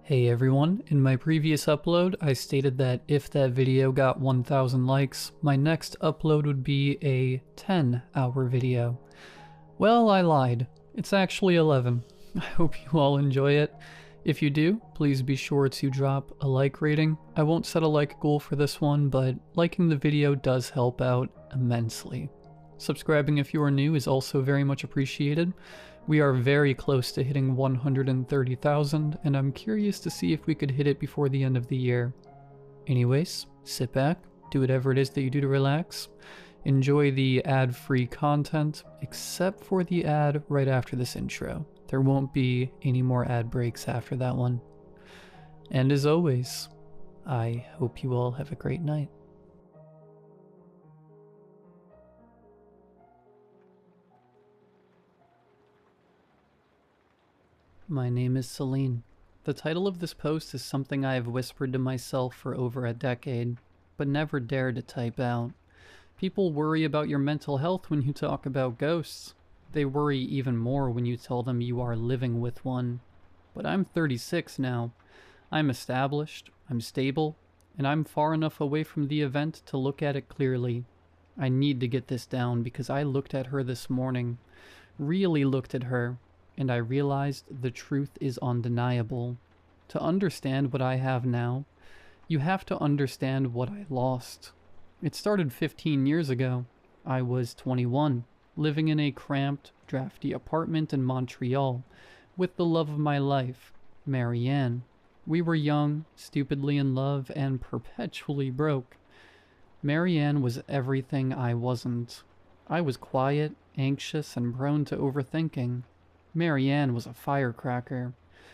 Hey everyone, in my previous upload I stated that if that video got 1,000 likes, my next upload would be a 10-hour video. Well, I lied. It's actually 11. I hope you all enjoy it. If you do, please be sure to drop a like rating. I won't set a like goal for this one, but liking the video does help out immensely. Subscribing if you are new is also very much appreciated. We are very close to hitting 130,000, and I'm curious to see if we could hit it before the end of the year. Anyways, sit back, do whatever it is that you do to relax, enjoy the ad-free content, except for the ad right after this intro. There won't be any more ad breaks after that one. And as always, I hope you all have a great night. My name is Celine. The title of this post is something I have whispered to myself for over a decade, but never dared to type out. People worry about your mental health when you talk about ghosts. They worry even more when you tell them you are living with one. But I'm 36 now. I'm established, I'm stable, and I'm far enough away from the event to look at it clearly. I need to get this down because I looked at her this morning, really looked at her, and I realized the truth is undeniable. To understand what I have now, you have to understand what I lost. It started 15 years ago. I was 21, living in a cramped, drafty apartment in Montreal, with the love of my life, Marianne. We were young, stupidly in love, and perpetually broke. Marianne was everything I wasn't. I was quiet, anxious, and prone to overthinking. Marianne was a firecracker.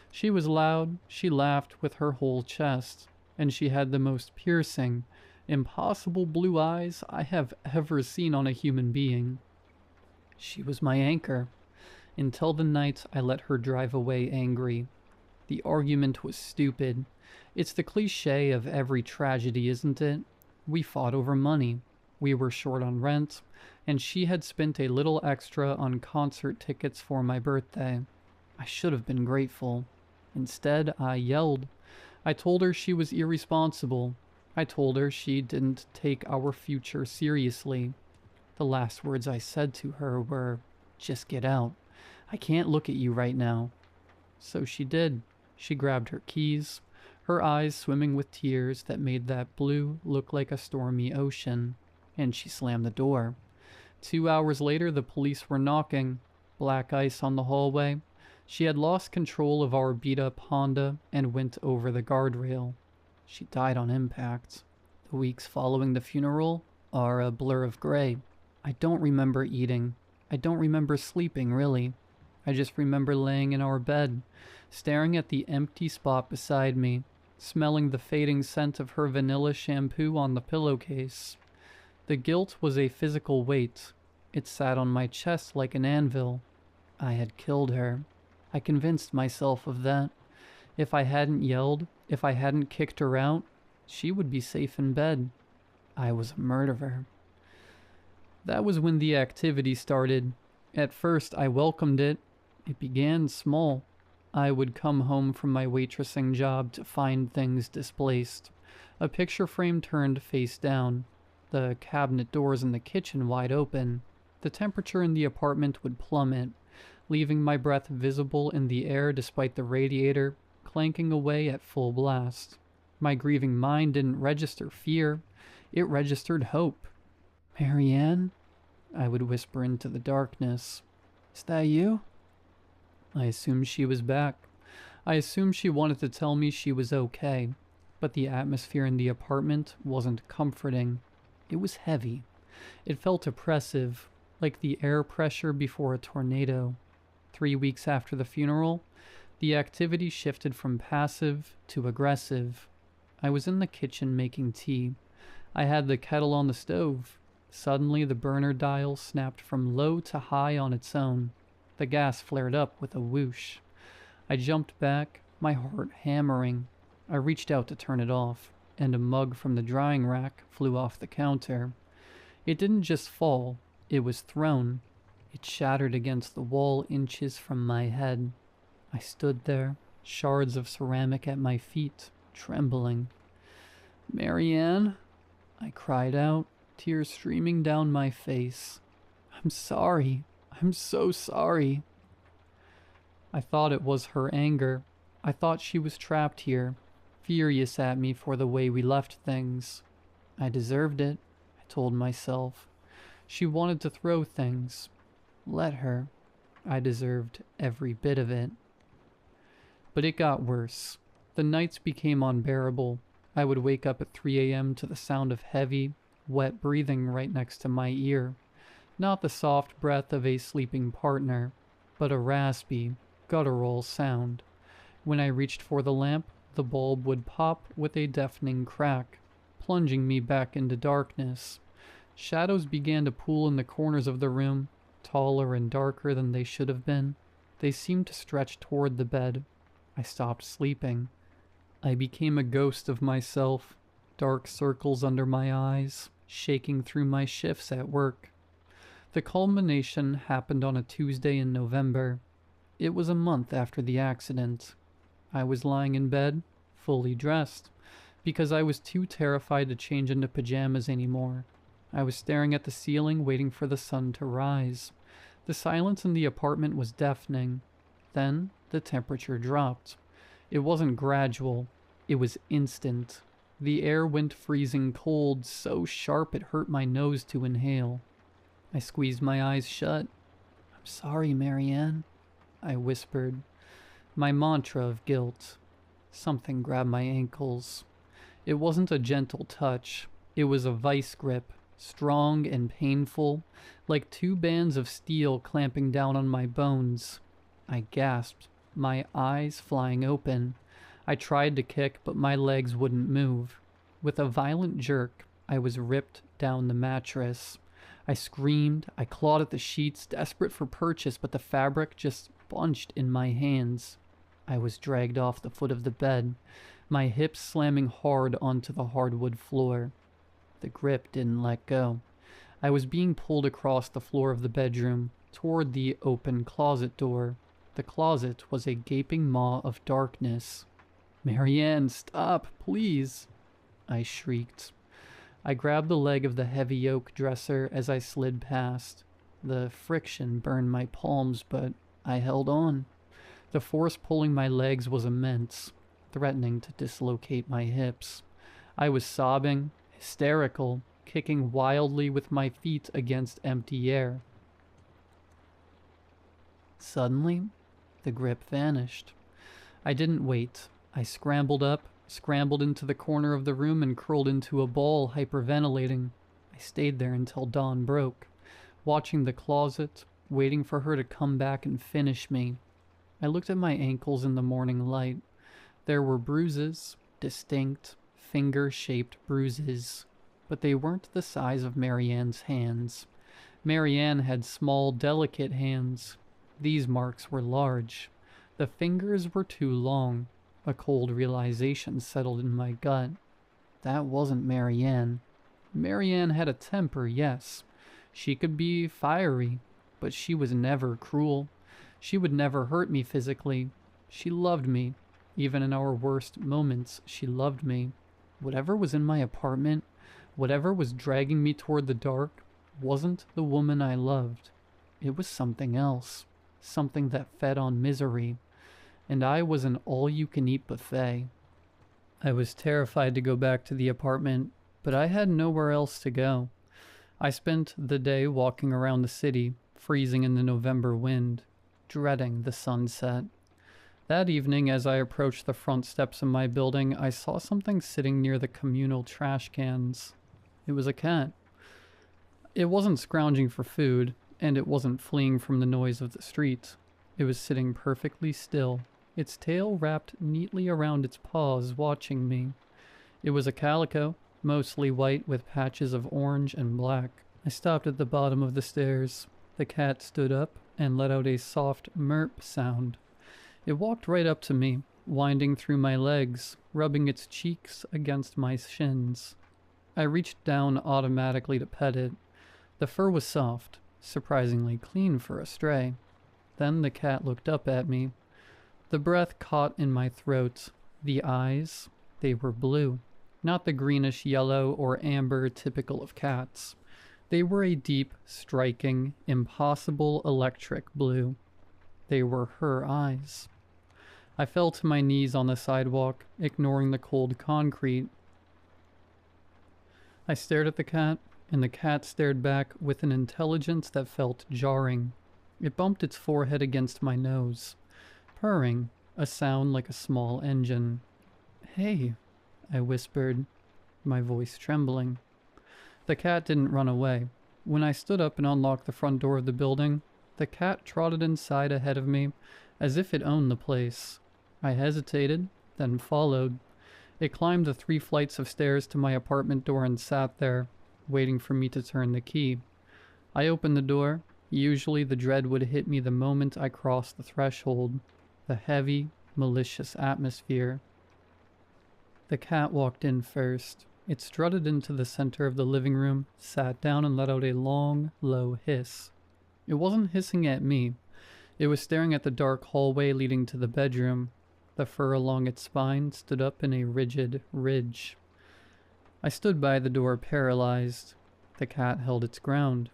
She was loud, she laughed with her whole chest, and she had the most piercing, impossible blue eyes I have ever seen on a human being. She was my anchor, until the night I let her drive away angry. The argument was stupid. It's the cliche of every tragedy, isn't it? We fought over money. We were short on rent, and she had spent a little extra on concert tickets for my birthday. I should have been grateful. Instead, I yelled. I told her she was irresponsible. I told her she didn't take our future seriously. The last words I said to her were, "Just get out. I can't look at you right now." So she did. She grabbed her keys, her eyes swimming with tears that made that blue look like a stormy ocean, and she slammed the door. 2 hours later, the police were knocking. Black ice on the hallway. She had lost control of our beat-up Honda and went over the guardrail. She died on impact. The weeks following the funeral are a blur of gray. I don't remember eating. I don't remember sleeping, really. I just remember laying in our bed, staring at the empty spot beside me, smelling the fading scent of her vanilla shampoo on the pillowcase. The guilt was a physical weight. It sat on my chest like an anvil. I had killed her. I convinced myself of that. If I hadn't yelled, if I hadn't kicked her out, she would be safe in bed. I was a murderer. That was when the activity started. At first, I welcomed it. It began small. I would come home from my waitressing job to find things displaced. A picture frame turned face down. The cabinet doors in the kitchen wide open. The temperature in the apartment would plummet, leaving my breath visible in the air despite the radiator clanking away at full blast. My grieving mind didn't register fear. It registered hope. "Marianne?" I would whisper into the darkness. "Is that you?" I assumed she was back. I assumed she wanted to tell me she was okay, but the atmosphere in the apartment wasn't comforting. It was heavy. It felt oppressive, like the air pressure before a tornado. 3 weeks after the funeral, the activity shifted from passive to aggressive. I was in the kitchen making tea. I had the kettle on the stove. Suddenly, the burner dial snapped from low to high on its own. The gas flared up with a whoosh. I jumped back, my heart hammering. I reached out to turn it off, and a mug from the drying rack flew off the counter. It didn't just fall, it was thrown. It shattered against the wall inches from my head. I stood there, shards of ceramic at my feet, trembling. "Marianne," I cried out, tears streaming down my face. "I'm sorry. I'm so sorry." I thought it was her anger. I thought she was trapped here, furious at me for the way we left things. I deserved it, I told myself. She wanted to throw things. Let her. I deserved every bit of it. But it got worse. The nights became unbearable. I would wake up at 3 a.m. to the sound of heavy, wet breathing right next to my ear. Not the soft breath of a sleeping partner, but a raspy, guttural sound. When I reached for the lamp, the bulb would pop with a deafening crack, plunging me back into darkness. Shadows began to pool in the corners of the room, taller and darker than they should have been. They seemed to stretch toward the bed. I stopped sleeping. I became a ghost of myself, dark circles under my eyes, shaking through my shifts at work. The culmination happened on a Tuesday in November. It was a month after the accident. I was lying in bed, fully dressed, because I was too terrified to change into pajamas anymore. I was staring at the ceiling, waiting for the sun to rise. The silence in the apartment was deafening. Then the temperature dropped. It wasn't gradual. It was instant. The air went freezing cold, so sharp it hurt my nose to inhale. I squeezed my eyes shut. "I'm sorry, Marianne," I whispered. My mantra of guilt. Something grabbed my ankles. It wasn't a gentle touch. It was a vice grip, strong and painful, like two bands of steel clamping down on my bones. I gasped, my eyes flying open. I tried to kick, but my legs wouldn't move. With a violent jerk, I was ripped down the mattress. I screamed, I clawed at the sheets, desperate for purchase, but the fabric just bunched in my hands. I was dragged off the foot of the bed, my hips slamming hard onto the hardwood floor. The grip didn't let go. I was being pulled across the floor of the bedroom, toward the open closet door. The closet was a gaping maw of darkness. "Marianne, stop, please!" I shrieked. I grabbed the leg of the heavy oak dresser as I slid past. The friction burned my palms, but I held on. The force pulling my legs was immense, threatening to dislocate my hips. I was sobbing, hysterical, kicking wildly with my feet against empty air. Suddenly, the grip vanished. I didn't wait. I scrambled up, scrambled into the corner of the room and curled into a ball, hyperventilating. I stayed there until dawn broke, watching the closet, waiting for her to come back and finish me. I looked at my ankles in the morning light. There were bruises, distinct, finger-shaped bruises, but they weren't the size of Marianne's hands. Marianne had small, delicate hands. These marks were large. The fingers were too long. A cold realization settled in my gut. That wasn't Marianne. Marianne had a temper, yes. She could be fiery, but she was never cruel. She would never hurt me physically. She loved me. Even in our worst moments, she loved me. Whatever was in my apartment, whatever was dragging me toward the dark, wasn't the woman I loved. It was something else. Something that fed on misery. And I was an all-you-can-eat buffet. I was terrified to go back to the apartment, but I had nowhere else to go. I spent the day walking around the city, freezing in the November wind, dreading the sunset. That evening, as I approached the front steps of my building, I saw something sitting near the communal trash cans. It was a cat. It wasn't scrounging for food, and it wasn't fleeing from the noise of the street. It was sitting perfectly still, its tail wrapped neatly around its paws, watching me. It was a calico, mostly white with patches of orange and black. I stopped at the bottom of the stairs. The cat stood up and let out a soft merp sound. It walked right up to me, winding through my legs, rubbing its cheeks against my shins. I reached down automatically to pet it. The fur was soft, surprisingly clean for a stray. Then the cat looked up at me. The breath caught in my throat. The eyes, they were blue. Not the greenish yellow or amber typical of cats. They were a deep, striking, impossible electric blue. They were her eyes. I fell to my knees on the sidewalk, ignoring the cold concrete. I stared at the cat, and the cat stared back with an intelligence that felt jarring. It bumped its forehead against my nose, purring, a sound like a small engine. "Hey," I whispered, my voice trembling. The cat didn't run away. When I stood up and unlocked the front door of the building, the cat trotted inside ahead of me, as if it owned the place. I hesitated, then followed. It climbed the 3 flights of stairs to my apartment door and sat there, waiting for me to turn the key. I opened the door. Usually the dread would hit me the moment I crossed the threshold. The heavy, malicious atmosphere. The cat walked in first. It strutted into the center of the living room, sat down and let out a long, low hiss. It wasn't hissing at me. It was staring at the dark hallway leading to the bedroom. The fur along its spine stood up in a rigid ridge. I stood by the door paralyzed. The cat held its ground.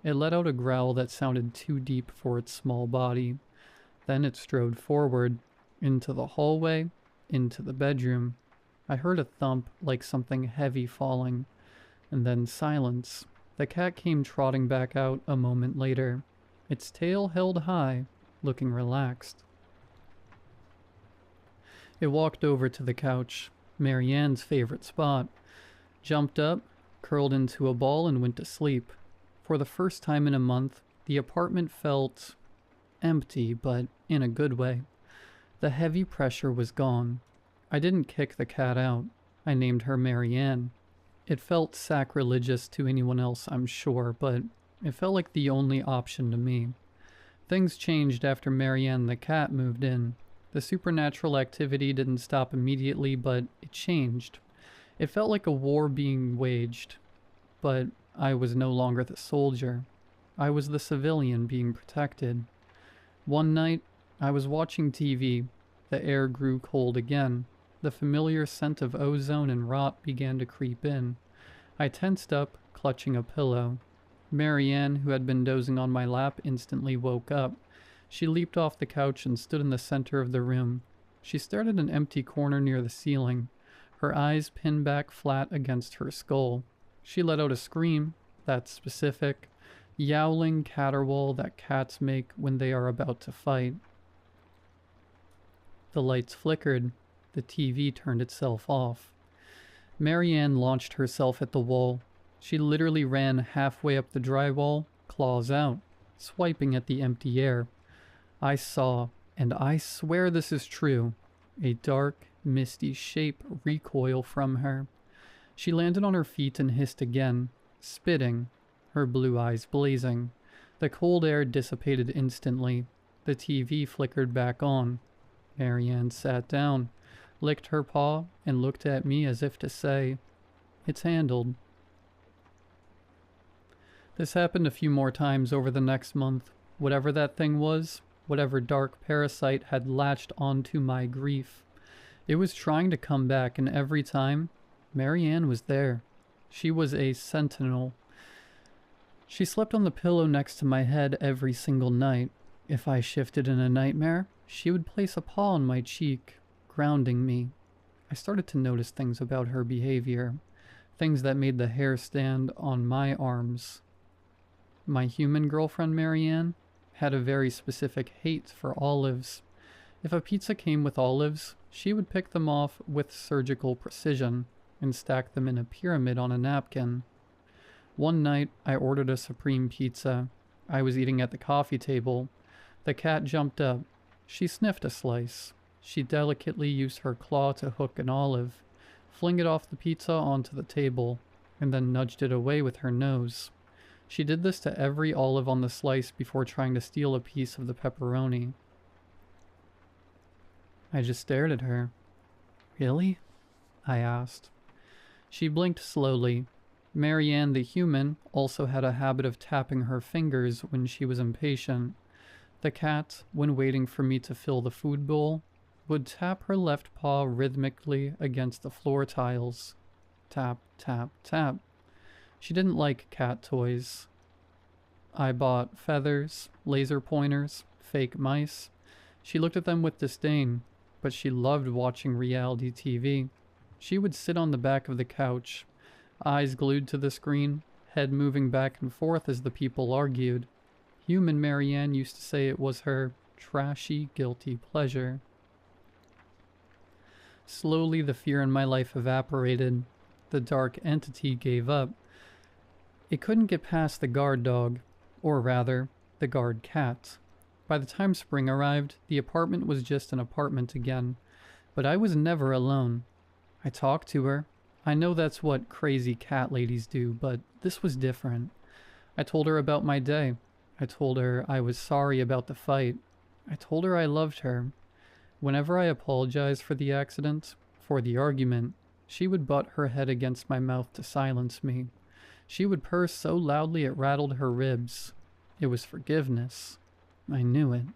It let out a growl that sounded too deep for its small body. Then it strode forward, into the hallway, into the bedroom. I heard a thump like something heavy falling, and then silence. The cat came trotting back out a moment later, its tail held high, looking relaxed. It walked over to the couch, Marianne's favorite spot, jumped up, curled into a ball, and went to sleep. For the first time in a month, the apartment felt empty, but in a good way. The heavy pressure was gone. I didn't kick the cat out. I named her Marianne. It felt sacrilegious to anyone else, I'm sure, but it felt like the only option to me. Things changed after Marianne the cat moved in. The supernatural activity didn't stop immediately, but it changed. It felt like a war being waged, but I was no longer the soldier. I was the civilian being protected. One night, I was watching TV. The air grew cold again. The familiar scent of ozone and rot began to creep in. I tensed up, clutching a pillow. Marianne, who had been dozing on my lap, instantly woke up. She leaped off the couch and stood in the center of the room. She stared at an empty corner near the ceiling, her eyes pinned back flat against her skull. She let out a scream, that specific, yowling caterwaul that cats make when they are about to fight. The lights flickered. The TV turned itself off. Marianne launched herself at the wall. She literally ran halfway up the drywall, claws out, swiping at the empty air. I saw, and I swear this is true, a dark, misty shape recoil from her. She landed on her feet and hissed again, spitting, her blue eyes blazing. The cold air dissipated instantly. The TV flickered back on. Marianne sat down, licked her paw, and looked at me as if to say, "It's handled." This happened a few more times over the next month. Whatever that thing was, whatever dark parasite had latched onto my grief, it was trying to come back, and every time, Marianne was there. She was a sentinel. She slept on the pillow next to my head every single night. If I shifted in a nightmare, she would place a paw on my cheek, grounding me. I started to notice things about her behavior, things that made the hair stand on my arms. My human girlfriend Marianne had a very specific hate for olives. If a pizza came with olives, she would pick them off with surgical precision and stack them in a pyramid on a napkin. One night, I ordered a supreme pizza. I was eating at the coffee table. The cat jumped up. She sniffed a slice. She delicately used her claw to hook an olive, fling it off the pizza onto the table, and then nudged it away with her nose. She did this to every olive on the slice before trying to steal a piece of the pepperoni. I just stared at her. "Really?" I asked. She blinked slowly. Marianne the human also had a habit of tapping her fingers when she was impatient. The cat, when waiting for me to fill the food bowl, would tap her left paw rhythmically against the floor tiles. Tap, tap, tap. She didn't like cat toys. I bought feathers, laser pointers, fake mice. She looked at them with disdain, but she loved watching reality TV. She would sit on the back of the couch, eyes glued to the screen, head moving back and forth as the people argued. Human Marianne used to say it was her trashy, guilty pleasure. Slowly the fear in my life evaporated. The dark entity gave up. It couldn't get past the guard dog, or rather, the guard cat. By the time spring arrived, the apartment was just an apartment again, but I was never alone. I talked to her. I know that's what crazy cat ladies do, but this was different. I told her about my day. I told her I was sorry about the fight. I told her I loved her. Whenever I apologized for the accident, for the argument, she would butt her head against my mouth to silence me. She would purr so loudly it rattled her ribs. It was forgiveness. I knew it.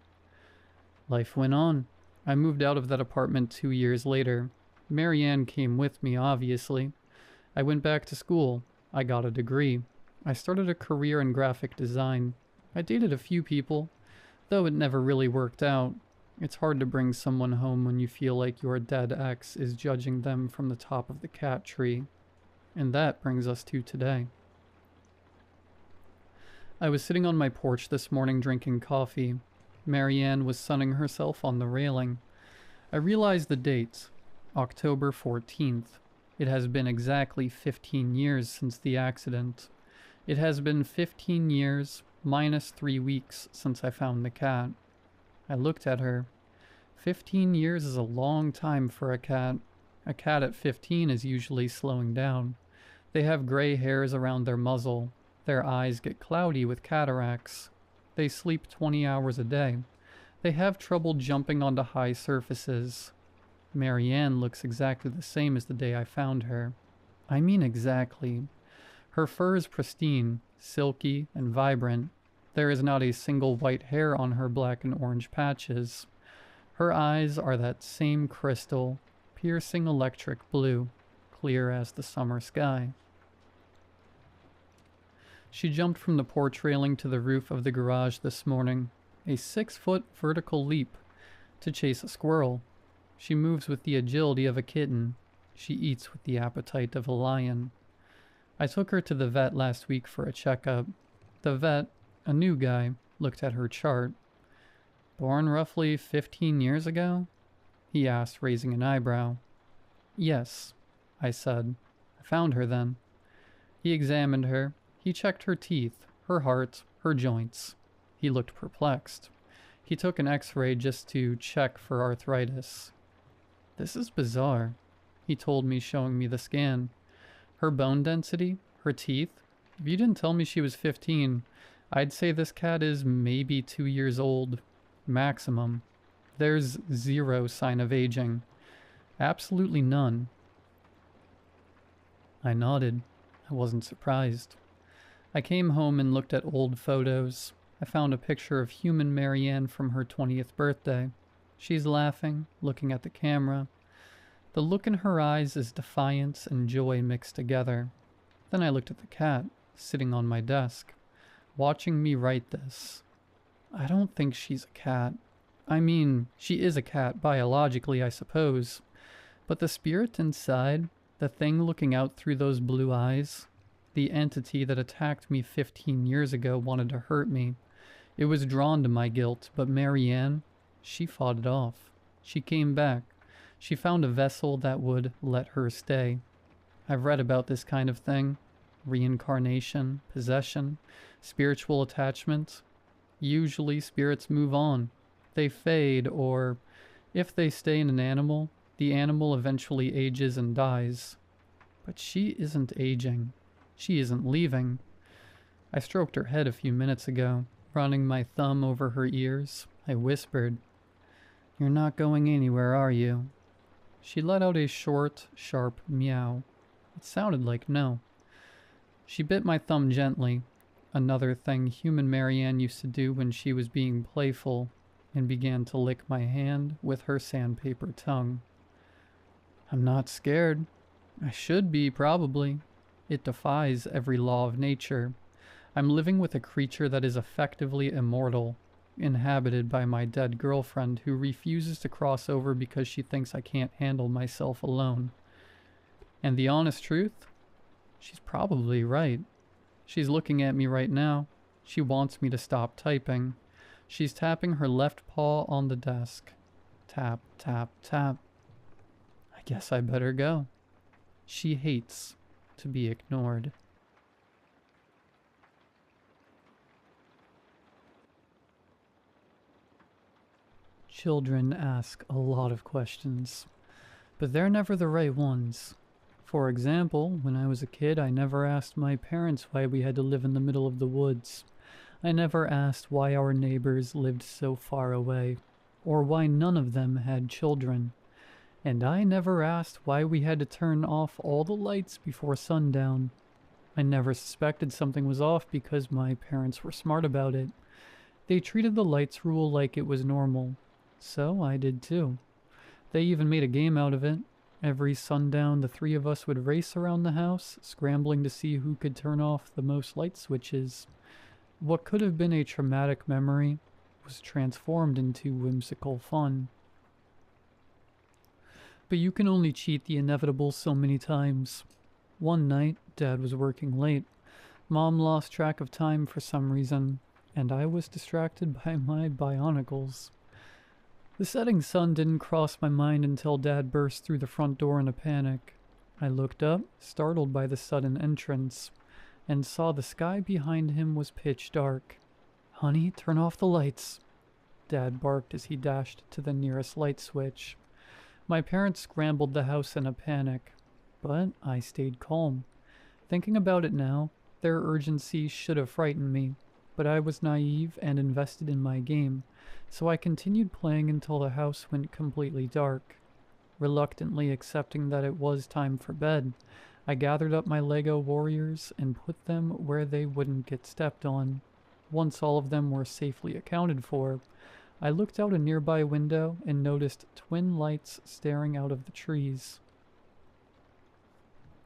Life went on. I moved out of that apartment 2 years later. Marianne came with me, obviously. I went back to school. I got a degree. I started a career in graphic design. I dated a few people, though it never really worked out. It's hard to bring someone home when you feel like your dead ex is judging them from the top of the cat tree. And that brings us to today. I was sitting on my porch this morning drinking coffee. Marianne was sunning herself on the railing. I realized the date, October 14th. It has been exactly 15 years since the accident. It has been 15 years, minus 3 weeks since I found the cat. I looked at her. 15 years is a long time for a cat. A cat at 15 is usually slowing down. They have gray hairs around their muzzle. Their eyes get cloudy with cataracts. They sleep 20 hours a day. They have trouble jumping onto high surfaces. Marianne looks exactly the same as the day I found her. I mean exactly. Her fur is pristine, silky, and vibrant. There is not a single white hair on her black and orange patches. Her eyes are that same crystal, piercing electric blue, clear as the summer sky. She jumped from the porch railing to the roof of the garage this morning, a 6-foot vertical leap, to chase a squirrel. She moves with the agility of a kitten. She eats with the appetite of a lion. I took her to the vet last week for a checkup. The vet, a new guy, looked at her chart. Born roughly 15 years ago? He asked, raising an eyebrow. Yes, I said. I found her then. He examined her. He checked her teeth, her heart, her joints. He looked perplexed. He took an x-ray just to check for arthritis. This is bizarre, he told me, showing me the scan. Her bone density, her teeth. If you didn't tell me she was 15, I'd say this cat is maybe 2 years old, maximum. There's zero sign of aging. Absolutely none. I nodded. I wasn't surprised. I came home and looked at old photos. I found a picture of human Marianne from her 20th birthday. She's laughing, looking at the camera. The look in her eyes is defiance and joy mixed together. Then I looked at the cat, sitting on my desk, watching me write this. I don't think she's a cat. I mean, she is a cat biologically, I suppose. But the spirit inside, the thing looking out through those blue eyes, the entity that attacked me 15 years ago wanted to hurt me. It was drawn to my guilt, but Marianne, she fought it off. She came back. She found a vessel that would let her stay. I've read about this kind of thing. Reincarnation, possession, spiritual attachment. Usually spirits move on. They fade, or if they stay in an animal, the animal eventually ages and dies. But she isn't aging. She isn't leaving. I stroked her head a few minutes ago, running my thumb over her ears. I whispered, "You're not going anywhere, are you?" She let out a short, sharp meow. It sounded like no. She bit my thumb gently. Another thing human Marianne used to do when she was being playful, and began to lick my hand with her sandpaper tongue. I'm not scared. I should be, probably. It defies every law of nature. I'm living with a creature that is effectively immortal, inhabited by my dead girlfriend who refuses to cross over because she thinks I can't handle myself alone. And the honest truth? She's probably right. She's looking at me right now. She wants me to stop typing. She's tapping her left paw on the desk. Tap, tap, tap. I guess I better go. She hates to be ignored. Children ask a lot of questions, but they're never the right ones. For example, when I was a kid, I never asked my parents why we had to live in the middle of the woods. I never asked why our neighbors lived so far away, or why none of them had children. And I never asked why we had to turn off all the lights before sundown. I never suspected something was off because my parents were smart about it. They treated the lights rule like it was normal. So I did too. They even made a game out of it. Every sundown, the three of us would race around the house, scrambling to see who could turn off the most light switches. What could have been a traumatic memory was transformed into whimsical fun. But you can only cheat the inevitable so many times. One night, Dad was working late. Mom lost track of time for some reason, and I was distracted by my bionicles. The setting sun didn't cross my mind until Dad burst through the front door in a panic. I looked up, startled by the sudden entrance, and saw the sky behind him was pitch dark. "Honey, turn off the lights," Dad barked as he dashed to the nearest light switch. My parents scrambled the house in a panic, but I stayed calm. Thinking about it now, their urgency should have frightened me, but I was naive and invested in my game, so I continued playing until the house went completely dark. Reluctantly accepting that it was time for bed, I gathered up my Lego warriors and put them where they wouldn't get stepped on. Once all of them were safely accounted for, I looked out a nearby window and noticed twin lights staring out of the trees.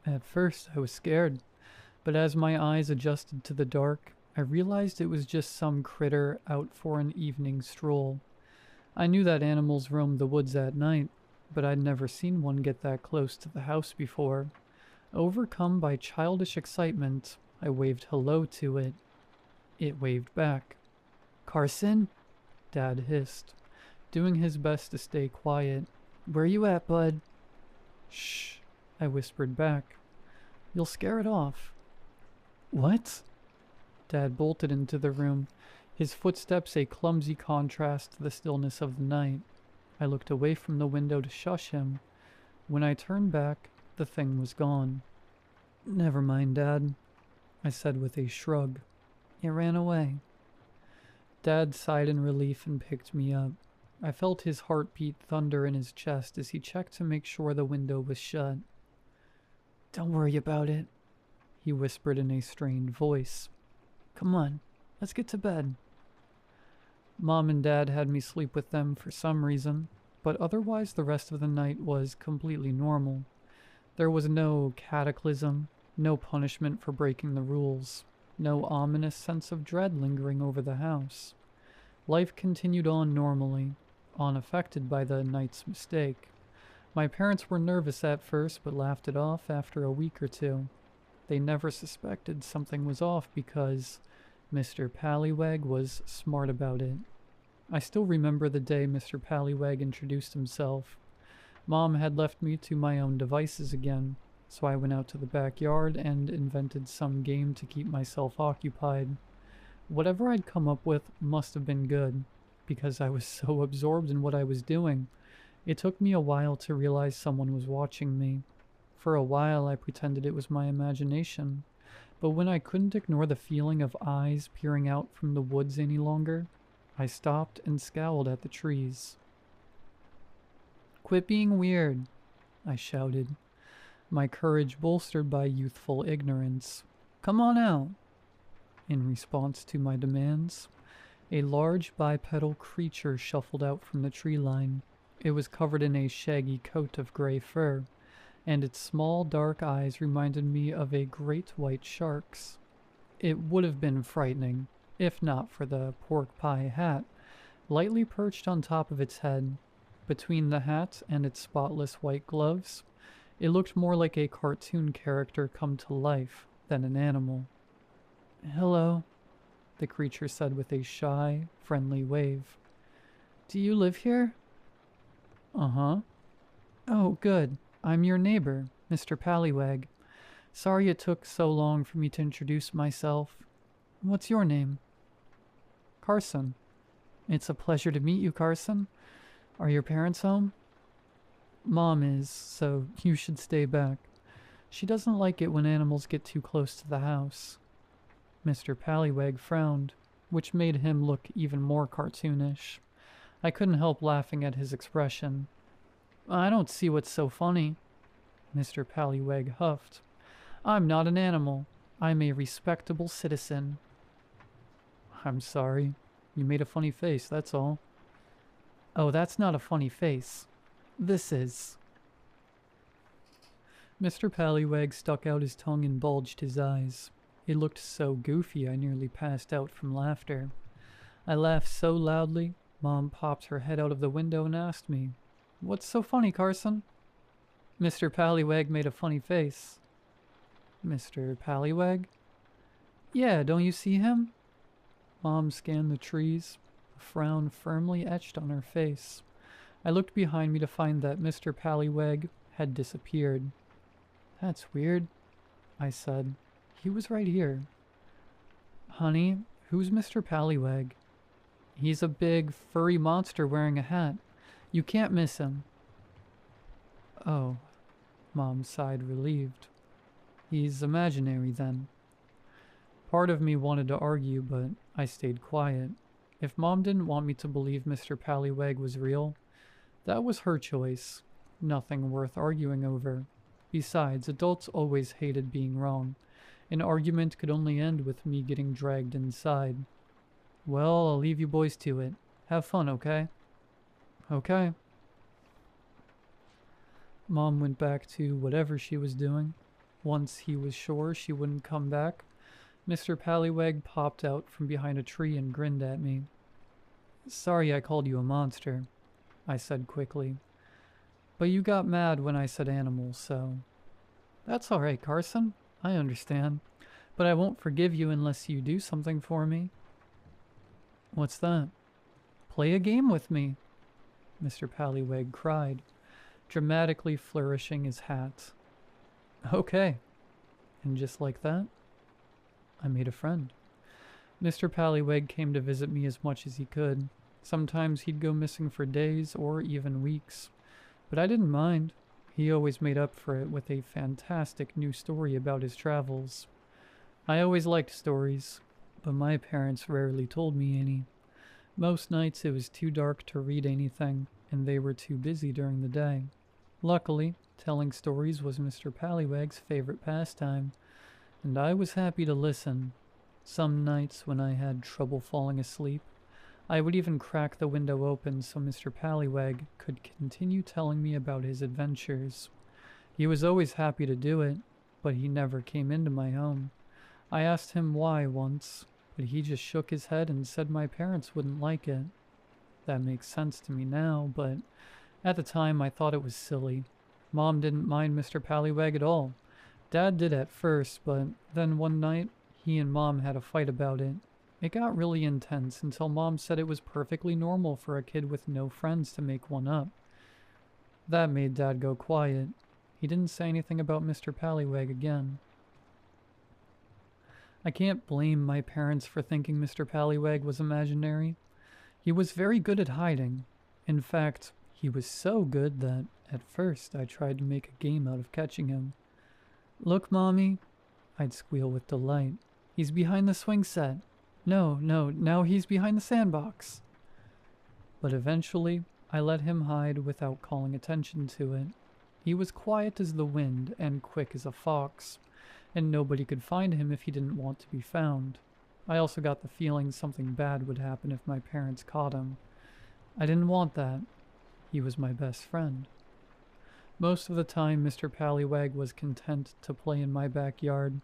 At first, I was scared, but as my eyes adjusted to the dark, I realized it was just some critter out for an evening stroll. I knew that animals roamed the woods at night, but I'd never seen one get that close to the house before. Overcome by childish excitement, I waved hello to it. It waved back. "Carson?" Dad hissed, doing his best to stay quiet. "Where you at, bud?" "Shh," I whispered back. "You'll scare it off." "What?" Dad bolted into the room, his footsteps a clumsy contrast to the stillness of the night. I looked away from the window to shush him. When I turned back, the thing was gone. "Never mind, Dad," I said with a shrug. "It ran away." Dad sighed in relief and picked me up. I felt his heartbeat thunder in his chest as he checked to make sure the window was shut. "Don't worry about it," he whispered in a strained voice. "Come on, let's get to bed." Mom and Dad had me sleep with them for some reason, but otherwise the rest of the night was completely normal. There was no cataclysm, no punishment for breaking the rules, no ominous sense of dread lingering over the house. Life continued on normally, unaffected by the night's mistake. My parents were nervous at first, but laughed it off after a week or two. They never suspected something was off because Mr. Pallywag was smart about it. I still remember the day Mr. Pallywag introduced himself. Mom had left me to my own devices again, so I went out to the backyard and invented some game to keep myself occupied. Whatever I'd come up with must have been good, because I was so absorbed in what I was doing. It took me a while to realize someone was watching me. For a while I pretended it was my imagination, but when I couldn't ignore the feeling of eyes peering out from the woods any longer, I stopped and scowled at the trees. "Quit being weird," I shouted, my courage bolstered by youthful ignorance. "Come on out." In response to my demands, a large bipedal creature shuffled out from the tree line. It was covered in a shaggy coat of gray fur, and its small dark eyes reminded me of a great white shark's. It would have been frightening, if not for the pork pie hat, lightly perched on top of its head. Between the hat and its spotless white gloves, it looked more like a cartoon character come to life than an animal. "Hello," the creature said with a shy, friendly wave. "Do you live here?" "Uh-huh." "Oh, good. I'm your neighbor, Mr. Pallywag. Sorry it took so long for me to introduce myself. What's your name?" "Carson." "It's a pleasure to meet you, Carson. Are your parents home?" "Mom is, so you should stay back. She doesn't like it when animals get too close to the house." Mr. Pallywag frowned, which made him look even more cartoonish. I couldn't help laughing at his expression. "I don't see what's so funny." Mr. Pallywag huffed. "I'm not an animal. I'm a respectable citizen." "I'm sorry. You made a funny face, that's all." "Oh, that's not a funny face. This is." Mr. Pallywag stuck out his tongue and bulged his eyes. It looked so goofy I nearly passed out from laughter. I laughed so loudly, Mom popped her head out of the window and asked me, "What's so funny, Carson?" Mr. Pallywag made a funny face. "Mr. Pallywag?" "Yeah, don't you see him?" Mom scanned the trees, a frown firmly etched on her face. I looked behind me to find that Mr. Pallywag had disappeared. "That's weird," I said. "He was right here." "Honey, who's Mr. Pallywag?" "He's a big, furry monster wearing a hat. You can't miss him." "Oh," Mom sighed, relieved. "He's imaginary, then." Part of me wanted to argue, but I stayed quiet. If Mom didn't want me to believe Mr. Pallywag was real, that was her choice. Nothing worth arguing over. Besides, adults always hated being wrong. An argument could only end with me getting dragged inside. "Well, I'll leave you boys to it. Have fun, okay?" "Okay." Mom went back to whatever she was doing. Once he was sure she wouldn't come back, Mr. Pallywag popped out from behind a tree and grinned at me. "Sorry I called you a monster," I said quickly. "But you got mad when I said animals, so..." "That's all right, Carson. I understand. But I won't forgive you unless you do something for me." "What's that?" "Play a game with me," Mr. Pallywag cried, dramatically flourishing his hat. "Okay." And just like that, I made a friend. Mr. Pallywag came to visit me as much as he could. Sometimes he'd go missing for days or even weeks. But I didn't mind. He always made up for it with a fantastic new story about his travels. I always liked stories, but my parents rarely told me any. Most nights it was too dark to read anything, and they were too busy during the day. Luckily, telling stories was Mr. Pallywag's favorite pastime, and I was happy to listen. Some nights when I had trouble falling asleep, I would even crack the window open so Mr. Pallywag could continue telling me about his adventures. He was always happy to do it, but he never came into my home. I asked him why once, but he just shook his head and said my parents wouldn't like it. That makes sense to me now, but at the time I thought it was silly. Mom didn't mind Mr. Pallywag at all. Dad did at first, but then one night, he and Mom had a fight about it. It got really intense until Mom said it was perfectly normal for a kid with no friends to make one up. That made Dad go quiet. He didn't say anything about Mr. Pallywag again. I can't blame my parents for thinking Mr. Pallywag was imaginary. He was very good at hiding. In fact, he was so good that, at first, I tried to make a game out of catching him. "Look, Mommy," I'd squeal with delight. "He's behind the swing set. No, now he's behind the sandbox." But eventually, I let him hide without calling attention to it. He was quiet as the wind and quick as a fox, and nobody could find him if he didn't want to be found. I also got the feeling something bad would happen if my parents caught him. I didn't want that. He was my best friend. Most of the time, Mr. Pallywag was content to play in my backyard,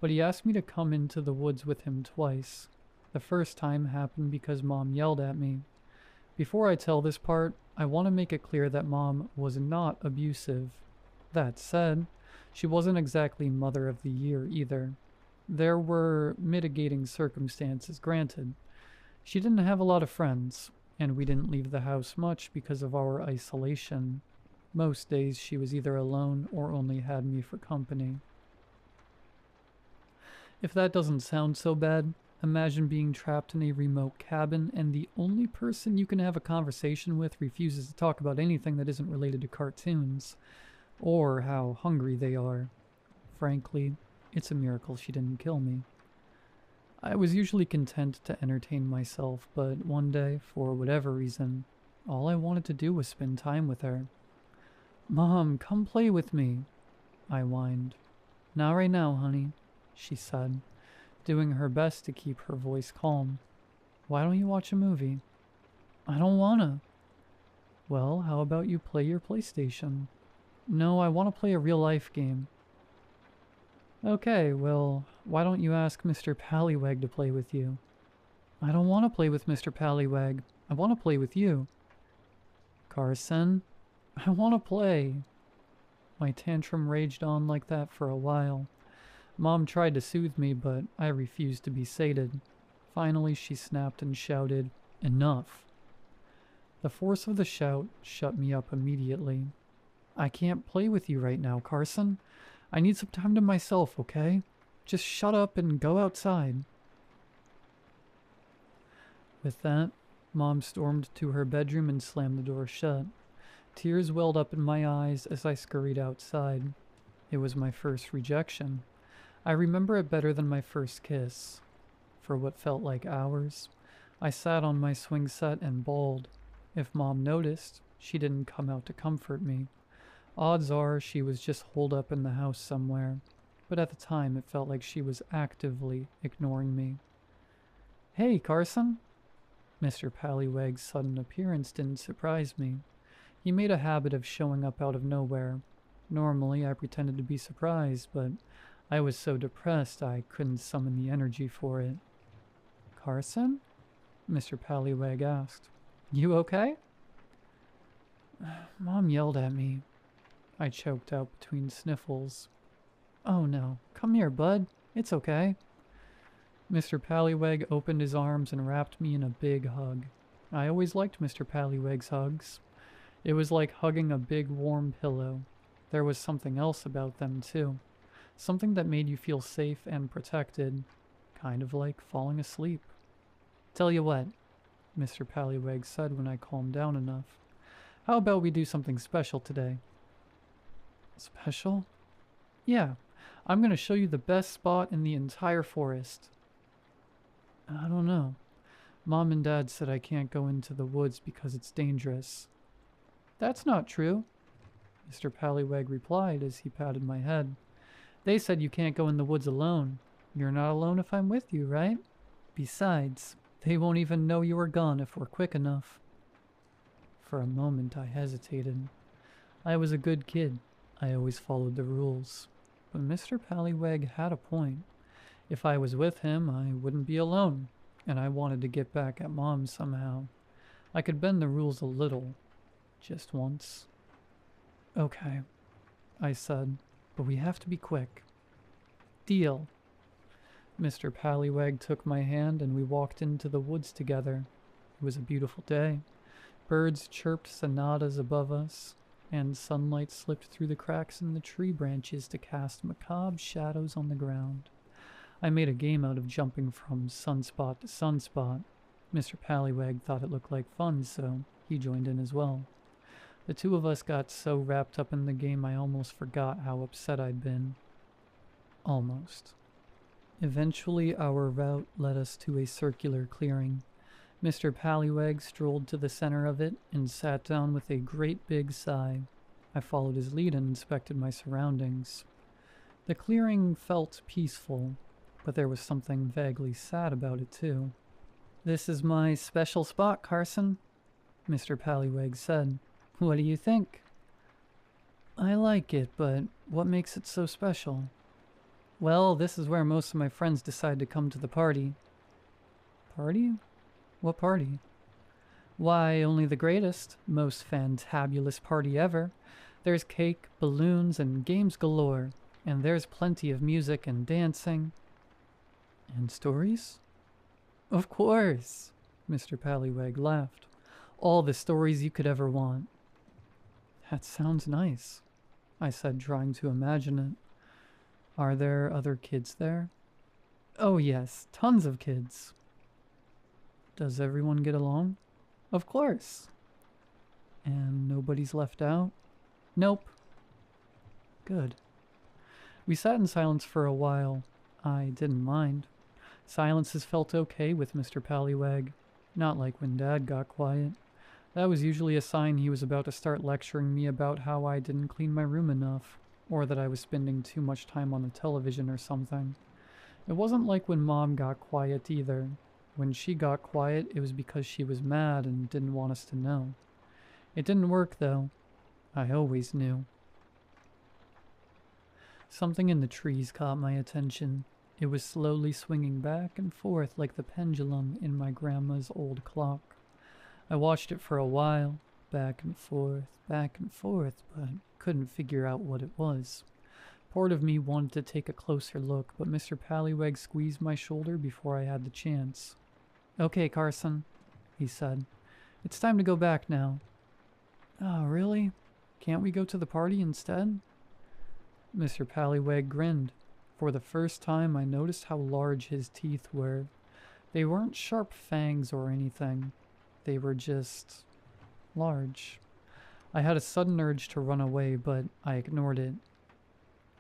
but he asked me to come into the woods with him twice. The first time happened because Mom yelled at me. Before I tell this part, I want to make it clear that Mom was not abusive. That said, she wasn't exactly Mother of the Year either. There were mitigating circumstances, granted. She didn't have a lot of friends, and we didn't leave the house much because of our isolation. Most days she was either alone or only had me for company. If that doesn't sound so bad, imagine being trapped in a remote cabin and the only person you can have a conversation with refuses to talk about anything that isn't related to cartoons, or how hungry they are. Frankly, it's a miracle she didn't kill me. I was usually content to entertain myself, but one day, for whatever reason, all I wanted to do was spend time with her. "Mom, come play with me," I whined. "Not right now, honey," she said, doing her best to keep her voice calm. "Why don't you watch a movie?" "I don't wanna." "Well, how about you play your PlayStation?" "No, I want to play a real-life game." "Okay, well, why don't you ask Mr. Pallywag to play with you?" "I don't want to play with Mr. Pallywag. I want to play with you." "Carson, I want to play." My tantrum raged on like that for a while. Mom tried to soothe me, but I refused to be sated. Finally, she snapped and shouted, "Enough." The force of the shout shut me up immediately. "I can't play with you right now, Carson. I need some time to myself, okay? Just shut up and go outside." With that, Mom stormed to her bedroom and slammed the door shut. Tears welled up in my eyes as I scurried outside. It was my first rejection. I remember it better than my first kiss. For what felt like hours, I sat on my swing set and bawled. If Mom noticed, she didn't come out to comfort me. Odds are she was just holed up in the house somewhere, but at the time it felt like she was actively ignoring me. "Hey, Carson!" Mr. Pallywag's sudden appearance didn't surprise me. He made a habit of showing up out of nowhere. Normally I pretended to be surprised, but I was so depressed I couldn't summon the energy for it. "Carson?" Mr. Pallywag asked. "You okay?" "Mom yelled at me," I choked out between sniffles. "Oh no, come here, bud. It's okay." Mr. Pallywag opened his arms and wrapped me in a big hug. I always liked Mr. Pallywag's hugs. It was like hugging a big warm pillow. There was something else about them too. Something that made you feel safe and protected. Kind of like falling asleep. "Tell you what," Mr. Pallywag said when I calmed down enough. "How about we do something special today?" "Special?" "Yeah, I'm gonna show you the best spot in the entire forest." "I don't know. Mom and Dad said I can't go into the woods because it's dangerous." "That's not true," Mr. Pallywag replied as he patted my head. "They said you can't go in the woods alone. You're not alone if I'm with you, right? Besides, they won't even know you were gone if we're quick enough." For a moment I hesitated. I was a good kid. I always followed the rules. But Mr. Pallywag had a point. If I was with him, I wouldn't be alone, and I wanted to get back at Mom somehow. I could bend the rules a little. Just once. "Okay," I said, "but we have to be quick." "Deal." Mr. Pallywag took my hand and we walked into the woods together. It was a beautiful day. Birds chirped sonatas above us, and sunlight slipped through the cracks in the tree branches to cast macabre shadows on the ground. I made a game out of jumping from sunspot to sunspot. Mr. Pallywag thought it looked like fun, so he joined in as well. The two of us got so wrapped up in the game I almost forgot how upset I'd been. Almost. Eventually our route led us to a circular clearing. Mr. Pallywag strolled to the center of it and sat down with a great big sigh. I followed his lead and inspected my surroundings. The clearing felt peaceful. but there was something vaguely sad about it too. "This is my special spot, Carson," Mr. Pallyweg said. "What do you think?" "I like it, but what makes it so special?" "Well, this is where most of my friends decide to come to the party." "Party? What party?" "Why, only the greatest, most fantabulous party ever. There's cake, balloons, and games galore, and there's plenty of music and dancing." "And stories?" "Of course," Mr. Pallyweg laughed. "All the stories you could ever want." "That sounds nice," I said, trying to imagine it. "Are there other kids there?" "Oh yes, tons of kids." "Does everyone get along?" "Of course." "And nobody's left out?" "Nope." Good. We sat in silence for a while. I didn't mind. Silences felt okay with Mr. Pallyweg. Not like when Dad got quiet. That was usually a sign he was about to start lecturing me about how I didn't clean my room enough, or that I was spending too much time on the television or something. It wasn't like when Mom got quiet either. When she got quiet, it was because she was mad and didn't want us to know. It didn't work, though. I always knew. Something in the trees caught my attention. It was slowly swinging back and forth like the pendulum in my grandma's old clock. I watched it for a while, back and forth, but couldn't figure out what it was. Part of me wanted to take a closer look, but Mr. Pallyweg squeezed my shoulder before I had the chance. "Okay, Carson," he said. "It's time to go back now." "Oh, really? Can't we go to the party instead?" Mr. Pallyweg grinned. For the first time, I noticed how large his teeth were. They weren't sharp fangs or anything. They were just large. I had a sudden urge to run away, but I ignored it.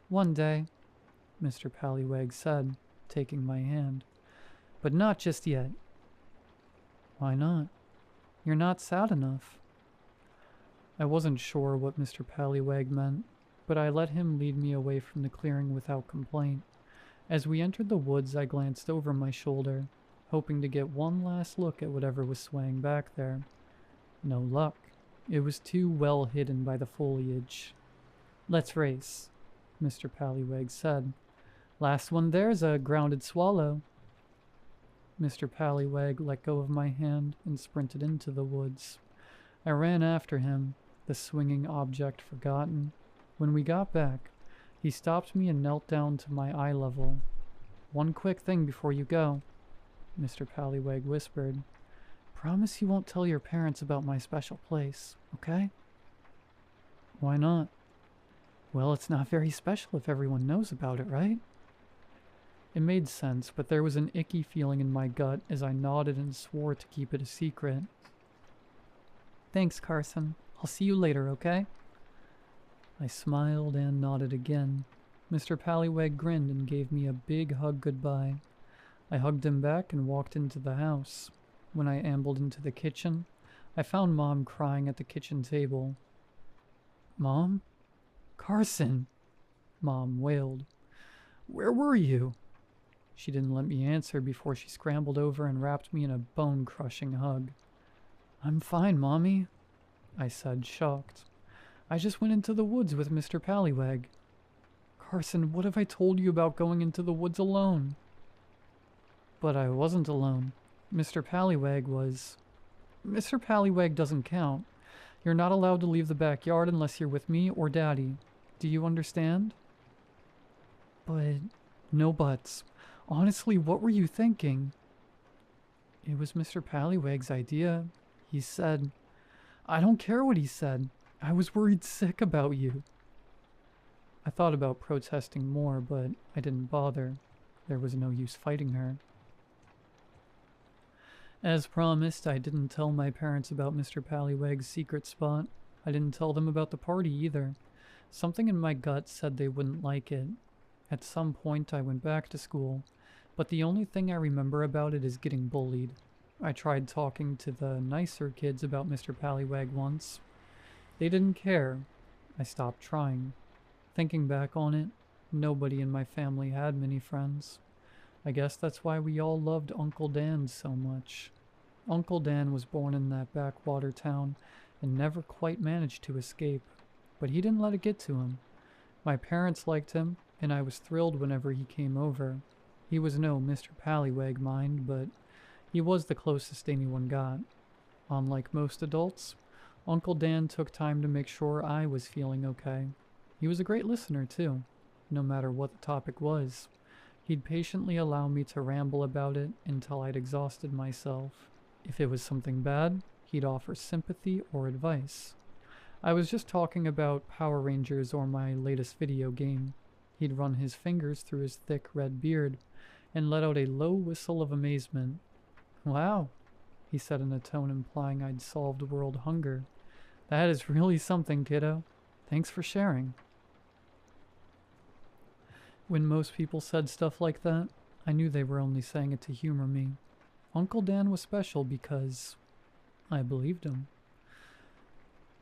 "One day," Mr. Pallyweg said, taking my hand. "But not just yet." "Why not?" "You're not sad enough." I wasn't sure what Mr. Pallyweg meant, but I let him lead me away from the clearing without complaint. As we entered the woods, I glanced over my shoulder, hoping to get one last look at whatever was swaying back there. No luck. It was too well hidden by the foliage. "Let's race," Mr. Pallyweg said. "Last one there's a grounded swallow." Mr. Pallyweg let go of my hand and sprinted into the woods. I ran after him, the swinging object forgotten. When we got back, he stopped me and knelt down to my eye level. "One quick thing before you go," Mr. Pallyweg whispered. "Promise you won't tell your parents about my special place, okay?" "Why not?" "Well, it's not very special if everyone knows about it, right?" It made sense, but there was an icky feeling in my gut as I nodded and swore to keep it a secret. "Thanks, Carson. I'll see you later, okay?" I smiled and nodded again. Mr. Pallyweg grinned and gave me a big hug goodbye. I hugged him back and walked into the house. When I ambled into the kitchen, I found Mom crying at the kitchen table. "Mom?" "Carson!" Mom wailed. "Where were you?" She didn't let me answer before she scrambled over and wrapped me in a bone-crushing hug. "I'm fine, Mommy," I said, shocked. "I just went into the woods with Mr. Pallyweg." "Carson, what have I told you about going into the woods alone?" "But I wasn't alone. Mr. Pallyweg was." "Mr. Pallyweg doesn't count. You're not allowed to leave the backyard unless you're with me or Daddy. Do you understand?" "But..." "No buts. Honestly, what were you thinking?" "It was Mr. Pallyweg's idea. He said..." "I don't care what he said. I was worried sick about you." I thought about protesting more, but I didn't bother. There was no use fighting her. As promised, I didn't tell my parents about Mr. Pallyweg's secret spot. I didn't tell them about the party either. Something in my gut said they wouldn't like it. At some point, I went back to school, but the only thing I remember about it is getting bullied. I tried talking to the nicer kids about Mr. Pallyweg once. They didn't care. I stopped trying. Thinking back on it, nobody in my family had many friends. I guess that's why we all loved Uncle Dan so much. Uncle Dan was born in that backwater town and never quite managed to escape, but he didn't let it get to him. My parents liked him, and I was thrilled whenever he came over. He was no Mr. Pallywag, mind, but he was the closest anyone got. Unlike most adults, Uncle Dan took time to make sure I was feeling okay. He was a great listener, too, no matter what the topic was. He'd patiently allow me to ramble about it until I'd exhausted myself. If it was something bad, he'd offer sympathy or advice. I was just talking about Power Rangers or my latest video game. He'd run his fingers through his thick red beard and let out a low whistle of amazement. "Wow," he said in a tone implying I'd solved world hunger. "That is really something, kiddo. Thanks for sharing." When most people said stuff like that, I knew they were only saying it to humor me. Uncle Dan was special because I believed him.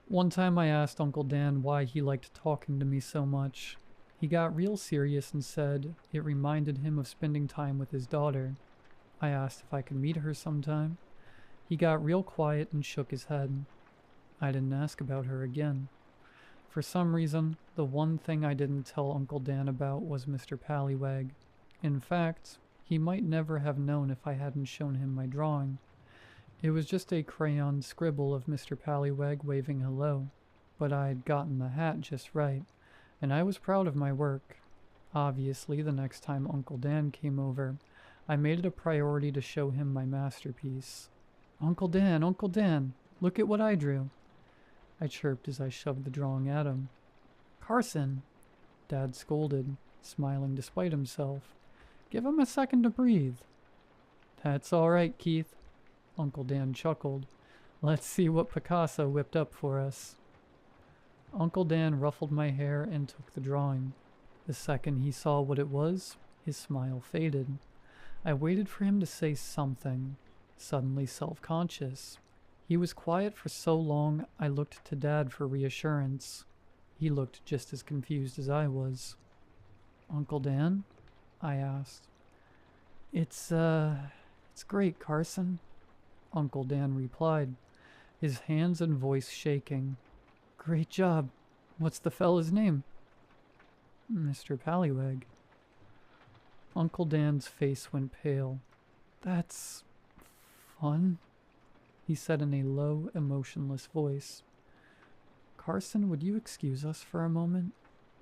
One time I asked Uncle Dan why he liked talking to me so much. He got real serious and said it reminded him of spending time with his daughter. I asked if I could meet her sometime. He got real quiet and shook his head. I didn't ask about her again. For some reason, the one thing I didn't tell Uncle Dan about was Mr. Pallywag. In fact, he might never have known if I hadn't shown him my drawing. It was just a crayon scribble of Mr. Pallywag waving hello, but I'd gotten the hat just right, and I was proud of my work. Obviously, the next time Uncle Dan came over, I made it a priority to show him my masterpiece. Uncle Dan, look at what I drew," I chirped as I shoved the drawing at him. "Carson," Dad scolded, smiling despite himself. "Give him a second to breathe." "That's all right, Keith," Uncle Dan chuckled. "Let's see what Picasso whipped up for us." Uncle Dan ruffled my hair and took the drawing. The second he saw what it was, his smile faded. I waited for him to say something, suddenly self-conscious. He was quiet for so long, I looked to Dad for reassurance. He looked just as confused as I was. "Uncle Dan?" I asked. It's great, Carson," Uncle Dan replied, his hands and voice shaking. "Great job. What's the fella's name?" "Mr. Pallywag." Uncle Dan's face went pale. "That's fun," he said in a low, emotionless voice. "Carson, would you excuse us for a moment?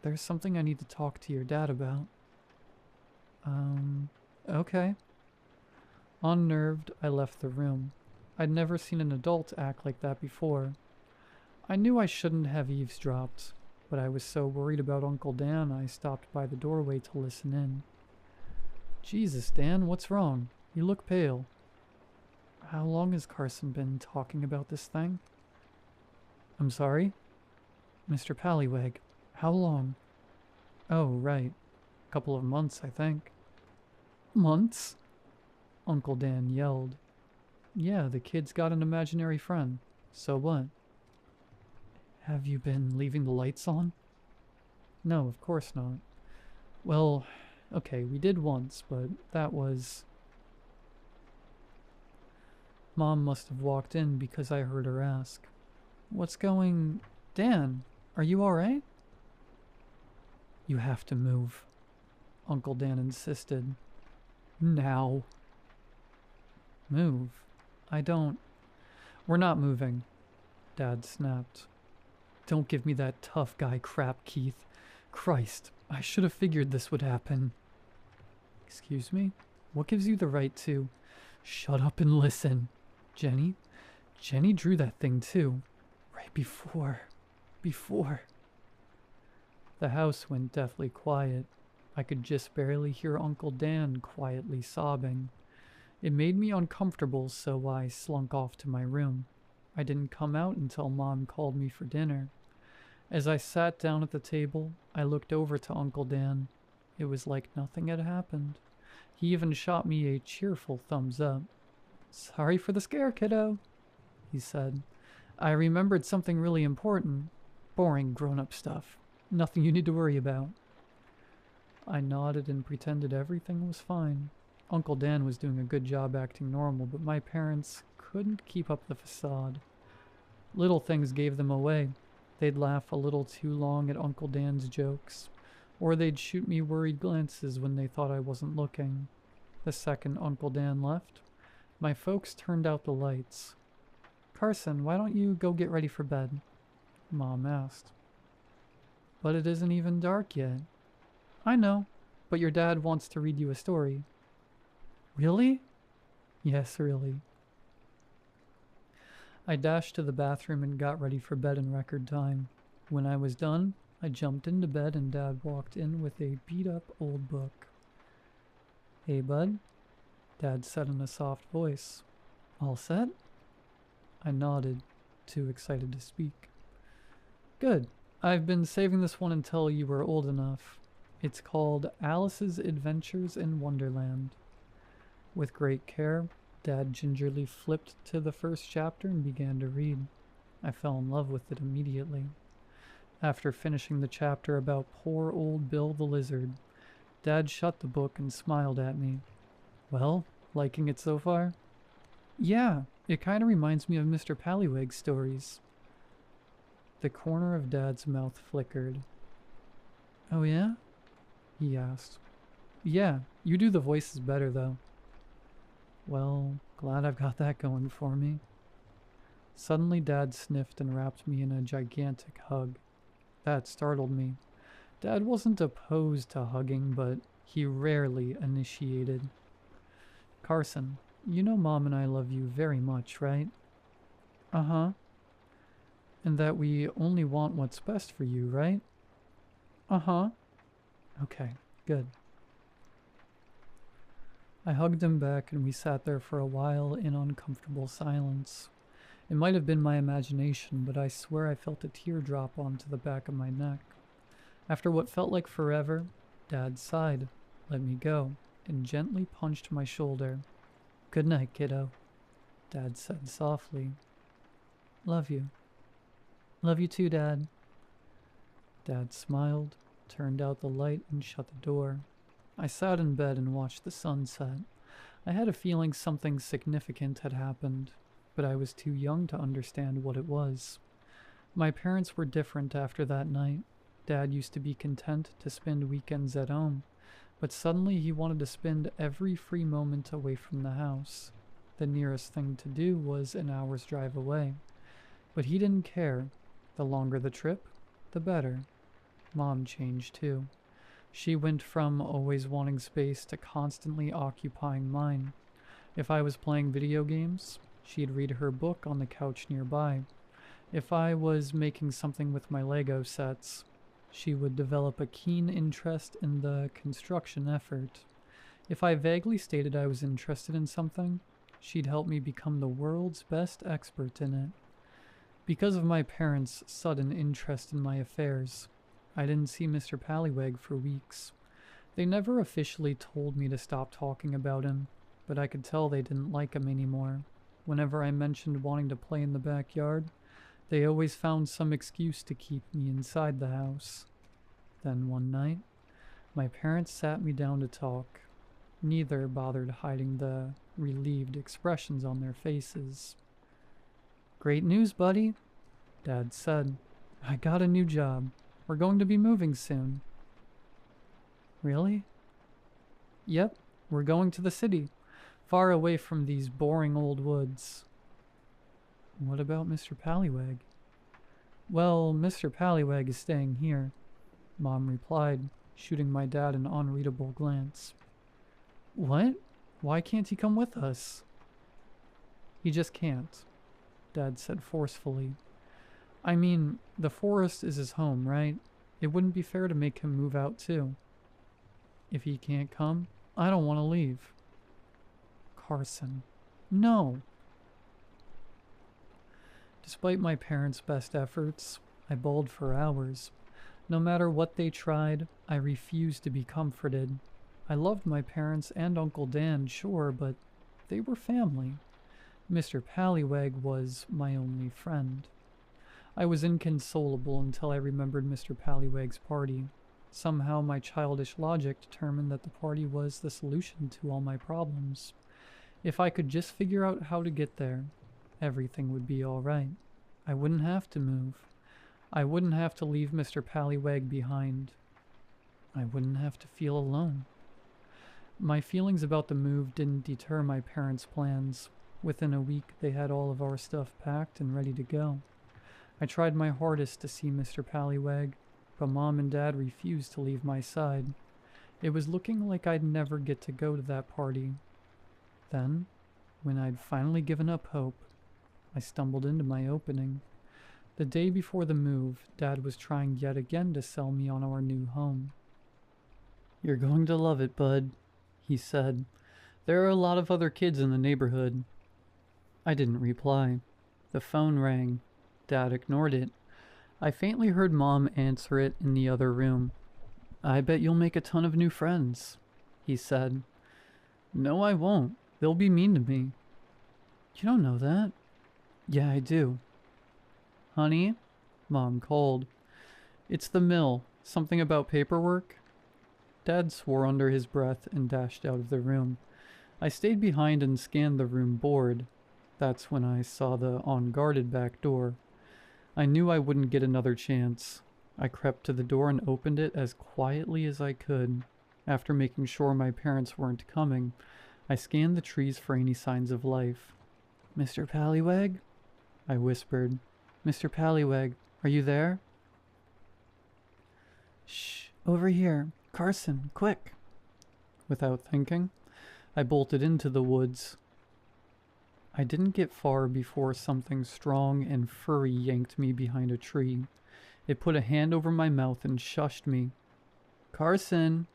There's something I need to talk to your dad about." Okay." Unnerved, I left the room. I'd never seen an adult act like that before. I knew I shouldn't have eavesdropped, but I was so worried about Uncle Dan I stopped by the doorway to listen in. "Jesus, Dan, what's wrong? You look pale." "How long has Carson been talking about this thing?" "I'm sorry?" "Mr. Pallywag, how long?" "Oh, right. A couple of months, I think." "Months?" Uncle Dan yelled. "Yeah, the kid's got an imaginary friend. So what?" "Have you been leaving the lights on?" "No, of course not." "Well, okay, we did once, but that was..." Mom must have walked in because I heard her ask, "What's going... Dan, are you alright?" "You have to move," Uncle Dan insisted. "Now." "Move? I don't..." "We're not moving," Dad snapped. "Don't give me that tough guy crap, Keith. Christ, I should have figured this would happen." "Excuse me? What gives you the right to..." "Shut up and listen. Jenny drew that thing too. Right before... The house went deathly quiet. I could just barely hear Uncle Dan quietly sobbing. It made me uncomfortable, so I slunk off to my room. I didn't come out until Mom called me for dinner. As I sat down at the table, I looked over to Uncle Dan. It was like nothing had happened. He even shot me a cheerful thumbs up. "Sorry for the scare, kiddo," he said. "I remembered something really important. Boring grown-up stuff. Nothing you need to worry about." I nodded and pretended everything was fine. Uncle Dan was doing a good job acting normal, but my parents couldn't keep up the facade. Little things gave them away. They'd laugh a little too long at Uncle Dan's jokes, or they'd shoot me worried glances when they thought I wasn't looking. The second Uncle Dan left, my folks turned out the lights. "Carson, why don't you go get ready for bed?" Mom asked. "But it isn't even dark yet." "I know, but your dad wants to read you a story." "Really?" "Yes, really." I dashed to the bathroom and got ready for bed in record time. When I was done, I jumped into bed and Dad walked in with a beat-up old book. "Hey, bud," Dad said in a soft voice. "All set?" I nodded, too excited to speak. "Good. I've been saving this one until you were old enough. It's called Alice's Adventures in Wonderland." With great care, Dad gingerly flipped to the first chapter and began to read. I fell in love with it immediately. After finishing the chapter about poor old Bill the Lizard, Dad shut the book and smiled at me. "Well, liking it so far?" "Yeah, it kind of reminds me of Mr. Pallywig's stories." The corner of Dad's mouth flickered. "Oh yeah?" he asked. "Yeah, you do the voices better though." "Well, glad I've got that going for me." Suddenly Dad sniffed and wrapped me in a gigantic hug. That startled me. Dad wasn't opposed to hugging, but he rarely initiated. "Carson, you know Mom and I love you very much, right?" "Uh-huh." "And that we only want what's best for you, right?" "Uh-huh." "Okay, good." I hugged him back and we sat there for a while in uncomfortable silence. It might have been my imagination, but I swear I felt a tear drop onto the back of my neck. After what felt like forever, Dad sighed, let me go, and gently punched my shoulder. "Good night, kiddo," Dad said softly. "Love you." "Love you too, Dad." Dad smiled, turned out the light, and shut the door. I sat in bed and watched the sunset. I had a feeling something significant had happened, but I was too young to understand what it was. My parents were different after that night. Dad used to be content to spend weekends at home, but suddenly he wanted to spend every free moment away from the house. The nearest thing to do was an hour's drive away. But he didn't care. The longer the trip, the better. Mom changed too. She went from always wanting space to constantly occupying mine. If I was playing video games, she'd read her book on the couch nearby. If I was making something with my Lego sets, she would develop a keen interest in the construction effort. If I vaguely stated I was interested in something, she'd help me become the world's best expert in it. Because of my parents' sudden interest in my affairs, I didn't see Mr. Pallywig for weeks. They never officially told me to stop talking about him, but I could tell they didn't like him anymore. Whenever I mentioned wanting to play in the backyard, they always found some excuse to keep me inside the house. Then one night, my parents sat me down to talk. Neither bothered hiding the relieved expressions on their faces. "Great news, buddy," Dad said. "I got a new job. We're going to be moving soon." "Really?" "Yep, we're going to the city, far away from these boring old woods." "What about Mr. Pallywig?" "Well, Mr. Pallywig is staying here," Mom replied, shooting my dad an unreadable glance. "What? Why can't he come with us?" "He just can't," Dad said forcefully. "I mean, the forest is his home, right? It wouldn't be fair to make him move out too." "If he can't come, I don't want to leave." "Carson, no." Despite my parents' best efforts, I bawled for hours. No matter what they tried, I refused to be comforted. I loved my parents and Uncle Dan, sure, but they were family. Mr. Pallywig was my only friend. I was inconsolable until I remembered Mr. Pallywig's party. Somehow my childish logic determined that the party was the solution to all my problems. If I could just figure out how to get there, everything would be alright. I wouldn't have to move. I wouldn't have to leave Mr. Pallywag behind. I wouldn't have to feel alone. My feelings about the move didn't deter my parents' plans. Within a week, they had all of our stuff packed and ready to go. I tried my hardest to see Mr. Pallywag, but Mom and Dad refused to leave my side. It was looking like I'd never get to go to that party. Then, when I'd finally given up hope, I stumbled into my opening. The day before the move, Dad was trying yet again to sell me on our new home. "You're going to love it, bud," he said. "There are a lot of other kids in the neighborhood." I didn't reply. The phone rang. Dad ignored it. I faintly heard Mom answer it in the other room. "I bet you'll make a ton of new friends," he said. "No, I won't. They'll be mean to me." "You don't know that." "Yeah, I do." "Honey?" Mom called. "It's the mill. Something about paperwork?" Dad swore under his breath and dashed out of the room. I stayed behind and scanned the room bored. That's when I saw the unguarded back door. I knew I wouldn't get another chance. I crept to the door and opened it as quietly as I could. After making sure my parents weren't coming, I scanned the trees for any signs of life. "Mr. Pallywag?" I whispered. "Mr. Pallywag, are you there?" "Shh, over here. Carson, quick." Without thinking, I bolted into the woods. I didn't get far before something strong and furry yanked me behind a tree. It put a hand over my mouth and shushed me. "Carson!"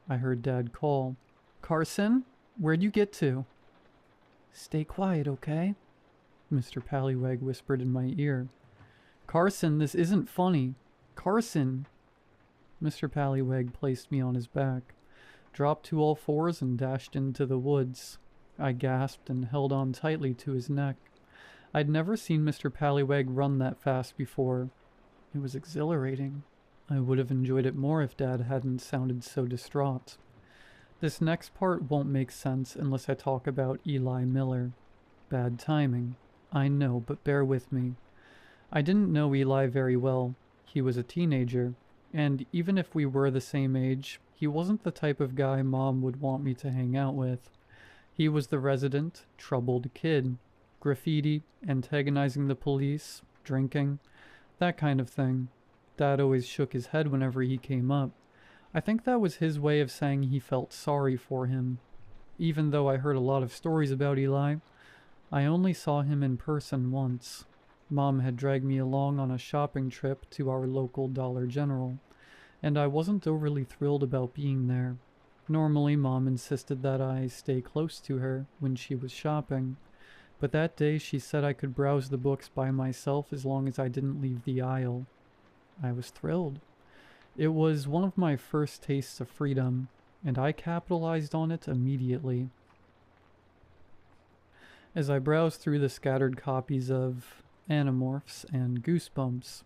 I heard Dad call. "Carson? Where'd you get to?" "Stay quiet, okay?" Mr. Pallywag whispered in my ear. "Carson, this isn't funny. Carson!" Mr. Pallywag placed me on his back, dropped to all fours and dashed into the woods. I gasped and held on tightly to his neck. I'd never seen Mr. Pallywag run that fast before. It was exhilarating. I would have enjoyed it more if Dad hadn't sounded so distraught. This next part won't make sense unless I talk about Eli Miller. Bad timing. I know, but bear with me. I didn't know Eli very well. He was a teenager, and even if we were the same age, he wasn't the type of guy Mom would want me to hang out with. He was the resident, troubled kid. Graffiti, antagonizing the police, drinking, that kind of thing. Dad always shook his head whenever he came up. I think that was his way of saying he felt sorry for him. Even though I heard a lot of stories about Eli, I only saw him in person once. Mom had dragged me along on a shopping trip to our local Dollar General, and I wasn't overly thrilled about being there. Normally, Mom insisted that I stay close to her when she was shopping, but that day she said I could browse the books by myself as long as I didn't leave the aisle. I was thrilled. It was one of my first tastes of freedom, and I capitalized on it immediately. As I browsed through the scattered copies of Animorphs and Goosebumps,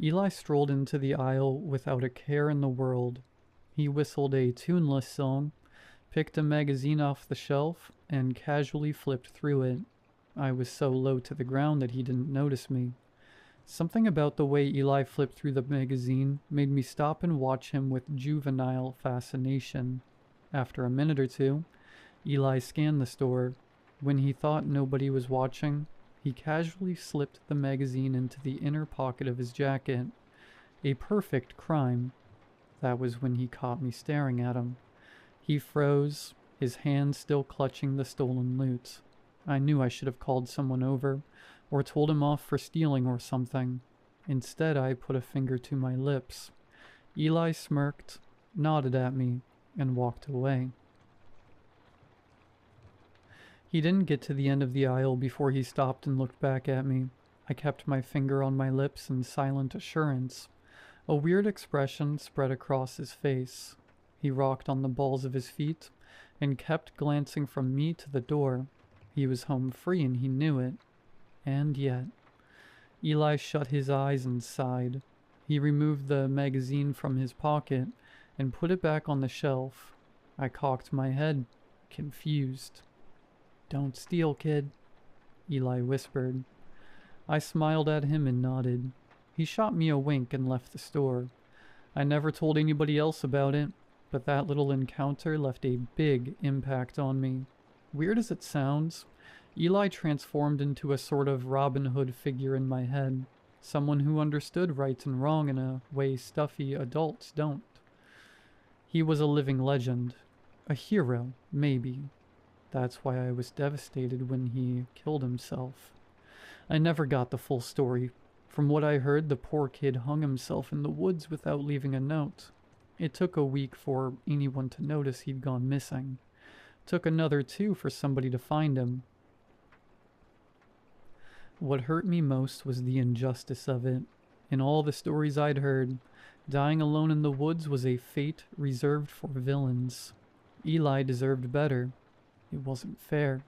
Eli strolled into the aisle without a care in the world. He whistled a tuneless song, picked a magazine off the shelf, and casually flipped through it. I was so low to the ground that he didn't notice me. Something about the way Eli flipped through the magazine made me stop and watch him with juvenile fascination. After a minute or two, Eli scanned the store. When he thought nobody was watching, he casually slipped the magazine into the inner pocket of his jacket. A perfect crime. That was when he caught me staring at him. He froze, his hand still clutching the stolen loot. I knew I should have called someone over, or told him off for stealing or something. Instead, I put a finger to my lips. Eli smirked, nodded at me, and walked away. He didn't get to the end of the aisle before he stopped and looked back at me. I kept my finger on my lips in silent assurance. A weird expression spread across his face. He rocked on the balls of his feet and kept glancing from me to the door. He was home free and he knew it. And yet... Eli shut his eyes and sighed. He removed the magazine from his pocket and put it back on the shelf. I cocked my head, confused. "Don't steal, kid," Eli whispered. I smiled at him and nodded. He shot me a wink and left the store. I never told anybody else about it, but that little encounter left a big impact on me. Weird as it sounds, Eli transformed into a sort of Robin Hood figure in my head, someone who understood right and wrong in a way stuffy adults don't. He was a living legend. A hero, maybe. That's why I was devastated when he killed himself. I never got the full story. From what I heard, the poor kid hung himself in the woods without leaving a note. It took a week for anyone to notice he'd gone missing. Took another 2 for somebody to find him. What hurt me most was the injustice of it. In all the stories I'd heard, dying alone in the woods was a fate reserved for villains. Eli deserved better. It wasn't fair.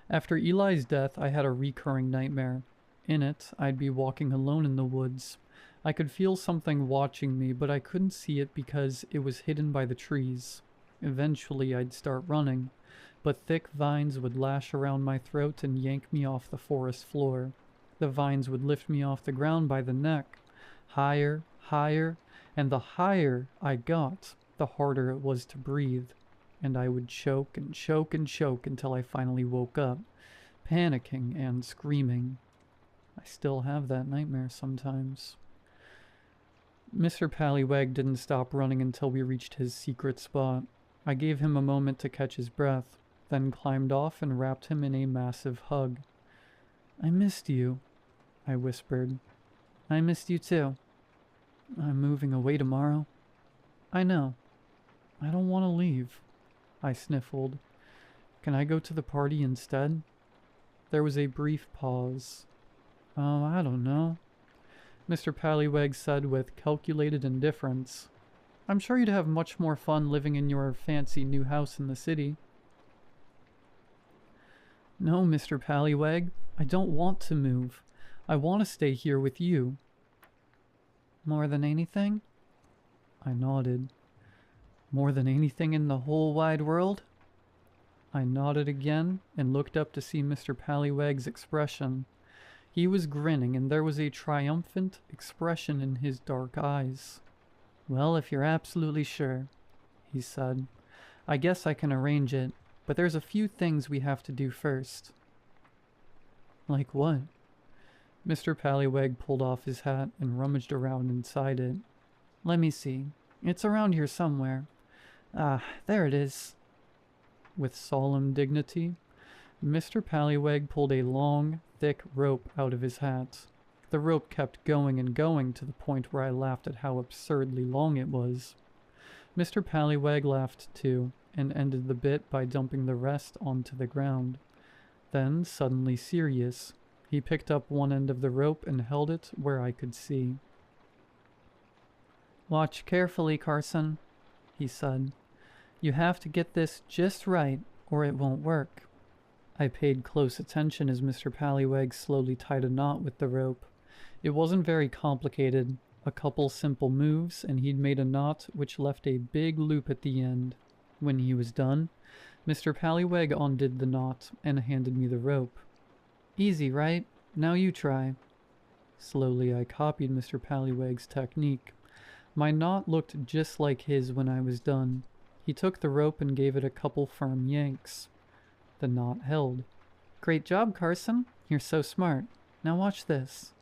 After Eli's death, I had a recurring nightmare. In it, I'd be walking alone in the woods. I could feel something watching me, but I couldn't see it because it was hidden by the trees. Eventually, I'd start running, but thick vines would lash around my throat and yank me off the forest floor. The vines would lift me off the ground by the neck. Higher, higher, and the higher I got, the harder it was to breathe. And I would choke and choke and choke until I finally woke up, panicking and screaming. I still have that nightmare sometimes. Mr. Pallywag didn't stop running until we reached his secret spot. I gave him a moment to catch his breath, then climbed off and wrapped him in a massive hug. "I missed you," I whispered. "I missed you too. I'm moving away tomorrow." "I know. I don't want to leave," I sniffled. "Can I go to the party instead?" There was a brief pause. "Oh, I don't know," Mr. Pallywag said with calculated indifference. "I'm sure you'd have much more fun living in your fancy new house in the city." "No, Mr. Pallywag, I don't want to move. I want to stay here with you." "More than anything?" I nodded. "More than anything in the whole wide world?" I nodded again and looked up to see Mr. Pallywag's expression. He was grinning, and there was a triumphant expression in his dark eyes. "Well, if you're absolutely sure," he said, "I guess I can arrange it, but there's a few things we have to do first." "Like what?" Mr. Pallywag pulled off his hat and rummaged around inside it. "Let me see. It's around here somewhere. Ah, there it is." With solemn dignity, Mr. Pallywag pulled a long, thick rope out of his hat. The rope kept going and going to the point where I laughed at how absurdly long it was. Mr. Pallywag laughed too, and ended the bit by dumping the rest onto the ground. Then, suddenly serious, he picked up one end of the rope and held it where I could see. "Watch carefully, Carson," he said. "You have to get this just right, or it won't work." I paid close attention as Mr. Pallywag slowly tied a knot with the rope. It wasn't very complicated. A couple simple moves, and he'd made a knot which left a big loop at the end. When he was done, Mr. Pallywag undid the knot and handed me the rope. "Easy, right? Now you try." Slowly I copied Mr. Pallywag's technique. My knot looked just like his when I was done. He took the rope and gave it a couple firm yanks. The knot held. "Great job, Carson. You're so smart. Now watch this."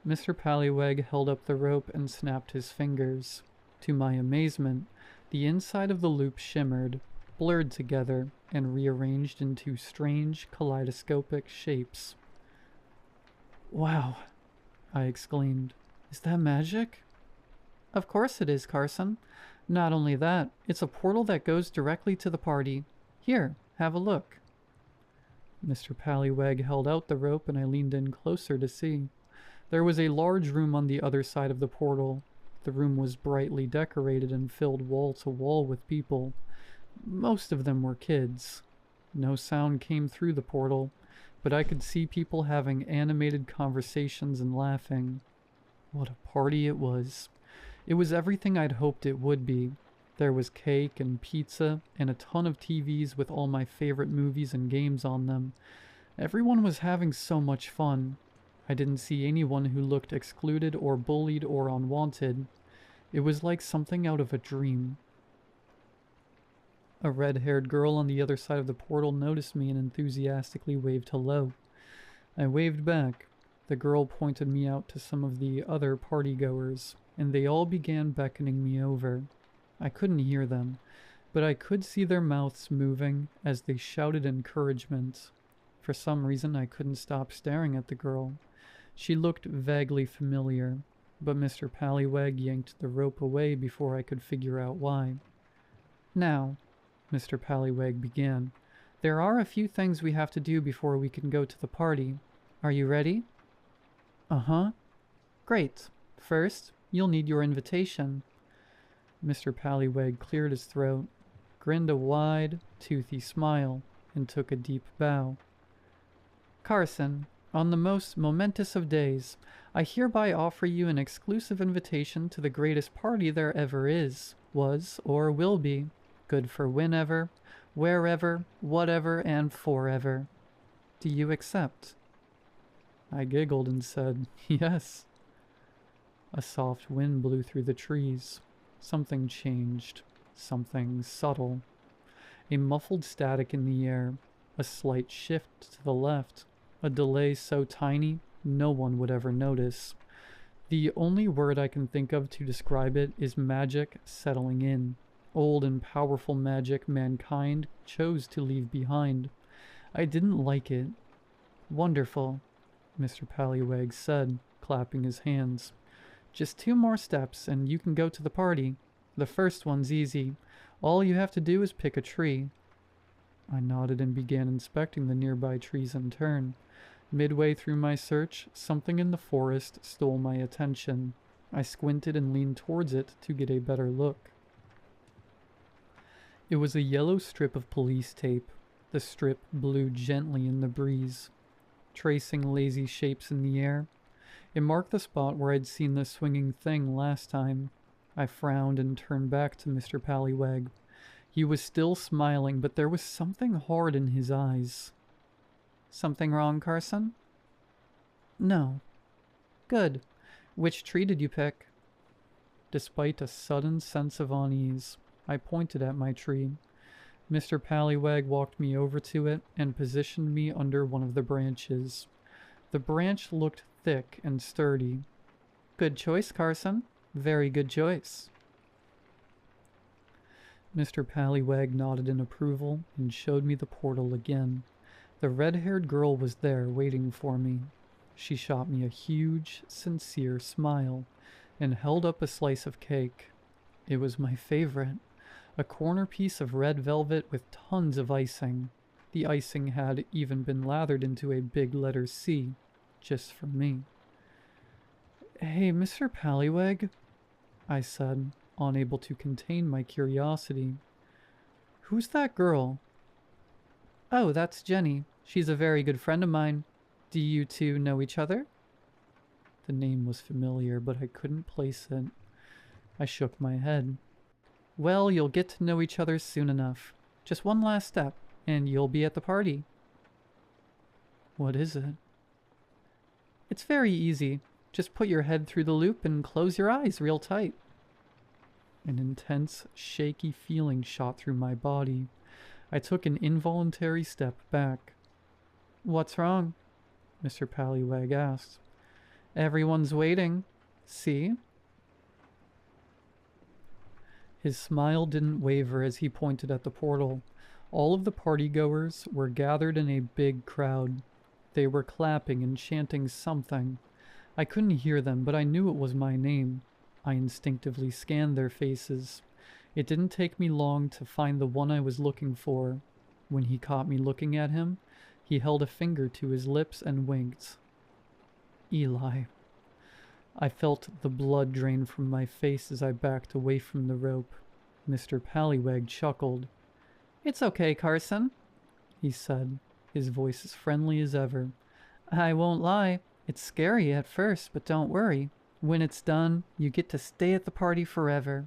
Mr. Pallywag held up the rope and snapped his fingers. To my amazement, the inside of the loop shimmered, blurred together, and rearranged into strange kaleidoscopic shapes. "Wow," I exclaimed. "Is that magic?" "Of course it is, Carson. Not only that, it's a portal that goes directly to the party. Here, have a look." Mr. Pallywag held out the rope and I leaned in closer to see. There was a large room on the other side of the portal. The room was brightly decorated and filled wall to wall with people. Most of them were kids. No sound came through the portal, but I could see people having animated conversations and laughing. What a party it was. It was everything I'd hoped it would be. There was cake and pizza and a ton of TVs with all my favorite movies and games on them. Everyone was having so much fun. I didn't see anyone who looked excluded or bullied or unwanted. It was like something out of a dream. A red-haired girl on the other side of the portal noticed me and enthusiastically waved hello. I waved back. The girl pointed me out to some of the other partygoers, and they all began beckoning me over. I couldn't hear them, but I could see their mouths moving as they shouted encouragement. For some reason, I couldn't stop staring at the girl. She looked vaguely familiar, but Mr. Pallywag yanked the rope away before I could figure out why. Now, Mr. Pallywag began, there are a few things we have to do before we can go to the party. Are you ready? Uh-huh. Great. First, you'll need your invitation. Mr. Pallywag cleared his throat, grinned a wide, toothy smile, and took a deep bow. Carson, on the most momentous of days, I hereby offer you an exclusive invitation to the greatest party there ever is, was, or will be. Good for whenever, wherever, whatever, and forever. Do you accept? I giggled and said, yes. A soft wind blew through the trees. Something changed. Something subtle. A muffled static in the air. A slight shift to the left. A delay so tiny, no one would ever notice. The only word I can think of to describe it is magic settling in. Old and powerful magic mankind chose to leave behind. I didn't like it. Wonderful, Mr. Pallywag said, clapping his hands. Just 2 more steps and you can go to the party. The first one's easy. All you have to do is pick a tree. I nodded and began inspecting the nearby trees in turn. Midway through my search, something in the forest stole my attention. I squinted and leaned towards it to get a better look. It was a yellow strip of police tape. The strip blew gently in the breeze, tracing lazy shapes in the air. It marked the spot where I'd seen the swinging thing last time. I frowned and turned back to Mr. Pallywag. He was still smiling, but there was something hard in his eyes. Something wrong, Carson? No. Good. Which tree did you pick? Despite a sudden sense of unease, I pointed at my tree. Mr. Pallywag walked me over to it and positioned me under one of the branches. The branch looked thick and sturdy. Good choice, Carson. Very good choice. Mr. Pallywag nodded in approval and showed me the portal again. The red-haired girl was there waiting for me. She shot me a huge, sincere smile and held up a slice of cake. It was my favorite. A corner piece of red velvet with tons of icing. The icing had even been lathered into a big letter C, just for me. Hey, Mr. Pallywag, I said, unable to contain my curiosity. Who's that girl? Oh, that's Jenny. She's a very good friend of mine. Do you two know each other? The name was familiar, but I couldn't place it. I shook my head. Well, you'll get to know each other soon enough. Just one last step, and you'll be at the party. What is it? It's very easy. Just put your head through the loop and close your eyes real tight. An intense, shaky feeling shot through my body. I took an involuntary step back. What's wrong? Mr. Pallywag asked. Everyone's waiting. See? His smile didn't waver as he pointed at the portal. All of the partygoers were gathered in a big crowd. They were clapping and chanting something. I couldn't hear them, but I knew it was my name. I instinctively scanned their faces. It didn't take me long to find the one I was looking for. When he caught me looking at him, he held a finger to his lips and winked. Eli. I felt the blood drain from my face as I backed away from the rope. Mr. Pallywag chuckled. It's okay, Carson, he said, his voice as friendly as ever. I won't lie. It's scary at first, but don't worry. When it's done, you get to stay at the party forever.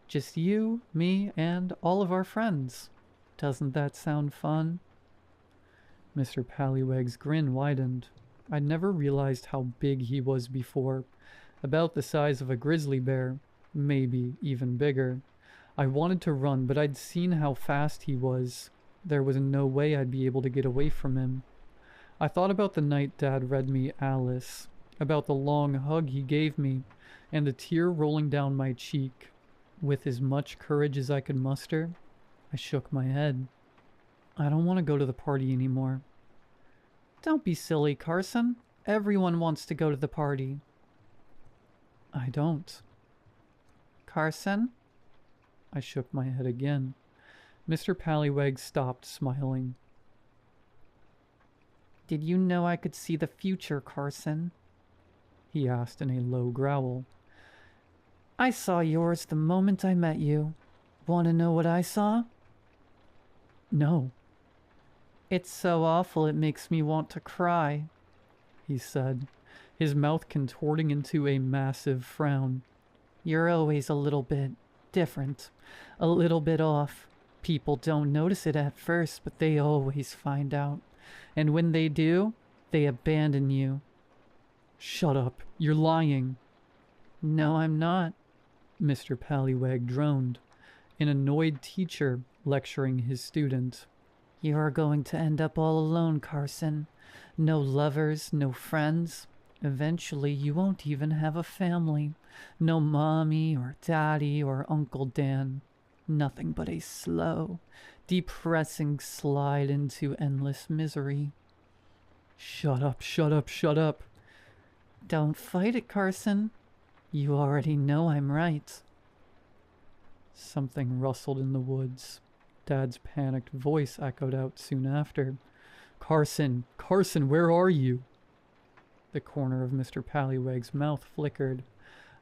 Just you, me, and all of our friends. Doesn't that sound fun? Mr. Pallyweg's grin widened. I'd never realized how big he was before. About the size of a grizzly bear. Maybe even bigger. I wanted to run, but I'd seen how fast he was. There was no way I'd be able to get away from him. I thought about the night Dad read me Alice, about the long hug he gave me, and the tear rolling down my cheek. With as much courage as I could muster, I shook my head. I don't want to go to the party anymore. Don't be silly, Carson. Everyone wants to go to the party. I don't. Carson? I shook my head again. Mr. Pallyweg stopped smiling. Did you know I could see the future, Carson? He asked in a low growl. I saw yours the moment I met you. Want to know what I saw? No. It's so awful it makes me want to cry, he said, his mouth contorting into a massive frown. You're always a little bit different, a little bit off. People don't notice it at first, but they always find out. And when they do, they abandon you. Shut up, you're lying. No, I'm not, Mr. Pallyweg droned, an annoyed teacher lecturing his student. You're going to end up all alone, Carson. No lovers, no friends. Eventually, you won't even have a family. No mommy or daddy or Uncle Dan. Nothing but a slow, depressing slide into endless misery. Shut up, shut up, shut up. Don't fight it, Carson. You already know I'm right. Something rustled in the woods. Dad's panicked voice echoed out soon after. Carson, Carson, where are you? The corner of Mr. Pallyweg's mouth flickered.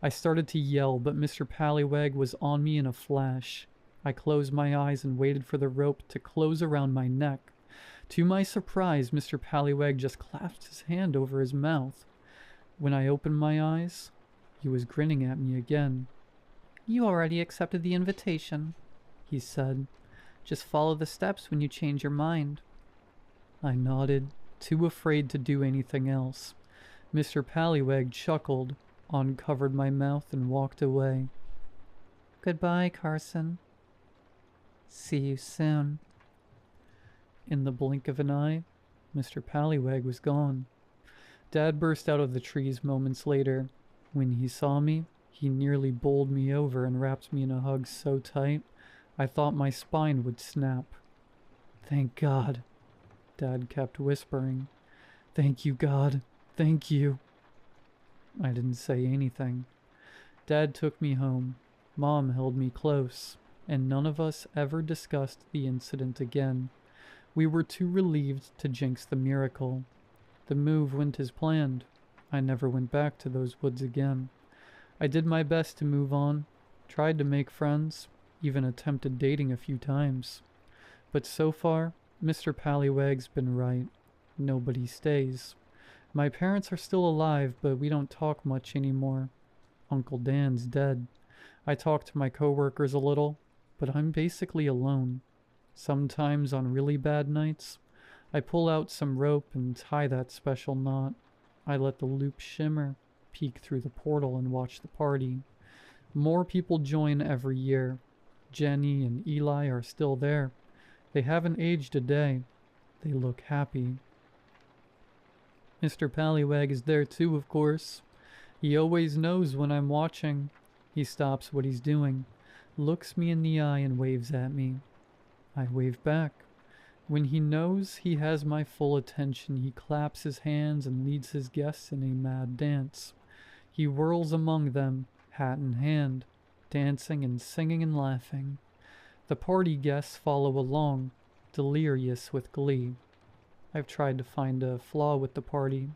I started to yell, but Mr. Pallyweg was on me in a flash. I closed my eyes and waited for the rope to close around my neck. To my surprise, Mr. Pallyweg just clasped his hand over his mouth. When I opened my eyes, he was grinning at me again. You already accepted the invitation, he said. Just follow the steps when you change your mind. I nodded, too afraid to do anything else. Mr. Pallyweg chuckled, uncovered my mouth, and walked away. Goodbye, Carson. See you soon. In the blink of an eye, Mr. Pallyweg was gone. Dad burst out of the trees moments later. When he saw me, he nearly bowled me over and wrapped me in a hug so tight, I thought my spine would snap. Thank God, Dad kept whispering. Thank you, God. Thank you. I didn't say anything. Dad took me home. Mom held me close, and none of us ever discussed the incident again. We were too relieved to jinx the miracle. The move went as planned. I never went back to those woods again. I did my best to move on, tried to make friends, even attempted dating a few times. But so far, Mr. Pallyweg's been right. Nobody stays. My parents are still alive, but we don't talk much anymore. Uncle Dan's dead. I talk to my coworkers a little, but I'm basically alone. Sometimes on really bad nights, I pull out some rope and tie that special knot. I let the loop shimmer, peek through the portal, and watch the party. More people join every year. Jenny and Eli are still there. They haven't aged a day. They look happy. Mr. Pallyweg is there too, of course. He always knows when I'm watching. He stops what he's doing, looks me in the eye, and waves at me. I wave back. When he knows he has my full attention, he claps his hands and leads his guests in a mad dance. He whirls among them, hat in hand, dancing and singing and laughing. The party guests follow along, delirious with glee. I've tried to find a flaw with the party,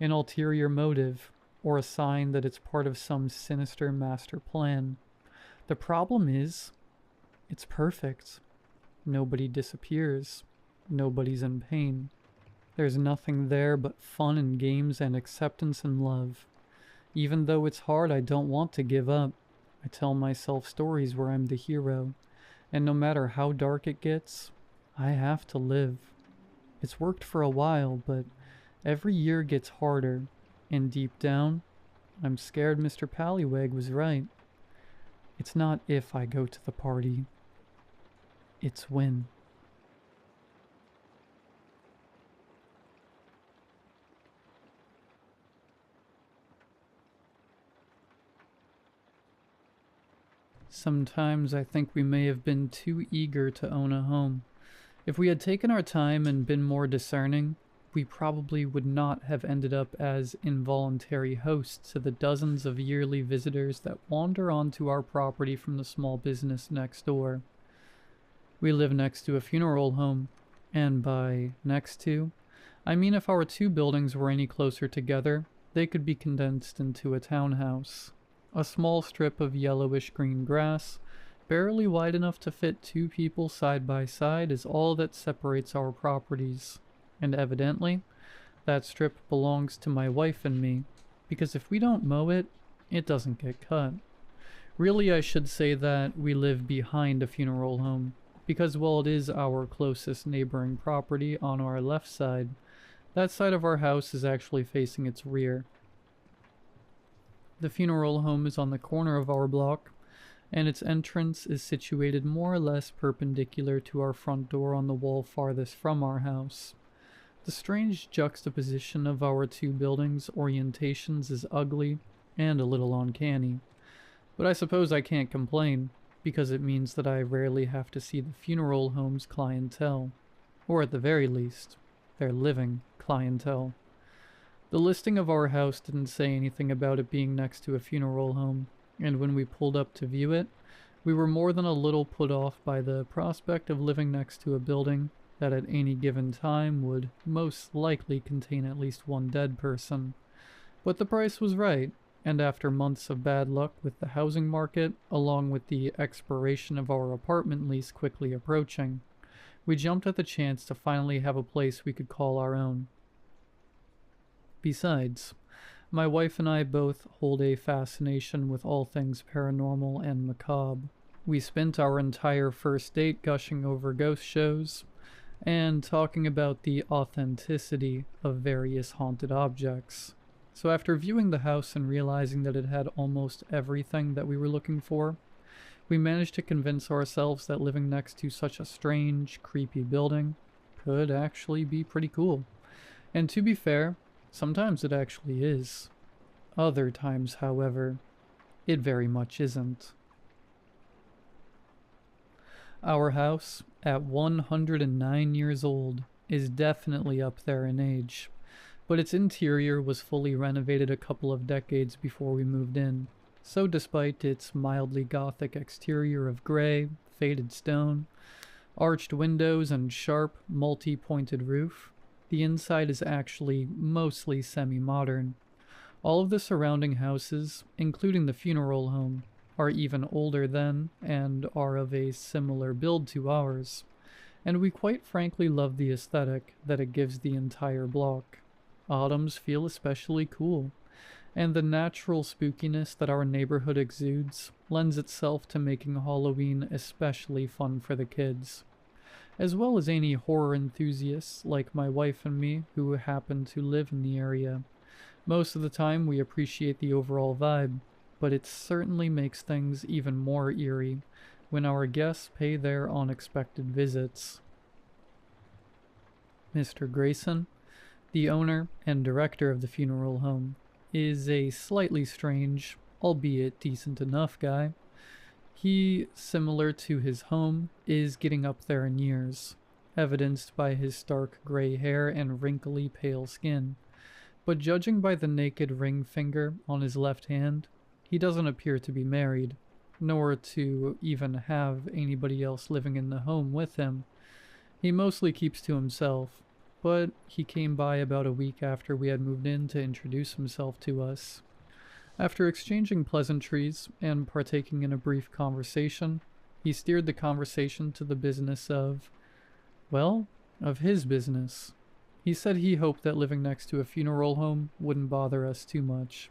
an ulterior motive, or a sign that it's part of some sinister master plan. The problem is, it's perfect. Nobody disappears. Nobody's in pain. There's nothing there but fun and games and acceptance and love. Even though it's hard, I don't want to give up. I tell myself stories where I'm the hero, and no matter how dark it gets, I have to live. It's worked for a while, but every year gets harder, and deep down, I'm scared Mr. Pallywag was right. It's not if I go to the party, it's when. Sometimes I think we may have been too eager to own a home. If we had taken our time and been more discerning, we probably would not have ended up as involuntary hosts to the dozens of yearly visitors that wander onto our property from the small business next door. We live next to a funeral home, and by next to, I mean if our two buildings were any closer together, they could be condensed into a townhouse. A small strip of yellowish-green grass, barely wide enough to fit two people side by side, is all that separates our properties. And evidently, that strip belongs to my wife and me, because if we don't mow it, it doesn't get cut. Really, I should say that we live behind a funeral home, because while it is our closest neighboring property on our left side, that side of our house is actually facing its rear. The funeral home is on the corner of our block, and its entrance is situated more or less perpendicular to our front door on the wall farthest from our house. The strange juxtaposition of our two buildings' orientations is ugly and a little uncanny, but I suppose I can't complain, because it means that I rarely have to see the funeral home's clientele, or at the very least, their living clientele. The listing of our house didn't say anything about it being next to a funeral home, and when we pulled up to view it, we were more than a little put off by the prospect of living next to a building that at any given time would most likely contain at least one dead person. But the price was right, and after months of bad luck with the housing market, along with the expiration of our apartment lease quickly approaching, we jumped at the chance to finally have a place we could call our own. Besides, my wife and I both hold a fascination with all things paranormal and macabre. We spent our entire first date gushing over ghost shows and talking about the authenticity of various haunted objects. So after viewing the house and realizing that it had almost everything that we were looking for, we managed to convince ourselves that living next to such a strange, creepy building could actually be pretty cool. And to be fair, sometimes it actually is. Other times, however, it very much isn't. Our house, at 109 years old, is definitely up there in age, but its interior was fully renovated a couple of decades before we moved in. So despite its mildly gothic exterior of gray, faded stone, arched windows, and sharp, multi-pointed roof, the inside is actually mostly semi-modern. All of the surrounding houses, including the funeral home, are even older than and are of a similar build to ours, and we quite frankly love the aesthetic that it gives the entire block. Autumns feel especially cool, and the natural spookiness that our neighborhood exudes lends itself to making Halloween especially fun for the kids, as well as any horror enthusiasts like my wife and me who happen to live in the area. Most of the time we appreciate the overall vibe, but it certainly makes things even more eerie when our guests pay their unexpected visits. Mr. Grayson, the owner and director of the funeral home, is a slightly strange, albeit decent enough guy. He, similar to his home, is getting up there in years, evidenced by his stark gray hair and wrinkly pale skin. But judging by the naked ring finger on his left hand, he doesn't appear to be married, nor to even have anybody else living in the home with him. He mostly keeps to himself, but he came by about a week after we had moved in to introduce himself to us. After exchanging pleasantries and partaking in a brief conversation, he steered the conversation to the business of his business. He said he hoped that living next to a funeral home wouldn't bother us too much.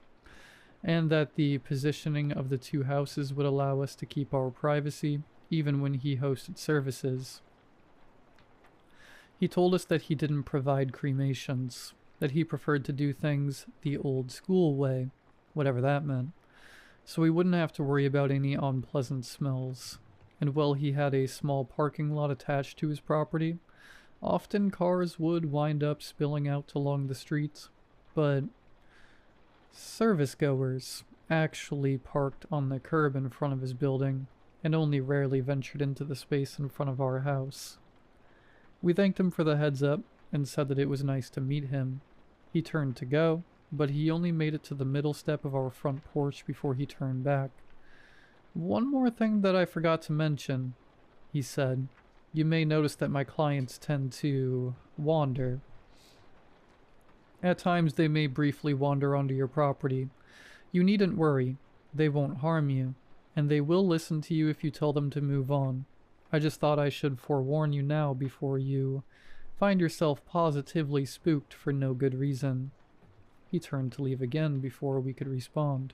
and that the positioning of the two houses would allow us to keep our privacy even when he hosted services. He told us that he didn't provide cremations, that he preferred to do things the old school way, whatever that meant, so we wouldn't have to worry about any unpleasant smells. And while he had a small parking lot attached to his property, often cars would wind up spilling out along the streets, but service goers actually parked on the curb in front of his building and only rarely ventured into the space in front of our house. We thanked him for the heads up and said that it was nice to meet him. He turned to go, but he only made it to the middle step of our front porch before he turned back. "One more thing that I forgot to mention," he said. "You may notice that my clients tend to wander. At times they may briefly wander onto your property. You needn't worry, they won't harm you, and they will listen to you if you tell them to move on. I just thought I should forewarn you now before you find yourself positively spooked for no good reason." He turned to leave again before we could respond.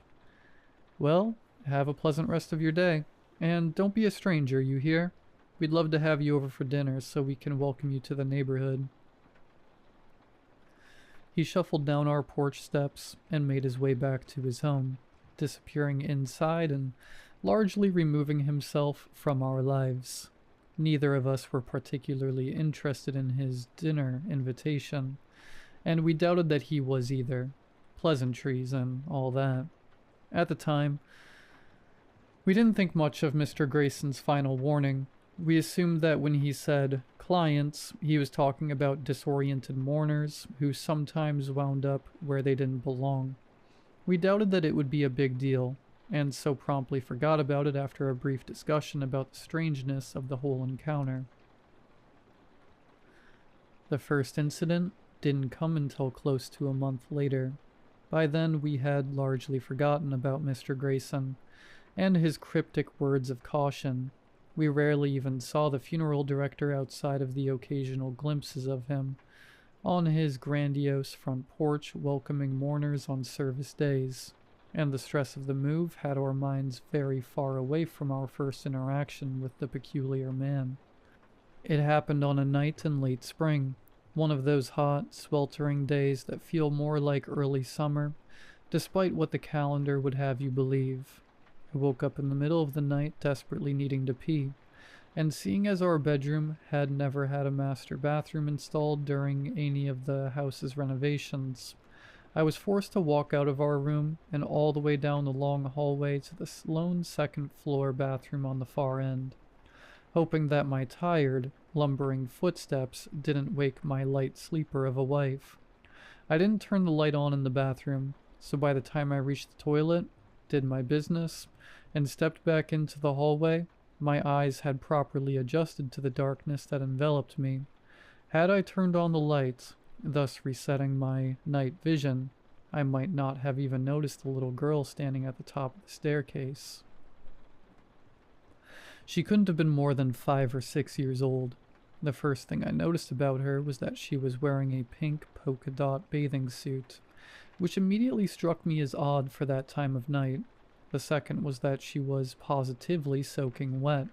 "Well, have a pleasant rest of your day, and don't be a stranger, you hear? We'd love to have you over for dinner so we can welcome you to the neighborhood." He shuffled down our porch steps and made his way back to his home, disappearing inside and largely removing himself from our lives. Neither of us were particularly interested in his dinner invitation, and we doubted that he was either. Pleasantries and all that. At the time, we didn't think much of Mr. Grayson's final warning. We assumed that when he said clients, he was talking about disoriented mourners who sometimes wound up where they didn't belong. We doubted that it would be a big deal, and so promptly forgot about it after a brief discussion about the strangeness of the whole encounter. The first incident didn't come until close to a month later. By then we had largely forgotten about Mr. Grayson and his cryptic words of caution. We rarely even saw the funeral director outside of the occasional glimpses of him on his grandiose front porch welcoming mourners on service days, and the stress of the move had our minds very far away from our first interaction with the peculiar man. It happened on a night in late spring, one of those hot, sweltering days that feel more like early summer, despite what the calendar would have you believe. I woke up in the middle of the night desperately needing to pee, and seeing as our bedroom had never had a master bathroom installed during any of the house's renovations, I was forced to walk out of our room and all the way down the long hallway to the lone second floor bathroom on the far end, hoping that my tired, lumbering footsteps didn't wake my light sleeper of a wife. I didn't turn the light on in the bathroom, so by the time I reached the toilet, did my business, and stepped back into the hallway, my eyes had properly adjusted to the darkness that enveloped me. Had I turned on the light, thus resetting my night vision, I might not have even noticed the little girl standing at the top of the staircase. She couldn't have been more than 5 or 6 years old. The first thing I noticed about her was that she was wearing a pink polka dot bathing suit, which immediately struck me as odd for that time of night. The second was that she was positively soaking wet,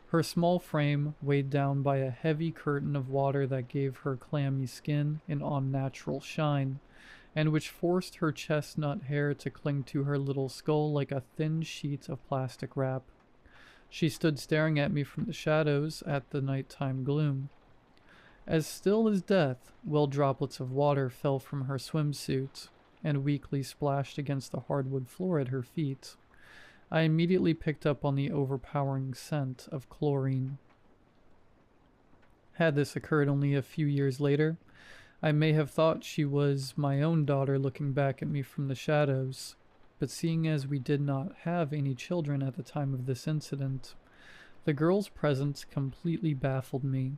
her small frame weighed down by a heavy curtain of water that gave her clammy skin an unnatural shine, and which forced her chestnut hair to cling to her little skull like a thin sheet of plastic wrap. She stood staring at me from the shadows at the nighttime gloom. As still as death, while droplets of water fell from her swimsuit and weakly splashed against the hardwood floor at her feet. I immediately picked up on the overpowering scent of chlorine. Had this occurred only a few years later, I may have thought she was my own daughter looking back at me from the shadows, but seeing as we did not have any children at the time of this incident, the girl's presence completely baffled me.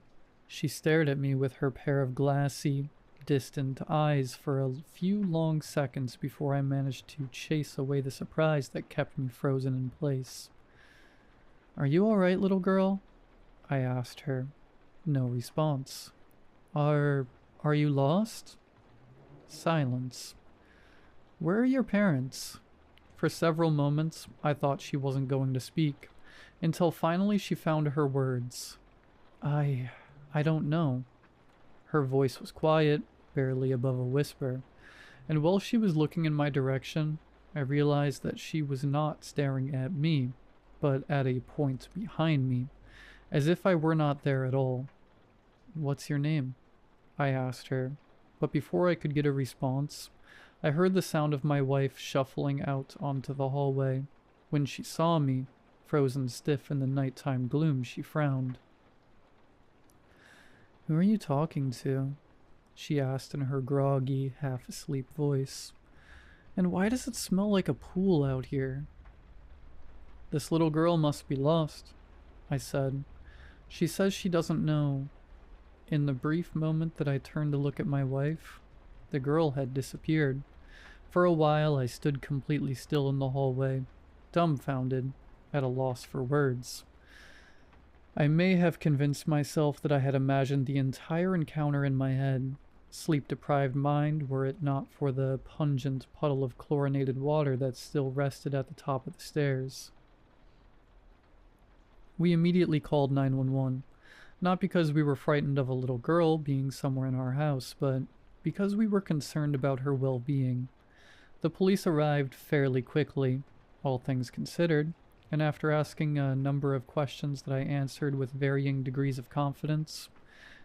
She stared at me with her pair of glassy, distant eyes for a few long seconds before I managed to chase away the surprise that kept me frozen in place. "Are you all right, little girl?" I asked her. No response. Are you lost?" Silence. "Where are your parents?" For several moments, I thought she wasn't going to speak, until finally she found her words. I don't know. Her voice was quiet, barely above a whisper, and while she was looking in my direction, I realized that she was not staring at me, but at a point behind me, as if I were not there at all. "What's your name?" I asked her, but before I could get a response, I heard the sound of my wife shuffling out onto the hallway. When she saw me, frozen stiff in the nighttime gloom, she frowned. "Who are you talking to?" she asked in her groggy, half-asleep voice. "And why does it smell like a pool out here?" "This little girl must be lost," I said. "She says she doesn't know." In the brief moment that I turned to look at my wife, the girl had disappeared. For a while I stood completely still in the hallway, dumbfounded, at a loss for words. I may have convinced myself that I had imagined the entire encounter in my head, sleep-deprived mind, were it not for the pungent puddle of chlorinated water that still rested at the top of the stairs. We immediately called 911, not because we were frightened of a little girl being somewhere in our house, but because we were concerned about her well-being. The police arrived fairly quickly, all things considered, and after asking a number of questions that I answered with varying degrees of confidence,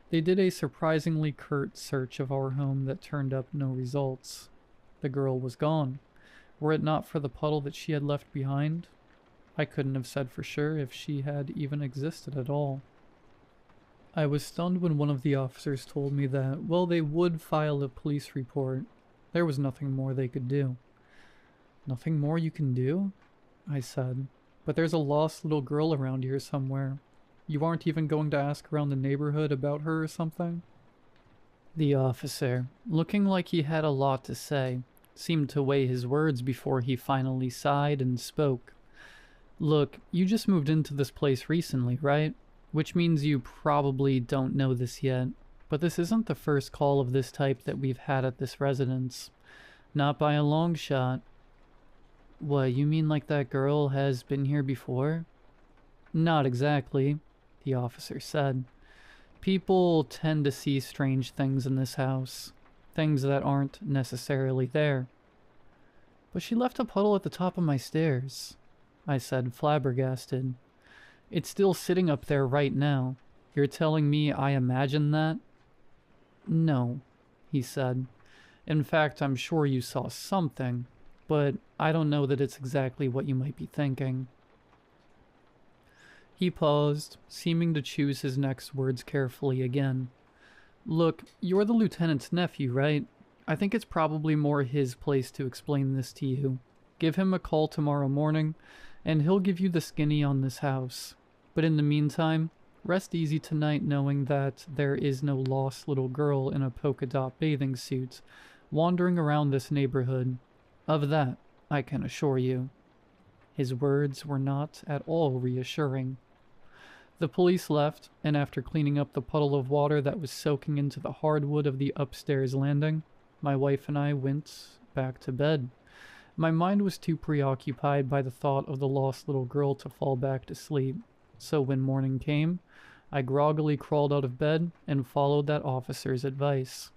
they did a surprisingly curt search of our home that turned up no results. The girl was gone. Were it not for the puddle that she had left behind, I couldn't have said for sure if she had even existed at all. I was stunned when one of the officers told me that, well, they would file a police report. There was nothing more they could do. "Nothing more you can do?" I said. "But there's a lost little girl around here somewhere. You aren't even going to ask around the neighborhood about her or something?" The officer, looking like he had a lot to say, seemed to weigh his words before he finally sighed and spoke. "Look, you just moved into this place recently, right? Which means you probably don't know this yet, but this isn't the first call of this type that we've had at this residence. Not by a long shot." "What, you mean like that girl has been here before?" "Not exactly," the officer said. "People tend to see strange things in this house, things that aren't necessarily there." "But she left a puddle at the top of my stairs," I said, flabbergasted. "It's still sitting up there right now. You're telling me I imagined that?" "No," he said. "In fact, I'm sure you saw something, but I don't know that it's exactly what you might be thinking." He paused, seeming to choose his next words carefully again. "Look, you're the lieutenant's nephew, right? I think it's probably more his place to explain this to you. Give him a call tomorrow morning, and he'll give you the skinny on this house. But in the meantime, rest easy tonight knowing that there is no lost little girl in a polka dot bathing suit wandering around this neighborhood. Of that, I can assure you." His words were not at all reassuring. The police left, and after cleaning up the puddle of water that was soaking into the hardwood of the upstairs landing, my wife and I went back to bed. My mind was too preoccupied by the thought of the lost little girl to fall back to sleep, so when morning came, I groggily crawled out of bed and followed that officer's advice.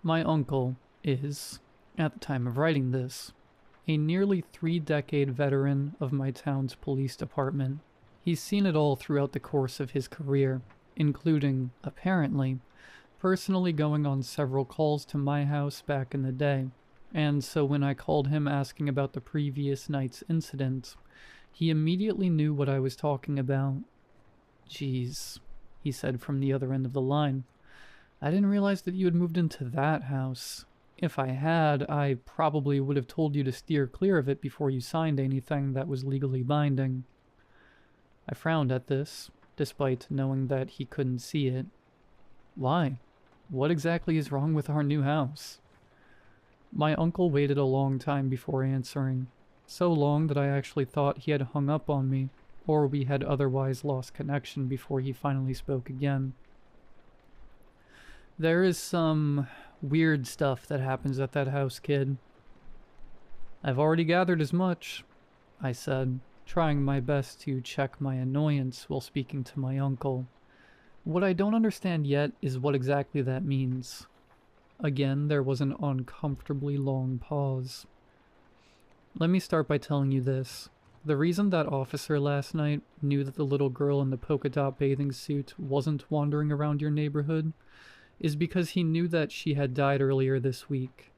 My uncle is, at the time of writing this, a nearly 3-decade veteran of my town's police department. He's seen it all throughout the course of his career, including, apparently, personally going on several calls to my house back in the day, and so when I called him asking about the previous night's incident, he immediately knew what I was talking about. "Geez," he said from the other end of the line. "I didn't realize that you had moved into that house. If I had, I probably would have told you to steer clear of it before you signed anything that was legally binding." I frowned at this, despite knowing that he couldn't see it. "Why? What exactly is wrong with our new house?" My uncle waited a long time before answering, so long that I actually thought he had hung up on me, or we had otherwise lost connection before he finally spoke again. "There is some weird stuff that happens at that house, kid." I've already gathered as much, I said, trying my best to check my annoyance while speaking to my uncle. What I don't understand yet is what exactly that means. Again, there was an uncomfortably long pause. Let me start by telling you this. The reason that officer last night knew that the little girl in the polka dot bathing suit wasn't wandering around your neighborhood is because he knew that she had died earlier this week.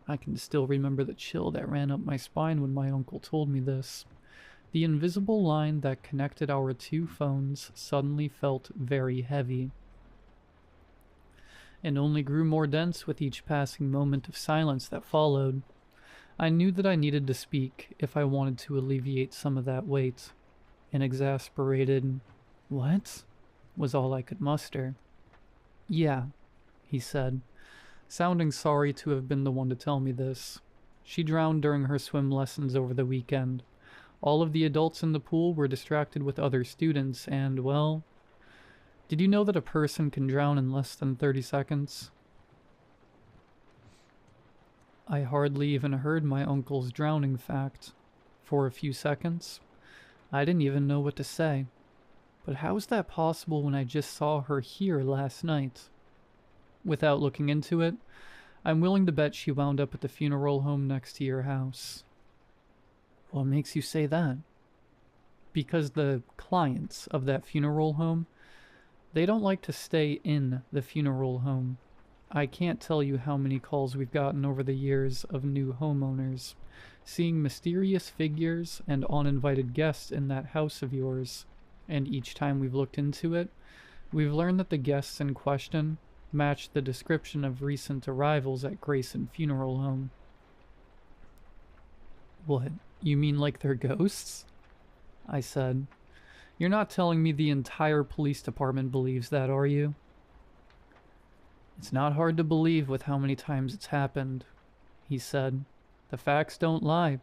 I can still remember the chill that ran up my spine when my uncle told me this. The invisible line that connected our two phones suddenly felt very heavy, and only grew more dense with each passing moment of silence that followed. I knew that I needed to speak if I wanted to alleviate some of that weight. An exasperated, "What?" was all I could muster. "Yeah," he said, sounding sorry to have been the one to tell me this. She drowned during her swim lessons over the weekend. All of the adults in the pool were distracted with other students, and, well, did you know that a person can drown in less than 30 seconds? I hardly even heard my uncle's drowning fact. For a few seconds, I didn't even know what to say. But how is that possible when I just saw her here last night? Without looking into it, I'm willing to bet she wound up at the funeral home next to your house. What makes you say that? Because the clients of that funeral home, they don't like to stay in the funeral home. I can't tell you how many calls we've gotten over the years of new homeowners, seeing mysterious figures and uninvited guests in that house of yours, and each time we've looked into it, we've learned that the guests in question match the description of recent arrivals at Grayson Funeral Home. What, you mean like they're ghosts? I said. You're not telling me the entire police department believes that, are you? It's not hard to believe with how many times it's happened, he said. The facts don't lie,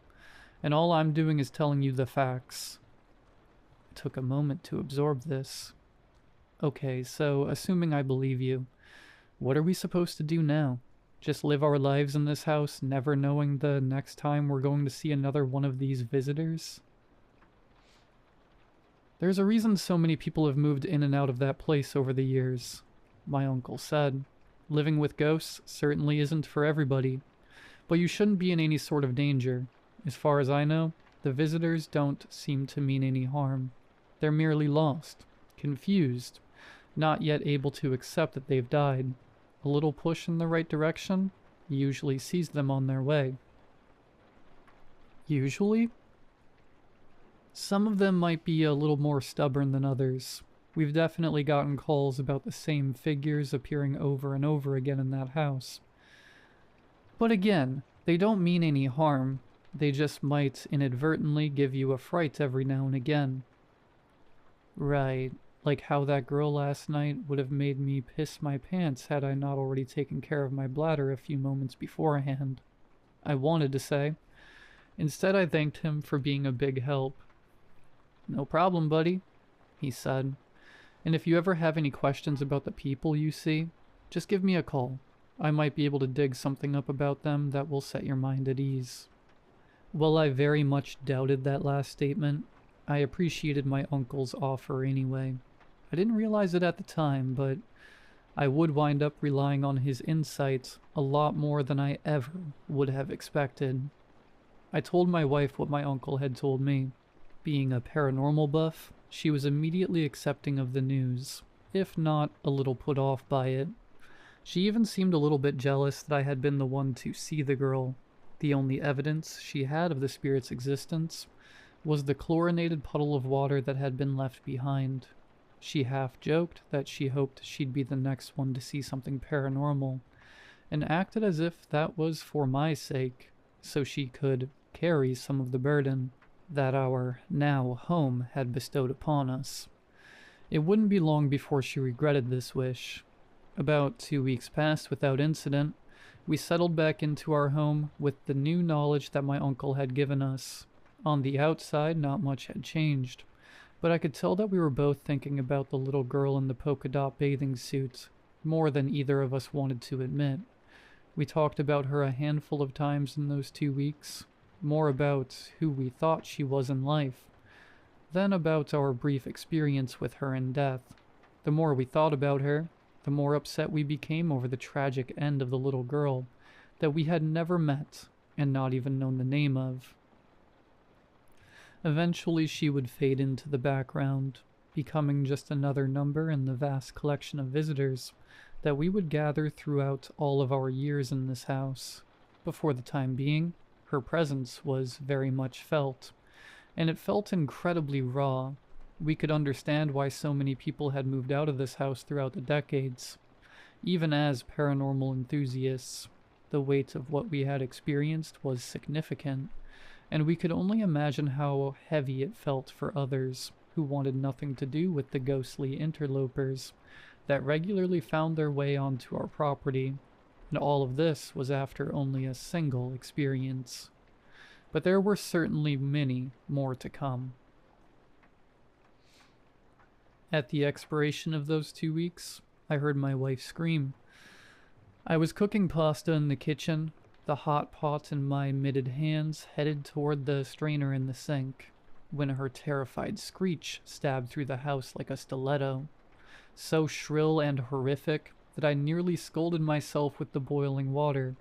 and all I'm doing is telling you the facts. I took a moment to absorb this. Okay, so assuming I believe you, what are we supposed to do now? Just live our lives in this house, never knowing the next time we're going to see another one of these visitors? There's a reason so many people have moved in and out of that place over the years, my uncle said. Living with ghosts certainly isn't for everybody, but you shouldn't be in any sort of danger. As far as I know, the visitors don't seem to mean any harm. They're merely lost, confused, not yet able to accept that they've died. A little push in the right direction usually sees them on their way. Usually? Some of them might be a little more stubborn than others. We've definitely gotten calls about the same figures appearing over and over again in that house. But again, they don't mean any harm. They just might inadvertently give you a fright every now and again. Right, like how that girl last night would have made me piss my pants had I not already taken care of my bladder a few moments beforehand. I wanted to say. Instead, I thanked him for being a big help. No problem, buddy, he said. And if you ever have any questions about the people you see, just give me a call. I might be able to dig something up about them that will set your mind at ease. While I very much doubted that last statement, I appreciated my uncle's offer anyway. I didn't realize it at the time, but I would wind up relying on his insights a lot more than I ever would have expected. I told my wife what my uncle had told me. Being a paranormal buff, she was immediately accepting of the news, if not a little put off by it. She even seemed a little bit jealous that I had been the one to see the girl. The only evidence she had of the spirit's existence was the chlorinated puddle of water that had been left behind. She half joked that she hoped she'd be the next one to see something paranormal, and acted as if that was for my sake, so she could carry some of the burden that our now home had bestowed upon us. It wouldn't be long before she regretted this wish. About 2 weeks passed without incident. We settled back into our home with the new knowledge that my uncle had given us. On the outside, not much had changed, but I could tell that we were both thinking about the little girl in the polka dot bathing suit, more than either of us wanted to admit. We talked about her a handful of times in those 2 weeks, more about who we thought she was in life, then about our brief experience with her in death. The more we thought about her, the more upset we became over the tragic end of the little girl that we had never met and not even known the name of. Eventually she would fade into the background, becoming just another number in the vast collection of visitors that we would gather throughout all of our years in this house. But for the time being, her presence was very much felt, and it felt incredibly raw. We could understand why so many people had moved out of this house throughout the decades. Even as paranormal enthusiasts, the weight of what we had experienced was significant, and we could only imagine how heavy it felt for others who wanted nothing to do with the ghostly interlopers that regularly found their way onto our property. And all of this was after only a single experience. But there were certainly many more to come. At the expiration of those 2 weeks, I heard my wife scream. I was cooking pasta in the kitchen, the hot pot in my mitted hands headed toward the strainer in the sink, when her terrified screech stabbed through the house like a stiletto, so shrill and horrific that I nearly scalded myself with the boiling water.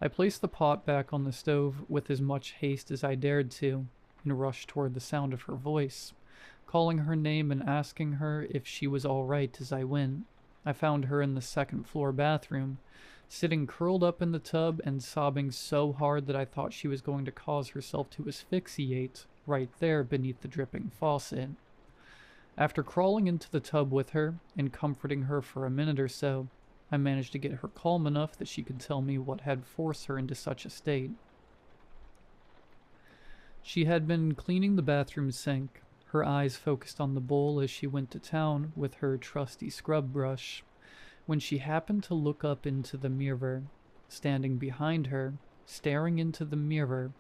I placed the pot back on the stove with as much haste as I dared to, and rushed toward the sound of her voice, calling her name and asking her if she was all right as I went. I found her in the second-floor bathroom, sitting curled up in the tub and sobbing so hard that I thought she was going to cause herself to asphyxiate right there beneath the dripping faucet. After crawling into the tub with her and comforting her for a minute or so, I managed to get her calm enough that she could tell me what had forced her into such a state. She had been cleaning the bathroom sink, her eyes focused on the bowl as she went to town with her trusty scrub brush, when she happened to look up into the mirror. Standing behind her, staring into the mirror,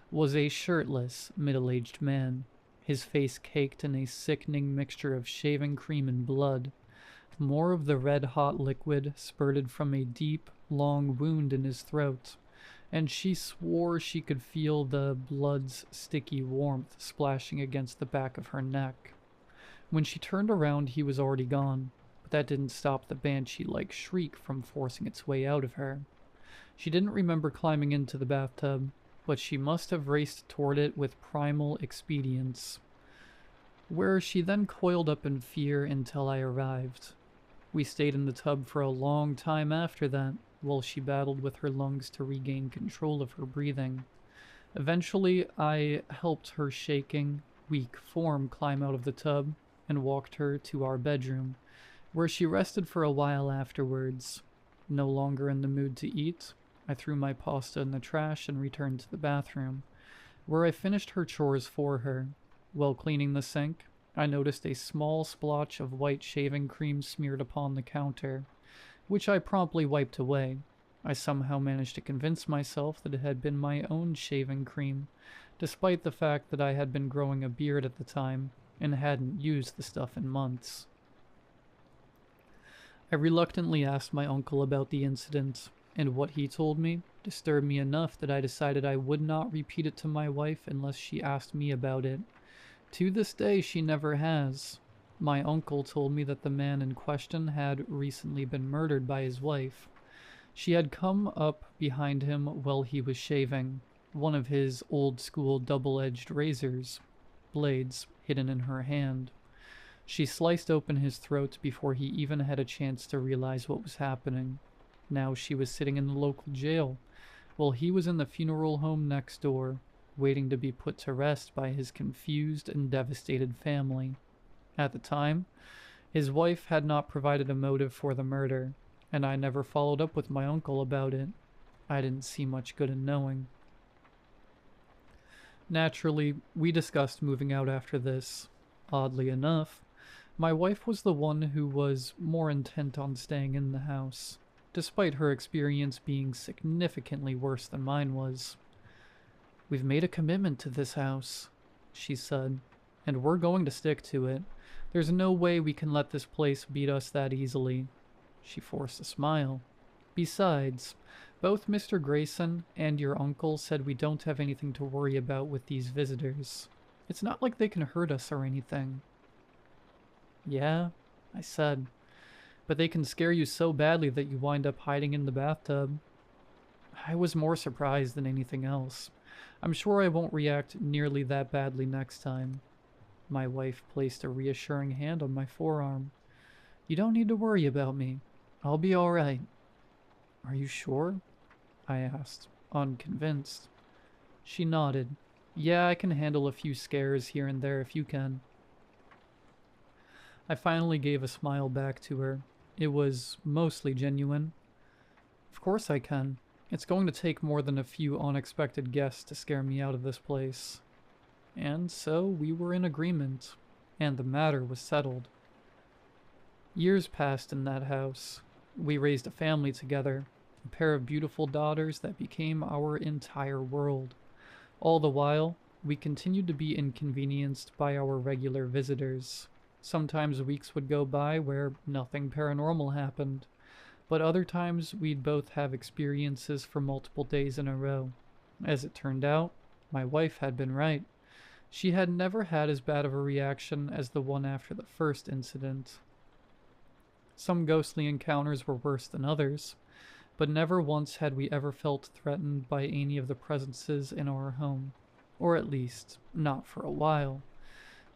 was a shirtless, middle-aged man, his face caked in a sickening mixture of shaving cream and blood. More of the red-hot liquid spurted from a deep, long wound in his throat, and she swore she could feel the blood's sticky warmth splashing against the back of her neck. When she turned around, he was already gone, but that didn't stop the banshee-like shriek from forcing its way out of her. She didn't remember climbing into the bathtub, but she must have raced toward it with primal expedience, where she then coiled up in fear until I arrived. We stayed in the tub for a long time after that, while she battled with her lungs to regain control of her breathing. Eventually, I helped her shaking, weak form climb out of the tub and walked her to our bedroom, where she rested for a while afterwards. No longer in the mood to eat, I threw my pasta in the trash and returned to the bathroom, where I finished her chores for her. While cleaning the sink, I noticed a small splotch of white shaving cream smeared upon the counter, which I promptly wiped away. I somehow managed to convince myself that it had been my own shaving cream, despite the fact that I had been growing a beard at the time and hadn't used the stuff in months. I reluctantly asked my uncle about the incident, and what he told me disturbed me enough that I decided I would not repeat it to my wife unless she asked me about it. To this day, she never has. My uncle told me that the man in question had recently been murdered by his wife. She had come up behind him while he was shaving, one of his old-school double-edged razors, blades hidden in her hand. She sliced open his throat before he even had a chance to realize what was happening. Now she was sitting in the local jail, while he was in the funeral home next door, waiting to be put to rest by his confused and devastated family. At the time, his wife had not provided a motive for the murder, and I never followed up with my uncle about it. I didn't see much good in knowing. Naturally, we discussed moving out after this. Oddly enough, my wife was the one who was more intent on staying in the house, despite her experience being significantly worse than mine was. "We've made a commitment to this house," she said, "and we're going to stick to it. There's no way we can let this place beat us that easily." She forced a smile. Besides, both Mr. Grayson and your uncle said we don't have anything to worry about with these visitors. It's not like they can hurt us or anything. Yeah, I said, but they can scare you so badly that you wind up hiding in the bathtub. I was more surprised than anything else. I'm sure I won't react nearly that badly next time. My wife placed a reassuring hand on my forearm. You don't need to worry about me. I'll be all right. Are you sure? I asked, unconvinced. She nodded. Yeah, I can handle a few scares here and there if you can. I finally gave a smile back to her. It was mostly genuine. Of course I can. It's going to take more than a few unexpected guests to scare me out of this place. And so we were in agreement, and the matter was settled. Years passed in that house. We raised a family together, a pair of beautiful daughters that became our entire world. All the while, we continued to be inconvenienced by our regular visitors. Sometimes weeks would go by where nothing paranormal happened, but other times we'd both have experiences for multiple days in a row. As it turned out, my wife had been right. She had never had as bad of a reaction as the one after the first incident. Some ghostly encounters were worse than others, but never once had we ever felt threatened by any of the presences in our home. Or at least, not for a while.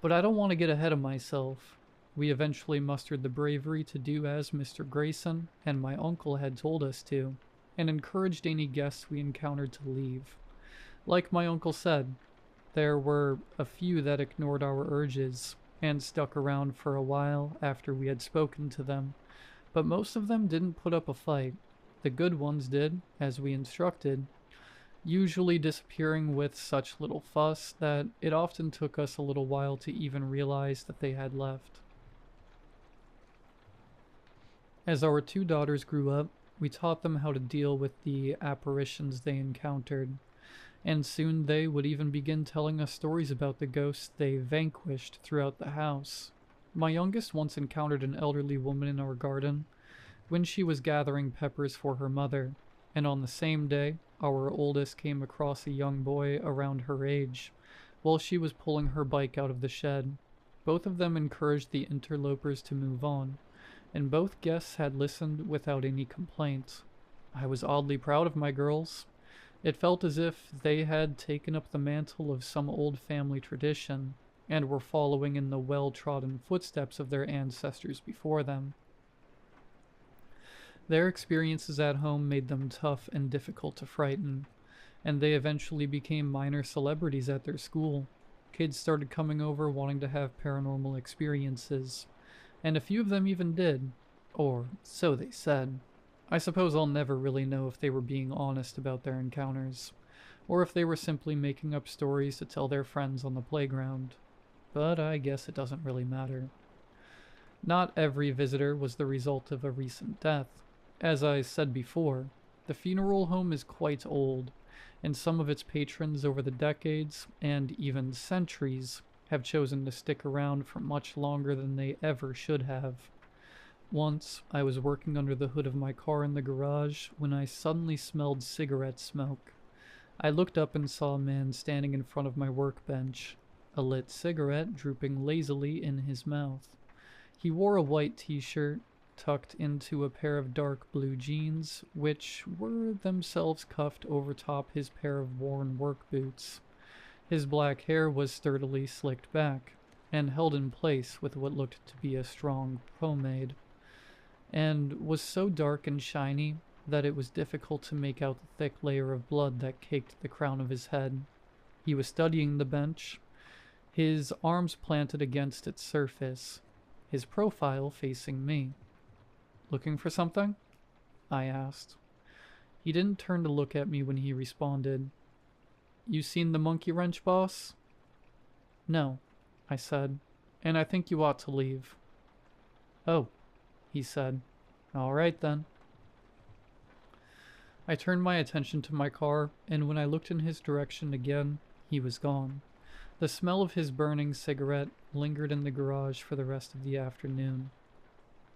But I don't want to get ahead of myself. We eventually mustered the bravery to do as Mr. Grayson and my uncle had told us to, and encouraged any guests we encountered to leave. Like my uncle said, there were a few that ignored our urges and stuck around for a while after we had spoken to them, but most of them didn't put up a fight. The good ones did, as we instructed, usually disappearing with such little fuss that it often took us a little while to even realize that they had left. As our two daughters grew up, we taught them how to deal with the apparitions they encountered, and soon they would even begin telling us stories about the ghosts they vanquished throughout the house. My youngest once encountered an elderly woman in our garden when she was gathering peppers for her mother, and on the same day, our oldest came across a young boy around her age while she was pulling her bike out of the shed. Both of them encouraged the interlopers to move on, and both guests had listened without any complaint. I was oddly proud of my girls. It felt as if they had taken up the mantle of some old family tradition and were following in the well-trodden footsteps of their ancestors before them. Their experiences at home made them tough and difficult to frighten, and they eventually became minor celebrities at their school. Kids started coming over wanting to have paranormal experiences, and a few of them even did, or so they said. I suppose I'll never really know if they were being honest about their encounters, or if they were simply making up stories to tell their friends on the playground, but I guess it doesn't really matter. Not every visitor was the result of a recent death. As I said before, the funeral home is quite old, and some of its patrons over the decades, and even centuries, have chosen to stick around for much longer than they ever should have. Once, I was working under the hood of my car in the garage when I suddenly smelled cigarette smoke. I looked up and saw a man standing in front of my workbench, a lit cigarette drooping lazily in his mouth. He wore a white t-shirt, tucked into a pair of dark blue jeans, which were themselves cuffed over top his pair of worn work boots. His black hair was sturdily slicked back, and held in place with what looked to be a strong pomade, and was so dark and shiny that it was difficult to make out the thick layer of blood that caked the crown of his head. He was studying the bench, his arms planted against its surface, his profile facing me. "Looking for something?" I asked. He didn't turn to look at me when he responded. "You seen the monkey wrench, boss?" "No," I said, "and I think you ought to leave." "Oh," he said. "All right then." I turned my attention to my car, and when I looked in his direction again, he was gone. The smell of his burning cigarette lingered in the garage for the rest of the afternoon.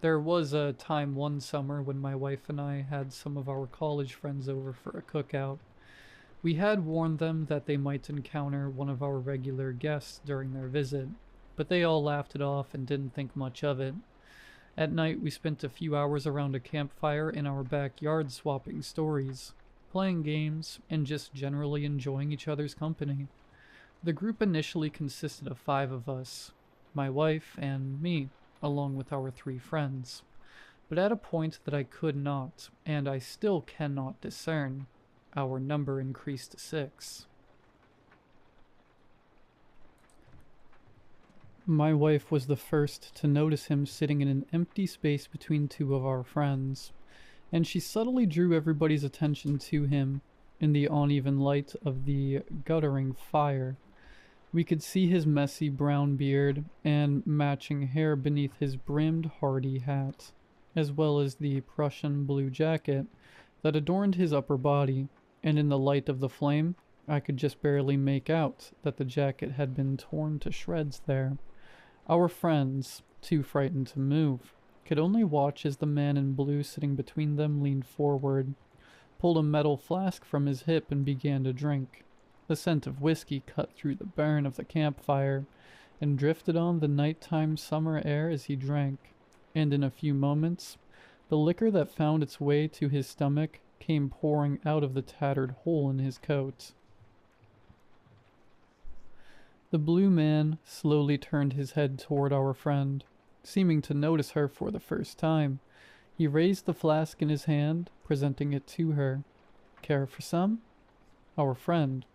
There was a time one summer when my wife and I had some of our college friends over for a cookout. We had warned them that they might encounter one of our regular guests during their visit, but they all laughed it off and didn't think much of it. At night, we spent a few hours around a campfire in our backyard swapping stories, playing games, and just generally enjoying each other's company. The group initially consisted of 5 of us, my wife and me, along with our 3 friends. But at a point that I could not, and I still cannot discern, our number increased to 6. My wife was the first to notice him sitting in an empty space between 2 of our friends, and she subtly drew everybody's attention to him in the uneven light of the guttering fire. We could see his messy brown beard and matching hair beneath his brimmed hardy hat, as well as the Prussian blue jacket that adorned his upper body, and in the light of the flame, I could just barely make out that the jacket had been torn to shreds there. Our friends, too frightened to move, could only watch as the man in blue sitting between them leaned forward, pulled a metal flask from his hip and began to drink. The scent of whiskey cut through the burn of the campfire and drifted on the nighttime summer air as he drank, and in a few moments, the liquor that found its way to his stomach came pouring out of the tattered hole in his coat. The blue man slowly turned his head toward our friend, seeming to notice her for the first time. He raised the flask in his hand, presenting it to her. "Care for some?" Our friend,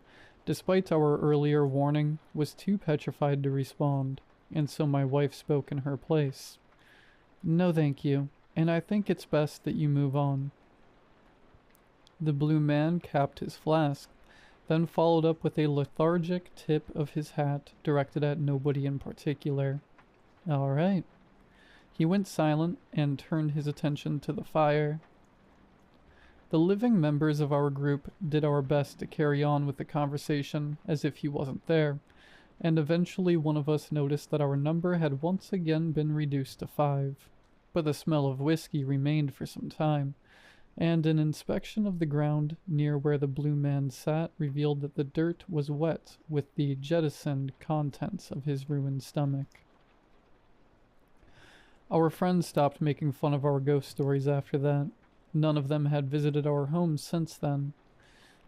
despite our earlier warning, was too petrified to respond, and so my wife spoke in her place. "No, thank you, and I think it's best that you move on." The blue man capped his flask, then followed up with a lethargic tip of his hat directed at nobody in particular. "All right." He went silent and turned his attention to the fire. The living members of our group did our best to carry on with the conversation as if he wasn't there, and eventually one of us noticed that our number had once again been reduced to 5. But the smell of whiskey remained for some time, and an inspection of the ground near where the blue man sat revealed that the dirt was wet with the jettisoned contents of his ruined stomach. Our friends stopped making fun of our ghost stories after that. None of them had visited our home since then.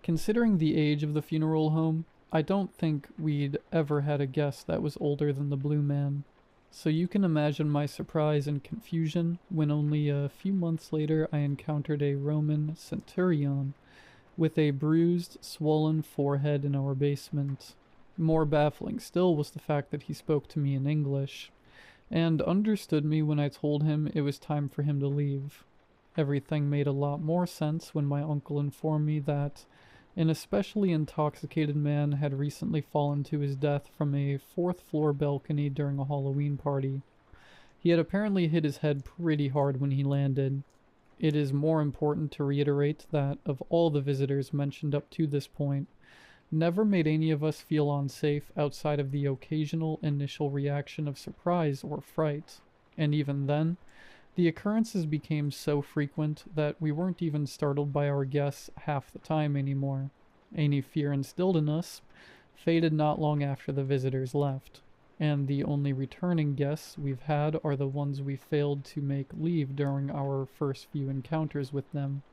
Considering the age of the funeral home, I don't think we'd ever had a guest that was older than the blue man. So you can imagine my surprise and confusion when only a few months later I encountered a Roman centurion with a bruised, swollen forehead in our basement. More baffling still was the fact that he spoke to me in English, and understood me when I told him it was time for him to leave. Everything made a lot more sense when my uncle informed me that an especially intoxicated man had recently fallen to his death from a 4th-floor balcony during a Halloween party. He had apparently hit his head pretty hard when he landed. It is more important to reiterate that of all the visitors mentioned up to this point, never made any of us feel unsafe outside of the occasional initial reaction of surprise or fright, and even then, the occurrences became so frequent that we weren't even startled by our guests half the time anymore. Any fear instilled in us faded not long after the visitors left, and the only returning guests we've had are the ones we failed to make leave during our first few encounters with them.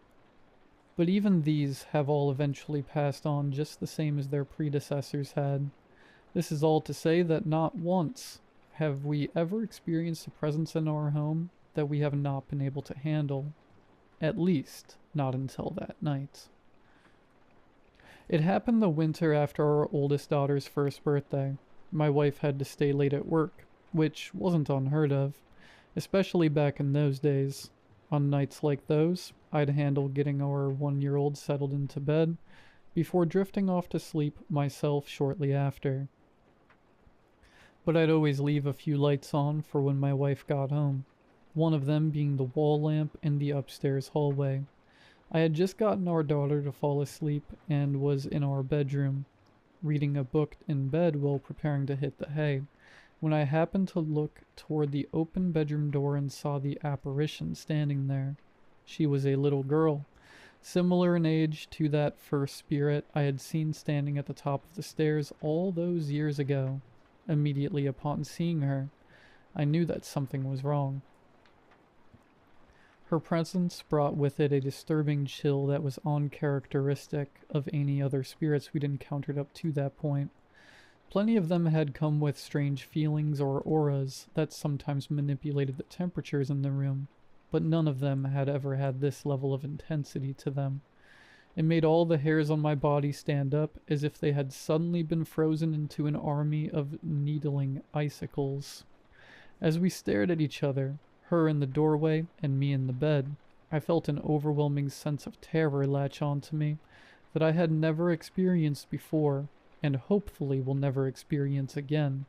But even these have all eventually passed on just the same as their predecessors had. This is all to say that not once have we ever experienced a presence in our home that we have not been able to handle, at least not until that night. It happened the winter after our oldest daughter's first birthday. My wife had to stay late at work, which wasn't unheard of, especially back in those days. On nights like those, I'd handle getting our 1-year-old settled into bed before drifting off to sleep myself shortly after. But I'd always leave a few lights on for when my wife got home, one of them being the wall lamp in the upstairs hallway. I had just gotten our daughter to fall asleep and was in our bedroom, reading a book in bed while preparing to hit the hay, when I happened to look toward the open bedroom door and saw the apparition standing there. She was a little girl, similar in age to that first spirit I had seen standing at the top of the stairs all those years ago. Immediately upon seeing her, I knew that something was wrong. Her presence brought with it a disturbing chill that was uncharacteristic of any other spirits we'd encountered up to that point. Plenty of them had come with strange feelings or auras that sometimes manipulated the temperatures in the room, but none of them had ever had this level of intensity to them. It made all the hairs on my body stand up as if they had suddenly been frozen into an army of needling icicles. As we stared at each other, her in the doorway and me in the bed, I felt an overwhelming sense of terror latch onto me that I had never experienced before, and hopefully will never experience again.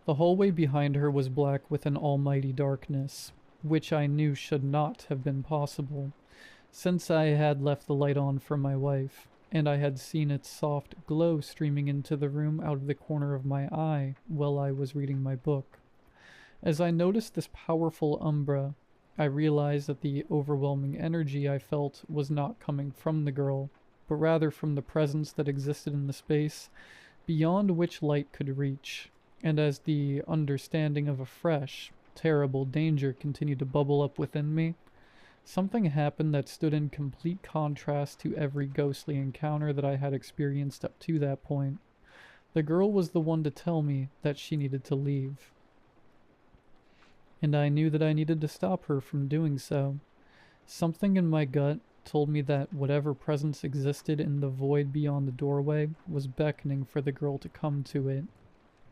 The hallway behind her was black with an almighty darkness, which I knew should not have been possible, since I had left the light on for my wife, and I had seen its soft glow streaming into the room out of the corner of my eye while I was reading my book. As I noticed this powerful umbra, I realized that the overwhelming energy I felt was not coming from the girl, but rather from the presence that existed in the space beyond which light could reach. And as the understanding of a fresh, terrible danger continued to bubble up within me, something happened that stood in complete contrast to every ghostly encounter that I had experienced up to that point. The girl was the one to tell me that she needed to leave, and I knew that I needed to stop her from doing so. Something in my gut told me that whatever presence existed in the void beyond the doorway was beckoning for the girl to come to it,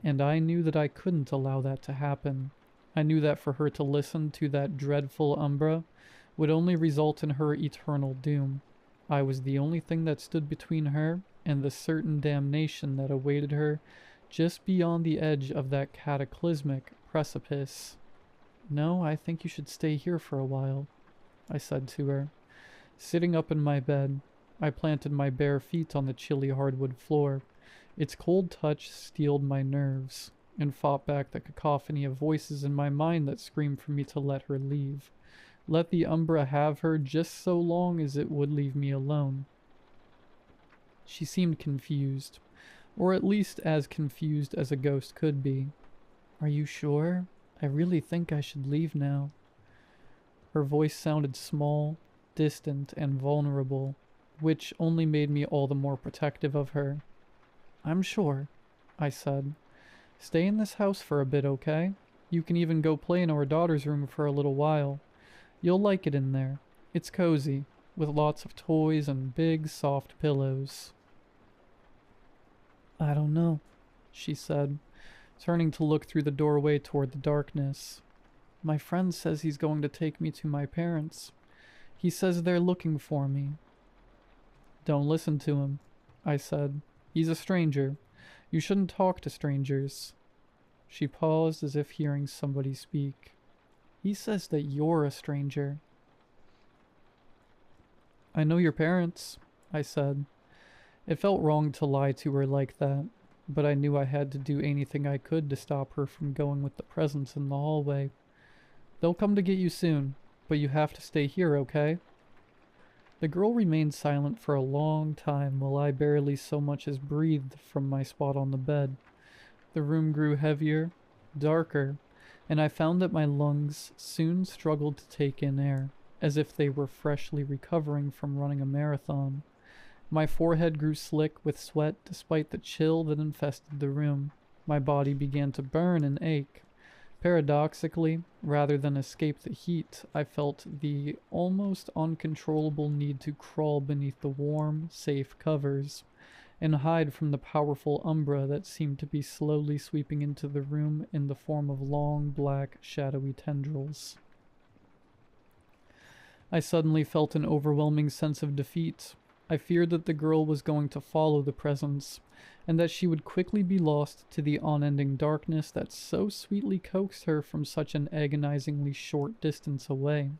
and I knew that I couldn't allow that to happen. I knew that for her to listen to that dreadful umbra would only result in her eternal doom. I was the only thing that stood between her and the certain damnation that awaited her just beyond the edge of that cataclysmic precipice. "No, I think you should stay here for a while," I said to her. Sitting up in my bed, I planted my bare feet on the chilly hardwood floor. Its cold touch steeled my nerves, and fought back the cacophony of voices in my mind that screamed for me to let her leave. Let the umbra have her just so long as it would leave me alone. She seemed confused, or at least as confused as a ghost could be. "Are you sure? I really think I should leave now." Her voice sounded small, distant, and vulnerable, which only made me all the more protective of her. "I'm sure," I said. "Stay in this house for a bit, okay? You can even go play in our daughter's room for a little while. You'll like it in there. It's cozy, with lots of toys and big, soft pillows." "I don't know," she said, turning to look through the doorway toward the darkness. "My friend says he's going to take me to my parents. He says they're looking for me." "Don't listen to him," I said. "He's a stranger. You shouldn't talk to strangers." She paused as if hearing somebody speak. "He says that you're a stranger." "I know your parents," I said. It felt wrong to lie to her like that, but I knew I had to do anything I could to stop her from going with the presence in the hallway. "They'll come to get you soon, but you have to stay here, okay?" The girl remained silent for a long time while I barely so much as breathed from my spot on the bed. The room grew heavier, darker, and I found that my lungs soon struggled to take in air, as if they were freshly recovering from running a marathon. My forehead grew slick with sweat despite the chill that infested the room. My body began to burn and ache. Paradoxically, rather than escape the heat, I felt the almost uncontrollable need to crawl beneath the warm, safe covers and hide from the powerful umbra that seemed to be slowly sweeping into the room in the form of long, black, shadowy tendrils. I suddenly felt an overwhelming sense of defeat. I feared that the girl was going to follow the presence, and that she would quickly be lost to the unending darkness that so sweetly coaxed her from such an agonizingly short distance away.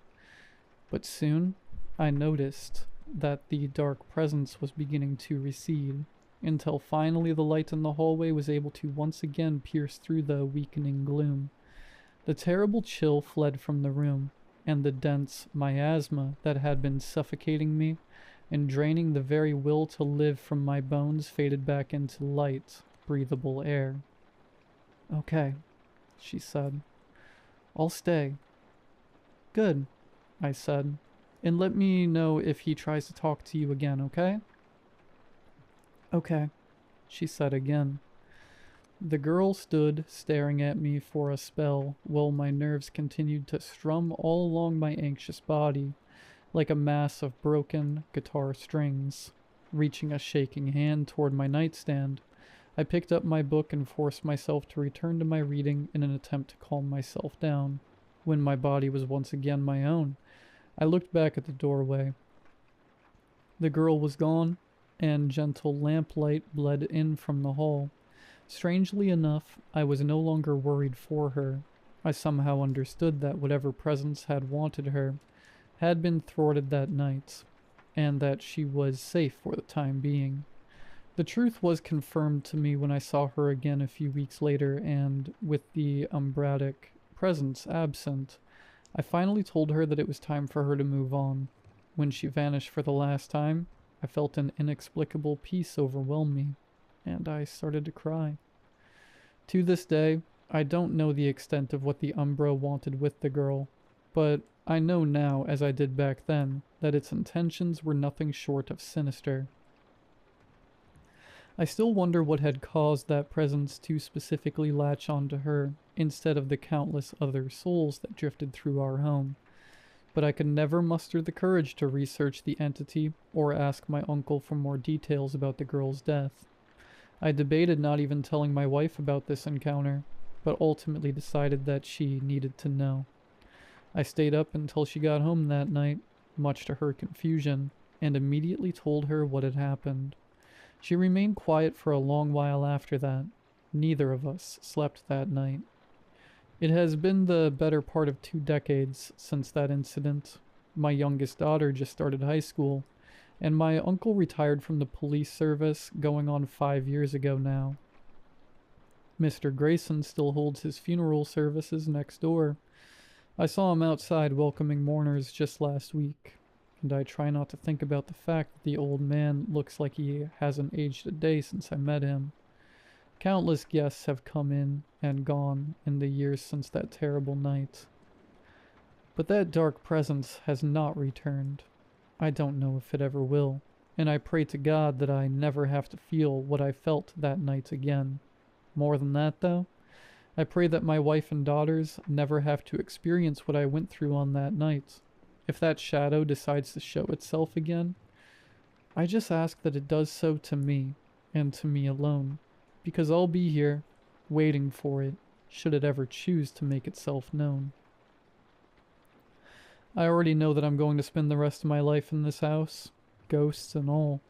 But soon, I noticed that the dark presence was beginning to recede, until finally the light in the hallway was able to once again pierce through the weakening gloom. The terrible chill fled from the room, and the dense miasma that had been suffocating me and draining the very will to live from my bones faded back into light, breathable air. "Okay," she said. "I'll stay." "Good," I said. "And let me know if he tries to talk to you again, okay?" "Okay," she said again. The girl stood staring at me for a spell while my nerves continued to strum all along my anxious body, like a mass of broken guitar strings. Reaching a shaking hand toward my nightstand, I picked up my book and forced myself to return to my reading in an attempt to calm myself down. When my body was once again my own, I looked back at the doorway. The girl was gone, and gentle lamplight bled in from the hall. Strangely enough, I was no longer worried for her. I somehow understood that whatever presence had wanted her had been thwarted that night, and that she was safe for the time being. The truth was confirmed to me when I saw her again a few weeks later, and with the umbratic presence absent, I finally told her that it was time for her to move on. When she vanished for the last time, I felt an inexplicable peace overwhelm me, and I started to cry. To this day, I don't know the extent of what the Umbra wanted with the girl, but I know now, as I did back then, that its intentions were nothing short of sinister. I still wonder what had caused that presence to specifically latch onto her, instead of the countless other souls that drifted through our home. But I could never muster the courage to research the entity or ask my uncle for more details about the girl's death. I debated not even telling my wife about this encounter, but ultimately decided that she needed to know. I stayed up until she got home that night, much to her confusion, and immediately told her what had happened. She remained quiet for a long while after that. Neither of us slept that night. It has been the better part of 2 decades since that incident. My youngest daughter just started high school, and my uncle retired from the police service going on 5 years ago now. Mr. Grayson still holds his funeral services next door. I saw him outside welcoming mourners just last week, and I try not to think about the fact that the old man looks like he hasn't aged a day since I met him. Countless guests have come in and gone in the years since that terrible night. But that dark presence has not returned. I don't know if it ever will, and I pray to God that I never have to feel what I felt that night again. More than that, though, I pray that my wife and daughters never have to experience what I went through on that night. If that shadow decides to show itself again, I just ask that it does so to me, and to me alone, because I'll be here, waiting for it, should it ever choose to make itself known. I already know that I'm going to spend the rest of my life in this house, ghosts and all.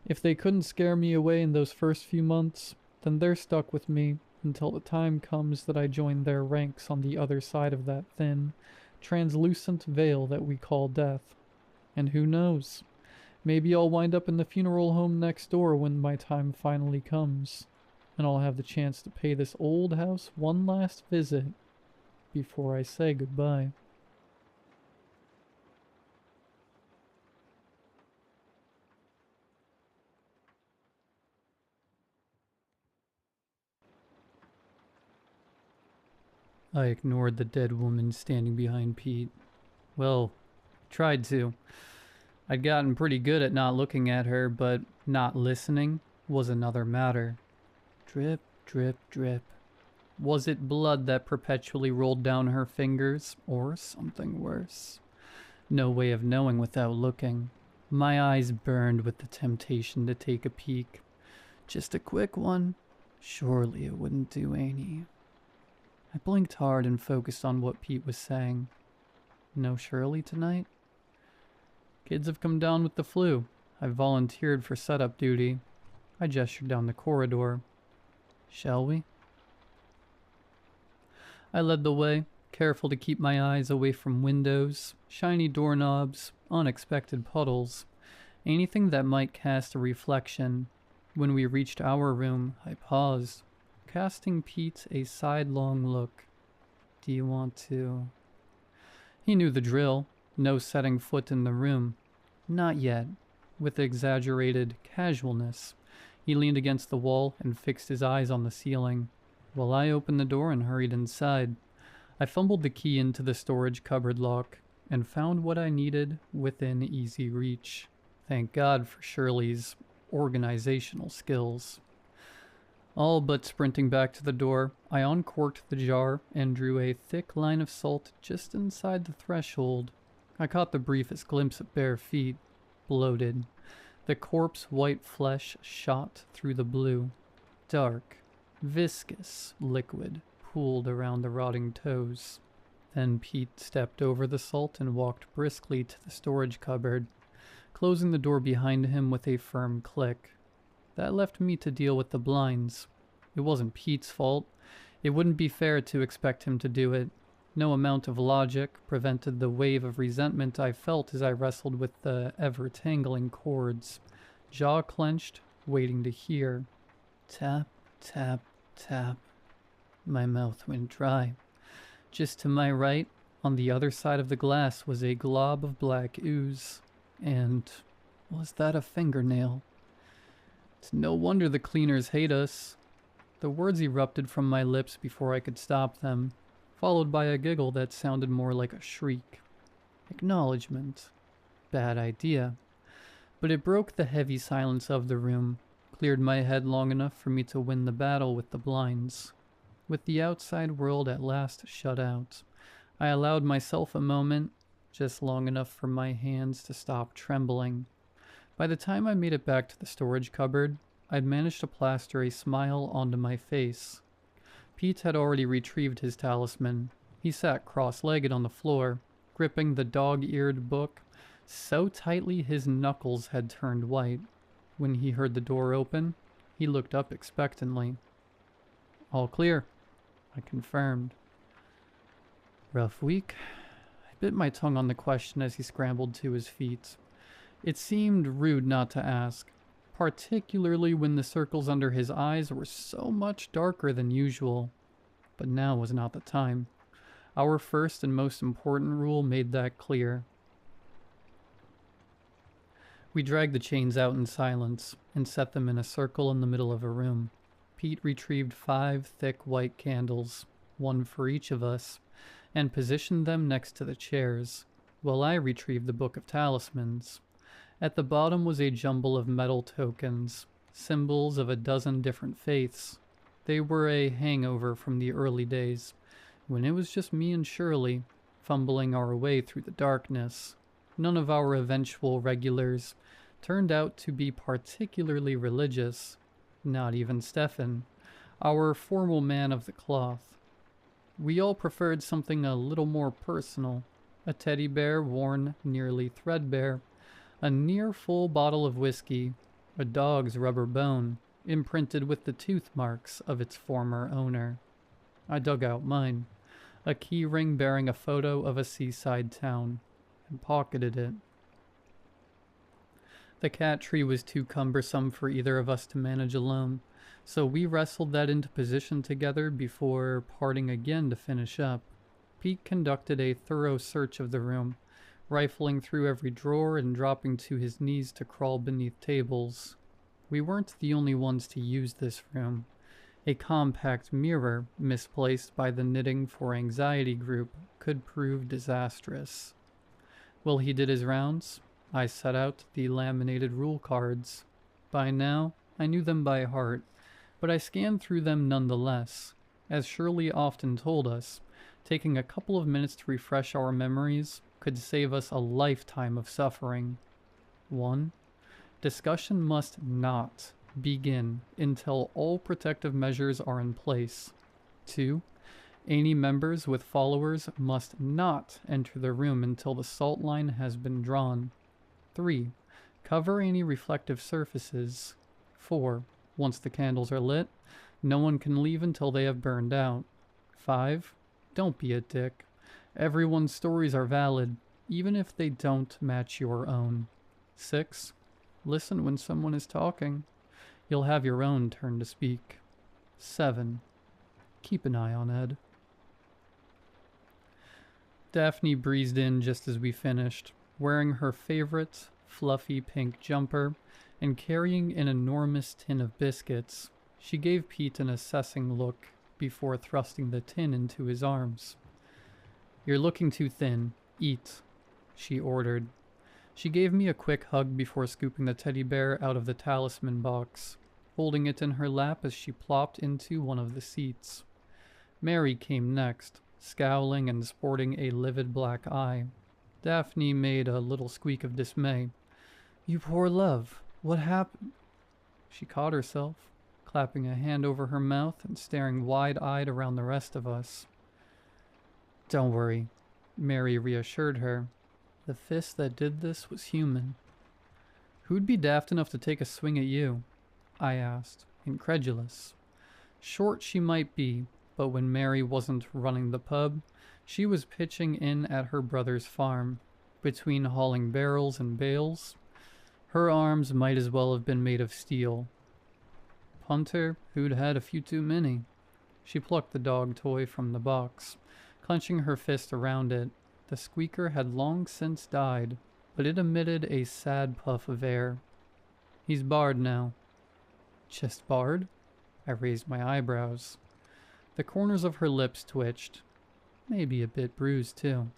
If they couldn't scare me away in those first few months, then they're stuck with me until the time comes that I join their ranks on the other side of that thin, translucent veil that we call death. And who knows? Maybe I'll wind up in the funeral home next door when my time finally comes, and I'll have the chance to pay this old house one last visit before I say goodbye. I ignored the dead woman standing behind Pete. Well, tried to. I'd gotten pretty good at not looking at her, but not listening was another matter. Drip, drip, drip. Was it blood that perpetually rolled down her fingers, or something worse? No way of knowing without looking. My eyes burned with the temptation to take a peek. Just a quick one? Surely it wouldn't do any. I blinked hard and focused on what Pete was saying. No Shirley tonight? Kids have come down with the flu. I volunteered for setup duty. I gestured down the corridor. Shall we? I led the way, careful to keep my eyes away from windows, shiny doorknobs, unexpected puddles, anything that might cast a reflection. When we reached our room, I paused, casting Pete a sidelong look. Do you want to... He knew the drill. No setting foot in the room. Not yet. With exaggerated casualness, he leaned against the wall and fixed his eyes on the ceiling, while I opened the door and hurried inside. I fumbled the key into the storage cupboard lock and found what I needed within easy reach. Thank God for Shirley's organizational skills. All but sprinting back to the door, I uncorked the jar and drew a thick line of salt just inside the threshold. I caught the briefest glimpse of bare feet, bloated. The corpse white flesh shot through the blue. Dark, viscous liquid pooled around the rotting toes. Then Pete stepped over the salt and walked briskly to the storage cupboard, closing the door behind him with a firm click. That left me to deal with the blinds. It wasn't Pete's fault. It wouldn't be fair to expect him to do it. No amount of logic prevented the wave of resentment I felt as I wrestled with the ever-tangling cords, jaw clenched, waiting to hear. Tap, tap, tap. My mouth went dry. Just to my right, on the other side of the glass, was a glob of black ooze. And was that a fingernail? It's no wonder the cleaners hate us. The words erupted from my lips before I could stop them, followed by a giggle that sounded more like a shriek. Acknowledgement. Bad idea. But it broke the heavy silence of the room, cleared my head long enough for me to win the battle with the blinds. With the outside world at last shut out, I allowed myself a moment, just long enough for my hands to stop trembling. By the time I made it back to the storage cupboard, I'd managed to plaster a smile onto my face. Pete had already retrieved his talisman. He sat cross-legged on the floor, gripping the dog-eared book so tightly his knuckles had turned white. When he heard the door open, he looked up expectantly. All clear, I confirmed. Rough week? I bit my tongue on the question as he scrambled to his feet. It seemed rude not to ask, particularly when the circles under his eyes were so much darker than usual. But now was not the time. Our first and most important rule made that clear. We dragged the chains out in silence and set them in a circle in the middle of a room. Pete retrieved 5 thick white candles, one for each of us, and positioned them next to the chairs, while I retrieved the Book of Talismans. At the bottom was a jumble of metal tokens, symbols of a dozen different faiths. They were a hangover from the early days, when it was just me and Shirley, fumbling our way through the darkness. None of our eventual regulars turned out to be particularly religious, not even Stefan, our formal man of the cloth. We all preferred something a little more personal, a teddy bear worn nearly threadbare, a near-full bottle of whiskey, a dog's rubber bone, imprinted with the tooth marks of its former owner. I dug out mine, a key ring bearing a photo of a seaside town, and pocketed it. The cat tree was too cumbersome for either of us to manage alone, so we wrestled that into position together before parting again to finish up. Pete conducted a thorough search of the room, rifling through every drawer and dropping to his knees to crawl beneath tables. We weren't the only ones to use this room. A compact mirror, misplaced by the Knitting for Anxiety group, could prove disastrous. While he did his rounds, I set out the laminated rule cards. By now, I knew them by heart, but I scanned through them nonetheless. As Shirley often told us, taking a couple of minutes to refresh our memories could save us a lifetime of suffering. 1. Discussion must not begin until all protective measures are in place. 2. Any members with followers must not enter the room until the salt line has been drawn. 3. Cover any reflective surfaces. 4. Once the candles are lit, no one can leave until they have burned out. 5. Don't be a dick. Everyone's stories are valid, even if they don't match your own. 6. Listen when someone is talking. You'll have your own turn to speak. 7. Keep an eye on Ed. Daphne breezed in just as we finished, wearing her favorite fluffy pink jumper and carrying an enormous tin of biscuits. She gave Pete an assessing look before thrusting the tin into his arms. "You're looking too thin. Eat," she ordered. She gave me a quick hug before scooping the teddy bear out of the talisman box, holding it in her lap as she plopped into one of the seats. Mary came next, scowling and sporting a livid black eye. Daphne made a little squeak of dismay. "You poor love, what happened?" She caught herself, clapping a hand over her mouth and staring wide-eyed around the rest of us. "Don't worry," Mary reassured her. "The fist that did this was human." "Who'd be daft enough to take a swing at you?" I asked, incredulous. Short she might be, but when Mary wasn't running the pub, she was pitching in at her brother's farm. Between hauling barrels and bales, her arms might as well have been made of steel. Punter who'd had a few too many. She plucked the dog toy from the box, clenching her fist around it. The squeaker had long since died, but it emitted a sad puff of air. "He's barred now." "Just barred?" I raised my eyebrows. The corners of her lips twitched. Maybe a bit bruised, too.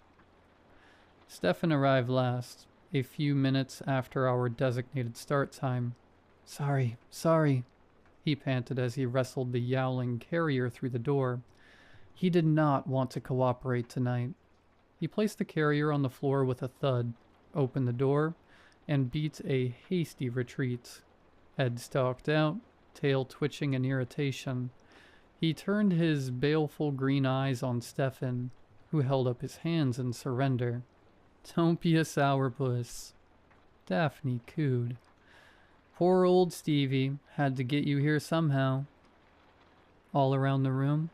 Stefan arrived last, a few minutes after our designated start time. Sorry," he panted as he wrestled the yowling carrier through the door. "He did not want to cooperate tonight." He placed the carrier on the floor with a thud, opened the door, and beat a hasty retreat. Ed stalked out, tail twitching in irritation. He turned his baleful green eyes on Stefan, who held up his hands in surrender. "Don't be a sourpuss." Daphne cooed. "Poor old Stevie, had to get you here somehow." All around the room,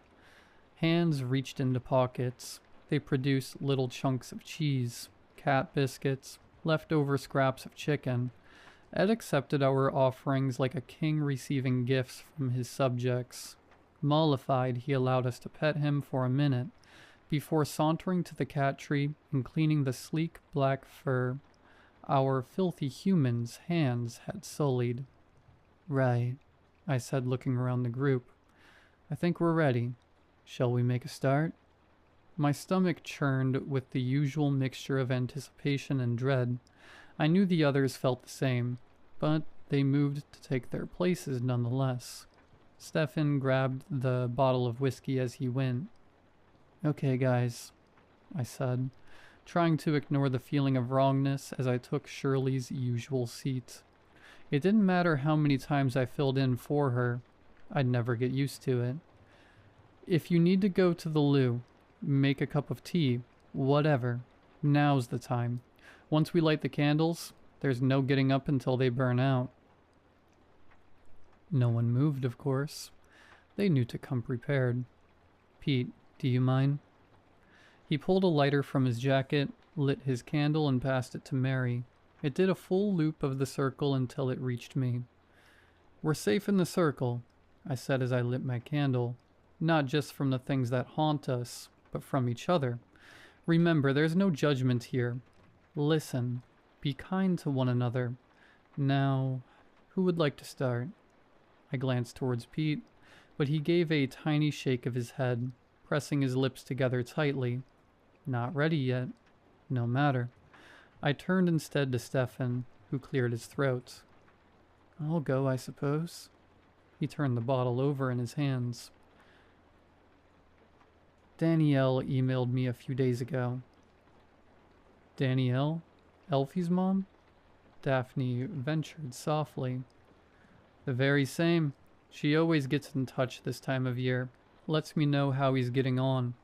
hands reached into pockets. They produced little chunks of cheese, cat biscuits, leftover scraps of chicken. Ed accepted our offerings like a king receiving gifts from his subjects. Mollified, he allowed us to pet him for a minute, before sauntering to the cat tree and cleaning the sleek black fur our filthy humans' hands had sullied. "Right," I said, looking around the group. "I think we're ready. Shall we make a start?" My stomach churned with the usual mixture of anticipation and dread. I knew the others felt the same, but they moved to take their places nonetheless. Stefan grabbed the bottle of whiskey as he went. "Okay, guys," I said, trying to ignore the feeling of wrongness as I took Shirley's usual seat. It didn't matter how many times I filled in for her. I'd never get used to it. "If you need to go to the loo, make a cup of tea, whatever, now's the time. Once we light the candles, there's no getting up until they burn out." No one moved, of course. They knew to come prepared. "Pete, do you mind?" He pulled a lighter from his jacket, lit his candle, and passed it to Mary. It did a full loop of the circle until it reached me. "We're safe in the circle," I said as I lit my candle. "Not just from the things that haunt us, but from each other. Remember, there's no judgment here. Listen, be kind to one another. Now, who would like to start?" I glanced towards Pete, but he gave a tiny shake of his head, pressing his lips together tightly. Not ready yet. No matter. I turned instead to Stefan, who cleared his throat. "I'll go, I suppose." He turned the bottle over in his hands. "Danielle emailed me a few days ago." "Danielle? Elfie's mom?" Daphne ventured softly. "The very same. She always gets in touch this time of year. Lets me know how he's getting on.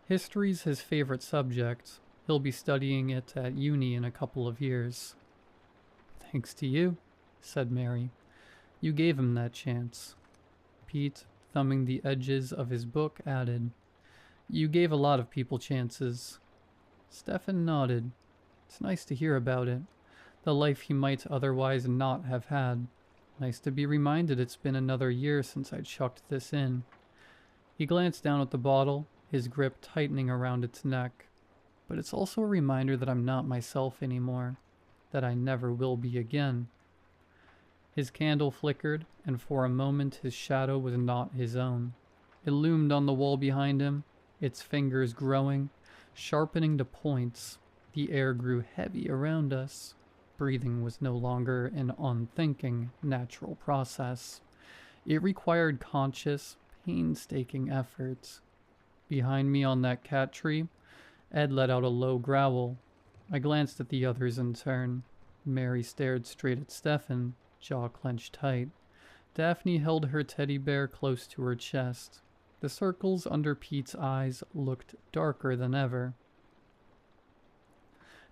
History's his favorite subject. He'll be studying it at uni in a couple of years." "Thanks to you," said Mary. "You gave him that chance." Pete, thumbing the edges of his book, added, "You gave a lot of people chances." Stefan nodded. It's nice to hear about it. The life he might otherwise not have had. Nice to be reminded it's been another year since I chucked this in. He glanced down at the bottle, his grip tightening around its neck. But it's also a reminder that I'm not myself anymore, that I never will be again. His candle flickered, and for a moment his shadow was not his own. It loomed on the wall behind him, its fingers growing, sharpening to points. The air grew heavy around us. Breathing was no longer an unthinking, natural process. It required conscious, painstaking efforts. Behind me on that cat tree, Ed let out a low growl. I glanced at the others in turn. Mary stared straight at Stefan, jaw clenched tight. Daphne held her teddy bear close to her chest. The circles under Pete's eyes looked darker than ever.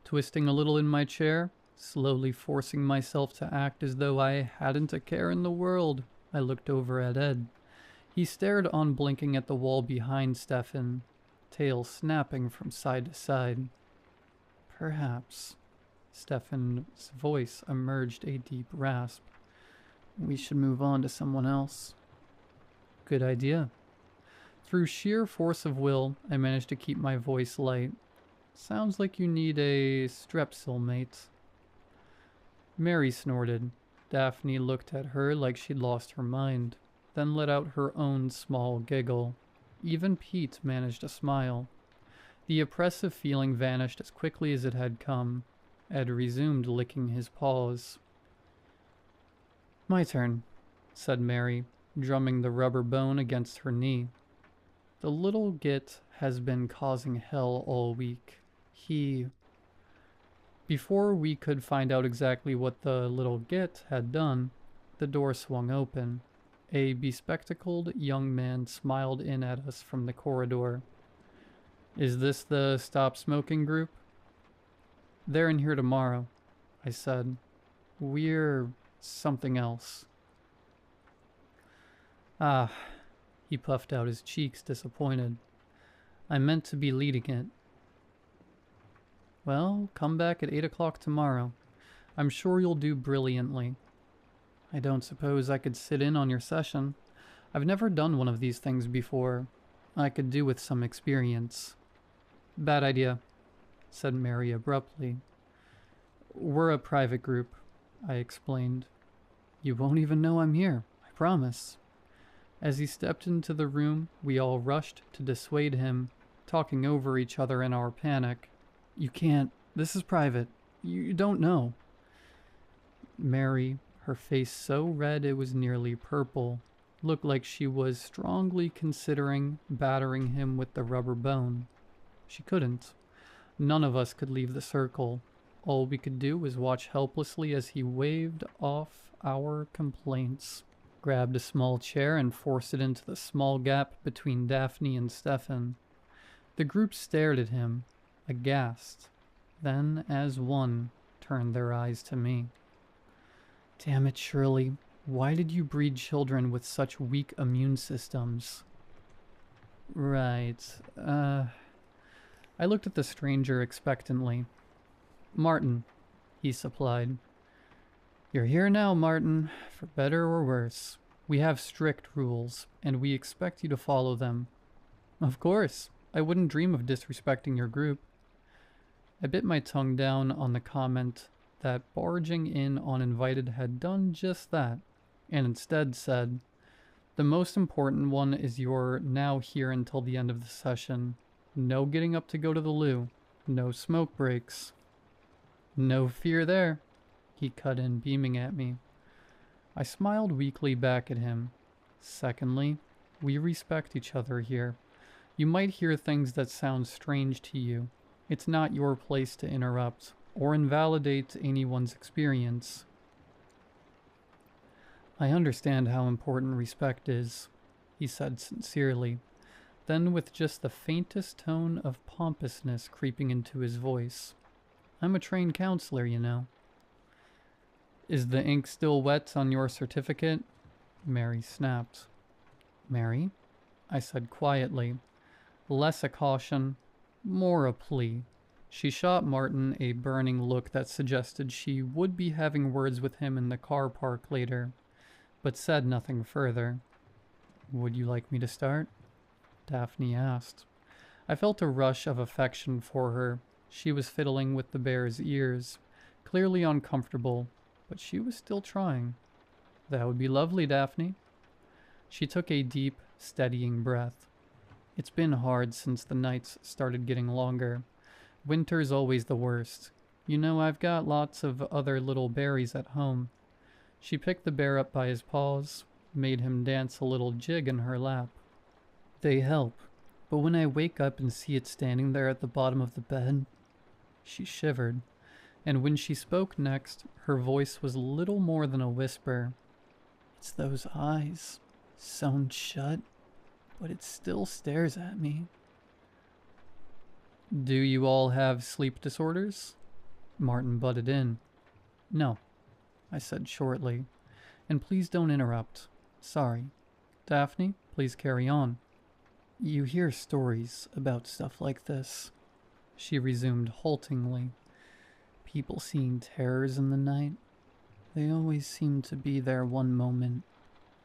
Twisting a little in my chair, slowly forcing myself to act as though I hadn't a care in the world, I looked over at Ed. He stared unblinking at the wall behind Stefan, tail snapping from side to side. Perhaps, Stefan's voice emerged a deep rasp. We should move on to someone else. Good idea. Through sheer force of will, I managed to keep my voice light. Sounds like you need a strepsil, mate. Mary snorted. Daphne looked at her like she'd lost her mind, then let out her own small giggle. Even Pete managed a smile. The oppressive feeling vanished as quickly as it had come. Ed resumed licking his paws. My turn, said Mary, drumming the rubber bone against her knee. The little git has been causing hell all week. Before we could find out exactly what the little git had done, the door swung open. A bespectacled young man smiled in at us from the corridor. Is this the Stop Smoking group? They're in here tomorrow, I said. We're something else. Ah, he puffed out his cheeks, disappointed. I meant to be leading it. Well, come back at 8 o'clock tomorrow. I'm sure you'll do brilliantly. I don't suppose I could sit in on your session. I've never done one of these things before. I could do with some experience. Bad idea, said Mary abruptly. We're a private group, I explained. You won't even know I'm here, I promise. As he stepped into the room, we all rushed to dissuade him, talking over each other in our panic. You can't. This is private. You don't know. Mary, her face so red it was nearly purple, looked like she was strongly considering battering him with the rubber bone. She couldn't. None of us could leave the circle. All we could do was watch helplessly as he waved off our complaints, grabbed a small chair and forced it into the small gap between Daphne and Stefan. The group stared at him, aghast, then as one turned their eyes to me. Damn it, Shirley. Why did you breed children with such weak immune systems? Right. I looked at the stranger expectantly. Martin, he supplied. You're here now, Martin, for better or worse. We have strict rules, and we expect you to follow them. Of course. I wouldn't dream of disrespecting your group. I bit my tongue down on the comment that barging in uninvited had done just that, and instead said, the most important one is you're now here until the end of the session. No getting up to go to the loo. No smoke breaks. No fear there, he cut in, beaming at me. I smiled weakly back at him. Secondly, we respect each other here. You might hear things that sound strange to you. It's not your place to interrupt or invalidate anyone's experience. I understand how important respect is, he said sincerely, then with just the faintest tone of pompousness creeping into his voice. I'm a trained counselor, you know. Is the ink still wet on your certificate? Mary snapped. Mary? I said quietly. Less a caution, more a plea. She shot Martin a burning look that suggested she would be having words with him in the car park later. but said nothing further. "Would you like me to start?" Daphne asked. I felt a rush of affection for her. She was fiddling with the bear's ears, clearly uncomfortable, but she was still trying. "That would be lovely, Daphne." She took a deep, steadying breath. "It's been hard since the nights started getting longer. Winter's always the worst. You know, I've got lots of other little berries at home." She picked the bear up by his paws, made him dance a little jig in her lap. "They help, but when I wake up and see it standing there at the bottom of the bed..." She shivered, and when she spoke next, her voice was little more than a whisper. "It's those eyes, sewn shut, but it still stares at me." "Do you all have sleep disorders?" Martin butted in. "No," I said shortly. "And please don't interrupt. Sorry. Daphne, please carry on." "You hear stories about stuff like this," she resumed haltingly. "People seeing terrors in the night. They always seem to be there one moment,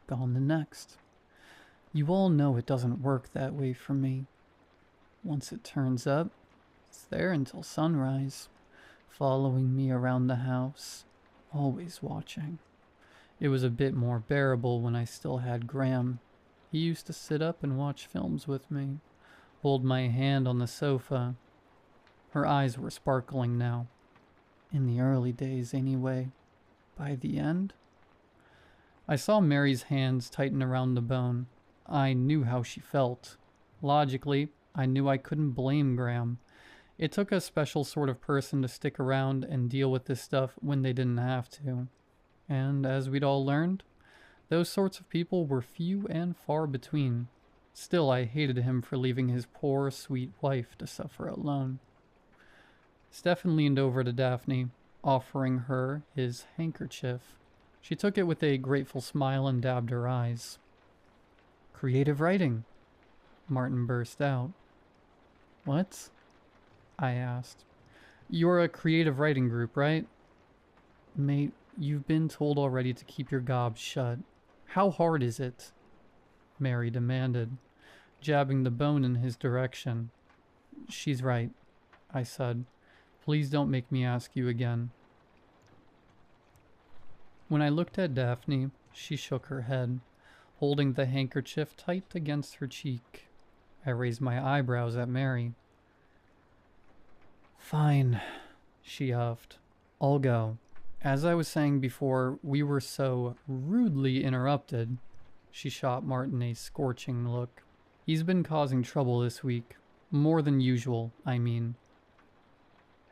gone the next. You all know it doesn't work that way for me. Once it turns up, it's there until sunrise, following me around the house, always watching. It was a bit more bearable when I still had Graham. He used to sit up and watch films with me, hold my hand on the sofa." Her eyes were sparkling now. "In the early days, anyway. By the end..." I saw Mary's hands tighten around the bone. I knew how she felt. Logically, I knew I couldn't blame Graham. It took a special sort of person to stick around and deal with this stuff when they didn't have to. And as we'd all learned, those sorts of people were few and far between. Still, I hated him for leaving his poor, sweet wife to suffer alone. Stefan leaned over to Daphne, offering her his handkerchief. She took it with a grateful smile and dabbed her eyes. "Creative writing," Martin burst out. "What?" I asked. "You're a creative writing group, right?" "Mate, you've been told already to keep your gob shut. How hard is it?" Mary demanded, jabbing the bone in his direction. "She's right," I said. "Please don't make me ask you again." When I looked at Daphne, she shook her head, holding the handkerchief tight against her cheek. I raised my eyebrows at Mary. "Fine," she huffed. "I'll go. As I was saying before, we were so rudely interrupted." She shot Martin a scorching look. "He's been causing trouble this week. More than usual, I mean."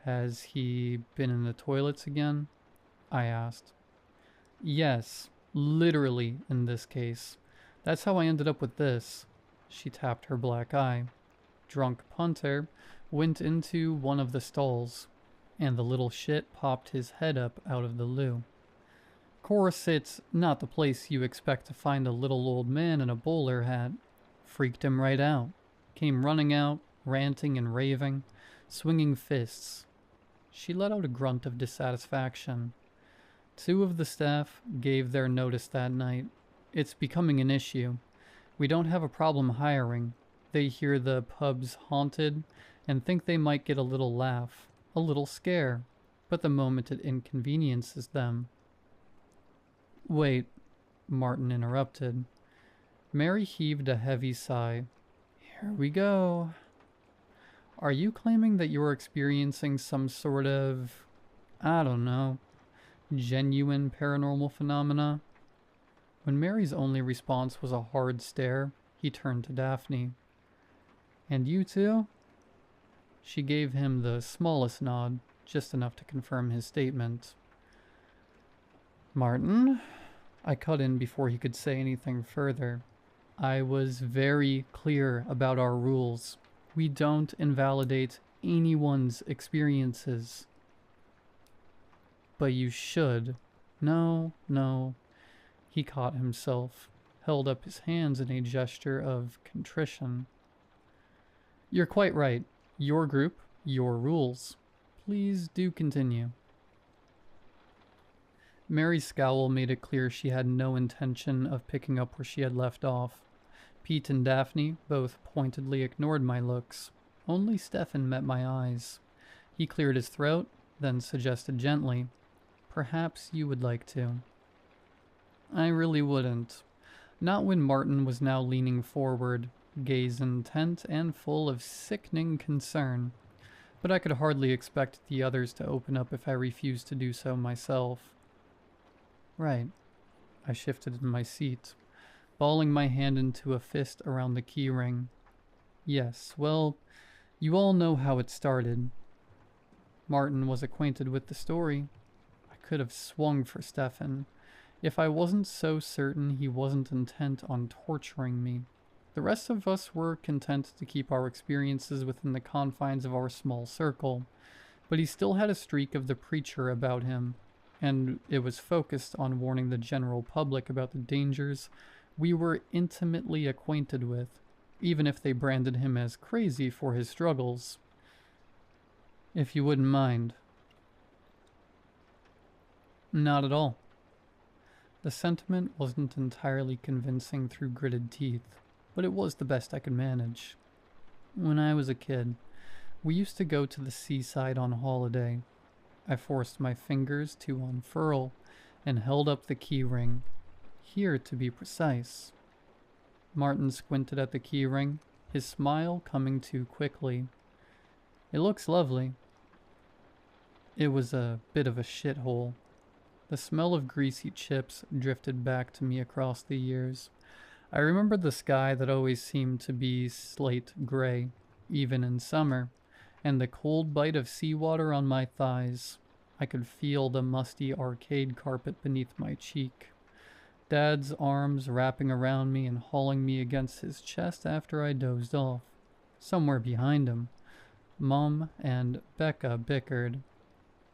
"Has he been in the toilets again?" I asked. "Yes, literally in this case. That's how I ended up with this." She tapped her black eye. Drunk Punter went into one of the stalls, and the little shit popped his head up out of the loo. Course, it's not the place you expect to find a little old man in a bowler hat. Freaked him right out. Came running out, ranting and raving, swinging fists. She let out a grunt of dissatisfaction. 2 of the staff gave their notice that night. It's becoming an issue. We don't have a problem hiring. They hear the pub's haunted and think they might get a little laugh, a little scare, but the moment it inconveniences them. "Wait," Martin interrupted. Mary heaved a heavy sigh. "Here we go. Are you claiming that you're experiencing some sort of, I don't know, genuine paranormal phenomena?" When Mary's only response was a hard stare, he turned to Daphne. "And you too?" She gave him the smallest nod, just enough to confirm his statement. "Martin," I cut in before he could say anything further. "I was very clear about our rules. We don't invalidate anyone's experiences." "But you should." No. He caught himself, held up his hands in a gesture of contrition. "You're quite right. Your group, your rules. Please do continue." Mary's scowl made it clear she had no intention of picking up where she had left off. Pete and Daphne both pointedly ignored my looks. Only Stefan met my eyes. He cleared his throat, then suggested gently, "Perhaps you would like to." I really wouldn't. Not when Martin was now leaning forward, gaze intent and full of sickening concern. But I could hardly expect the others to open up if I refused to do so myself. Right. I shifted in my seat, balling my hand into a fist around the keyring. Yes, well, you all know how it started. Martin was acquainted with the story. I could have swung for Stefan, if I wasn't so certain he wasn't intent on torturing me. The rest of us were content to keep our experiences within the confines of our small circle, but he still had a streak of the preacher about him, and it was focused on warning the general public about the dangers we were intimately acquainted with, even if they branded him as crazy for his struggles. If you wouldn't mind. Not at all. The sentiment wasn't entirely convincing through gritted teeth, but it was the best I could manage. When I was a kid, we used to go to the seaside on holiday. I forced my fingers to unfurl and held up the key ring. Here, to be precise. Martin squinted at the key ring, his smile coming too quickly. It looks lovely. It was a bit of a shithole. The smell of greasy chips drifted back to me across the years. I remembered the sky that always seemed to be slate gray, even in summer, and the cold bite of seawater on my thighs. I could feel the musty arcade carpet beneath my cheek. Dad's arms wrapping around me and hauling me against his chest after I dozed off. Somewhere behind him, Mom and Becca bickered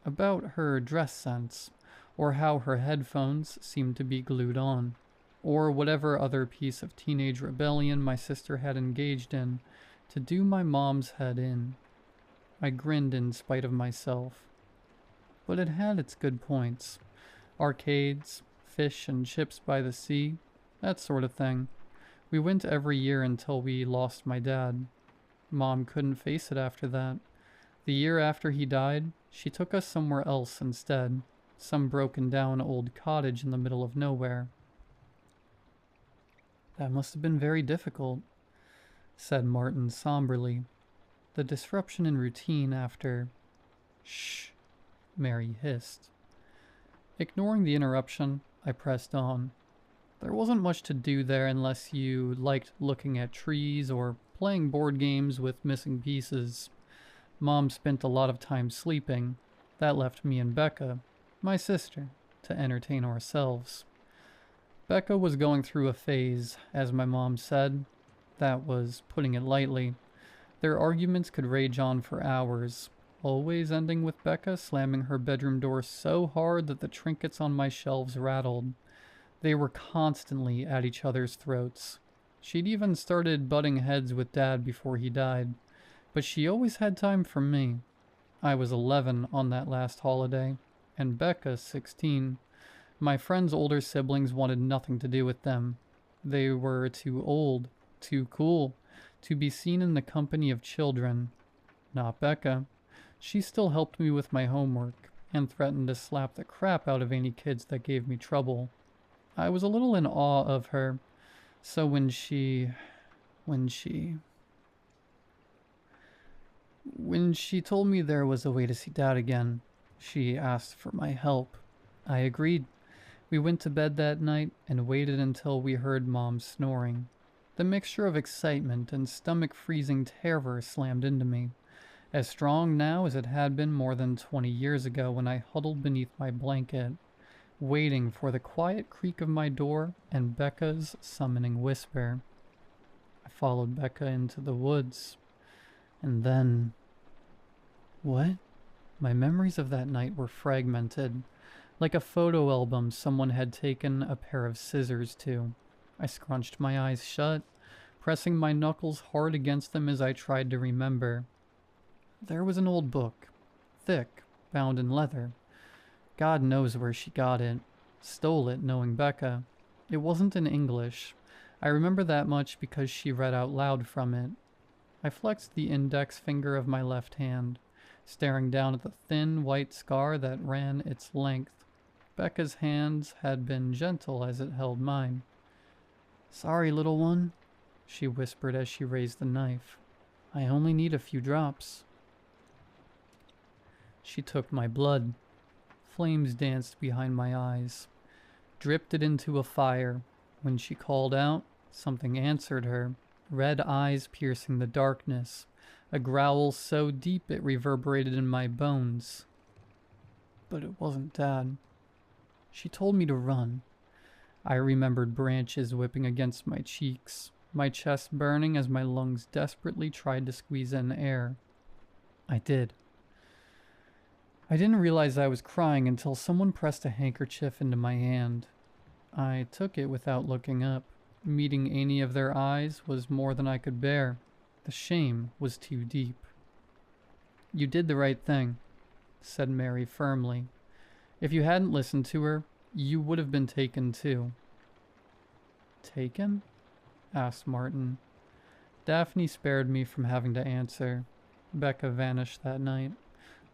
about her dress sense, or how her headphones seemed to be glued on, or whatever other piece of teenage rebellion my sister had engaged in to do my mom's head in. I grinned in spite of myself. But it had its good points. Arcades, fish and chips by the sea, that sort of thing. We went every year until we lost my dad. Mom couldn't face it after that. The year after he died, she took us somewhere else instead. Some broken down old cottage in the middle of nowhere. That must have been very difficult, said Martin somberly. The disruption in routine after... Shh, Mary hissed. Ignoring the interruption, I pressed on. There wasn't much to do there unless you liked looking at trees or playing board games with missing pieces. Mom spent a lot of time sleeping. That left me and Becca, my sister, to entertain ourselves. Becca was going through a phase, as my mom said. That was putting it lightly. Their arguments could rage on for hours, always ending with Becca slamming her bedroom door so hard that the trinkets on my shelves rattled. They were constantly at each other's throats. She'd even started butting heads with Dad before he died, but she always had time for me. I was 11 on that last holiday, and Becca 16. My friends' older siblings wanted nothing to do with them. They were too old, too cool, to be seen in the company of children. Not Becca. She still helped me with my homework, and threatened to slap the crap out of any kids that gave me trouble. I was a little in awe of her, so when she told me there was a way to see Dad again, she asked for my help. I agreed. We went to bed that night and waited until we heard Mom snoring. The mixture of excitement and stomach-freezing terror slammed into me, as strong now as it had been more than 20 years ago when I huddled beneath my blanket, waiting for the quiet creak of my door and Becca's summoning whisper. I followed Becca into the woods, and then... What? My memories of that night were fragmented, like a photo album someone had taken a pair of scissors to. I scrunched my eyes shut, pressing my knuckles hard against them as I tried to remember. There was an old book, thick, bound in leather. God knows where she got it. Stole it, knowing Becca. It wasn't in English. I remember that much because she read out loud from it. I flexed the index finger of my left hand, staring down at the thin, white scar that ran its length. Becca's hands had been gentle as it held mine. "Sorry, little one," she whispered as she raised the knife. "I only need a few drops." She took my blood. Flames danced behind my eyes, dripped it into a fire. When she called out, something answered her, red eyes piercing the darkness, a growl so deep it reverberated in my bones. But it wasn't Dad. She told me to run. I remembered branches whipping against my cheeks, my chest burning as my lungs desperately tried to squeeze in air. I did. I didn't realize I was crying until someone pressed a handkerchief into my hand. I took it without looking up. Meeting any of their eyes was more than I could bear. The shame was too deep. "You did the right thing," said Mary firmly. "If you hadn't listened to her, you would have been taken too." "Taken?" asked Martin. Daphne spared me from having to answer. Becca vanished that night.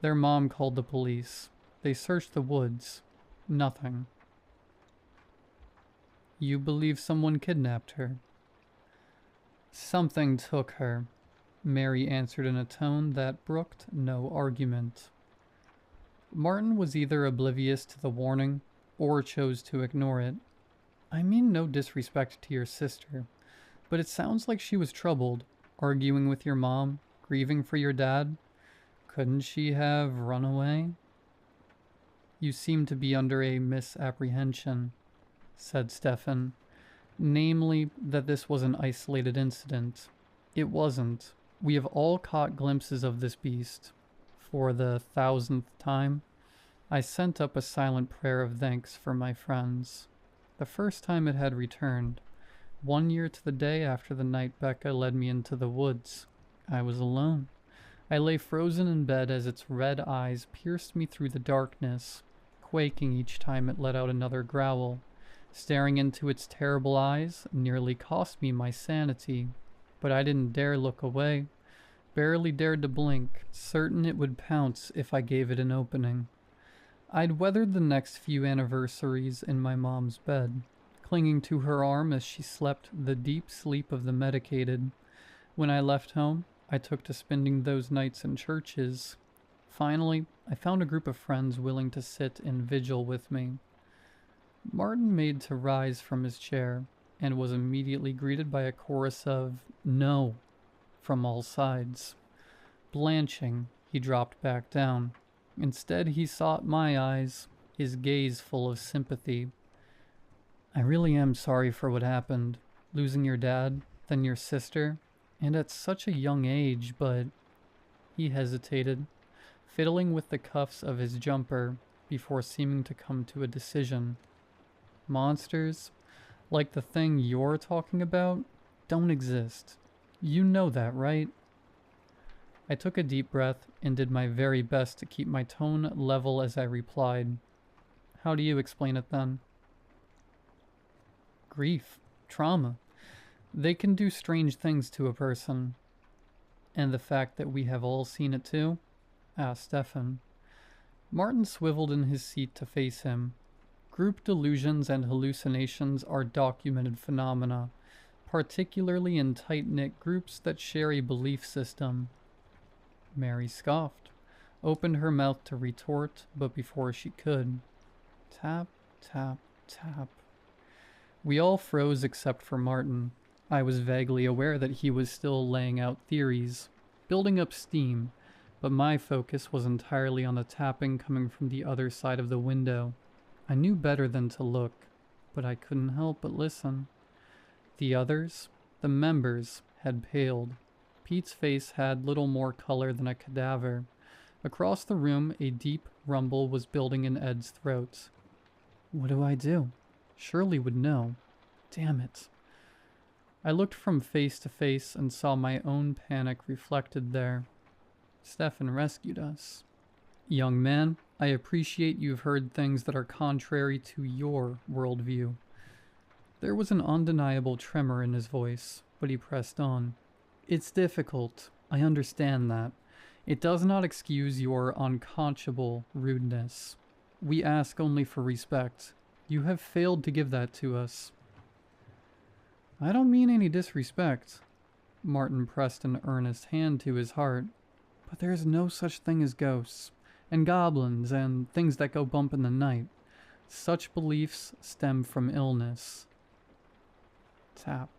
Their mom called the police. They searched the woods. Nothing. "You believe someone kidnapped her?" "Something took her," Mary answered in a tone that brooked no argument. Martin was either oblivious to the warning or chose to ignore it. I mean no disrespect to your sister, but it sounds like she was troubled, arguing with your mom, grieving for your dad. Couldn't she have run away? "You seem to be under a misapprehension," said Stefan. "Namely, that this was an isolated incident. It wasn't. We have all caught glimpses of this beast. For the 1000th time, I sent up a silent prayer of thanks for my friends. The first time it had returned, 1 year to the day after the night Becca led me into the woods. I was alone. I lay frozen in bed as its red eyes pierced me through the darkness, quaking each time it let out another growl. Staring into its terrible eyes nearly cost me my sanity, but I didn't dare look away, barely dared to blink, certain it would pounce if I gave it an opening. I'd weathered the next few anniversaries in my mom's bed, clinging to her arm as she slept the deep sleep of the medicated. When I left home, I took to spending those nights in churches. Finally, I found a group of friends willing to sit in vigil with me. Martin made to rise from his chair and was immediately greeted by a chorus of "No" from all sides. Blanching, he dropped back down. Instead, he sought my eyes, his gaze full of sympathy. "I really am sorry for what happened, losing your dad, then your sister, and at such a young age, but..." He hesitated, fiddling with the cuffs of his jumper before seeming to come to a decision. "Monsters, like the thing you're talking about, don't exist. You know that, right?" I took a deep breath and did my very best to keep my tone level as I replied. "How do you explain it then?" "Grief, trauma. They can do strange things to a person." "And the fact that we have all seen it too?" asked Stefan. Martin swiveled in his seat to face him. Group delusions and hallucinations are documented phenomena, particularly in tight-knit groups that share a belief system. Mary scoffed, opened her mouth to retort, but before she could, tap, tap, tap. We all froze except for Martin. I was vaguely aware that he was still laying out theories, building up steam, but my focus was entirely on the tapping coming from the other side of the window. I knew better than to look, but I couldn't help but listen. The others, the members, had paled. Pete's face had little more color than a cadaver. Across the room, a deep rumble was building in Ed's throat. What do I do? Shirley would know. Damn it. I looked from face to face and saw my own panic reflected there. Stefan rescued us. Young man, I appreciate you've heard things that are contrary to your worldview. There was an undeniable tremor in his voice, but he pressed on. It's difficult. I understand that. It does not excuse your unconscionable rudeness. We ask only for respect. You have failed to give that to us. I don't mean any disrespect. Martin pressed an earnest hand to his heart. But there is no such thing as ghosts, and goblins, and things that go bump in the night. Such beliefs stem from illness. Tap.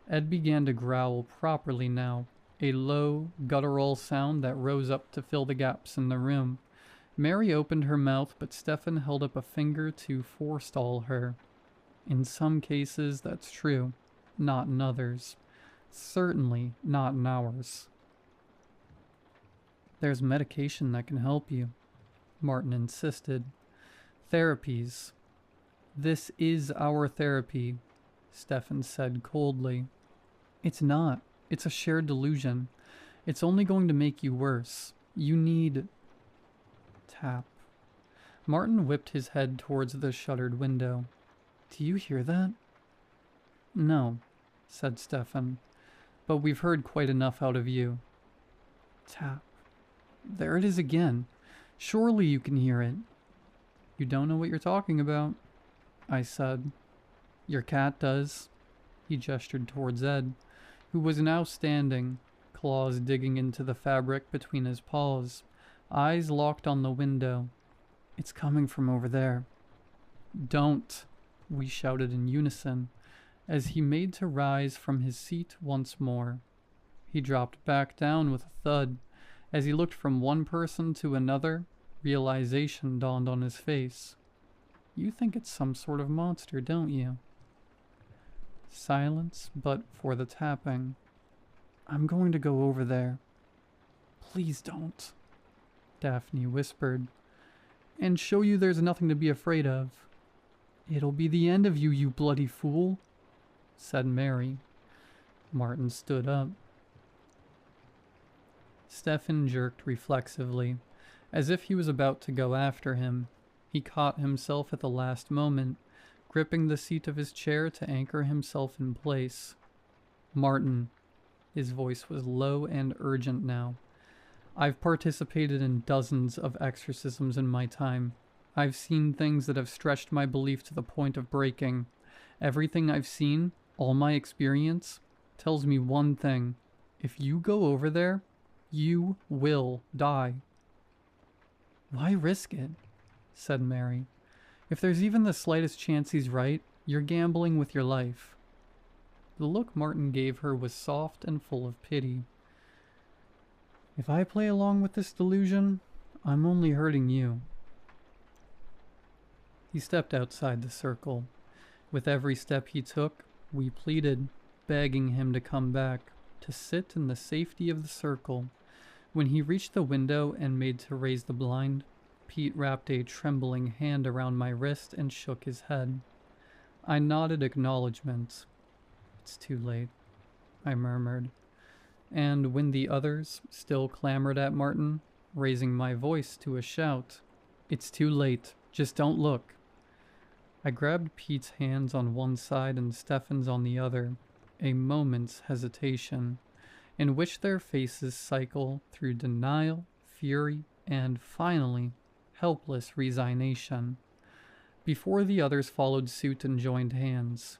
Ed began to growl properly now, a low, guttural sound that rose up to fill the gaps in the room. Mary opened her mouth, but Stefan held up a finger to forestall her. In some cases, that's true. Not in others. Certainly not in ours. There's medication that can help you, Martin insisted. Therapies. This is our therapy, Stefan said coldly. It's not. It's a shared delusion. It's only going to make you worse. You need... Tap. Martin whipped his head towards the shuttered window. Do you hear that? No, said Stefan. But we've heard quite enough out of you. Tap. There it is again. Surely you can hear it. You don't know what you're talking about, I said. Your cat does. He gestured towards Ed, who was now standing, claws digging into the fabric between his paws, eyes locked on the window. It's coming from over there. Don't, we shouted in unison, as he made to rise from his seat once more. He dropped back down with a thud. As he looked from one person to another, realization dawned on his face. You think it's some sort of monster, don't you? Silence, but for the tapping. I'm going to go over there. Please don't, Daphne whispered. And show you there's nothing to be afraid of. It'll be the end of you, you bloody fool, said Mary. Martin stood up. Stefan jerked reflexively, as if he was about to go after him. He caught himself at the last moment, gripping the seat of his chair to anchor himself in place. Martin, his voice was low and urgent now. I've participated in dozens of exorcisms in my time. I've seen things that have stretched my belief to the point of breaking. Everything I've seen, all my experience, tells me one thing. If you go over there, you will die. Why risk it? Said Mary. If there's even the slightest chance he's right, you're gambling with your life. The look Martin gave her was soft and full of pity. If I play along with this delusion, I'm only hurting you. He stepped outside the circle. With every step he took, we pleaded, begging him to come back, to sit in the safety of the circle. When he reached the window and made to raise the blind, Pete wrapped a trembling hand around my wrist and shook his head. I nodded acknowledgement. It's too late, I murmured. And when the others still clamored at Martin, raising my voice to a shout, it's too late, just don't look. I grabbed Pete's hands on one side and Stefan's on the other, a moment's hesitation, in which their faces cycle through denial, fury, and finally, helpless resignation, before the others followed suit and joined hands.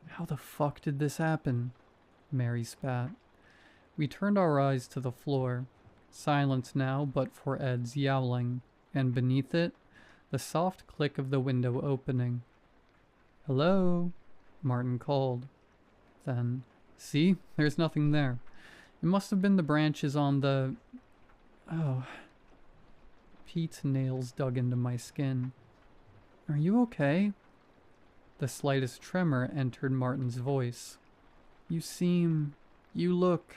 How the fuck did this happen? Mary spat. We turned our eyes to the floor, silence now but for Ed's yowling, and beneath it, the soft click of the window opening. Hello? Martin called. Then, see, there's nothing there. It must have been the branches on the... Oh. Pete's nails dug into my skin. Are you okay? The slightest tremor entered Martin's voice. You look...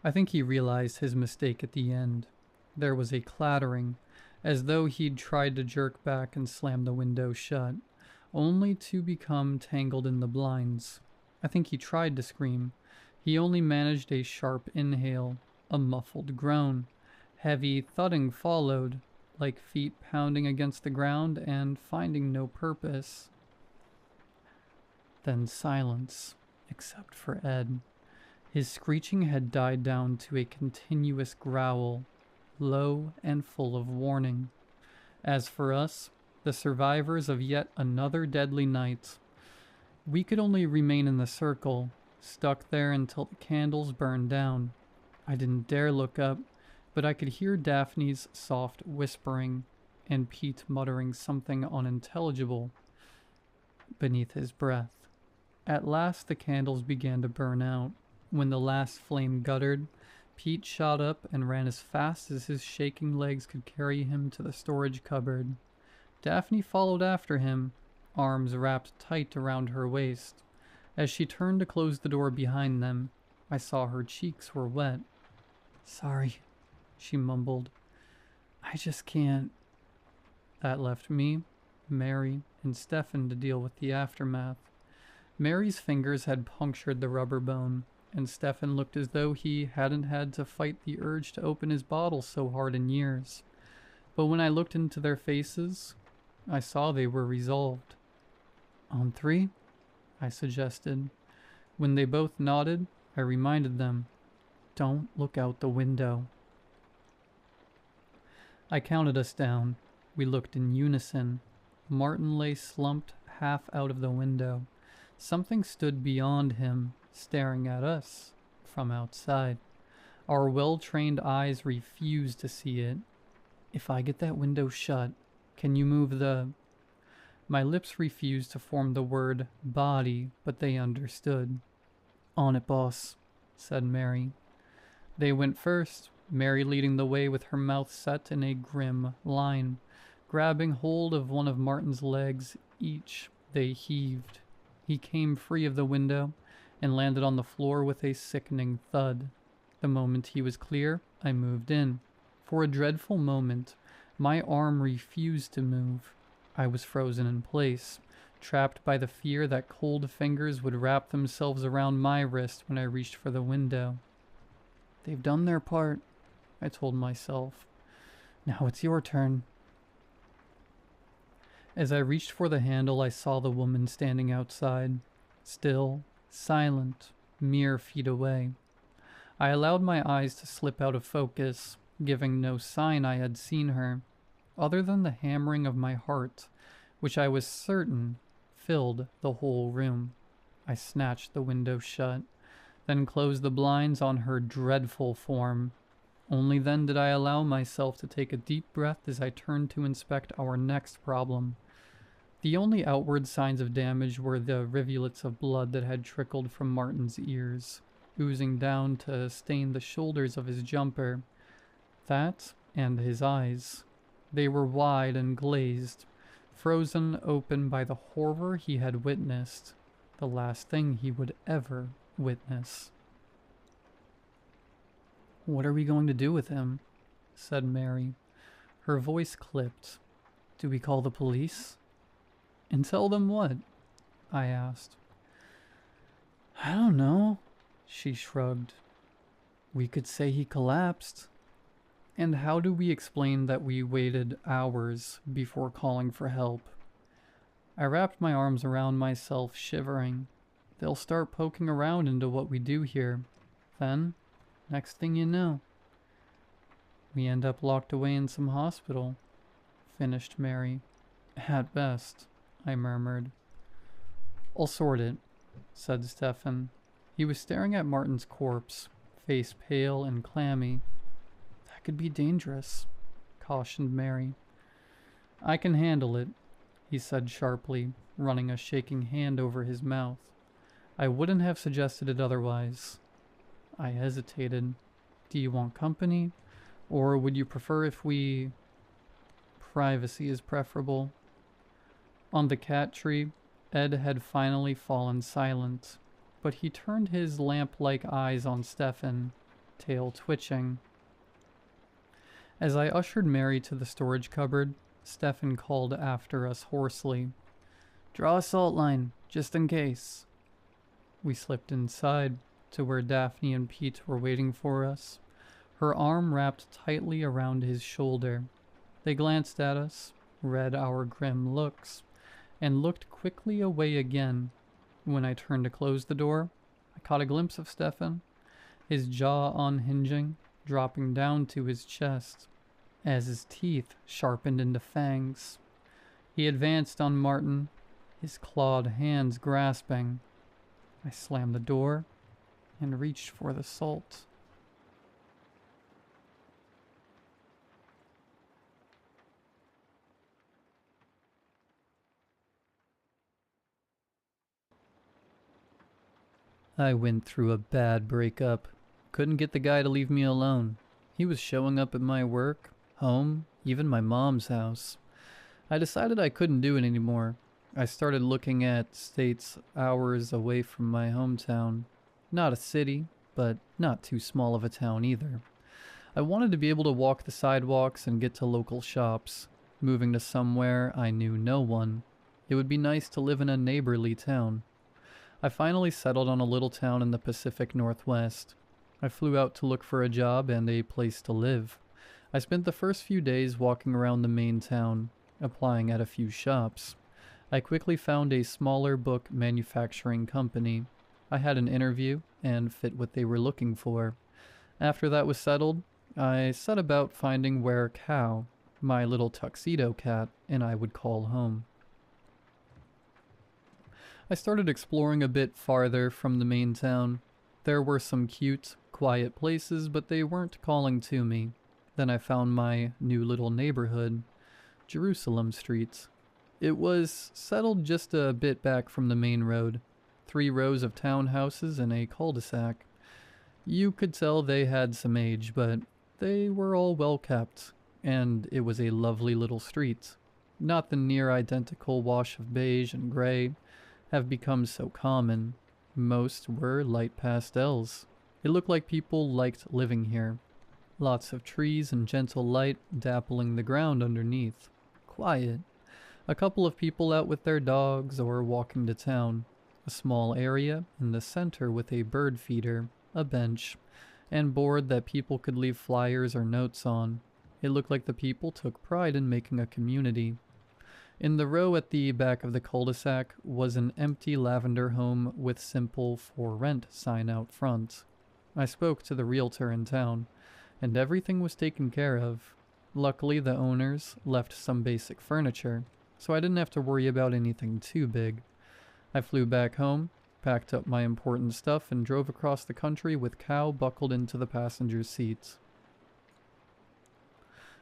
I think he realized his mistake at the end. There was a clattering, as though he'd tried to jerk back and slam the window shut, only to become tangled in the blinds. I think he tried to scream. He only managed a sharp inhale, A muffled groan. Heavy thudding followed, like feet pounding against the ground and finding no purpose. Then silence, except for Ed. His screeching had died down to a continuous growl, low and full of warning. As for us, the survivors of yet another deadly night, we could only remain in the circle, stuck there until the candles burned down. I didn't dare look up, but I could hear Daphne's soft whispering and Pete muttering something unintelligible beneath his breath. At last the candles began to burn out. When the last flame guttered, Pete shot up and ran as fast as his shaking legs could carry him to the storage cupboard. Daphne followed after him, arms wrapped tight around her waist. As she turned to close the door behind them, I saw her cheeks were wet. "Sorry," she mumbled. "I just can't." That left me, Mary, and Stefan to deal with the aftermath. Mary's fingers had punctured the rubber bone, and Stefan looked as though he hadn't had to fight the urge to open his bottle so hard in years. But when I looked into their faces, I saw they were resolved. "On three?" I suggested. When they both nodded, I reminded them, "Don't look out the window." I counted us down. We looked in unison. Martin lay slumped half out of the window. Something stood beyond him, staring at us from outside. Our well-trained eyes refused to see it. "If I get that window shut, can you move the..." My lips refused to form the word body, but they understood. "On it, boss," said Mary. They went first, Mary leading the way with her mouth set in a grim line. Grabbing hold of one of Martin's legs each, they heaved. He came free of the window and landed on the floor with a sickening thud. The moment he was clear, I moved in. For a dreadful moment, my arm refused to move. I was frozen in place, trapped by the fear that cold fingers would wrap themselves around my wrist when I reached for the window. "They've done their part," I told myself. "Now it's your turn." As I reached for the handle, I saw the woman standing outside, still, silent, mere feet away. I allowed my eyes to slip out of focus, giving no sign I had seen her, other than the hammering of my heart, which I was certain filled the whole room. I snatched the window shut, then closed the blinds on her dreadful form. Only then did I allow myself to take a deep breath as I turned to inspect our next problem. The only outward signs of damage were the rivulets of blood that had trickled from Martin's ears, oozing down to stain the shoulders of his jumper. That and his eyes. They were wide and glazed, frozen open by the horror he had witnessed, the last thing he would ever witness. "What are we going to do with him?" said Mary. Her voice clipped. "Do we call the police?" "And tell them what?" I asked. "I don't know," she shrugged. "We could say he collapsed." "And how do we explain that we waited hours before calling for help?" I wrapped my arms around myself, shivering. They'll start poking around into what we do here. Then, next thing you know, we end up locked away in some hospital," finished Mary. "At best," I murmured. "I'll sort it," said Stefan. He was staring at Martin's corpse, face pale and clammy. "That could be dangerous," cautioned Mary. "I can handle it," he said sharply, running a shaking hand over his mouth. I wouldn't have suggested it otherwise. I hesitated. "Do you want company? Or would you prefer if we..." "Privacy is preferable." On the cat tree, Ed had finally fallen silent, but he turned his lamp-like eyes on Stefan, tail twitching. As I ushered Mary to the storage cupboard, Stefan called after us hoarsely, "Draw a salt line, just in case." We slipped inside, to where Daphne and Pete were waiting for us. her arm wrapped tightly around his shoulder. They glanced at us, read our grim looks, and looked quickly away again. When I turned to close the door, I caught a glimpse of Stefan, his jaw unhinging, dropping down to his chest, as his teeth sharpened into fangs. He advanced on Martin, his clawed hands grasping. I slammed the door and reached for the salt. I went through a bad breakup. Couldn't get the guy to leave me alone. He was showing up at my work, home, even my mom's house. I decided I couldn't do it anymore. I started looking at states hours away from my hometown. Not a city, but not too small of a town either. I wanted to be able to walk the sidewalks and get to local shops. Moving to somewhere I knew no one. It would be nice to live in a neighborly town. I finally settled on a little town in the Pacific Northwest. I flew out to look for a job and a place to live. I spent the first few days walking around the main town, applying at a few shops. I quickly found a smaller book manufacturing company. I had an interview and fit what they were looking for. After that was settled, I set about finding where Cow, my little tuxedo cat, and I would call home. I started exploring a bit farther from the main town. There were some cute, quiet places, but they weren't calling to me. Then I found my new little neighborhood, Jerusalem Street. It was settled just a bit back from the main road. 3 rows of townhouses and a cul-de-sac. You could tell they had some age, but they were all well kept, and it was a lovely little street. Not the near identical wash of beige and gray have become so common. Most were light pastels. It looked like people liked living here. Lots of trees and gentle light dappling the ground underneath. Quiet. A couple of people out with their dogs or walking to town. A small area in the center with a bird feeder, a bench, and board that people could leave flyers or notes on. It looked like the people took pride in making a community. In the row at the back of the cul-de-sac was an empty lavender home with simple "for rent" sign out front. I spoke to the realtor in town, and everything was taken care of. Luckily, the owners left some basic furniture, so I didn't have to worry about anything too big. I flew back home, packed up my important stuff, and drove across the country with Cow buckled into the passenger seat.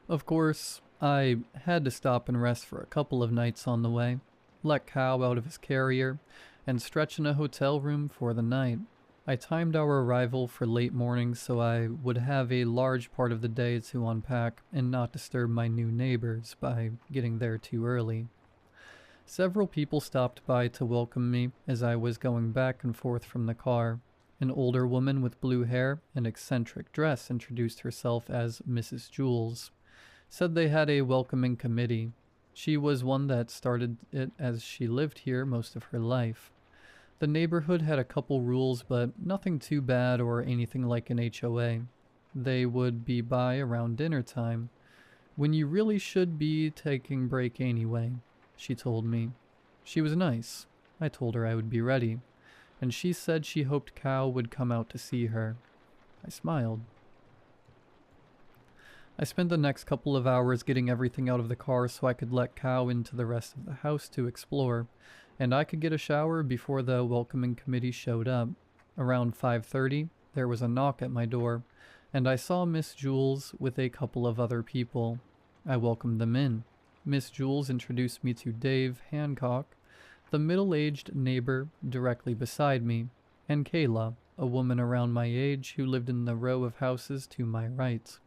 Of course, I had to stop and rest for a couple of nights on the way, let Cow out of his carrier, and stretch in a hotel room for the night. I timed our arrival for late morning so I would have a large part of the day to unpack and not disturb my new neighbors by getting there too early. Several people stopped by to welcome me as I was going back and forth from the car. An older woman with blue hair and eccentric dress introduced herself as Mrs. Jules. Said they had a welcoming committee. She was one that started it as she lived here most of her life. The neighborhood had a couple rules, but nothing too bad or anything like an HOA. They would be by around dinner time, when you really should be taking break anyway, she told me. She was nice. I told her I would be ready, and she said she hoped Cow would come out to see her. I smiled. I spent the next couple of hours getting everything out of the car so I could let Cow into the rest of the house to explore, and I could get a shower before the welcoming committee showed up. Around 5:30, there was a knock at my door, and I saw Miss Jules with a couple of other people. I welcomed them in. Miss Jules introduced me to Dave Hancock, the middle-aged neighbor directly beside me, and Kayla, a woman around my age who lived in the row of houses to my right.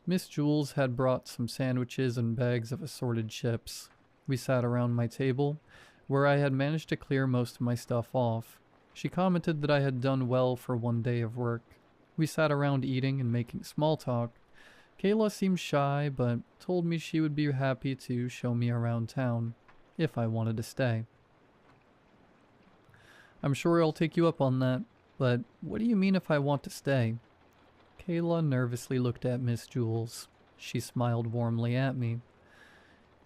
Miss Jules had brought some sandwiches and bags of assorted chips. We sat around my table, where I had managed to clear most of my stuff off. She commented that I had done well for one day of work. We sat around eating and making small talk. Kayla seemed shy, but told me she would be happy to show me around town, if I wanted to stay. "I'm sure I'll take you up on that, but what do you mean if I want to stay?" Kayla nervously looked at Miss Jules. She smiled warmly at me.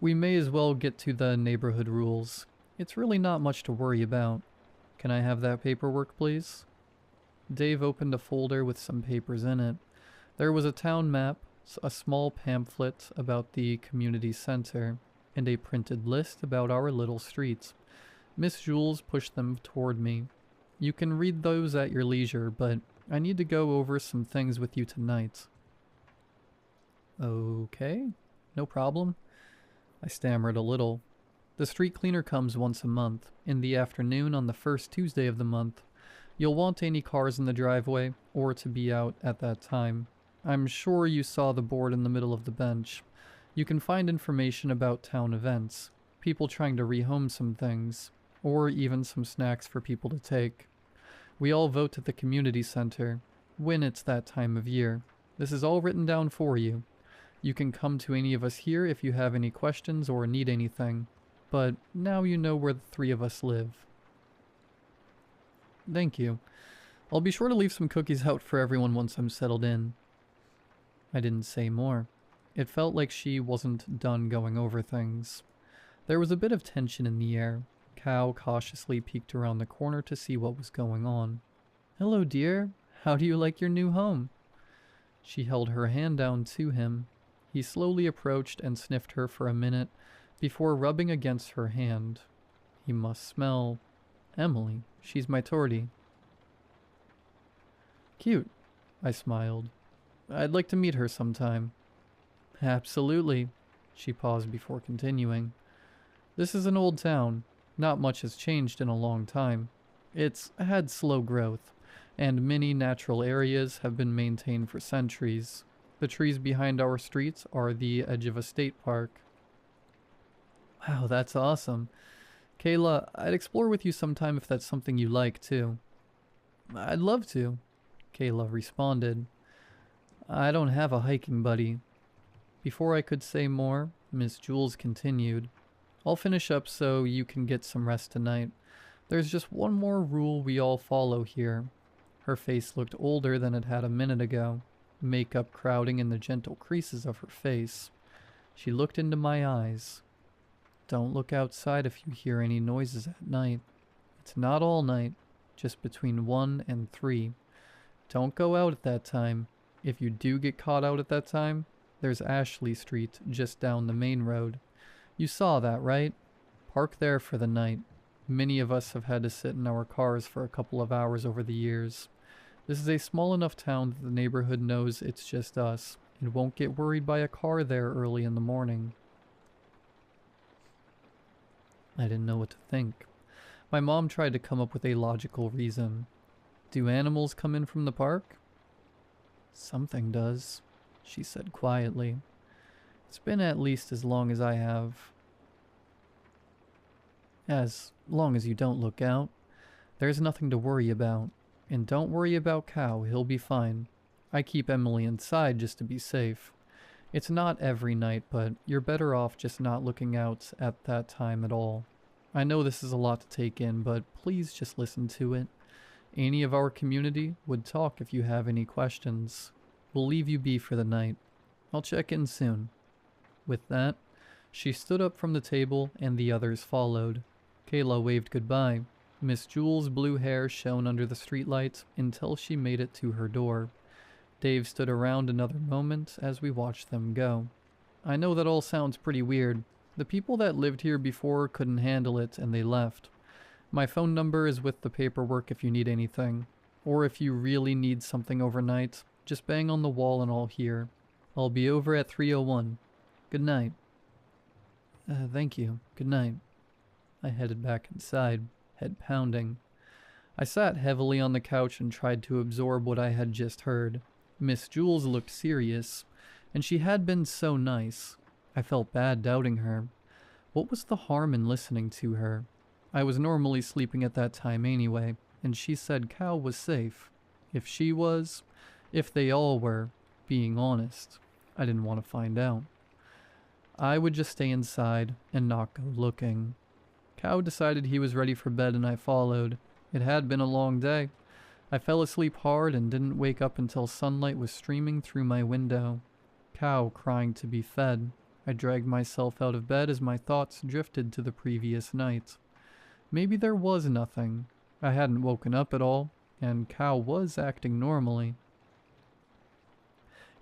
We may as well get to the neighborhood rules. It's really not much to worry about. Can I have that paperwork, please? Dave opened a folder with some papers in it. There was a town map, a small pamphlet about the community center, and a printed list about our little streets. Miss Jules pushed them toward me. You can read those at your leisure, but I need to go over some things with you tonight. Okay, no problem. I stammered a little. The street cleaner comes once a month, in the afternoon on the first Tuesday of the month. You'll want any cars in the driveway, or to be out at that time. I'm sure you saw the board in the middle of the bench. You can find information about town events, people trying to rehome some things, or even some snacks for people to take. We all vote at the community center, when it's that time of year. This is all written down for you. You can come to any of us here if you have any questions or need anything. But now you know where the three of us live. Thank you. I'll be sure to leave some cookies out for everyone once I'm settled in. I didn't say more. It felt like she wasn't done going over things. There was a bit of tension in the air. Cow cautiously peeked around the corner to see what was going on. Hello, dear. How do you like your new home? She held her hand down to him. He slowly approached and sniffed her for a minute before rubbing against her hand. He must smell Emily. She's my tortie. Cute, I smiled. I'd like to meet her sometime. Absolutely. She paused before continuing. This is an old town. Not much has changed in a long time. It's had slow growth, and many natural areas have been maintained for centuries. The trees behind our streets are the edge of a state park. Wow, that's awesome. Kayla, I'd explore with you sometime if that's something you like, too. I'd love to, Kayla responded. I don't have a hiking buddy. Before I could say more, Miss Jules continued. I'll finish up so you can get some rest tonight. There's just one more rule we all follow here. Her face looked older than it had a minute ago, makeup crowding in the gentle creases of her face. She looked into my eyes. Don't look outside if you hear any noises at night. It's not all night, just between 1 and 3. Don't go out at that time. If you do get caught out at that time, there's Ashley Street just down the main road. You saw that, right? Park there for the night. Many of us have had to sit in our cars for a couple of hours over the years. This is a small enough town that the neighborhood knows it's just us, and won't get worried by a car there early in the morning. I didn't know what to think. My mom tried to come up with a logical reason. Do animals come in from the park? Something does, she said quietly. It's been at least as long as I have. As long as you don't look out. There's nothing to worry about. And don't worry about Cow, he'll be fine. I keep Emily inside just to be safe. It's not every night, but you're better off just not looking out at that time at all. I know this is a lot to take in, but please just listen to it. Any of our community would talk if you have any questions. We'll leave you be for the night. I'll check in soon. With that, she stood up from the table and the others followed. Kayla waved goodbye. Miss Jules' blue hair shone under the streetlights until she made it to her door. Dave stood around another moment as we watched them go. I know that all sounds pretty weird. The people that lived here before couldn't handle it and they left. My phone number is with the paperwork if you need anything. Or if you really need something overnight, just bang on the wall and I'll hear. I'll be over at 301. Good night. Thank you. Good night. I headed back inside, head pounding. I sat heavily on the couch and tried to absorb what I had just heard. Miss Jules looked serious, and she had been so nice. I felt bad doubting her. What was the harm in listening to her? I was normally sleeping at that time anyway, and she said Cow was safe. If she was, if they all were, being honest, I didn't want to find out. I would just stay inside and not go looking. Cow decided he was ready for bed and I followed. It had been a long day. I fell asleep hard and didn't wake up until sunlight was streaming through my window. Cow crying to be fed. I dragged myself out of bed as my thoughts drifted to the previous night. Maybe there was nothing. I hadn't woken up at all, and Cow was acting normally.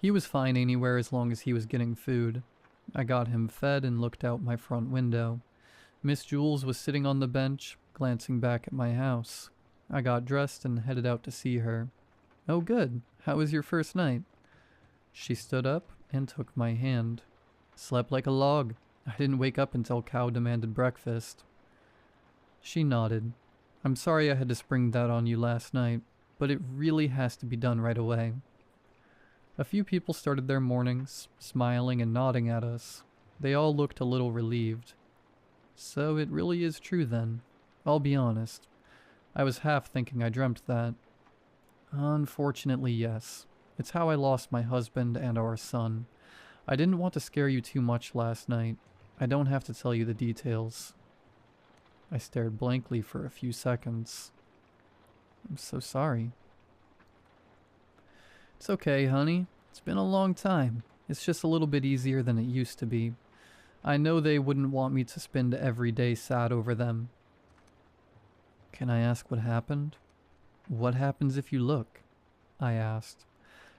He was fine anywhere as long as he was getting food. I got him fed and looked out my front window. Miss Jules was sitting on the bench, glancing back at my house. I got dressed and headed out to see her. "Oh good, how was your first night?" She stood up and took my hand. "Slept like a log. I didn't wake up until Cow demanded breakfast." She nodded. "I'm sorry I had to spring that on you last night, but it really has to be done right away." A few people started their mornings, smiling and nodding at us. They all looked a little relieved. So it really is true then. I'll be honest. I was half thinking I dreamt that. Unfortunately, yes. It's how I lost my husband and our son. I didn't want to scare you too much last night. I don't have to tell you the details. I stared blankly for a few seconds. "I'm so sorry." "It's okay, honey. It's been a long time. It's just a little bit easier than it used to be. I know they wouldn't want me to spend every day sad over them." "Can I ask what happened?" "What happens if you look?" I asked,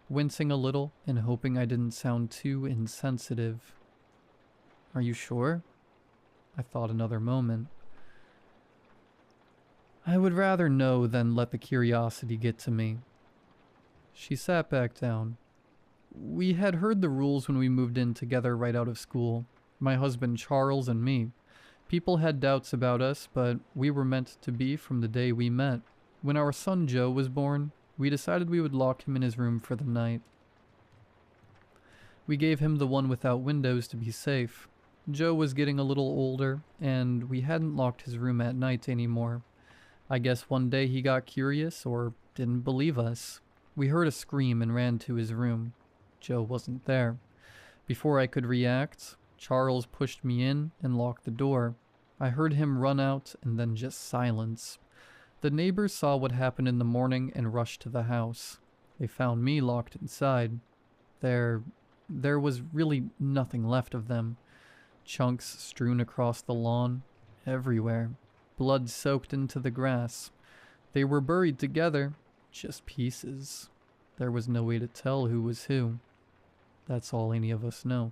wincing a little and hoping I didn't sound too insensitive. "Are you sure?" I thought another moment. "I would rather know than let the curiosity get to me." She sat back down. "We had heard the rules when we moved in together right out of school. My husband Charles and me. People had doubts about us, but we were meant to be from the day we met. When our son Joe was born, we decided we would lock him in his room for the night. We gave him the one without windows to be safe. Joe was getting a little older, and we hadn't locked his room at night anymore. I guess one day he got curious or didn't believe us. We heard a scream and ran to his room. Joe wasn't there. Before I could react, Charles pushed me in and locked the door. I heard him run out and then just silence. The neighbors saw what happened in the morning and rushed to the house. They found me locked inside. There was really nothing left of them. Chunks strewn across the lawn, everywhere. Blood soaked into the grass. They were buried together, just pieces. There was no way to tell who was who. That's all any of us know."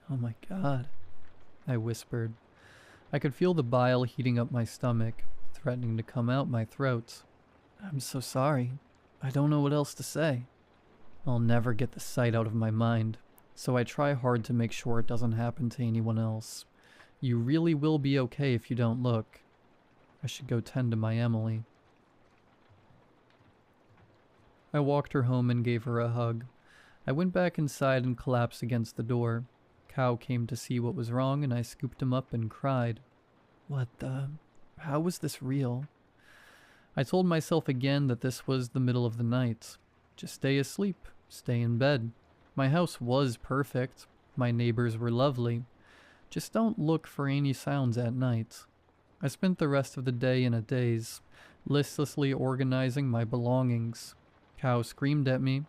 "Oh my God," I whispered. I could feel the bile heating up my stomach, threatening to come out my throat. "I'm so sorry. I don't know what else to say." I'll never get the sight out of my mind, so I try hard to make sure it doesn't happen to anyone else. You really will be okay if you don't look. I should go tend to my Emily. I walked her home and gave her a hug. I went back inside and collapsed against the door. Cow came to see what was wrong and I scooped him up and cried. "What the? How was this real?" I told myself again that this was the middle of the night. Just stay asleep, stay in bed. My house was perfect. My neighbors were lovely. Just don't look for any sounds at night. I spent the rest of the day in a daze, listlessly organizing my belongings. Cow screamed at me,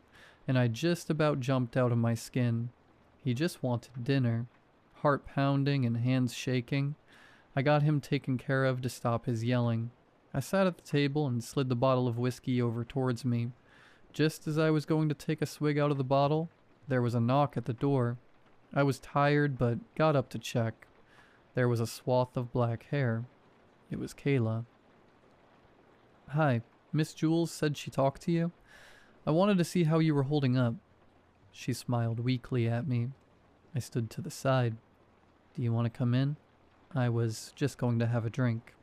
and I just about jumped out of my skin. He just wanted dinner. Heart pounding and hands shaking. I got him taken care of to stop his yelling. I sat at the table and slid the bottle of whiskey over towards me. Just as I was going to take a swig out of the bottle, there was a knock at the door. I was tired, but got up to check. There was a swath of black hair. It was Kayla. "Hi, Miss Jules said she talked to you. I wanted to see how you were holding up." She smiled weakly at me. I stood to the side. "Do you want to come in? I was just going to have a drink."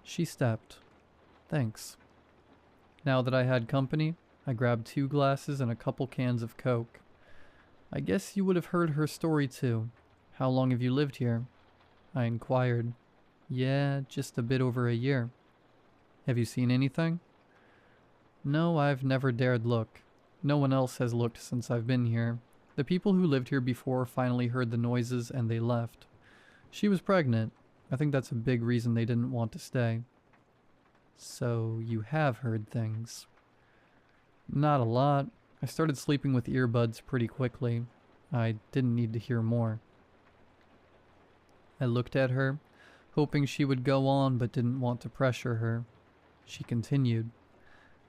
She stepped. "Thanks." Now that I had company, I grabbed 2 glasses and a couple cans of Coke. "I guess you would have heard her story too. How long have you lived here?" I inquired. "Yeah, just a bit over a year." "Have you seen anything?" "No, I've never dared look. No one else has looked since I've been here. The people who lived here before finally heard the noises and they left. She was pregnant. I think that's a big reason they didn't want to stay." So you have heard things. Not a lot. I started sleeping with earbuds pretty quickly. I didn't need to hear more. I looked at her, hoping she would go on but didn't want to pressure her. She continued.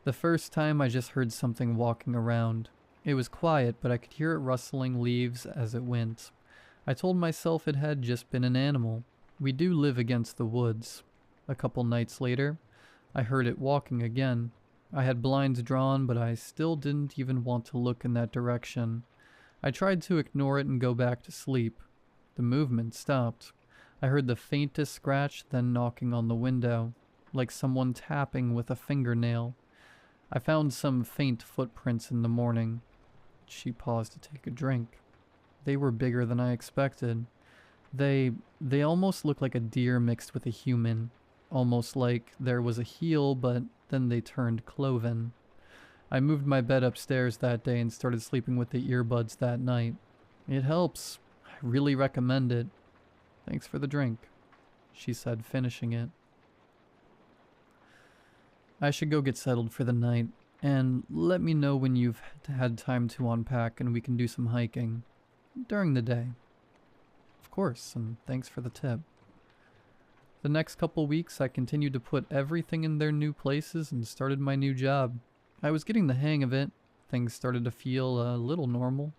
The first time I just heard something walking around. It was quiet, but I could hear it rustling leaves as it went. I told myself it had just been an animal. We do live against the woods. A couple nights later, I heard it walking again. I had blinds drawn, but I still didn't even want to look in that direction. I tried to ignore it and go back to sleep. The movement stopped. I heard the faintest scratch, then knocking on the window, like someone tapping with a fingernail. I found some faint footprints in the morning. She paused to take a drink. They were bigger than I expected. They almost looked like a deer mixed with a human. Almost like there was a heel, but then they turned cloven. I moved my bed upstairs that day and started sleeping with the earbuds that night. It helps. I really recommend it. Thanks for the drink, she said, finishing it. I should go get settled for the night, and let me know when you've had time to unpack and we can do some hiking. During the day. Of course, and thanks for the tip. The next couple weeks I continued to put everything in their new places and started my new job. I was getting the hang of it. Things started to feel a little normal.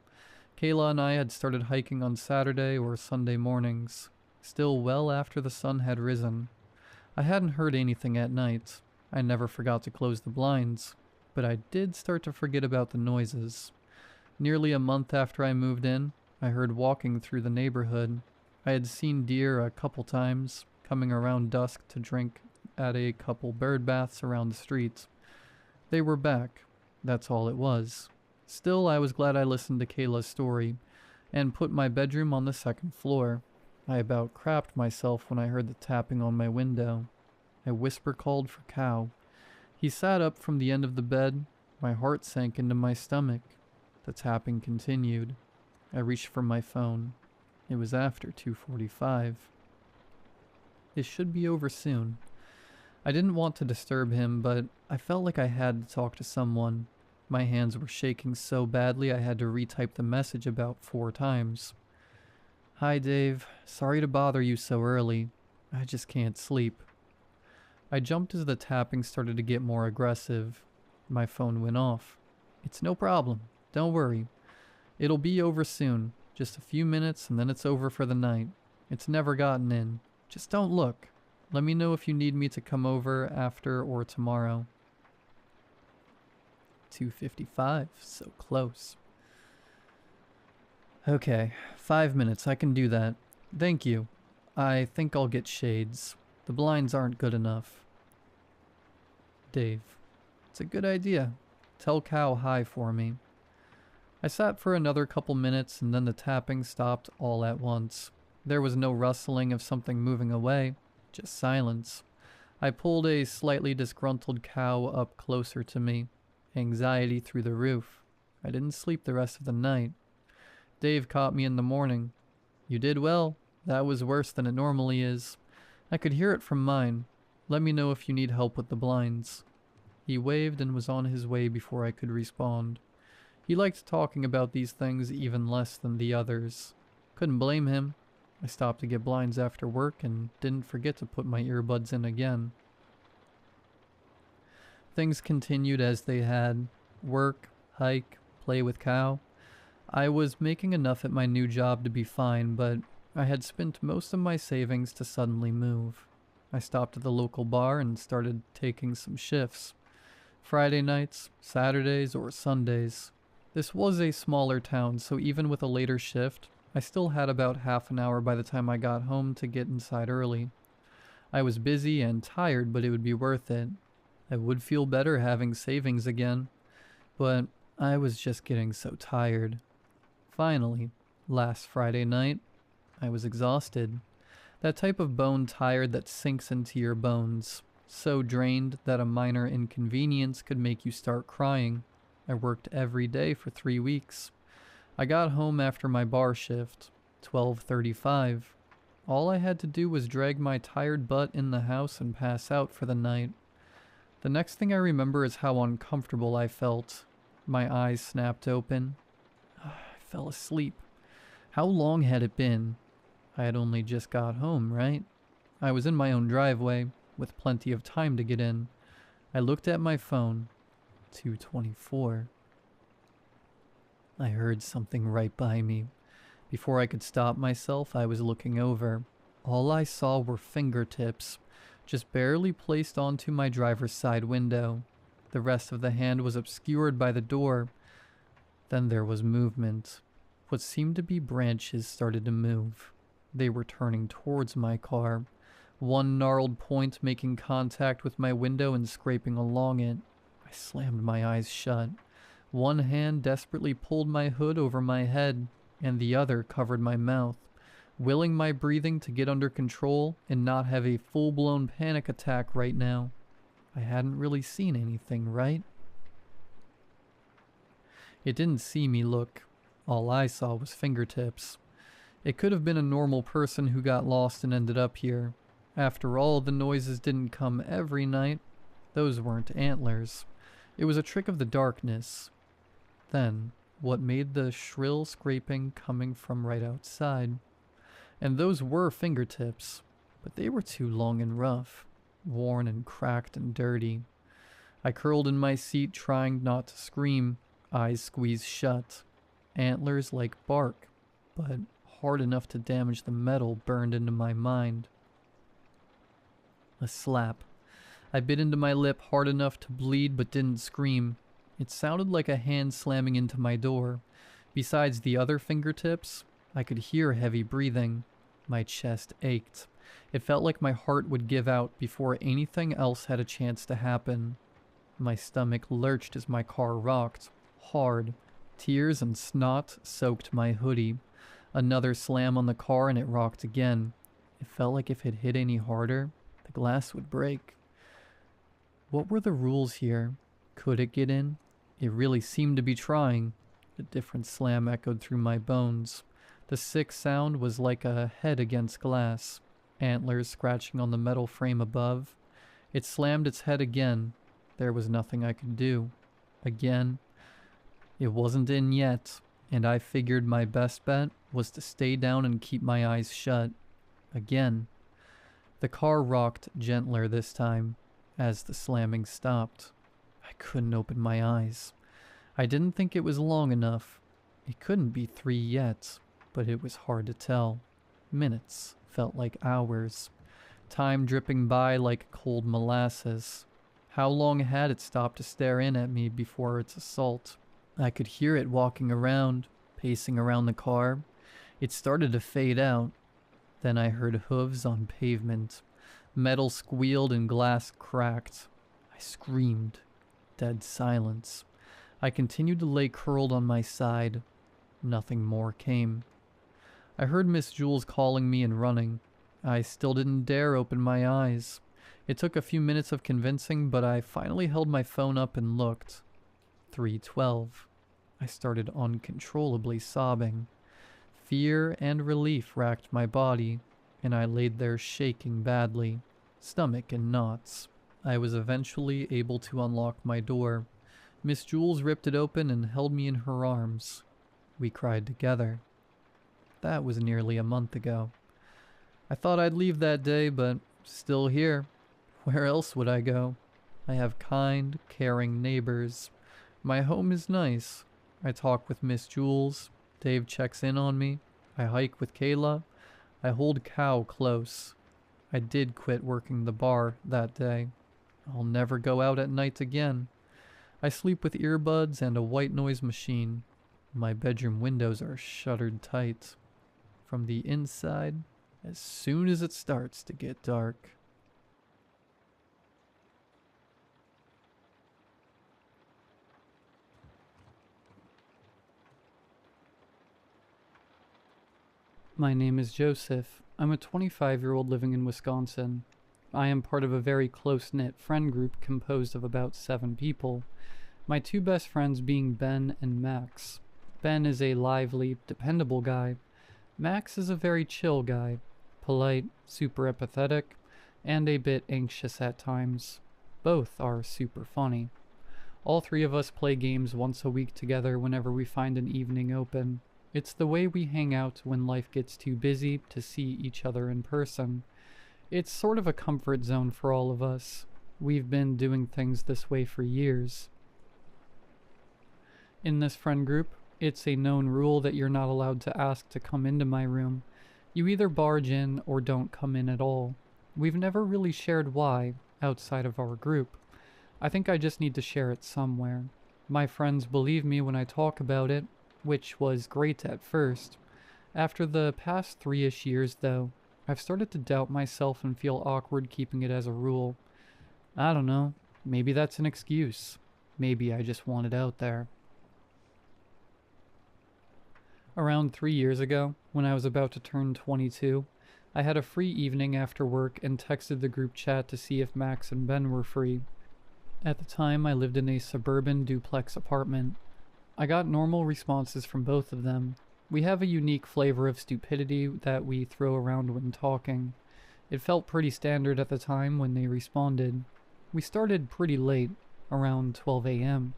Kayla and I had started hiking on Saturday or Sunday mornings, still well after the sun had risen. I hadn't heard anything at night. I never forgot to close the blinds, but I did start to forget about the noises. Nearly a month after I moved in, I heard walking through the neighborhood. I had seen deer a couple times, coming around dusk to drink at a couple bird baths around the streets. They were back. That's all it was. Still, I was glad I listened to Kayla's story and put my bedroom on the second floor. I about crapped myself when I heard the tapping on my window. I whisper called for Cow. He sat up from the end of the bed. My heart sank into my stomach. The tapping continued. I reached for my phone. It was after 2:45. It should be over soon. I didn't want to disturb him, but I felt like I had to talk to someone. My hands were shaking so badly I had to retype the message about 4 times. Hi Dave, sorry to bother you so early. I just can't sleep. I jumped as the tapping started to get more aggressive. My phone went off. It's no problem, don't worry. It'll be over soon, just a few minutes and then it's over for the night. It's never gotten in. Just don't look. Let me know if you need me to come over after or tomorrow. 2:55, so close. Okay, 5 minutes, I can do that. Thank you. I think I'll get shades. The blinds aren't good enough. Dave. It's a good idea. Tell Cow hi for me. I sat for another couple minutes and then the tapping stopped all at once. There was no rustling of something moving away, just silence. I pulled a slightly disgruntled Cow up closer to me. Anxiety through the roof. I didn't sleep the rest of the night. Dave caught me in the morning. You did well. That was worse than it normally is. I could hear it from mine. Let me know if you need help with the blinds. He waved and was on his way before I could respond. He liked talking about these things even less than the others. Couldn't blame him. I stopped to get blinds after work and didn't forget to put my earbuds in again. Things continued as they had. Work, hike, play with Cow. I was making enough at my new job to be fine, but I had spent most of my savings to suddenly move. I stopped at the local bar and started taking some shifts. Friday nights, Saturdays, or Sundays. This was a smaller town, so even with a later shift, I still had about half an hour by the time I got home to get inside early. I was busy and tired, but it would be worth it. I would feel better having savings again, but I was just getting so tired. Finally, last Friday night, I was exhausted. That type of bone tired that sinks into your bones, so drained that a minor inconvenience could make you start crying. I worked every day for 3 weeks. I got home after my bar shift, 12:35. All I had to do was drag my tired butt in the house and pass out for the night. The next thing I remember is how uncomfortable I felt. My eyes snapped open. I fell asleep. How long had it been? I had only just got home, right? I was in my own driveway, with plenty of time to get in. I looked at my phone. 2:24. I heard something right by me. Before I could stop myself, I was looking over. All I saw were fingertips, just barely placed onto my driver's side window. The rest of the hand was obscured by the door. Then there was movement. What seemed to be branches started to move. They were turning towards my car, one gnarled point making contact with my window and scraping along it. I slammed my eyes shut. One hand desperately pulled my hood over my head, and the other covered my mouth, willing my breathing to get under control and not have a full-blown panic attack right now. I hadn't really seen anything, right? It didn't see me look. All I saw was fingertips. It could have been a normal person who got lost and ended up here. After all, the noises didn't come every night. Those weren't antlers. It was a trick of the darkness. Then, what made the shrill scraping coming from right outside? And those were fingertips, but they were too long and rough, worn and cracked and dirty. I curled in my seat trying not to scream, eyes squeezed shut. Antlers like bark, but hard enough to damage the metal burned into my mind. A slap. I bit into my lip hard enough to bleed but didn't scream. It sounded like a hand slamming into my door. Besides the other fingertips, I could hear heavy breathing. My chest ached. It felt like my heart would give out before anything else had a chance to happen. My stomach lurched as my car rocked, hard. Tears and snot soaked my hoodie. Another slam on the car and it rocked again. It felt like if it hit any harder, the glass would break. What were the rules here? Could it get in? It really seemed to be trying. A different slam echoed through my bones. The sick sound was like a head against glass, antlers scratching on the metal frame above. It slammed its head again. There was nothing I could do. Again. It wasn't in yet, and I figured my best bet was to stay down and keep my eyes shut. Again. The car rocked gentler this time, as the slamming stopped. I couldn't open my eyes. I didn't think it was long enough. It couldn't be 3 yet, but it was hard to tell. Minutes felt like hours. Time dripping by like cold molasses. How long had it stopped to stare in at me before its assault? I could hear it walking around, pacing around the car. It started to fade out. Then I heard hooves on pavement. Metal squealed and glass cracked. I screamed. Dead silence. I continued to lay curled on my side. Nothing more came. I heard Miss Jules calling me and running. I still didn't dare open my eyes. It took a few minutes of convincing, but I finally held my phone up and looked. 3:12. I started uncontrollably sobbing. Fear and relief racked my body, and I laid there shaking badly, stomach in knots. I was eventually able to unlock my door. Miss Jules ripped it open and held me in her arms. We cried together. That was nearly a month ago. I thought I'd leave that day, but still here. Where else would I go? I have kind, caring neighbors. My home is nice. I talk with Miss Jules. Dave checks in on me. I hike with Kayla. I hold Cow close. I did quit working the bar that day. I'll never go out at night again. I sleep with earbuds and a white noise machine. My bedroom windows are shuttered tight. From the inside, as soon as it starts to get dark. My name is Joseph. I'm a 25-year-old living in Wisconsin. I am part of a very close-knit friend group composed of about 7 people. My 2 best friends being Ben and Max. Ben is a lively, dependable guy. Max is a very chill guy. Polite, super empathetic, and a bit anxious at times. Both are super funny. All three of us play games once a week together whenever we find an evening open. It's the way we hang out when life gets too busy to see each other in person. It's sort of a comfort zone for all of us. We've been doing things this way for years. In this friend group, it's a known rule that you're not allowed to ask to come into my room. You either barge in or don't come in at all. We've never really shared why, outside of our group. I think I just need to share it somewhere. My friends believe me when I talk about it, which was great at first. After the past 3-ish years, though, I've started to doubt myself and feel awkward keeping it as a rule. I don't know, maybe that's an excuse. Maybe I just want it out there. Around 3 years ago, when I was about to turn 22, I had a free evening after work and texted the group chat to see if Max and Ben were free. At the time, I lived in a suburban duplex apartment. I got normal responses from both of them. We have a unique flavor of stupidity that we throw around when talking. It felt pretty standard at the time when they responded. We started pretty late, around 12 a.m.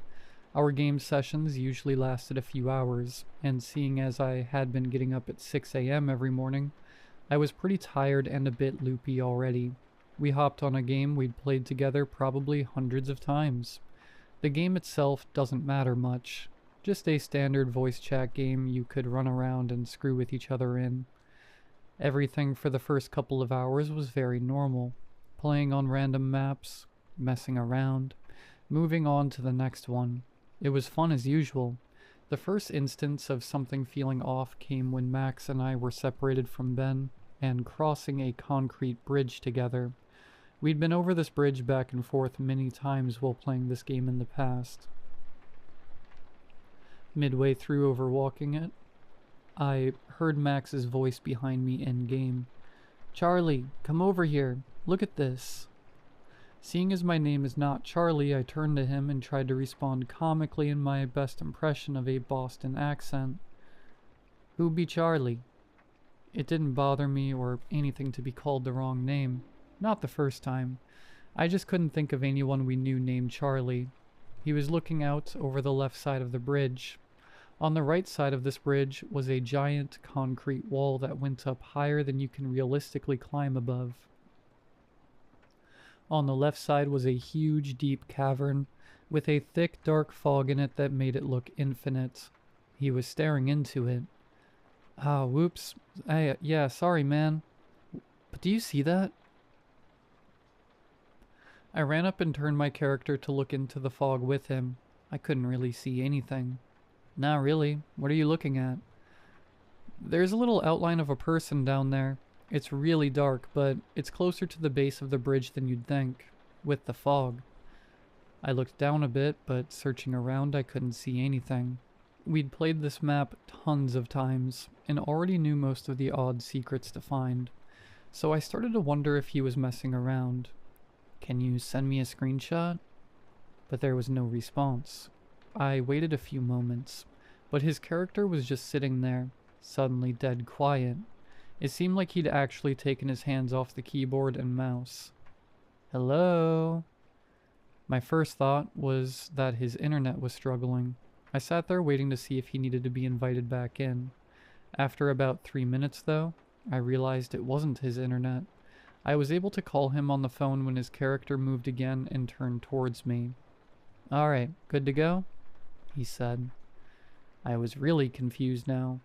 Our game sessions usually lasted a few hours, and seeing as I had been getting up at 6 a.m. every morning, I was pretty tired and a bit loopy already. We hopped on a game we'd played together probably hundreds of times. The game itself doesn't matter much, just a standard voice chat game you could run around and screw with each other in. Everything for the first couple of hours was very normal, playing on random maps, messing around, moving on to the next one. It was fun as usual. The first instance of something feeling off came when Max and I were separated from Ben and crossing a concrete bridge together. We'd been over this bridge back and forth many times while playing this game in the past. Midway through overwalking it, I heard Max's voice behind me in-game. "Charlie, come over here. Look at this." Seeing as my name is not Charlie, I turned to him and tried to respond comically in my best impression of a Boston accent. "Who be Charlie?" It didn't bother me or anything to be called the wrong name. Not the first time. I just couldn't think of anyone we knew named Charlie. He was looking out over the left side of the bridge. On the right side of this bridge was a giant concrete wall that went up higher than you can realistically climb above. On the left side was a huge, deep cavern with a thick, dark fog in it that made it look infinite. He was staring into it. "Ah, whoops. Yeah, sorry, man. But do you see that?" I ran up and turned my character to look into the fog with him. I couldn't really see anything. "Not really. What are you looking at?" "There's a little outline of a person down there. It's really dark, but it's closer to the base of the bridge than you'd think, with the fog." I looked down a bit, but searching around I couldn't see anything. We'd played this map tons of times, and already knew most of the odd secrets to find, so I started to wonder if he was messing around. "Can you send me a screenshot?" But there was no response. I waited a few moments, but his character was just sitting there, suddenly dead quiet. It seemed like he'd actually taken his hands off the keyboard and mouse. "Hello?" My first thought was that his internet was struggling. I sat there waiting to see if he needed to be invited back in. After about 3 minutes, though, I realized it wasn't his internet. I was able to call him on the phone when his character moved again and turned towards me. "Alright, good to go?" he said. I was really confused now.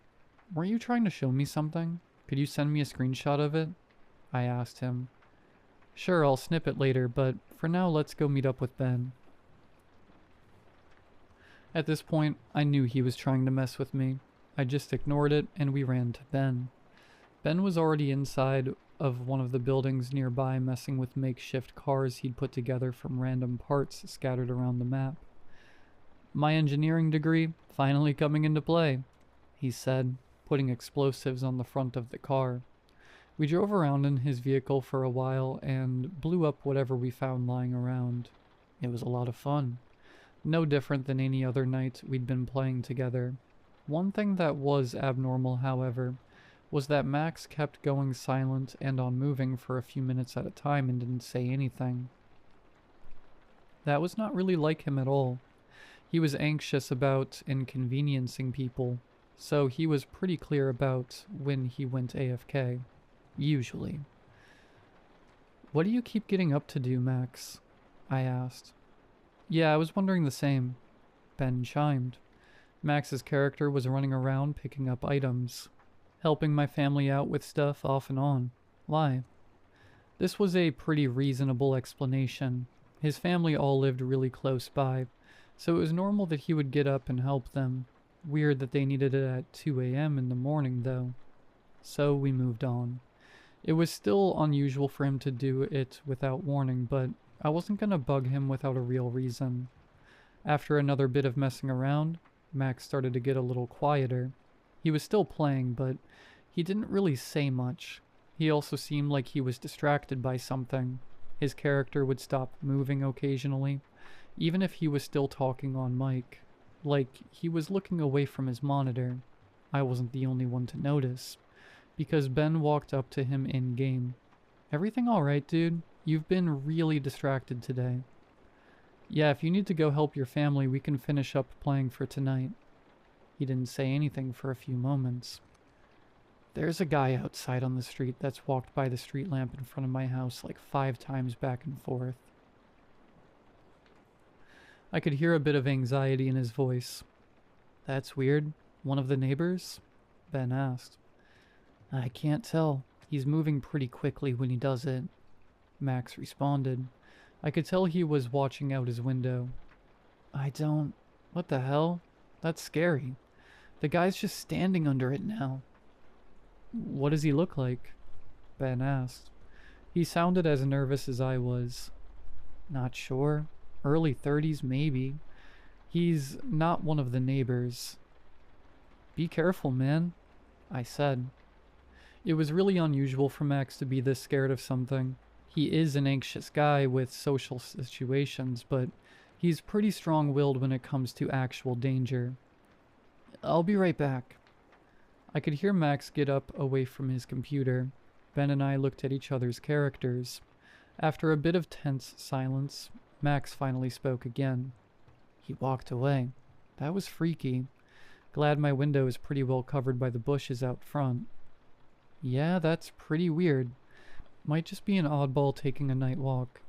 "Weren't you trying to show me something? Could you send me a screenshot of it?" I asked him. "Sure, I'll snip it later, but for now let's go meet up with Ben." At this point, I knew he was trying to mess with me. I just ignored it, and we ran to Ben. Ben was already inside of one of the buildings nearby messing with makeshift cars he'd put together from random parts scattered around the map. "My engineering degree finally coming into play," he said, putting explosives on the front of the car. We drove around in his vehicle for a while and blew up whatever we found lying around. It was a lot of fun. No different than any other night we'd been playing together. One thing that was abnormal, however, was that Max kept going silent and unmoving for a few minutes at a time and didn't say anything. That was not really like him at all. He was anxious about inconveniencing people, so he was pretty clear about when he went AFK. Usually. "What do you keep getting up to do, Max?" I asked. "Yeah, I was wondering the same," Ben chimed. Max's character was running around picking up items, helping my family out with stuff off and on. Why? This was a pretty reasonable explanation. His family all lived really close by, so it was normal that he would get up and help them. Weird that they needed it at 2 a.m. in the morning, though. So we moved on. It was still unusual for him to do it without warning, but I wasn't gonna bug him without a real reason. After another bit of messing around, Max started to get a little quieter. He was still playing, but he didn't really say much. He also seemed like he was distracted by something. His character would stop moving occasionally, even if he was still talking on mic. Like, he was looking away from his monitor. I wasn't the only one to notice, because Ben walked up to him in-game. "Everything alright, dude? You've been really distracted today." "Yeah, if you need to go help your family, we can finish up playing for tonight." He didn't say anything for a few moments. "There's a guy outside on the street that's walked by the street lamp in front of my house like 5 times back and forth." I could hear a bit of anxiety in his voice. "That's weird. One of the neighbors?" Ben asked. "I can't tell. He's moving pretty quickly when he does it," Max responded. I could tell he was watching out his window. What the hell? That's scary. The guy's just standing under it now." "What does he look like?" Ben asked. He sounded as nervous as I was. "Not sure. Early 30s, maybe. He's not one of the neighbors." "Be careful, man," I said. It was really unusual for Max to be this scared of something. He is an anxious guy with social situations, but he's pretty strong-willed when it comes to actual danger. "I'll be right back." I could hear Max get up away from his computer. Ben and I looked at each other's characters. After a bit of tense silence, Max finally spoke again. "He walked away. That was freaky. Glad my window is pretty well covered by the bushes out front." "Yeah, that's pretty weird. Might just be an oddball taking a night walk."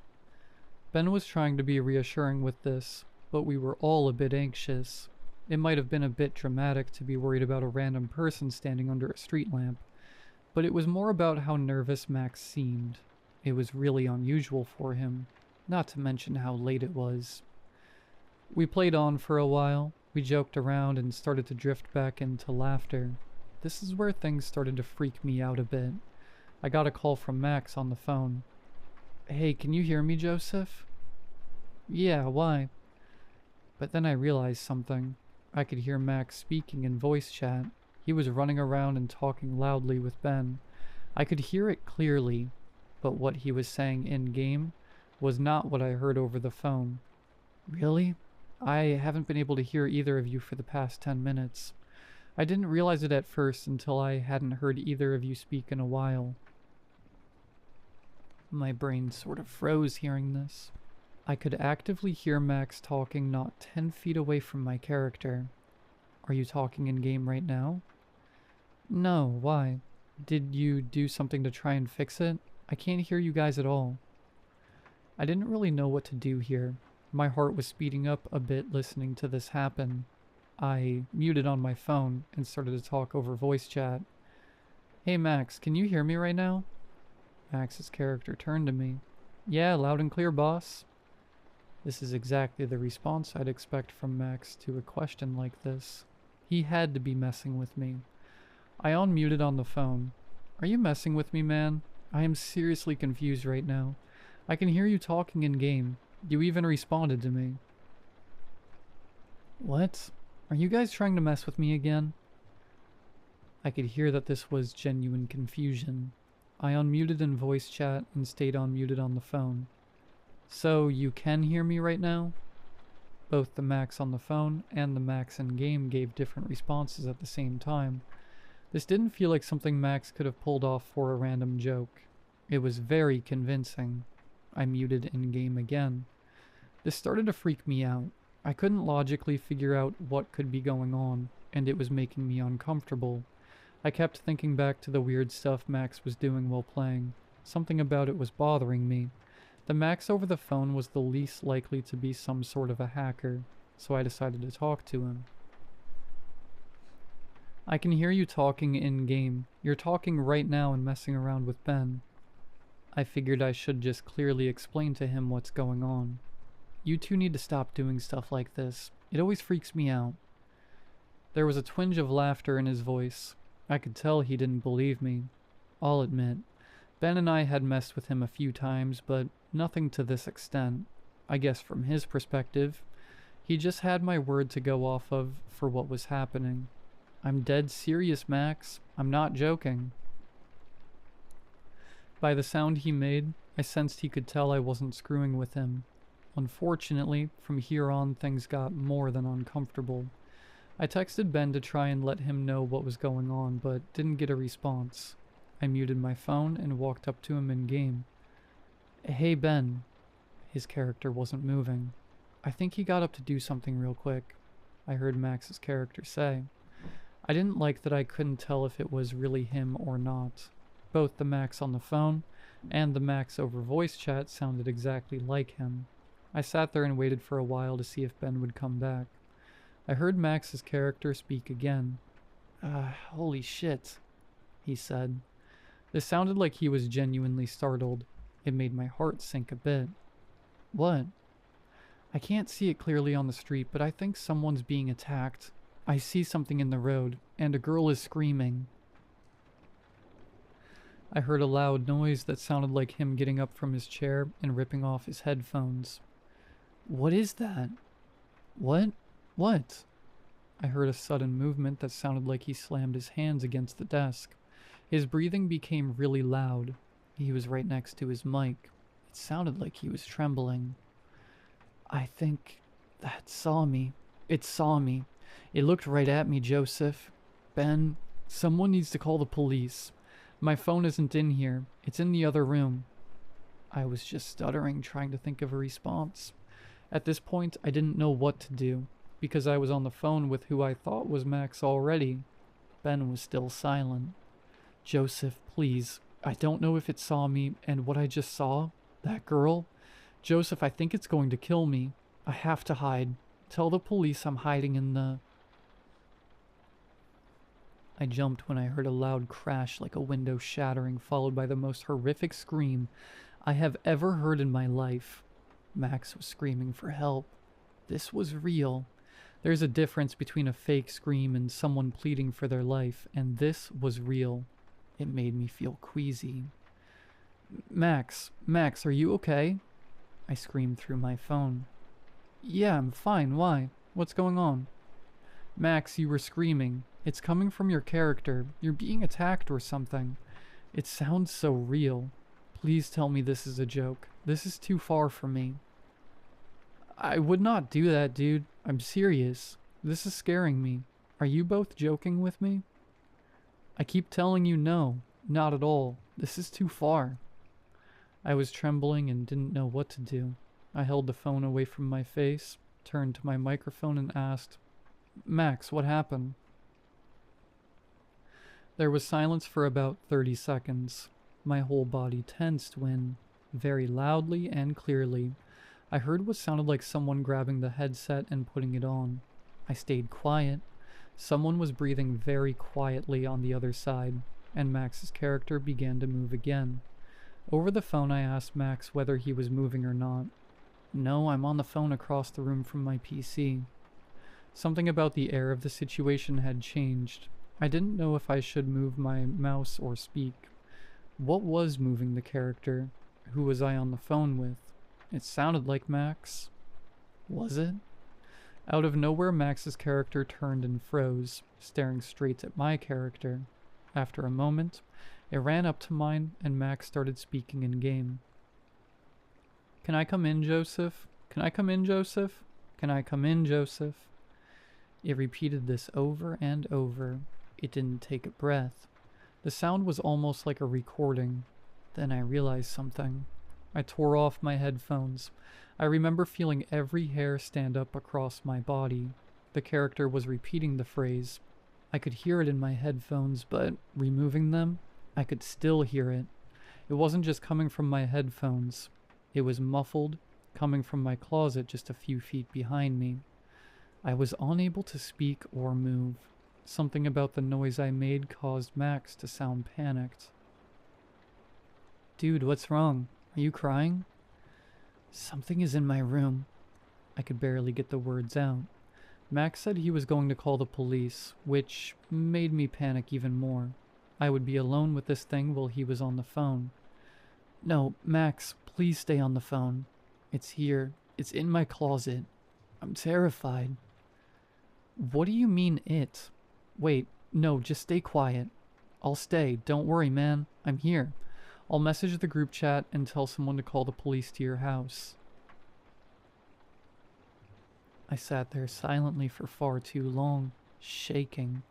Ben was trying to be reassuring with this, but we were all a bit anxious. It might have been a bit dramatic to be worried about a random person standing under a street lamp, but it was more about how nervous Max seemed. It was really unusual for him, not to mention how late it was. We played on for a while. We joked around and started to drift back into laughter. This is where things started to freak me out a bit. I got a call from Max on the phone. "Hey, can you hear me, Joseph?" "Yeah, why?" But then I realized something. I could hear Max speaking in voice chat. He was running around and talking loudly with Ben. I could hear it clearly, but what he was saying in-game was not what I heard over the phone. "Really? I haven't been able to hear either of you for the past 10 minutes. I didn't realize it at first until I hadn't heard either of you speak in a while." My brain sort of froze hearing this. I could actively hear Max talking not 10 feet away from my character. "Are you talking in-game right now?" "No, why? Did you do something to try and fix it? I can't hear you guys at all." I didn't really know what to do here. My heart was speeding up a bit listening to this happen. I muted on my phone and started to talk over voice chat. "Hey Max, can you hear me right now?" Max's character turned to me. "Yeah, loud and clear, boss." This is exactly the response I'd expect from Max to a question like this. He had to be messing with me. I unmuted on the phone. "Are you messing with me, man? I am seriously confused right now. I can hear you talking in-game. You even responded to me." "What? Are you guys trying to mess with me again?" I could hear that this was genuine confusion. I unmuted in voice chat and stayed unmuted on the phone. "So you can hear me right now?" Both the Max on the phone and the Max in-game gave different responses at the same time. This didn't feel like something Max could have pulled off for a random joke. It was very convincing. I muted in-game again. This started to freak me out. I couldn't logically figure out what could be going on, and it was making me uncomfortable. I kept thinking back to the weird stuff Max was doing while playing. Something about it was bothering me. The Max over the phone was the least likely to be some sort of a hacker, so I decided to talk to him. I can hear you talking in-game. You're talking right now and messing around with Ben. I figured I should just clearly explain to him what's going on. You two need to stop doing stuff like this. It always freaks me out. There was a twinge of laughter in his voice. I could tell he didn't believe me. I'll admit, Ben and I had messed with him a few times, but nothing to this extent. I guess from his perspective, he just had my word to go off of for what was happening. I'm dead serious, Max. I'm not joking. By the sound he made, I sensed he could tell I wasn't screwing with him. Unfortunately, from here on things got more than uncomfortable. I texted Ben to try and let him know what was going on, but didn't get a response. I muted my phone and walked up to him in-game. Hey Ben. His character wasn't moving. I think he got up to do something real quick, I heard Max's character say. I didn't like that I couldn't tell if it was really him or not. Both the Max on the phone and the Max over voice chat sounded exactly like him. I sat there and waited for a while to see if Ben would come back. I heard Max's character speak again. Holy shit, he said. This sounded like he was genuinely startled. It made my heart sink a bit. What? I can't see it clearly on the street, but I think someone's being attacked. I see something in the road, and a girl is screaming. I heard a loud noise that sounded like him getting up from his chair and ripping off his headphones. What is that? What? What? I heard a sudden movement that sounded like he slammed his hands against the desk. His breathing became really loud. He was right next to his mic. It sounded like he was trembling. I think that saw me. It saw me. It looked right at me, Joseph. Ben, someone needs to call the police. My phone isn't in here. It's in the other room. I was just stuttering, trying to think of a response. At this point, I didn't know what to do, because I was on the phone with who I thought was Max already. Ben was still silent. Joseph, please. I don't know if it saw me, and what I just saw, that girl. Joseph, I think it's going to kill me. I have to hide. Tell the police I'm hiding in the... I jumped when I heard a loud crash like a window shattering, followed by the most horrific scream I have ever heard in my life. Max was screaming for help. This was real. There's a difference between a fake scream and someone pleading for their life, and this was real. It made me feel queasy. Max, are you okay? I screamed through my phone. Yeah, I'm fine. Why? What's going on? Max, you were screaming. It's coming from your character. You're being attacked or something. It sounds so real. Please tell me this is a joke. This is too far from me. I would not do that, dude. I'm serious. This is scaring me. Are you both joking with me? I keep telling you no. Not at all. This is too far. I was trembling and didn't know what to do. I held the phone away from my face, turned to my microphone and asked, Max, what happened? There was silence for about 30 seconds. My whole body tensed when, very loudly and clearly, I heard what sounded like someone grabbing the headset and putting it on. I stayed quiet. Someone was breathing very quietly on the other side, and Max's character began to move again. Over the phone I asked Max whether he was moving or not. No, I'm on the phone across the room from my PC. Something about the air of the situation had changed. I didn't know if I should move my mouse or speak. What was moving the character? Who was I on the phone with? It sounded like Max. Was it? Out of nowhere, Max's character turned and froze, staring straight at my character. After a moment, it ran up to mine, and Max started speaking in-game. Can I come in, Joseph? Can I come in, Joseph? Can I come in, Joseph? It repeated this over and over. It didn't take a breath. The sound was almost like a recording. Then I realized something. I tore off my headphones. I remember feeling every hair stand up across my body. The character was repeating the phrase. I could hear it in my headphones, but removing them, I could still hear it. It wasn't just coming from my headphones. It was muffled, coming from my closet just a few feet behind me. I was unable to speak or move. Something about the noise I made caused Max to sound panicked. Dude, what's wrong? Are you crying? Something is in my room. I could barely get the words out. Max said he was going to call the police, which made me panic even more. I would be alone with this thing while he was on the phone. No, Max, please stay on the phone. It's here. It's in my closet. I'm terrified. What do you mean it? Wait, no, just stay quiet. I'll stay. Don't worry, man. I'm here. I'll message the group chat and tell someone to call the police to your house. I sat there silently for far too long, shaking.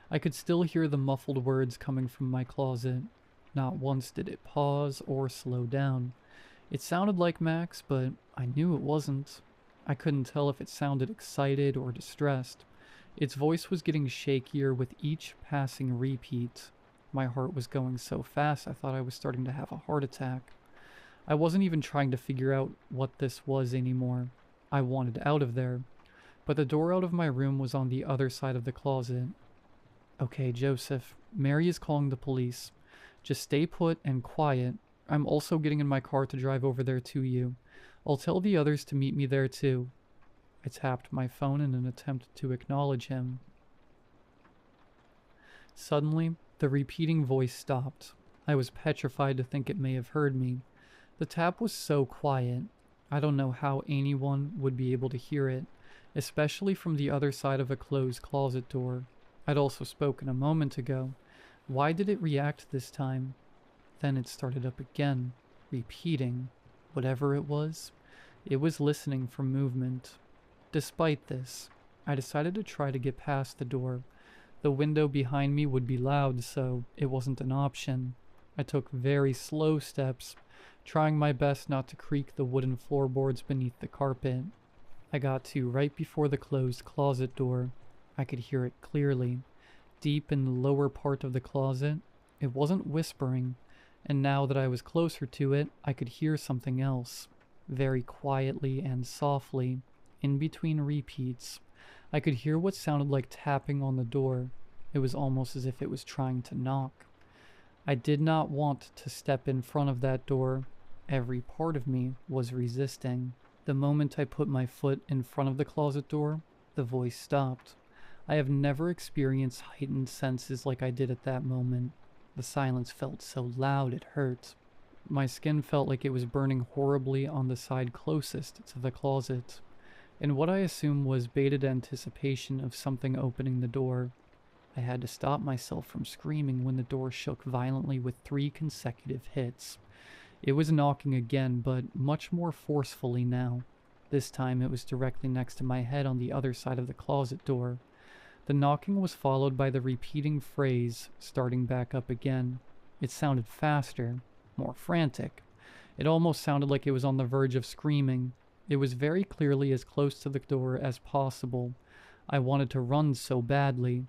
I could still hear the muffled words coming from my closet. Not once did it pause or slow down. It sounded like Max, but I knew it wasn't. I couldn't tell if it sounded excited or distressed. Its voice was getting shakier with each passing repeat. My heart was going so fast I thought I was starting to have a heart attack. I wasn't even trying to figure out what this was anymore. I wanted out of there. But the door out of my room was on the other side of the closet. Okay, Joseph, Mary is calling the police. Just stay put and quiet. I'm also getting in my car to drive over there to you. I'll tell the others to meet me there too. I tapped my phone in an attempt to acknowledge him. Suddenly, the repeating voice stopped. I was petrified to think it may have heard me. The tap was so quiet. I don't know how anyone would be able to hear it, especially from the other side of a closed closet door. I'd also spoken a moment ago. Why did it react this time? Then it started up again, repeating. Whatever it was listening for movement. Despite this, I decided to try to get past the door. The window behind me would be loud, so it wasn't an option. I took very slow steps, trying my best not to creak the wooden floorboards beneath the carpet. I got to right before the closed closet door. I could hear it clearly. Deep in the lower part of the closet, it wasn't whispering, and now that I was closer to it, I could hear something else. Very quietly and softly, in between repeats, I could hear what sounded like tapping on the door. It was almost as if it was trying to knock. I did not want to step in front of that door. Every part of me was resisting. The moment I put my foot in front of the closet door, the voice stopped. I have never experienced heightened senses like I did at that moment. The silence felt so loud it hurt. My skin felt like it was burning horribly on the side closest to the closet, in what I assume was bated anticipation of something opening the door. I had to stop myself from screaming when the door shook violently with 3 consecutive hits. It was knocking again, but much more forcefully now. This time it was directly next to my head on the other side of the closet door. The knocking was followed by the repeating phrase, starting back up again. It sounded faster, more frantic. It almost sounded like it was on the verge of screaming. It was very clearly as close to the door as possible. I wanted to run so badly.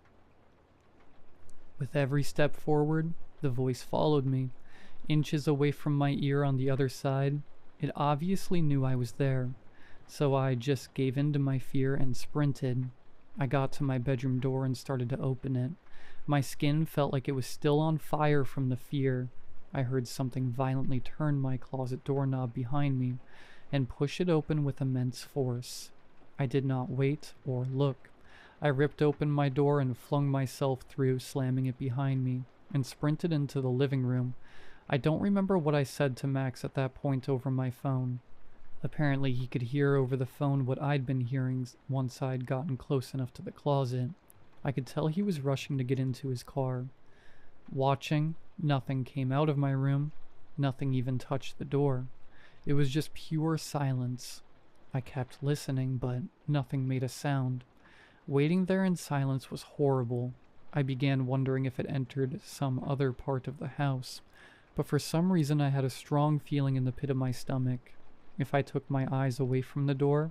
With every step forward, the voice followed me, inches away from my ear on the other side. It obviously knew I was there, so I just gave in to my fear and sprinted. I got to my bedroom door and started to open it. My skin felt like it was still on fire from the fear. I heard something violently turn my closet doorknob behind me and push it open with immense force. I did not wait or look. I ripped open my door and flung myself through, slamming it behind me, and sprinted into the living room. I don't remember what I said to Max at that point over my phone. Apparently he could hear over the phone what I'd been hearing once I'd gotten close enough to the closet. I could tell he was rushing to get into his car. Watching, nothing came out of my room. Nothing even touched the door. It was just pure silence. I kept listening, but nothing made a sound. Waiting there in silence was horrible. I began wondering if it entered some other part of the house. but for some reason I had a strong feeling in the pit of my stomach. If I took my eyes away from the door,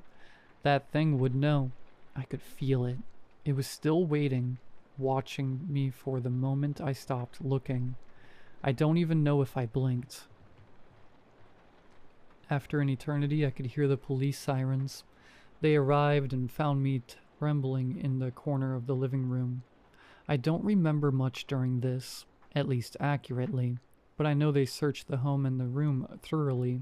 that thing would know. I could feel it. It was still waiting, watching me for the moment I stopped looking. I don't even know if I blinked. After an eternity, I could hear the police sirens. They arrived and found me trembling in the corner of the living room. I don't remember much during this, at least accurately, but I know they searched the home and the room thoroughly.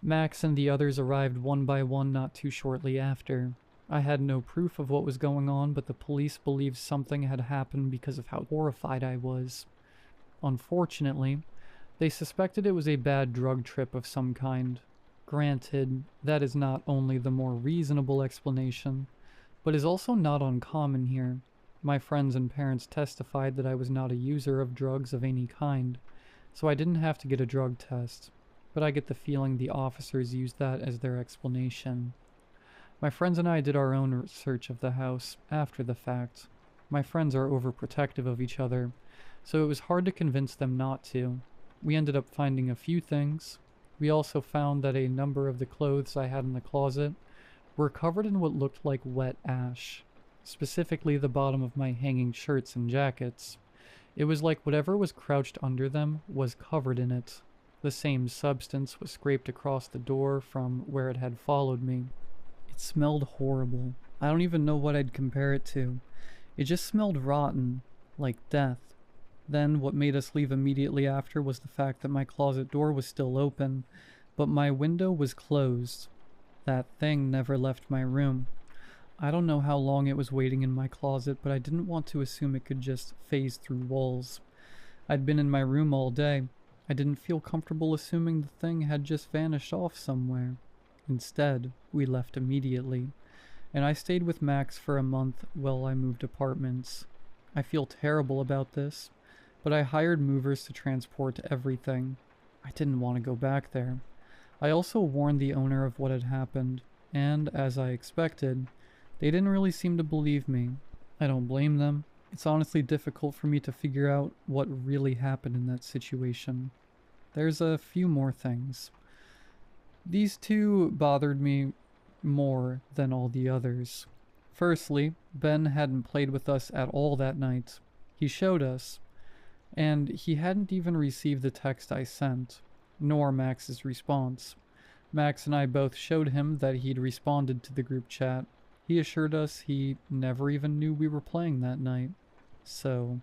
Max and the others arrived one by one not too shortly after. I had no proof of what was going on, but the police believed something had happened because of how horrified I was. Unfortunately, they suspected it was a bad drug trip of some kind. Granted, that is not only the more reasonable explanation, but is also not uncommon here. My friends and parents testified that I was not a user of drugs of any kind, so I didn't have to get a drug test, but I get the feeling the officers used that as their explanation. My friends and I did our own search of the house after the fact. My friends are overprotective of each other, so it was hard to convince them not to. We ended up finding a few things. We also found that a number of the clothes I had in the closet were covered in what looked like wet ash, specifically the bottom of my hanging shirts and jackets. It was like whatever was crouched under them was covered in it. The same substance was scraped across the door from where it had followed me. It smelled horrible. I don't even know what I'd compare it to. It just smelled rotten, like death. Then what made us leave immediately after was the fact that my closet door was still open, but my window was closed. That thing never left my room. I don't know how long it was waiting in my closet, but I didn't want to assume it could just phase through walls. I'd been in my room all day. I didn't feel comfortable assuming the thing had just vanished off somewhere. Instead, we left immediately, and I stayed with Max for a month while I moved apartments. I feel terrible about this, but I hired movers to transport everything. I didn't want to go back there. I also warned the owner of what had happened, and, as I expected, they didn't really seem to believe me. I don't blame them. It's honestly difficult for me to figure out what really happened in that situation. There's a few more things. These two bothered me more than all the others. Firstly, Ben hadn't played with us at all that night. He showed us, and he hadn't even received the text I sent, nor Max's response. Max and I both showed him that he'd responded to the group chat. He assured us he never even knew we were playing that night. So,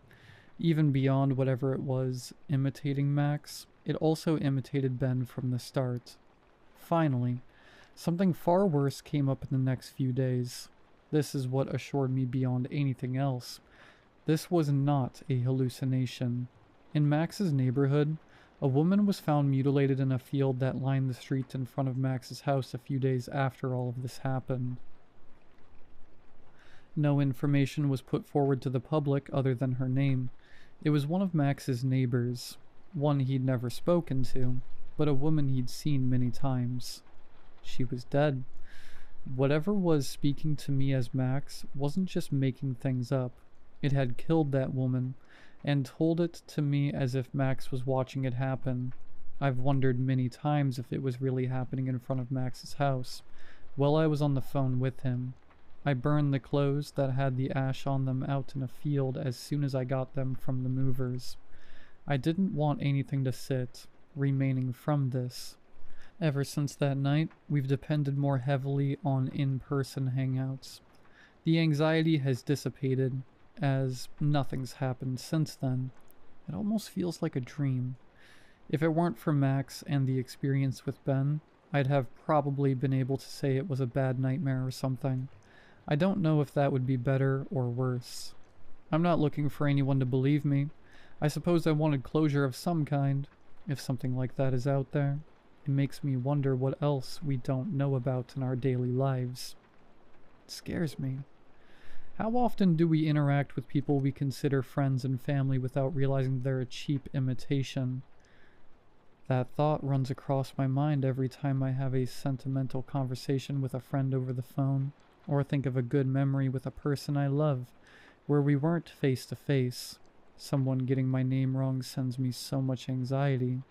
even beyond whatever it was imitating Max, it also imitated Ben from the start. Finally, something far worse came up in the next few days. This is what assured me beyond anything else. This was not a hallucination. In Max's neighborhood, a woman was found mutilated in a field that lined the street in front of Max's house a few days after all of this happened. No information was put forward to the public other than her name. It was one of Max's neighbors, one he'd never spoken to, but a woman he'd seen many times. She was dead. Whatever was speaking to me as Max wasn't just making things up. It had killed that woman, and told it to me as if Max was watching it happen. I've wondered many times if it was really happening in front of Max's house, while I was on the phone with him. I burned the clothes that had the ash on them out in a field as soon as I got them from the movers. I didn't want anything to sit remaining from this. Ever since that night, we've depended more heavily on in-person hangouts. The anxiety has dissipated, as nothing's happened since then. It almost feels like a dream. If it weren't for Max and the experience with Ben, I'd have probably been able to say it was a bad nightmare or something. I don't know if that would be better or worse. I'm not looking for anyone to believe me. I suppose I wanted closure of some kind. If something like that is out there, it makes me wonder what else we don't know about in our daily lives. It scares me. How often do we interact with people we consider friends and family without realizing they're a cheap imitation? That thought runs across my mind every time I have a sentimental conversation with a friend over the phone, or think of a good memory with a person I love, where we weren't face to face. Someone getting my name wrong sends me so much anxiety.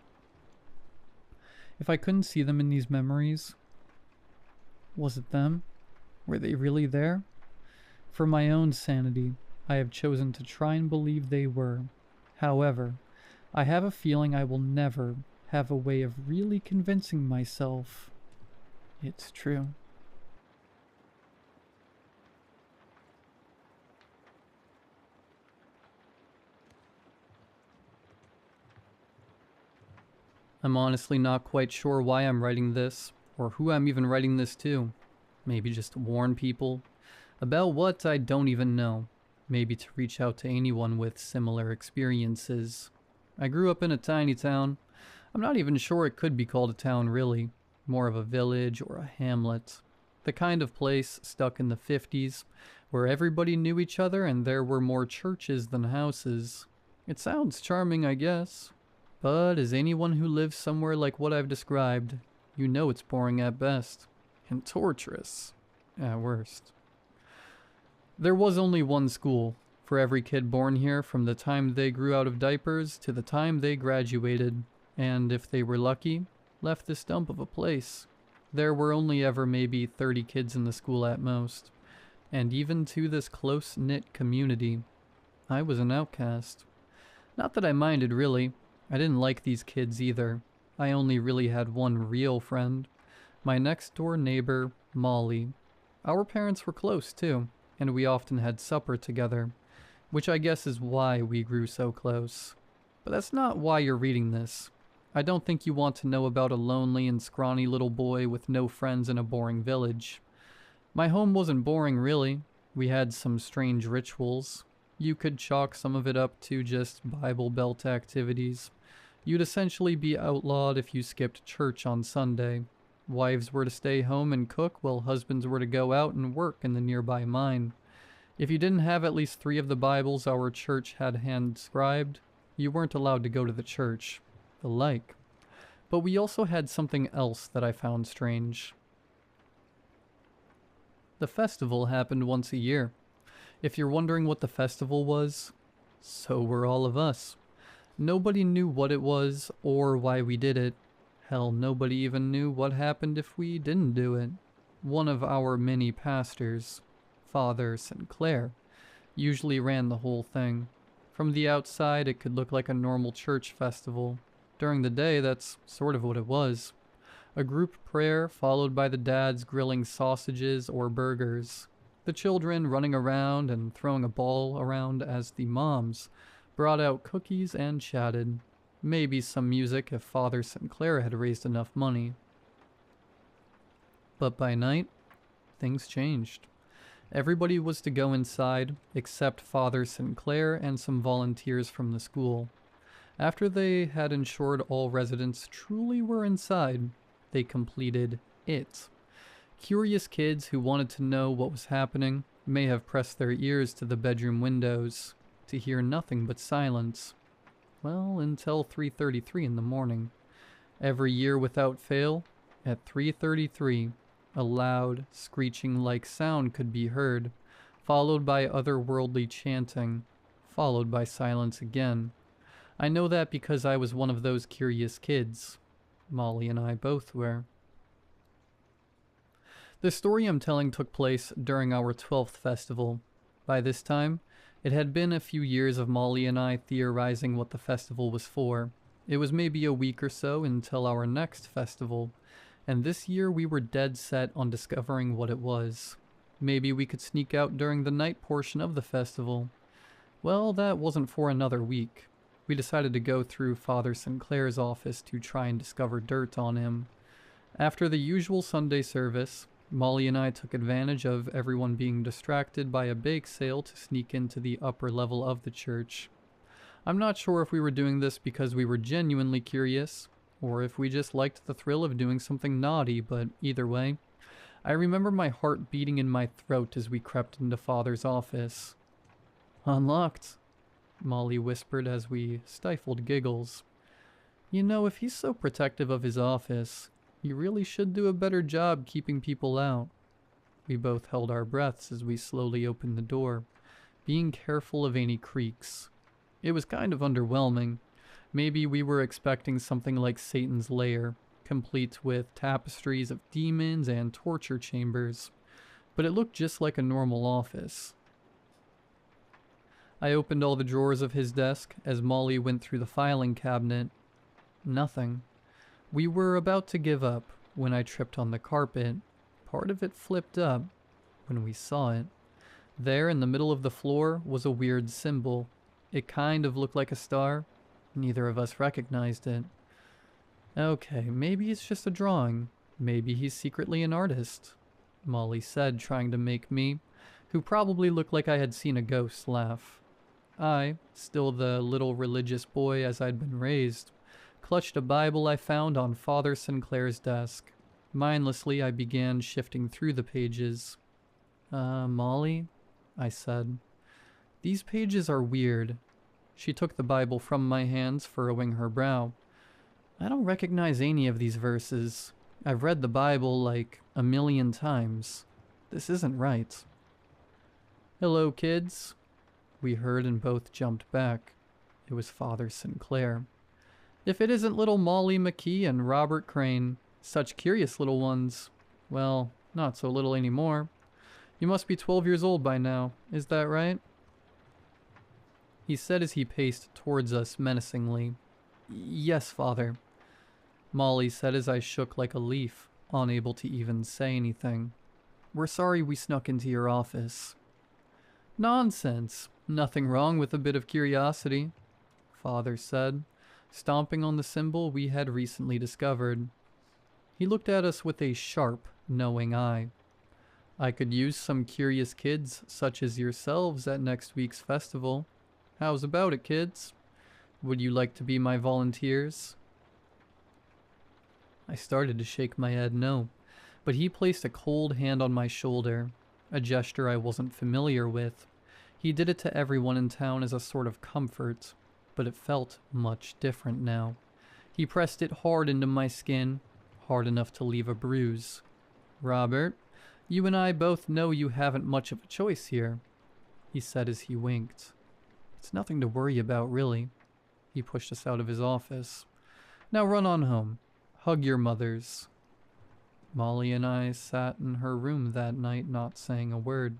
If I couldn't see them in these memories, was it them? Were they really there? For my own sanity, I have chosen to try and believe they were. However, I have a feeling I will never have a way of really convincing myself it's true. I'm honestly not quite sure why I'm writing this, or who I'm even writing this to. Maybe just to warn people. About what, I don't even know. Maybe to reach out to anyone with similar experiences. I grew up in a tiny town. I'm not even sure it could be called a town, really. More of a village or a hamlet. The kind of place stuck in the 50s, where everybody knew each other and there were more churches than houses. It sounds charming, I guess. But as anyone who lives somewhere like what I've described, you know it's boring at best, and torturous at worst. There was only one school for every kid born here from the time they grew out of diapers to the time they graduated, and if they were lucky, left this dump of a place. There were only ever maybe 30 kids in the school at most, and even to this close-knit community, I was an outcast. Not that I minded, really. I didn't like these kids either. I only really had one real friend. My next-door neighbor, Molly. Our parents were close, too, and we often had supper together, which I guess is why we grew so close. But that's not why you're reading this. I don't think you want to know about a lonely and scrawny little boy with no friends in a boring village. My home wasn't boring, really. We had some strange rituals. You could chalk some of it up to just Bible Belt activities. You'd essentially be outlawed if you skipped church on Sunday. Wives were to stay home and cook, while husbands were to go out and work in the nearby mine. If you didn't have at least 3 of the Bibles our church had hand-scribed, you weren't allowed to go to the church. The like. But we also had something else that I found strange. The festival happened once a year. If you're wondering what the festival was, so were all of us. Nobody knew what it was or why we did it. Hell, nobody even knew what happened if we didn't do it. One of our many pastors, Father Sinclair, usually ran the whole thing. From the outside, it could look like a normal church festival. During the day, that's sort of what it was. A group prayer followed by the dads grilling sausages or burgers. The children running around and throwing a ball around as the moms brought out cookies and chatted. Maybe some music if Father Sinclair had raised enough money. But by night, things changed. Everybody was to go inside, except Father Sinclair and some volunteers from the school. After they had ensured all residents truly were inside, they completed it. Curious kids who wanted to know what was happening may have pressed their ears to the bedroom windows to hear nothing but silence. Well, until 3:33 in the morning. Every year without fail, at 3:33, a loud, screeching-like sound could be heard, followed by otherworldly chanting, followed by silence again. I know that because I was one of those curious kids. Molly and I both were. The story I'm telling took place during our 12th festival. By this time, it had been a few years of Molly and I theorizing what the festival was for. It was maybe a week or so until our next festival, and this year we were dead set on discovering what it was. Maybe we could sneak out during the night portion of the festival. Well, that wasn't for another week. We decided to go through Father Sinclair's office to try and discover dirt on him. After the usual Sunday service, Molly and I took advantage of everyone being distracted by a bake sale to sneak into the upper level of the church. I'm not sure if we were doing this because we were genuinely curious, or if we just liked the thrill of doing something naughty, but either way, I remember my heart beating in my throat as we crept into Father's office. "Unlocked," Molly whispered as we stifled giggles. You know, if he's so protective of his office, he really should do a better job keeping people out. We both held our breaths as we slowly opened the door, being careful of any creaks. It was kind of underwhelming. Maybe we were expecting something like Satan's lair, complete with tapestries of demons and torture chambers, but it looked just like a normal office. I opened all the drawers of his desk as Molly went through the filing cabinet. Nothing. We were about to give up when I tripped on the carpet. Part of it flipped up when we saw it. There in the middle of the floor was a weird symbol. It kind of looked like a star. Neither of us recognized it. Okay, maybe it's just a drawing. Maybe he's secretly an artist, Molly said, trying to make me, who probably looked like I had seen a ghost, laugh. I, still the little religious boy as I'd been raised, clutched a Bible I found on Father Sinclair's desk. Mindlessly, I began shifting through the pages. Molly, I said. These pages are weird. She took the Bible from my hands, furrowing her brow. I don't recognize any of these verses. I've read the Bible like a million times. This isn't right. Hello, kids, we heard and both jumped back. It was Father Sinclair. If it isn't little Molly McKee and Robert Crane, such curious little ones. Well, not so little anymore. You must be 12 years old by now, is that right? He said as he paced towards us menacingly. Yes, Father. Molly said as I shook like a leaf, unable to even say anything. We're sorry we snuck into your office. Nonsense. Nothing wrong with a bit of curiosity, Father said, stomping on the symbol we had recently discovered. He looked at us with a sharp, knowing eye. I could use some curious kids such as yourselves at next week's festival. How's about it, kids? Would you like to be my volunteers? I started to shake my head no, but he placed a cold hand on my shoulder, a gesture I wasn't familiar with. He did it to everyone in town as a sort of comfort, but it felt much different now. He pressed it hard into my skin, hard enough to leave a bruise. Robert, you and I both know you haven't much of a choice here, he said as he winked. It's nothing to worry about, really. He pushed us out of his office. Now run on home. Hug your mothers. Molly and I sat in her room that night, not saying a word.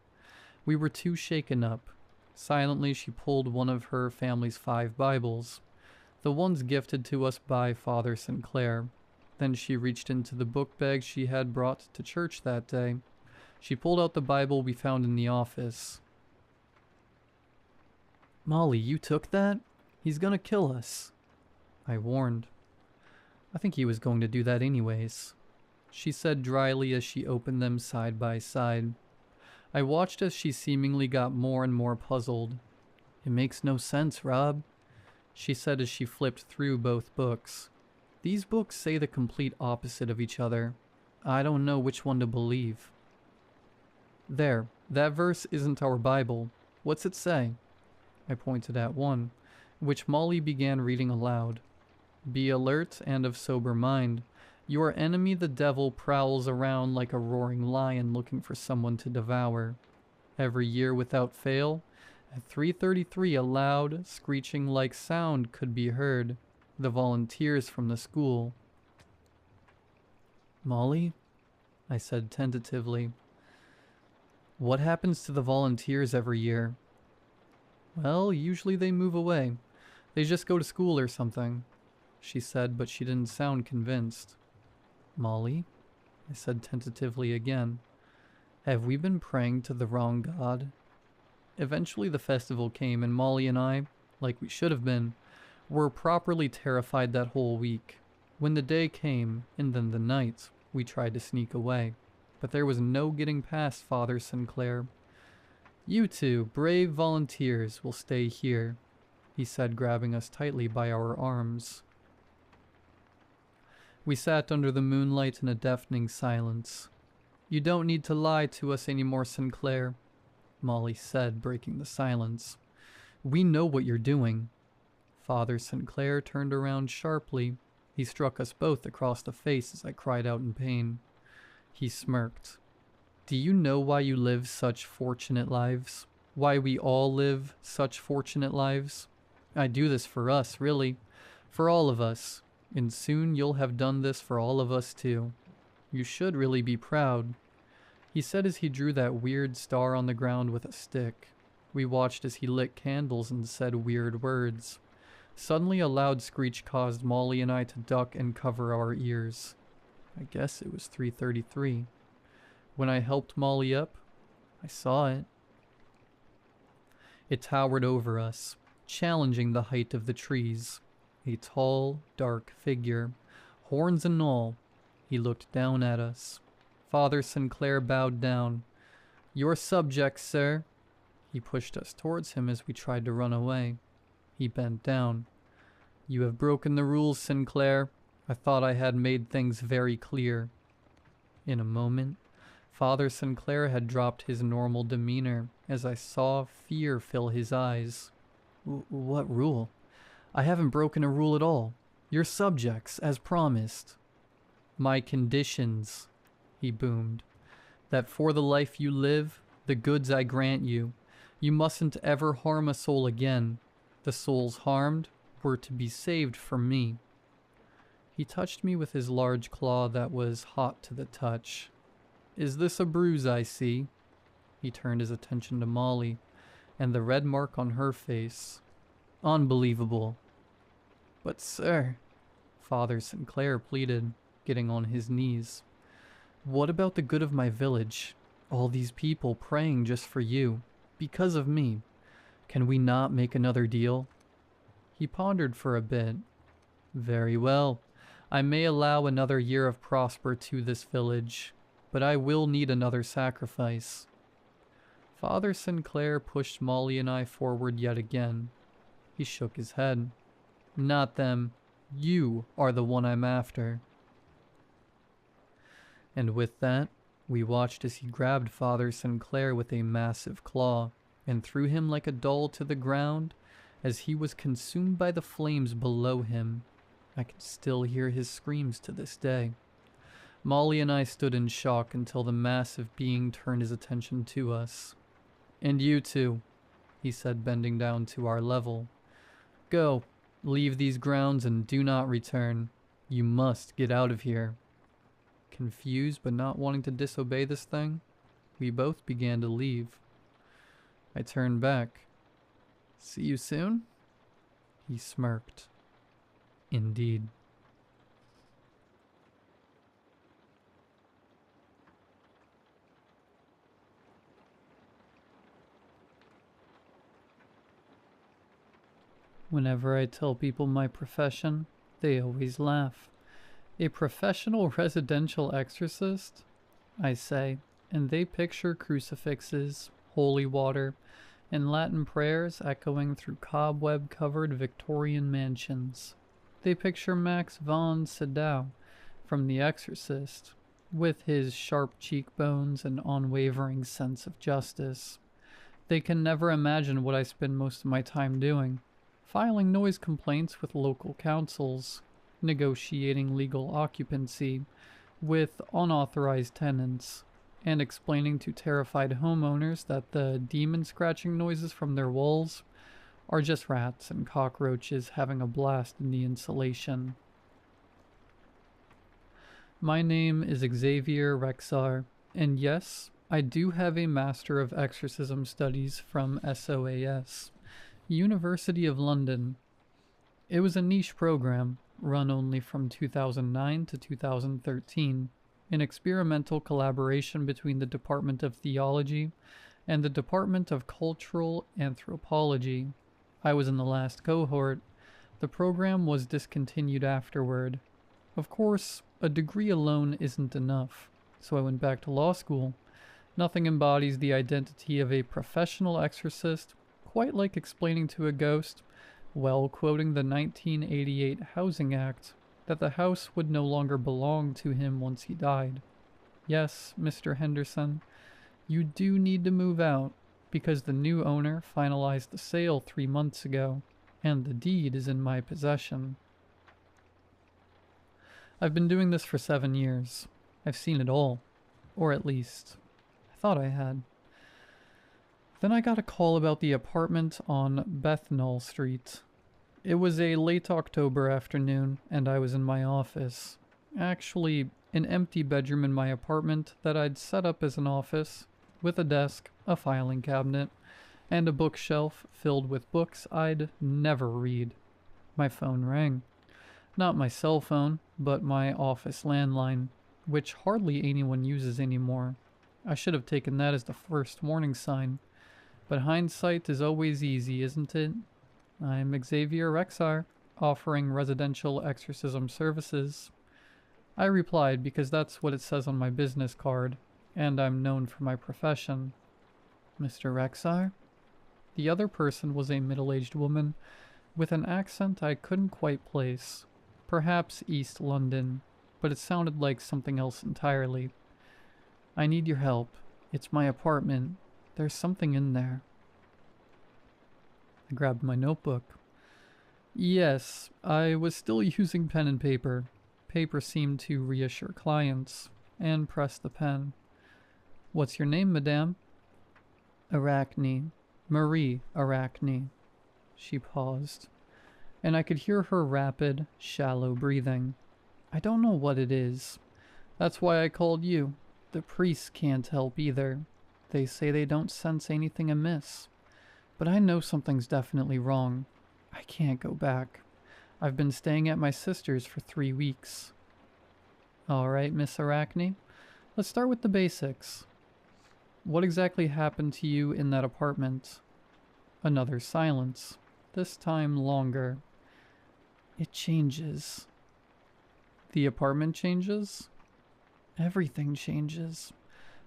We were too shaken up. Silently, she pulled one of her family's 5 Bibles, the ones gifted to us by Father Sinclair. Then she reached into the book bag she had brought to church that day. She pulled out the Bible we found in the office. Molly, you took that? He's gonna kill us, I warned. I think he was going to do that anyways, she said dryly as she opened them side by side. I watched as she seemingly got more and more puzzled. It makes no sense, Rob, she said as she flipped through both books. These books say the complete opposite of each other. I don't know which one to believe. There, that verse isn't our Bible. What's it say? I pointed at one, which Molly began reading aloud. Be alert and of sober mind. Your enemy the devil prowls around like a roaring lion looking for someone to devour. Every year without fail, at 3:33 a loud, screeching-like sound could be heard. The volunteers from the school. Molly? I said tentatively. What happens to the volunteers every year? Well, usually they move away. They just go to school or something, she said, but she didn't sound convinced. Molly? I said tentatively again. Have we been praying to the wrong god? Eventually the festival came and Molly and I, like we should have been, were properly terrified that whole week. When the day came, and then the night, we tried to sneak away. But there was no getting past Father Sinclair. You two, brave volunteers, will stay here, he said, grabbing us tightly by our arms. We sat under the moonlight in a deafening silence. You don't need to lie to us anymore, Sinclair, Molly said, breaking the silence. We know what you're doing. Father Sinclair turned around sharply. He struck us both across the face as I cried out in pain. He smirked. Do you know why you live such fortunate lives? Why we all live such fortunate lives? I do this for us, really. For all of us. And soon you'll have done this for all of us too. You should really be proud. He said as he drew that weird star on the ground with a stick. We watched as he lit candles and said weird words. Suddenly a loud screech caused Molly and I to duck and cover our ears. I guess it was 3:33. When I helped Molly up, I saw it. It towered over us, challenging the height of the trees. A tall, dark figure, horns and all. He looked down at us. Father Sinclair bowed down. Your subjects, sir. He pushed us towards him as we tried to run away. He bent down. You have broken the rules, Sinclair. I thought I had made things very clear. In a moment, Father Sinclair had dropped his normal demeanor as I saw fear fill his eyes. What rule? I haven't broken a rule at all. Your subjects, as promised. My conditions, he boomed. That for the life you live, the goods I grant you, you mustn't ever harm a soul again. The souls harmed were to be saved from me. He touched me with his large claw that was hot to the touch. Is this a bruise I see? He turned his attention to Molly, and the red mark on her face. Unbelievable. But sir, Father Sinclair pleaded, getting on his knees. What about the good of my village? All these people praying just for you, because of me. Can we not make another deal? He pondered for a bit. Very well. I may allow another year of prosper to this village, but I will need another sacrifice. Father Sinclair pushed Molly and I forward yet again. He shook his head. Not them. You are the one I'm after. And with that, we watched as he grabbed Father Sinclair with a massive claw and threw him like a doll to the ground as he was consumed by the flames below him. I can still hear his screams to this day. Molly and I stood in shock until the massive being turned his attention to us. And you too, he said, bending down to our level. Go, leave these grounds and do not return. You must get out of here. Confused but not wanting to disobey this thing, we both began to leave. I turned back. See you soon? He smirked. Indeed. Whenever I tell people my profession, they always laugh. A professional residential exorcist? I say, and they picture crucifixes, holy water, and Latin prayers echoing through cobweb-covered Victorian mansions. They picture Max von Sydow from The Exorcist, with his sharp cheekbones and unwavering sense of justice. They can never imagine what I spend most of my time doing. Filing noise complaints with local councils, negotiating legal occupancy with unauthorized tenants, and explaining to terrified homeowners that the demon-scratching noises from their walls are just rats and cockroaches having a blast in the insulation. My name is Xavier Rexar, and yes, I do have a Master of Exorcism Studies from SOAS, University of London. It was a niche program, run only from 2009 to 2013, an experimental collaboration between the Department of Theology and the Department of Cultural Anthropology. I was in the last cohort. The program was discontinued afterward. Of course, a degree alone isn't enough, so I went back to law school. Nothing embodies the identity of a professional exorcist quite like explaining to a ghost, while quoting the 1988 Housing Act, that the house would no longer belong to him once he died. Yes, Mr. Henderson, you do need to move out, because the new owner finalized the sale 3 months ago, and the deed is in my possession. I've been doing this for 7 years. I've seen it all. Or at least, I thought I had. Then I got a call about the apartment on Bethnal Street. It was a late October afternoon, and I was in my office. Actually, an empty bedroom in my apartment that I'd set up as an office, with a desk, a filing cabinet, and a bookshelf filled with books I'd never read. My phone rang. Not my cell phone, but my office landline, which hardly anyone uses anymore. I should have taken that as the first warning sign. But hindsight is always easy, isn't it? I'm Xavier Rexar, offering residential exorcism services. I replied because that's what it says on my business card, and I'm known for my profession. Mr. Rexar? The other person was a middle-aged woman with an accent I couldn't quite place. Perhaps East London, but it sounded like something else entirely. I need your help. It's my apartment. There's something in there. I grabbed my notebook. Yes, I was still using pen and paper. Paper seemed to reassure clients, and pressed the pen. What's your name, madame? Arachne. Marie Arachne. She paused, and I could hear her rapid, shallow breathing. I don't know what it is. That's why I called you. The priests can't help either. They say they don't sense anything amiss. But I know something's definitely wrong. I can't go back. I've been staying at my sister's for 3 weeks. Alright, Miss Arachne. Let's start with the basics. What exactly happened to you in that apartment? Another silence. This time longer. It changes. The apartment changes? Everything changes.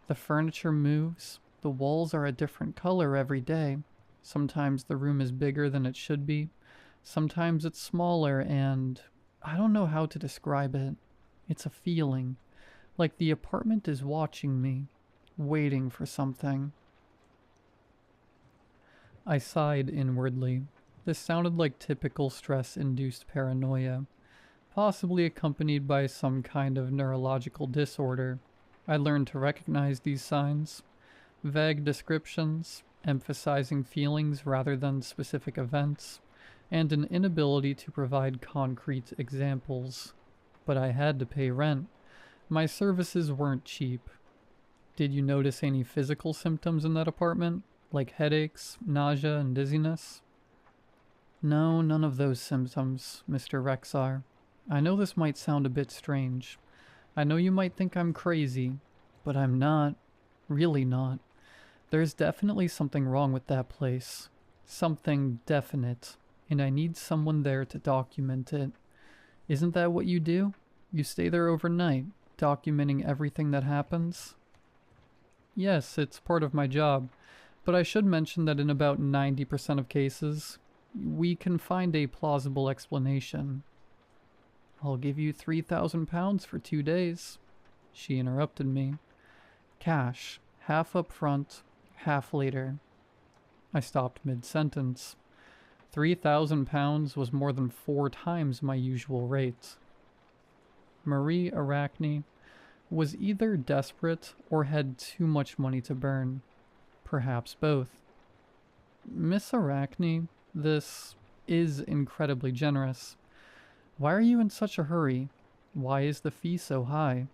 The furniture moves. The walls are a different color every day. Sometimes the room is bigger than it should be. Sometimes it's smaller, and I don't know how to describe it. It's a feeling. Like the apartment is watching me, waiting for something. I sighed inwardly. This sounded like typical stress-induced paranoia, possibly accompanied by some kind of neurological disorder. I learned to recognize these signs. Vague descriptions, emphasizing feelings rather than specific events, and an inability to provide concrete examples. But I had to pay rent. My services weren't cheap. Did you notice any physical symptoms in that apartment? Like headaches, nausea, and dizziness? No, none of those symptoms, Mr. Rexar. I know this might sound a bit strange. I know you might think I'm crazy, but I'm not. Really not. There's definitely something wrong with that place. Something definite, and I need someone there to document it. Isn't that what you do? You stay there overnight, documenting everything that happens? Yes, it's part of my job, but I should mention that in about 90% of cases, we can find a plausible explanation. I'll give you £3,000 for 2 days. She interrupted me. Cash, half up front, half later. I stopped mid-sentence. £3,000 was more than 4 times my usual rate. Marie Arachne was either desperate or had too much money to burn. Perhaps both. Miss Arachne, this is incredibly generous. Why are you in such a hurry? Why is the fee so high?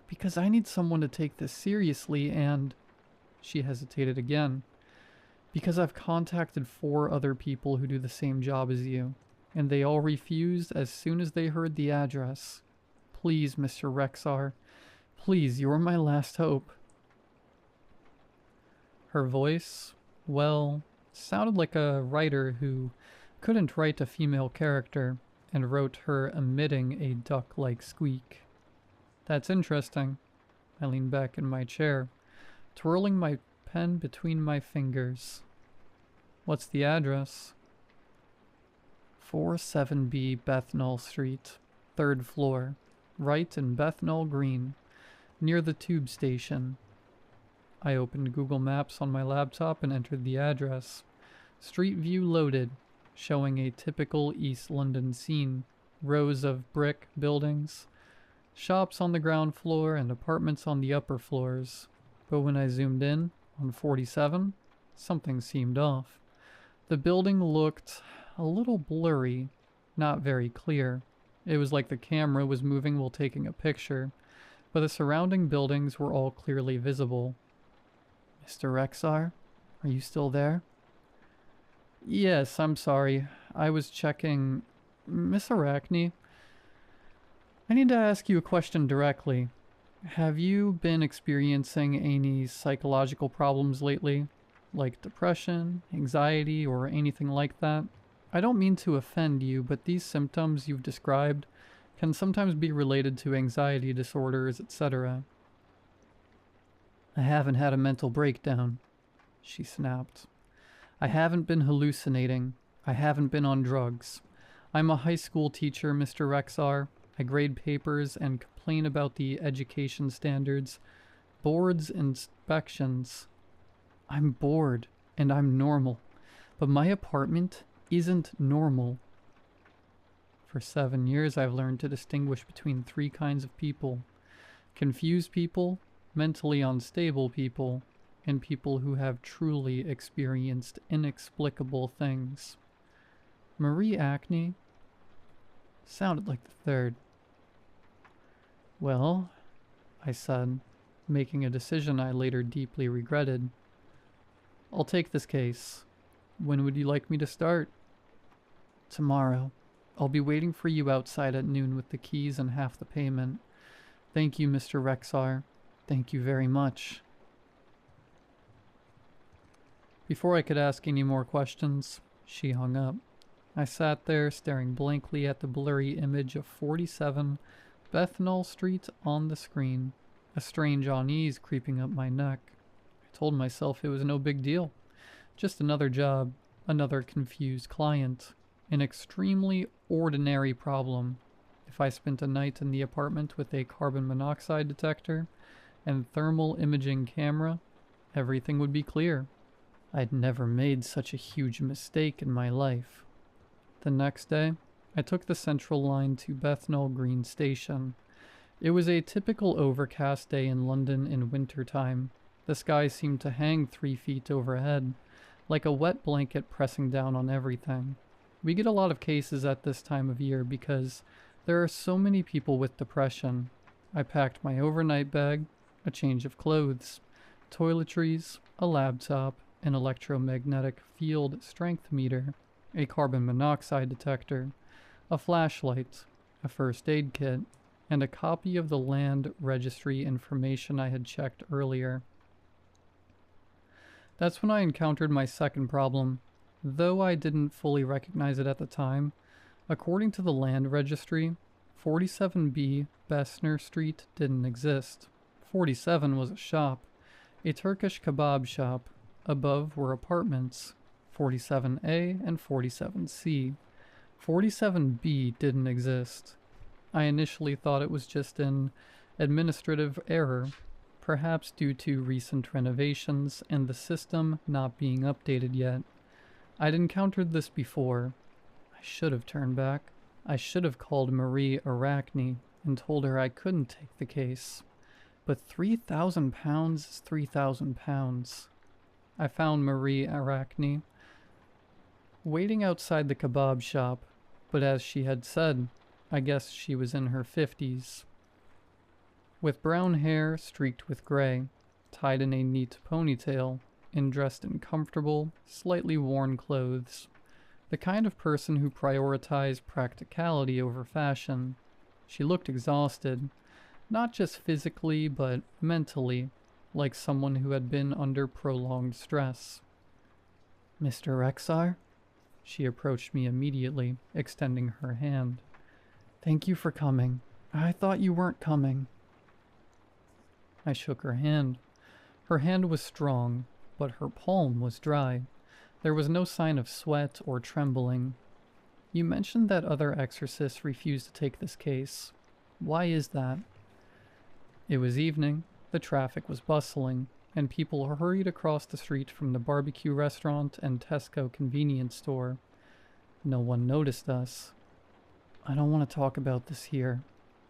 Because I need someone to take this seriously and... She hesitated again. Because I've contacted 4 other people who do the same job as you, and they all refused as soon as they heard the address. Please, Mr. Rexar. Please, you're my last hope. Her voice, well, sounded like a writer who couldn't write a female character and wrote her emitting a duck-like squeak. That's interesting. I leaned back in my chair, twirling my pen between my fingers. What's the address? 47B Bethnal Street, 3rd floor, right in Bethnal Green, near the tube station. I opened Google Maps on my laptop and entered the address. Street view loaded, showing a typical East London scene. Rows of brick buildings, shops on the ground floor and apartments on the upper floors. But when I zoomed in, on 47, something seemed off. The building looked a little blurry, not very clear. It was like the camera was moving while taking a picture, but the surrounding buildings were all clearly visible. Mr. Rexar, are you still there? Yes, I'm sorry. I was checking... Miss Arachne, I need to ask you a question directly. Have you been experiencing any psychological problems lately? Like depression, anxiety, or anything like that? I don't mean to offend you, but these symptoms you've described can sometimes be related to anxiety disorders, etc. I haven't had a mental breakdown, she snapped. I haven't been hallucinating. I haven't been on drugs. I'm a high school teacher, Mr. Rexar. I grade papers and complain about the education standards, boards, inspections. I'm bored, and I'm normal. But my apartment isn't normal. For 7 years, I've learned to distinguish between 3 kinds of people. Confused people, mentally unstable people, and people who have truly experienced inexplicable things. Marie Acne sounded like the third. Well, I said, making a decision I later deeply regretted. I'll take this case. When would you like me to start? Tomorrow. I'll be waiting for you outside at noon with the keys and half the payment. Thank you, Mr. Rexar. Thank you very much. Before I could ask any more questions, she hung up. I sat there staring blankly at the blurry image of 47 Bethnal Street on the screen, a strange unease creeping up my neck. I told myself it was no big deal. Just another job, another confused client, an extremely ordinary problem. If I spent a night in the apartment with a carbon monoxide detector and thermal imaging camera, everything would be clear. I'd never made such a huge mistake in my life. The next day, I took the Central Line to Bethnal Green Station. It was a typical overcast day in London in winter time. The sky seemed to hang 3 feet overhead, like a wet blanket pressing down on everything. We get a lot of cases at this time of year because there are so many people with depression. I packed my overnight bag, a change of clothes, toiletries, a laptop, an electromagnetic field strength meter, a carbon monoxide detector, a flashlight, a first aid kit, and a copy of the land registry information I had checked earlier. That's when I encountered my second problem. Though I didn't fully recognize it at the time, according to the land registry, 47B Bessemer Street didn't exist. 47 was a shop, a Turkish kebab shop. Above were apartments, 47A and 47C. 47B didn't exist. I initially thought it was just an administrative error, perhaps due to recent renovations and the system not being updated yet. I'd encountered this before. I should have turned back. I should have called Marie Arachne and told her I couldn't take the case. But £3,000 is £3,000. I found Marie Arachne waiting outside the kebab shop, but as she had said, I guess she was in her 50s. With brown hair streaked with gray, tied in a neat ponytail, and dressed in comfortable, slightly worn clothes. The kind of person who prioritized practicality over fashion. She looked exhausted, not just physically but mentally, like someone who had been under prolonged stress. Mr. Rexar? She approached me immediately, extending her hand. Thank you for coming. I thought you weren't coming. I shook her hand. Her hand was strong, but her palm was dry. There was no sign of sweat or trembling. You mentioned that other exorcists refused to take this case. Why is that? It was evening, the traffic was bustling, and people hurried across the street from the barbecue restaurant and Tesco convenience store. No one noticed us. I don't want to talk about this here,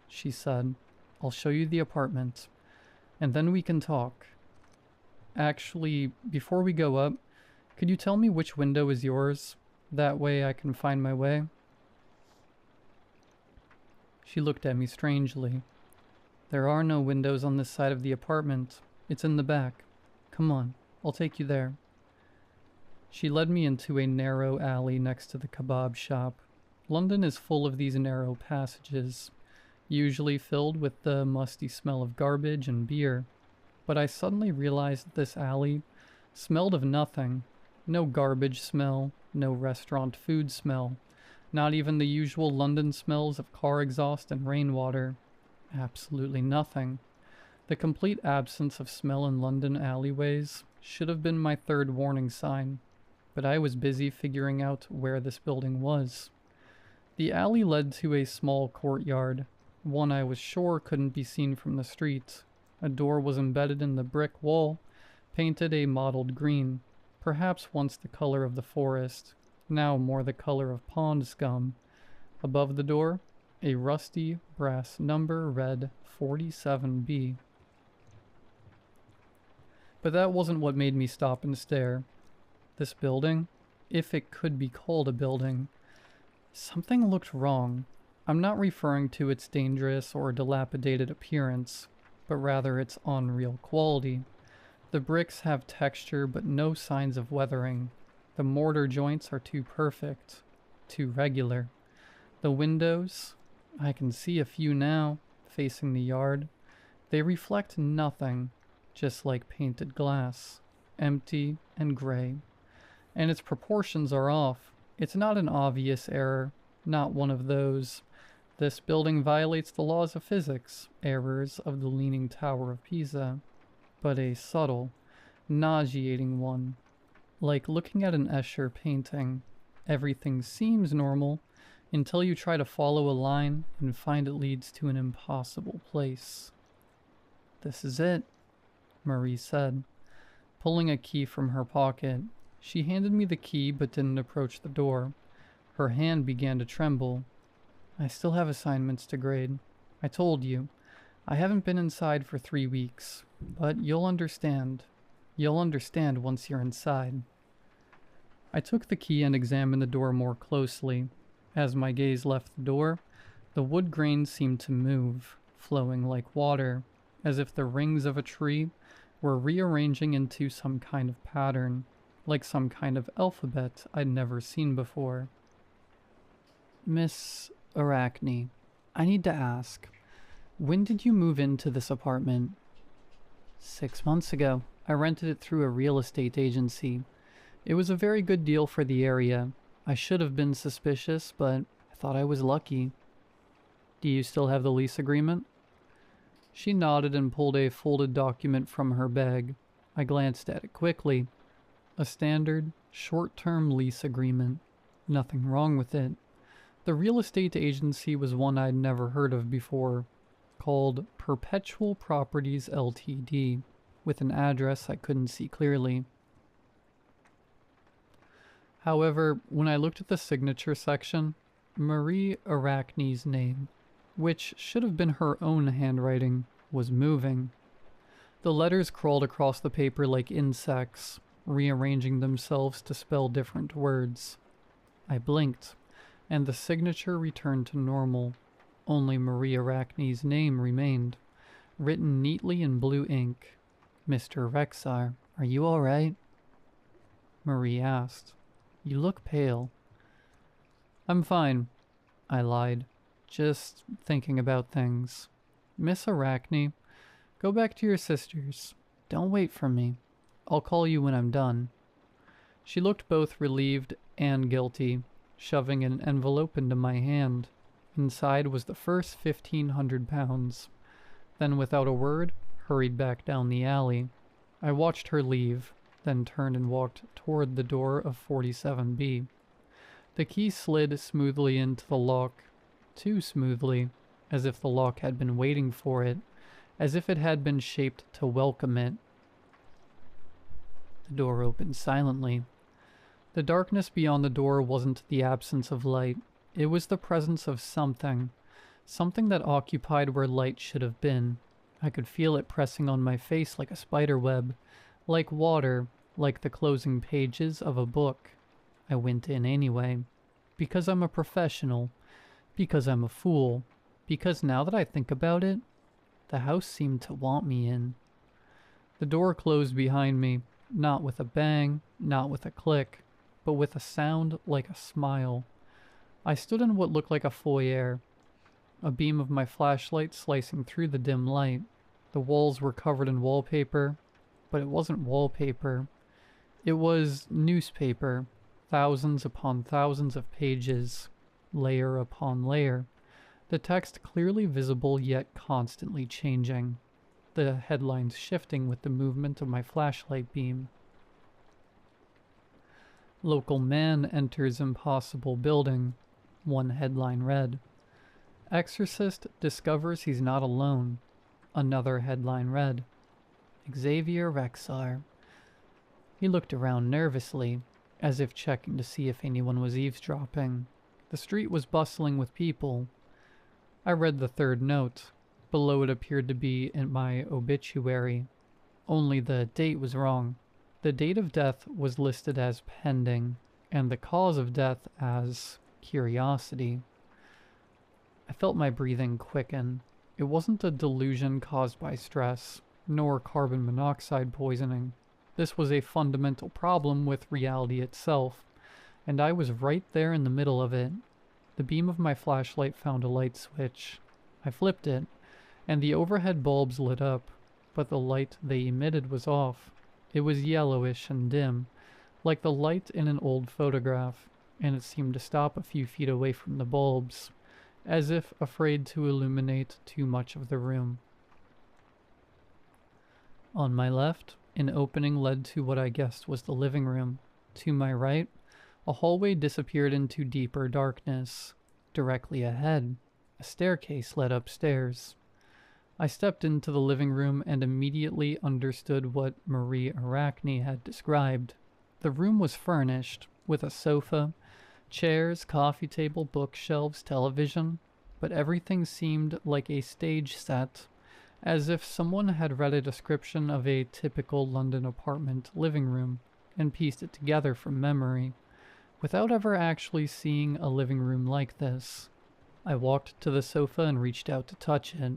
she said. I'll show you the apartment, and then we can talk. Actually, before we go up, could you tell me which window is yours? That way I can find my way." She looked at me strangely. "There are no windows on this side of the apartment. It's in the back. Come on, I'll take you there." She led me into a narrow alley next to the kebab shop. London is full of these narrow passages, usually filled with the musty smell of garbage and beer. But I suddenly realized that this alley smelled of nothing. No garbage smell, no restaurant food smell, not even the usual London smells of car exhaust and rainwater. Absolutely nothing. The complete absence of smell in London alleyways should have been my third warning sign, but I was busy figuring out where this building was. The alley led to a small courtyard, one I was sure couldn't be seen from the street. A door was embedded in the brick wall, painted a mottled green, perhaps once the color of the forest, now more the color of pond scum. Above the door, a rusty brass number read 47B. But that wasn't what made me stop and stare. This building, if it could be called a building, something looked wrong. I'm not referring to its dangerous or dilapidated appearance, but rather its unreal quality. The bricks have texture but no signs of weathering. The mortar joints are too perfect, too regular. The windows, I can see a few now, facing the yard. They reflect nothing, just like painted glass, empty and gray. And its proportions are off. It's not an obvious error, not one of those "this building violates the laws of physics" errors of the Leaning Tower of Pisa, but a subtle, nauseating one. Like looking at an Escher painting. Everything seems normal until you try to follow a line and find it leads to an impossible place. "This is it," Marie said, pulling a key from her pocket. She handed me the key but didn't approach the door. Her hand began to tremble. "I still have assignments to grade. I told you. I haven't been inside for 3 weeks, but you'll understand. You'll understand once you're inside." I took the key and examined the door more closely. As my gaze left the door, the wood grain seemed to move, flowing like water, as if the rings of a tree were rearranging into some kind of pattern, like some kind of alphabet I'd never seen before. "Miss Arachne, I need to ask, when did you move into this apartment?" 6 months ago. I rented it through a real estate agency. It was a very good deal for the area. I should have been suspicious, but I thought I was lucky." "Do you still have the lease agreement?" She nodded and pulled a folded document from her bag. I glanced at it quickly. A standard, short-term lease agreement. Nothing wrong with it. The real estate agency was one I'd never heard of before, called Perpetual Properties Ltd., with an address I couldn't see clearly. However, when I looked at the signature section, Marie Arachne's name, which should have been her own handwriting, was moving. The letters crawled across the paper like insects, rearranging themselves to spell different words. I blinked, and the signature returned to normal. Only Marie Arachne's name remained, written neatly in blue ink. "Mr. Rexar, are you all right?" Marie asked. "You look pale." "I'm fine," I lied, just thinking about things. "Miss Arachne, go back to your sisters. Don't wait for me. I'll call you when I'm done." She looked both relieved and guilty, shoving an envelope into my hand. Inside was the first 1,500 pounds. Then, without a word, hurried back down the alley. I watched her leave, then turned and walked toward the door of 47B. The key slid smoothly into the lock, too smoothly, as if the lock had been waiting for it, as if it had been shaped to welcome it. The door opened silently. The darkness beyond the door wasn't the absence of light. It was the presence of something that occupied where light should have been. I could feel it pressing on my face like a spider web, like water, like the closing pages of a book. I went in anyway. Because I'm a professional. Because I'm a fool. Because now that I think about it, the house seemed to want me in. The door closed behind me, not with a bang, not with a click, but with a sound like a smile. I stood in what looked like a foyer, a beam of my flashlight slicing through the dim light. The walls were covered in wallpaper, but it wasn't wallpaper. It was newspaper, thousands upon thousands of pages, layer upon layer. The text clearly visible yet constantly changing. The headlines shifting with the movement of my flashlight beam. Local man enters impossible building. One headline read. Exorcist discovers he's not alone. Another headline read. Xavier Rexar. He looked around nervously, as if checking to see if anyone was eavesdropping. The street was bustling with people. I read the third note. Below it appeared to be in my obituary. Only the date was wrong. The date of death was listed as pending, and the cause of death as curiosity. I felt my breathing quicken. It wasn't a delusion caused by stress, nor carbon monoxide poisoning. This was a fundamental problem with reality itself, and I was right there in the middle of it. The beam of my flashlight found a light switch. I flipped it, and the overhead bulbs lit up, but the light they emitted was off. It was yellowish and dim, like the light in an old photograph, and it seemed to stop a few feet away from the bulbs, as if afraid to illuminate too much of the room. On my left, an opening led to what I guessed was the living room. To my right, a hallway disappeared into deeper darkness. Directly ahead, a staircase led upstairs. I stepped into the living room and immediately understood what Marie Arachne had described. The room was furnished, with a sofa, chairs, coffee table, bookshelves, television, but everything seemed like a stage set, as if someone had read a description of a typical London apartment living room and pieced it together from memory, without ever actually seeing a living room like this. I walked to the sofa and reached out to touch it.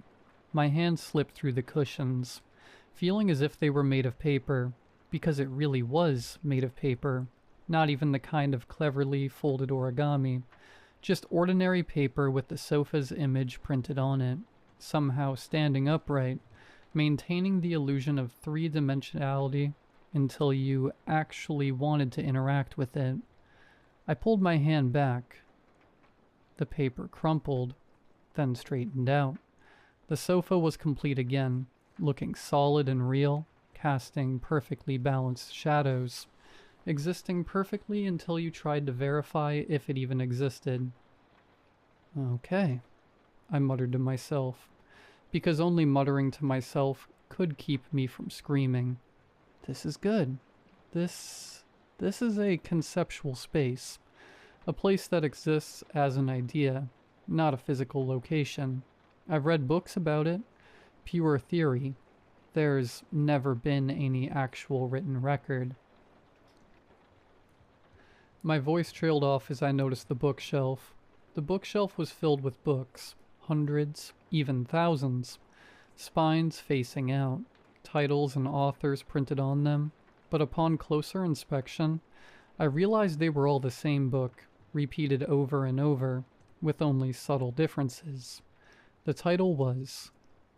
My hand slipped through the cushions, feeling as if they were made of paper, because it really was made of paper, not even the kind of cleverly folded origami, just ordinary paper with the sofa's image printed on it, somehow standing upright, maintaining the illusion of three-dimensionality until you actually wanted to interact with it. I pulled my hand back. The paper crumpled, then straightened out. The sofa was complete again, looking solid and real, casting perfectly balanced shadows, existing perfectly until you tried to verify if it even existed. Okay, I muttered to myself, because only muttering to myself could keep me from screaming. This is good. This is a conceptual space, a place that exists as an idea, not a physical location. I've read books about it, pure theory. There's never been any actual written record. My voice trailed off as I noticed the bookshelf. The bookshelf was filled with books, hundreds, even thousands, spines facing out, titles and authors printed on them, but upon closer inspection, I realized they were all the same book, repeated over and over, with only subtle differences. The title was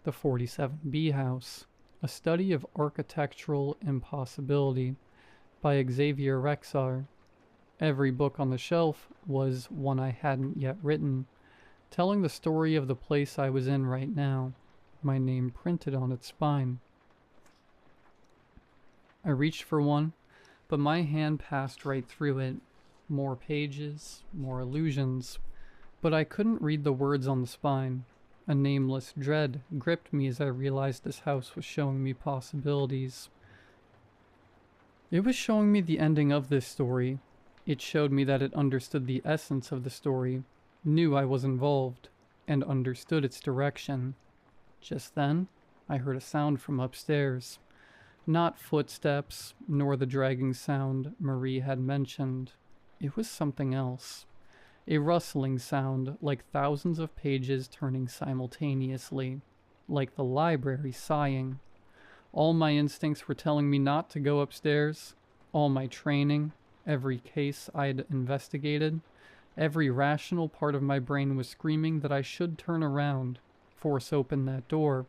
The 47B House, a study of architectural impossibility by Xavier Rexar. Every book on the shelf was one I hadn't yet written, telling the story of the place I was in right now, my name printed on its spine. I reached for one, but my hand passed right through it. More pages, more illusions, but I couldn't read the words on the spine. A nameless dread gripped me as I realized this house was showing me possibilities. It was showing me the ending of this story. It showed me that it understood the essence of the story, knew I was involved, and understood its direction. Just then, I heard a sound from upstairs. Not footsteps, nor the dragging sound Marie had mentioned. It was something else. A rustling sound, like thousands of pages turning simultaneously, like the library sighing. All my instincts were telling me not to go upstairs. All my training, every case I'd investigated, every rational part of my brain was screaming that I should turn around, force open that door,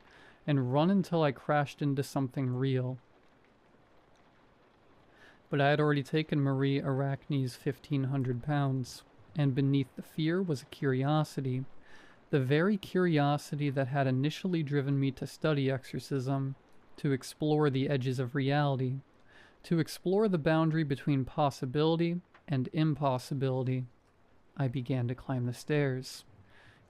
and run until I crashed into something real. But I had already taken Marie Arachne's 1,500 pounds, and beneath the fear was a curiosity, the very curiosity that had initially driven me to study exorcism, to explore the edges of reality, to explore the boundary between possibility and impossibility. I began to climb the stairs.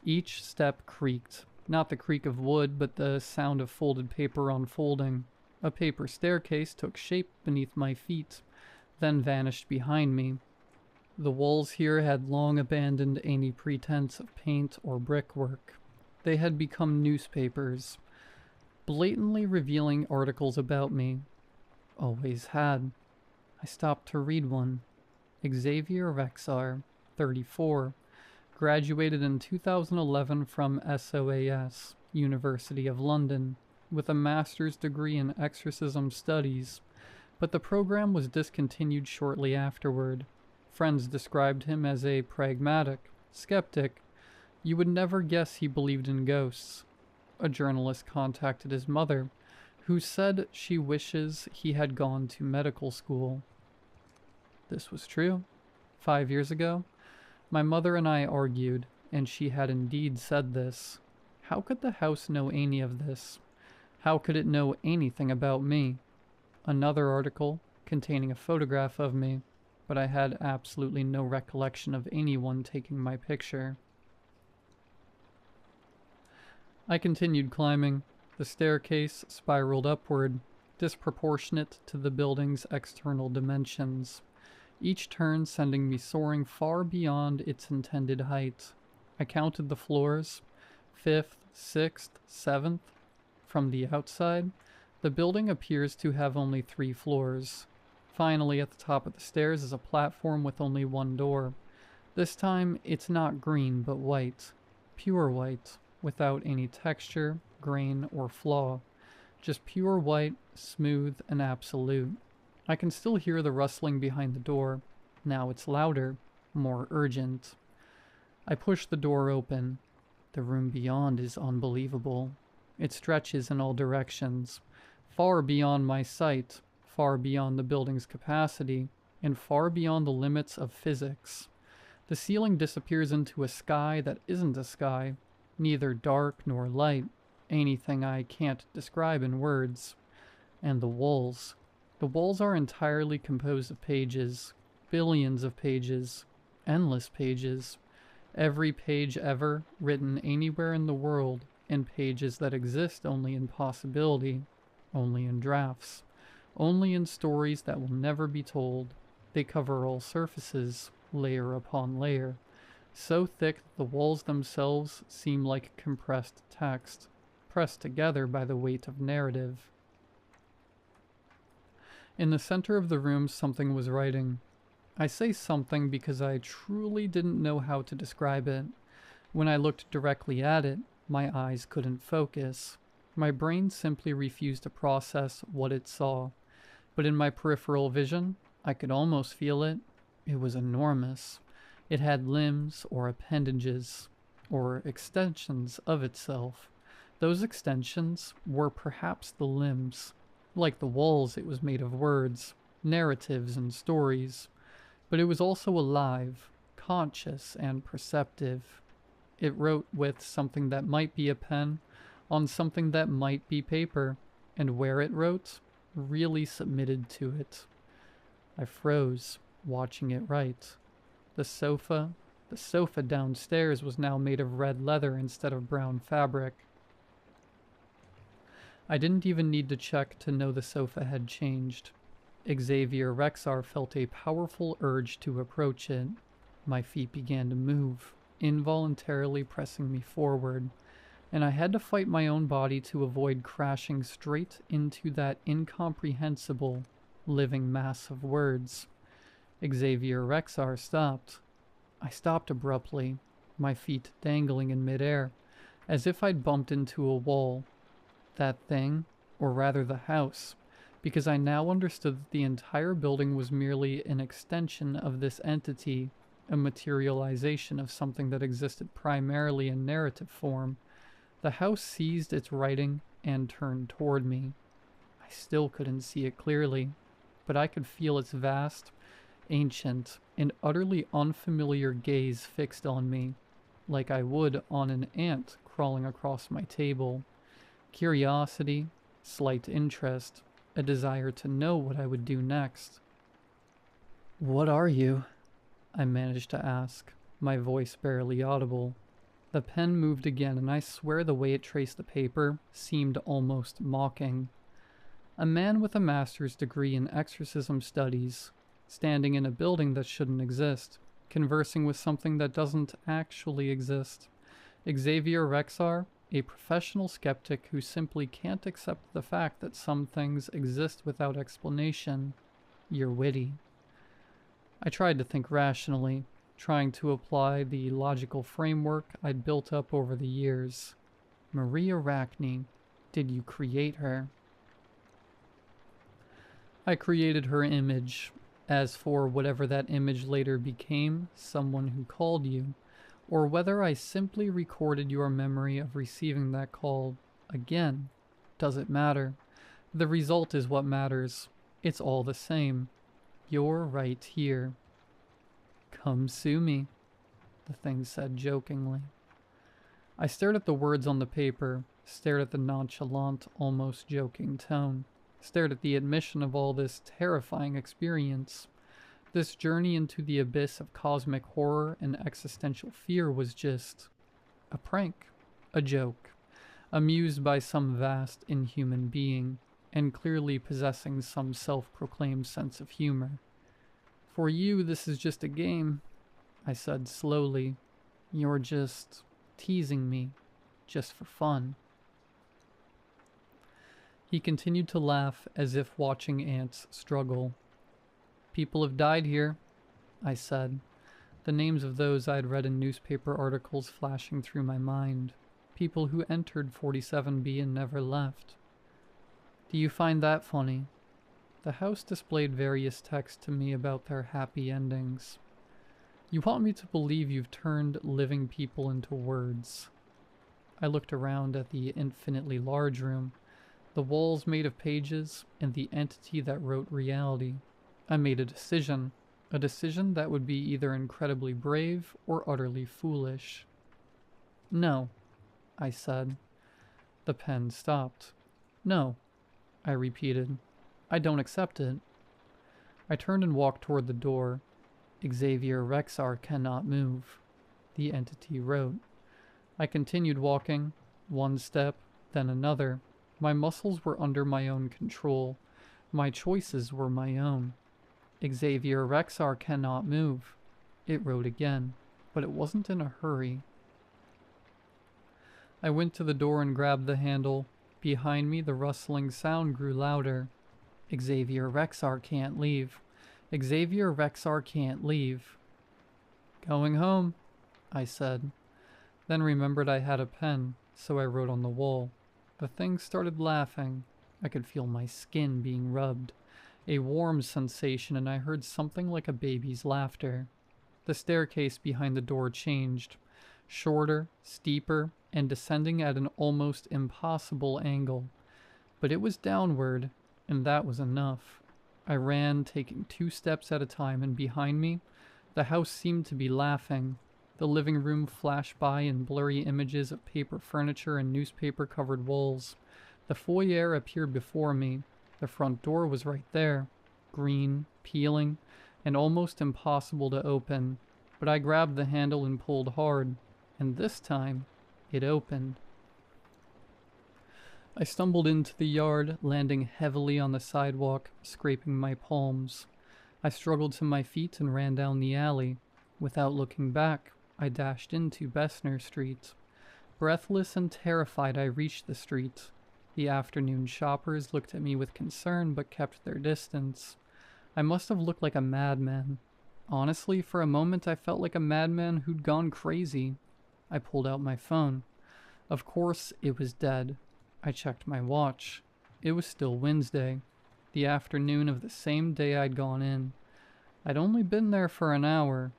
Each step creaked, not the creak of wood, but the sound of folded paper unfolding. A paper staircase took shape beneath my feet, then vanished behind me. The walls here had long abandoned any pretense of paint or brickwork. They had become newspapers, blatantly revealing articles about me. Always had. I stopped to read one. Xavier Rexar, 34, graduated in 2011 from SOAS, University of London, with a master's degree in exorcism studies, but the program was discontinued shortly afterward. Friends described him as a pragmatic skeptic. You would never guess he believed in ghosts. A journalist contacted his mother, who said she wishes he had gone to medical school. This was true. 5 years ago, my mother and I argued, and she had indeed said this. How could the house know any of this? How could it know anything about me? Another article containing a photograph of me, but I had absolutely no recollection of anyone taking my picture. I continued climbing. The staircase spiraled upward, disproportionate to the building's external dimensions, each turn sending me soaring far beyond its intended height. I counted the floors, 5th, 6th, 7th. From the outside, the building appears to have only 3 floors. Finally, at the top of the stairs is a platform with only one door. This time, it's not green, but white. Pure white, without any texture, grain, or flaw. Just pure white, smooth, and absolute. I can still hear the rustling behind the door. Now it's louder, more urgent. I push the door open. The room beyond is unbelievable. It stretches in all directions, far beyond my sight, far beyond the building's capacity, and far beyond the limits of physics. The ceiling disappears into a sky that isn't a sky, neither dark nor light, anything I can't describe in words. And the walls. The walls are entirely composed of pages, billions of pages, endless pages, every page ever written anywhere in the world, and pages that exist only in possibility, only in drafts, only in stories that will never be told. They cover all surfaces, layer upon layer, so thick that the walls themselves seem like compressed text, pressed together by the weight of narrative. In the center of the room, something was writing. I say something because I truly didn't know how to describe it. When I looked directly at it, my eyes couldn't focus. My brain simply refused to process what it saw. But in my peripheral vision, I could almost feel it. It was enormous. It had limbs or appendages, or extensions of itself. Those extensions were perhaps the limbs. Like the walls, it was made of words, narratives, and stories. But it was also alive, conscious, and perceptive. It wrote with something that might be a pen on something that might be paper, and where it wrote, really submitted to it. I froze, watching it write. The sofa downstairs was now made of red leather instead of brown fabric. I didn't even need to check to know the sofa had changed. Xavier Rexar felt a powerful urge to approach it. My feet began to move, involuntarily pressing me forward, and I had to fight my own body to avoid crashing straight into that incomprehensible, living mass of words. Xavier Rexar stopped. I stopped abruptly, my feet dangling in midair, as if I'd bumped into a wall. That thing, or rather the house, because I now understood that the entire building was merely an extension of this entity, a materialization of something that existed primarily in narrative form. The house seized its writing and turned toward me. I still couldn't see it clearly, but I could feel its vast, ancient, and utterly unfamiliar gaze fixed on me, like I would on an ant crawling across my table. Curiosity, slight interest, a desire to know what I would do next. "What are you?" I managed to ask, my voice barely audible. The pen moved again, and I swear the way it traced the paper seemed almost mocking. "A man with a master's degree in exorcism studies, standing in a building that shouldn't exist, conversing with something that doesn't actually exist. Xavier Rexar, a professional skeptic who simply can't accept the fact that some things exist without explanation. You're witty." I tried to think rationally, trying to apply the logical framework I'd built up over the years. Maria Arachne, did you create her? "I created her image. As for whatever that image later became, someone who called you, or whether I simply recorded your memory of receiving that call again, doesn't matter. The result is what matters. It's all the same. You're right here." "Come sue me," the thing said jokingly. I stared at the words on the paper, stared at the nonchalant, almost joking tone, stared at the admission of all this terrifying experience. This journey into the abyss of cosmic horror and existential fear was just a prank, a joke, amused by some vast inhuman being, and clearly possessing some self-proclaimed sense of humor. "For you, this is just a game," I said slowly. "You're just teasing me, just for fun." He continued to laugh as if watching ants struggle. "People have died here," I said, the names of those I'd read in newspaper articles flashing through my mind. People who entered 47B and never left. "Do you find that funny?" The house displayed various texts to me about their happy endings. "You want me to believe you've turned living people into words." I looked around at the infinitely large room, the walls made of pages, and the entity that wrote reality. I made a decision that would be either incredibly brave or utterly foolish. "No," I said. The pen stopped. "No," I repeated. "I don't accept it." I turned and walked toward the door. "Xavier Rexar cannot move," the entity wrote. I continued walking, one step, then another. My muscles were under my own control. My choices were my own. "Xavier Rexar cannot move," it wrote again, but it wasn't in a hurry. I went to the door and grabbed the handle. Behind me, the rustling sound grew louder. "Xavier Rexar can't leave. Xavier Rexar can't leave." "Going home," I said. Then remembered I had a pen, so I wrote on the wall. The thing started laughing. I could feel my skin being rubbed. A warm sensation, and I heard something like a baby's laughter. The staircase behind the door changed. Shorter, steeper, and descending at an almost impossible angle. But it was downward, and that was enough. I ran, taking 2 steps at a time, and behind me, the house seemed to be laughing. The living room flashed by in blurry images of paper furniture and newspaper-covered walls. The foyer appeared before me. The front door was right there, green, peeling, and almost impossible to open. But I grabbed the handle and pulled hard, and this time, it opened. I stumbled into the yard, landing heavily on the sidewalk, scraping my palms. I struggled to my feet and ran down the alley. Without looking back, I dashed into Bessemer Street. Breathless and terrified, I reached the street. The afternoon shoppers looked at me with concern but kept their distance. I must have looked like a madman. Honestly, for a moment I felt like a madman who'd gone crazy. I pulled out my phone. Of course, it was dead. I checked my watch. It was still Wednesday, the afternoon of the same day I'd gone in. I'd only been there for an hour.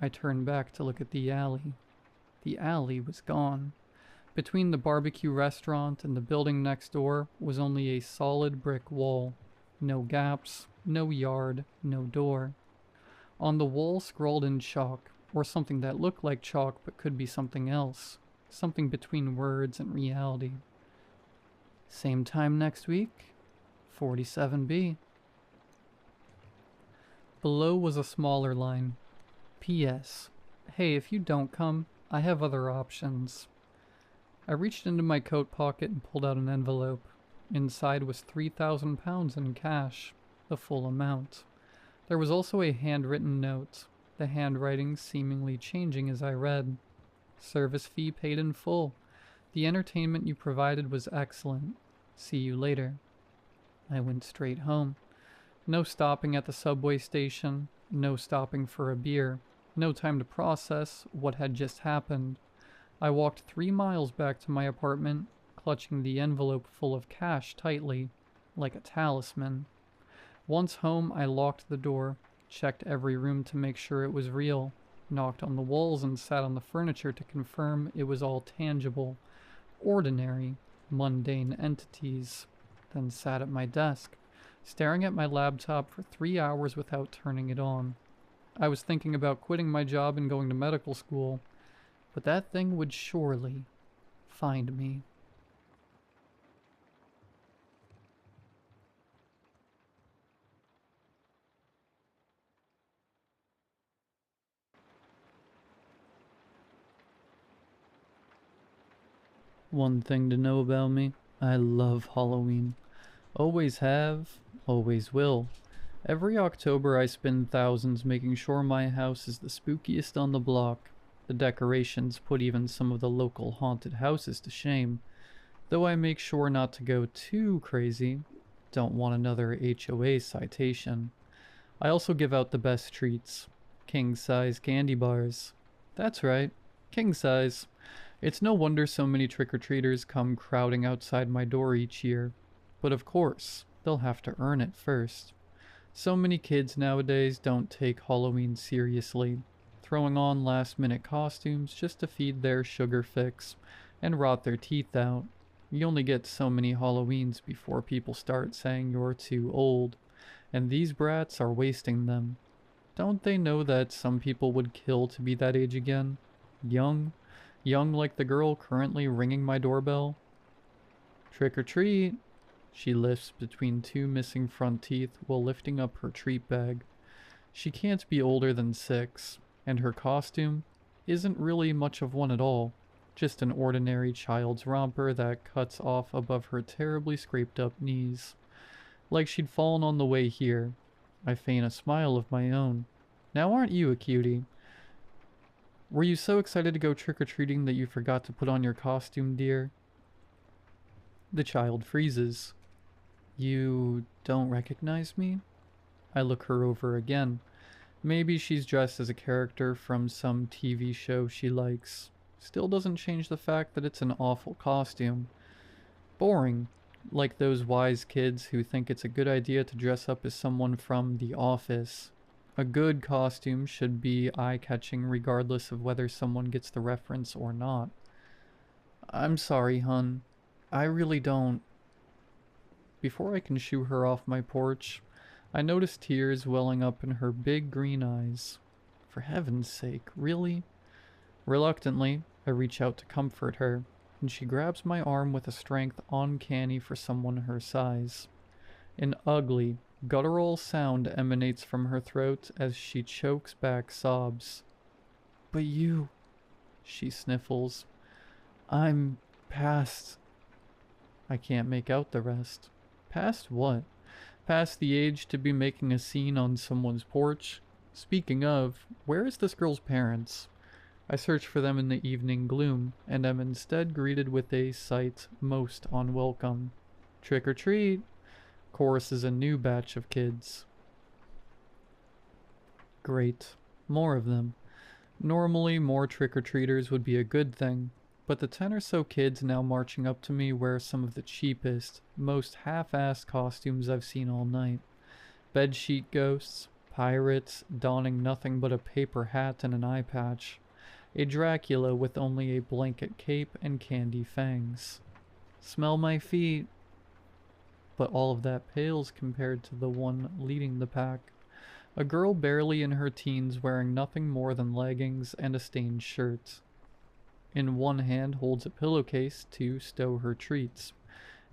I turned back to look at the alley. The alley was gone. Between the barbecue restaurant and the building next door was only a solid brick wall. No gaps, no yard, no door. On the wall scrawled in chalk, or something that looked like chalk but could be something else. Something between words and reality. Same time next week, 47B. Below was a smaller line. P.S. Hey, if you don't come, I have other options. I reached into my coat pocket and pulled out an envelope. Inside was £3,000 in cash, the full amount. There was also a handwritten note, the handwriting seemingly changing as I read. Service fee paid in full. The entertainment you provided was excellent. See you later. I went straight home. No stopping at the subway station, no stopping for a beer, no time to process what had just happened. I walked 3 miles back to my apartment, clutching the envelope full of cash tightly, like a talisman. Once home, I locked the door, checked every room to make sure it was real, knocked on the walls and sat on the furniture to confirm it was all tangible, ordinary, mundane entities, then sat at my desk, staring at my laptop for 3 hours without turning it on. I was thinking about quitting my job and going to medical school, but that thing would surely find me. One thing to know about me, I love Halloween. Always have, always will. Every October I spend thousands making sure my house is the spookiest on the block. The decorations put even some of the local haunted houses to shame. Though I make sure not to go too crazy. Don't want another HOA citation. I also give out the best treats. King-size candy bars. That's right, king-size. It's no wonder so many trick-or-treaters come crowding outside my door each year. But of course, they'll have to earn it first. So many kids nowadays don't take Halloween seriously, throwing on last-minute costumes just to feed their sugar fix and rot their teeth out. You only get so many Halloweens before people start saying you're too old, and these brats are wasting them. Don't they know that some people would kill to be that age again? Young like the girl currently ringing my doorbell? Trick or treat! She lisps between 2 missing front teeth while lifting up her treat bag. She can't be older than 6, and her costume isn't really much of one at all. Just an ordinary child's romper that cuts off above her terribly scraped up knees. Like she'd fallen on the way here. I feign a smile of my own. Now aren't you a cutie? Were you so excited to go trick-or-treating that you forgot to put on your costume, dear? The child freezes. You don't recognize me? I look her over again. Maybe she's dressed as a character from some TV show she likes. Still doesn't change the fact that it's an awful costume. Boring, like those wise kids who think it's a good idea to dress up as someone from The Office. A good costume should be eye-catching regardless of whether someone gets the reference or not. I'm sorry, hun. I really don't. Before I can shoo her off my porch, I notice tears welling up in her big green eyes. For heaven's sake, really? Reluctantly, I reach out to comfort her, and she grabs my arm with a strength uncanny for someone her size. An ugly, guttural sound emanates from her throat as she chokes back sobs. But you, she sniffles. I'm past. I can't make out the rest. Past what? Past the age to be making a scene on someone's porch? Speaking of, where is this girl's parents? I search for them in the evening gloom, and am instead greeted with a sight most unwelcome. Trick or treat! Choruses a new batch of kids. Great. More of them. Normally, more trick-or-treaters would be a good thing, but the 10 or so kids now marching up to me wear some of the cheapest, most half-assed costumes I've seen all night. Bedsheet ghosts, pirates donning nothing but a paper hat and an eye patch, a Dracula with only a blanket cape and candy fangs. Smell my feet. But all of that pales compared to the one leading the pack. A girl barely in her teens wearing nothing more than leggings and a stained shirt. In one hand holds a pillowcase to stow her treats,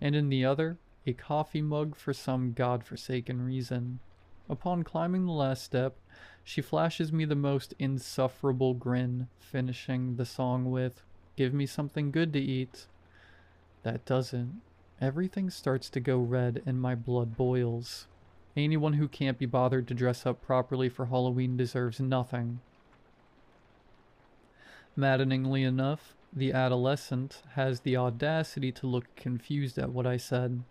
and in the other, a coffee mug for some godforsaken reason. Upon climbing the last step, she flashes me the most insufferable grin, finishing the song with, "Give me something good to eat." That doesn't. Everything starts to go red and my blood boils. Anyone who can't be bothered to dress up properly for Halloween deserves nothing. Maddeningly enough, the adolescent has the audacity to look confused at what I said.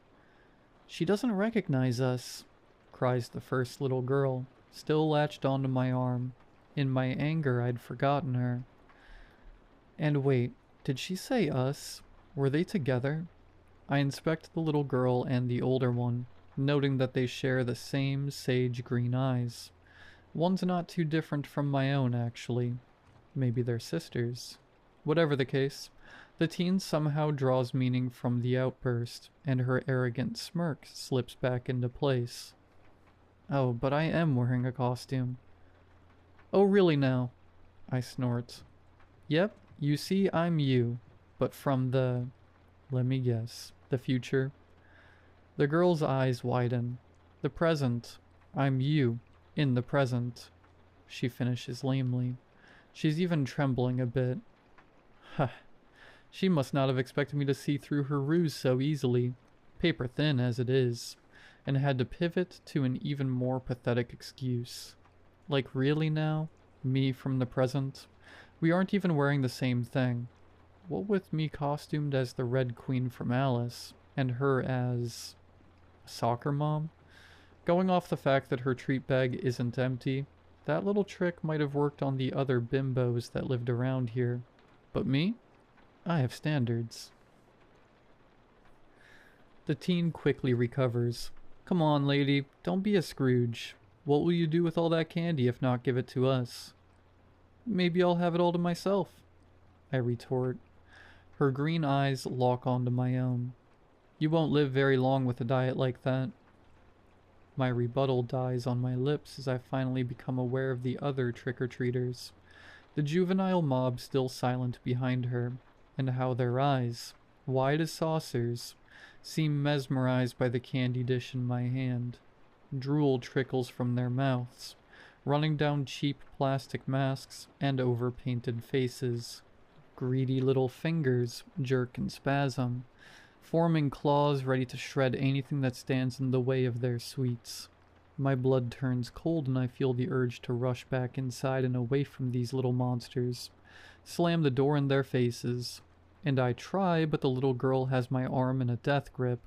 "She doesn't recognize us," cries the first little girl, still latched onto my arm. In my anger, I'd forgotten her. And wait, did she say us? Were they together? I inspect the little girl and the older one, noting that they share the same sage green eyes. One's not too different from my own, actually. Maybe they're sisters. Whatever the case, the teen somehow draws meaning from the outburst, and her arrogant smirk slips back into place. "Oh, but I am wearing a costume." "Oh, really now?" I snort. "Yep, you see, I'm you, but from let me guess, the future." The girl's eyes widen. "The present. I'm you, in the present," she finishes lamely. She's even trembling a bit. Huh. She must not have expected me to see through her ruse so easily, paper thin as it is, and had to pivot to an even more pathetic excuse. Like, really now? Me from the present? We aren't even wearing the same thing. What with me costumed as the Red Queen from Alice, and her as a soccer mom? Going off the fact that her treat bag isn't empty, that little trick might have worked on the other bimbos that lived around here. But me? I have standards. The teen quickly recovers. "Come on, lady, don't be a Scrooge. What will you do with all that candy if not give it to us?" "Maybe I'll have it all to myself," I retort. Her green eyes lock onto my own. "You won't live very long with a diet like that." My rebuttal dies on my lips as I finally become aware of the other trick-or-treaters. The juvenile mob still silent behind her, and how their eyes, wide as saucers, seem mesmerized by the candy dish in my hand. Drool trickles from their mouths, running down cheap plastic masks and over-painted faces. Greedy little fingers jerk and spasm, forming claws ready to shred anything that stands in the way of their sweets. My blood turns cold and I feel the urge to rush back inside and away from these little monsters, slam the door in their faces. And I try, but the little girl has my arm in a death grip.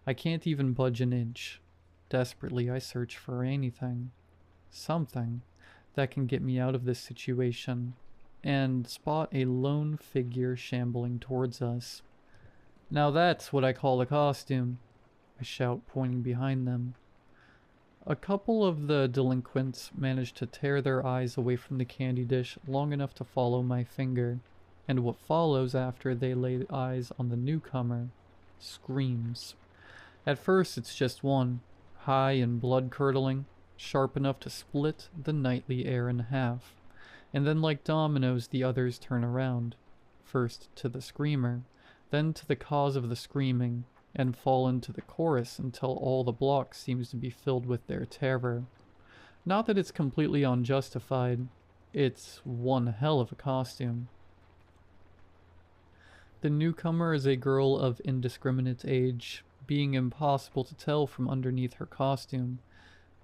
I can't even budge an inch. Desperately, I search for anything, something, that can get me out of this situation, and spot a lone figure shambling towards us. "Now that's what I call a costume," I shout, pointing behind them. A couple of the delinquents manage to tear their eyes away from the candy dish long enough to follow my finger, and what follows after they lay eyes on the newcomer screams. At first it's just one, high and blood-curdling, sharp enough to split the nightly air in half, and then like dominoes the others turn around, first to the screamer, then to the cause of the screaming, and fall into the chorus until all the block seems to be filled with their terror. Not that it's completely unjustified, it's one hell of a costume. The newcomer is a girl of indiscriminate age, being impossible to tell from underneath her costume.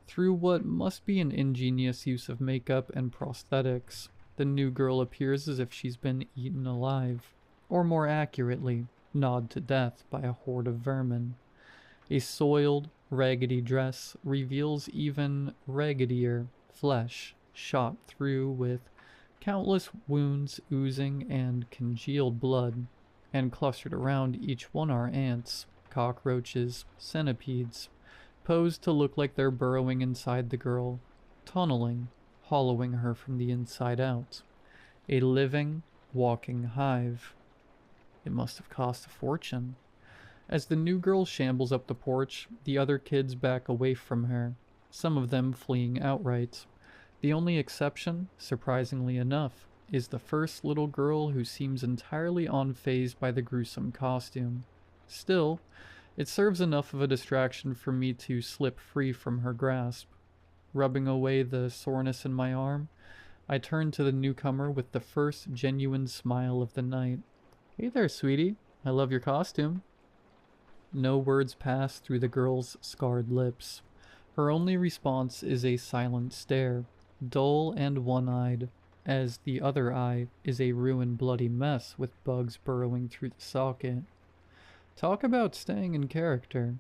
Through what must be an ingenious use of makeup and prosthetics, the new girl appears as if she's been eaten alive, or more accurately, gnawed to death by a horde of vermin. A soiled, raggedy dress reveals even raggedier flesh, shot through with countless wounds oozing and congealed blood, and clustered around each one are ants, cockroaches, centipedes, posed to look like they're burrowing inside the girl, tunneling, hollowing her from the inside out. A living, walking hive. It must have cost a fortune. As the new girl shambles up the porch, the other kids back away from her, some of them fleeing outright. The only exception, surprisingly enough, is the first little girl who seems entirely unfazed by the gruesome costume. Still, it serves enough of a distraction for me to slip free from her grasp. Rubbing away the soreness in my arm, I turn to the newcomer with the first genuine smile of the night. "Hey there, sweetie. I love your costume." No words pass through the girl's scarred lips. Her only response is a silent stare, dull and one-eyed, as the other eye is a ruined bloody mess with bugs burrowing through the socket. Talk about staying in character.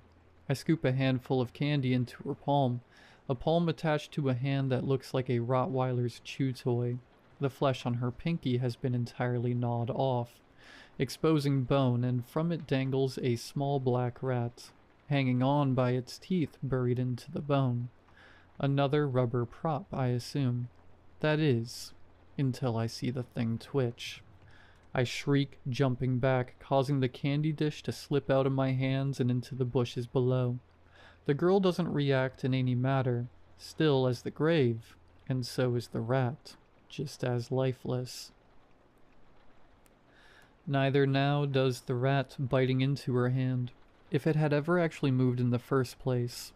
I scoop a handful of candy into her palm, a palm attached to a hand that looks like a Rottweiler's chew toy. The flesh on her pinky has been entirely gnawed off, exposing bone, and from it dangles a small black rat, hanging on by its teeth buried into the bone. Another rubber prop, I assume. That is, until I see the thing twitch. I shriek, jumping back, causing the candy dish to slip out of my hands and into the bushes below. The girl doesn't react in any matter, still as the grave, and so is the rat, just as lifeless. Neither now does the rat biting into her hand, if it had ever actually moved in the first place.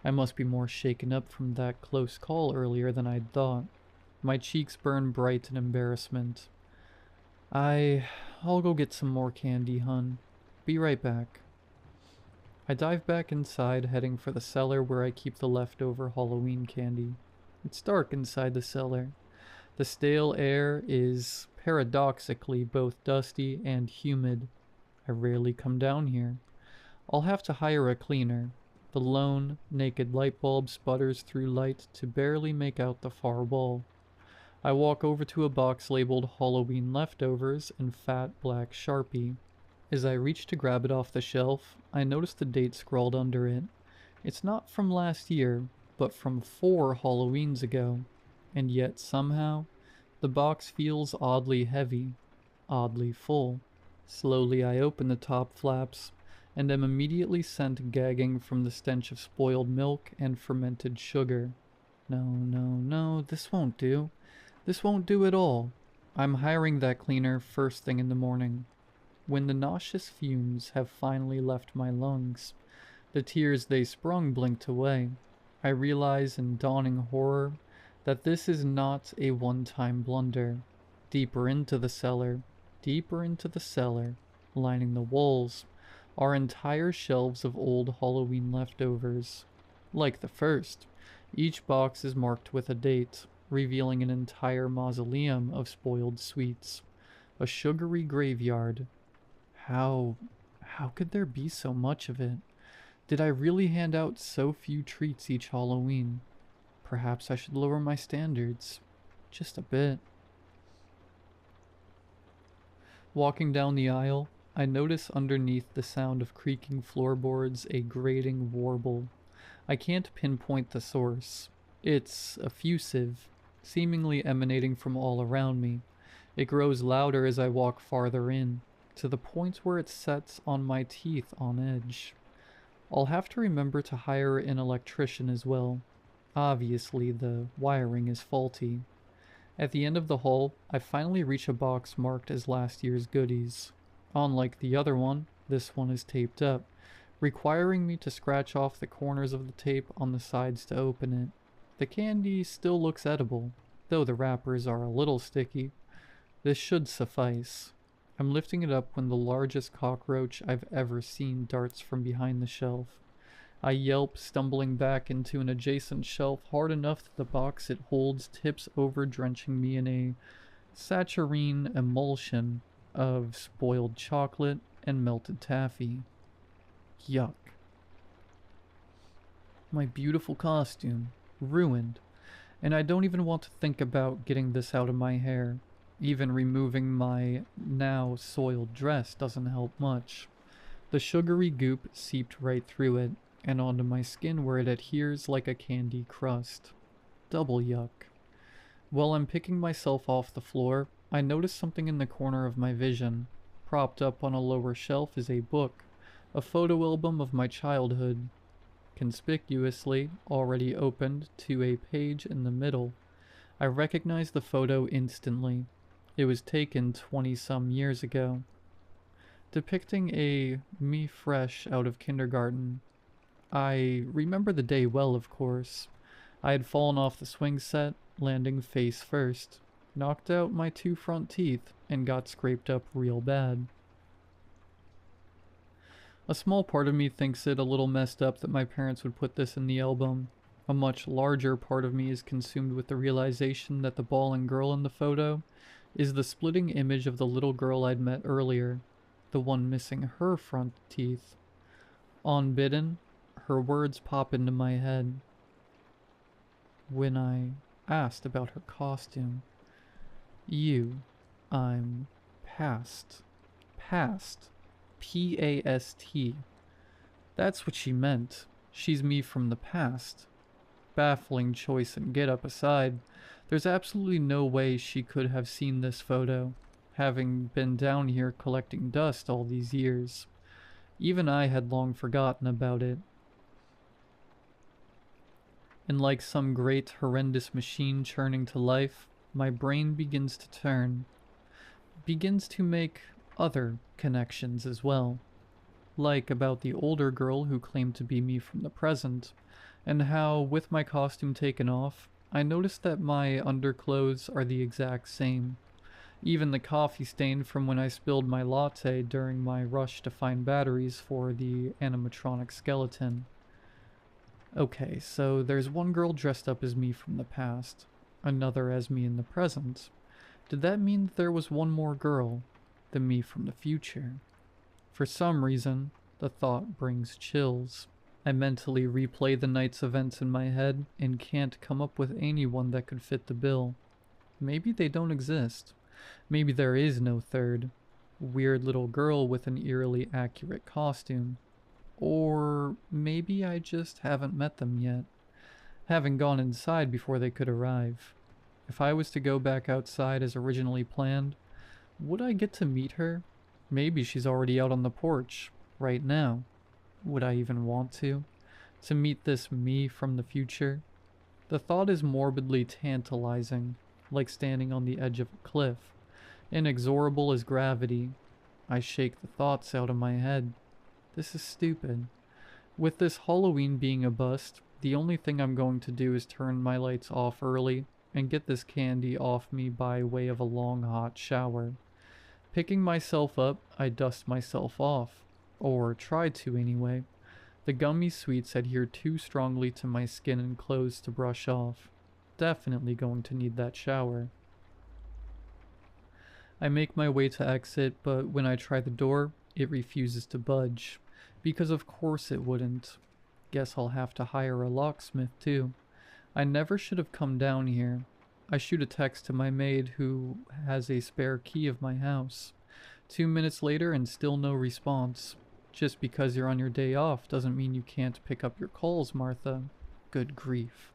I must be more shaken up from that close call earlier than I'd thought. My cheeks burn bright in embarrassment. I'll go get some more candy, hun. Be right back. I dive back inside, heading for the cellar where I keep the leftover Halloween candy. It's dark inside the cellar. The stale air is, paradoxically, both dusty and humid. I rarely come down here. I'll have to hire a cleaner. The lone, naked light bulb sputters through light to barely make out the far wall. I walk over to a box labeled Halloween Leftovers in fat black Sharpie. As I reach to grab it off the shelf, I notice the date scrawled under it. It's not from last year, but from 4 Halloweens ago. And yet, somehow, the box feels oddly heavy, oddly full. Slowly I open the top flaps, and am immediately sent gagging from the stench of spoiled milk and fermented sugar. No, this won't do. This won't do at all. I'm hiring that cleaner first thing in the morning. When the nauseous fumes have finally left my lungs, the tears they sprung blinked away. I realize in dawning horror that this is not a one-time blunder. Deeper into the cellar, lining the walls, are entire shelves of old Halloween leftovers. Like the first, each box is marked with a date, revealing an entire mausoleum of spoiled sweets. A sugary graveyard. How could there be so much of it? Did I really hand out so few treats each Halloween? Perhaps I should lower my standards. Just a bit. Walking down the aisle, I notice underneath the sound of creaking floorboards a grating warble. I can't pinpoint the source. It's effusive, seemingly emanating from all around me. It grows louder as I walk farther in, to the point where it sets on my teeth on edge. I'll have to remember to hire an electrician as well. Obviously, the wiring is faulty. At the end of the hall, I finally reach a box marked as last year's goodies. Unlike the other one, this one is taped up, requiring me to scratch off the corners of the tape on the sides to open it. The candy still looks edible, though the wrappers are a little sticky. This should suffice. I'm lifting it up when the largest cockroach I've ever seen darts from behind the shelf. I yelp, stumbling back into an adjacent shelf hard enough that the box it holds tips over, drenching me in a saccharine emulsion of spoiled chocolate and melted taffy. Yuck. My beautiful costume, ruined, And I don't even want to think about getting this out of my hair. Even removing my now soiled dress doesn't help much. The sugary goop seeped right through it, and onto my skin where it adheres like a candy crust. Double yuck. While I'm picking myself off the floor, I notice something in the corner of my vision. Propped up on a lower shelf is a book, a photo album of my childhood. Conspicuously, already opened to a page in the middle. I recognize the photo instantly. It was taken 20-some years ago. Depicting a me fresh out of kindergarten. I remember the day well, of course. I had fallen off the swing set, landing face first, knocked out my 2 front teeth, and got scraped up real bad. A small part of me thinks it a little messed up that my parents would put this in the album. A much larger part of me is consumed with the realization that the bawling girl in the photo is the splitting image of the little girl I'd met earlier, the one missing her front teeth. Unbidden, her words pop into my head. When I asked about her costume. I'm past. Past. P-A-S-T. That's what she meant. She's me from the past. Baffling choice and get-up aside, there's absolutely no way she could have seen this photo, having been down here collecting dust all these years. Even I had long forgotten about it. And like some great horrendous machine churning to life, my brain begins to turn. Begins to make other connections as well. Like about the older girl who claimed to be me from the present, and how, with my costume taken off, I noticed that my underclothes are the exact same. Even the coffee stain from when I spilled my latte during my rush to find batteries for the animatronic skeleton. Okay, so there's one girl dressed up as me from the past, another as me in the present. Did that mean that there was one more girl, the me from the future? For some reason, the thought brings chills. I mentally replay the night's events in my head and can't come up with anyone that could fit the bill. Maybe they don't exist. Maybe there is no third weird little girl with an eerily accurate costume. Or maybe I just haven't met them yet, haven't gone inside before they could arrive. If I was to go back outside as originally planned, would I get to meet her? Maybe she's already out on the porch, right now. Would I even want to? To meet this me from the future? The thought is morbidly tantalizing, like standing on the edge of a cliff. Inexorable as gravity. I shake the thoughts out of my head. This is stupid. With this Halloween being a bust, the only thing I'm going to do is turn my lights off early and get this candy off me by way of a long hot shower. Picking myself up, I dust myself off. Or try to anyway. The gummy sweets adhere too strongly to my skin and clothes to brush off. Definitely going to need that shower. I make my way to exit, but when I try the door, it refuses to budge. Because of course it wouldn't. Guess I'll have to hire a locksmith too. I never should have come down here. I shoot a text to my maid who has a spare key of my house. 2 minutes later and still no response. Just because you're on your day off doesn't mean you can't pick up your calls, Martha. Good grief.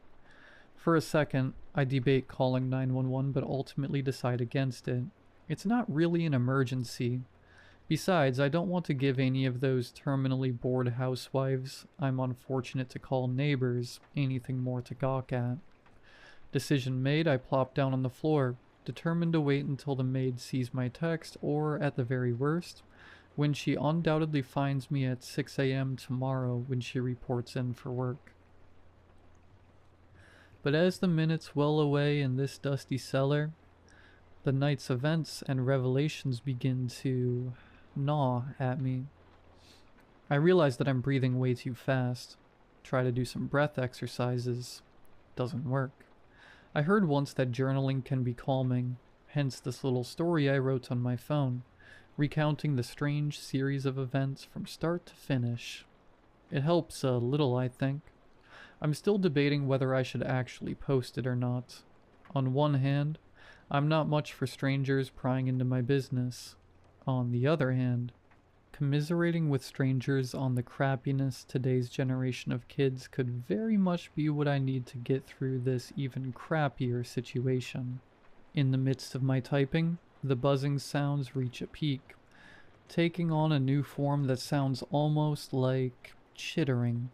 For a second, I debate calling 911 but ultimately decide against it. It's not really an emergency. Besides, I don't want to give any of those terminally bored housewives I'm unfortunate to call neighbors anything more to gawk at. Decision made, I plop down on the floor, determined to wait until the maid sees my text, or at the very worst, when she undoubtedly finds me at 6 a.m. tomorrow when she reports in for work. But as the minutes well away in this dusty cellar, the night's events and revelations begin to gnaw at me. I realize that I'm breathing way too fast. Try to do some breath exercises. Doesn't work. I heard once that journaling can be calming, hence this little story I wrote on my phone, recounting the strange series of events from start to finish. It helps a little, I think. I'm still debating whether I should actually post it or not. On one hand, I'm not much for strangers prying into my business. On the other hand, commiserating with strangers on the crappiness today's generation of kids could very much be what I need to get through this even crappier situation. In the midst of my typing, the buzzing sounds reach a peak, taking on a new form that sounds almost like chittering,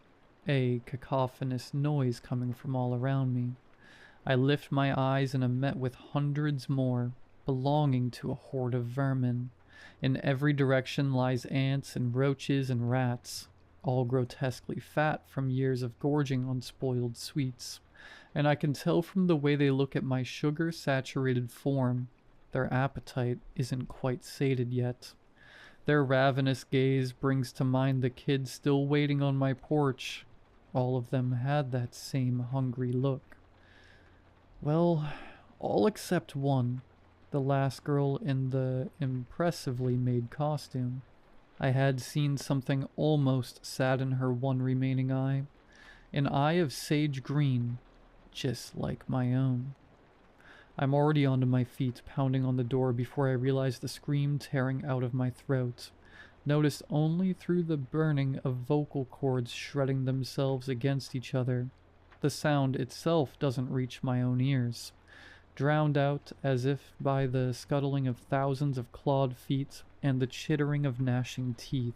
a cacophonous noise coming from all around me. I lift my eyes and am met with hundreds more, belonging to a horde of vermin. In every direction lies ants and roaches and rats, all grotesquely fat from years of gorging on spoiled sweets. And I can tell from the way they look at my sugar-saturated form, their appetite isn't quite sated yet. Their ravenous gaze brings to mind the kids still waiting on my porch. All of them had that same hungry look. Well, all except one, the last girl in the impressively made costume. I had seen something almost sadden her one remaining eye, an eye of sage green, just like my own. I'm already onto my feet, pounding on the door before I realize the scream tearing out of my throat, noticed only through the burning of vocal cords shredding themselves against each other. The sound itself doesn't reach my own ears, drowned out as if by the scuttling of thousands of clawed feet and the chittering of gnashing teeth.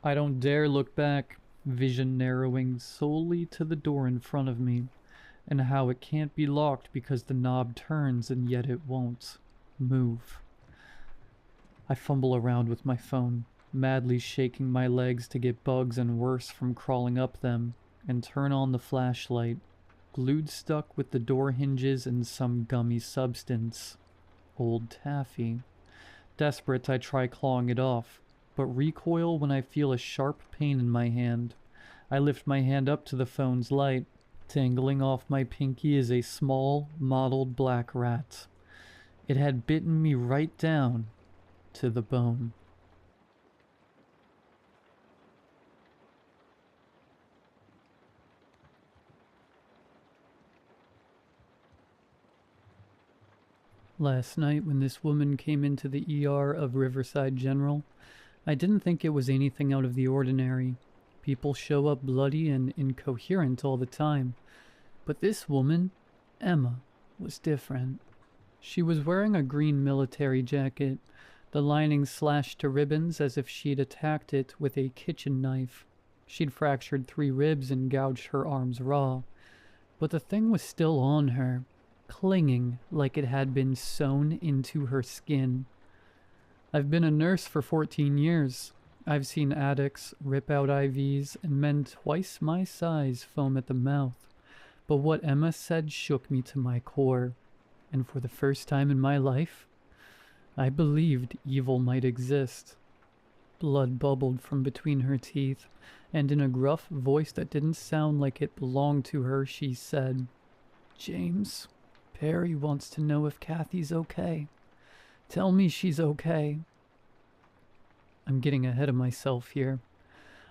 I don't dare look back, vision narrowing solely to the door in front of me, and how it can't be locked because the knob turns and yet it won't move. I fumble around with my phone, madly shaking my legs to get bugs and worse from crawling up them, and turn on the flashlight, glued stuck with the door hinges and some gummy substance. Old taffy. Desperate, I try clawing it off, but recoil when I feel a sharp pain in my hand. I lift my hand up to the phone's light. Tangling off my pinky is a small, mottled black rat. It had bitten me right down to the bone. Last night, when this woman came into the ER of Riverside General, I didn't think it was anything out of the ordinary. People show up bloody and incoherent all the time. But this woman, Emma, was different. She was wearing a green military jacket, the lining slashed to ribbons as if she'd attacked it with a kitchen knife. She'd fractured 3 ribs and gouged her arms raw. But the thing was still on her, clinging like it had been sewn into her skin. I've been a nurse for 14 years. I've seen addicts rip out IVs and men twice my size foam at the mouth. But what Emma said shook me to my core, and for the first time in my life, I believed evil might exist. Blood bubbled from between her teeth, and in a gruff voice that didn't sound like it belonged to her, she said, "James, Perry wants to know if Kathy's okay. Tell me she's okay." I'm getting ahead of myself here.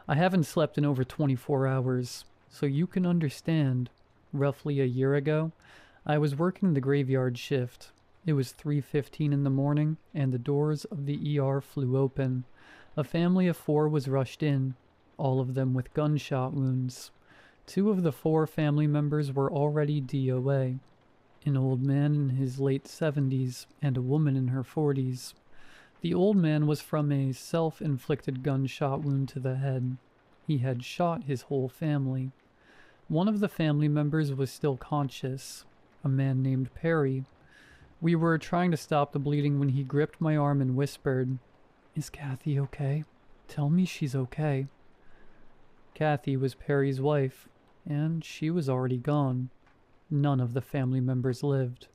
I haven't slept in over 24 hours, so you can understand. Roughly a year ago, I was working the graveyard shift. It was 3:15 in the morning, and the doors of the ER flew open. A family of 4 was rushed in, all of them with gunshot wounds. 2 of the 4 family members were already DOA. An old man in his late 70s and a woman in her 40s. The old man was from a self-inflicted gunshot wound to the head. He had shot his whole family. One of the family members was still conscious, a man named Perry. We were trying to stop the bleeding when he gripped my arm and whispered, "Is Kathy okay? Tell me she's okay." Kathy was Perry's wife, and she was already gone. None of the family members lived.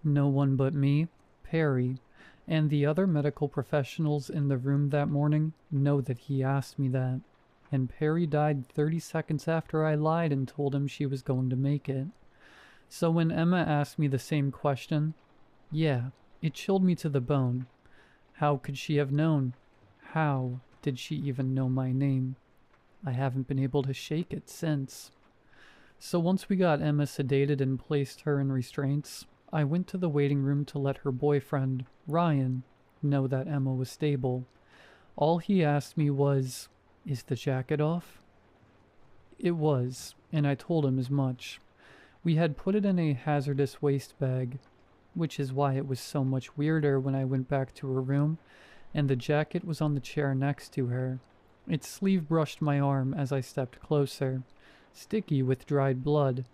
No one but me, Perry, and the other medical professionals in the room that morning know that he asked me that. And Perry died 30 seconds after I lied and told him she was going to make it. So when Emma asked me the same question, yeah, it chilled me to the bone. How could she have known? How did she even know my name? I haven't been able to shake it since. So once we got Emma sedated and placed her in restraints, I went to the waiting room to let her boyfriend, Ryan, know that Emma was stable. All he asked me was, "Is the jacket off?" It was, and I told him as much. We had put it in a hazardous waste bag, which is why it was so much weirder when I went back to her room, and the jacket was on the chair next to her. Its sleeve brushed my arm as I stepped closer, sticky with dried blood.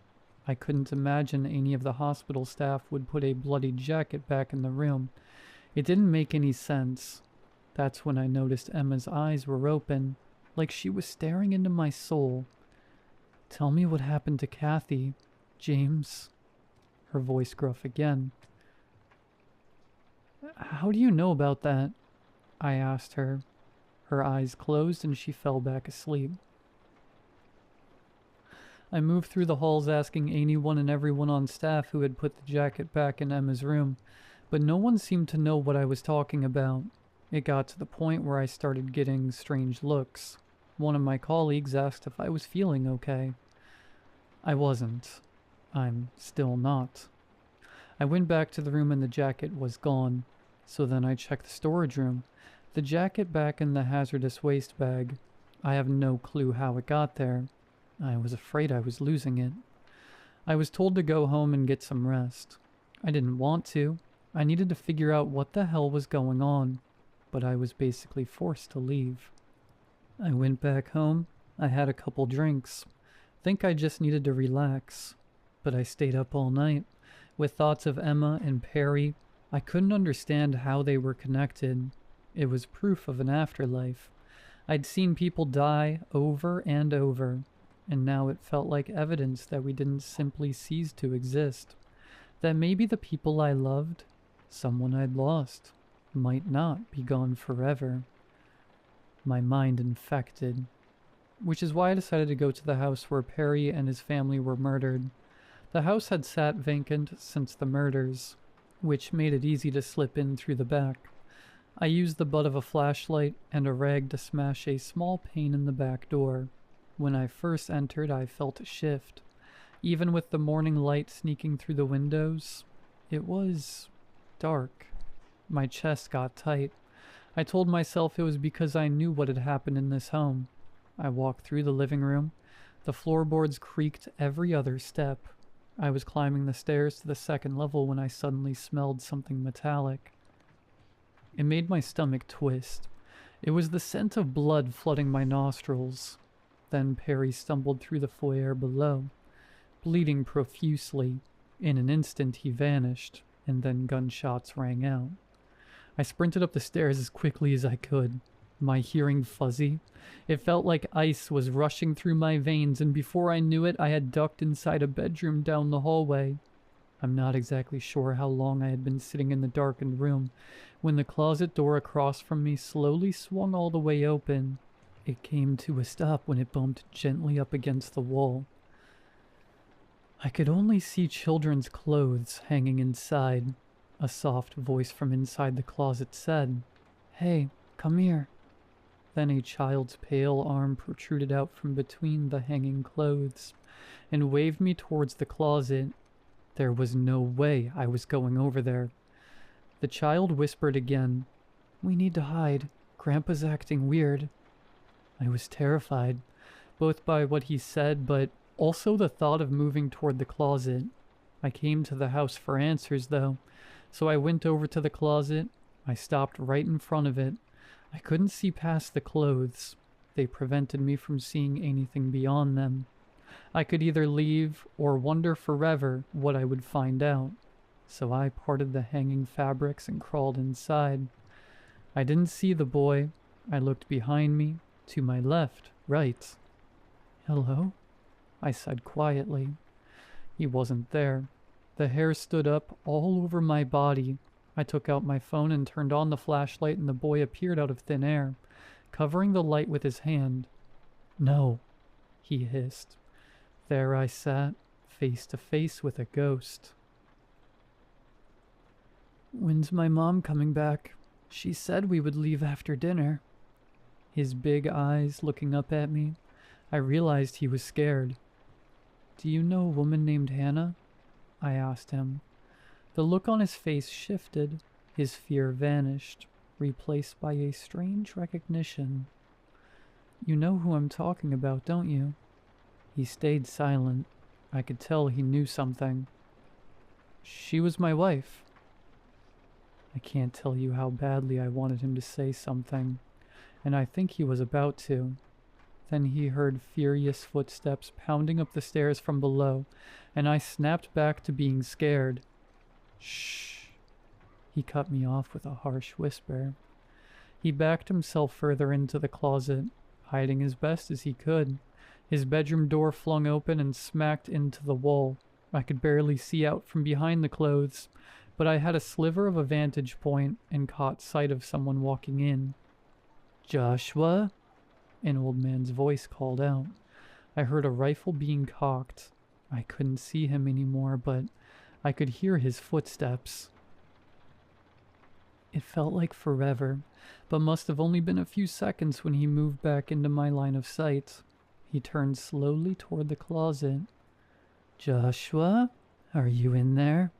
I couldn't imagine any of the hospital staff would put a bloody jacket back in the room. It didn't make any sense. That's when I noticed Emma's eyes were open, like she was staring into my soul. "Tell me what happened to Kathy, James." Her voice gruff again. "How do you know about that?" I asked her. Her eyes closed and she fell back asleep. I moved through the halls asking anyone and everyone on staff who had put the jacket back in Emma's room, but no one seemed to know what I was talking about. It got to the point where I started getting strange looks. One of my colleagues asked if I was feeling okay. I wasn't. I'm still not. I went back to the room and the jacket was gone. So then I checked the storage room. The jacket back in the hazardous waste bag. I have no clue how it got there. I was afraid I was losing it. I was told to go home and get some rest. I didn't want to. I needed to figure out what the hell was going on. But I was basically forced to leave. I went back home. I had a couple drinks. Think I just needed to relax. But I stayed up all night, with thoughts of Emma and Perry. I couldn't understand how they were connected. It was proof of an afterlife. I'd seen people die over and over, and now it felt like evidence that we didn't simply cease to exist. That maybe the people I loved, someone I'd lost, might not be gone forever. My mind infected. Which is why I decided to go to the house where Perry and his family were murdered. The house had sat vacant since the murders, which made it easy to slip in through the back. I used the butt of a flashlight and a rag to smash a small pane in the back door. When I first entered, I felt a shift. Even with the morning light sneaking through the windows, it was dark. My chest got tight. I told myself it was because I knew what had happened in this home. I walked through the living room. The floorboards creaked every other step. I was climbing the stairs to the second level when I suddenly smelled something metallic. It made my stomach twist. It was the scent of blood flooding my nostrils. Then Perry stumbled through the foyer below, bleeding profusely. In an instant he vanished, and then gunshots rang out. I sprinted up the stairs as quickly as I could, my hearing fuzzy. It felt like ice was rushing through my veins, and before I knew it, I had ducked inside a bedroom down the hallway. I'm not exactly sure how long I had been sitting in the darkened room when the closet door across from me slowly swung all the way open. It came to a stop when it bumped gently up against the wall. I could only see children's clothes hanging inside. A soft voice from inside the closet said, "Hey, come here." Then a child's pale arm protruded out from between the hanging clothes and waved me towards the closet. There was no way I was going over there. The child whispered again, "We need to hide. Grandpa's acting weird." I was terrified, both by what he said, but also the thought of moving toward the closet. I came to the house for answers, though, so I went over to the closet. I stopped right in front of it. I couldn't see past the clothes. They prevented me from seeing anything beyond them. I could either leave or wonder forever what I would find out. So I parted the hanging fabrics and crawled inside. I didn't see the boy. I looked behind me, to my left, right. "Hello?" I said quietly. He wasn't there. The hair stood up all over my body. I took out my phone and turned on the flashlight, and the boy appeared out of thin air, covering the light with his hand. "No," he hissed. There I sat, face to face with a ghost. "When's my mom coming back? She said we would leave after dinner." His big eyes looking up at me. I realized he was scared. Do you know a woman named Hannah? I asked him. The look on his face shifted. His fear vanished, replaced by a strange recognition. You know who I'm talking about, don't you? He stayed silent. I could tell he knew something. She was my wife. I can't tell you how badly I wanted him to say something, and I think he was about to. Then he heard furious footsteps pounding up the stairs from below, and I snapped back to being scared. Shh. He cut me off with a harsh whisper. He backed himself further into the closet, hiding as best as he could. His bedroom door flung open and smacked into the wall. I could barely see out from behind the clothes, but I had a sliver of a vantage point and caught sight of someone walking in. Joshua? An old man's voice called out. I heard a rifle being cocked. I couldn't see him anymore, but I could hear his footsteps. It felt like forever, but must have only been a few seconds when he moved back into my line of sight. He turned slowly toward the closet. Joshua, are you in there?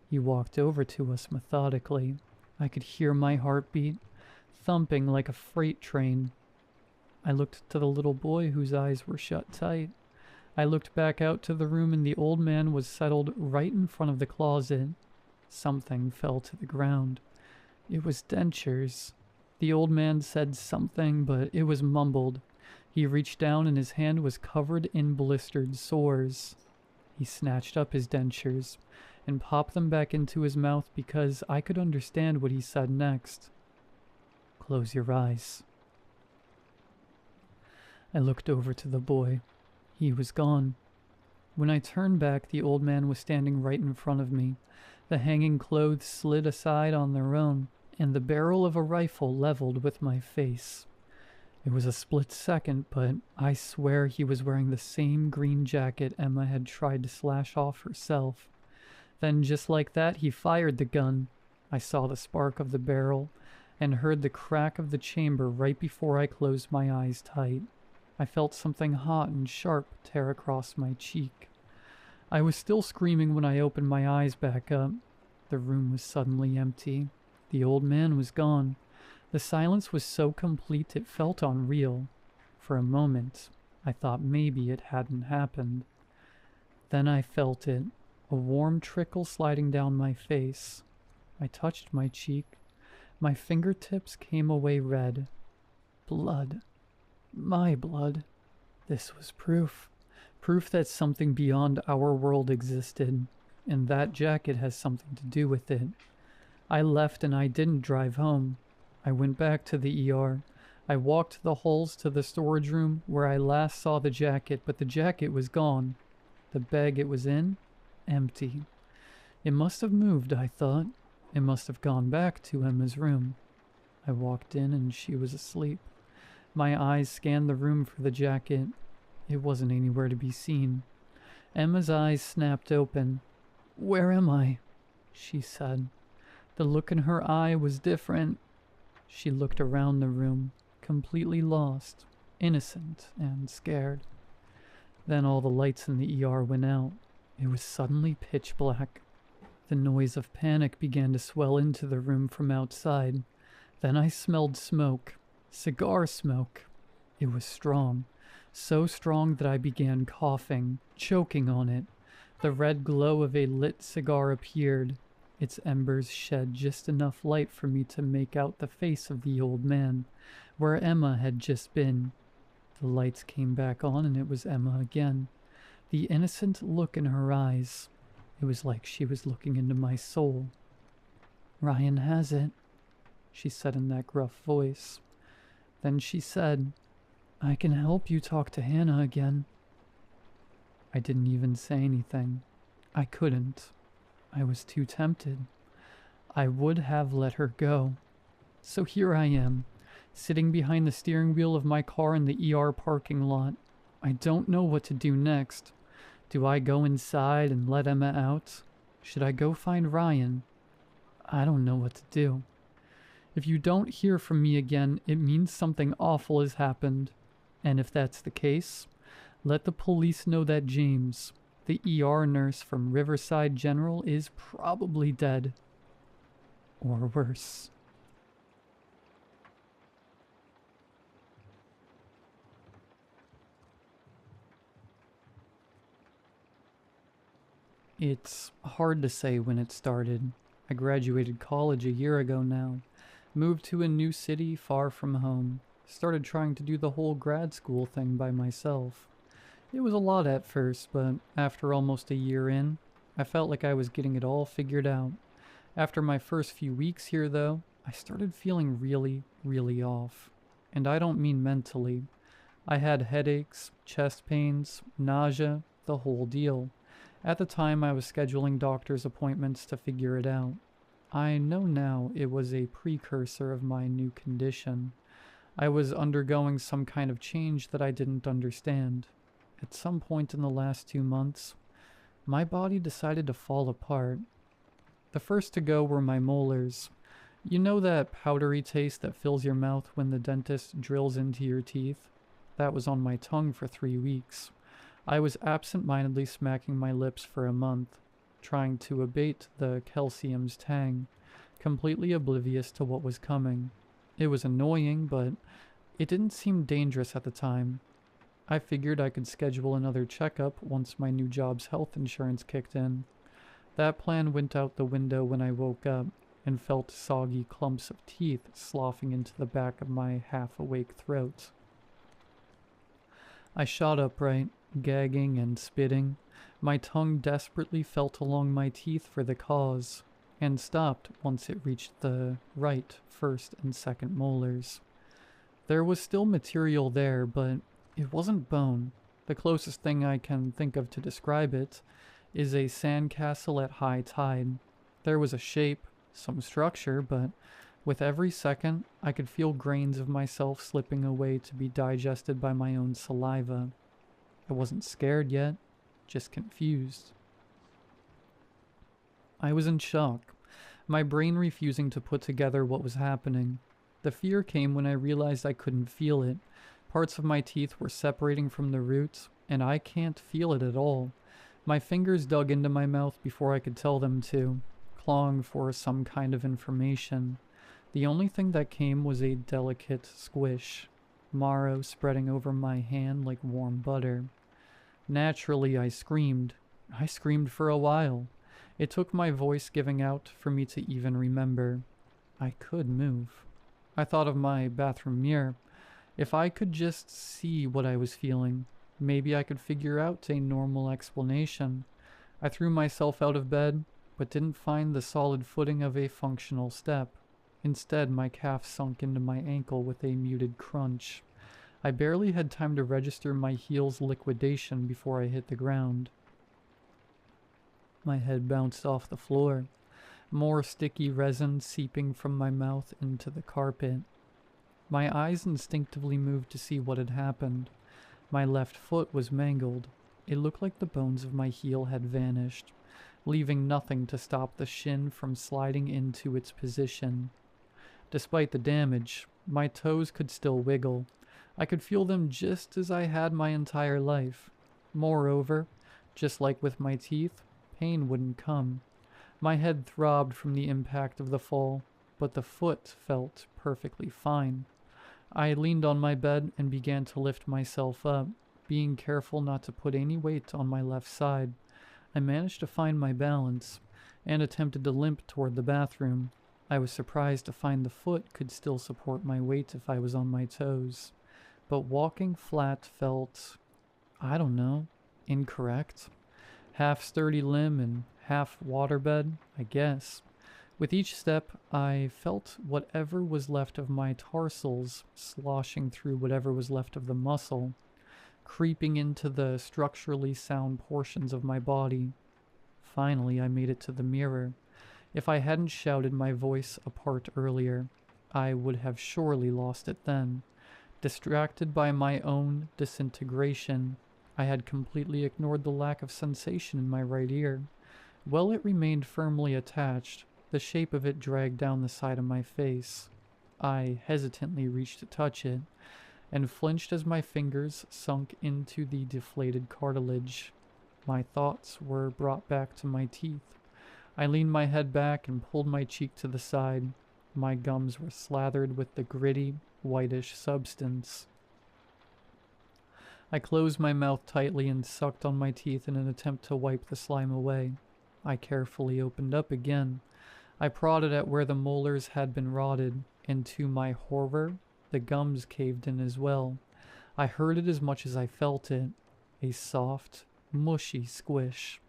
He walked over to us methodically. I could hear my heartbeat, thumping like a freight train. I looked to the little boy whose eyes were shut tight. I looked back out to the room and the old man was settled right in front of the closet. Something fell to the ground. It was dentures. The old man said something, but it was mumbled. He reached down and his hand was covered in blistered sores. He snatched up his dentures and popped them back into his mouth because I could understand what he said next. Close your eyes. I looked over to the boy. He was gone. When I turned back, the old man was standing right in front of me. The hanging clothes slid aside on their own, and the barrel of a rifle leveled with my face. It was a split second, but I swear he was wearing the same green jacket Emma had tried to slash off herself. Then, just like that, he fired the gun. I saw the spark of the barrel and heard the crack of the chamber right before I closed my eyes tight. I felt something hot and sharp tear across my cheek. I was still screaming when I opened my eyes back up. The room was suddenly empty. The old man was gone. The silence was so complete it felt unreal. For a moment, I thought maybe it hadn't happened. Then I felt it, a warm trickle sliding down my face. I touched my cheek. My fingertips came away red. Blood. My blood. This was proof. Proof that something beyond our world existed, and that jacket has something to do with it. I left and I didn't drive home. I went back to the ER. I walked the halls to the storage room where I last saw the jacket, but the jacket was gone. The bag it was in, empty. It must have moved, I thought. It must have gone back to Emma's room. I walked in and she was asleep. My eyes scanned the room for the jacket. It wasn't anywhere to be seen. Emma's eyes snapped open. Where am I? She said. The look in her eye was different. She looked around the room, completely lost, innocent, and scared. Then all the lights in the ER went out. It was suddenly pitch black. The noise of panic began to swell into the room from outside. Then I smelled smoke. Cigar smoke. It was strong. So strong that I began coughing, choking on it. The red glow of a lit cigar appeared. Its embers shed just enough light for me to make out the face of the old man, where Emma had just been. The lights came back on and it was Emma again. The innocent look in her eyes. It was like she was looking into my soul. Ryan has it, she said in that gruff voice. Then she said, I can help you talk to Hannah again. I didn't even say anything. I couldn't. I was too tempted. I would have let her go. So here I am, sitting behind the steering wheel of my car in the ER parking lot. I don't know what to do next. Do I go inside and let Emma out? Should I go find Ryan? I don't know what to do. If you don't hear from me again, it means something awful has happened. And if that's the case, Let the police know that James, the ER nurse from Riverside General, is probably dead. Or worse. It's hard to say when it started. I graduated college a year ago now, moved to a new city far from home, started trying to do the whole grad school thing by myself. It was a lot at first, but after almost a year in, I felt like I was getting it all figured out. After my first few weeks here, though, I started feeling really, really off. And I don't mean mentally. I had headaches, chest pains, nausea, the whole deal. At the time, I was scheduling doctor's appointments to figure it out. I know now it was a precursor of my new condition. I was undergoing some kind of change that I didn't understand. At some point in the last 2 months, my body decided to fall apart. The first to go were my molars. You know that powdery taste that fills your mouth when the dentist drills into your teeth? That was on my tongue for 3 weeks. I was absent-mindedly smacking my lips for a month, trying to abate the calcium's tang, completely oblivious to what was coming. It was annoying, but it didn't seem dangerous at the time. I figured I could schedule another checkup once my new job's health insurance kicked in. That plan went out the window when I woke up and felt soggy clumps of teeth sloughing into the back of my half-awake throat. I shot upright, gagging and spitting. My tongue desperately felt along my teeth for the cause, and stopped once it reached the right first and second molars. There was still material there, but it wasn't bone. The closest thing I can think of to describe it is a sandcastle at high tide. There was a shape, some structure, but with every second, I could feel grains of myself slipping away to be digested by my own saliva. I wasn't scared yet, just confused. I was in shock, my brain refusing to put together what was happening. The fear came when I realized I couldn't feel it. Parts of my teeth were separating from the roots, and I can't feel it at all. My fingers dug into my mouth before I could tell them to, clawing for some kind of information. The only thing that came was a delicate squish, marrow spreading over my hand like warm butter. Naturally, I screamed. I screamed for a while. It took my voice giving out for me to even remember. I could move. I thought of my bathroom mirror. If I could just see what I was feeling, maybe I could figure out a normal explanation. I threw myself out of bed, but didn't find the solid footing of a functional step. Instead, my calf sunk into my ankle with a muted crunch. I barely had time to register my heel's liquidation before I hit the ground. My head bounced off the floor, more sticky resin seeping from my mouth into the carpet. My eyes instinctively moved to see what had happened. My left foot was mangled. It looked like the bones of my heel had vanished, leaving nothing to stop the shin from sliding into its position. Despite the damage, my toes could still wiggle. I could feel them just as I had my entire life. Moreover, just like with my teeth, pain wouldn't come. My head throbbed from the impact of the fall, but the foot felt perfectly fine. I leaned on my bed and began to lift myself up, being careful not to put any weight on my left side. I managed to find my balance, and attempted to limp toward the bathroom. I was surprised to find the foot could still support my weight if I was on my toes. But walking flat felt, I don't know, incorrect. Half sturdy limb and half waterbed, I guess. With each step, I felt whatever was left of my tarsals sloshing through whatever was left of the muscle, creeping into the structurally sound portions of my body. Finally, I made it to the mirror. If I hadn't shouted my voice apart earlier, I would have surely lost it then. Distracted by my own disintegration, I had completely ignored the lack of sensation in my right ear. While it remained firmly attached, the shape of it dragged down the side of my face. I hesitantly reached to touch it. and flinched as my fingers sunk into the deflated cartilage. My thoughts were brought back to my teeth. I leaned my head back and pulled my cheek to the side. My gums were slathered with the gritty, whitish substance. I closed my mouth tightly and sucked on my teeth in an attempt to wipe the slime away. I carefully opened up again. I prodded at where the molars had been rotted, and to my horror, the gums caved in as well. I heard it as much as I felt it. A soft, mushy squish.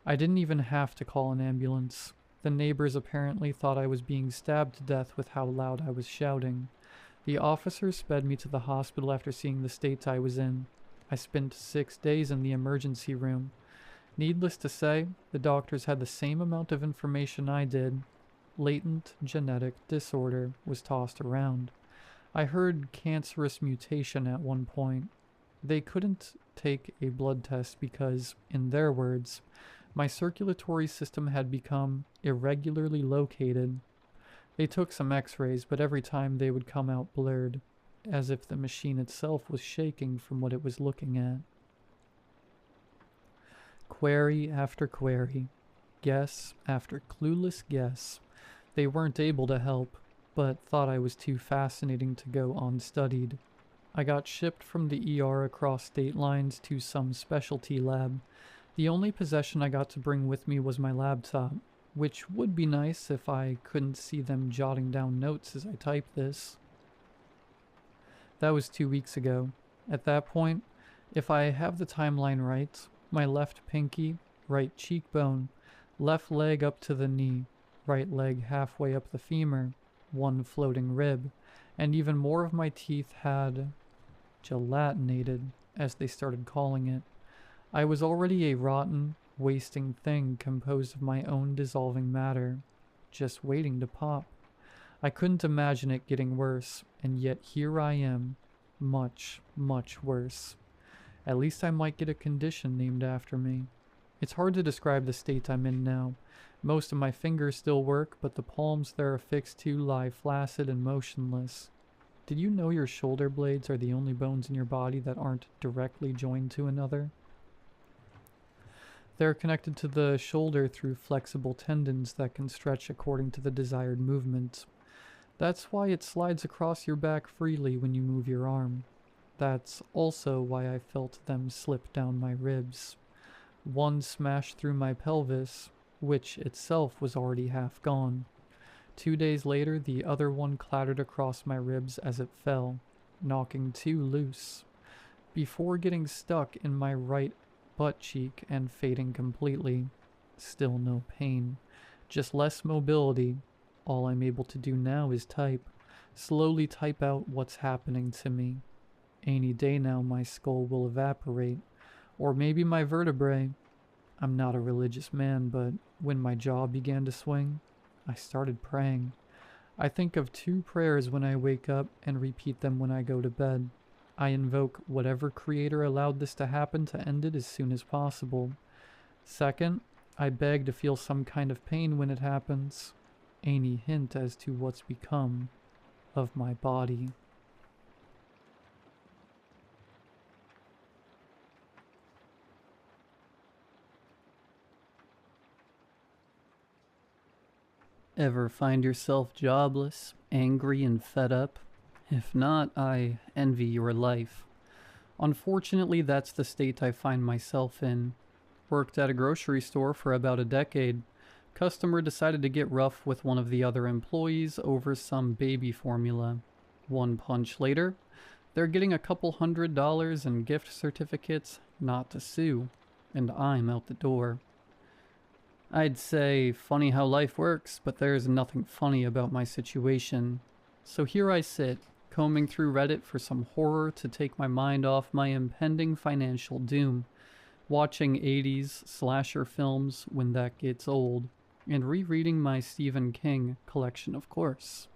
I didn't even have to call an ambulance. The neighbors apparently thought I was being stabbed to death with how loud I was shouting. The officers sped me to the hospital after seeing the state I was in. I spent 6 days in the emergency room. Needless to say, the doctors had the same amount of information I did. Latent genetic disorder was tossed around. I heard cancerous mutation at one point. They couldn't take a blood test because, in their words, my circulatory system had become irregularly located. They took some x-rays, but every time they would come out blurred, as if the machine itself was shaking from what it was looking at. Query after query, guess after clueless guess. They weren't able to help, but thought I was too fascinating to go unstudied. I got shipped from the ER across state lines to some specialty lab. The only possession I got to bring with me was my laptop, which would be nice if I couldn't see them jotting down notes as I typed this. That was 2 weeks ago. At that point, if I have the timeline right, my left pinky, right cheekbone, left leg up to the knee, right leg halfway up the femur, one floating rib, and even more of my teeth had gelatinated, as they started calling it. I was already a rotten, wasting thing composed of my own dissolving matter, just waiting to pop. I couldn't imagine it getting worse, and yet here I am, much, much worse. At least I might get a condition named after me. It's hard to describe the state I'm in now. Most of my fingers still work, but the palms they're affixed to lie flaccid and motionless. Did you know your shoulder blades are the only bones in your body that aren't directly joined to another? They're connected to the shoulder through flexible tendons that can stretch according to the desired movement. That's why it slides across your back freely when you move your arm. That's also why I felt them slip down my ribs. One smashed through my pelvis, which itself was already half gone. 2 days later, the other one clattered across my ribs as it fell, knocking 2 loose, before getting stuck in my right butt cheek and fading completely. Still no pain, just less mobility. All I'm able to do now is type, slowly type out what's happening to me. Any day now my skull will evaporate, or maybe my vertebrae. I'm not a religious man, but when my jaw began to swing, I started praying. I think of 2 prayers when I wake up and repeat them when I go to bed. I invoke whatever creator allowed this to happen to end it as soon as possible. Second, I beg to feel some kind of pain when it happens. Any hint as to what's become of my body. Ever find yourself jobless, angry, and fed up? If not, I envy your life. Unfortunately, that's the state I find myself in. Worked at a grocery store for about a decade. Customer decided to get rough with one of the other employees over some baby formula. One punch later, they're getting a couple $100 in gift certificates not to sue, and I'm out the door. I'd say funny how life works, but there's nothing funny about my situation. So here I sit, combing through Reddit for some horror to take my mind off my impending financial doom, watching 80s slasher films when that gets old, and rereading my Stephen King collection, of course.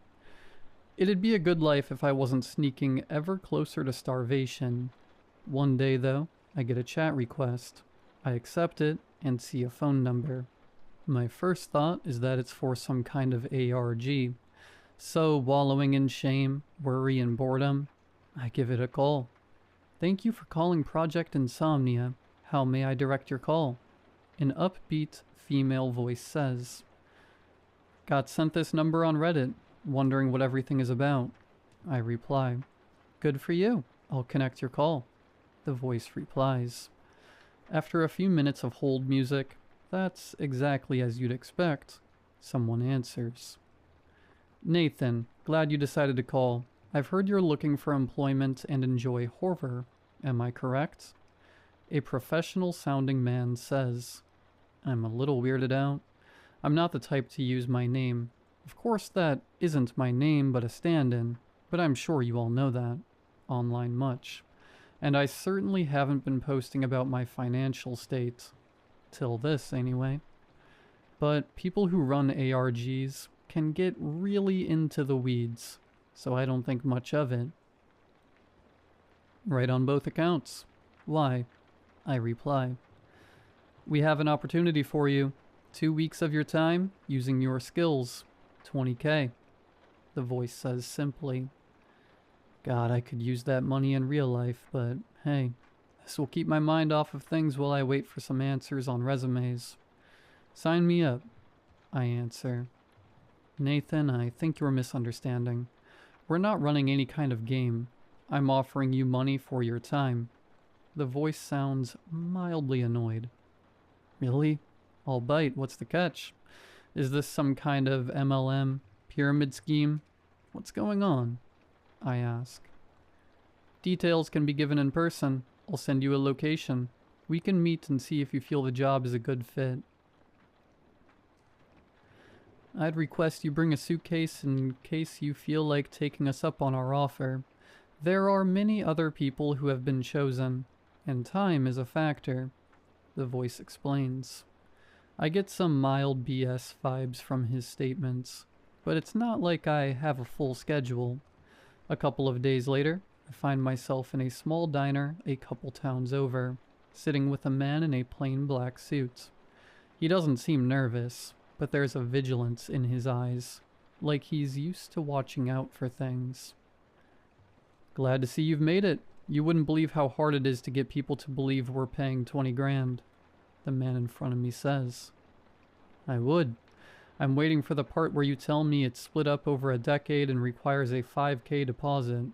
It'd be a good life if I wasn't sneaking ever closer to starvation. One day, though, I get a chat request. I accept it and see a phone number. My first thought is that it's for some kind of ARG. So, wallowing in shame, worry, and boredom, I give it a call. Thank you for calling Project Insomnia. How may I direct your call? An upbeat female voice says. Got sent this number on Reddit, wondering what everything is about. I reply. Good for you. I'll connect your call. The voice replies. After a few minutes of hold music, that's exactly as you'd expect, someone answers. Nathan, glad you decided to call. I've heard you're looking for employment and enjoy horror. Am I correct? A professional-sounding man says. I'm a little weirded out. I'm not the type to use my name. Of course that isn't my name but a stand-in, but I'm sure you all know that. Online much. And I certainly haven't been posting about my financial state. Till this, anyway. But people who run ARGs can get really into the weeds, so I don't think much of it. Right on both accounts. Why? I reply. We have an opportunity for you. 2 weeks of your time, using your skills. 20K. The voice says simply. God, I could use that money in real life, but hey, this will keep my mind off of things while I wait for some answers on resumes. Sign me up, I answer. Nathan, I think you're misunderstanding. We're not running any kind of game. I'm offering you money for your time. The voice sounds mildly annoyed. Really? I'll bite. What's the catch? Is this some kind of MLM pyramid scheme? What's going on? I ask. Details can be given in person. I'll send you a location. We can meet and see if you feel the job is a good fit. I'd request you bring a suitcase in case you feel like taking us up on our offer. There are many other people who have been chosen, and time is a factor, the voice explains. I get some mild BS vibes from his statements, but it's not like I have a full schedule. A couple of days later, I find myself in a small diner a couple towns over, sitting with a man in a plain black suit. He doesn't seem nervous, but there's a vigilance in his eyes, like he's used to watching out for things. Glad to see you've made it. You wouldn't believe how hard it is to get people to believe we're paying 20 grand, the man in front of me says. I would. I'm waiting for the part where you tell me it's split up over a decade and requires a 5K deposit.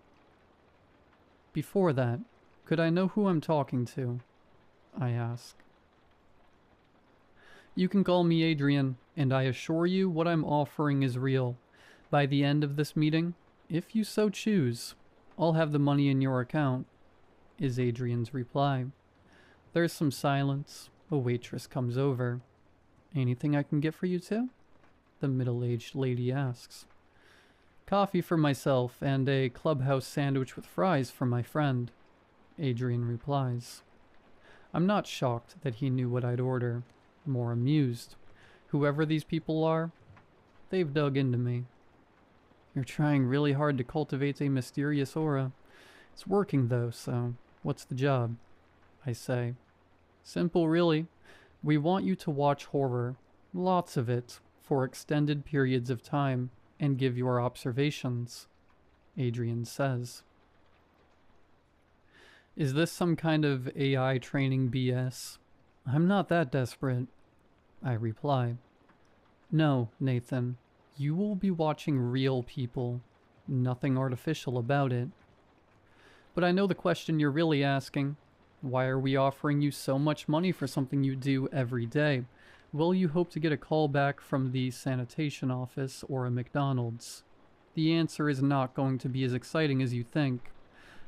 Before that, could I know who I'm talking to? I ask. You can call me Adrian, and I assure you what I'm offering is real. By the end of this meeting, if you so choose, I'll have the money in your account, is Adrian's reply. There's some silence. A waitress comes over. Anything I can get for you two? The middle-aged lady asks. Coffee for myself and a clubhouse sandwich with fries for my friend, Adrian replies. I'm not shocked that he knew what I'd order, more amused. Whoever these people are, they've dug into me. You're trying really hard to cultivate a mysterious aura. It's working though, so what's the job? I say. Simple really. We want you to watch horror, lots of it, for extended periods of time, and give your observations, Adrian says. Is this some kind of AI training BS? I'm not that desperate, I reply. No, Nathan, you will be watching real people, nothing artificial about it. But I know the question you're really asking. Why are we offering you so much money for something you do every day? Will you hope to get a call back from the sanitation office or a McDonald's? The answer is not going to be as exciting as you think.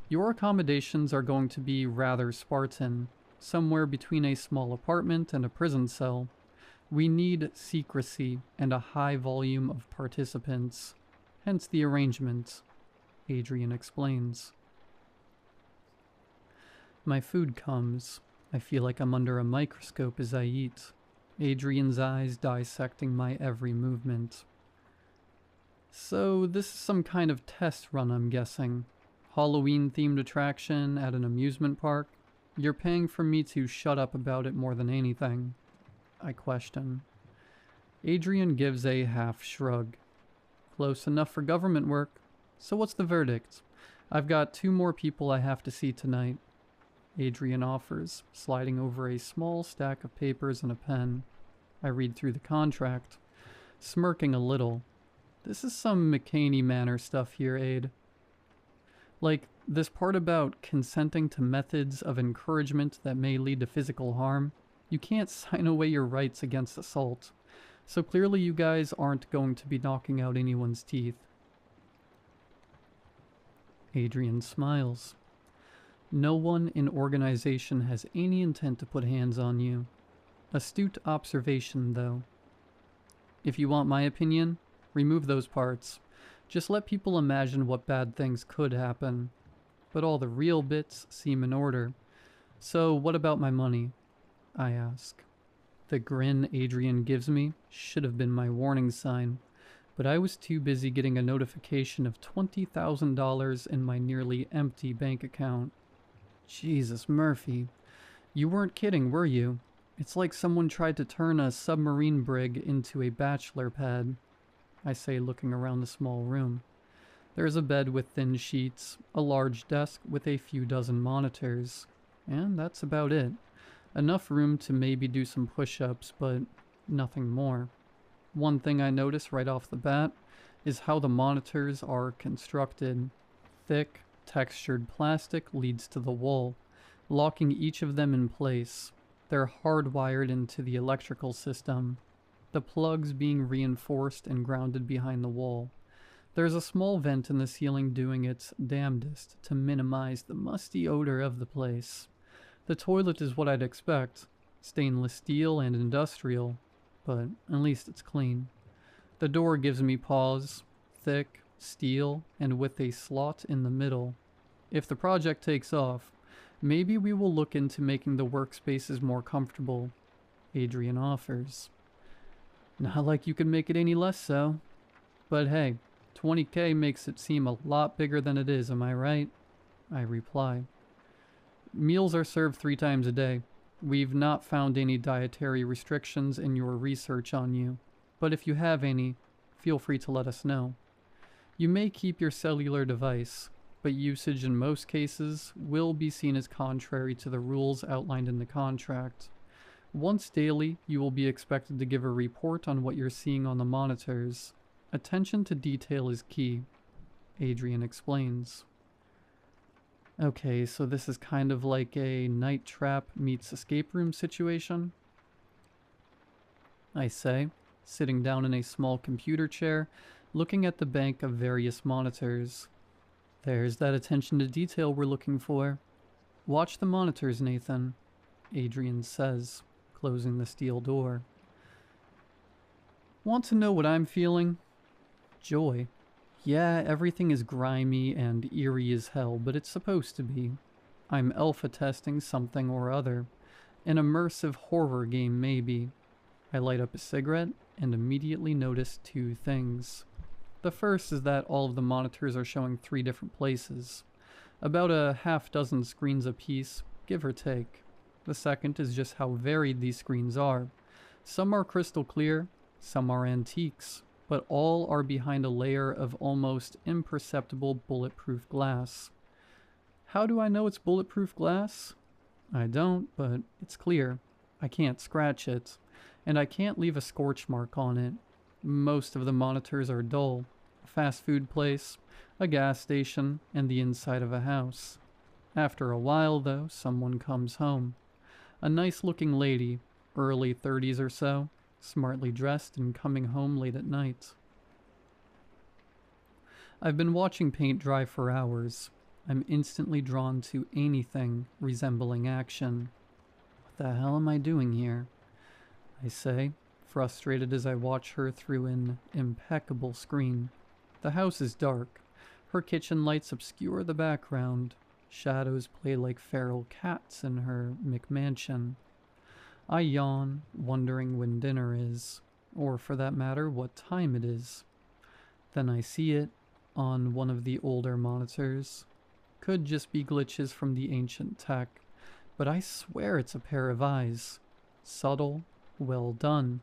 Your accommodations are going to be rather Spartan, somewhere between a small apartment and a prison cell. We need secrecy and a high volume of participants, hence the arrangement, Adrian explains. My food comes. I feel like I'm under a microscope as I eat. Adrian's eyes dissecting my every movement. So this is some kind of test run, I'm guessing. Halloween-themed attraction at an amusement park? You're paying for me to shut up about it more than anything, I question. Adrian gives a half shrug. Close enough for government work. So what's the verdict? I've got 2 more people I have to see tonight, Adrian offers, sliding over a small stack of papers and a pen. I read through the contract, smirking a little. This is some McCaney Manor stuff here, Aid. Like, this part about consenting to methods of encouragement that may lead to physical harm. You can't sign away your rights against assault. So clearly you guys aren't going to be knocking out anyone's teeth. Adrian smiles. No one in organization has any intent to put hands on you. Astute observation, though. If you want my opinion, remove those parts. Just let people imagine what bad things could happen. But all the real bits seem in order. So what about my money? I ask. The grin Adrian gives me should have been my warning sign, but I was too busy getting a notification of $20,000 in my nearly empty bank account. Jesus, Murphy. You weren't kidding, were you? It's like someone tried to turn a submarine brig into a bachelor pad, I say, looking around the small room. There's a bed with thin sheets, a large desk with a few dozen monitors, and that's about it. Enough room to maybe do some push-ups, but nothing more. One thing I notice right off the bat is how the monitors are constructed. Thick, textured plastic leads to the wall, locking each of them in place. They're hardwired into the electrical system, the plugs being reinforced and grounded behind the wall. There's a small vent in the ceiling doing its damnedest to minimize the musty odor of the place. The toilet is what I'd expect, stainless steel and industrial, but at least it's clean. The door gives me pause, thick, steel, and with a slot in the middle. If the project takes off, maybe we will look into making the workspaces more comfortable, Adrian offers. Not like you could make it any less so. But hey, $20K makes it seem a lot bigger than it is, am I right? I reply. Meals are served 3 times a day. We've not found any dietary restrictions in your research on you, but if you have any, feel free to let us know. You may keep your cellular device, but usage in most cases will be seen as contrary to the rules outlined in the contract. Once daily, you will be expected to give a report on what you're seeing on the monitors. Attention to detail is key, Adrian explains. Okay, so this is kind of like a night trap meets escape room situation, I say, sitting down in a small computer chair, looking at the bank of various monitors. There's that attention to detail we're looking for. Watch the monitors, Nathan, Adrian says, closing the steel door. Want to know what I'm feeling? Joy. Yeah, everything is grimy and eerie as hell, but it's supposed to be. I'm alpha testing something or other. An immersive horror game, maybe. I light up a cigarette and immediately notice 2 things. The first is that all of the monitors are showing 3 different places. About a half-dozen screens apiece, give or take. The second is just how varied these screens are. Some are crystal clear, some are antiques, but all are behind a layer of almost imperceptible bulletproof glass. How do I know it's bulletproof glass? I don't, but it's clear. I can't scratch it, and I can't leave a scorch mark on it. Most of the monitors are dull. A fast food place, a gas station, and the inside of a house. After a while, though, someone comes home. A nice-looking lady, early 30s or so, smartly dressed and coming home late at night. I've been watching paint dry for hours. I'm instantly drawn to anything resembling action. What the hell am I doing here? I say, frustrated as I watch her through an impeccable screen. The house is dark. Her kitchen lights obscure the background. Shadows play like feral cats in her McMansion. I yawn, wondering when dinner is, or for that matter, what time it is. Then I see it on one of the older monitors. Could just be glitches from the ancient tech, but I swear it's a pair of eyes. Subtle, well done.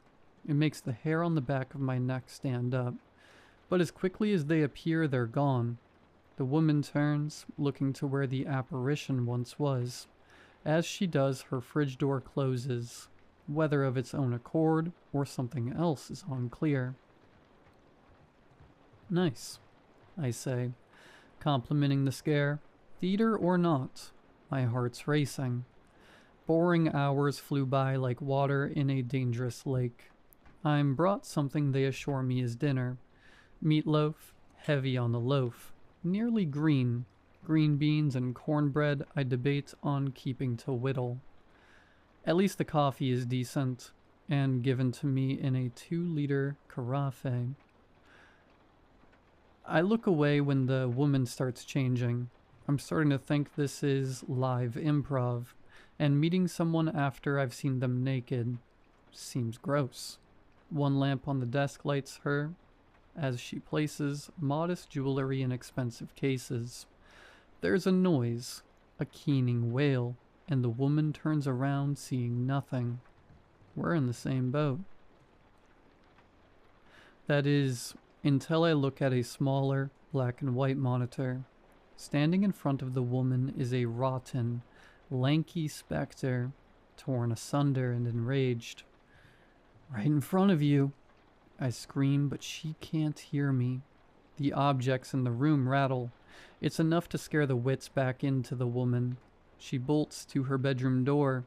It makes the hair on the back of my neck stand up, but as quickly as they appear, they're gone. The woman turns, looking to where the apparition once was. As she does, her fridge door closes. Whether of its own accord or something else is unclear. Nice, I say, complimenting the scare. Theater or not, my heart's racing. Boring hours flew by like water in a dangerous lake. I'm brought something they assure me is dinner. Meatloaf, heavy on the loaf, nearly green. Green beans and cornbread I debate on keeping to whittle. At least the coffee is decent, and given to me in a 2-liter carafe. I look away when the woman starts changing. I'm starting to think this is live improv, and meeting someone after I've seen them naked seems gross. One lamp on the desk lights her as she places modest jewelry in expensive cases. There's a noise, a keening wail, and the woman turns around seeing nothing. We're in the same boat. That is, until I look at a smaller, black and white monitor. Standing in front of the woman is a rotten, lanky specter, torn asunder and enraged. Right in front of you, I scream, but she can't hear me. The objects in the room rattle. It's enough to scare the wits back into the woman. She bolts to her bedroom door.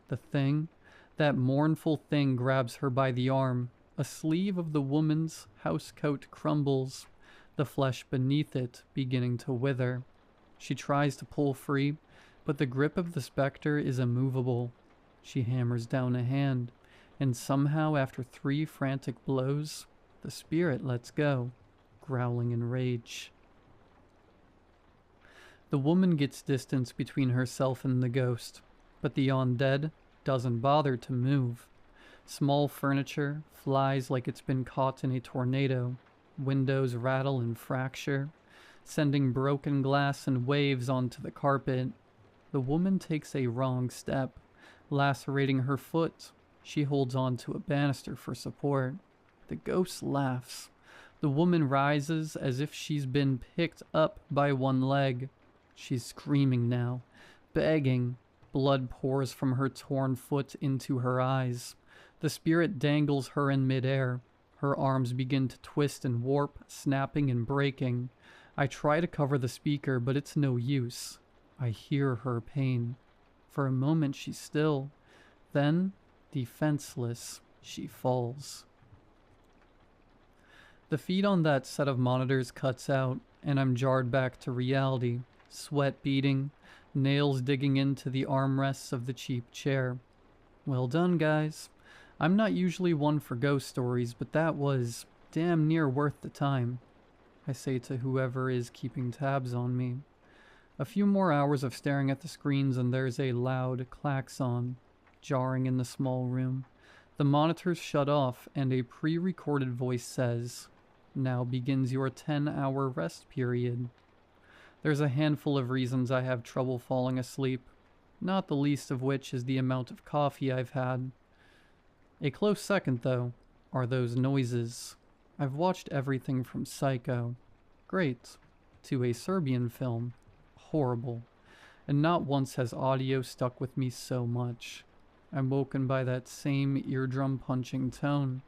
The thing, that mournful thing, grabs her by the arm. A sleeve of the woman's housecoat crumbles, the flesh beneath it beginning to wither. She tries to pull free, but the grip of the specter is immovable. She hammers down a hand, and somehow after 3 frantic blows, the spirit lets go, growling in rage. The woman gets distance between herself and the ghost, but the undead doesn't bother to move. Small furniture flies like it's been caught in a tornado. Windows rattle and fracture, sending broken glass and waves onto the carpet. The woman takes a wrong step, lacerating her foot. She holds on to a banister for support. The ghost laughs. The woman rises as if she's been picked up by one leg. She's screaming now, begging. Blood pours from her torn foot into her eyes. The spirit dangles her in midair. Her arms begin to twist and warp, snapping and breaking. I try to cover the speaker, but it's no use. I hear her pain. For a moment she's still. Then, defenseless, she falls. The feed on that set of monitors cuts out, and I'm jarred back to reality. Sweat beading, nails digging into the armrests of the cheap chair. Well done, guys. I'm not usually one for ghost stories, but that was damn near worth the time, I say to whoever is keeping tabs on me. A few more hours of staring at the screens and there's a loud klaxon, jarring in the small room. The monitors shut off and a pre-recorded voice says, "Now begins your 10-hour rest period." There's a handful of reasons I have trouble falling asleep, not the least of which is the amount of coffee I've had. A close second, though, are those noises. I've watched everything from Psycho, great, to a Serbian film, horrible, and not once has audio stuck with me so much. I'm woken by that same eardrum-punching tone.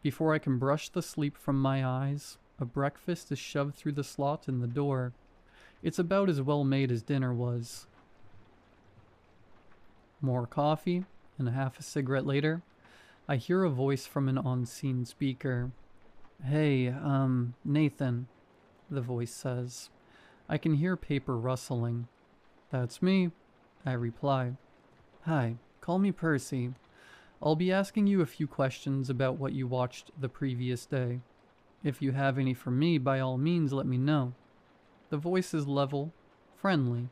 Before I can brush the sleep from my eyes, a breakfast is shoved through the slot in the door. It's about as well made as dinner was. More coffee, and half a cigarette later, I hear a voice from an on-scene speaker. "Hey, Nathan," the voice says. I can hear paper rustling. "That's me," I reply. "Hi, call me Percy. I'll be asking you a few questions about what you watched the previous day. If you have any for me, by all means let me know." The voice is level, friendly.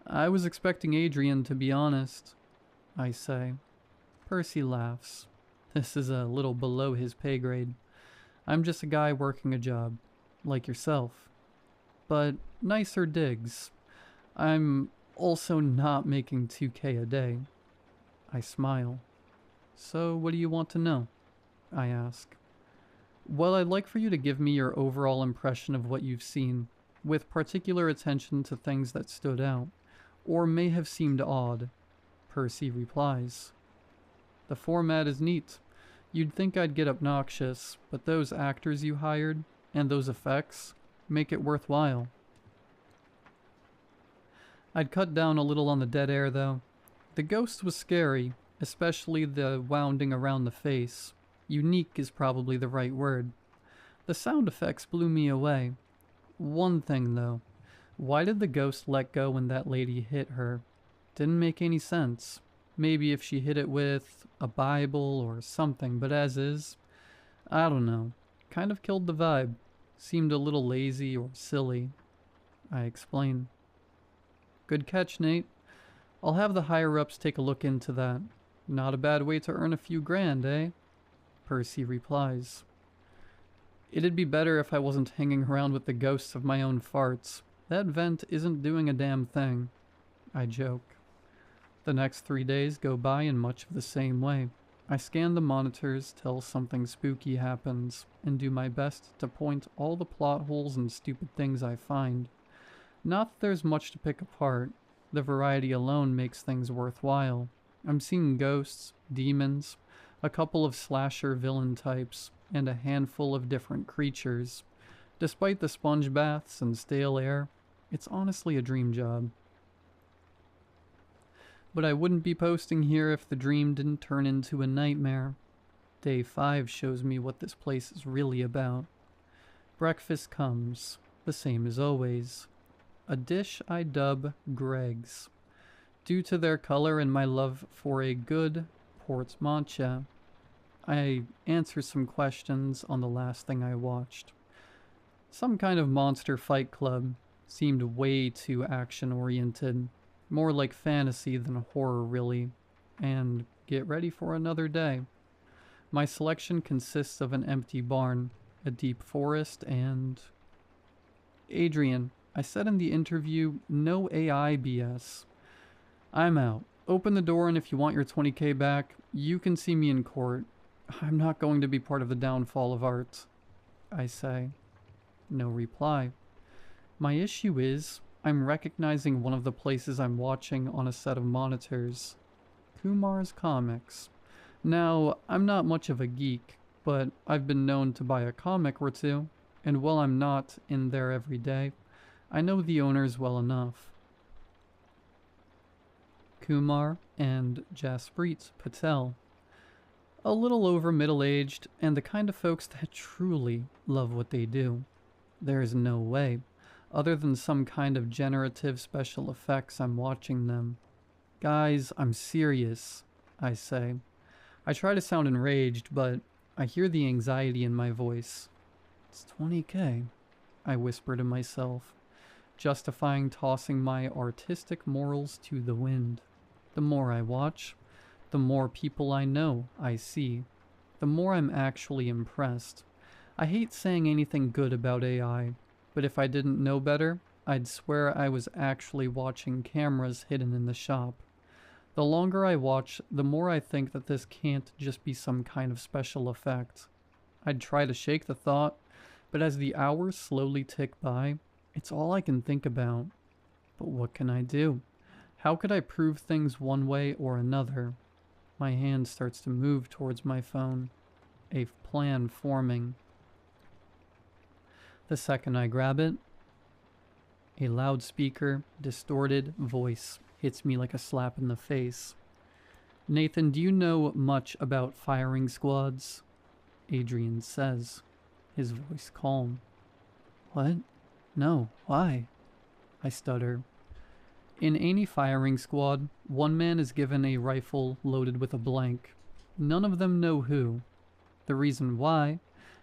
"I was expecting Adrian, to be honest," I say. Percy laughs. This is a little below his pay grade. I'm just a guy working a job, like yourself. But nicer digs. I'm also not making 2K a day. I smile. "So what do you want to know?" I ask. "Well, I'd like for you to give me your overall impression of what you've seen. with particular attention to things that stood out, or may have seemed odd. Percy replies, "The format is neat. You'd think I'd get obnoxious, but those actors you hired, and those effects, make it worthwhile." I'd cut down a little on the dead air, though. The ghost was scary, especially the wounding around the face. Unique is probably the right word. The sound effects blew me away. One thing, though. Why did the ghost let go when that lady hit her? Didn't make any sense. Maybe if she hit it with a Bible or something, but as is, I don't know. Kind of killed the vibe. Seemed a little lazy or silly. I explain. "Good catch, Nate. I'll have the higher-ups take a look into that. Not a bad way to earn a few grand, eh?" Percy replies. "It'd be better if I wasn't hanging around with the ghosts of my own farts. That vent isn't doing a damn thing." I joke. The next 3 days go by in much of the same way. I scan the monitors till something spooky happens, and do my best to point all the plot holes and stupid things I find. Not that there's much to pick apart. The variety alone makes things worthwhile. I'm seeing ghosts, demons, a couple of slasher villain types, and a handful of different creatures. Despite the sponge baths and stale air, it's honestly a dream job. But I wouldn't be posting here if the dream didn't turn into a nightmare. Day 5 shows me what this place is really about. Breakfast comes, the same as always. A dish I dub Greg's. Due to their color and my love for a good portmanteau, I answer some questions on the last thing I watched. Some kind of monster fight club. Seemed way too action-oriented. More like fantasy than horror, really. And get ready for another day. My selection consists of an empty barn, a deep forest, and... Adrian, I said in the interview, no AI BS. I'm out. Open the door, and if you want your 20K back, you can see me in court. I'm not going to be part of the downfall of art. I say. No reply. My issue is, I'm recognizing one of the places I'm watching on a set of monitors. Kumar's Comics. Now, I'm not much of a geek, but I've been known to buy a comic or two, and while I'm not in there every day, I know the owners well enough. Kumar and Jasprit Patel. A little over middle-aged, and the kind of folks that truly love what they do. There is no way, other than some kind of generative special effects, I'm watching them. Guys, I'm serious, I say. I try to sound enraged, but I hear the anxiety in my voice. It's 20K, I whisper to myself, justifying tossing my artistic morals to the wind. The more I watch, the more people I know I see, the more I'm actually impressed. I hate saying anything good about AI, but if I didn't know better, I'd swear I was actually watching cameras hidden in the shop. The longer I watch, the more I think that this can't just be some kind of special effect. I'd try to shake the thought, but as the hours slowly tick by, it's all I can think about. But what can I do? How could I prove things one way or another? My hand starts to move towards my phone, a plan forming. The second I grab it, a loudspeaker, distorted voice hits me like a slap in the face. "Nathan, do you know much about firing squads?" Adrian says, his voice calm. "What? No, why?" I stutter. In any firing squad, one man is given a rifle loaded with a blank. None of them know who. The reason why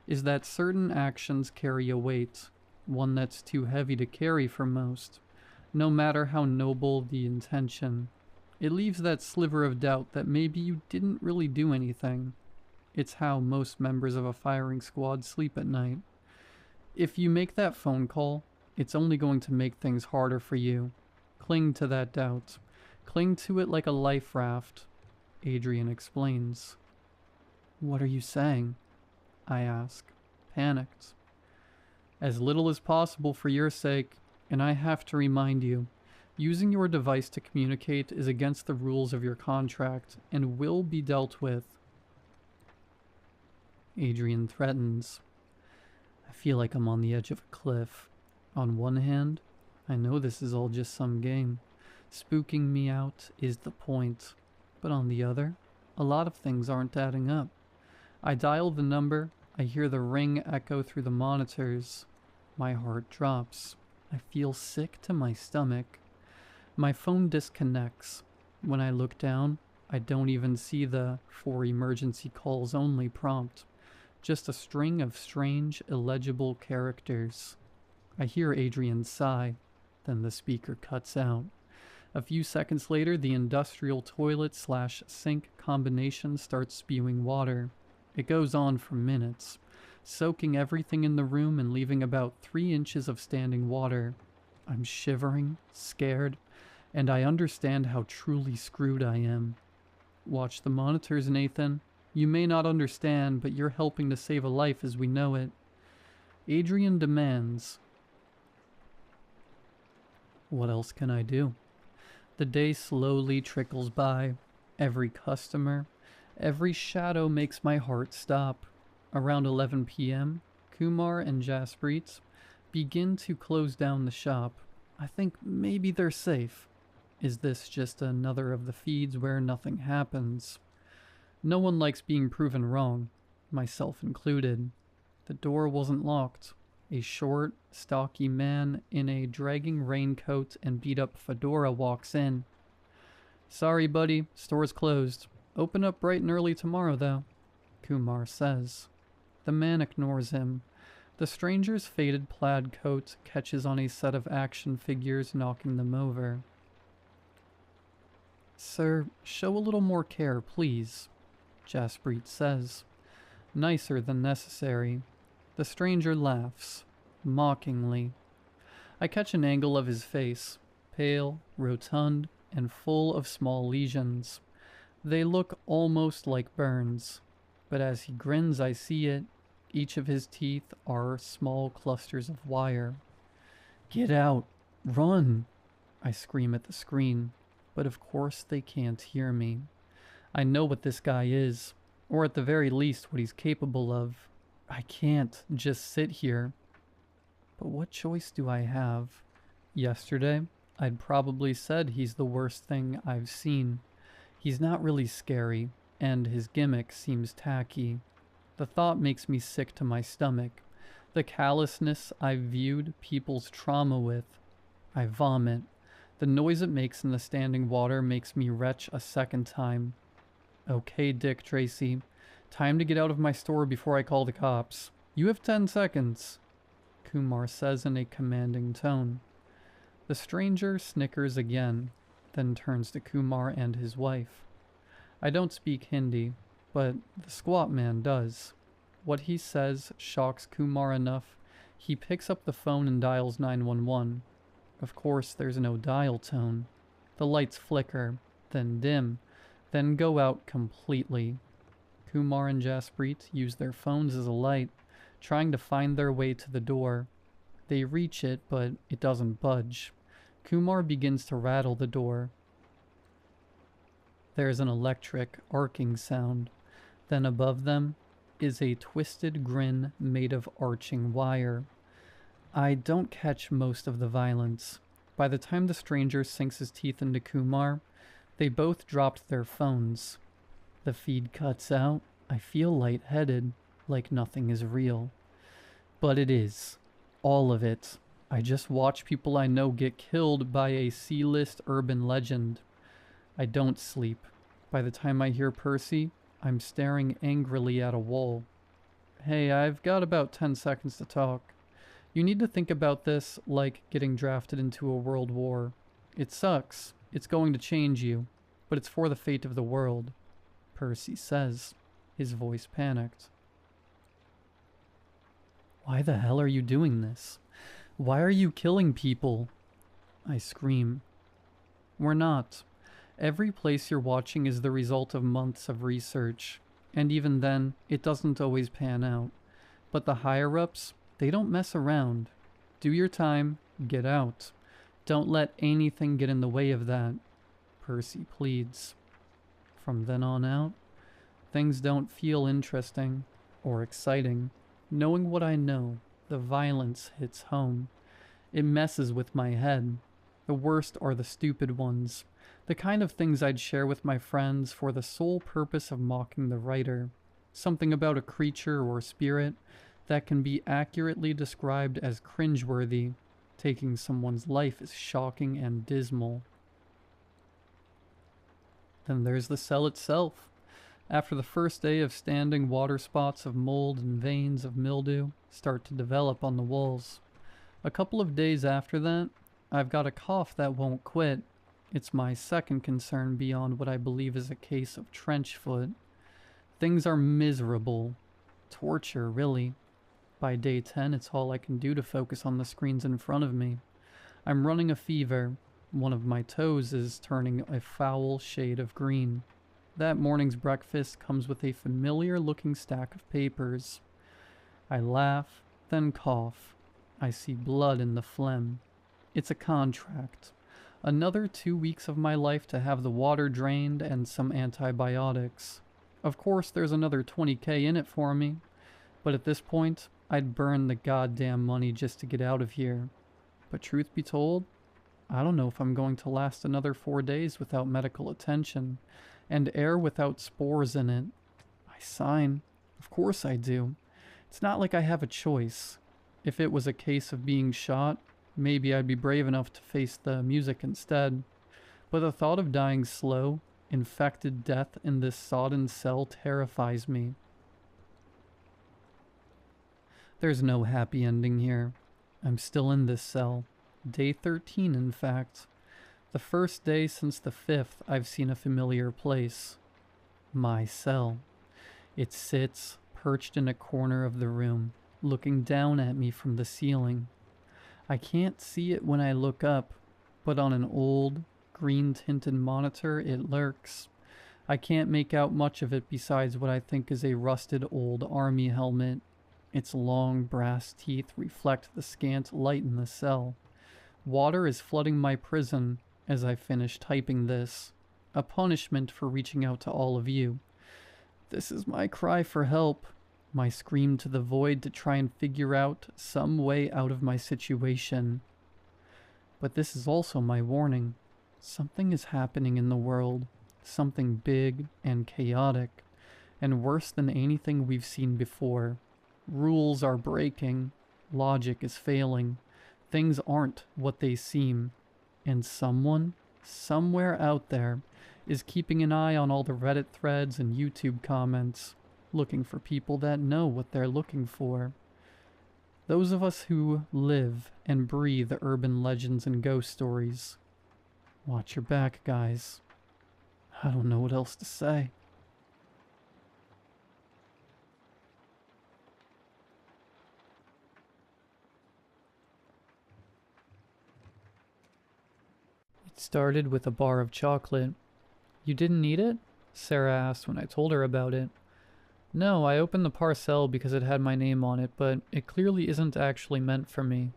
is that certain actions carry a weight, one that's too heavy to carry for most, no matter how noble the intention. It leaves that sliver of doubt that maybe you didn't really do anything. It's how most members of a firing squad sleep at night. If you make that phone call, it's only going to make things harder for you. Cling to that doubt. Cling to it like a life raft, Adrian explains. "What are you saying?" I ask, panicked. As little as possible for your sake, and I have to remind you, using your device to communicate is against the rules of your contract and will be dealt with. Adrian threatens. I feel like I'm on the edge of a cliff. On one hand, I know this is all just some game. Spooking me out is the point. But on the other, a lot of things aren't adding up. I dial the number, I hear the ring echo through the monitors. My heart drops. I feel sick to my stomach. My phone disconnects. When I look down, I don't even see the "for emergency calls only" prompt. Just a string of strange, illegible characters. I hear Adrian sigh, then the speaker cuts out. A few seconds later, the industrial toilet/sink combination starts spewing water. It goes on for minutes, soaking everything in the room and leaving about 3 inches of standing water. I'm shivering, scared, and I understand how truly screwed I am. Watch the monitors, Nathan. You may not understand, but you're helping to save a life as we know it. Adrian demands. What else can I do? The day slowly trickles by. Every customer, every shadow makes my heart stop. Around 11 p.m., Kumar and Jasprit begin to close down the shop. I think maybe they're safe. Is this just another of the feeds where nothing happens? No one likes being proven wrong, myself included. The door wasn't locked. A short, stocky man in a dragging raincoat and beat-up fedora walks in. Sorry, buddy, store's closed. Open up bright and early tomorrow, though, Kumar says. The man ignores him. The stranger's faded plaid coat catches on a set of action figures, knocking them over. Sir, show a little more care, please, Jasprit says. Nicer than necessary. The stranger laughs, mockingly. I catch an angle of his face, pale, rotund, and full of small lesions. They look almost like burns, but as he grins I see it. Each of his teeth are small clusters of wire. Get out! Run! I scream at the screen, but of course they can't hear me. I know what this guy is, or at the very least what he's capable of. I can't just sit here. But what choice do I have? Yesterday, I'd probably said he's the worst thing I've seen. He's not really scary, and his gimmick seems tacky. The thought makes me sick to my stomach. The callousness I've viewed people's trauma with. I vomit. The noise it makes in the standing water makes me retch a second time. Okay, Dick Tracy. Time to get out of my store before I call the cops. You have 10 seconds, Kumar says in a commanding tone. The stranger snickers again, then turns to Kumar and his wife. I don't speak Hindi, but the squat man does. What he says shocks Kumar enough. He picks up the phone and dials 911. Of course, there's no dial tone. The lights flicker, then dim, then go out completely. Kumar and Jasprit use their phones as a light, trying to find their way to the door. They reach it, but it doesn't budge. Kumar begins to rattle the door. There's an electric, arcing sound. Then above them is a twisted grin made of arching wire. I don't catch most of the violence. By the time the stranger sinks his teeth into Kumar, they both dropped their phones. The feed cuts out. I feel lightheaded, like nothing is real. But it is. All of it. I just watch people I know get killed by a C-list urban legend. I don't sleep. By the time I hear Percy, I'm staring angrily at a wall. Hey, I've got about 10 seconds to talk. You need to think about this like getting drafted into a world war. It sucks. It's going to change you. But it's for the fate of the world, Percy says, his voice panicked. Why the hell are you doing this? Why are you killing people? I scream. We're not. Every place you're watching is the result of months of research, and even then, it doesn't always pan out. But the higher-ups, They don't mess around. Do your time, get out. Don't let anything get in the way of that, Percy pleads. From then on out, things don't feel interesting or exciting. Knowing what I know, the violence hits home. It messes with my head. The worst are the stupid ones, the kind of things I'd share with my friends for the sole purpose of mocking the writer. Something about a creature or spirit that can be accurately described as cringeworthy. Taking someone's life is shocking and dismal. Then there's the cell itself. After the first day of standing, water spots of mold and veins of mildew start to develop on the walls. A couple of days after that, I've got a cough that won't quit. It's my second concern beyond what I believe is a case of trench foot. Things are miserable. Torture, really. By day 10, it's all I can do to focus on the screens in front of me. I'm running a fever. One of my toes is turning a foul shade of green. That morning's breakfast comes with a familiar-looking stack of papers. I laugh, then cough. I see blood in the phlegm. It's a contract. Another 2 weeks of my life to have the water drained and some antibiotics. Of course, there's another $20K in it for me, but at this point, I'd burn the goddamn money just to get out of here. But truth be told, I don't know if I'm going to last another 4 days without medical attention, and air without spores in it. I sign. Of course I do. It's not like I have a choice. If it was a case of being shot, maybe I'd be brave enough to face the music instead. But the thought of dying slow, infected death in this sodden cell terrifies me. There's no happy ending here. I'm still in this cell. Day 13, in fact. The first day since the 5th I've seen a familiar place. My cell. It sits, perched in a corner of the room, looking down at me from the ceiling. I can't see it when I look up, but on an old, green-tinted monitor it lurks. I can't make out much of it besides what I think is a rusted old army helmet. Its long brass teeth reflect the scant light in the cell. Water is flooding my prison as I finish typing this. A punishment for reaching out to all of you. This is my cry for help. My scream to the void to try and figure out some way out of my situation. But this is also my warning. Something is happening in the world. Something big and chaotic. And worse than anything we've seen before. Rules are breaking. Logic is failing. Things aren't what they seem. And someone, somewhere out there, is keeping an eye on all the Reddit threads and YouTube comments, looking for people that know what they're looking for. Those of us who live and breathe urban legends and ghost stories. Watch your back, guys. I don't know what else to say. It started with a bar of chocolate. You didn't eat it? Sarah asked when I told her about it. No, I opened the parcel because it had my name on it, but it clearly isn't actually meant for me.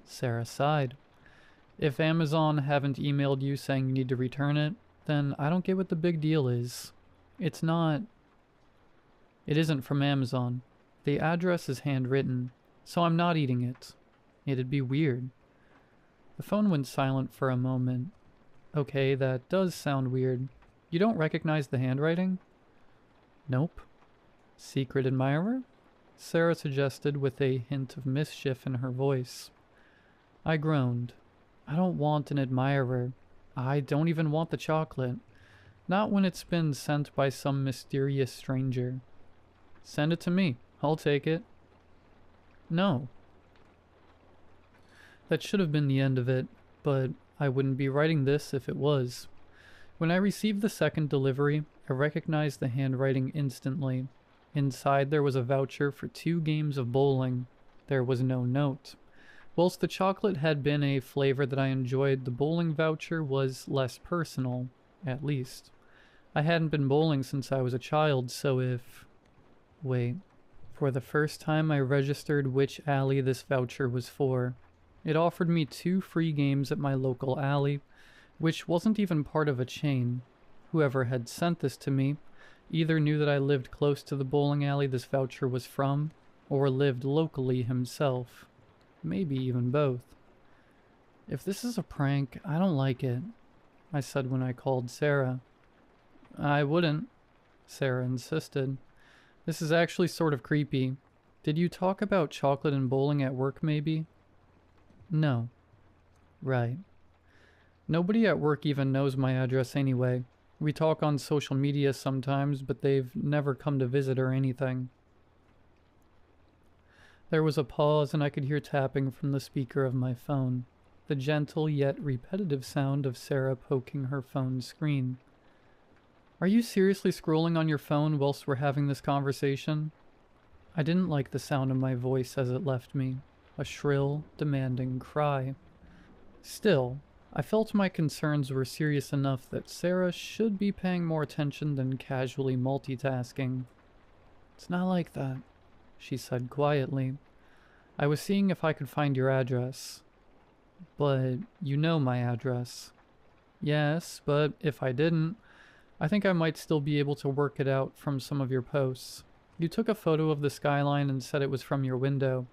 Sarah sighed. If Amazon haven't emailed you saying you need to return it, then I don't get what the big deal is. It isn't from Amazon. The address is handwritten, so I'm not eating it. It'd be weird. The phone went silent for a moment. Okay, that does sound weird. You don't recognize the handwriting? Nope. Secret admirer? Sarah suggested with a hint of mischief in her voice. I groaned. I don't want an admirer. I don't even want the chocolate. Not when it's been sent by some mysterious stranger. Send it to me. I'll take it. No. That should have been the end of it, but I wouldn't be writing this if it was. When I received the second delivery, I recognized the handwriting instantly. Inside there was a voucher for 2 games of bowling. There was no note. Whilst the chocolate had been a flavor that I enjoyed, the bowling voucher was less personal, at least. I hadn't been bowling since I was a child, so if... Wait. For the first time, I registered which alley this voucher was for. It offered me 2 free games at my local alley, which wasn't even part of a chain. Whoever had sent this to me either knew that I lived close to the bowling alley this voucher was from, or lived locally himself. Maybe even both. If this is a prank, I don't like it, I said when I called Sarah. I wouldn't, Sarah insisted. This is actually sort of creepy. Did you talk about chocolate and bowling at work, maybe? No. Right. Nobody at work even knows my address anyway. We talk on social media sometimes, but they've never come to visit or anything. There was a pause, and I could hear tapping from the speaker of my phone, the gentle yet repetitive sound of Sarah poking her phone screen. Are you seriously scrolling on your phone whilst we're having this conversation? I didn't like the sound of my voice as it left me, a shrill, demanding cry. Still, I felt my concerns were serious enough that Sarah should be paying more attention than casually multitasking. It's not like that, she said quietly. I was seeing if I could find your address. But you know my address. Yes, but if I didn't, I think I might still be able to work it out from some of your posts. You took a photo of the skyline and said it was from your window.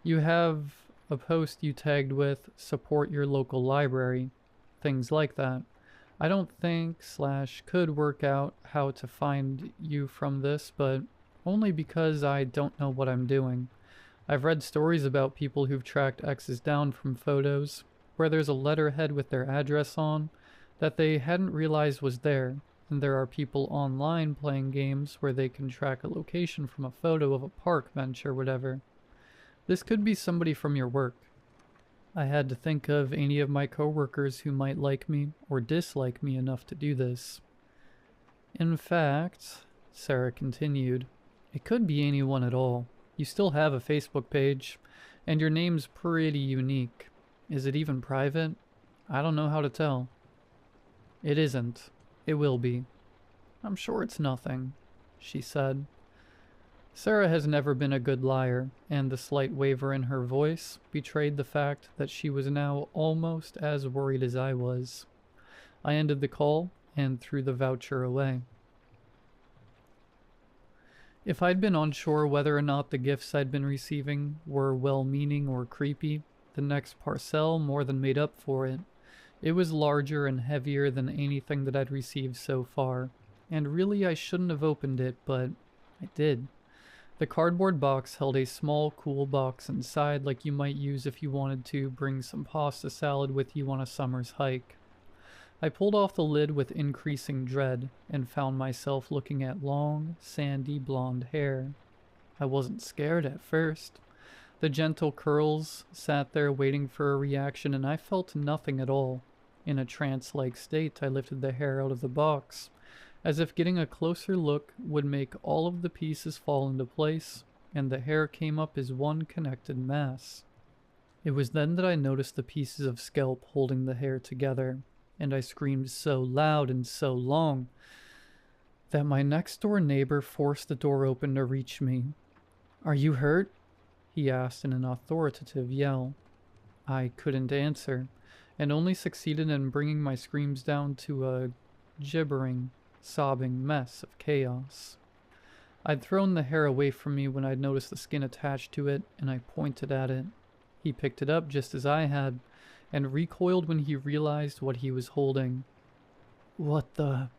You have a post you tagged with support your local library, things like that. I don't think / could work out how to find you from this, but only because I don't know what I'm doing. I've read stories about people who've tracked exes down from photos, where there's a letterhead with their address on, that they hadn't realized was there, and there are people online playing games where they can track a location from a photo of a park bench or whatever. This could be somebody from your work. I had to think of any of my coworkers who might like me or dislike me enough to do this. In fact, Sarah continued, it could be anyone at all. You still have a Facebook page, and your name's pretty unique. Is it even private? I don't know how to tell. It isn't. It will be. I'm sure it's nothing, she said. Sarah has never been a good liar, and the slight waver in her voice betrayed the fact that she was now almost as worried as I was. I ended the call and threw the voucher away. If I'd been unsure whether or not the gifts I'd been receiving were well-meaning or creepy, the next parcel more than made up for it. It was larger and heavier than anything that I'd received so far, and really I shouldn't have opened it, but I did. The cardboard box held a small, cool box inside like you might use if you wanted to bring some pasta salad with you on a summer's hike. I pulled off the lid with increasing dread and found myself looking at long, sandy blonde hair. I wasn't scared at first. The gentle curls sat there waiting for a reaction, and I felt nothing at all. In a trance-like state, I lifted the hair out of the box, as if getting a closer look would make all of the pieces fall into place, and the hair came up as one connected mass. It was then that I noticed the pieces of scalp holding the hair together, and I screamed so loud and so long that my next-door neighbor forced the door open to reach me. "Are you hurt?" he asked in an authoritative yell. I couldn't answer, and only succeeded in bringing my screams down to a gibbering, sobbing mess of chaos. I'd thrown the hair away from me when I'd noticed the skin attached to it, and I pointed at it. He picked it up just as I had, and recoiled when he realized what he was holding. "What the?"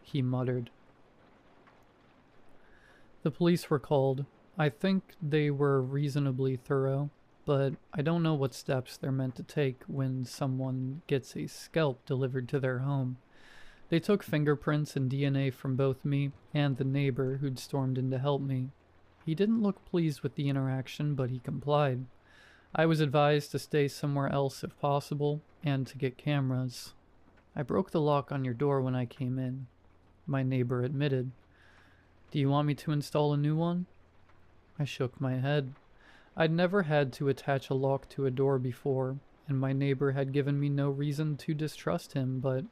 he muttered. The police were called. I think they were reasonably thorough, but I don't know what steps they're meant to take when someone gets a scalp delivered to their home. They took fingerprints and DNA from both me and the neighbor who'd stormed in to help me. He didn't look pleased with the interaction, but he complied. I was advised to stay somewhere else if possible, and to get cameras. "I broke the lock on your door when I came in," my neighbor admitted. "Do you want me to install a new one?" I shook my head. I'd never had to attach a lock to a door before, and my neighbor had given me no reason to distrust him, but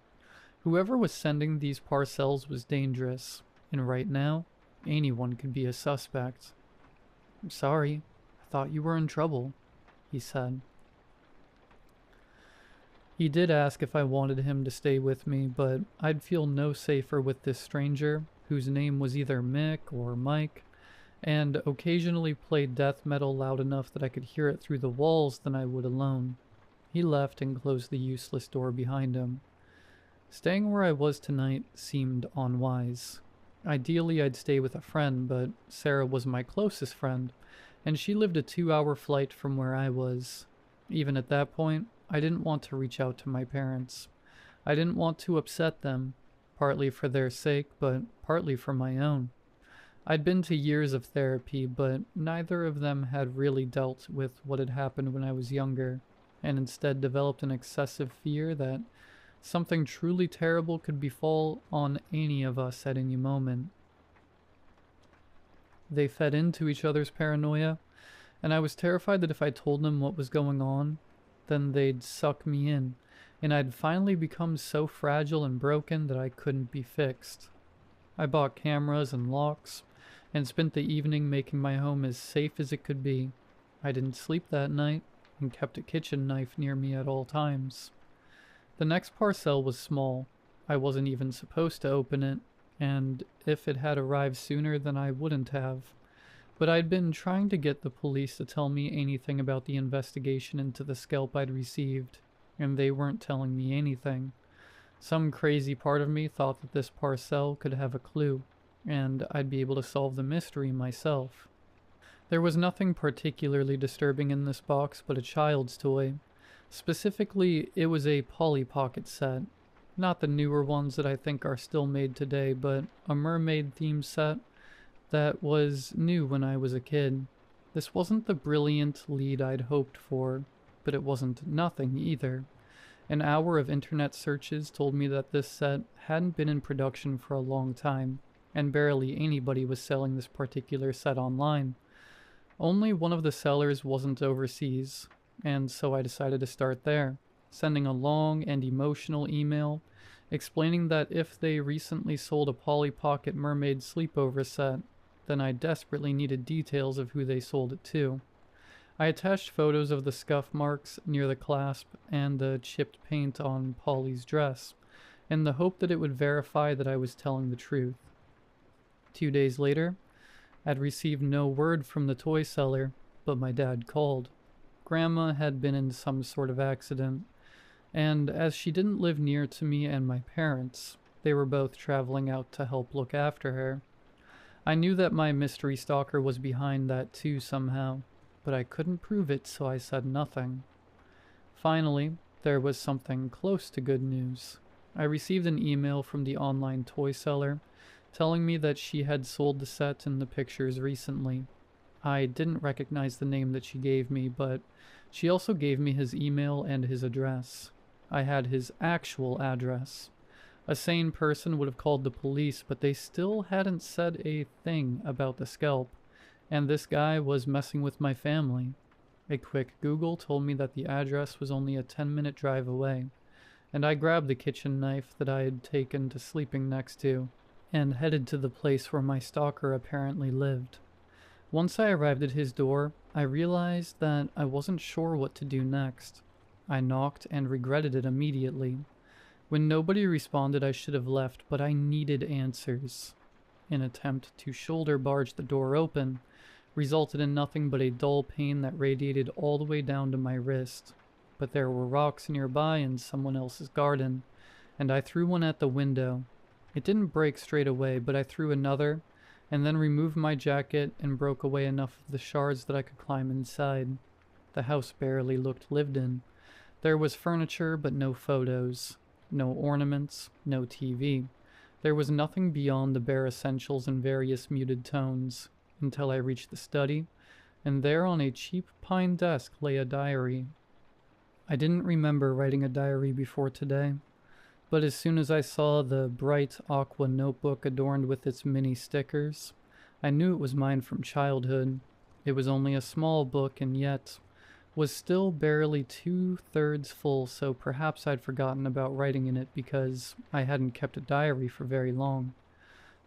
whoever was sending these parcels was dangerous, and right now, anyone could be a suspect. "I'm sorry. I thought you were in trouble," he said. He did ask if I wanted him to stay with me, but I'd feel no safer with this stranger, whose name was either Mick or Mike, and occasionally played death metal loud enough that I could hear it through the walls than I would alone. He left and closed the useless door behind him. Staying where I was tonight seemed unwise. Ideally, I'd stay with a friend, but Sarah was my closest friend, and she lived a 2-hour flight from where I was. Even at that point, I didn't want to reach out to my parents. I didn't want to upset them, partly for their sake, but partly for my own. I'd been to years of therapy, but neither of them had really dealt with what had happened when I was younger, and instead developed an excessive fear that something truly terrible could befall on any of us at any moment. They fed into each other's paranoia, and I was terrified that if I told them what was going on, then they'd suck me in, and I'd finally become so fragile and broken that I couldn't be fixed. I bought cameras and locks, and spent the evening making my home as safe as it could be. I didn't sleep that night, and kept a kitchen knife near me at all times. The next parcel was small. I wasn't even supposed to open it, and if it had arrived sooner then I wouldn't have. But I'd been trying to get the police to tell me anything about the investigation into the scalp I'd received, and they weren't telling me anything. Some crazy part of me thought that this parcel could have a clue, and I'd be able to solve the mystery myself. There was nothing particularly disturbing in this box but a child's toy. Specifically, it was a Polly Pocket set. Not the newer ones that I think are still made today, but a mermaid-themed set that was new when I was a kid. This wasn't the brilliant lead I'd hoped for, but it wasn't nothing either. An hour of internet searches told me that this set hadn't been in production for a long time, and barely anybody was selling this particular set online. Only one of the sellers wasn't overseas, and so I decided to start there, sending a long and emotional email explaining that if they recently sold a Polly Pocket Mermaid sleepover set, then I desperately needed details of who they sold it to. I attached photos of the scuff marks near the clasp and the chipped paint on Polly's dress, in the hope that it would verify that I was telling the truth. 2 days later, I'd received no word from the toy seller, but my dad called. Grandma had been in some sort of accident, and as she didn't live near to me and my parents, they were both traveling out to help look after her. I knew that my mystery stalker was behind that too somehow, but I couldn't prove it, so I said nothing. Finally, there was something close to good news. I received an email from the online toy seller telling me that she had sold the set in the pictures recently. I didn't recognize the name that she gave me, but she also gave me his email and his address. I had his actual address. A sane person would have called the police, but they still hadn't said a thing about the scalp, and this guy was messing with my family. A quick Google told me that the address was only a 10-minute drive away, and I grabbed the kitchen knife that I had taken to sleeping next to, and headed to the place where my stalker apparently lived. Once I arrived at his door, I realized that I wasn't sure what to do next. I knocked and regretted it immediately. When nobody responded, I should have left, but I needed answers. An attempt to shoulder barge the door open resulted in nothing but a dull pain that radiated all the way down to my wrist. But there were rocks nearby in someone else's garden, and I threw one at the window. It didn't break straight away, but I threw another, and then removed my jacket and broke away enough of the shards that I could climb inside. The house barely looked lived in. There was furniture, but no photos. No ornaments, no TV. There was nothing beyond the bare essentials in various muted tones, until I reached the study, and there on a cheap pine desk lay a diary. I didn't remember writing a diary before today, but as soon as I saw the bright aqua notebook adorned with its mini stickers, I knew it was mine from childhood. It was only a small book, and yet was still barely 2/3 full, so perhaps I'd forgotten about writing in it because I hadn't kept a diary for very long.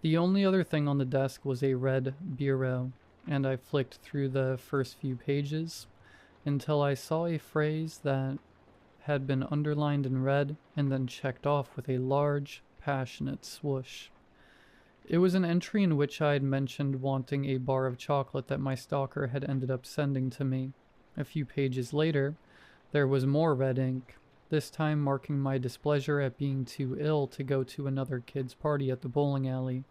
The only other thing on the desk was a red bureau, and I flicked through the first few pages until I saw a phrase that had been underlined in red and then checked off with a large, passionate swoosh. It was an entry in which I had mentioned wanting a bar of chocolate that my stalker had ended up sending to me. A few pages later, there was more red ink, this time marking my displeasure at being too ill to go to another kid's party at the bowling alley.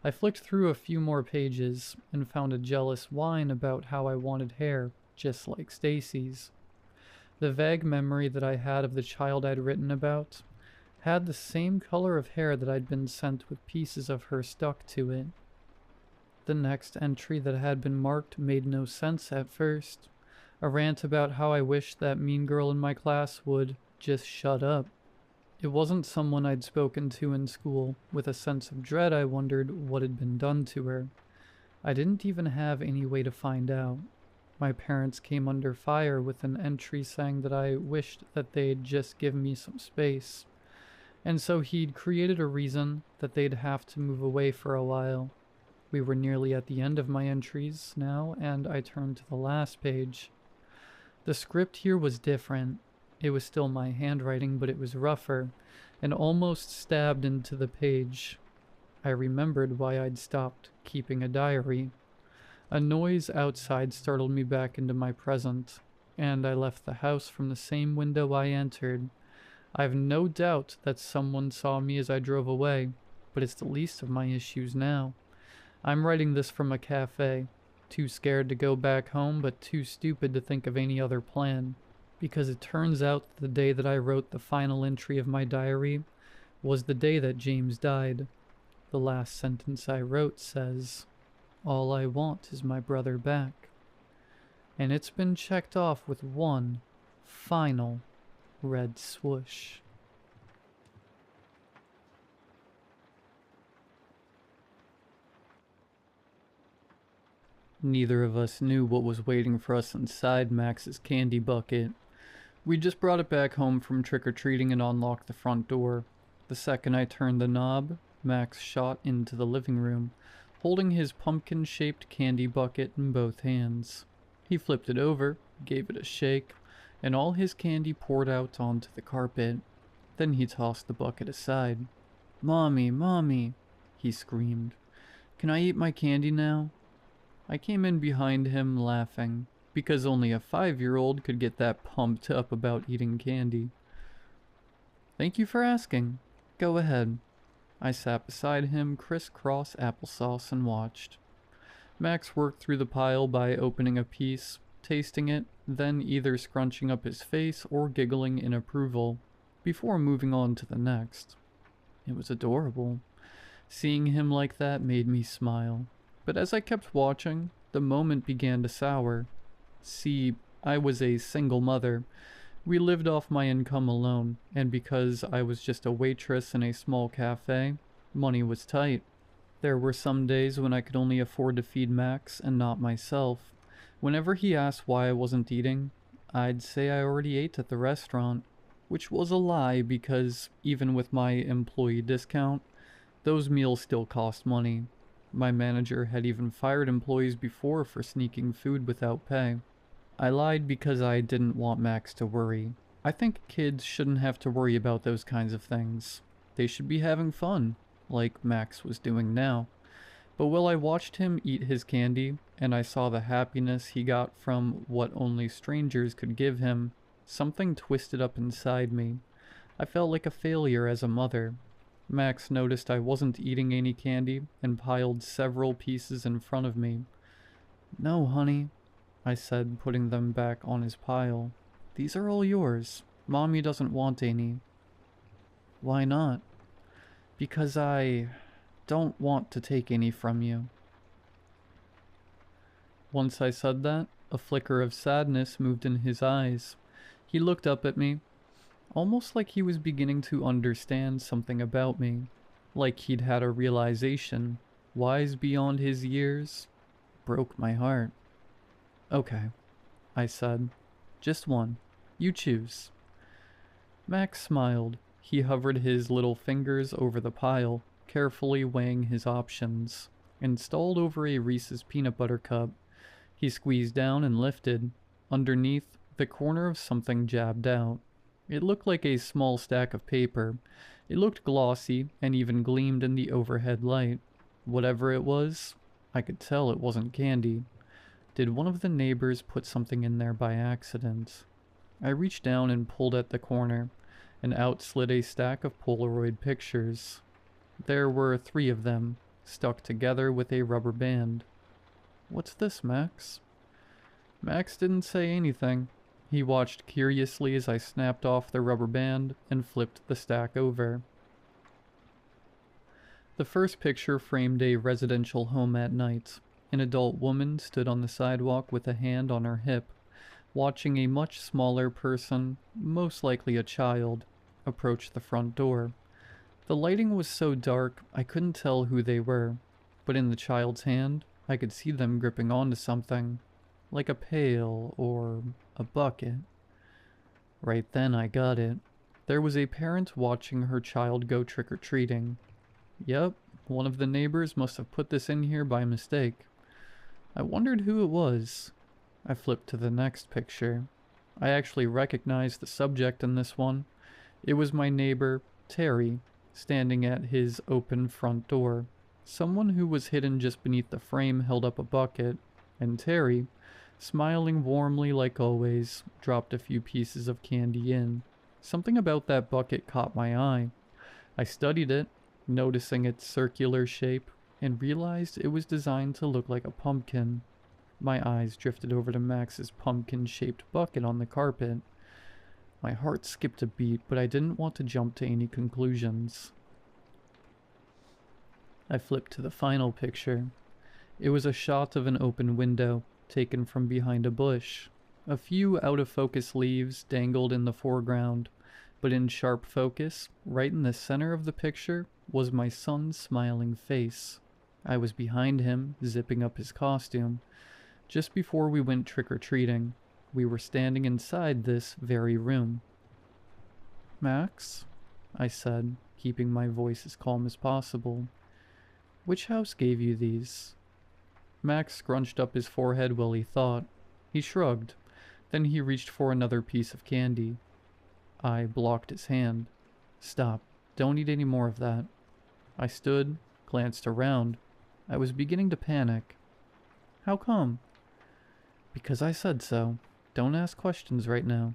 I flicked through a few more pages and found a jealous whine about how I wanted hair, just like Stacy's. The vague memory that I had of the child I'd written about had the same color of hair that I'd been sent with pieces of her stuck to it. The next entry that had been marked made no sense at first. A rant about how I wished that mean girl in my class would just shut up. It wasn't someone I'd spoken to in school. With a sense of dread, I wondered what had been done to her. I didn't even have any way to find out. My parents came under fire with an entry saying that I wished that they'd just give me some space. And so he'd created a reason that they'd have to move away for a while. We were nearly at the end of my entries now, and I turned to the last page. The script here was different. It was still my handwriting, but it was rougher, and almost stabbed into the page. I remembered why I'd stopped keeping a diary. A noise outside startled me back into my present, and I left the house from the same window I entered. I've no doubt that someone saw me as I drove away, but it's the least of my issues now. I'm writing this from a cafe. Too scared to go back home, but too stupid to think of any other plan. Because it turns out that the day that I wrote the final entry of my diary was the day that James died. The last sentence I wrote says, "All I want is my brother back." And it's been checked off with one final red swoosh. Neither of us knew what was waiting for us inside Max's candy bucket. We just brought it back home from trick-or-treating and unlocked the front door. The second I turned the knob, Max shot into the living room, holding his pumpkin-shaped candy bucket in both hands. He flipped it over, gave it a shake, and all his candy poured out onto the carpet. Then he tossed the bucket aside. "Mommy, Mommy," he screamed. "Can I eat my candy now?" I came in behind him laughing, because only a 5-year-old could get that pumped up about eating candy. "Thank you for asking. Go ahead." I sat beside him, crisscross applesauce, and watched. Max worked through the pile by opening a piece, tasting it, then either scrunching up his face or giggling in approval, before moving on to the next. It was adorable. Seeing him like that made me smile. But as I kept watching, the moment began to sour. See, I was a single mother. We lived off my income alone, and because I was just a waitress in a small cafe, money was tight. There were some days when I could only afford to feed Max and not myself. Whenever he asked why I wasn't eating, I'd say I already ate at the restaurant, which was a lie because even with my employee discount, those meals still cost money. My manager had even fired employees before for sneaking food without pay. I lied because I didn't want Max to worry. I think kids shouldn't have to worry about those kinds of things. They should be having fun, like Max was doing now. But while I watched him eat his candy, and I saw the happiness he got from what only strangers could give him, something twisted up inside me. I felt like a failure as a mother. Max noticed I wasn't eating any candy and piled several pieces in front of me. "No, honey," I said, putting them back on his pile. "These are all yours. Mommy doesn't want any." "Why not?" "Because I don't want to take any from you." Once I said that, a flicker of sadness moved in his eyes. He looked up at me, almost like he was beginning to understand something about me, like he'd had a realization, wise beyond his years. Broke my heart. "Okay," I said. "Just one. You choose." Max smiled. He hovered his little fingers over the pile, carefully weighing his options. installed over a Reese's peanut butter cup. He squeezed down and lifted. Underneath, the corner of something jabbed out. It looked like a small stack of paper. It looked glossy and even gleamed in the overhead light. Whatever it was, I could tell it wasn't candy. Did one of the neighbors put something in there by accident? I reached down and pulled at the corner, and out slid a stack of Polaroid pictures. There were 3 of them, stuck together with a rubber band. "What's this, Max?" Max didn't say anything. He watched curiously as I snapped off the rubber band and flipped the stack over. The first picture framed a residential home at night. An adult woman stood on the sidewalk with a hand on her hip, watching a much smaller person, most likely a child, approach the front door. The lighting was so dark I couldn't tell who they were, but in the child's hand I could see them gripping onto something, like a pail or a bucket. Right then I got it. There was a parent watching her child go trick-or-treating. Yep, one of the neighbors must have put this in here by mistake. I wondered who it was. I flipped to the next picture. I actually recognized the subject in this one. It was my neighbor, Terry, standing at his open front door. Someone who was hidden just beneath the frame held up a bucket, and Terry, smiling warmly like always, dropped a few pieces of candy in. Something about that bucket caught my eye. I studied it, noticing its circular shape, and realized it was designed to look like a pumpkin. My eyes drifted over to Max's pumpkin-shaped bucket on the carpet. My heart skipped a beat, but I didn't want to jump to any conclusions. I flipped to the final picture. It was a shot of an open window, taken from behind a bush. A few out-of-focus leaves dangled in the foreground, but in sharp focus, right in the center of the picture, was my son's smiling face. I was behind him, zipping up his costume. Just before we went trick-or-treating, we were standing inside this very room. "Max?" I said, keeping my voice as calm as possible. "Which house gave you these?" Max scrunched up his forehead while he thought. He shrugged. Then he reached for another piece of candy. I blocked his hand. "Stop. Don't eat any more of that." I stood, glanced around. I was beginning to panic. "How come?" "Because I said so. Don't ask questions right now."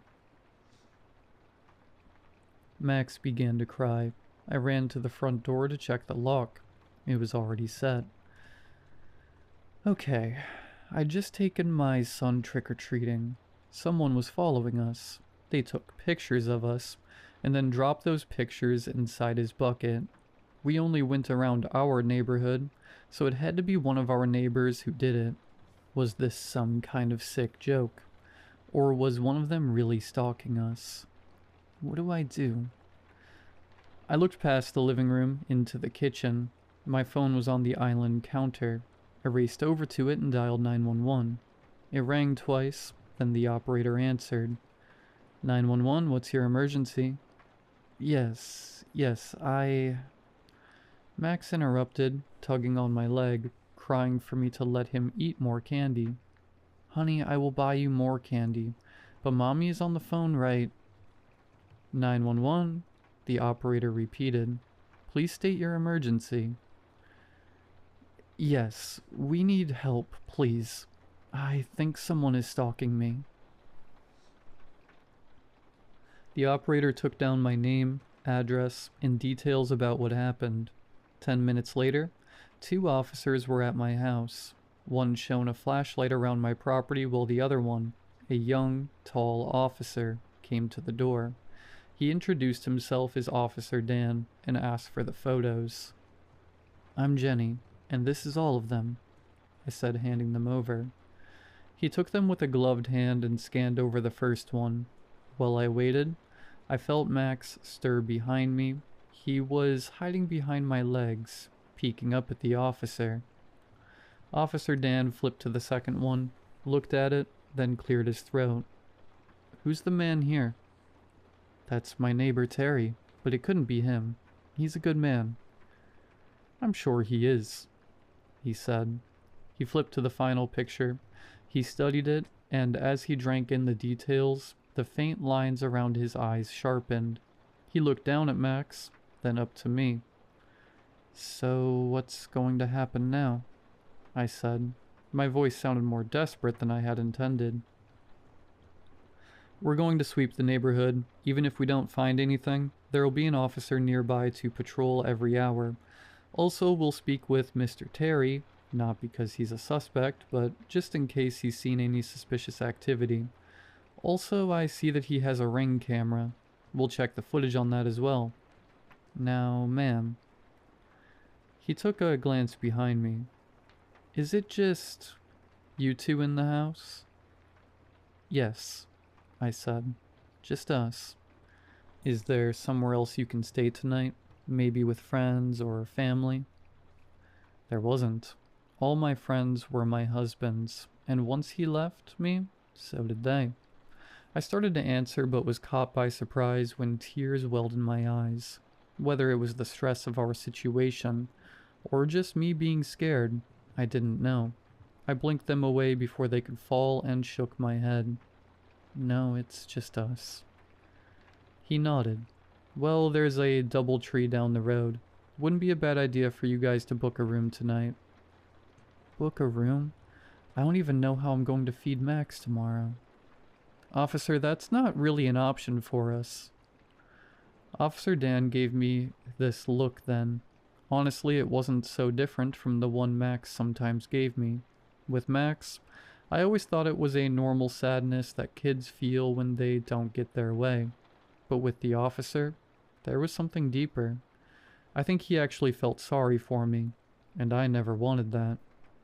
Max began to cry. I ran to the front door to check the lock. It was already set. Okay, I'd just taken my son trick-or-treating. Someone was following us. They took pictures of us, and then dropped those pictures inside his bucket. We only went around our neighborhood, so it had to be one of our neighbors who did it. Was this some kind of sick joke? Or was one of them really stalking us? What do I do? I looked past the living room into the kitchen. My phone was on the island counter. I raced over to it and dialed 911. It rang twice, then the operator answered. 911, what's your emergency? Yes, Max interrupted, tugging on my leg, crying for me to let him eat more candy. Honey, I will buy you more candy, but Mommy is on the phone right. 911, the operator repeated. Please state your emergency. Yes, we need help, please. I think someone is stalking me. The operator took down my name, address, and details about what happened. 10 minutes later, 2 officers were at my house. One shone a flashlight around my property while the other one, a young, tall officer, came to the door. He introduced himself as Officer Dan and asked for the photos. I'm Jenny, and this is all of them, I said, handing them over. He took them with a gloved hand and scanned over the first one. While I waited, I felt Max stir behind me. He was hiding behind my legs, peeking up at the officer. Officer Dan flipped to the second one, looked at it, then cleared his throat. Who's the man here? That's my neighbor Terry, but it couldn't be him. He's a good man. I'm sure he is. he said. He flipped to the final picture. He studied it, and as he drank in the details, the faint lines around his eyes sharpened. He looked down at Max, then up to me. "So, what's going to happen now?" I said. My voice sounded more desperate than I had intended. "We're going to sweep the neighborhood. Even if we don't find anything, there will be an officer nearby to patrol every hour. Also, we'll speak with Mr. Terry, not because he's a suspect, but just in case he's seen any suspicious activity. Also, I see that he has a Ring camera. We'll check the footage on that as well. Now, ma'am." He took a glance behind me. "Is it just you two in the house?" "Yes," I said. "Just us. Is there somewhere else you can stay tonight? Maybe with friends or family?" There wasn't. All my friends were my husband's, and once he left me, so did they. I started to answer but was caught by surprise when tears welled in my eyes. Whether it was the stress of our situation, or just me being scared, I didn't know. I blinked them away before they could fall and shook my head. "No, it's just us." He nodded. "Well, there's a DoubleTree down the road. Wouldn't be a bad idea for you guys to book a room tonight." "Book a room? I don't even know how I'm going to feed Max tomorrow." "Officer, that's not really an option for us." Officer Dan gave me this look then. Honestly, it wasn't so different from the one Max sometimes gave me. With Max, I always thought it was a normal sadness that kids feel when they don't get their way. But with the officer, there was something deeper. I think he actually felt sorry for me, and I never wanted that.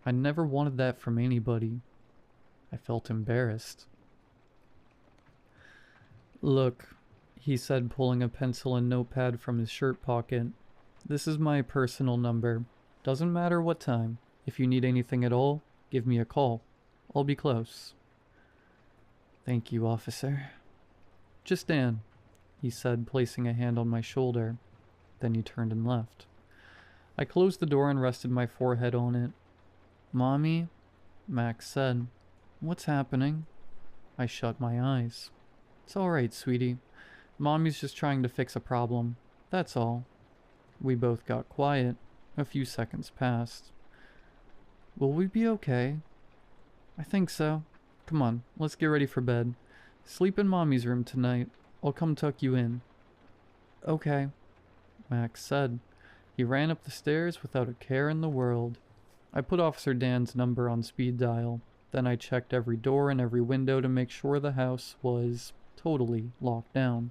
I never wanted that from anybody. I felt embarrassed. "Look," he said, pulling a pencil and notepad from his shirt pocket. "This is my personal number. Doesn't matter what time. If you need anything at all, give me a call. I'll be close." "Thank you, officer." "Just Dan," he said, placing a hand on my shoulder. Then he turned and left. I closed the door and rested my forehead on it. "Mommy?" Max said. "What's happening?" I shut my eyes. "It's alright, sweetie. Mommy's just trying to fix a problem. That's all." We both got quiet. A few seconds passed. "Will we be okay?" "I think so. Come on, let's get ready for bed. Sleep in Mommy's room tonight. I'll come tuck you in." "Okay," Max said. He ran up the stairs without a care in the world. I put Officer Dan's number on speed dial. Then I checked every door and every window to make sure the house was totally locked down.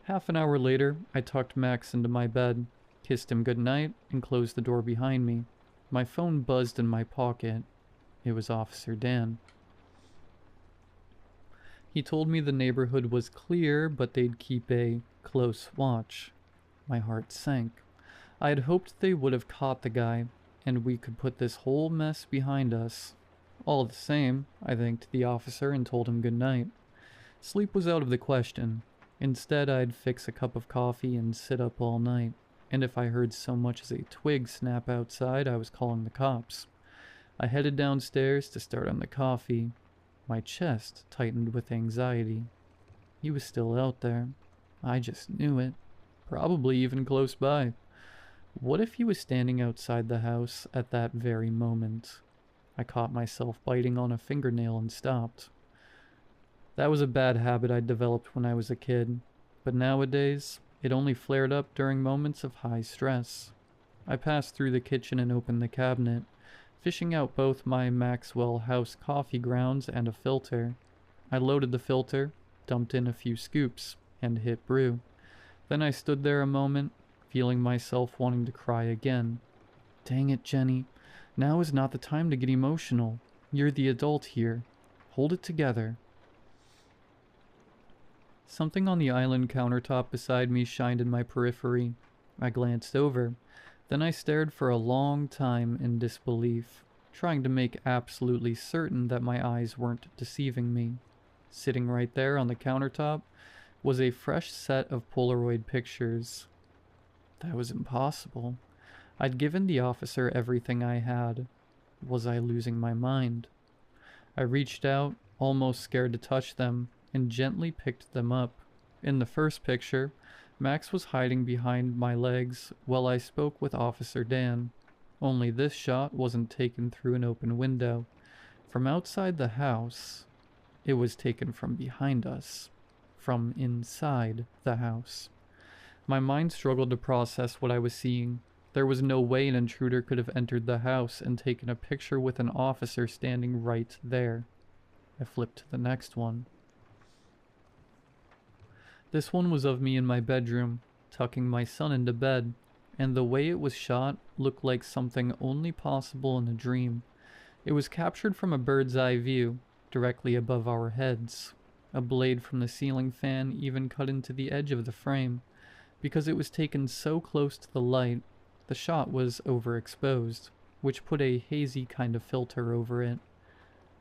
Half an hour later, I tucked Max into my bed, kissed him goodnight, and closed the door behind me. My phone buzzed in my pocket. It was Officer Dan. He told me the neighborhood was clear, but they'd keep a close watch. My heart sank. I had hoped they would have caught the guy, and we could put this whole mess behind us. All the same, I thanked the officer and told him good night. Sleep was out of the question. Instead, I'd fix a cup of coffee and sit up all night, and if I heard so much as a twig snap outside, I was calling the cops. I headed downstairs to start on the coffee. My chest tightened with anxiety. He was still out there. I just knew it. Probably even close by. What if he was standing outside the house at that very moment? I caught myself biting on a fingernail and stopped. That was a bad habit I'd developed when I was a kid, but nowadays, it only flared up during moments of high stress. I passed through the kitchen and opened the cabinet, fishing out both my Maxwell House coffee grounds and a filter. I loaded the filter, dumped in a few scoops, and hit brew. Then I stood there a moment, feeling myself wanting to cry again. Dang it, Jenny. Now is not the time to get emotional. You're the adult here. Hold it together. Something on the island countertop beside me shined in my periphery. I glanced over. Then I stared for a long time in disbelief, trying to make absolutely certain that my eyes weren't deceiving me. Sitting right there on the countertop was a fresh set of Polaroid pictures. That was impossible. I'd given the officer everything I had. Was I losing my mind? I reached out, almost scared to touch them, and gently picked them up. In the first picture, Max was hiding behind my legs while I spoke with Officer Dan. Only this shot wasn't taken through an open window. From outside the house, it was taken from behind us. From inside the house. My mind struggled to process what I was seeing. There was no way an intruder could have entered the house and taken a picture with an officer standing right there. I flipped to the next one. This one was of me in my bedroom, tucking my son into bed, and the way it was shot looked like something only possible in a dream. It was captured from a bird's eye view, directly above our heads. A blade from the ceiling fan even cut into the edge of the frame. Because it was taken so close to the light, the shot was overexposed, which put a hazy kind of filter over it.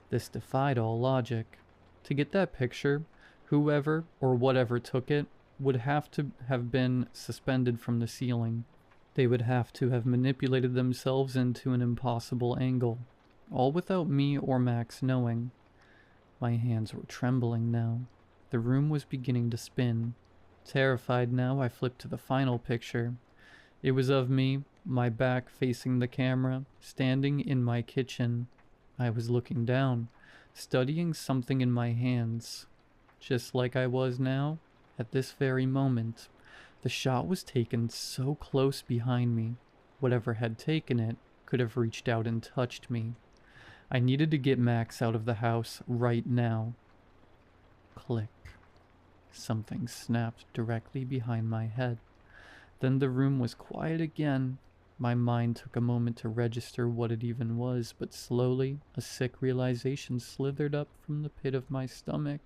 This defied all logic. To get that picture, whoever or whatever took it would have to have been suspended from the ceiling. They would have to have manipulated themselves into an impossible angle, all without me or Max knowing. My hands were trembling now. The room was beginning to spin. Terrified now, I flipped to the final picture. It was of me, my back facing the camera, standing in my kitchen. I was looking down, studying something in my hands. Just like I was now, at this very moment. The shot was taken so close behind me. Whatever had taken it could have reached out and touched me. I needed to get Max out of the house right now. Click. Something snapped directly behind my head. Then the room was quiet again. My mind took a moment to register what it even was, but slowly a sick realization slithered up from the pit of my stomach.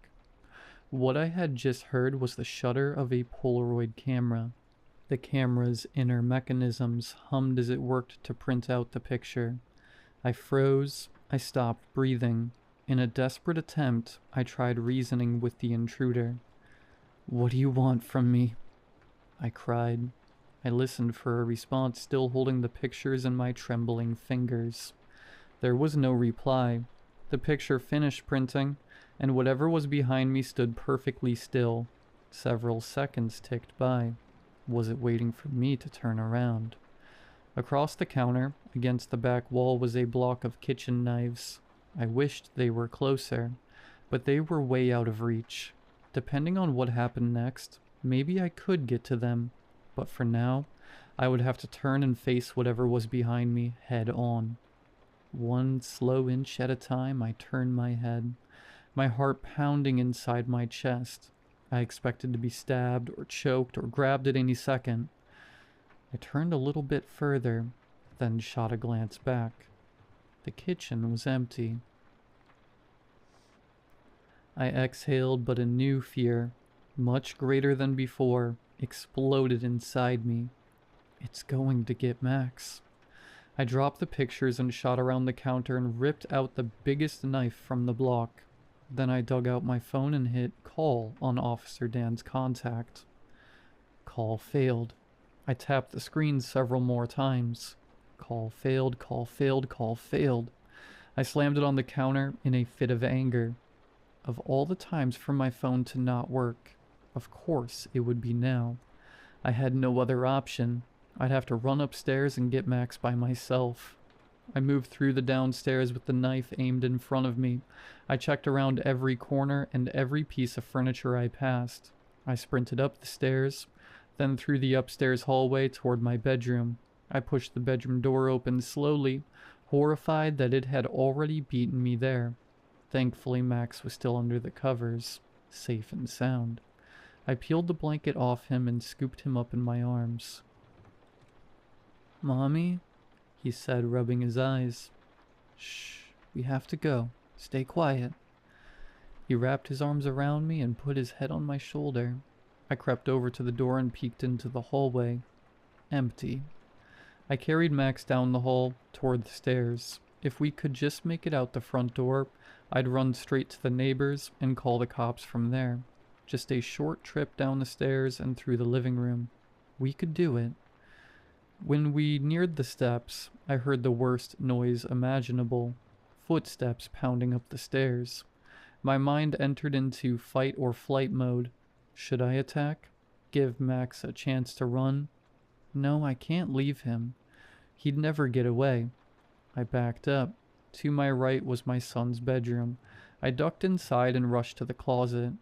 What I had just heard was the shutter of a Polaroid camera. The camera's inner mechanisms hummed as it worked to print out the picture. I froze. I stopped breathing. In a desperate attempt, I tried reasoning with the intruder. "What do you want from me?" I cried. I listened for a response, still holding the pictures in my trembling fingers. There was no reply. The picture finished printing, and whatever was behind me stood perfectly still. Several seconds ticked by. Was it waiting for me to turn around? Across the counter, against the back wall, was a block of kitchen knives. I wished they were closer, but they were way out of reach. Depending on what happened next, maybe I could get to them, but for now, I would have to turn and face whatever was behind me head on. One slow inch at a time, I turned my head, my heart pounding inside my chest. I expected to be stabbed or choked or grabbed at any second. I turned a little bit further, then shot a glance back. The kitchen was empty. I exhaled, but a new fear, much greater than before, exploded inside me. It's going to get Max. I dropped the pictures and shot around the counter and ripped out the biggest knife from the block. Then I dug out my phone and hit call on Officer Dan's contact. Call failed. I tapped the screen several more times. Call failed, call failed, call failed. I slammed it on the counter in a fit of anger. Of all the times for my phone to not work, of course it would be now. I had no other option. I'd have to run upstairs and get Max by myself. I moved through the downstairs with the knife aimed in front of me. I checked around every corner and every piece of furniture I passed. I sprinted up the stairs, then through the upstairs hallway toward my bedroom. I pushed the bedroom door open slowly, horrified that it had already beaten me there. Thankfully, Max was still under the covers, safe and sound. I peeled the blanket off him and scooped him up in my arms. "Mommy?" he said, rubbing his eyes. "Shh, we have to go. Stay quiet." He wrapped his arms around me and put his head on my shoulder. I crept over to the door and peeked into the hallway. Empty. I carried Max down the hall, toward the stairs. If we could just make it out the front door, I'd run straight to the neighbors and call the cops from there. Just a short trip down the stairs and through the living room. We could do it. When we neared the steps, I heard the worst noise imaginable. Footsteps pounding up the stairs. My mind entered into fight or flight mode. Should I attack? Give Max a chance to run? No, I can't leave him. He'd never get away. I backed up. To my right was my son's bedroom. I ducked inside and rushed to the closet.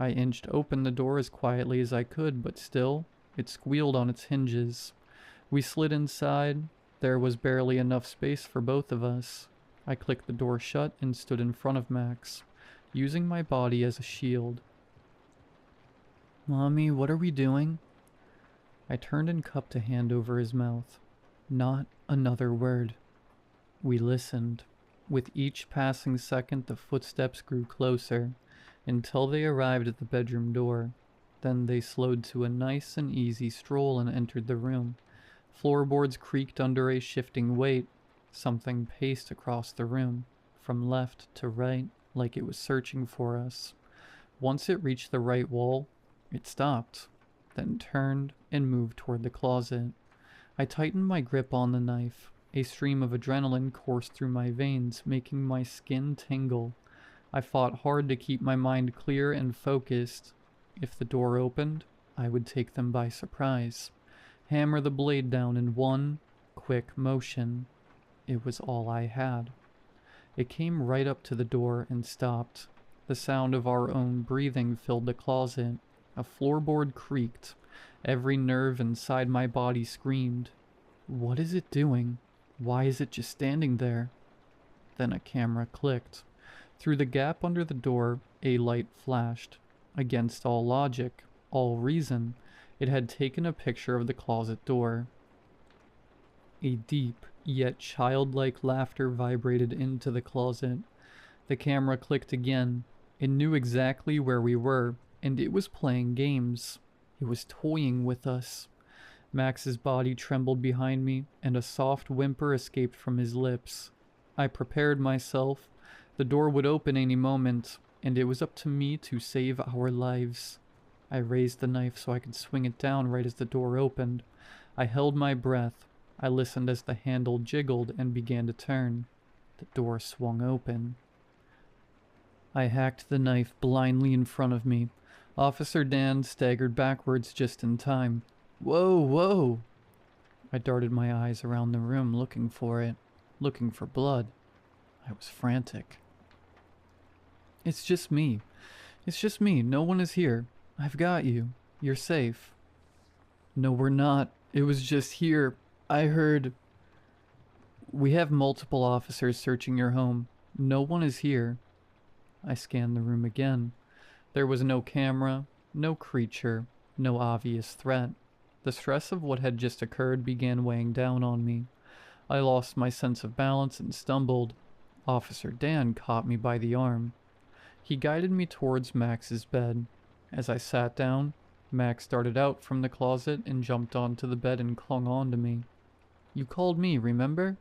I inched open the door as quietly as I could, but still, it squealed on its hinges. We slid inside. There was barely enough space for both of us. I clicked the door shut and stood in front of Max, using my body as a shield. Mommy, what are we doing? I turned and cupped a hand over his mouth. Not another word. We listened. With each passing second, the footsteps grew closer, until they arrived at the bedroom door. Then they slowed to a nice and easy stroll and entered the room. Floorboards creaked under a shifting weight. Something paced across the room, from left to right, like it was searching for us. Once it reached the right wall, it stopped, then turned and moved toward the closet. I tightened my grip on the knife. A stream of adrenaline coursed through my veins, making my skin tingle. I fought hard to keep my mind clear and focused. If the door opened, I would take them by surprise. Hammer the blade down in one quick motion. It was all I had. It came right up to the door and stopped. The sound of our own breathing filled the closet. A floorboard creaked. Every nerve inside my body screamed. What is it doing? Why is it just standing there? Then a camera clicked. Through the gap under the door, a light flashed. Against all logic, all reason, it had taken a picture of the closet door. A deep, yet childlike laughter vibrated into the closet. The camera clicked again. It knew exactly where we were, and it was playing games. It was toying with us. Max's body trembled behind me, and a soft whimper escaped from his lips. I prepared myself. The door would open any moment, and it was up to me to save our lives. I raised the knife so I could swing it down right as the door opened. I held my breath. I listened as the handle jiggled and began to turn. The door swung open. I hacked the knife blindly in front of me. Officer Dan staggered backwards just in time. Whoa, whoa! I darted my eyes around the room looking for it, looking for blood. I was frantic. It's just me. It's just me. No one is here. I've got you. You're safe. No, we're not. It was just here. I heard... We have multiple officers searching your home. No one is here. I scanned the room again. There was no camera, no creature, no obvious threat. The stress of what had just occurred began weighing down on me. I lost my sense of balance and stumbled. Officer Dan caught me by the arm. He guided me towards Max's bed. As I sat down, Max darted out from the closet and jumped onto the bed and clung on to me. You called me, remember?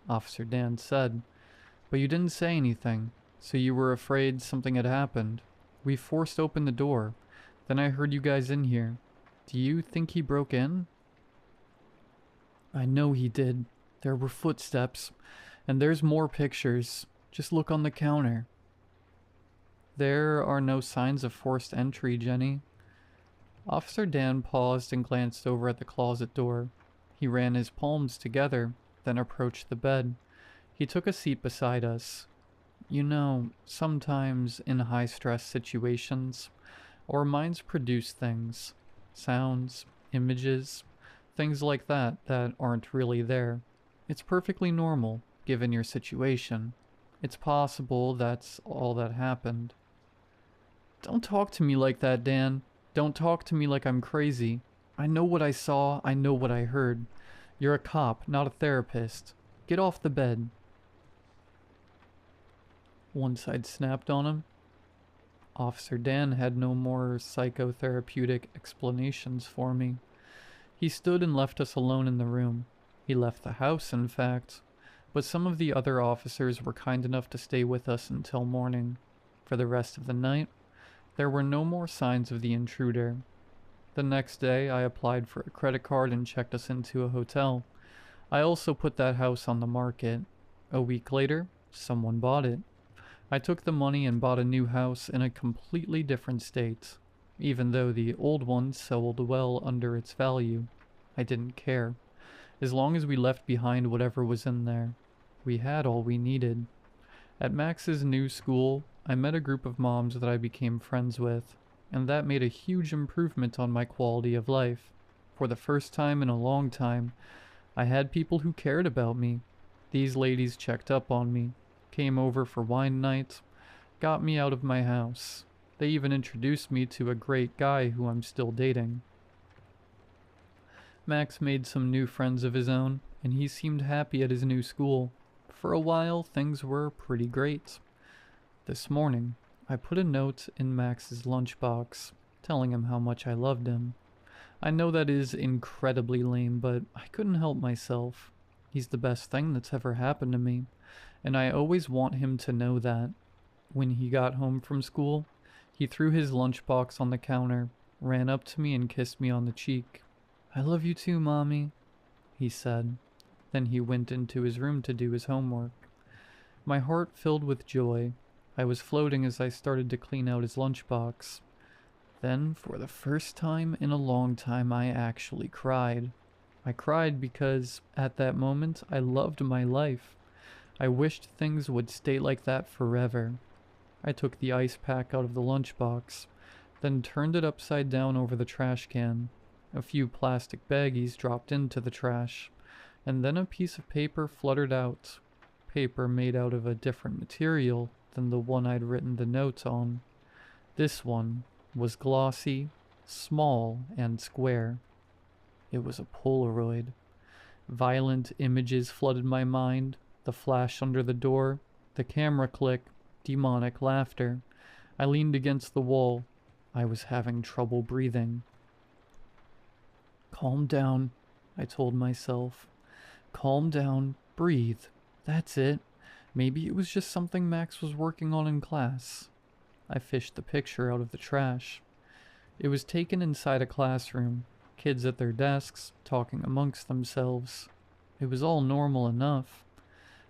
Officer Dan said. But you didn't say anything, so you were afraid something had happened. We forced open the door. Then I heard you guys in here. Do you think he broke in? I know he did. There were footsteps. And there's more pictures. Just look on the counter. There are no signs of forced entry, Jenny. Officer Dan paused and glanced over at the closet door. He ran his palms together, then approached the bed. He took a seat beside us. You know, sometimes in high-stress situations, our minds produce things. Sounds, images, things like that aren't really there. It's perfectly normal, given your situation. It's possible that's all that happened. Don't talk to me like that, Dan. Don't talk to me like I'm crazy. I know what I saw, I know what I heard. You're a cop, not a therapist. Get off the bed. Once I'd snapped on him, Officer Dan had no more psychotherapeutic explanations for me. He stood and left us alone in the room. He left the house, in fact, but some of the other officers were kind enough to stay with us until morning. For the rest of the night, there were no more signs of the intruder. The next day, I applied for a credit card and checked us into a hotel. I also put that house on the market. A week later, someone bought it. I took the money and bought a new house in a completely different state. Even though the old one sold well under its value, I didn't care. As long as we left behind whatever was in there, we had all we needed. At Max's new school, I met a group of moms that I became friends with, and that made a huge improvement on my quality of life. For the first time in a long time, I had people who cared about me. These ladies checked up on me, came over for wine night, got me out of my house. They even introduced me to a great guy who I'm still dating. Max made some new friends of his own, and he seemed happy at his new school. For a while, things were pretty great. This morning, I put a note in Max's lunchbox, telling him how much I loved him. I know that is incredibly lame, but I couldn't help myself. He's the best thing that's ever happened to me, and I always want him to know that. When he got home from school, he threw his lunchbox on the counter, ran up to me and kissed me on the cheek. "I love you too, Mommy," he said. Then he went into his room to do his homework. My heart filled with joy. I was floating as I started to clean out his lunchbox. Then, for the first time in a long time, I actually cried. I cried because, at that moment, I loved my life. I wished things would stay like that forever. I took the ice pack out of the lunchbox, then turned it upside down over the trash can. A few plastic baggies dropped into the trash, and then a piece of paper fluttered out. Paper made out of a different material than the one I'd written the note on. This one was glossy, small, and square. It was a Polaroid. Violent images flooded my mind, the flash under the door, the camera click, demonic laughter. I leaned against the wall. I was having trouble breathing. "Calm down," I told myself. "Calm down, breathe. That's it. Maybe it was just something Max was working on in class." I fished the picture out of the trash. It was taken inside a classroom, kids at their desks, talking amongst themselves. It was all normal enough.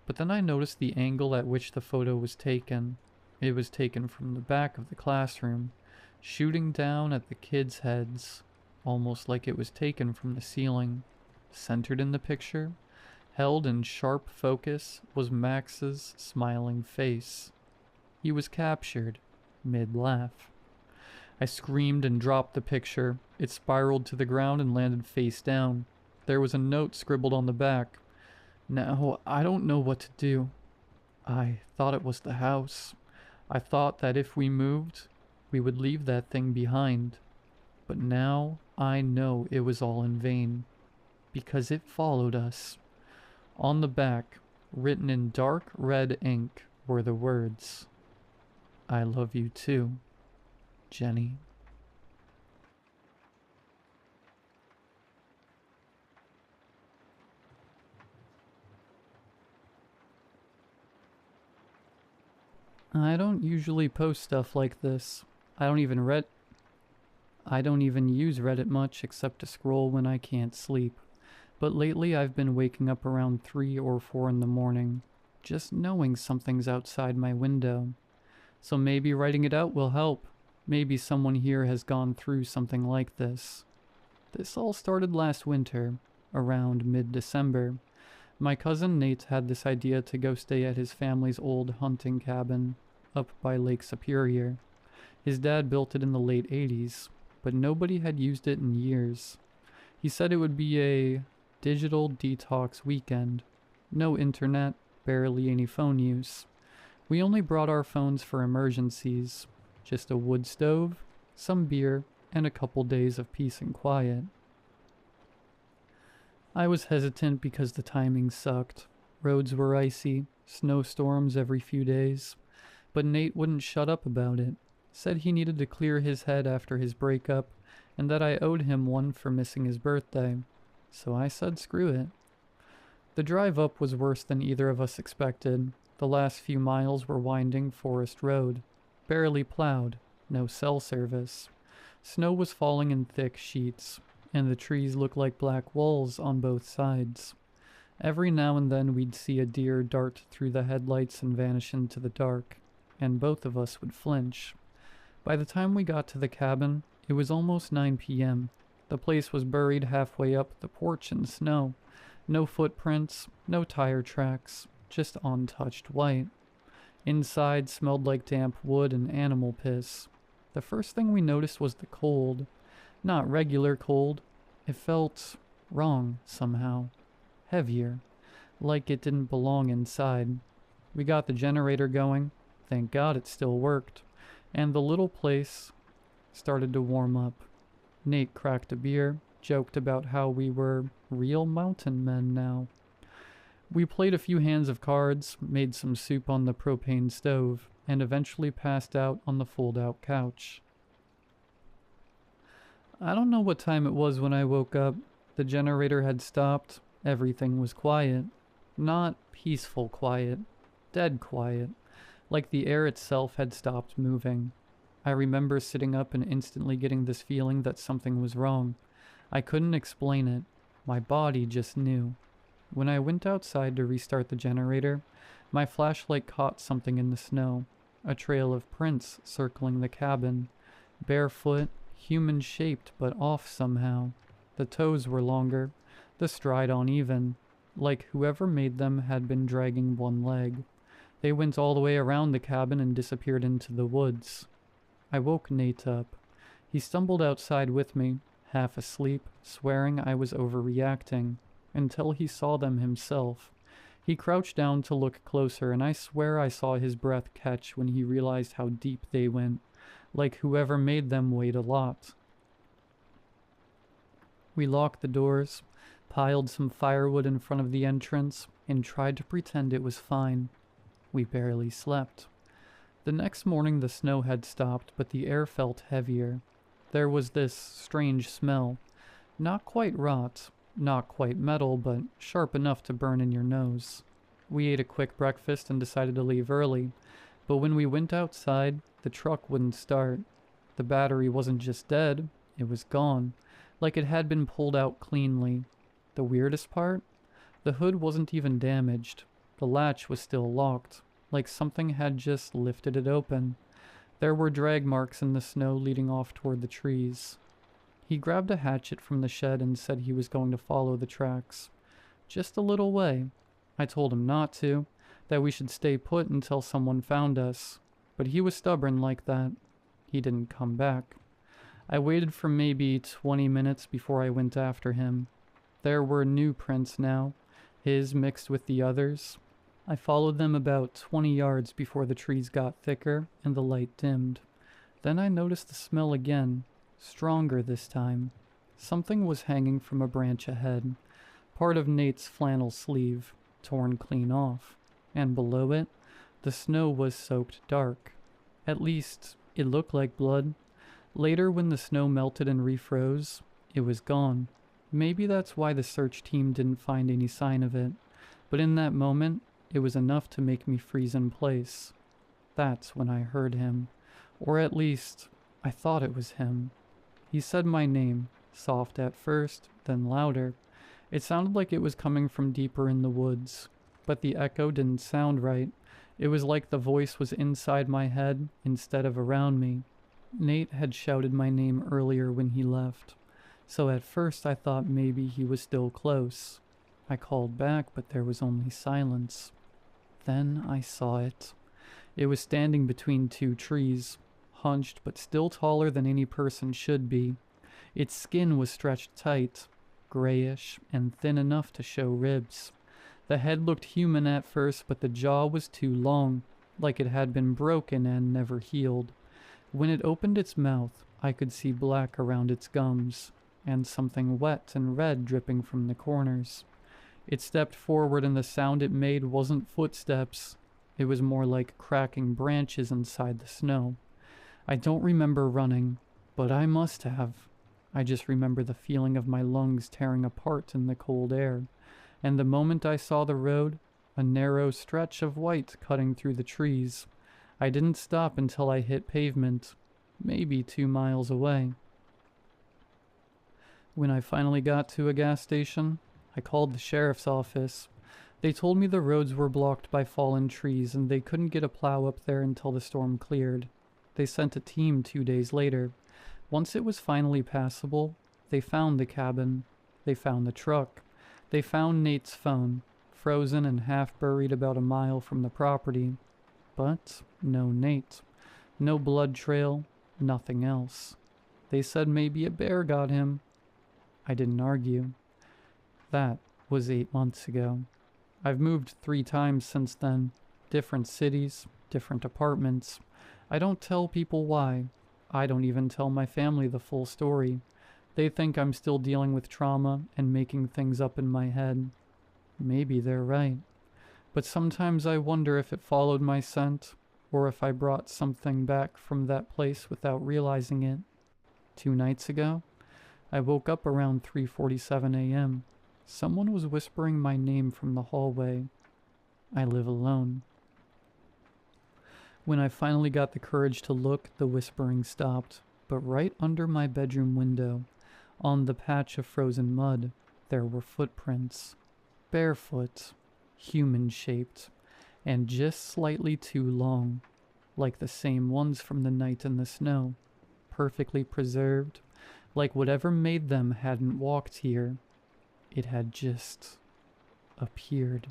But then I noticed the angle at which the photo was taken. It was taken from the back of the classroom, shooting down at the kids' heads, almost like it was taken from the ceiling. Centered in the picture, held in sharp focus, was Max's smiling face. He was captured, mid-laugh. I screamed and dropped the picture. It spiraled to the ground and landed face down. There was a note scribbled on the back. "Now, I don't know what to do. I thought it was the house. I thought that if we moved, we would leave that thing behind. But now I know it was all in vain, because it followed us." On the back, written in dark red ink, were the words, "I love you too, Jenny." I don't usually post stuff like this. I don't even use Reddit much except to scroll when I can't sleep. But lately I've been waking up around 3 or 4 in the morning, just knowing something's outside my window. So maybe writing it out will help. Maybe someone here has gone through something like this. This all started last winter, around mid-December. My cousin Nate had this idea to go stay at his family's old hunting cabin, up by Lake Superior. His dad built it in the late 80s, but nobody had used it in years. He said it would be a digital detox weekend. No internet, barely any phone use. We only brought our phones for emergencies. Just a wood stove, some beer, and a couple days of peace and quiet. I was hesitant because the timing sucked. Roads were icy, snowstorms every few days. But Nate wouldn't shut up about it. Said he needed to clear his head after his breakup, and that I owed him one for missing his birthday. So I said screw it. The drive up was worse than either of us expected. The last few miles were winding forest road. Barely plowed, no cell service. Snow was falling in thick sheets, and the trees looked like black walls on both sides. Every now and then we'd see a deer dart through the headlights and vanish into the dark, and both of us would flinch. By the time we got to the cabin, it was almost 9 p.m. The place was buried halfway up the porch in snow. No footprints, no tire tracks, just untouched white. Inside smelled like damp wood and animal piss. The first thing we noticed was the cold. Not regular cold. It felt wrong somehow. Heavier. Like it didn't belong inside. We got the generator going. Thank God it still worked. And the little place started to warm up. Nate cracked a beer, joked about how we were real mountain men now. We played a few hands of cards, made some soup on the propane stove, and eventually passed out on the fold-out couch. I don't know what time it was when I woke up. The generator had stopped. Everything was quiet. Not peaceful quiet. Dead quiet. Like the air itself had stopped moving. I remember sitting up and instantly getting this feeling that something was wrong. I couldn't explain it. My body just knew. When I went outside to restart the generator, my flashlight caught something in the snow. A trail of prints circling the cabin. Barefoot, human-shaped but off somehow. The toes were longer, the stride uneven, like whoever made them had been dragging one leg. They went all the way around the cabin and disappeared into the woods. I woke Nate up. He stumbled outside with me, half asleep, swearing I was overreacting, until he saw them himself. He crouched down to look closer, and I swear I saw his breath catch when he realized how deep they went, like whoever made them weighed a lot. We locked the doors, piled some firewood in front of the entrance, and tried to pretend it was fine. We barely slept. The next morning the snow had stopped, but the air felt heavier. There was this strange smell. Not quite rot, not quite metal, but sharp enough to burn in your nose. We ate a quick breakfast and decided to leave early, but when we went outside, the truck wouldn't start. The battery wasn't just dead, it was gone, like it had been pulled out cleanly. The weirdest part? The hood wasn't even damaged. The latch was still locked, like something had just lifted it open. There were drag marks in the snow leading off toward the trees. He grabbed a hatchet from the shed and said he was going to follow the tracks. Just a little way. I told him not to, that we should stay put until someone found us, but he was stubborn like that. He didn't come back. I waited for maybe 20 minutes before I went after him. There were new prints now, his mixed with the others. I followed them about 20 yards before the trees got thicker and the light dimmed. Then I noticed the smell again, stronger this time. Something was hanging from a branch ahead, part of Nate's flannel sleeve, torn clean off, and below it, the snow was soaked dark. At least, it looked like blood. Later, when the snow melted and refroze, it was gone. Maybe that's why the search team didn't find any sign of it, but in that moment, it was enough to make me freeze in place. That's when I heard him, or at least, I thought it was him. He said my name, soft at first, then louder. It sounded like it was coming from deeper in the woods, but the echo didn't sound right. It was like the voice was inside my head instead of around me. Nate had shouted my name earlier when he left, so at first I thought maybe he was still close. I called back, but there was only silence. Then I saw it. It was standing between two trees, hunched but still taller than any person should be. Its skin was stretched tight, grayish, and thin enough to show ribs. The head looked human at first, but the jaw was too long, like it had been broken and never healed. When it opened its mouth, I could see black around its gums, and something wet and red dripping from the corners. It stepped forward, and the sound it made wasn't footsteps. It was more like cracking branches inside the snow. I don't remember running, but I must have. I just remember the feeling of my lungs tearing apart in the cold air, and the moment I saw the road, a narrow stretch of white cutting through the trees. I didn't stop until I hit pavement, maybe 2 miles away. When I finally got to a gas station, I called the sheriff's office. They told me the roads were blocked by fallen trees and they couldn't get a plow up there until the storm cleared. They sent a team 2 days later. Once it was finally passable, they found the cabin. They found the truck. They found Nate's phone, frozen and half buried about a mile from the property. But no Nate. No blood trail, nothing else. They said maybe a bear got him. I didn't argue. That was 8 months ago. I've moved 3 times since then. Different cities, different apartments. I don't tell people why. I don't even tell my family the full story. They think I'm still dealing with trauma and making things up in my head. Maybe they're right. But sometimes I wonder if it followed my scent, or if I brought something back from that place without realizing it. 2 nights ago, I woke up around 3:47 a.m. Someone was whispering my name from the hallway. I live alone. When I finally got the courage to look, the whispering stopped. But right under my bedroom window, on the patch of frozen mud, there were footprints. Barefoot, human-shaped, and just slightly too long, like the same ones from the night in the snow, perfectly preserved, like whatever made them hadn't walked here. It had just appeared.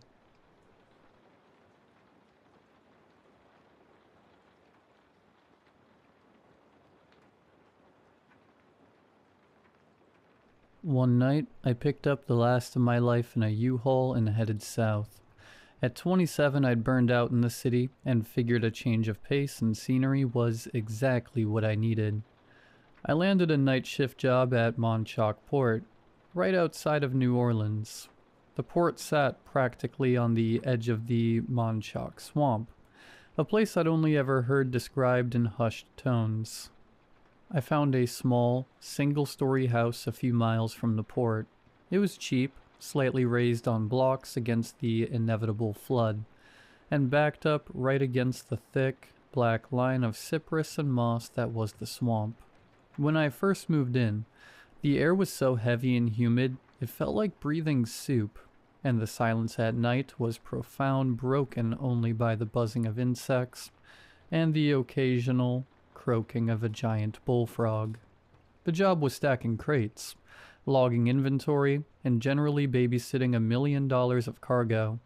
One night, I picked up the last of my life in a U-Haul and headed south. At 27, I'd burned out in the city and figured a change of pace and scenery was exactly what I needed. I landed a night shift job at Montauk Port, right outside of New Orleans. The port sat practically on the edge of the Montauk Swamp, a place I'd only ever heard described in hushed tones. I found a small, single-story house a few miles from the port. It was cheap, slightly raised on blocks against the inevitable flood, and backed up right against the thick, black line of cypress and moss that was the swamp. When I first moved in, the air was so heavy and humid, it felt like breathing soup, and the silence at night was profound, broken only by the buzzing of insects and the occasional croaking of a giant bullfrog. The job was stacking crates, logging inventory, and generally babysitting $1 million of cargo.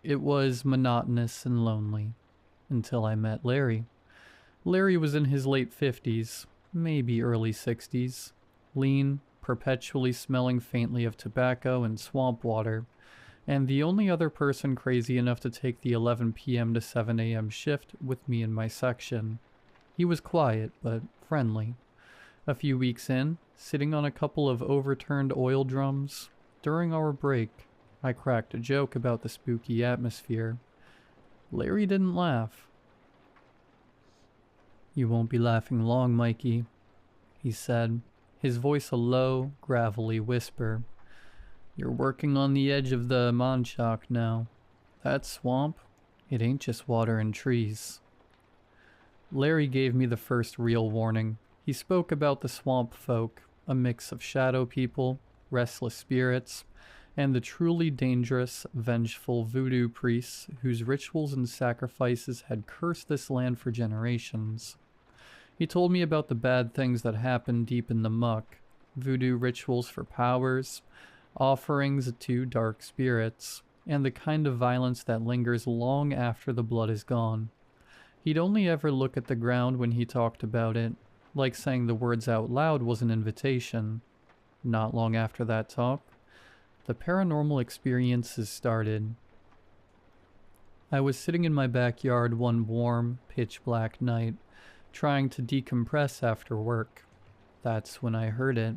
It was monotonous and lonely, until I met Larry. Larry was in his late 50s, maybe early 60s, lean, perpetually smelling faintly of tobacco and swamp water, and the only other person crazy enough to take the 11 p.m. to 7 a.m. shift with me in my section. He was quiet, but friendly. A few weeks in, sitting on a couple of overturned oil drums, during our break, I cracked a joke about the spooky atmosphere. Larry didn't laugh. "You won't be laughing long, Mikey," he said, his voice a low, gravelly whisper. "You're working on the edge of the Montauk now. That swamp, it ain't just water and trees." Larry gave me the first real warning. He spoke about the swamp folk, a mix of shadow people, restless spirits, and the truly dangerous, vengeful voodoo priests whose rituals and sacrifices had cursed this land for generations. He told me about the bad things that happened deep in the muck, voodoo rituals for powers, offerings to dark spirits, and the kind of violence that lingers long after the blood is gone. He'd only ever look at the ground when he talked about it, like saying the words out loud was an invitation. Not long after that talk, the paranormal experiences started. I was sitting in my backyard one warm, pitch-black night, trying to decompress after work. That's when I heard it.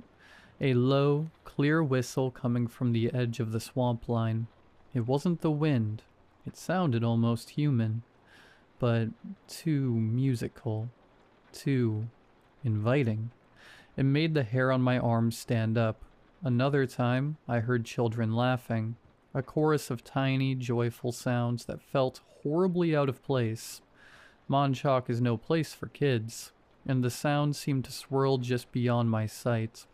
A low, clear whistle coming from the edge of the swamp line. It wasn't the wind. It sounded almost human, but too musical, too inviting. It made the hair on my arms stand up. Another time, I heard children laughing, a chorus of tiny, joyful sounds that felt horribly out of place. Montauk is no place for kids, and the sounds seemed to swirl just beyond my sight,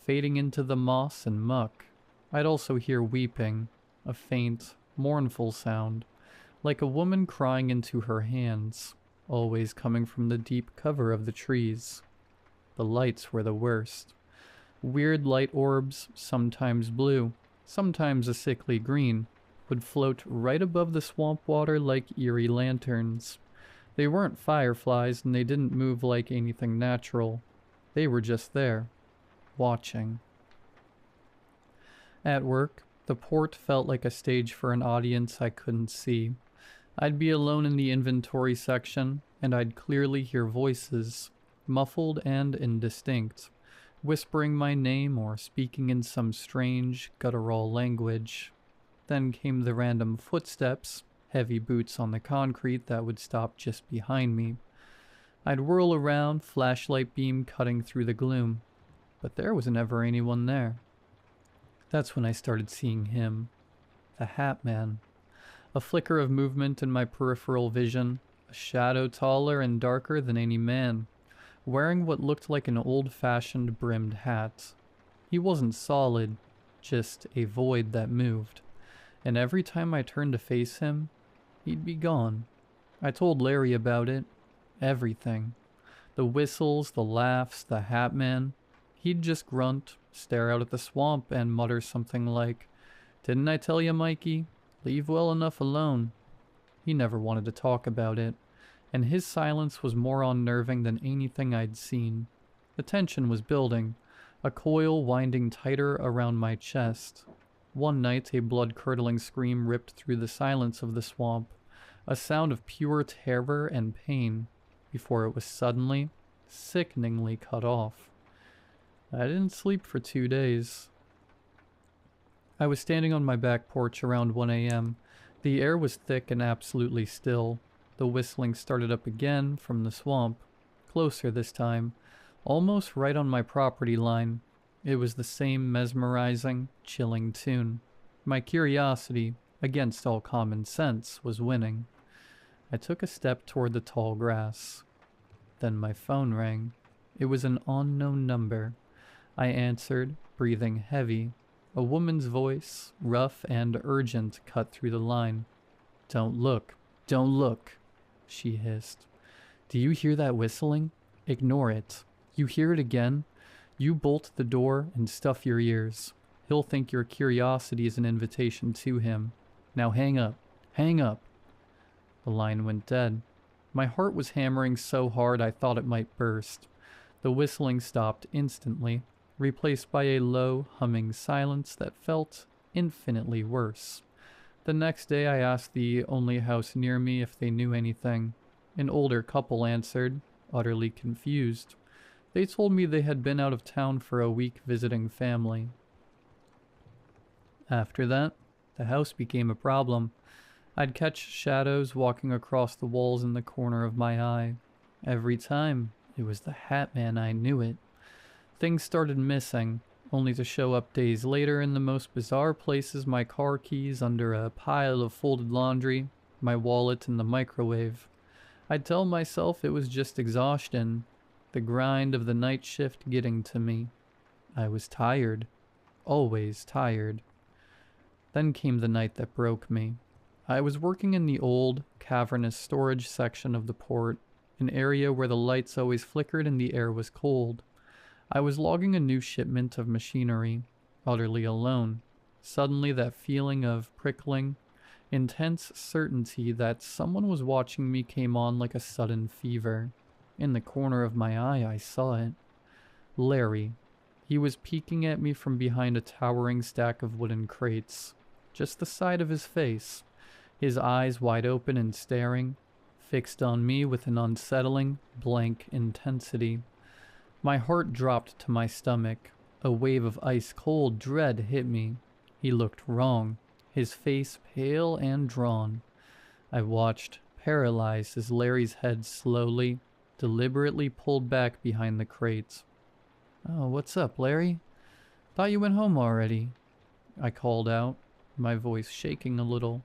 fading into the moss and muck. I'd also hear weeping, a faint, mournful sound, like a woman crying into her hands, always coming from the deep cover of the trees. The lights were the worst. Weird light orbs, sometimes blue, sometimes a sickly green, would float right above the swamp water like eerie lanterns. They weren't fireflies, and they didn't move like anything natural. They were just there, watching. At work, the port felt like a stage for an audience I couldn't see. I'd be alone in the inventory section, and I'd clearly hear voices, muffled and indistinct, whispering my name or speaking in some strange, guttural language. Then came the random footsteps, heavy boots on the concrete that would stop just behind me. I'd whirl around, flashlight beam cutting through the gloom, but there was never anyone there. That's when I started seeing him, the Hat Man. A flicker of movement in my peripheral vision, a shadow taller and darker than any man, wearing what looked like an old-fashioned brimmed hat. He wasn't solid, just a void that moved, and every time I turned to face him, he'd be gone. I told Larry about it. Everything. The whistles, the laughs, the Hat Man. He'd just grunt, stare out at the swamp, and mutter something like, "Didn't I tell you, Mikey? Leave well enough alone." He never wanted to talk about it, and his silence was more unnerving than anything I'd seen. The tension was building, a coil winding tighter around my chest. One night, a blood-curdling scream ripped through the silence of the swamp, a sound of pure terror and pain, before it was suddenly, sickeningly cut off. I didn't sleep for 2 days. I was standing on my back porch around 1 a.m. The air was thick and absolutely still. The whistling started up again from the swamp, closer this time, almost right on my property line. It was the same mesmerizing, chilling tune. My curiosity, against all common sense, was winning. I took a step toward the tall grass. Then my phone rang. It was an unknown number. I answered, breathing heavy. A woman's voice, rough and urgent, cut through the line. "Don't look. Don't look," she hissed. "Do you hear that whistling? Ignore it. You hear it again? You bolt the door and stuff your ears. He'll think your curiosity is an invitation to him. Now hang up. Hang up." The line went dead. My heart was hammering so hard I thought it might burst. The whistling stopped instantly, replaced by a low, humming silence that felt infinitely worse. The next day I asked the only house near me if they knew anything. An older couple answered, utterly confused. They told me they had been out of town for a week visiting family. After that, the house became a problem. I'd catch shadows walking across the walls in the corner of my eye. Every time, it was the Hat Man. I knew it. Things started missing, only to show up days later in the most bizarre places: my car keys under a pile of folded laundry, my wallet in the microwave. I'd tell myself it was just exhaustion, the grind of the night shift getting to me. I was tired, always tired. Then came the night that broke me. I was working in the old, cavernous storage section of the port, an area where the lights always flickered and the air was cold. I was logging a new shipment of machinery, utterly alone. Suddenly that feeling of prickling, intense certainty that someone was watching me came on like a sudden fever. In the corner of my eye, I saw it. Larry. He was peeking at me from behind a towering stack of wooden crates. Just the side of his face, his eyes wide open and staring, fixed on me with an unsettling, blank intensity. My heart dropped to my stomach. A wave of ice-cold dread hit me. He looked wrong, his face pale and drawn. I watched, paralyzed, as Larry's head slowly, deliberately pulled back behind the crates. "Oh, what's up, Larry? Thought you went home already," I called out, my voice shaking a little.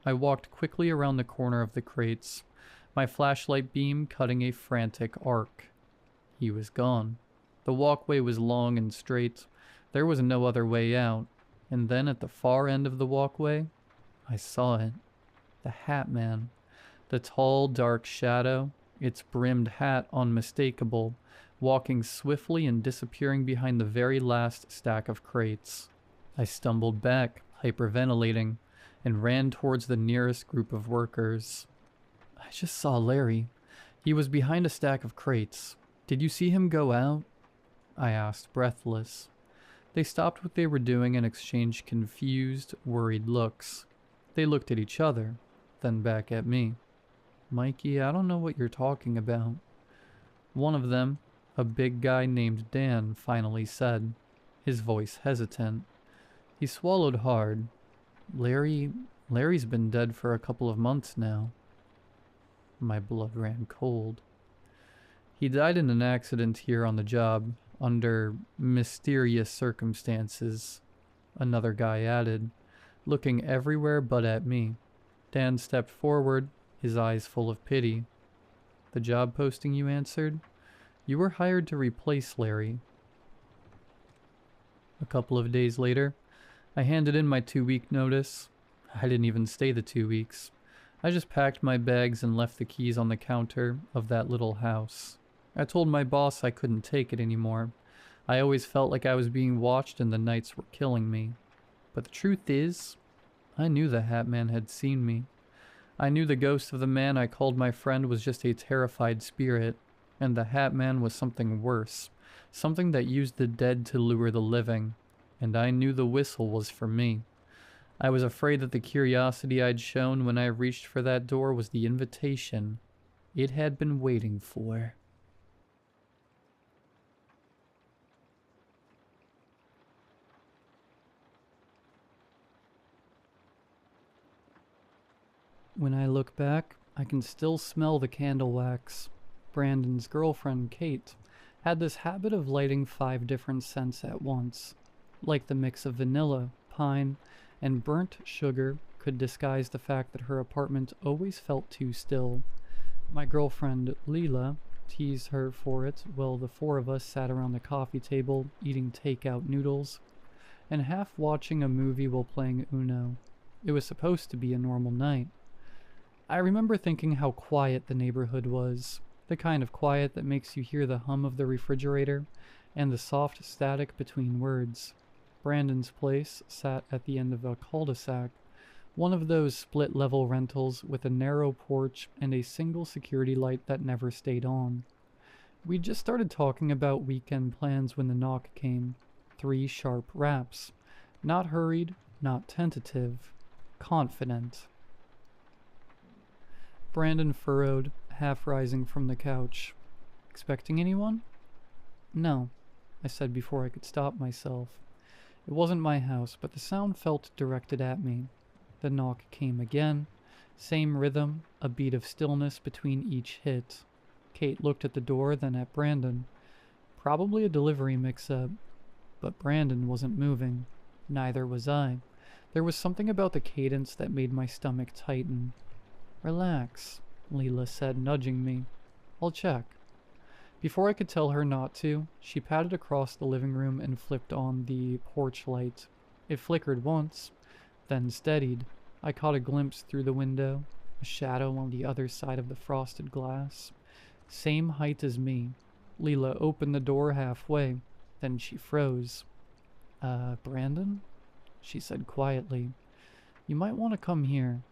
I walked quickly around the corner of the crates, my flashlight beam cutting a frantic arc. He was gone. The walkway was long and straight, There was no other way out, and then at the far end of the walkway, I saw it. The Hat Man. The tall, dark shadow, its brimmed hat unmistakable, walking swiftly and disappearing behind the very last stack of crates. I stumbled back, hyperventilating, and ran towards the nearest group of workers. I just saw Larry. He was behind a stack of crates. Did you see him go out? I asked, breathless. They stopped what they were doing and exchanged confused, worried looks. They looked at each other, then back at me. Mikey, I don't know what you're talking about. One of them, a big guy named Dan, finally said, his voice hesitant. He swallowed hard. Larry's been dead for a couple of months now. My blood ran cold. He died in an accident here on the job, under mysterious circumstances, another guy added, looking everywhere but at me. Dan stepped forward, his eyes full of pity. The job posting you answered? You were hired to replace Larry. A couple of days later, I handed in my 2-week notice. I didn't even stay the 2 weeks. I just packed my bags and left the keys on the counter of that little house. I told my boss I couldn't take it anymore. I always felt like I was being watched and the nights were killing me. But the truth is, I knew the Hat Man had seen me. I knew the ghost of the man I called my friend was just a terrified spirit, and the Hat Man was something worse, something that used the dead to lure the living, and I knew the whistle was for me. I was afraid that the curiosity I'd shown when I reached for that door was the invitation it had been waiting for. When I look back, I can still smell the candle wax. Brandon's girlfriend, Kate, had this habit of lighting 5 different scents at once. Like the mix of vanilla, pine, and burnt sugar could disguise the fact that her apartment always felt too still. My girlfriend, Leela, teased her for it while the 4 of us sat around the coffee table eating takeout noodles and half watching a movie while playing Uno. It was supposed to be a normal night. I remember thinking how quiet the neighborhood was, the kind of quiet that makes you hear the hum of the refrigerator and the soft static between words. Brandon's place sat at the end of a cul-de-sac, one of those split-level rentals with a narrow porch and a single security light that never stayed on. We'd just started talking about weekend plans when the knock came. 3 sharp raps. Not hurried, not tentative. Confident. Brandon furrowed, half rising from the couch. Expecting anyone? No, I said before I could stop myself. It wasn't my house, but the sound felt directed at me. The knock came again. Same rhythm, a beat of stillness between each hit. Kate looked at the door, then at Brandon. Probably a delivery mix-up. But Brandon wasn't moving. Neither was I. There was something about the cadence that made my stomach tighten. Relax, Leela said, nudging me. I'll check. Before I could tell her not to, she padded across the living room and flipped on the porch light. It flickered once, then steadied. I caught a glimpse through the window, a shadow on the other side of the frosted glass. Same height as me. Leela opened the door halfway, then she froze. Brandon? She said quietly. You might want to come here.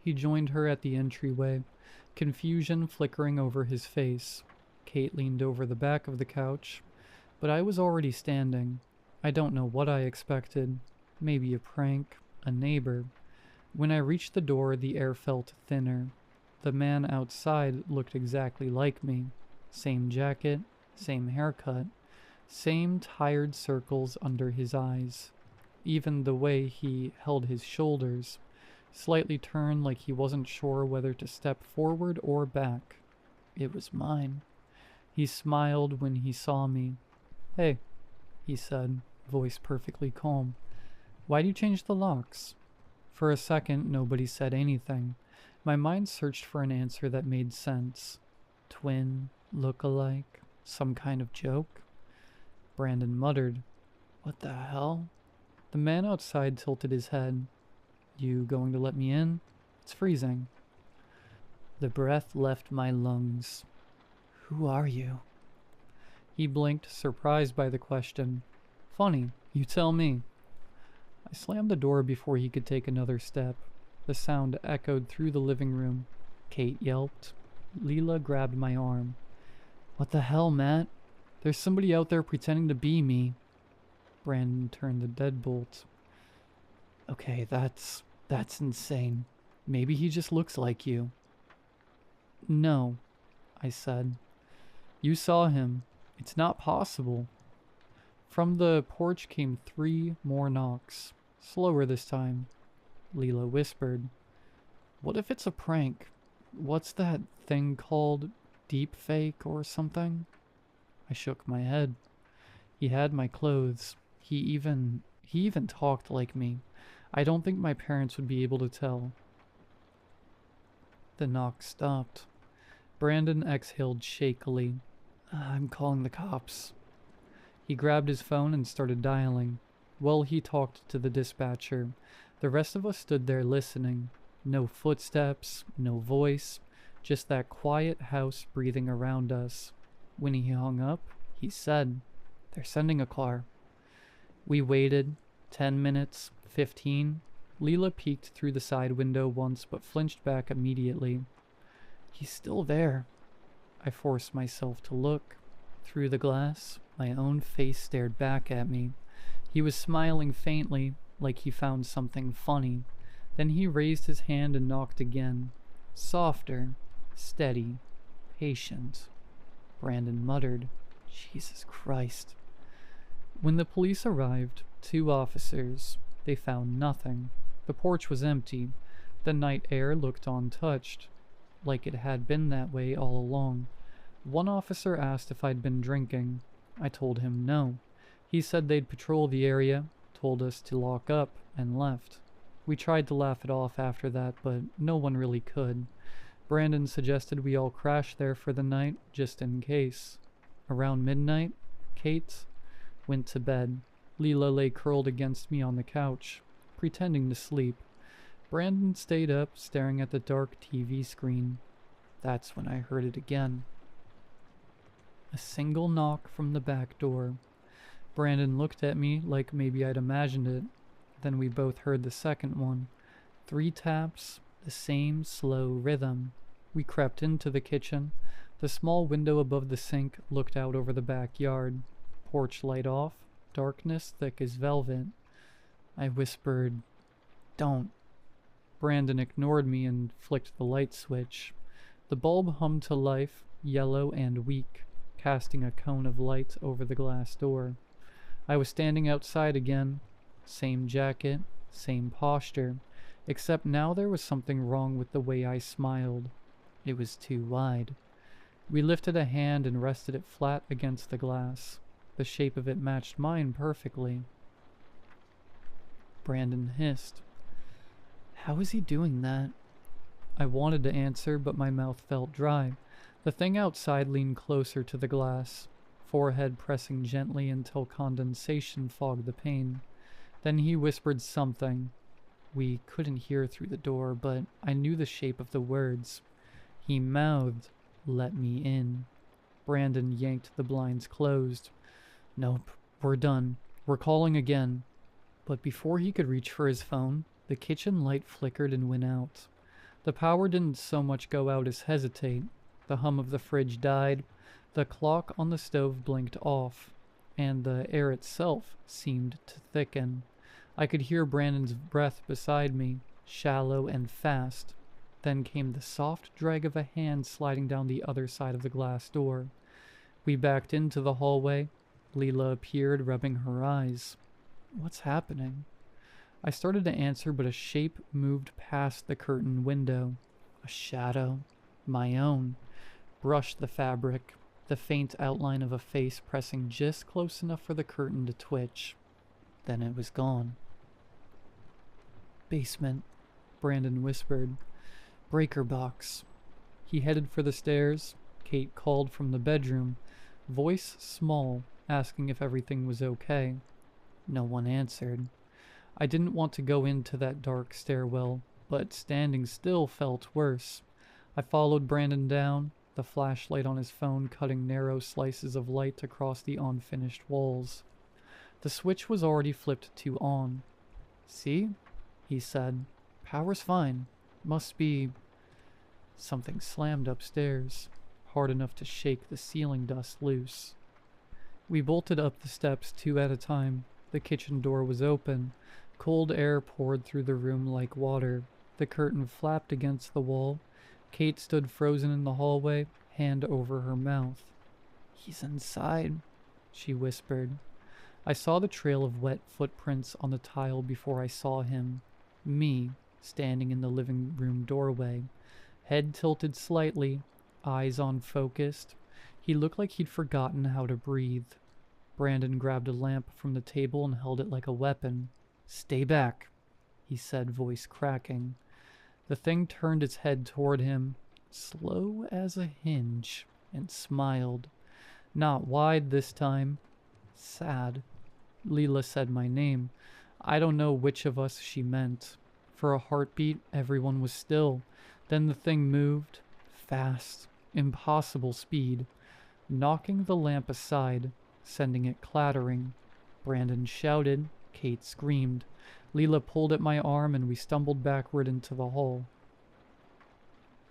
He joined her at the entryway, confusion flickering over his face. Kate leaned over the back of the couch, but I was already standing. I don't know what I expected. Maybe a prank, a neighbor. When I reached the door, the air felt thinner. The man outside looked exactly like me. Same jacket, same haircut, same tired circles under his eyes. Even the way he held his shoulders, slightly turned like he wasn't sure whether to step forward or back. It was mine. He smiled when he saw me. Hey, he said, voice perfectly calm. Why do you change the locks? For a second, nobody said anything. My mind searched for an answer that made sense. Twin, look-alike, some kind of joke? Brandon muttered. What the hell? The man outside tilted his head. You going to let me in? It's freezing. The breath left my lungs. Who are you? He blinked, surprised by the question. Funny, you tell me. I slammed the door before he could take another step. The sound echoed through the living room. Kate yelped. Leela grabbed my arm. What the hell, Matt? There's somebody out there pretending to be me. Brandon turned the deadbolt. Okay, that's insane. Maybe he just looks like you. No, I said. You saw him. It's not possible. From the porch came 3 more knocks. Slower this time. Leela whispered. What if it's a prank? What's that thing called? Deep fake or something? I shook my head. He had my clothes. He even talked like me. I don't think my parents would be able to tell. The knock stopped. Brandon exhaled shakily. I'm calling the cops. He grabbed his phone and started dialing. Well, he talked to the dispatcher. The rest of us stood there listening. No footsteps, no voice, just that quiet house breathing around us. When he hung up, he said, They're sending a car. We waited. 10 minutes, 15. Leela peeked through the side window once but flinched back immediately. He's still there. I forced myself to look. Through the glass, my own face stared back at me. He was smiling faintly, like he found something funny. Then he raised his hand and knocked again. Softer, steady, patient. Brandon muttered, Jesus Christ. When the police arrived, 2 officers, they found nothing. The porch was empty. The night air looked untouched, like it had been that way all along. One officer asked if I'd been drinking. I told him no. He said they'd patrol the area, told us to lock up, and left. We tried to laugh it off after that, but no one really could. Brandon suggested we all crash there for the night, just in case. Around midnight, Kate went to bed. Leela lay curled against me on the couch, pretending to sleep. Brandon stayed up, staring at the dark TV screen. That's when I heard it again. A single knock from the back door. Brandon looked at me like maybe I'd imagined it. Then we both heard the second one. 3 taps, the same slow rhythm. We crept into the kitchen. The small window above the sink looked out over the backyard. Porch light off, darkness thick as velvet. I whispered, Don't. Brandon ignored me and flicked the light switch. The bulb hummed to life, yellow and weak, casting a cone of light over the glass door. I was standing outside again. Same jacket, same posture, except now there was something wrong with the way I smiled. It was too wide. We lifted a hand and rested it flat against the glass. The shape of it matched mine perfectly. Brandon hissed. How is he doing that? I wanted to answer, but my mouth felt dry. The thing outside leaned closer to the glass, forehead pressing gently until condensation fogged the pane. Then he whispered something. We couldn't hear through the door, but I knew the shape of the words. He mouthed, Let me in. Brandon yanked the blinds closed. Nope, we're done. We're calling again. But before he could reach for his phone, the kitchen light flickered and went out. The power didn't so much go out as hesitate. The hum of the fridge died. The clock on the stove blinked off, and the air itself seemed to thicken. I could hear Brandon's breath beside me, shallow and fast. Then came the soft drag of a hand sliding down the other side of the glass door. We backed into the hallway. Leela appeared, rubbing her eyes. What's happening? I started to answer, but a shape moved past the curtain window. A shadow, my own, brushed the fabric, the faint outline of a face pressing just close enough for the curtain to twitch. Then it was gone. Basement, Brandon whispered. Breaker box. He headed for the stairs. Kate called from the bedroom, voice small, asking if everything was okay. No one answered. I didn't want to go into that dark stairwell, but standing still felt worse. I followed Brandon down, the flashlight on his phone cutting narrow slices of light across the unfinished walls. The switch was already flipped to on. "See?" he said. "Power's fine. Must be..." Something slammed upstairs, hard enough to shake the ceiling dust loose. We bolted up the steps 2 at a time. The kitchen door was open. Cold air poured through the room like water. The curtain flapped against the wall. Kate stood frozen in the hallway, hand over her mouth. "He's inside," she whispered. I saw the trail of wet footprints on the tile before I saw him. Me, standing in the living room doorway. Head tilted slightly, eyes unfocused. He looked like he'd forgotten how to breathe. Brandon grabbed a lamp from the table and held it like a weapon. "Stay back," he said, voice cracking. The thing turned its head toward him, slow as a hinge, and smiled. Not wide this time. Sad. Leela said my name. I don't know which of us she meant. For a heartbeat, everyone was still. Then the thing moved. Fast. Impossible speed. Knocking the lamp aside, sending it clattering. Brandon shouted. Kate screamed. Leela pulled at my arm and we stumbled backward into the hall.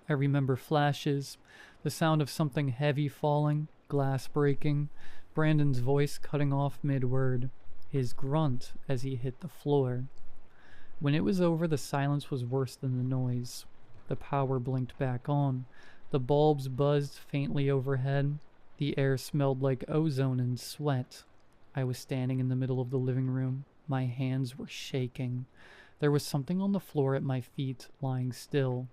I remember flashes, the sound of something heavy falling, glass breaking, Brandon's voice cutting off mid-word, his grunt as he hit the floor. When it was over, the silence was worse than the noise. The power blinked back on. The bulbs buzzed faintly overhead. The air smelled like ozone and sweat. I was standing in the middle of the living room. My hands were shaking. There was something on the floor at my feet, lying still.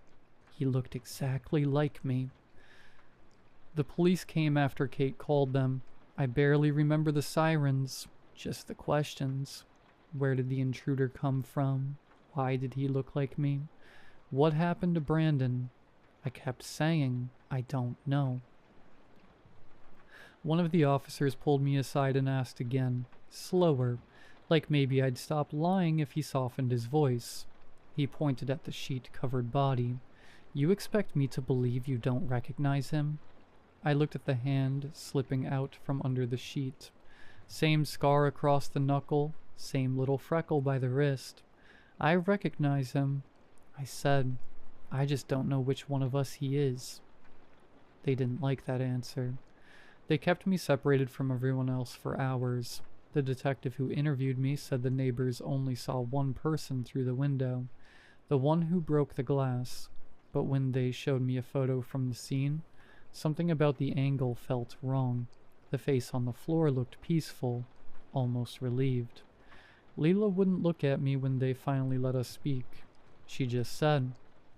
He looked exactly like me. The police came after Kate called them. I barely remember the sirens, just the questions. Where did the intruder come from? Why did he look like me? What happened to Brandon? I kept saying, I don't know. One of the officers pulled me aside and asked again, slower, like maybe I'd stop lying if he softened his voice. He pointed at the sheet-covered body. "You expect me to believe you don't recognize him?" I looked at the hand slipping out from under the sheet. Same scar across the knuckle, same little freckle by the wrist. "I recognize him," I said. "I just don't know which one of us he is." They didn't like that answer. They kept me separated from everyone else for hours. The detective who interviewed me said the neighbors only saw one person through the window, the one who broke the glass. But when they showed me a photo from the scene, something about the angle felt wrong. The face on the floor looked peaceful, almost relieved. Leela wouldn't look at me when they finally let us speak. She just said,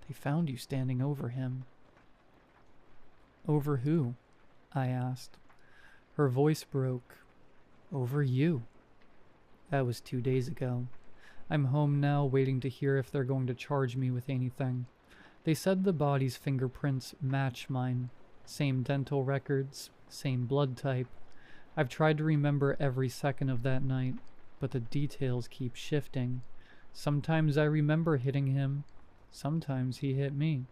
"They found you standing over him." "Over who?" I asked. Her voice broke. "Over you." That was 2 days ago. I'm home now, waiting to hear if they're going to charge me with anything. They said the body's fingerprints match mine. Same dental records, same blood type. I've tried to remember every second of that night, but the details keep shifting. Sometimes I remember hitting him. Sometimes he hit me.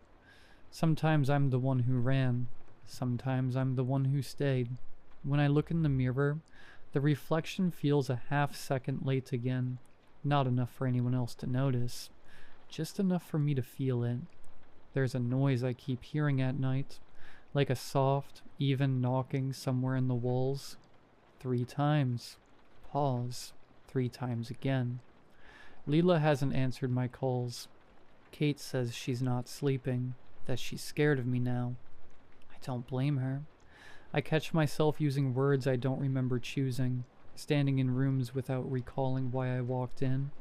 Sometimes I'm the one who ran. Sometimes I'm the one who stayed. When I look in the mirror, the reflection feels a half-second late again. Not enough for anyone else to notice. Just enough for me to feel it. There's a noise I keep hearing at night, like a soft, even knocking somewhere in the walls. 3 times. Pause. 3 times again. Leela hasn't answered my calls. Kate says she's not sleeping, that she's scared of me now. I don't blame her. I catch myself using words I don't remember choosing, standing in rooms without recalling why I walked in.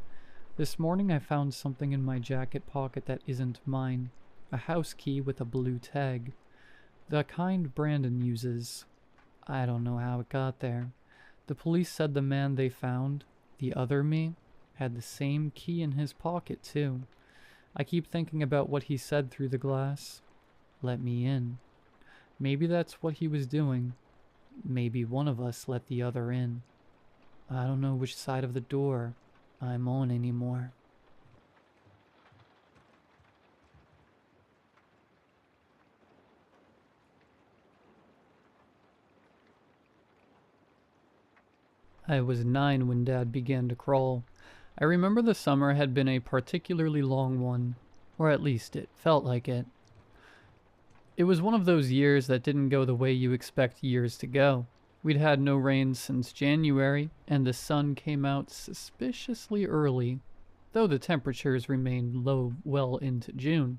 This morning I found something in my jacket pocket that isn't mine. A house key with a blue tag. The kind Brandon uses. I don't know how it got there. The police said the man they found, the other me, had the same key in his pocket too. I keep thinking about what he said through the glass. Let me in. Maybe that's what he was doing. maybe one of us let the other in. I don't know which side of the door I'm on anymore. I was 9 when Dad began to crawl. I remember the summer had been a particularly long one, or at least it felt like it. It was one of those years that didn't go the way you expect years to go. We'd had no rain since January, and the sun came out suspiciously early, though the temperatures remained low well into June,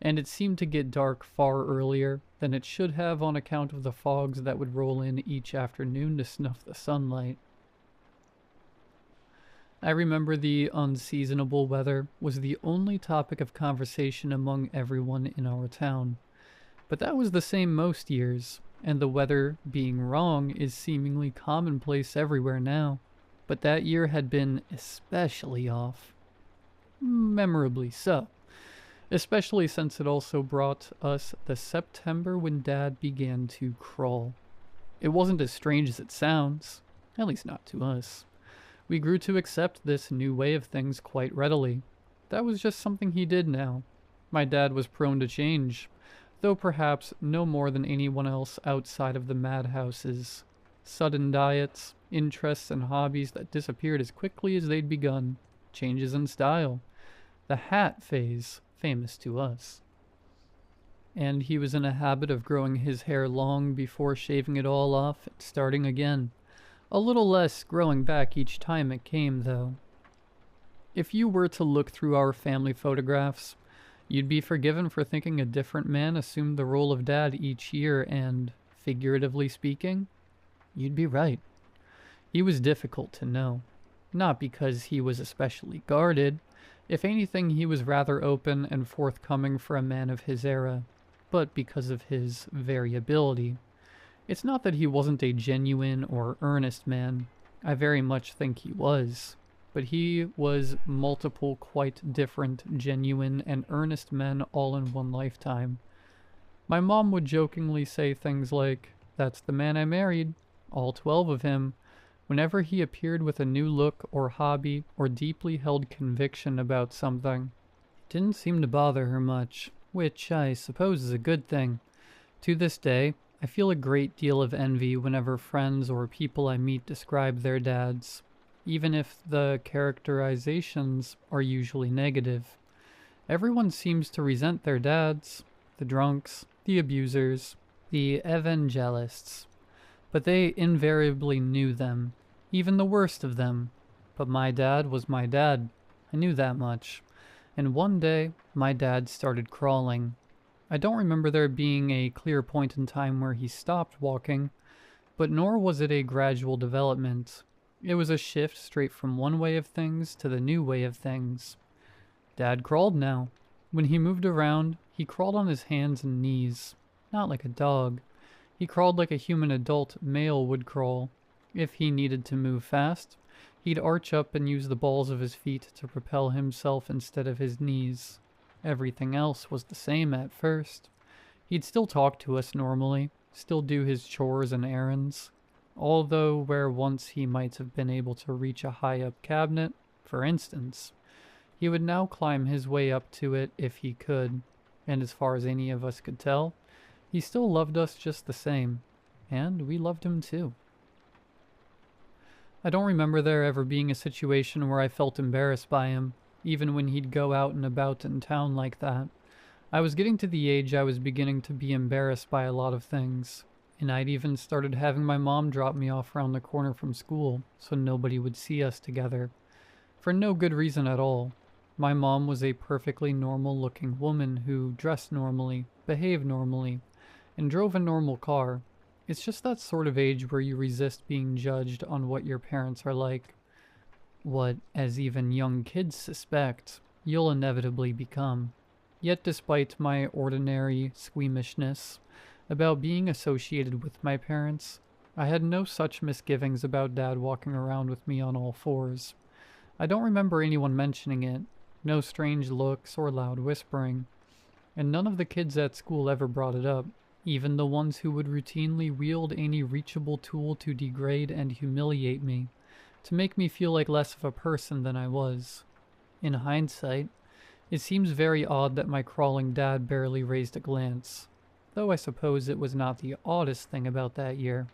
and it seemed to get dark far earlier than it should have on account of the fogs that would roll in each afternoon to snuff the sunlight. I remember the unseasonable weather was the only topic of conversation among everyone in our town. But that was the same most years, and the weather being wrong is seemingly commonplace everywhere now. But that year had been especially off. Memorably so. Especially since it also brought us the September when Dad began to crawl. It wasn't as strange as it sounds, at least not to us. We grew to accept this new way of things quite readily. That was just something he did now. My dad was prone to change, though perhaps no more than anyone else outside of the madhouses. Sudden diets, interests, and hobbies that disappeared as quickly as they'd begun. Changes in style. The hat phase, famous to us. And he was in a habit of growing his hair long before shaving it all off and starting again. A little less growing back each time it came, though. If you were to look through our family photographs, you'd be forgiven for thinking a different man assumed the role of Dad each year, and, figuratively speaking, you'd be right. He was difficult to know. Not because he was especially guarded. If anything, he was rather open and forthcoming for a man of his era, but because of his variability. It's not that he wasn't a genuine or earnest man. I very much think he was. But he was multiple quite different, genuine, and earnest men all in one lifetime. My mom would jokingly say things like, "That's the man I married," all 12 of him, whenever he appeared with a new look or hobby or deeply held conviction about something. It didn't seem to bother her much, which I suppose is a good thing. To this day, I feel a great deal of envy whenever friends or people I meet describe their dads, even if the characterizations are usually negative. Everyone seems to resent their dads, the drunks, the abusers, the evangelists, but they invariably knew them, even the worst of them. But my dad was my dad. I knew that much. And one day, my dad started crawling. I don't remember there being a clear point in time where he stopped walking, but nor was it a gradual development. It was a shift straight from one way of things to the new way of things. Dad crawled now. When he moved around, he crawled on his hands and knees. Not like a dog. He crawled like a human adult male would crawl. If he needed to move fast, he'd arch up and use the balls of his feet to propel himself instead of his knees. Everything else was the same at first. He'd still talk to us normally, still do his chores and errands, although where once he might have been able to reach a high-up cabinet, for instance, he would now climb his way up to it if he could, and as far as any of us could tell, he still loved us just the same, and we loved him too. I don't remember there ever being a situation where I felt embarrassed by him, even when he'd go out and about in town like that. I was getting to the age I was beginning to be embarrassed by a lot of things, and I'd even started having my mom drop me off around the corner from school so nobody would see us together. For no good reason at all. My mom was a perfectly normal-looking woman who dressed normally, behaved normally, and drove a normal car. It's just that sort of age where you resist being judged on what your parents are like. What, as even young kids suspect, you'll inevitably become. Yet despite my ordinary squeamishness about being associated with my parents, I had no such misgivings about Dad walking around with me on all fours. I don't remember anyone mentioning it, no strange looks or loud whispering, and none of the kids at school ever brought it up. even the ones who would routinely wield any reachable tool to degrade and humiliate me, to make me feel like less of a person than I was. In hindsight, it seems very odd that my crawling dad barely raised a glance, though I suppose it was not the oddest thing about that year.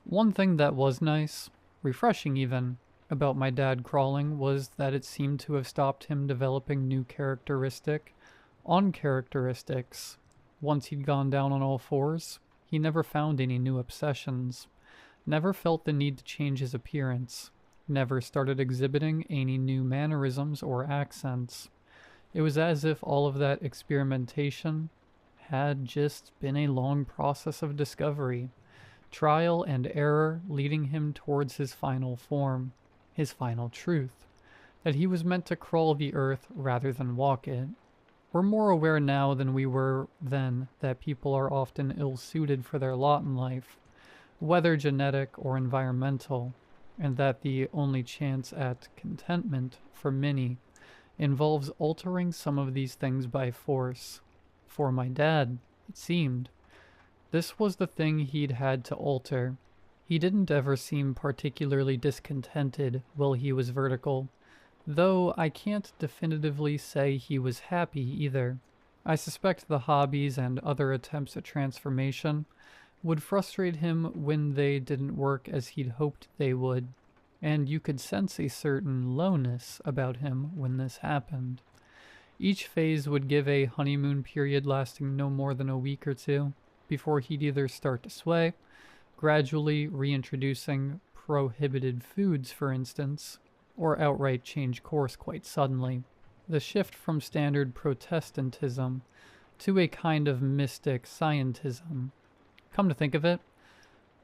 One thing that was nice, refreshing even, about my dad crawling was that it seemed to have stopped him developing new characteristics. Once he'd gone down on all fours, he never found any new obsessions, never felt the need to change his appearance, never started exhibiting any new mannerisms or accents. It was as if all of that experimentation had just been a long process of discovery, trial and error leading him towards his final form, his final truth, that he was meant to crawl the earth rather than walk it. We're more aware now than we were then that people are often ill-suited for their lot in life, whether genetic or environmental, and that the only chance at contentment for many involves altering some of these things by force. For my dad, it seemed, this was the thing he'd had to alter. He didn't ever seem particularly discontented while he was vertical, though I can't definitively say he was happy either. I suspect the hobbies and other attempts at transformation would frustrate him when they didn't work as he'd hoped they would, and you could sense a certain lowness about him when this happened. Each phase would give a honeymoon period lasting no more than a week or two, before he'd either start to sway, gradually reintroducing prohibited foods, for instance, or outright change course quite suddenly. The shift from standard Protestantism to a kind of mystic scientism. Come to think of it,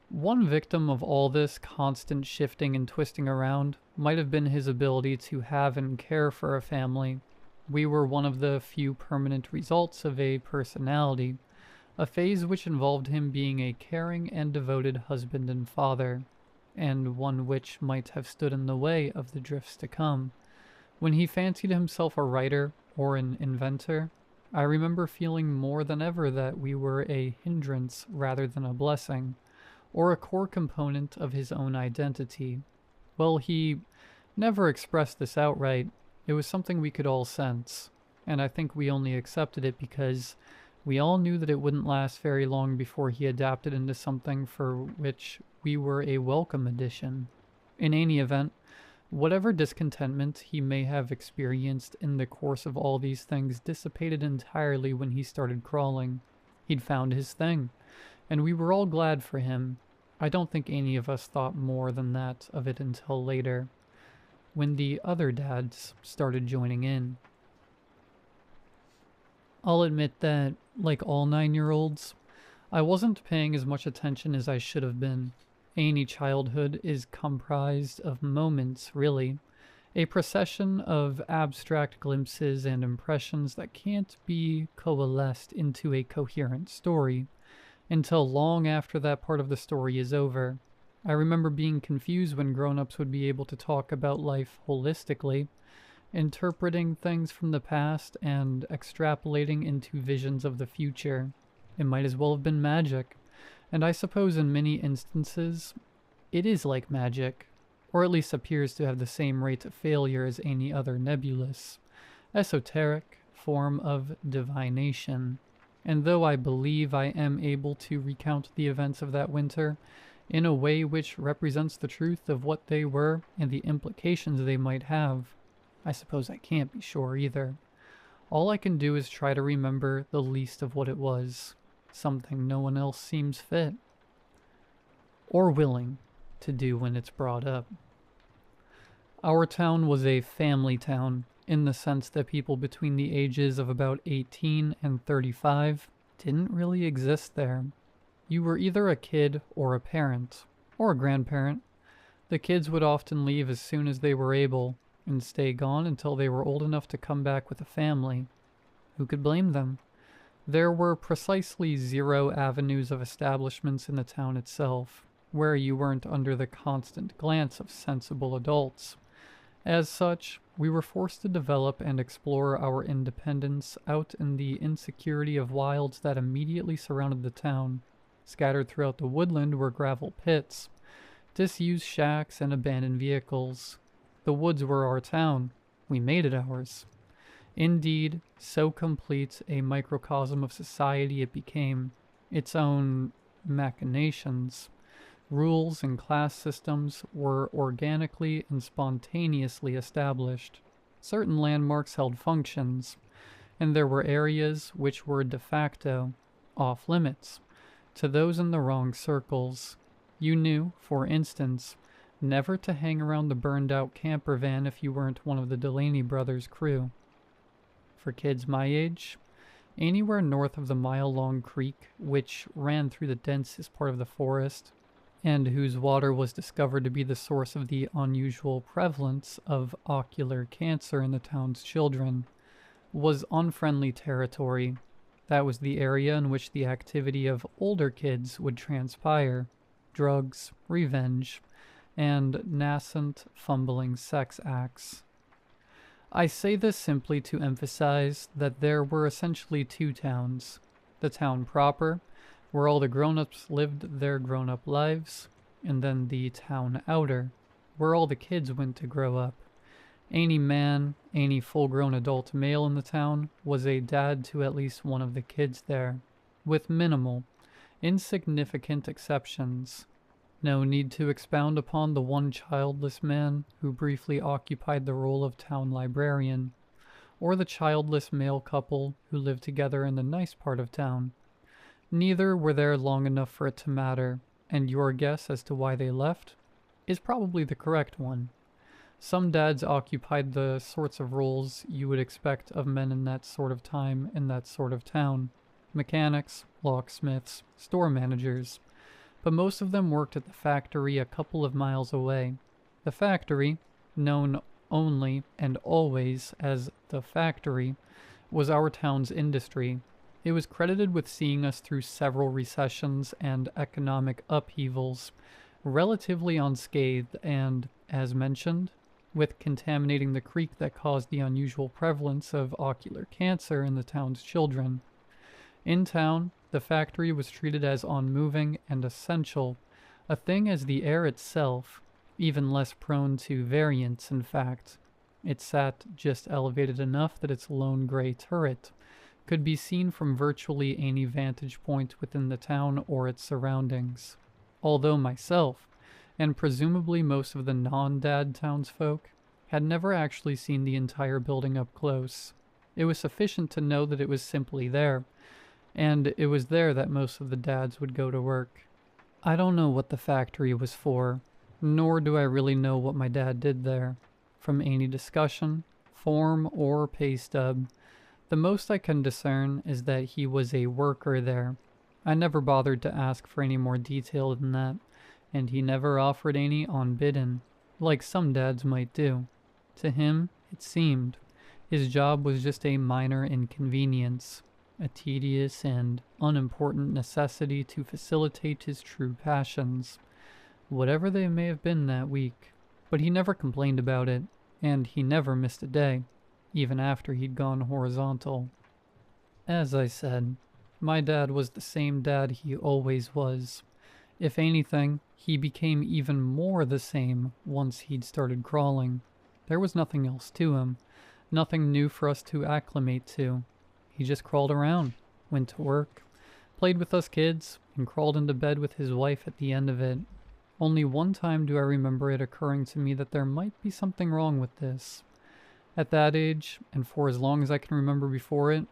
one victim of all this constant shifting and twisting around might have been his ability to have and care for a family. We were one of the few permanent results of a personality, a phase which involved him being a caring and devoted husband and father, and one which might have stood in the way of the drifts to come. When he fancied himself a writer or an inventor, I remember feeling more than ever that we were a hindrance rather than a blessing, or a core component of his own identity. Well, he never expressed this outright. It was something we could all sense, and I think we only accepted it because we all knew that it wouldn't last very long before he adapted into something for which we were a welcome addition. In any event, whatever discontentment he may have experienced in the course of all these things dissipated entirely when he started crawling. He'd found his thing, and we were all glad for him. I don't think any of us thought more than that of it until later, when the other dads started joining in. I'll admit that, like all 9-year-olds, I wasn't paying as much attention as I should have been. Any childhood is comprised of moments, really, a procession of abstract glimpses and impressions that can't be coalesced into a coherent story until long after that part of the story is over. I remember being confused when grown-ups would be able to talk about life holistically, interpreting things from the past and extrapolating into visions of the future. It might as well have been magic, and I suppose in many instances it is like magic, or at least appears to have the same rate of failure as any other nebulous, esoteric form of divination. And though I believe I am able to recount the events of that winter in a way which represents the truth of what they were and the implications they might have, I suppose I can't be sure either. All I can do is try to remember the least of what it was, something no one else seems fit or willing to do when it's brought up. Our town was a family town, in the sense that people between the ages of about 18 and 35 didn't really exist there. You were either a kid or a parent, or a grandparent. The kids would often leave as soon as they were able, and stay gone until they were old enough to come back with a family. Who could blame them? There were precisely 0 avenues of establishments in the town itself, where you weren't under the constant glance of sensible adults, As such, we were forced to develop and explore our independence out in the insecurity of wilds that immediately surrounded the town. Scattered throughout the woodland were gravel pits, disused shacks, and abandoned vehicles. The woods were our town. We made it ours. Indeed, so complete a microcosm of society it became, its own machinations. Rules and class systems were organically and spontaneously established. Certain landmarks held functions, and there were areas which were de facto off limits to those in the wrong circles. You knew, for instance, never to hang around the burned-out camper van if you weren't one of the Delaney brothers' crew. For kids my age, anywhere north of the mile-long creek which ran through the densest part of the forest, and whose water was discovered to be the source of the unusual prevalence of ocular cancer in the town's children, was unfriendly territory. That was the area in which the activity of older kids would transpire: drugs, revenge, and nascent, fumbling sex acts. I say this simply to emphasize that there were essentially two towns. The town proper, where all the grown-ups lived their grown-up lives, and then the town outer, where all the kids went to grow up. Any man, any full-grown adult male in the town was a dad to at least one of the kids there, with minimal, insignificant exceptions. No need to expound upon the one childless man who briefly occupied the role of town librarian, or the childless male couple who lived together in the nice part of town. Neither were there long enough for it to matter, and your guess as to why they left is probably the correct one. Some dads occupied the sorts of roles you would expect of men in that sort of time in that sort of town: mechanics, locksmiths, store managers. But most of them worked at the factory a couple of miles away. The factory, known only and always as the factory, was our town's industry. It was credited with seeing us through several recessions and economic upheavals, relatively unscathed, and, as mentioned, with contaminating the creek that caused the unusual prevalence of ocular cancer in the town's children. In town, the factory was treated as unmoving and essential, a thing as the air itself, even less prone to variance, in fact. It sat just elevated enough that its lone gray turret could be seen from virtually any vantage point within the town or its surroundings. Although myself, and presumably most of the non-dad townsfolk, had never actually seen the entire building up close. It was sufficient to know that it was simply there, and it was there that most of the dads would go to work. I don't know what the factory was for, nor do I really know what my dad did there. From any discussion, form, or pay stub, the most I can discern is that he was a worker there. I never bothered to ask for any more detail than that, and he never offered any unbidden, like some dads might do. To him, it seemed, his job was just a minor inconvenience, a tedious and unimportant necessity to facilitate his true passions, whatever they may have been that week. But he never complained about it, and he never missed a day, even after he'd gone horizontal. As I said, my dad was the same dad he always was. If anything, he became even more the same once he'd started crawling. There was nothing else to him, nothing new for us to acclimate to. He just crawled around, went to work, played with us kids, and crawled into bed with his wife at the end of it. Only one time do I remember it occurring to me that there might be something wrong with this. At that age, and for as long as I can remember before it,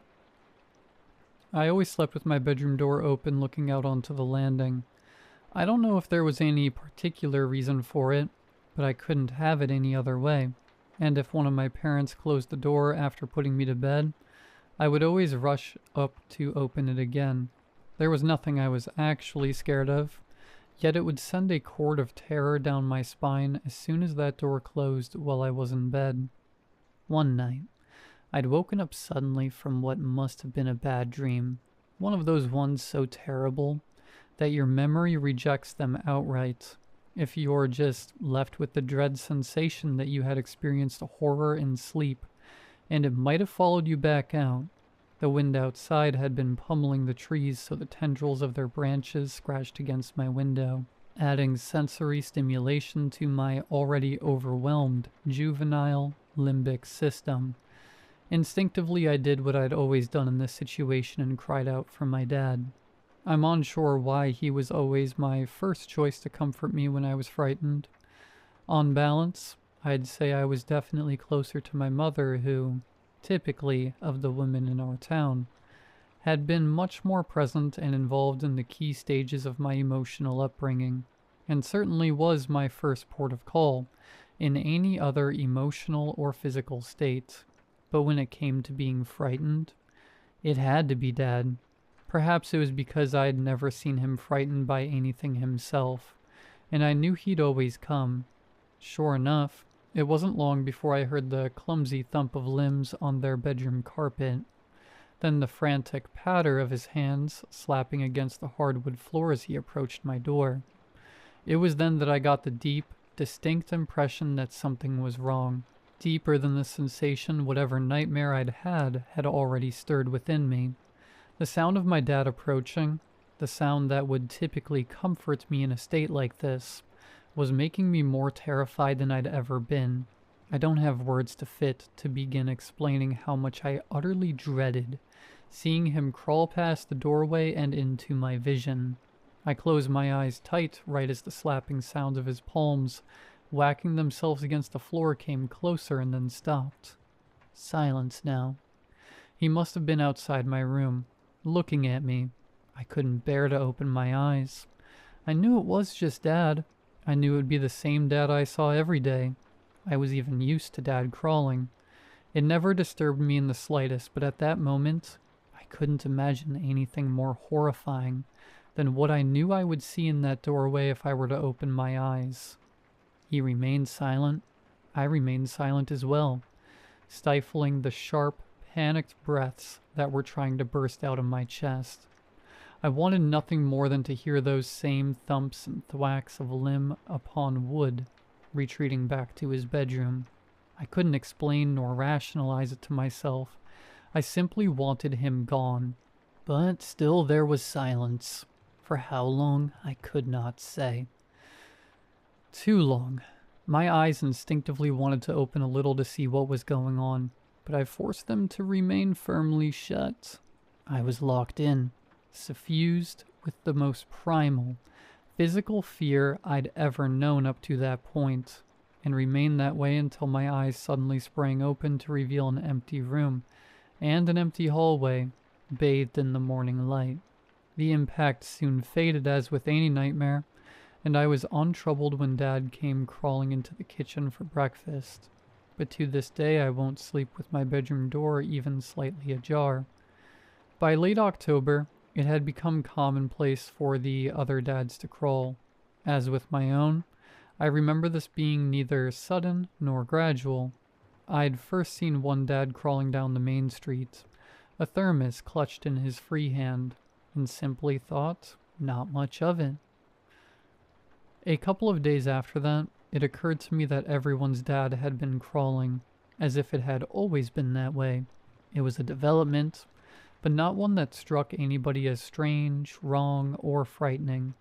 I always slept with my bedroom door open looking out onto the landing. I don't know if there was any particular reason for it, but I couldn't have it any other way. And if one of my parents closed the door after putting me to bed, I would always rush up to open it again. There was nothing I was actually scared of, yet it would send a cord of terror down my spine as soon as that door closed while I was in bed. One night, I'd woken up suddenly from what must have been a bad dream, one of those ones so terrible that your memory rejects them outright. if you're just left with the dread sensation that you had experienced a horror in sleep, and it might have followed you back out. The wind outside had been pummeling the trees so the tendrils of their branches scratched against my window, adding sensory stimulation to my already overwhelmed juvenile limbic system. Instinctively, I did what I'd always done in this situation and cried out for my dad. I'm unsure why he was always my first choice to comfort me when I was frightened. On balance, I'd say I was definitely closer to my mother, who, typically of the women in our town, had been much more present and involved in the key stages of my emotional upbringing, and certainly was my first port of call in any other emotional or physical state. But when it came to being frightened, it had to be Dad. Perhaps it was because I'd never seen him frightened by anything himself, and I knew he'd always come. Sure enough, it wasn't long before I heard the clumsy thump of limbs on their bedroom carpet, then the frantic patter of his hands slapping against the hardwood floor as he approached my door. It was then that I got the deep, distinct impression that something was wrong. Deeper than the sensation whatever nightmare I'd had already stirred within me. The sound of my dad approaching, the sound that would typically comfort me in a state like this, was making me more terrified than I'd ever been. I don't have words to fit to begin explaining how much I utterly dreaded seeing him crawl past the doorway and into my vision. I closed my eyes tight right as the slapping sounds of his palms whacking themselves against the floor came closer and then stopped. Silence now. He must have been outside my room, looking at me. I couldn't bear to open my eyes. I knew it was just Dad. I knew it would be the same Dad I saw every day. I was even used to Dad crawling. It never disturbed me in the slightest, but at that moment, I couldn't imagine anything more horrifying than what I knew I would see in that doorway if I were to open my eyes. He remained silent. I remained silent as well, stifling the sharp, panicked breaths that were trying to burst out of my chest. I wanted nothing more than to hear those same thumps and thwacks of limb upon wood, retreating back to his bedroom. I couldn't explain nor rationalize it to myself. I simply wanted him gone. But still there was silence. For how long, I could not say. Too long. My eyes instinctively wanted to open a little to see what was going on, but I forced them to remain firmly shut. I was locked in, suffused with the most primal, physical fear I'd ever known up to that point, and remained that way until my eyes suddenly sprang open to reveal an empty room and an empty hallway, bathed in the morning light. The impact soon faded as with any nightmare, and I was untroubled when Dad came crawling into the kitchen for breakfast. But to this day I won't sleep with my bedroom door even slightly ajar. By late October, it had become commonplace for the other dads to crawl. As with my own, I remember this being neither sudden nor gradual. I'd first seen one dad crawling down the main street, a thermos clutched in his free hand, and simply thought, not much of it. A couple of days after that, it occurred to me that everyone's dad had been crawling, as if it had always been that way. It was a development, but not one that struck anybody as strange, wrong, or frightening,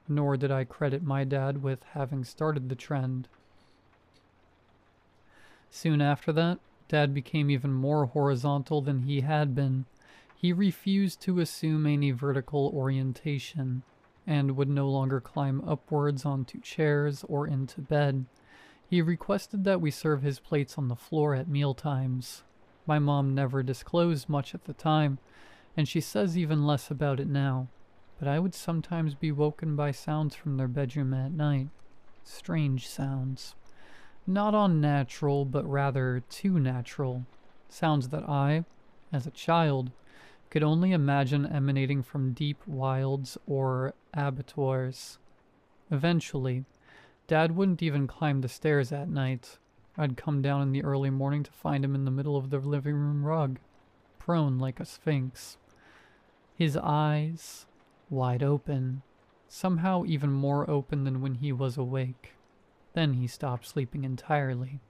nor did I credit my dad with having started the trend. Soon after that, Dad became even more horizontal than he had been. He refused to assume any vertical orientation, and would no longer climb upwards onto chairs or into bed. He requested that we serve his plates on the floor at mealtimes. My mom never disclosed much at the time, and she says even less about it now, but I would sometimes be woken by sounds from their bedroom at night. Strange sounds. Not unnatural, but rather too natural. Sounds that I, as a child, could only imagine emanating from deep wilds or abattoirs. Eventually, Dad wouldn't even climb the stairs at night. I'd come down in the early morning to find him in the middle of the living room rug, prone like a sphinx. His eyes wide open, somehow even more open than when he was awake. Then he stopped sleeping entirely.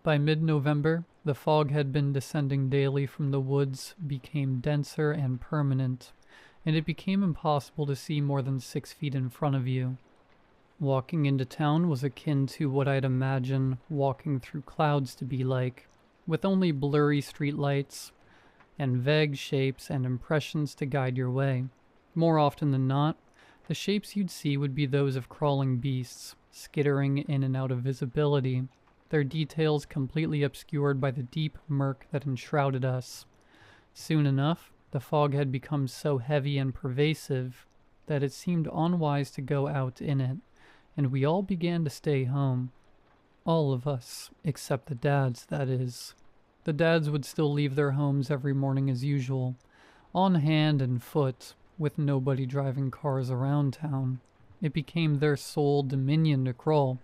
By mid-November, the fog had been descending daily from the woods, became denser and permanent, and it became impossible to see more than 6 feet in front of you. Walking into town was akin to what I'd imagine walking through clouds to be like, with only blurry streetlights and vague shapes and impressions to guide your way. More often than not, the shapes you'd see would be those of crawling beasts, skittering in and out of visibility, their details completely obscured by the deep murk that enshrouded us. Soon enough, the fog had become so heavy and pervasive that it seemed unwise to go out in it, and we all began to stay home. All of us, except the dads, that is. The dads would still leave their homes every morning as usual, on hand and foot, with nobody driving cars around town. It became their sole dominion to crawl.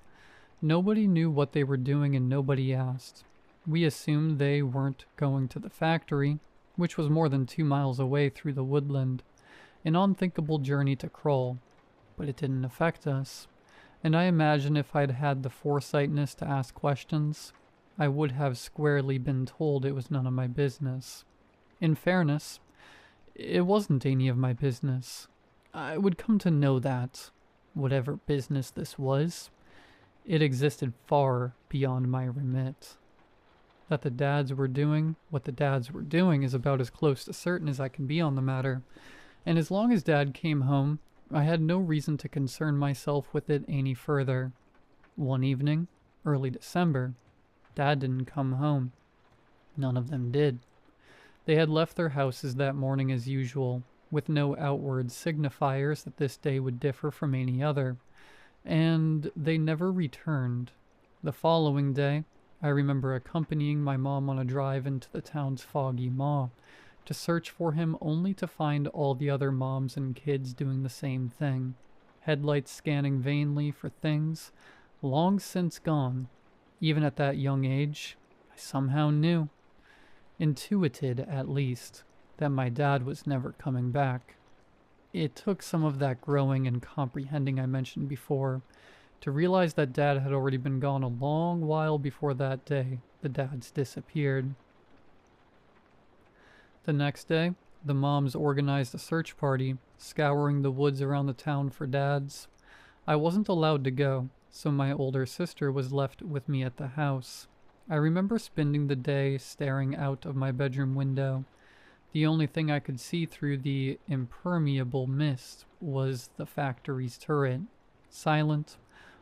Nobody knew what they were doing and nobody asked. We assumed they weren't going to the factory, which was more than 2 miles away through the woodland. An unthinkable journey to crawl, but it didn't affect us. And I imagine if I'd had the foresightness to ask questions, I would have squarely been told it was none of my business. In fairness, it wasn't any of my business. I would come to know that, whatever business this was, it existed far beyond my remit. That the dads were doing what the dads were doing is about as close to certain as I can be on the matter, and as long as Dad came home, I had no reason to concern myself with it any further. One evening, early December, Dad didn't come home. None of them did. They had left their houses that morning as usual, with no outward signifiers that this day would differ from any other, and they never returned. The following day, I remember accompanying my mom on a drive into the town's foggy maw, to search for him only to find all the other moms and kids doing the same thing, headlights scanning vainly for things long since gone. Even at that young age, I somehow knew, intuited at least, that my dad was never coming back. It took some of that growing and comprehending I mentioned before to realize that Dad had already been gone a long while before that day the dads disappeared. The next day, the moms organized a search party, scouring the woods around the town for dads. I wasn't allowed to go, so my older sister was left with me at the house. I remember spending the day staring out of my bedroom window. The only thing I could see through the impermeable mist was the factory's turret, silent,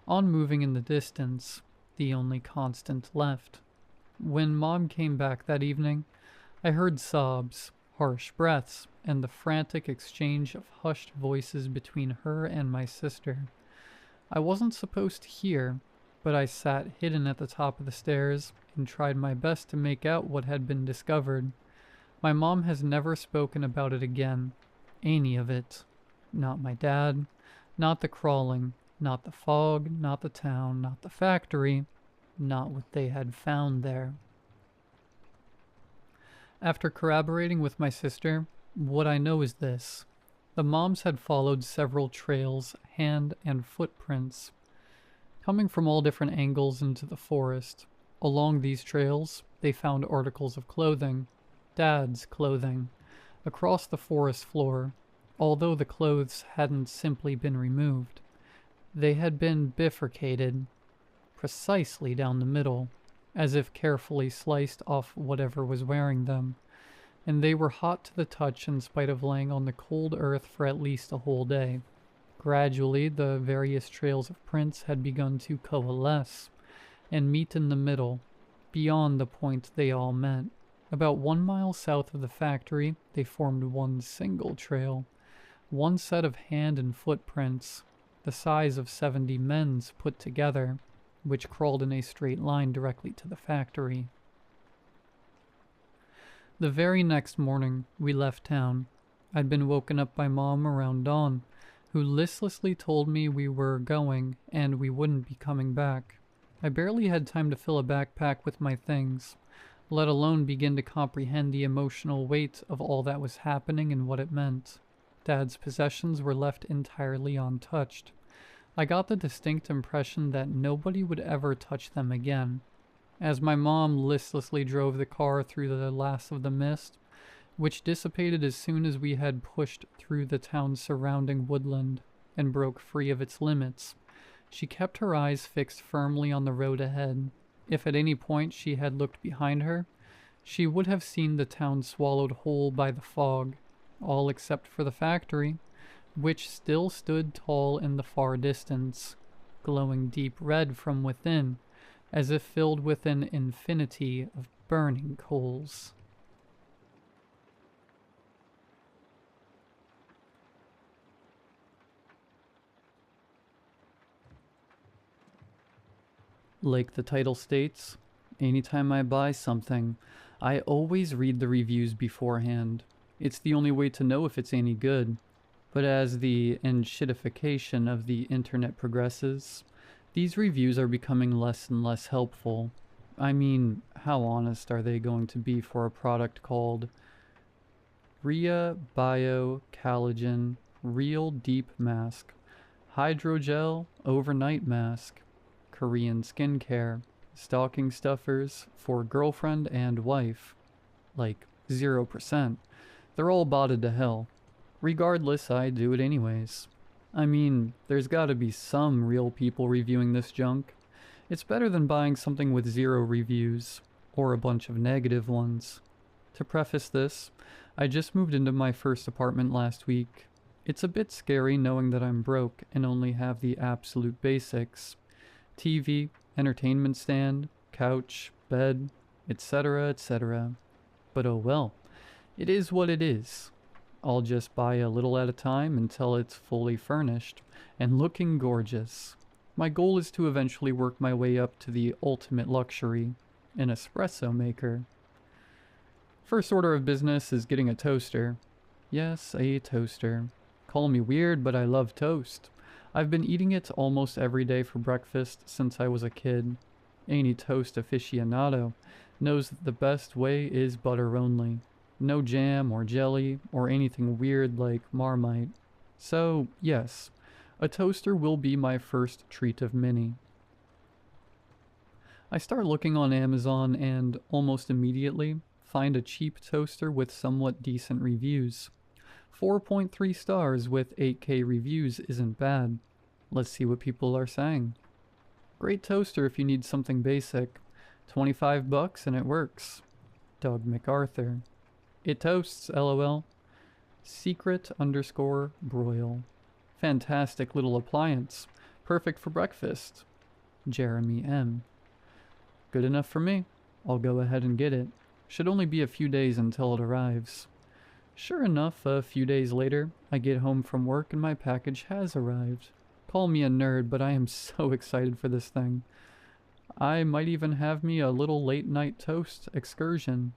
unmoving in the distance, the only constant left. When Mom came back that evening, I heard sobs, harsh breaths, and the frantic exchange of hushed voices between her and my sister. I wasn't supposed to hear, but I sat hidden at the top of the stairs and tried my best to make out what had been discovered. My mom has never spoken about it again. Any of it. Not my dad, not the crawling, not the fog, not the town, not the factory, not what they had found there. After corroborating with my sister, what I know is this. The moms had followed several trails, hand and footprints, coming from all different angles into the forest. Along these trails, they found articles of clothing, Dad's clothing, across the forest floor, although the clothes hadn't simply been removed. They had been bifurcated, precisely down the middle, as if carefully sliced off whatever was wearing them, and they were hot to the touch in spite of laying on the cold earth for at least a whole day. Gradually, the various trails of prints had begun to coalesce and meet in the middle, beyond the point they all met. About 1 mile south of the factory, they formed one single trail, one set of hand and footprints, the size of 70 men's put together, which crawled in a straight line directly to the factory. The very next morning, we left town. I'd been woken up by Mom around dawn, who listlessly told me we were going and we wouldn't be coming back. I barely had time to fill a backpack with my things, let alone begin to comprehend the emotional weight of all that was happening and what it meant. Dad's possessions were left entirely untouched. I got the distinct impression that nobody would ever touch them again. As my mom listlessly drove the car through the last of the mist, which dissipated as soon as we had pushed through the town's surrounding woodland and broke free of its limits, she kept her eyes fixed firmly on the road ahead. If at any point she had looked behind her, she would have seen the town swallowed whole by the fog, all except for the factory, which still stood tall in the far distance, glowing deep red from within, as if filled with an infinity of burning coals. Like the title states, anytime I buy something, I always read the reviews beforehand. It's the only way to know if it's any good. But as the enshittification of the internet progresses, these reviews are becoming less and less helpful. I mean, how honest are they going to be for a product called Rhea Bio Collagen Real Deep Mask, Hydrogel Overnight Mask, Korean Skincare, Stocking Stuffers for Girlfriend and Wife? Like 0%. They're all botted to hell. Regardless, I do it anyways. I mean, there's gotta be some real people reviewing this junk. It's better than buying something with 0 reviews, or a bunch of negative ones. To preface this, I just moved into my first apartment last week. It's a bit scary knowing that I'm broke and only have the absolute basics. TV, entertainment stand, couch, bed, etc., etc. But oh well, it is what it is. I'll just buy a little at a time until it's fully furnished and looking gorgeous. My goal is to eventually work my way up to the ultimate luxury, an espresso maker. First order of business is getting a toaster. Yes, a toaster. Call me weird, but I love toast. I've been eating it almost every day for breakfast since I was a kid. Any toast aficionado knows that the best way is butter only. No jam or jelly or anything weird like Marmite. So, yes, a toaster will be my first treat of many. I start looking on Amazon and, almost immediately, find a cheap toaster with somewhat decent reviews. 4.3 stars with 8K reviews isn't bad. Let's see what people are saying. Great toaster if you need something basic. $25 and it works. Doug MacArthur. It toasts, lol. Secret_broil. Fantastic little appliance. Perfect for breakfast. Jeremy M. Good enough for me. I'll go ahead and get it. Should only be a few days until it arrives. Sure enough, a few days later, I get home from work and my package has arrived. Call me a nerd, but I am so excited for this thing. I might even have me a little late night toast excursion.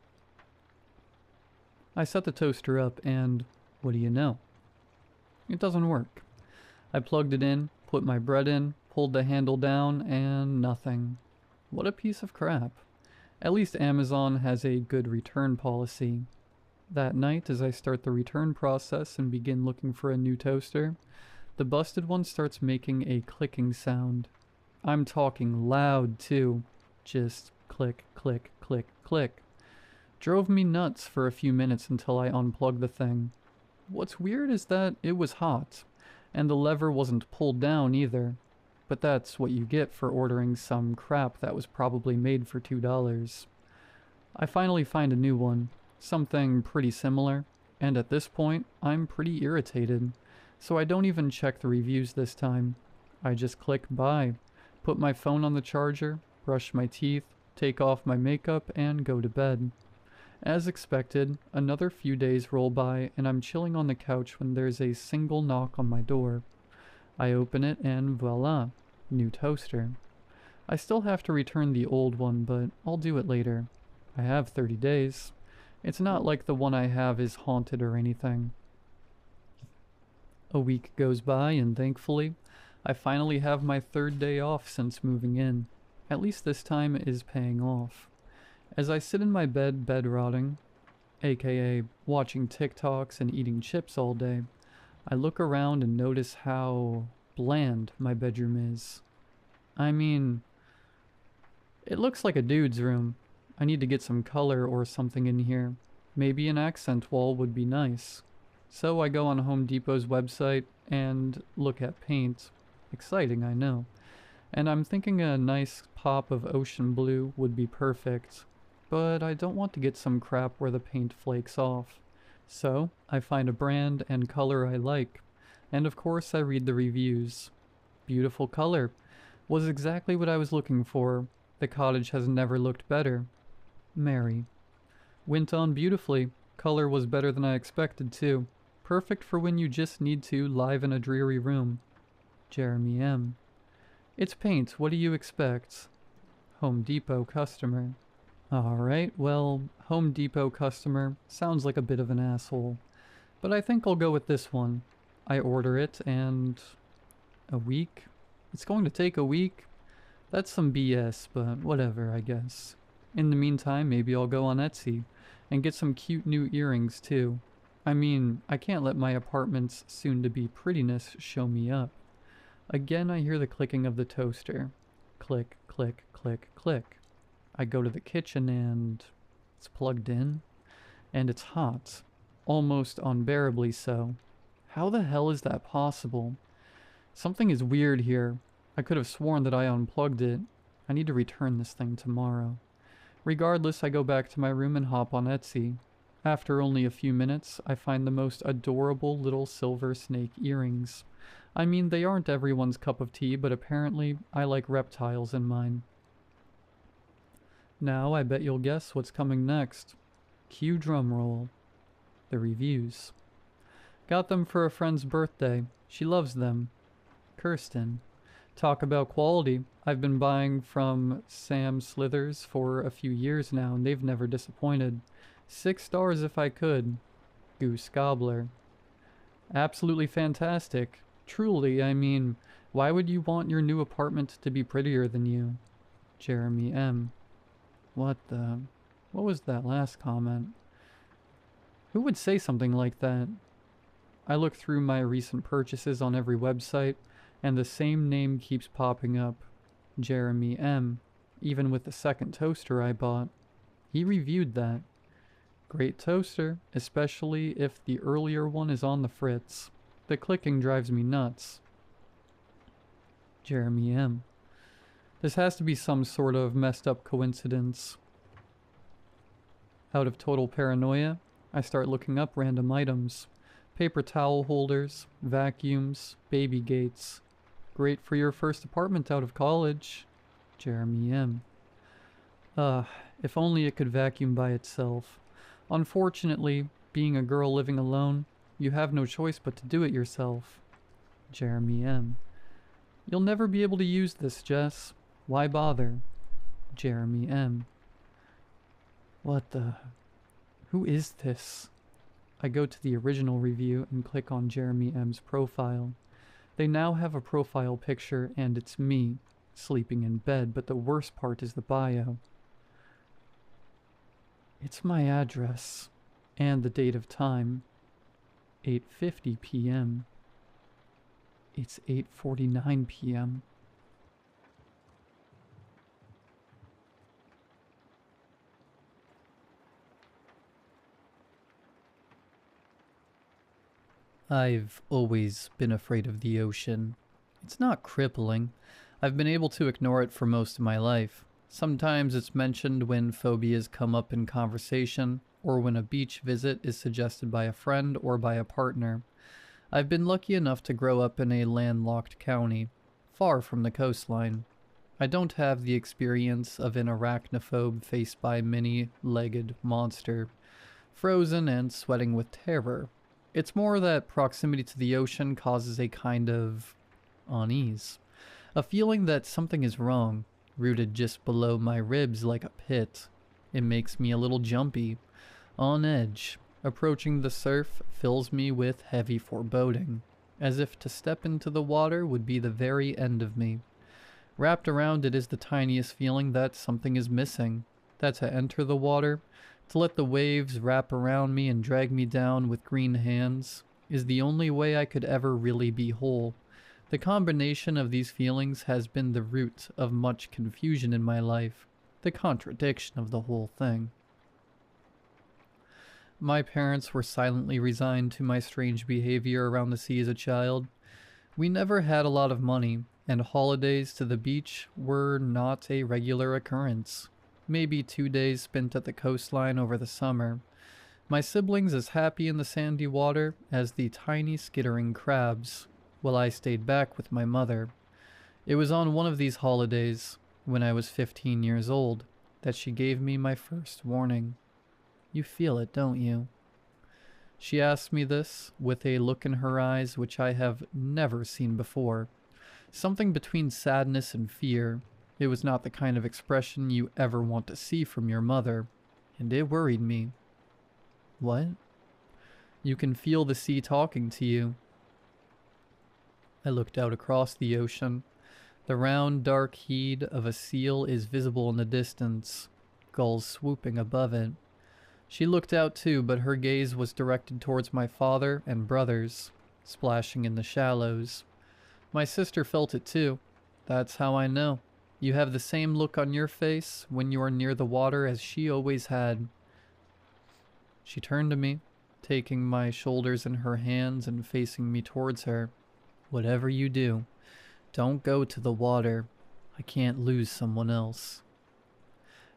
I set the toaster up and, what do you know? It doesn't work. I plugged it in, put my bread in, pulled the handle down, and nothing. What a piece of crap. At least Amazon has a good return policy. That night, as I start the return process and begin looking for a new toaster, the busted one starts making a clicking sound. I'm talking loud too. Just click, click, click, click. Drove me nuts for a few minutes until I unplugged the thing. What's weird is that it was hot, and the lever wasn't pulled down either. But that's what you get for ordering some crap that was probably made for $2. I finally find a new one, something pretty similar, and at this point, I'm pretty irritated, so I don't even check the reviews this time. I just click buy, put my phone on the charger, brush my teeth, take off my makeup, and go to bed. As expected, another few days roll by and I'm chilling on the couch when there's a single knock on my door. I open it and voila, new toaster. I still have to return the old one, but I'll do it later. I have 30 days. It's not like the one I have is haunted or anything. A week goes by and thankfully, I finally have my 3rd day off since moving in. At least this time it is paying off. As I sit in my bed rotting, aka watching TikToks and eating chips all day, I look around and notice how bland my bedroom is. I mean, it looks like a dude's room. I need to get some color or something in here. Maybe an accent wall would be nice. So I go on Home Depot's website and look at paint. Exciting, I know. And I'm thinking a nice pop of ocean blue would be perfect. But I don't want to get some crap where the paint flakes off. So I find a brand and color I like. And of course I read the reviews. Beautiful color. Was exactly what I was looking for. The cottage has never looked better. Mary. Went on beautifully. Color was better than I expected too. Perfect for when you just need to liven a dreary room. Jeremy M. It's paint, what do you expect? Home Depot customer. Alright, well, Home Depot customer sounds like a bit of an asshole. But I think I'll go with this one. I order it and... a week? It's going to take a week? That's some BS, but whatever, I guess. In the meantime, maybe I'll go on Etsy and get some cute new earrings too. I mean, I can't let my apartment's soon-to-be prettiness show me up. Again, I hear the clicking of the toaster. Click, click, click, click. I go to the kitchen and it's plugged in, and it's hot. Almost unbearably so. How the hell is that possible? Something is weird here. I could have sworn that I unplugged it. I need to return this thing tomorrow. Regardless, I go back to my room and hop on Etsy. After only a few minutes, I find the most adorable little silver snake earrings. I mean, they aren't everyone's cup of tea, but apparently I like reptiles in mine. Now I bet you'll guess what's coming next. Cue drumroll. The reviews. Got them for a friend's birthday. She loves them. Kirsten. Talk about quality. I've been buying from Sam Slithers for a few years now, and they've never disappointed. 6 stars if I could. Goose Gobbler. Absolutely fantastic. Truly, I mean, why would you want your new apartment to be prettier than you? Jeremy M. What was that last comment? Who would say something like that? I look through my recent purchases on every website, and the same name keeps popping up. Jeremy M. Even with the second toaster I bought. He reviewed that. Great toaster, especially if the earlier one is on the fritz. The clicking drives me nuts. Jeremy M. This has to be some sort of messed up coincidence. Out of total paranoia, I start looking up random items. Paper towel holders, vacuums, baby gates. Great for your first apartment out of college. Jeremy M. If only it could vacuum by itself. Unfortunately, being a girl living alone, you have no choice but to do it yourself. Jeremy M. You'll never be able to use this, Jess. Why bother? Jeremy M. What the... Who is this? I go to the original review and click on Jeremy M's profile. They now have a profile picture and it's me, sleeping in bed, but the worst part is the bio. It's my address, and the date of time. 8:50 p.m. It's 8:49 p.m. I've always been afraid of the ocean. It's not crippling. I've been able to ignore it for most of my life. Sometimes it's mentioned when phobias come up in conversation, or when a beach visit is suggested by a friend or by a partner. I've been lucky enough to grow up in a landlocked county, far from the coastline. I don't have the experience of an arachnophobe faced by a many-legged monster, frozen and sweating with terror. It's more that proximity to the ocean causes a kind of unease. A feeling that something is wrong, rooted just below my ribs like a pit. It makes me a little jumpy, on edge. Approaching the surf fills me with heavy foreboding, as if to step into the water would be the very end of me. Wrapped around it is the tiniest feeling that something is missing, that to enter the water, to let the waves wrap around me and drag me down with green hands, is the only way I could ever really be whole. The combination of these feelings has been the root of much confusion in my life, the contradiction of the whole thing. My parents were silently resigned to my strange behavior around the sea as a child. We never had a lot of money, and holidays to the beach were not a regular occurrence. Maybe 2 days spent at the coastline over the summer. My siblings as happy in the sandy water as the tiny skittering crabs, while I stayed back with my mother. It was on one of these holidays, when I was 15 years old, that she gave me my first warning. You feel it, don't you? She asked me this with a look in her eyes which I have never seen before. Something between sadness and fear. It was not the kind of expression you ever want to see from your mother, and it worried me. What? You can feel the sea talking to you. I looked out across the ocean. The round, dark head of a seal is visible in the distance, gulls swooping above it. She looked out too, but her gaze was directed towards my father and brothers, splashing in the shallows. My sister felt it too. That's how I know. You have the same look on your face when you are near the water as she always had. She turned to me, taking my shoulders in her hands and facing me towards her. Whatever you do, don't go to the water. I can't lose someone else.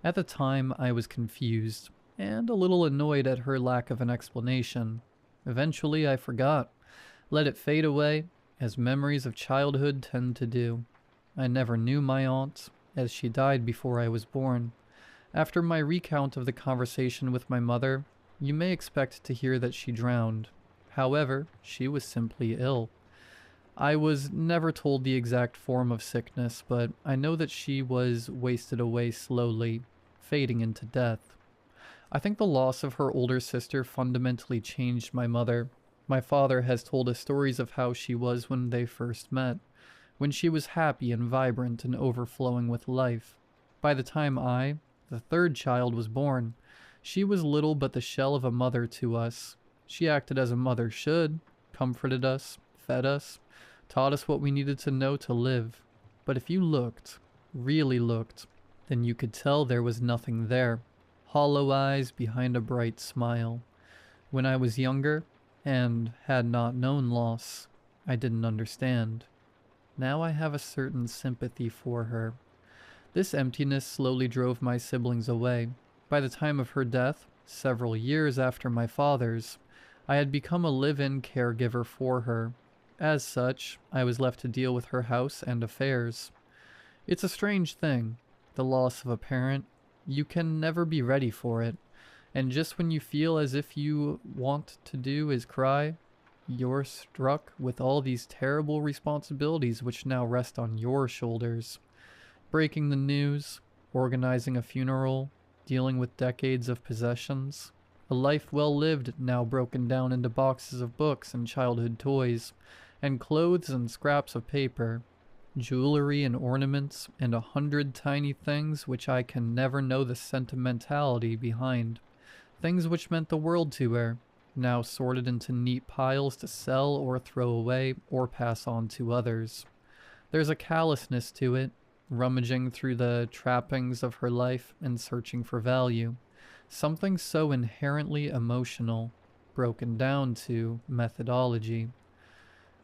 At the time, I was confused and a little annoyed at her lack of an explanation. Eventually, I forgot, let it fade away, as memories of childhood tend to do. I never knew my aunt, as she died before I was born. After my recount of the conversation with my mother, you may expect to hear that she drowned. However, she was simply ill. I was never told the exact form of sickness, but I know that she was wasted away slowly, fading into death. I think the loss of her older sister fundamentally changed my mother. My father has told us stories of how she was when they first met, when she was happy and vibrant and overflowing with life. By the time I, the third child, was born, she was little but the shell of a mother to us. She acted as a mother should, comforted us, fed us, taught us what we needed to know to live. But if you looked, really looked, then you could tell there was nothing there. Hollow eyes behind a bright smile. When I was younger, and had not known loss, I didn't understand. Now I have a certain sympathy for her. This emptiness slowly drove my siblings away. By the time of her death, several years after my father's, I had become a live-in caregiver for her. As such, I was left to deal with her house and affairs. It's a strange thing, the loss of a parent. You can never be ready for it, and just when you feel as if you want to do is cry, you're struck with all these terrible responsibilities which now rest on your shoulders. Breaking the news, organizing a funeral, dealing with decades of possessions. A life well lived now broken down into boxes of books and childhood toys, and clothes and scraps of paper, jewelry and ornaments, and 100 tiny things which I can never know the sentimentality behind. Things which meant the world to her, now sorted into neat piles to sell or throw away or pass on to others. There's a callousness to it, rummaging through the trappings of her life and searching for value. Something so inherently emotional, broken down to methodology.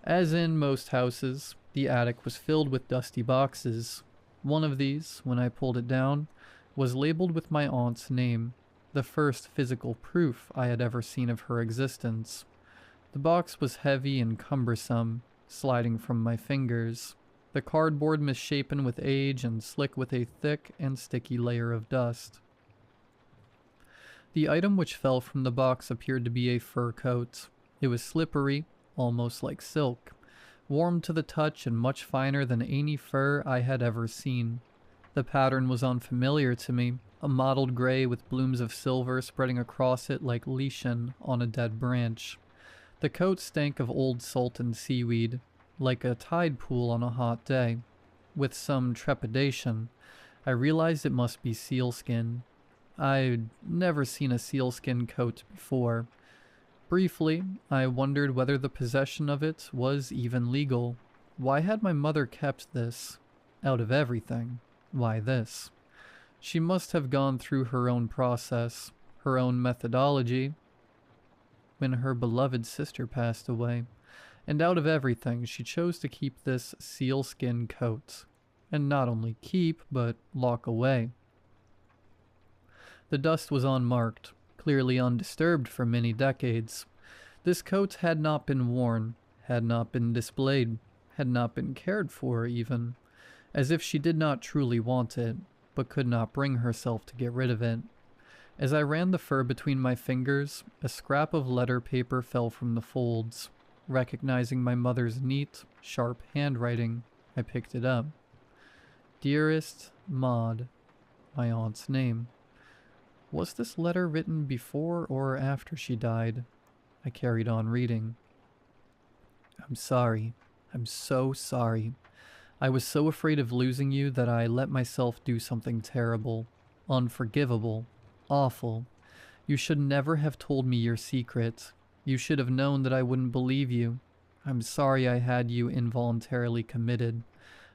As in most houses, the attic was filled with dusty boxes. One of these, when I pulled it down, was labeled with my aunt's name, the first physical proof I had ever seen of her existence. The box was heavy and cumbersome, sliding from my fingers, the cardboard misshapen with age and slick with a thick and sticky layer of dust. The item which fell from the box appeared to be a fur coat. It was slippery, almost like silk, warm to the touch and much finer than any fur I had ever seen. The pattern was unfamiliar to me, a mottled gray with blooms of silver spreading across it like lichen on a dead branch. The coat stank of old salt and seaweed, like a tide pool on a hot day. With some trepidation, I realized it must be sealskin. I'd never seen a sealskin coat before. Briefly, I wondered whether the possession of it was even legal. Why had my mother kept this? Out of everything, why this? She must have gone through her own process, her own methodology, when her beloved sister passed away, and out of everything she chose to keep this sealskin coat, and not only keep, but lock away. The dust was unmarked, clearly undisturbed for many decades. This coat had not been worn, had not been displayed, had not been cared for even, as if she did not truly want it, but could not bring herself to get rid of it. As I ran the fur between my fingers, a scrap of letter paper fell from the folds. Recognizing my mother's neat, sharp handwriting, I picked it up. Dearest Maud, my aunt's name. Was this letter written before or after she died? I carried on reading. I'm sorry. I'm so sorry. I was so afraid of losing you that I let myself do something terrible, unforgivable, awful. You should never have told me your secret. You should have known that I wouldn't believe you. I'm sorry I had you involuntarily committed.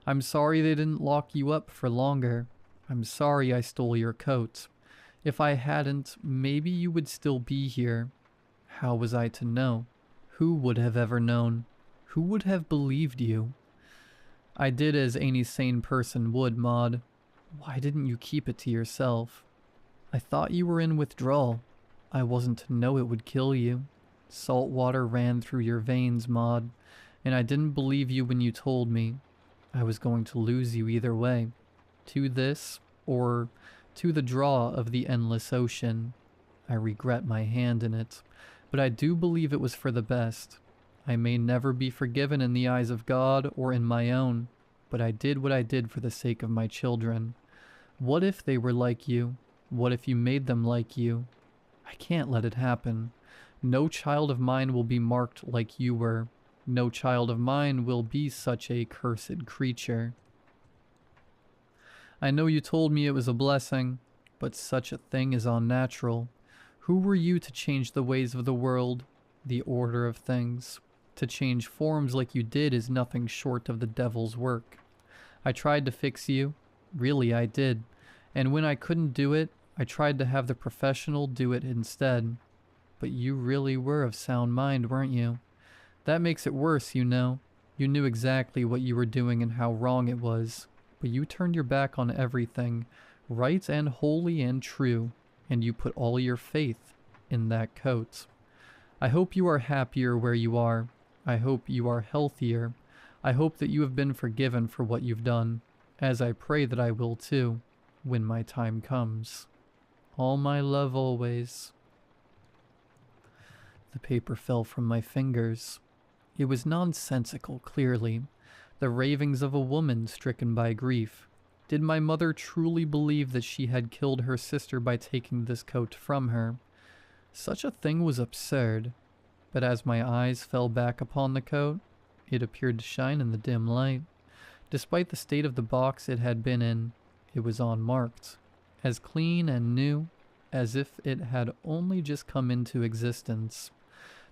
I'm sorry they didn't lock you up for longer. I'm sorry I stole your coat. If I hadn't, maybe you would still be here. How was I to know? Who would have ever known? Who would have believed you? I did as any sane person would, Maud. Why didn't you keep it to yourself? I thought you were in withdrawal. I wasn't to know it would kill you. Salt water ran through your veins, Maud, and I didn't believe you when you told me. I was going to lose you either way. To this, or to the draw of the endless ocean. I regret my hand in it, but I do believe it was for the best. I may never be forgiven in the eyes of God or in my own, but I did what I did for the sake of my children. What if they were like you? What if you made them like you? I can't let it happen. No child of mine will be marked like you were. No child of mine will be such a cursed creature. I know you told me it was a blessing, but such a thing is unnatural. Who were you to change the ways of the world, the order of things? To change forms like you did is nothing short of the devil's work. I tried to fix you. Really, I did. And when I couldn't do it, I tried to have the professional do it instead. But you really were of sound mind, weren't you? That makes it worse, you know. You knew exactly what you were doing and how wrong it was. But you turned your back on everything, right and holy and true, and you put all your faith in that coat. I hope you are happier where you are. I hope you are healthier. I hope that you have been forgiven for what you've done, as I pray that I will too, when my time comes. All my love always. The paper fell from my fingers. It was nonsensical, clearly. The ravings of a woman stricken by grief. Did my mother truly believe that she had killed her sister by taking this coat from her? Such a thing was absurd. But as my eyes fell back upon the coat, it appeared to shine in the dim light. Despite the state of the box it had been in, it was unmarked, as clean and new as if it had only just come into existence.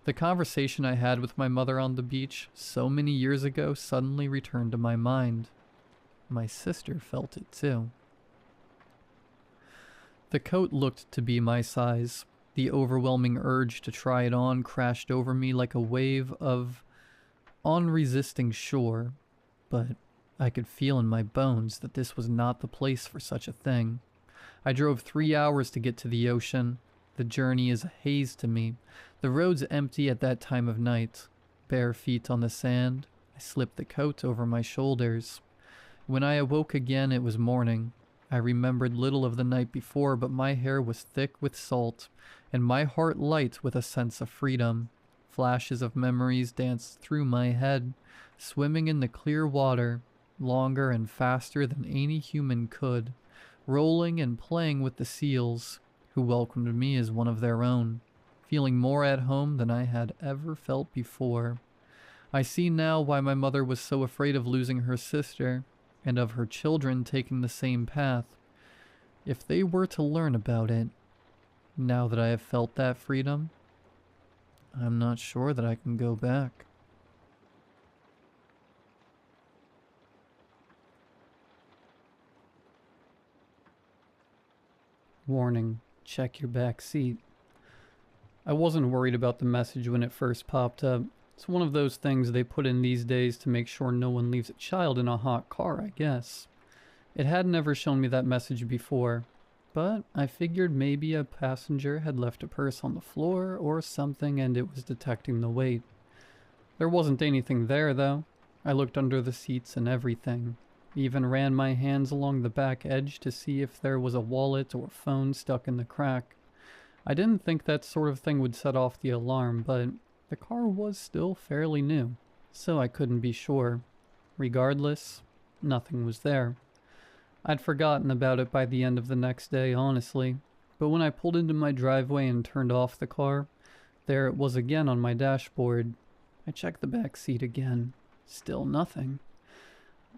The conversation I had with my mother on the beach so many years ago suddenly returned to my mind. My sister felt it too. The coat looked to be my size. The overwhelming urge to try it on crashed over me like a wave of unresisting shore, but I could feel in my bones that this was not the place for such a thing. I drove 3 hours to get to the ocean. The journey is a haze to me. The road's empty at that time of night. Bare feet on the sand, I slipped the coat over my shoulders. When I awoke again, it was morning. I remembered little of the night before, but my hair was thick with salt, and my heart light with a sense of freedom. Flashes of memories danced through my head, swimming in the clear water, longer and faster than any human could, rolling and playing with the seals, who welcomed me as one of their own, feeling more at home than I had ever felt before. I see now why my mother was so afraid of losing her sister, and of her children taking the same path. If they were to learn about it, now that I have felt that freedom, I'm not sure that I can go back. Warning, check your back seat. I wasn't worried about the message when it first popped up. It's one of those things they put in these days to make sure no one leaves a child in a hot car, I guess. It had never shown me that message before, but I figured maybe a passenger had left a purse on the floor or something and it was detecting the weight. There wasn't anything there though. I looked under the seats and everything. Even ran my hands along the back edge to see if there was a wallet or phone stuck in the crack. I didn't think that sort of thing would set off the alarm, but the car was still fairly new, so I couldn't be sure. Regardless, nothing was there. I'd forgotten about it by the end of the next day, honestly, but when I pulled into my driveway and turned off the car, there it was again on my dashboard. I checked the back seat again. Still nothing.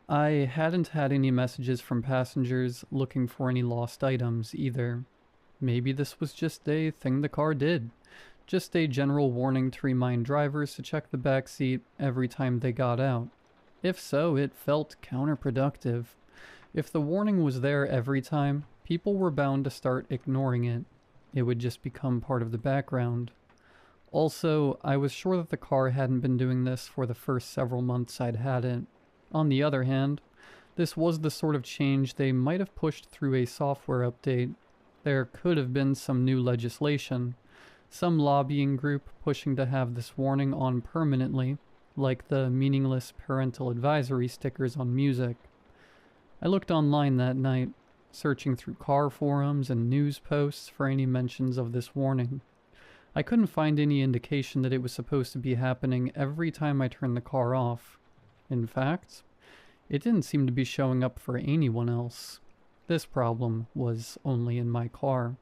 I hadn't had any messages from passengers looking for any lost items either. Maybe this was just a thing the car did. Just a general warning to remind drivers to check the back seat every time they got out. If so, it felt counterproductive. If the warning was there every time, people were bound to start ignoring it. It would just become part of the background. Also, I was sure that the car hadn't been doing this for the first several months I'd had it. On the other hand, this was the sort of change they might have pushed through a software update. There could have been some new legislation, some lobbying group pushing to have this warning on permanently, like the meaningless parental advisory stickers on music. I looked online that night, searching through car forums and news posts for any mentions of this warning. I couldn't find any indication that it was supposed to be happening every time I turned the car off. In fact, it didn't seem to be showing up for anyone else. This problem was only in my car.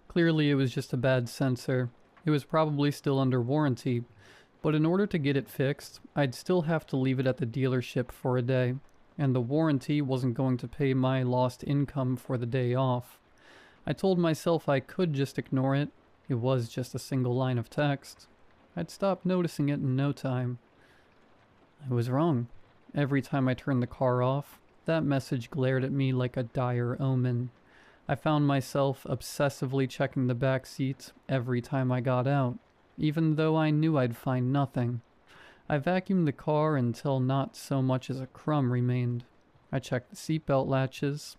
Clearly it was just a bad sensor. It was probably still under warranty, but in order to get it fixed, I'd still have to leave it at the dealership for a day, and the warranty wasn't going to pay my lost income for the day off. I told myself I could just ignore it. It was just a single line of text. I'd stop noticing it in no time. I was wrong. Every time I turned the car off, that message glared at me like a dire omen. I found myself obsessively checking the back seats every time I got out, even though I knew I'd find nothing. I vacuumed the car until not so much as a crumb remained. I checked the seatbelt latches.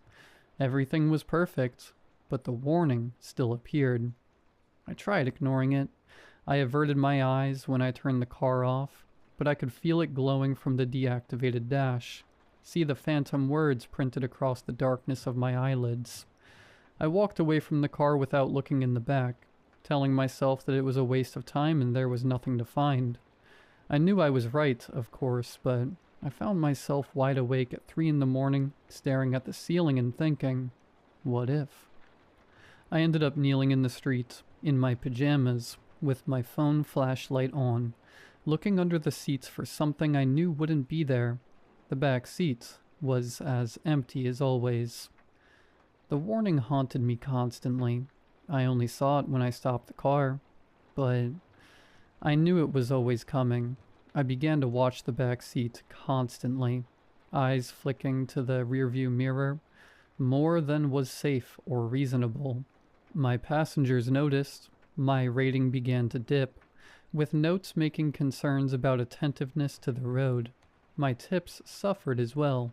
Everything was perfect, but the warning still appeared. I tried ignoring it. I averted my eyes when I turned the car off, but I could feel it glowing from the deactivated dash. See the phantom words printed across the darkness of my eyelids. I walked away from the car without looking in the back, telling myself that it was a waste of time and there was nothing to find. I knew I was right, of course, but I found myself wide awake at 3 in the morning, staring at the ceiling and thinking, what if? I ended up kneeling in the street, in my pajamas, with my phone flashlight on, looking under the seats for something I knew wouldn't be there. The back seat was as empty as always. The warning haunted me constantly. I only saw it when I stopped the car, but I knew it was always coming. I began to watch the back seat constantly, eyes flicking to the rearview mirror, more than was safe or reasonable. My passengers noticed. My rating began to dip, with notes making concerns about attentiveness to the road. My tips suffered as well.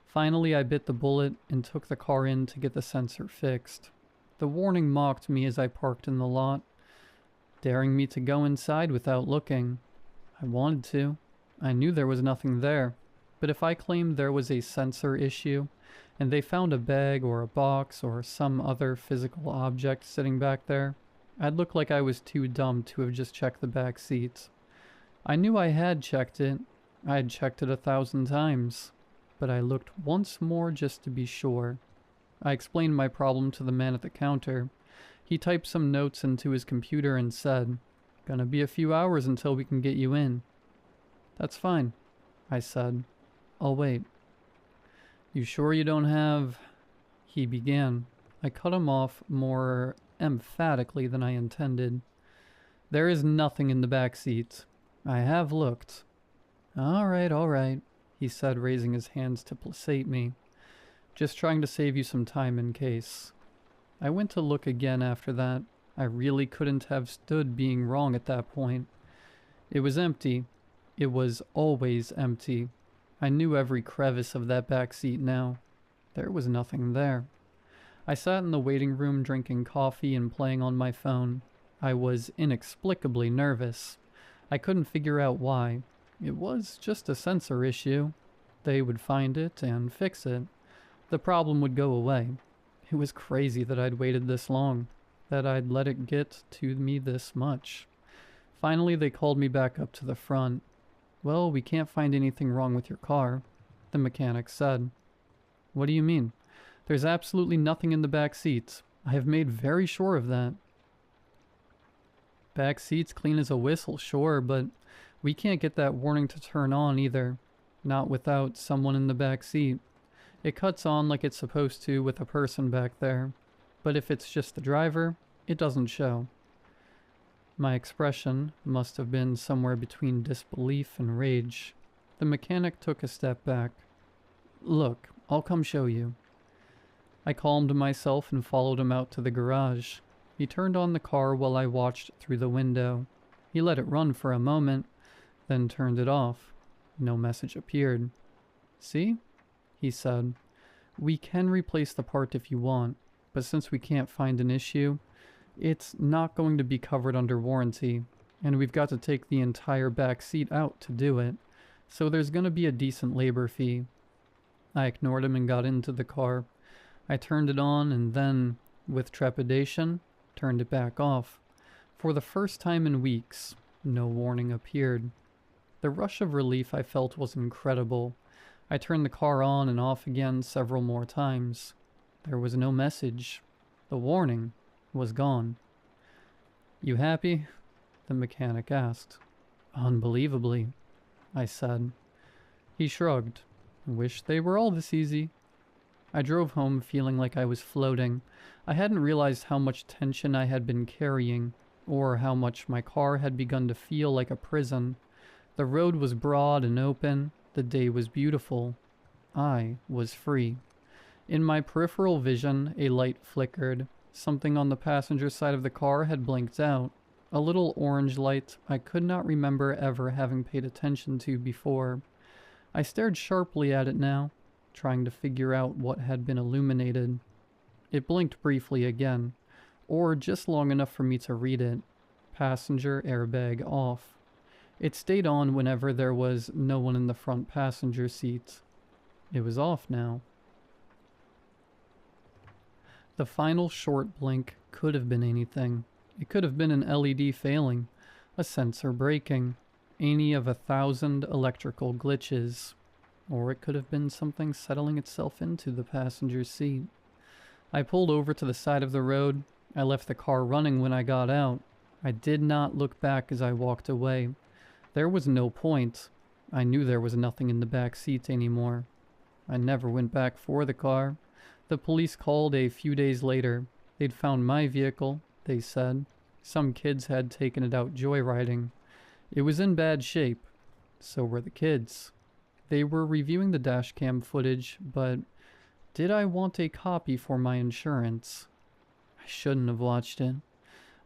Finally, I bit the bullet and took the car in to get the sensor fixed. The warning mocked me as I parked in the lot, daring me to go inside without looking. I wanted to. I knew there was nothing there, but if I claimed there was a sensor issue, and they found a bag or a box or some other physical object sitting back there, I'd look like I was too dumb to have just checked the back seat. I knew I had checked it. I had checked it 1,000 times, but I looked once more just to be sure. I explained my problem to the man at the counter. He typed some notes into his computer and said, "Gonna be a few hours until we can get you in." "That's fine," I said. "I'll wait." "You sure you don't have—" he began. I cut him off more emphatically than I intended. "There is nothing in the back seat. I have looked." All right, he said, raising his hands to placate me. "Just trying to save you some time in case." I went to look again after that. I really couldn't have stood being wrong at that point. It was empty. It was always empty. I knew every crevice of that back seat now. There was nothing there. I sat in the waiting room drinking coffee and playing on my phone. I was inexplicably nervous. I couldn't figure out why. It was just a sensor issue. They would find it and fix it. The problem would go away. It was crazy that I'd waited this long, that I'd let it get to me this much. Finally, they called me back up to the front. "Well, we can't find anything wrong with your car," the mechanic said. "What do you mean?" "There's absolutely nothing in the back seats. I have made very sure of that." "Back seat's clean as a whistle, sure, but we can't get that warning to turn on either. Not without someone in the back seat. It cuts on like it's supposed to with a person back there. But if it's just the driver, it doesn't show." My expression must have been somewhere between disbelief and rage. The mechanic took a step back. "Look, I'll come show you." I calmed myself and followed him out to the garage. He turned on the car while I watched through the window. He let it run for a moment, then turned it off. No message appeared. "See?" he said. "We can replace the part if you want, but since we can't find an issue, it's not going to be covered under warranty, and we've got to take the entire back seat out to do it, so there's going to be a decent labor fee." I ignored him and got into the car. I turned it on and then, with trepidation, turned it back off. For the first time in weeks, no warning appeared. The rush of relief I felt was incredible. I turned the car on and off again several more times. There was no message. The warning was gone. "You happy?" the mechanic asked. "Unbelievably," I said. He shrugged. "Wish they were all this easy." I drove home feeling like I was floating. I hadn't realized how much tension I had been carrying, or how much my car had begun to feel like a prison. The road was broad and open. The day was beautiful. I was free. In my peripheral vision, a light flickered. Something on the passenger side of the car had blinked out. A little orange light I could not remember ever having paid attention to before. I stared sharply at it now, trying to figure out what had been illuminated. It blinked briefly again, or just long enough for me to read it. Passenger airbag off. It stayed on whenever there was no one in the front passenger seat. It was off now. The final short blink could have been anything. It could have been an LED failing, a sensor breaking, any of 1,000 electrical glitches, or it could have been something settling itself into the passenger seat. I pulled over to the side of the road. I left the car running when I got out. I did not look back as I walked away. There was no point. I knew there was nothing in the back seat anymore. I never went back for the car. The police called a few days later. They'd found my vehicle, they said. Some kids had taken it out joyriding. It was in bad shape. So were the kids. They were reviewing the dashcam footage, but did I want a copy for my insurance? I shouldn't have watched it.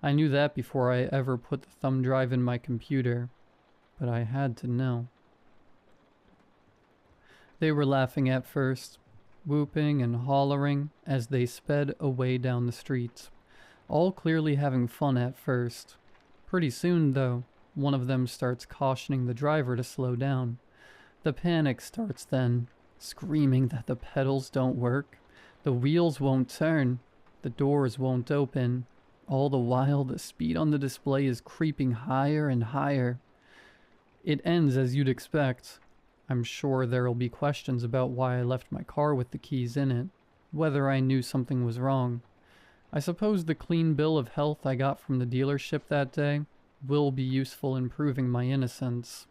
I knew that before I ever put the thumb drive in my computer, but I had to know. They were laughing at first, whooping and hollering as they sped away down the street, all clearly having fun at first. Pretty soon, though, one of them starts cautioning the driver to slow down. The panic starts then, screaming that the pedals don't work, the wheels won't turn, the doors won't open. All the while, the speed on the display is creeping higher and higher. It ends as you'd expect. I'm sure there'll be questions about why I left my car with the keys in it, whether I knew something was wrong. I suppose the clean bill of health I got from the dealership that day will be useful in proving my innocence.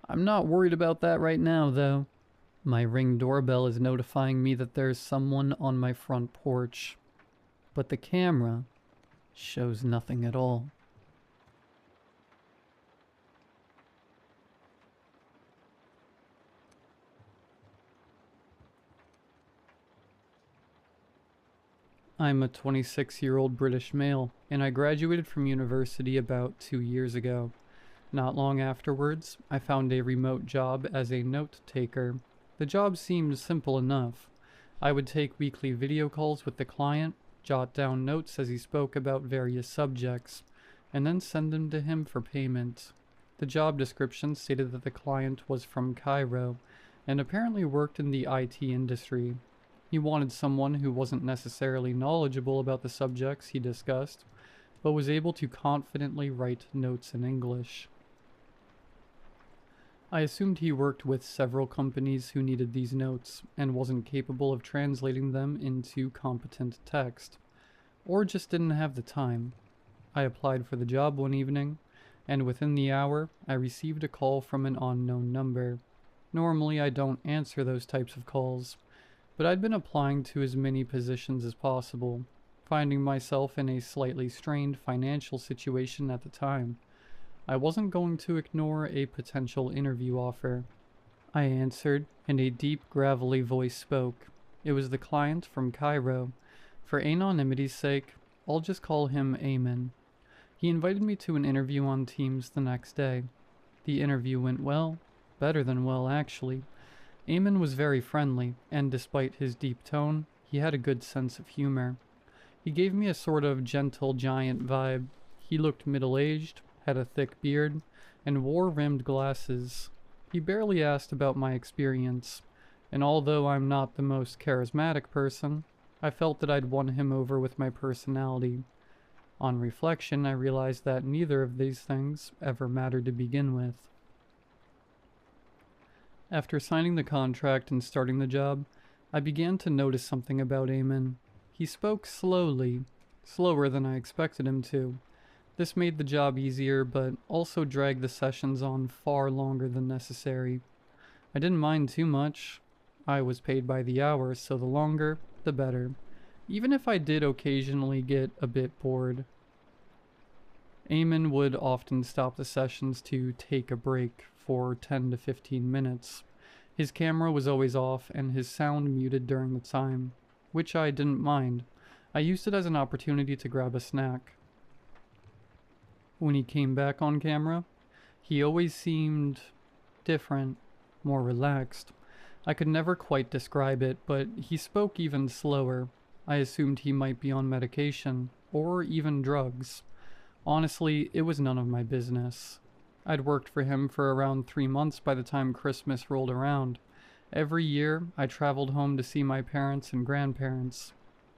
I'm not worried about that right now, though. My Ring doorbell is notifying me that there's someone on my front porch. But the camera Shows nothing at all. I'm a 26-year-old British male, and I graduated from university about 2 years ago. Not long afterwards, I found a remote job as a note taker. The job seemed simple enough. I would take weekly video calls with the client, jot down notes as he spoke about various subjects, and then send them to him for payment. The job description stated that the client was from Cairo, and apparently worked in the IT industry. He wanted someone who wasn't necessarily knowledgeable about the subjects he discussed, but was able to confidently write notes in English. I assumed he worked with several companies who needed these notes, and wasn't capable of translating them into competent text, or just didn't have the time. I applied for the job one evening, and within the hour, I received a call from an unknown number. Normally, I don't answer those types of calls, but I'd been applying to as many positions as possible, finding myself in a slightly strained financial situation at the time. I wasn't going to ignore a potential interview offer. I answered, and a deep, gravelly voice spoke. It was the client from Cairo. For anonymity's sake, I'll just call him Eamon. He invited me to an interview on Teams the next day. The interview went well, better than well actually. Eamon was very friendly, and despite his deep tone, he had a good sense of humor. He gave me a sort of gentle giant vibe. He looked middle-aged, had a thick beard, and wore rimmed glasses. He barely asked about my experience, and although I'm not the most charismatic person, I felt that I'd won him over with my personality. On reflection, I realized that neither of these things ever mattered to begin with. After signing the contract and starting the job, I began to notice something about Eamon. He spoke slowly, slower than I expected him to. This made the job easier, but also dragged the sessions on far longer than necessary. I didn't mind too much. I was paid by the hour, so the longer, the better, even if I did occasionally get a bit bored. Eamon would often stop the sessions to take a break for 10 to 15 minutes. His camera was always off and his sound muted during the time, which I didn't mind. I used it as an opportunity to grab a snack. When he came back on camera, he always seemed different, more relaxed. I could never quite describe it, but he spoke even slower. I assumed he might be on medication, or even drugs. Honestly, it was none of my business. I'd worked for him for around 3 months by the time Christmas rolled around. Every year, I traveled home to see my parents and grandparents.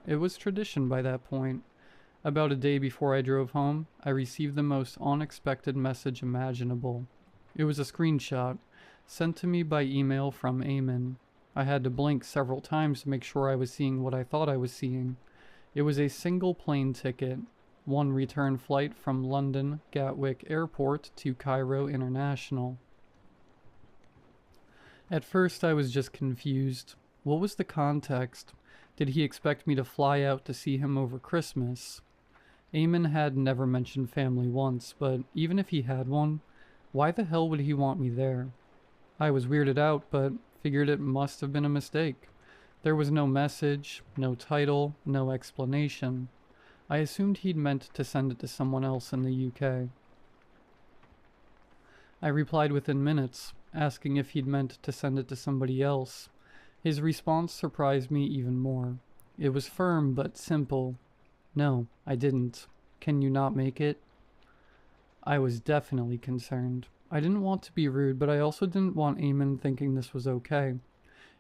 It was tradition by that point. About a day before I drove home, I received the most unexpected message imaginable. It was a screenshot, sent to me by email from Eamon. I had to blink several times to make sure I was seeing what I thought I was seeing. It was a single plane ticket. One return flight from London Gatwick Airport to Cairo International. At first I was just confused. What was the context? Did he expect me to fly out to see him over Christmas? Eamon had never mentioned family once, but even if he had one, why the hell would he want me there? I was weirded out, but figured it must have been a mistake. There was no message, no title, no explanation. I assumed he'd meant to send it to someone else in the UK. I replied within minutes, asking if he'd meant to send it to somebody else. His response surprised me even more. It was firm but simple. No, I didn't. Can you not make it? I was definitely concerned. I didn't want to be rude, but I also didn't want Eamon thinking this was okay.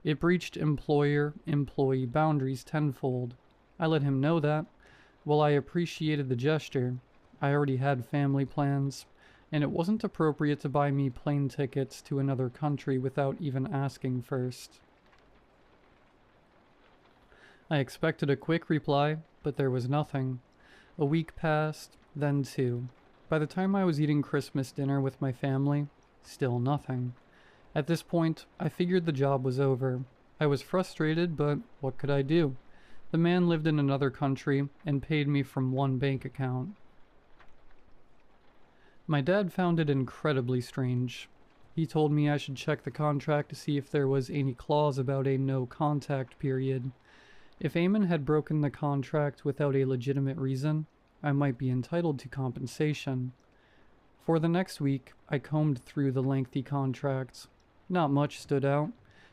It breached employer-employee boundaries tenfold. I let him know that. While I appreciated the gesture, I already had family plans, and it wasn't appropriate to buy me plane tickets to another country without even asking first. I expected a quick reply, but there was nothing. A week passed, then 2. By the time I was eating Christmas dinner with my family, still nothing. At this point, I figured the job was over. I was frustrated, but what could I do? The man lived in another country and paid me from one bank account. My dad found it incredibly strange. He told me I should check the contract to see if there was any clause about a no-contact period. If Eamon had broken the contract without a legitimate reason, I might be entitled to compensation. For the next week, I combed through the lengthy contract. Not much stood out.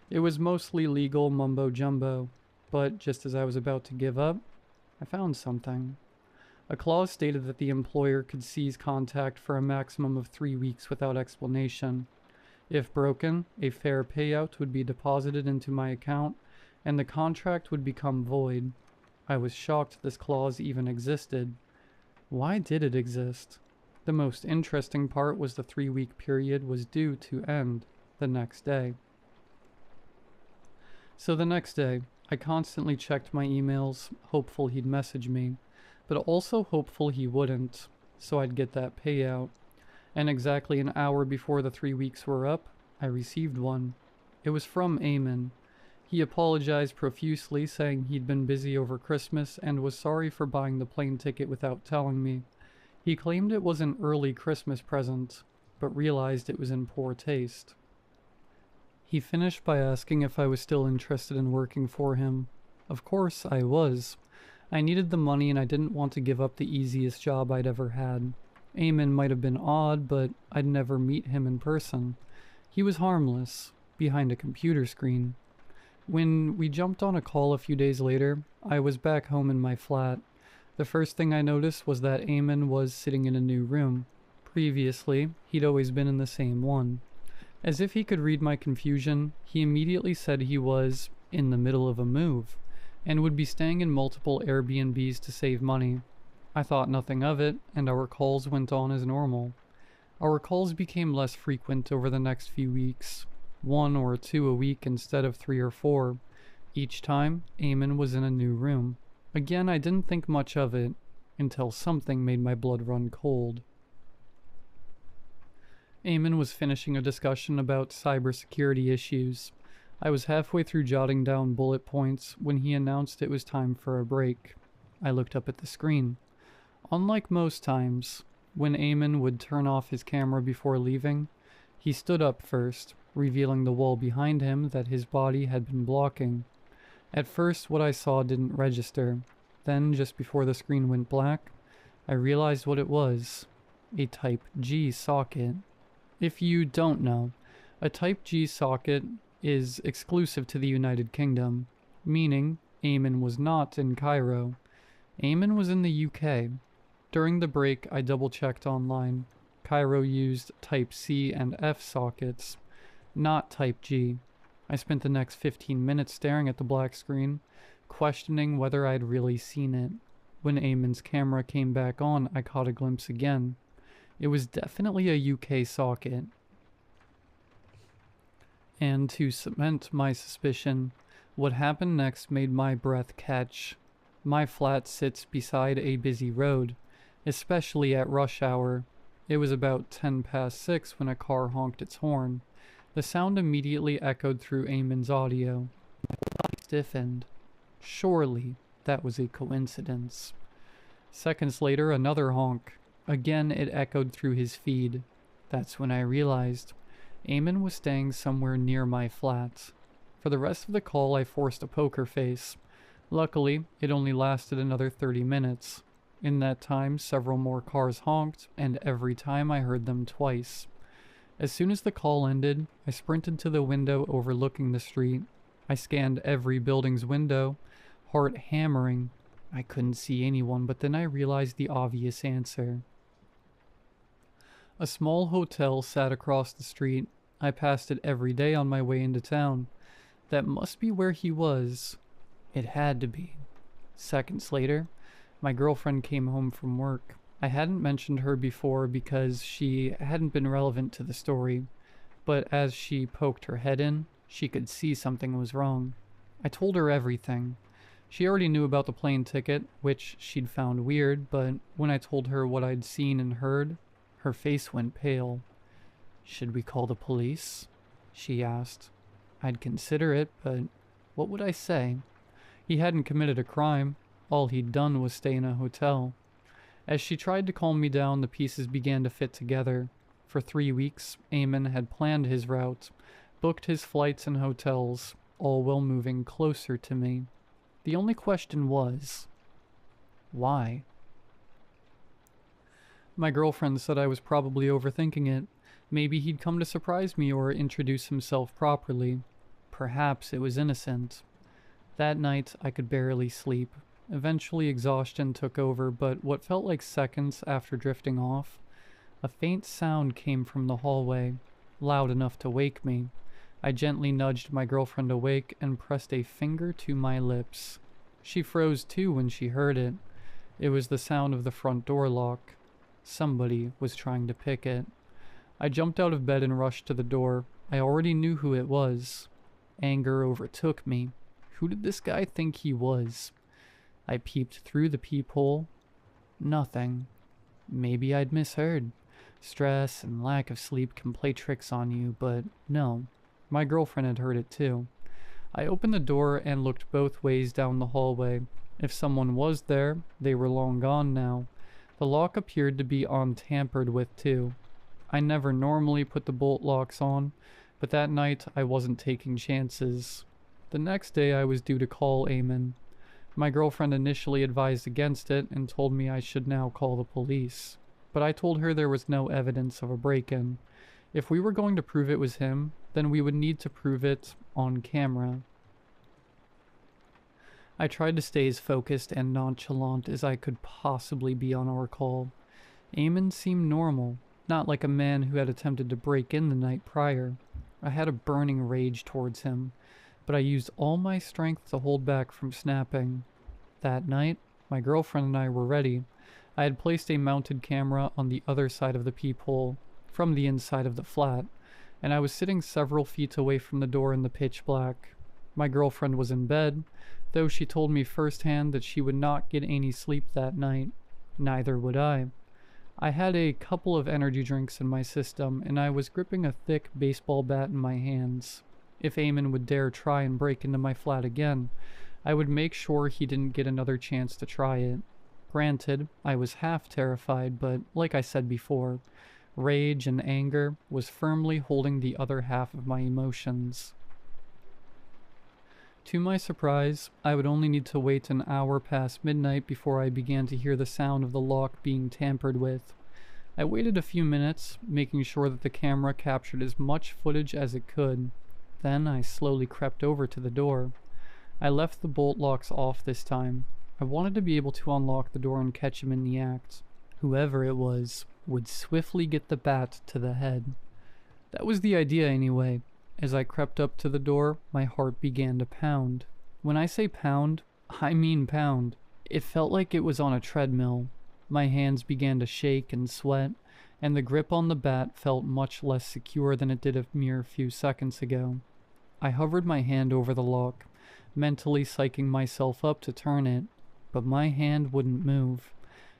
It was mostly legal mumbo-jumbo, but just as I was about to give up, I found something. A clause stated that the employer could seize contact for a maximum of 3 weeks without explanation. If broken, a fair payout would be deposited into my account, and the contract would become void. I was shocked this clause even existed. Why did it exist? The most interesting part was the 3-week period was due to end the next day. So the next day, I constantly checked my emails, hopeful he'd message me, but also hopeful he wouldn't, so I'd get that payout. And exactly an hour before the 3 weeks were up, I received one. It was from Eamon. He apologized profusely, saying he'd been busy over Christmas and was sorry for buying the plane ticket without telling me. He claimed it was an early Christmas present, but realized it was in poor taste. He finished by asking if I was still interested in working for him. Of course I was. I needed the money and I didn't want to give up the easiest job I'd ever had. Eamon might have been odd, but I'd never meet him in person. He was harmless, behind a computer screen. When we jumped on a call a few days later, I was back home in my flat. The first thing I noticed was that Eamon was sitting in a new room. Previously, he'd always been in the same one. As if he could read my confusion, he immediately said he was in the middle of a move, and would be staying in multiple Airbnbs to save money. I thought nothing of it, and our calls went on as normal. Our calls became less frequent over the next few weeks. 1 or 2 a week instead of 3 or 4. Each time, Eamon was in a new room. Again, I didn't think much of it, until something made my blood run cold. Eamon was finishing a discussion about cybersecurity issues. I was halfway through jotting down bullet points when he announced it was time for a break. I looked up at the screen. Unlike most times, when Eamon would turn off his camera before leaving, he stood up first, revealing the wall behind him that his body had been blocking. At first, what I saw didn't register. Then, just before the screen went black, I realized what it was. A Type G socket. If you don't know, a Type G socket is exclusive to the United Kingdom, meaning Eamon was not in Cairo. Eamon was in the UK. During the break, I double-checked online. Cairo used Type C and F sockets, not Type G. I spent the next 15 minutes staring at the black screen, questioning whether I'd really seen it. When Eamon's camera came back on, I caught a glimpse again. It was definitely a UK socket. And to cement my suspicion, what happened next made my breath catch. My flat sits beside a busy road, especially at rush hour. It was about 10 past 6 when a car honked its horn. The sound immediately echoed through Eamon's audio. My body stiffened. Surely that was a coincidence. Seconds later, another honk. Again, it echoed through his feed. That's when I realized Eamon was staying somewhere near my flat. For the rest of the call, I forced a poker face. Luckily, it only lasted another 30 minutes. In that time, several more cars honked, and every time I heard them twice. As soon as the call ended, I sprinted to the window overlooking the street. I scanned every building's window, heart hammering. I couldn't see anyone, but then I realized the obvious answer. A small hotel sat across the street. I passed it every day on my way into town. That must be where he was. It had to be. Seconds later, my girlfriend came home from work. I hadn't mentioned her before because she hadn't been relevant to the story, but as she poked her head in, she could see something was wrong. I told her everything. She already knew about the plane ticket, which she'd found weird, but when I told her what I'd seen and heard, her face went pale. "Should we call the police?" she asked. I'd consider it, but what would I say? He hadn't committed a crime. All he'd done was stay in a hotel. As she tried to calm me down, the pieces began to fit together. For 3 weeks, Eamon had planned his route, booked his flights and hotels, all while moving closer to me. The only question was, why? My girlfriend said I was probably overthinking it. Maybe he'd come to surprise me or introduce himself properly. Perhaps it was innocent. That night, I could barely sleep. Eventually, exhaustion took over, but what felt like seconds after drifting off, a faint sound came from the hallway, loud enough to wake me. I gently nudged my girlfriend awake and pressed a finger to my lips. She froze too when she heard it. It was the sound of the front door lock. Somebody was trying to pick it. I jumped out of bed and rushed to the door. I already knew who it was. Anger overtook me. Who did this guy think he was? I peeped through the peephole. Nothing. Maybe I'd misheard. Stress and lack of sleep can play tricks on you, but no. My girlfriend had heard it too. I opened the door and looked both ways down the hallway. If someone was there, they were long gone now. The lock appeared to be untampered with too. I never normally put the bolt locks on, but that night I wasn't taking chances. The next day I was due to call Eamon. My girlfriend initially advised against it and told me I should now call the police. But I told her there was no evidence of a break-in. If we were going to prove it was him, then we would need to prove it on camera. I tried to stay as focused and nonchalant as I could possibly be on our call. Eamon seemed normal, not like a man who had attempted to break in the night prior. I had a burning rage towards him, but I used all my strength to hold back from snapping. That night, my girlfriend and I were ready. I had placed a mounted camera on the other side of the peephole, from the inside of the flat, and I was sitting several feet away from the door in the pitch black. My girlfriend was in bed, though she told me firsthand that she would not get any sleep that night. Neither would I. I had a couple of energy drinks in my system, and I was gripping a thick baseball bat in my hands. If Eamon would dare try and break into my flat again, I would make sure he didn't get another chance to try it. Granted, I was half terrified, but like I said before, rage and anger was firmly holding the other half of my emotions. To my surprise, I would only need to wait an hour past midnight before I began to hear the sound of the lock being tampered with. I waited a few minutes, making sure that the camera captured as much footage as it could. Then I slowly crept over to the door. I left the bolt locks off this time. I wanted to be able to unlock the door and catch him in the act. Whoever it was would swiftly get the bat to the head. That was the idea anyway. As I crept up to the door, my heart began to pound. When I say pound, I mean pound. It felt like it was on a treadmill. My hands began to shake and sweat, and the grip on the bat felt much less secure than it did a mere few seconds ago. I hovered my hand over the lock, mentally psyching myself up to turn it, but my hand wouldn't move.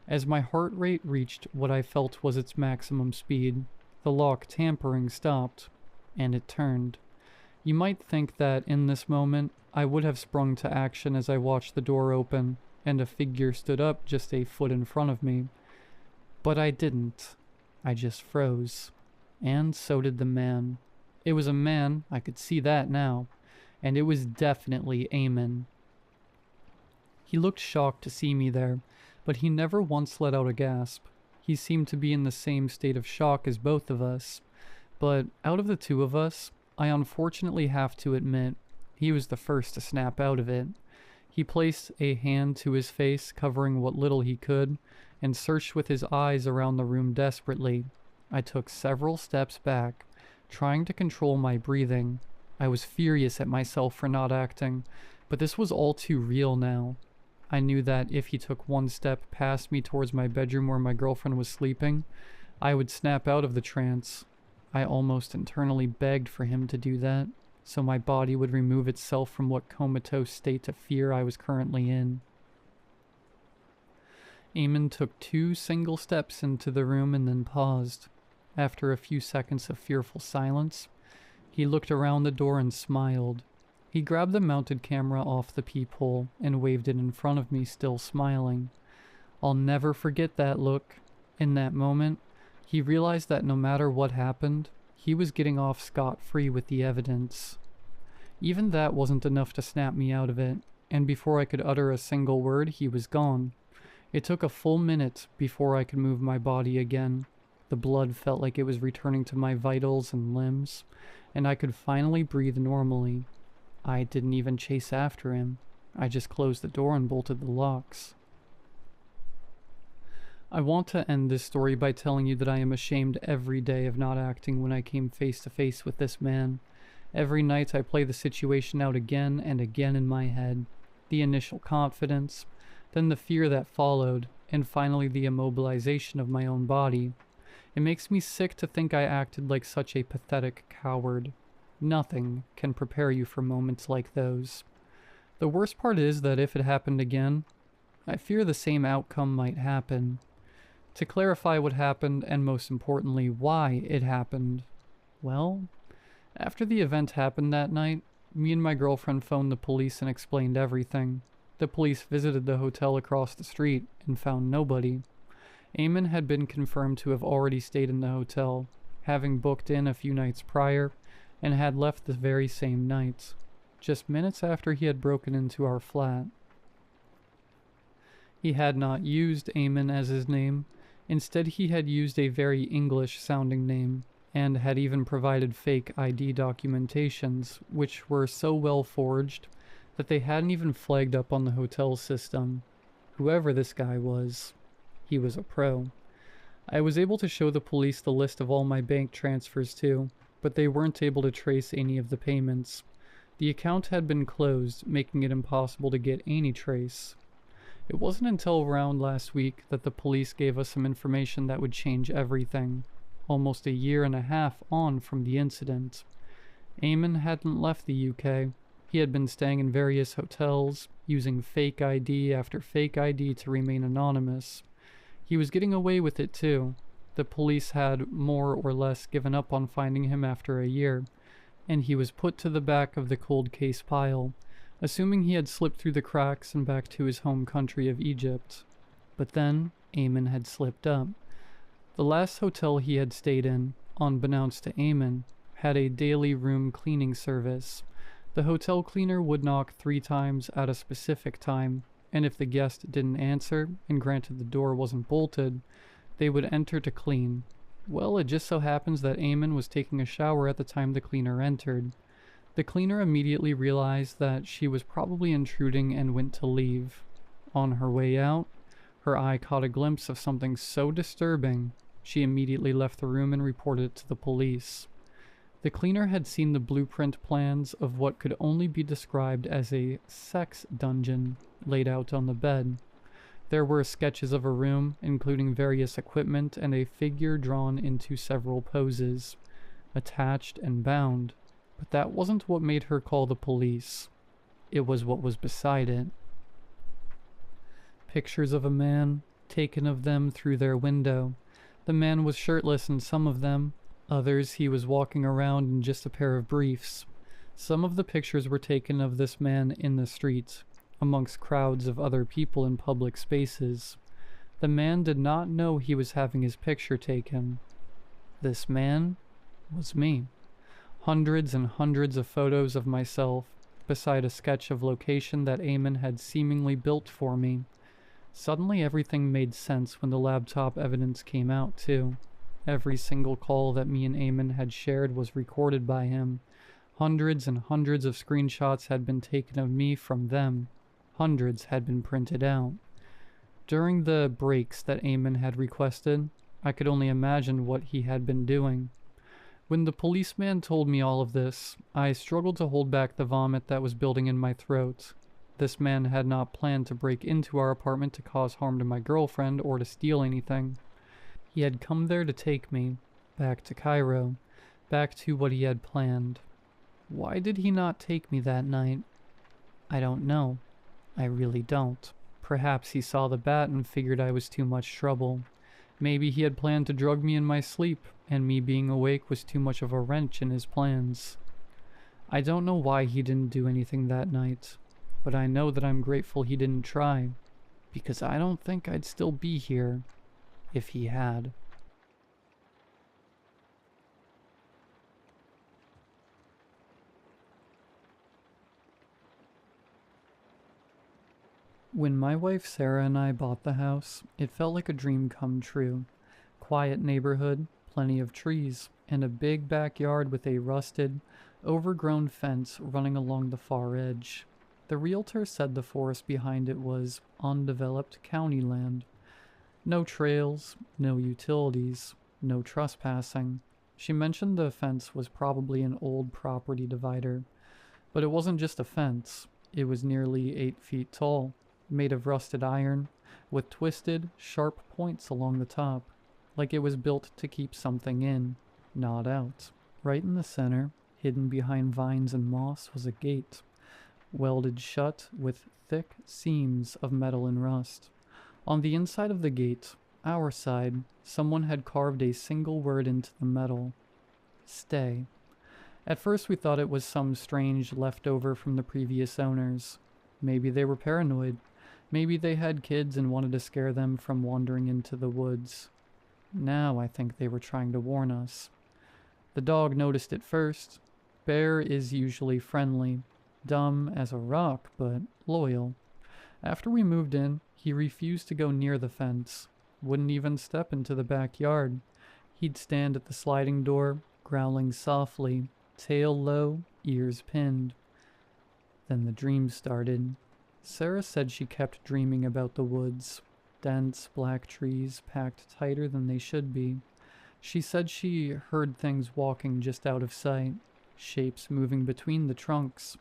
As my heart rate reached what I felt was its maximum speed, the lock tampering stopped, and it turned. You might think that in this moment, I would have sprung to action as I watched the door open, and a figure stood up just a foot in front of me. But I didn't. I just froze. And so did the man. It was a man, I could see that now, and it was definitely Eamon. He looked shocked to see me there, but he never once let out a gasp. He seemed to be in the same state of shock as both of us. But out of the two of us, I unfortunately have to admit, he was the first to snap out of it. He placed a hand to his face, covering what little he could, and searched with his eyes around the room desperately. I took several steps back, trying to control my breathing. I was furious at myself for not acting, but this was all too real now. I knew that if he took one step past me towards my bedroom where my girlfriend was sleeping, I would snap out of the trance. I almost internally begged for him to do that, so my body would remove itself from what comatose state of fear I was currently in. Eamon took 2 single steps into the room and then paused. After a few seconds of fearful silence, he looked around the door and smiled. He grabbed the mounted camera off the peephole and waved it in front of me, still smiling. I'll never forget that look. In that moment, he realized that no matter what happened, he was getting off scot-free with the evidence. Even that wasn't enough to snap me out of it, and before I could utter a single word, he was gone. It took a full minute before I could move my body again. The blood felt like it was returning to my vitals and limbs, and I could finally breathe normally. I didn't even chase after him. I just closed the door and bolted the locks. I want to end this story by telling you that I am ashamed every day of not acting when I came face to face with this man. Every night I play the situation out again and again in my head. The initial confidence, then the fear that followed, and finally the immobilization of my own body. It makes me sick to think I acted like such a pathetic coward. Nothing can prepare you for moments like those. The worst part is that if it happened again, I fear the same outcome might happen. To clarify what happened, and most importantly, why it happened, well, after the event happened that night, me and my girlfriend phoned the police and explained everything. The police visited the hotel across the street and found nobody. Eamon had been confirmed to have already stayed in the hotel, having booked in a few nights prior, and had left the very same night, just minutes after he had broken into our flat. He had not used Eamon as his name. Instead, he had used a very English-sounding name, and had even provided fake ID documentations, which were so well forged that they hadn't even flagged up on the hotel system. Whoever this guy was, he was a pro. I was able to show the police the list of all my bank transfers too, but they weren't able to trace any of the payments. The account had been closed, making it impossible to get any trace. It wasn't until around last week that the police gave us some information that would change everything, almost a year and a half on from the incident. Eamon hadn't left the UK. He had been staying in various hotels, using fake ID after fake ID to remain anonymous. He was getting away with it too. The police had more or less given up on finding him after a year, and he was put to the back of the cold case pile, assuming he had slipped through the cracks and back to his home country of Egypt. But then, Eamon had slipped up. The last hotel he had stayed in, unbeknownst to Eamon, had a daily room cleaning service. The hotel cleaner would knock 3 times at a specific time, and if the guest didn't answer, and granted the door wasn't bolted, they would enter to clean. Well, it just so happens that Eamon was taking a shower at the time the cleaner entered. The cleaner immediately realized that she was probably intruding and went to leave. On her way out, her eye caught a glimpse of something so disturbing, she immediately left the room and reported it to the police. The cleaner had seen the blueprint plans of what could only be described as a sex dungeon laid out on the bed. There were sketches of a room, including various equipment and a figure drawn into several poses, attached and bound. But that wasn't what made her call the police. It was what was beside it. Pictures of a man, taken of them through their window. The man was shirtless in some of them. Others he was walking around in just a pair of briefs. Some of the pictures were taken of this man in the street, amongst crowds of other people in public spaces. The man did not know he was having his picture taken. This man was me. Hundreds and hundreds of photos of myself, beside a sketch of location that Eamon had seemingly built for me. Suddenly everything made sense when the laptop evidence came out too. Every single call that me and Eamon had shared was recorded by him. Hundreds and hundreds of screenshots had been taken of me from them. Hundreds had been printed out. During the breaks that Eamon had requested, I could only imagine what he had been doing. When the policeman told me all of this, I struggled to hold back the vomit that was building in my throat. This man had not planned to break into our apartment to cause harm to my girlfriend or to steal anything. He had come there to take me, back to Cairo, back to what he had planned. Why did he not take me that night? I don't know. I really don't. Perhaps he saw the bat and figured I was too much trouble. Maybe he had planned to drug me in my sleep, and me being awake was too much of a wrench in his plans. I don't know why he didn't do anything that night, but I know that I'm grateful he didn't try, because I don't think I'd still be here if he had. When my wife Sarah and I bought the house, it felt like a dream come true. Quiet neighborhood, plenty of trees, and a big backyard with a rusted, overgrown fence running along the far edge. The realtor said the forest behind it was undeveloped county land. No trails, no utilities, no trespassing. She mentioned the fence was probably an old property divider, but it wasn't just a fence. It was nearly 8 feet tall, made of rusted iron, with twisted, sharp points along the top, like it was built to keep something in, not out. Right in the center, hidden behind vines and moss, was a gate, welded shut with thick seams of metal and rust. On the inside of the gate, our side, someone had carved a single word into the metal: stay. At first we thought it was some strange leftover from the previous owners. Maybe they were paranoid. Maybe they had kids and wanted to scare them from wandering into the woods. Now I think they were trying to warn us. The dog noticed it first. Bear is usually friendly, dumb as a rock, but loyal. After we moved in, he refused to go near the fence, wouldn't even step into the backyard. He'd stand at the sliding door, growling softly, tail low, ears pinned. Then the dream started. Sarah said she kept dreaming about the woods, dense black trees packed tighter than they should be. She said she heard things walking just out of sight, shapes moving between the trunks.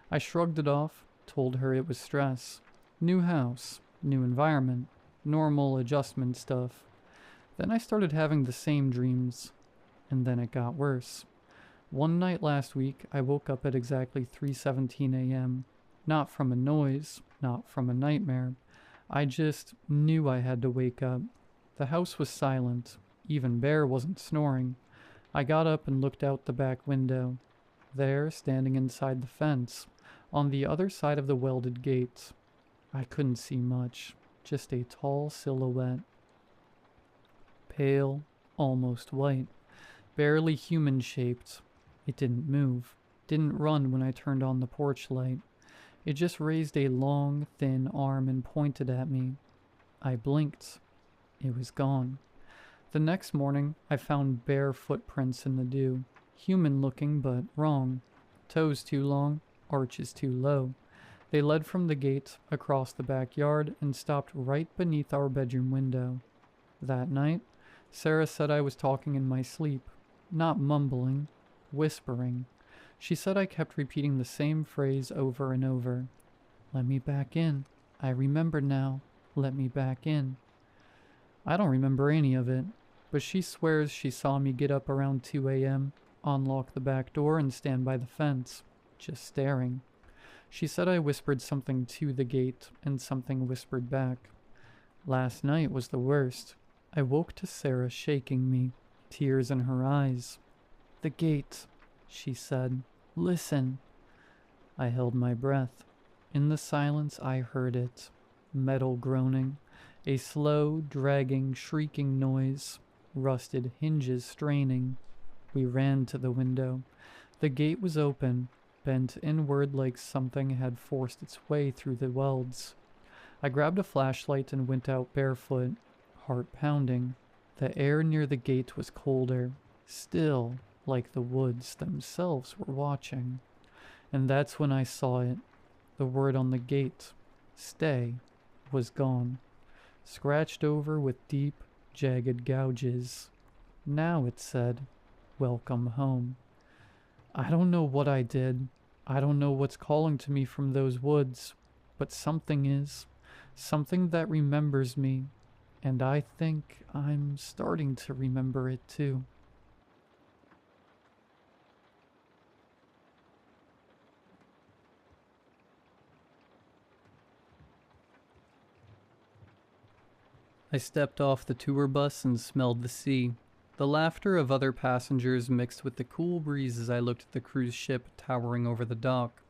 I shrugged it off, told her it was stress. New house, new environment, normal adjustment stuff. Then I started having the same dreams, and then it got worse. One night last week, I woke up at exactly 3:17 a.m. Not from a noise, not from a nightmare. I just knew I had to wake up. The house was silent. Even Bear wasn't snoring. I got up and looked out the back window. There, standing inside the fence, on the other side of the welded gate. I couldn't see much, just a tall silhouette. Pale, almost white, barely human-shaped. It didn't move, didn't run when I turned on the porch light. It just raised a long, thin arm and pointed at me. I blinked. It was gone. The next morning, I found bare footprints in the dew. Human-looking, but wrong. Toes too long, arches too low. They led from the gate, across the backyard, and stopped right beneath our bedroom window. That night, Sarah said I was talking in my sleep. Not mumbling, whispering. She said I kept repeating the same phrase over and over. Let me back in. I remember now. Let me back in. I don't remember any of it, but she swears she saw me get up around 2 a.m., unlock the back door, and stand by the fence, just staring. She said I whispered something to the gate, and something whispered back. Last night was the worst. I woke to Sarah shaking me, tears in her eyes. The gate, she said. Listen. I held my breath. In the silence I heard it. Metal groaning. A slow, dragging, shrieking noise. Rusted hinges straining. We ran to the window. The gate was open, bent inward like something had forced its way through the welds. I grabbed a flashlight and went out barefoot, heart pounding. The air near the gate was colder, still, like the woods themselves were watching. And that's when I saw it. The word on the gate, stay, was gone, scratched over with deep, jagged gouges. Now it said, welcome home. I don't know what I did. I don't know what's calling to me from those woods, but something is. Something that remembers me, and I think I'm starting to remember it too. I stepped off the tour bus and smelled the sea. The laughter of other passengers mixed with the cool breeze as I looked at the cruise ship towering over the dock.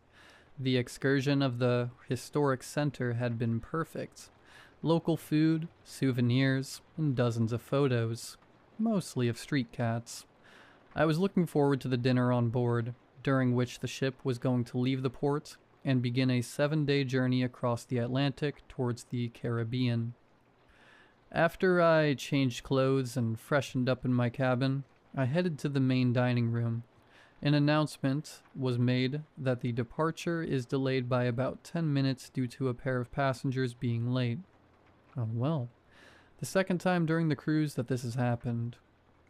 The excursion of the historic center had been perfect. Local food, souvenirs, and dozens of photos, mostly of street cats. I was looking forward to the dinner on board, during which the ship was going to leave the port and begin a 7-day journey across the Atlantic towards the Caribbean. After I changed clothes and freshened up in my cabin, I headed to the main dining room. An announcement was made that the departure is delayed by about 10 minutes due to a pair of passengers being late. Oh well. The second time during the cruise that this has happened.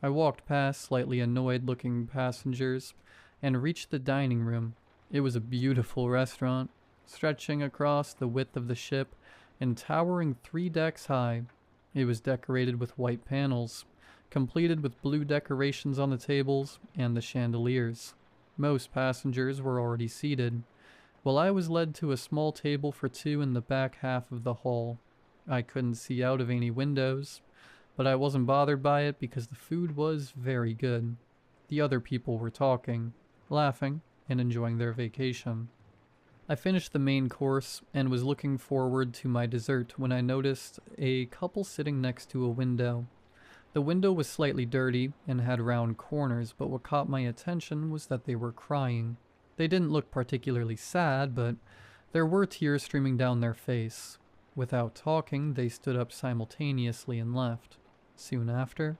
I walked past slightly annoyed-looking passengers and reached the dining room. It was a beautiful restaurant, stretching across the width of the ship and towering 3 decks high. It was decorated with white panels, completed with blue decorations on the tables and the chandeliers. Most passengers were already seated, while I was led to a small table for 2 in the back half of the hall. I couldn't see out of any windows, but I wasn't bothered by it because the food was very good. The other people were talking, laughing, and enjoying their vacation. I finished the main course and was looking forward to my dessert when I noticed a couple sitting next to a window. The window was slightly dirty and had round corners, but what caught my attention was that they were crying. They didn't look particularly sad, but there were tears streaming down their face. Without talking, they stood up simultaneously and left. Soon after,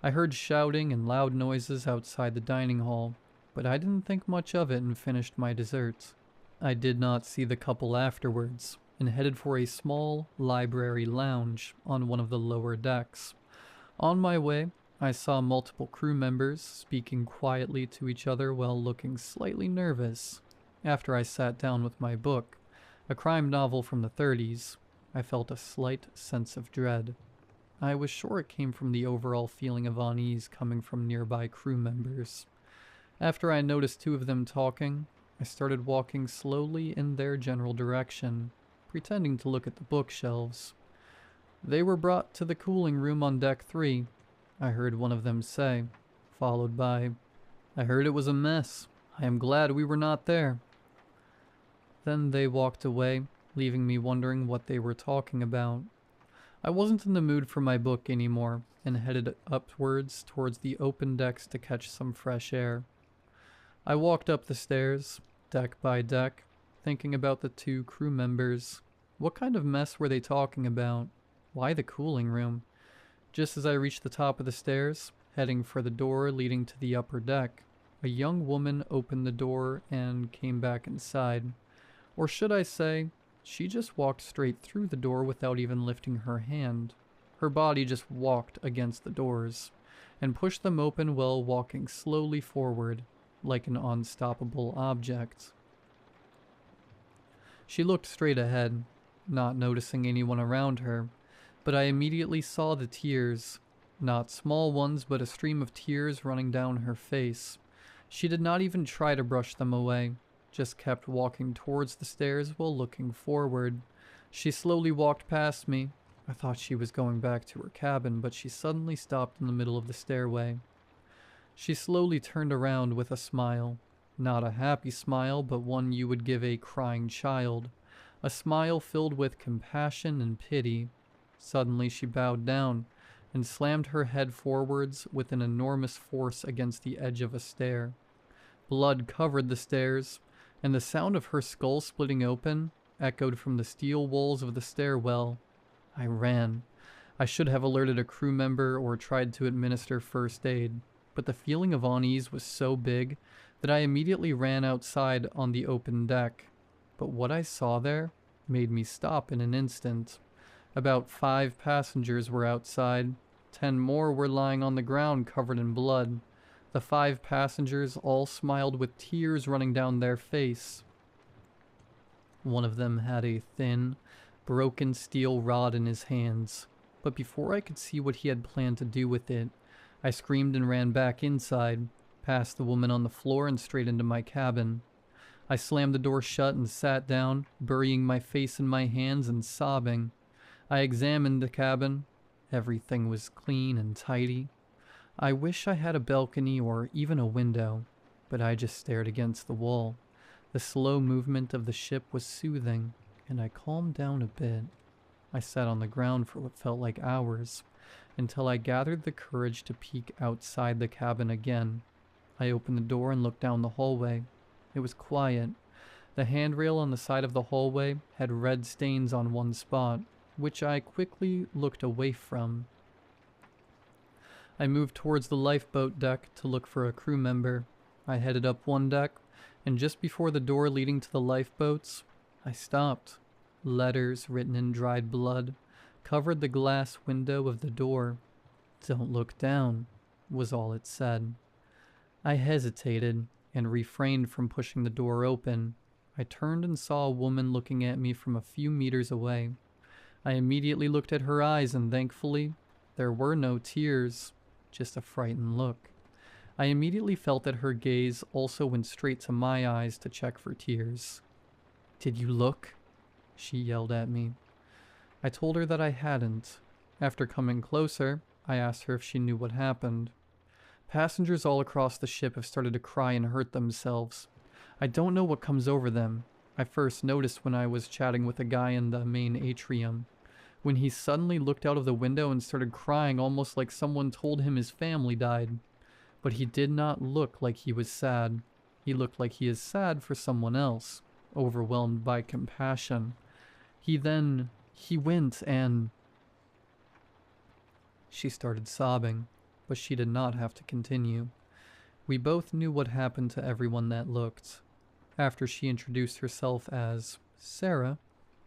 I heard shouting and loud noises outside the dining hall, but I didn't think much of it and finished my dessert. I did not see the couple afterwards, and headed for a small library lounge on one of the lower decks. On my way, I saw multiple crew members speaking quietly to each other while looking slightly nervous. After I sat down with my book, a crime novel from the 30s, I felt a slight sense of dread. I was sure it came from the overall feeling of unease coming from nearby crew members. After I noticed 2 of them talking, I started walking slowly in their general direction, pretending to look at the bookshelves. They were brought to the cooling room on deck 3, I heard one of them say, followed by, "I heard it was a mess. I am glad we were not there." Then they walked away, leaving me wondering what they were talking about. I wasn't in the mood for my book anymore, and headed upwards towards the open decks to catch some fresh air. I walked up the stairs, deck by deck, thinking about the 2 crew members. What kind of mess were they talking about? Why the cooling room? Just as I reached the top of the stairs, heading for the door leading to the upper deck, a young woman opened the door and came back inside. Or should I say, she just walked straight through the door without even lifting her hand. Her body just walked against the doors, and pushed them open while walking slowly forward, like an unstoppable object. She looked straight ahead, not noticing anyone around her, but I immediately saw the tears, not small ones, but a stream of tears running down her face. She did not even try to brush them away, just kept walking towards the stairs while looking forward. She slowly walked past me. I thought she was going back to her cabin, but she suddenly stopped in the middle of the stairway. She slowly turned around with a smile. Not a happy smile, but one you would give a crying child. A smile filled with compassion and pity. Suddenly she bowed down and slammed her head forwards with an enormous force against the edge of a stair. Blood covered the stairs, and the sound of her skull splitting open echoed from the steel walls of the stairwell. I ran. I should have alerted a crew member or tried to administer first aid, but the feeling of unease was so big that I immediately ran outside on the open deck. But what I saw there made me stop in an instant. About 5 passengers were outside. 10 more were lying on the ground covered in blood. The 5 passengers all smiled with tears running down their face. One of them had a thin, broken steel rod in his hands, but before I could see what he had planned to do with it, I screamed and ran back inside, past the woman on the floor and straight into my cabin. I slammed the door shut and sat down, burying my face in my hands and sobbing. I examined the cabin. Everything was clean and tidy. I wish I had a balcony or even a window, but I just stared against the wall. The slow movement of the ship was soothing, and I calmed down a bit. I sat on the ground for what felt like hours, until I gathered the courage to peek outside the cabin again. I opened the door and looked down the hallway. It was quiet. The handrail on the side of the hallway had red stains on one spot, which I quickly looked away from. I moved towards the lifeboat deck to look for a crew member. I headed up one deck, and just before the door leading to the lifeboats, I stopped. Letters written in dried blood covered the glass window of the door. "Don't look down," was all it said. I hesitated and refrained from pushing the door open. I turned and saw a woman looking at me from a few meters away. I immediately looked at her eyes, and thankfully, there were no tears, just a frightened look. I immediately felt that her gaze also went straight to my eyes to check for tears. "Did you look?" she yelled at me. I told her that I hadn't. After coming closer, I asked her if she knew what happened. "Passengers all across the ship have started to cry and hurt themselves. I don't know what comes over them. I first noticed when I was chatting with a guy in the main atrium, when he suddenly looked out of the window and started crying almost like someone told him his family died. But he did not look like he was sad. He looked like he is sad for someone else, overwhelmed by compassion. He went and..." She started sobbing, but she did not have to continue. We both knew what happened to everyone that looked. After she introduced herself as Sarah,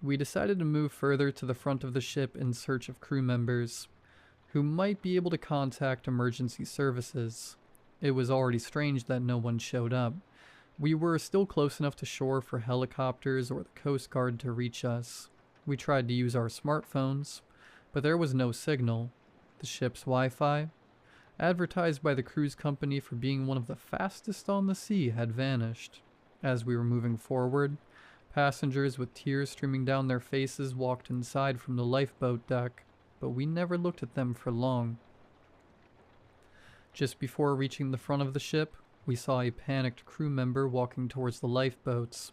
we decided to move further to the front of the ship in search of crew members who might be able to contact emergency services. It was already strange that no one showed up. We were still close enough to shore for helicopters or the Coast Guard to reach us. We tried to use our smartphones, but there was no signal. The ship's Wi-Fi, advertised by the cruise company for being one of the fastest on the sea, had vanished. As we were moving forward, passengers with tears streaming down their faces walked inside from the lifeboat deck, but we never looked at them for long. Just before reaching the front of the ship, we saw a panicked crew member walking towards the lifeboats.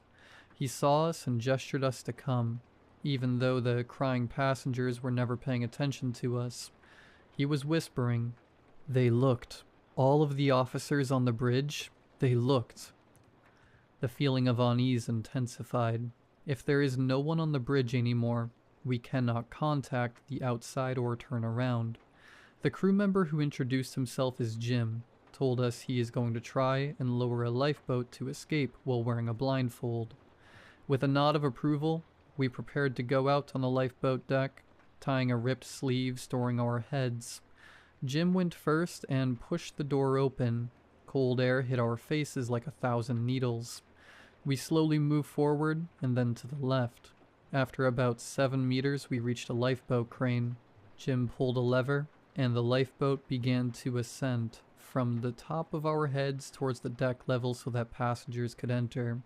He saw us and gestured us to come, even though the crying passengers were never paying attention to us. He was whispering. They looked. All of the officers on the bridge, they looked. The feeling of unease intensified. If there is no one on the bridge anymore, we cannot contact the outside or turn around. The crew member who introduced himself as Jim told us he is going to try and lower a lifeboat to escape while wearing a blindfold. With a nod of approval, we prepared to go out on the lifeboat deck, tying a ripped sleeve storing our heads. Jim went first and pushed the door open. Cold air hit our faces like 1,000 needles. We slowly moved forward and then to the left. After about 7 meters, we reached a lifeboat crane. Jim pulled a lever, and the lifeboat began to ascend from the top of our heads towards the deck level so that passengers could enter.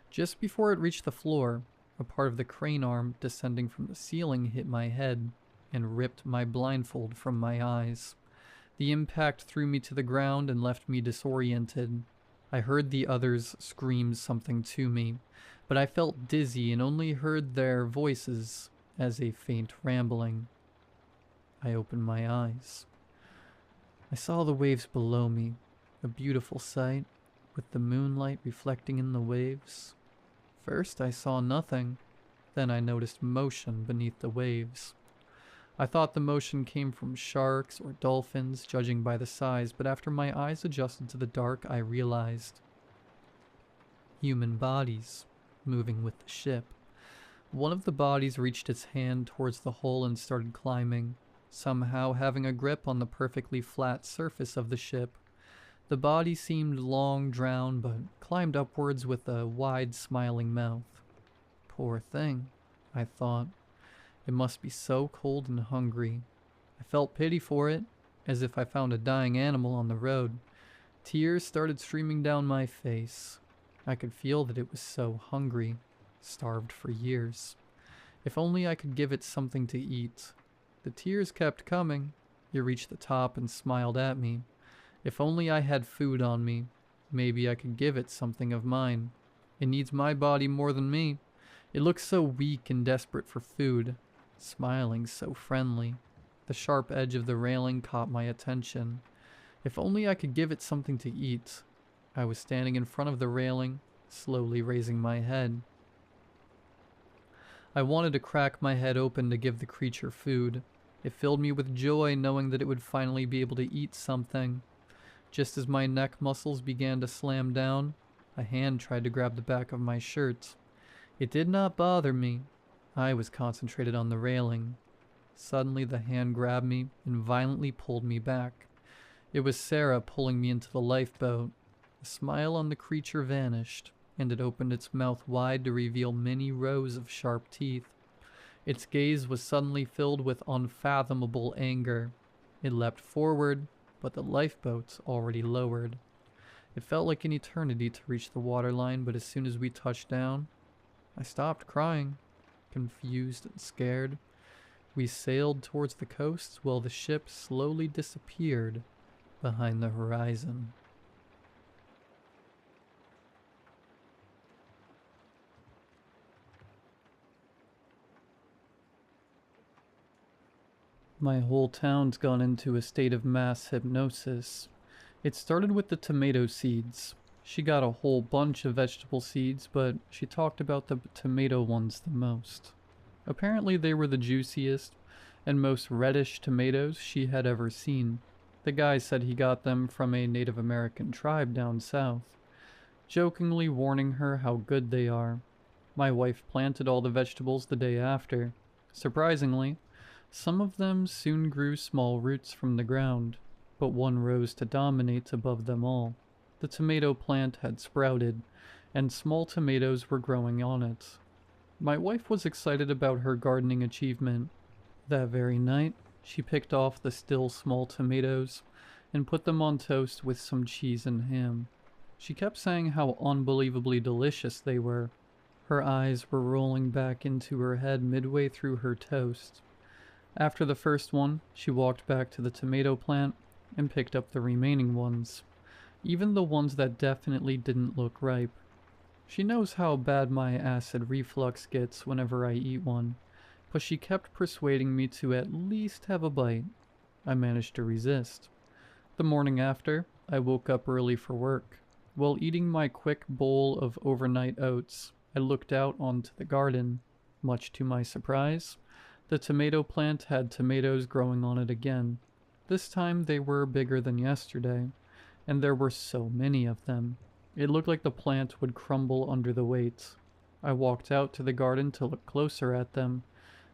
Just before it reached the floor, a part of the crane arm descending from the ceiling hit my head and ripped my blindfold from my eyes. The impact threw me to the ground and left me disoriented. I heard the others scream something to me, but I felt dizzy and only heard their voices as a faint rambling. I opened my eyes. I saw the waves below me, a beautiful sight, with the moonlight reflecting in the waves. First I saw nothing, then I noticed motion beneath the waves. I thought the motion came from sharks or dolphins, judging by the size, but after my eyes adjusted to the dark, I realized human bodies moving with the ship. One of the bodies reached its hand towards the hull and started climbing, somehow having a grip on the perfectly flat surface of the ship. The body seemed long drawn, but climbed upwards with a wide smiling mouth. Poor thing, I thought. It must be so cold and hungry. I felt pity for it, as if I found a dying animal on the road. Tears started streaming down my face. I could feel that it was so hungry, starved for years. If only I could give it something to eat. The tears kept coming, You reached the top and smiled at me. If only I had food on me. Maybe I could give it something of mine. It needs my body more than me. It looks so weak and desperate for food. Smiling so friendly. The sharp edge of the railing caught my attention. If only I could give it something to eat. I was standing in front of the railing, slowly raising my head. I wanted to crack my head open to give the creature food. It filled me with joy knowing that it would finally be able to eat something. Just as my neck muscles began to slam down, a hand tried to grab the back of my shirt. It did not bother me. I was concentrated on the railing. Suddenly the hand grabbed me and violently pulled me back. It was Sarah pulling me into the lifeboat. The smile on the creature vanished, and it opened its mouth wide to reveal many rows of sharp teeth. Its gaze was suddenly filled with unfathomable anger. It leapt forward, but the lifeboat's already lowered. It felt like an eternity to reach the waterline, but as soon as we touched down, I stopped crying, confused and scared. We sailed towards the coast while the ship slowly disappeared behind the horizon. My whole town's gone into a state of mass hypnosis. It started with the tomato seeds. She got a whole bunch of vegetable seeds, but she talked about the tomato ones the most. Apparently they were the juiciest and most reddish tomatoes she had ever seen. The guy said he got them from a Native American tribe down south, jokingly warning her how good they are. My wife planted all the vegetables the day after. Surprisingly, some of them soon grew small roots from the ground, but one rose to dominate above them all. The tomato plant had sprouted, and small tomatoes were growing on it. My wife was excited about her gardening achievement. That very night, she picked off the still small tomatoes and put them on toast with some cheese and ham. She kept saying how unbelievably delicious they were. Her eyes were rolling back into her head midway through her toast. After the first one, she walked back to the tomato plant and picked up the remaining ones, even the ones that definitely didn't look ripe. She knows how bad my acid reflux gets whenever I eat one, but she kept persuading me to at least have a bite. I managed to resist. The morning after, I woke up early for work. While eating my quick bowl of overnight oats, I looked out onto the garden. Much to my surprise, the tomato plant had tomatoes growing on it again. This time they were bigger than yesterday, and there were so many of them. It looked like the plant would crumble under the weight. I walked out to the garden to look closer at them.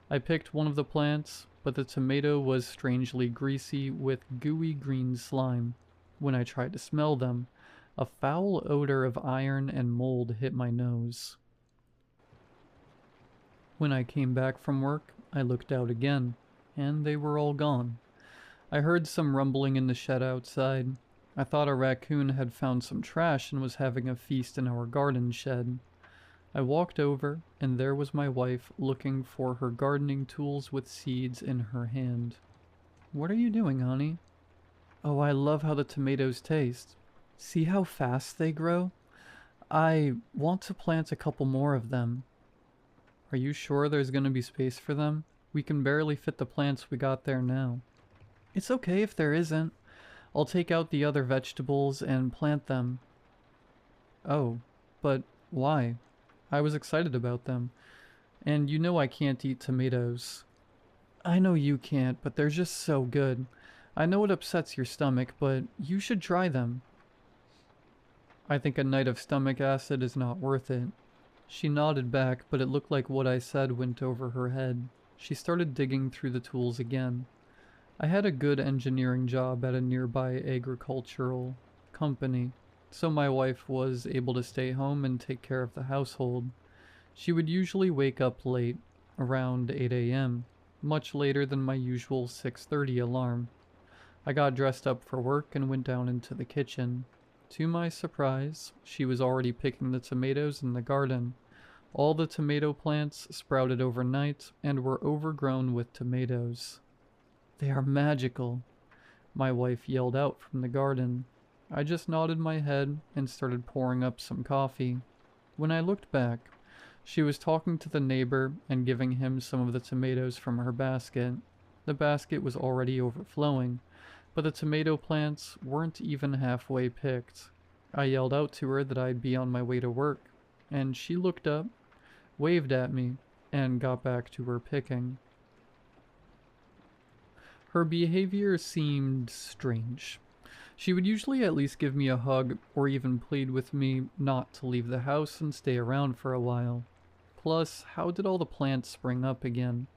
I picked one of the plants, but the tomato was strangely greasy with gooey green slime. When I tried to smell them, a foul odor of iron and mold hit my nose. When I came back from work, I looked out again, and they were all gone. I heard some rumbling in the shed outside. I thought a raccoon had found some trash and was having a feast in our garden shed. I walked over, and there was my wife looking for her gardening tools with seeds in her hand. "What are you doing, honey?" "Oh, I love how the tomatoes taste. See how fast they grow? I want to plant a couple more of them." "Are you sure there's going to be space for them? We can barely fit the plants we got there now." "It's okay if there isn't. I'll take out the other vegetables and plant them." "Oh, but why? I was excited about them. And you know I can't eat tomatoes." "I know you can't, but they're just so good. I know it upsets your stomach, but you should try them." "I think a night of stomach acid is not worth it." She nodded back, but it looked like what I said went over her head. She started digging through the tools again. I had a good engineering job at a nearby agricultural company, so my wife was able to stay home and take care of the household. She would usually wake up late, around 8 a.m., much later than my usual 6:30 alarm. I got dressed up for work and went down into the kitchen. To my surprise, she was already picking the tomatoes in the garden. All the tomato plants sprouted overnight and were overgrown with tomatoes. "They are magical," my wife yelled out from the garden. I just nodded my head and started pouring up some coffee. When I looked back, she was talking to the neighbor and giving him some of the tomatoes from her basket. The basket was already overflowing, but the tomato plants weren't even halfway picked. I yelled out to her that I'd be on my way to work, and she looked up, waved at me, and got back to her picking. Her behavior seemed strange. She would usually at least give me a hug or even plead with me not to leave the house and stay around for a while. Plus, how did all the plants spring up again?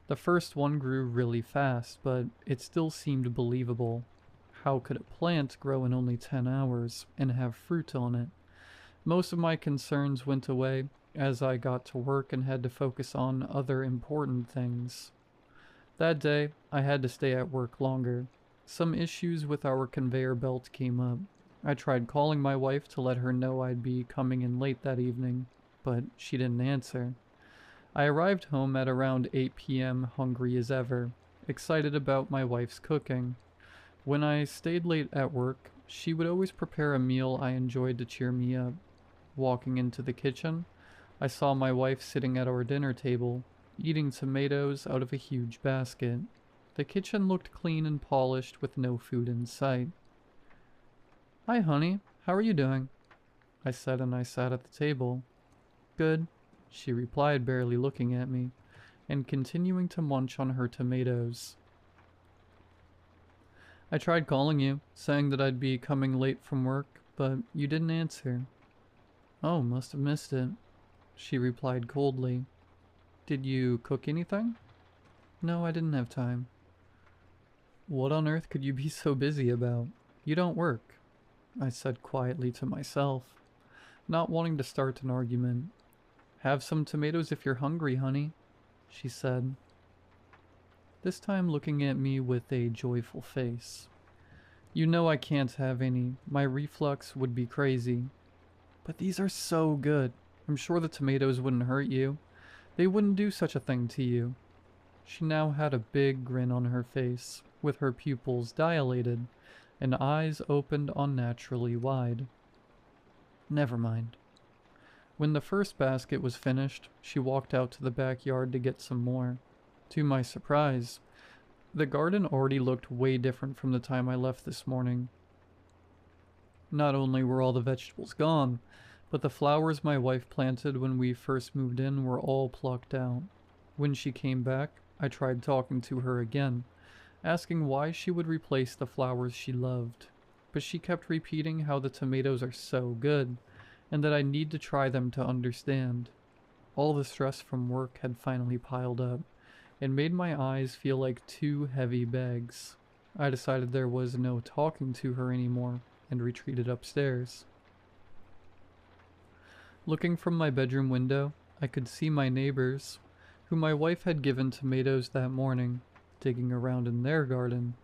The first one grew really fast, but it still seemed believable. How could a plant grow in only 10 hours and have fruit on it? Most of my concerns went away as I got to work and had to focus on other important things. That day, I had to stay at work longer. Some issues with our conveyor belt came up. I tried calling my wife to let her know I'd be coming in late that evening, but she didn't answer. I arrived home at around 8 p.m. hungry as ever, excited about my wife's cooking. When I stayed late at work, she would always prepare a meal I enjoyed to cheer me up. Walking into the kitchen, I saw my wife sitting at our dinner table, eating tomatoes out of a huge basket. The kitchen looked clean and polished with no food in sight. "Hi, honey. How are you doing?" I said, and I sat at the table. "Good," she replied, barely looking at me, and continuing to munch on her tomatoes. "I tried calling you, saying that I'd be coming late from work, but you didn't answer." "Oh, must have missed it," she replied coldly. "Did you cook anything?" "No, I didn't have time." "What on earth could you be so busy about? You don't work," I said quietly to myself, not wanting to start an argument. "Have some tomatoes if you're hungry, honey," she said, this time looking at me with a joyful face. "You know I can't have any. My reflux would be crazy." "But these are so good. I'm sure the tomatoes wouldn't hurt you. They wouldn't do such a thing to you." She now had a big grin on her face, with her pupils dilated and eyes opened unnaturally wide. "Never mind." When the first basket was finished, she walked out to the backyard to get some more. To my surprise, the garden already looked way different from the time I left this morning. Not only were all the vegetables gone, but the flowers my wife planted when we first moved in were all plucked out. When she came back, I tried talking to her again, asking why she would replace the flowers she loved, but she kept repeating how the tomatoes are so good, and that I need to try them to understand. All the stress from work had finally piled up, and made my eyes feel like two heavy bags. I decided there was no talking to her anymore, and retreated upstairs. Looking from my bedroom window, I could see my neighbors, who my wife had given tomatoes that morning, digging around in their garden.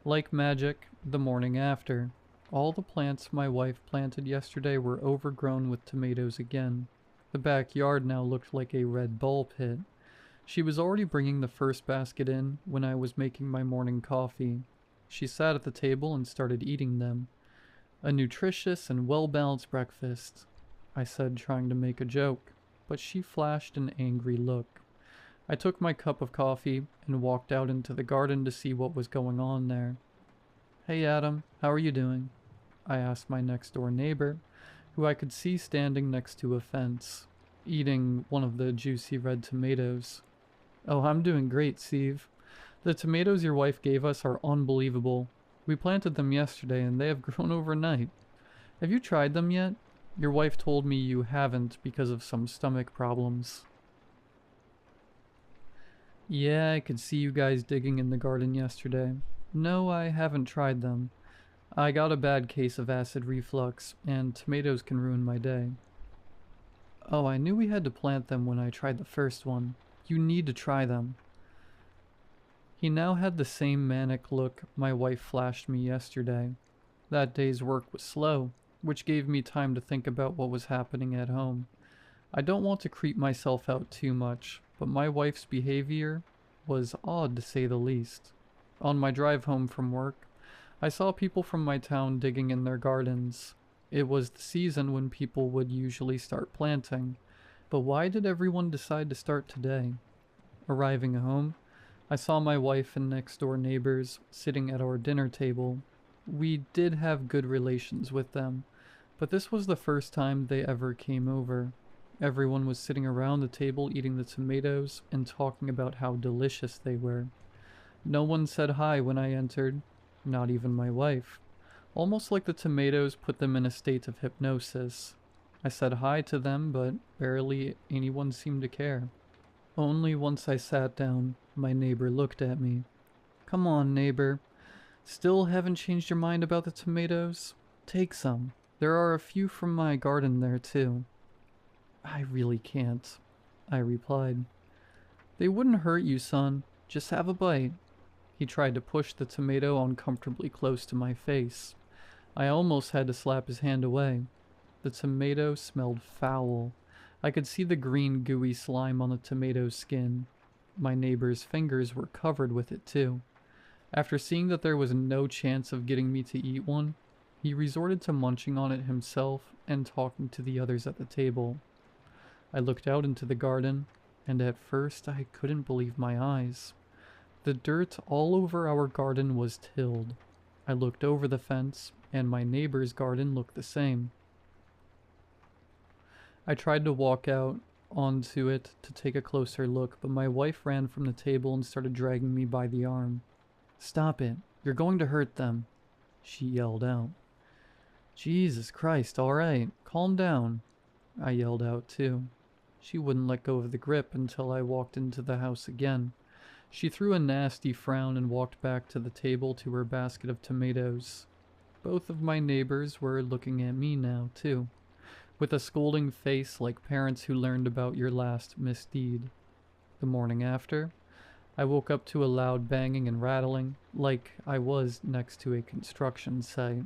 Like magic, the morning after, all the plants my wife planted yesterday were overgrown with tomatoes again. The backyard now looked like a red ball pit. She was already bringing the first basket in when I was making my morning coffee. She sat at the table and started eating them. "A nutritious and well-balanced breakfast," I said, trying to make a joke, but she flashed an angry look. I took my cup of coffee and walked out into the garden to see what was going on there. "Hey Adam, how are you doing?" I asked my next-door neighbor, who I could see standing next to a fence, eating one of the juicy red tomatoes. "Oh, I'm doing great, Steve. The tomatoes your wife gave us are unbelievable. We planted them yesterday and they have grown overnight. Have you tried them yet? Your wife told me you haven't because of some stomach problems." "Yeah, I could see you guys digging in the garden yesterday. No, I haven't tried them. I got a bad case of acid reflux, and tomatoes can ruin my day." "Oh, I knew we had to plant them when I tried the first one. You need to try them." He now had the same manic look my wife flashed me yesterday. That day's work was slow, which gave me time to think about what was happening at home. I don't want to creep myself out too much, but my wife's behavior was odd to say the least. On my drive home from work, I saw people from my town digging in their gardens. It was the season when people would usually start planting, but why did everyone decide to start today? Arriving home, I saw my wife and next-door neighbors sitting at our dinner table. We did have good relations with them, but this was the first time they ever came over. Everyone was sitting around the table eating the tomatoes and talking about how delicious they were. No one said hi when I entered, not even my wife. Almost like the tomatoes put them in a state of hypnosis. I said hi to them, but barely anyone seemed to care. Only once I sat down, my neighbor looked at me. "Come on, neighbor. Still haven't changed your mind about the tomatoes? Take some. There are a few from my garden there, too." "I really can't," I replied. "They wouldn't hurt you, son. Just have a bite." He tried to push the tomato uncomfortably close to my face. I almost had to slap his hand away. The tomato smelled foul. I could see the green gooey slime on the tomato's skin. My neighbor's fingers were covered with it too. After seeing that there was no chance of getting me to eat one, he resorted to munching on it himself and talking to the others at the table. I looked out into the garden, and at first I couldn't believe my eyes. The dirt all over our garden was tilled. I looked over the fence, and my neighbor's garden looked the same. I tried to walk out onto it to take a closer look, but my wife ran from the table and started dragging me by the arm. "Stop it. You're going to hurt them," she yelled out. "Jesus Christ, all right. Calm down," I yelled out too. She wouldn't let go of the grip until I walked into the house again. She threw a nasty frown and walked back to the table to her basket of tomatoes. Both of my neighbors were looking at me now, too, with a scolding face like parents who learned about your last misdeed. The morning after, I woke up to a loud banging and rattling, like I was next to a construction site.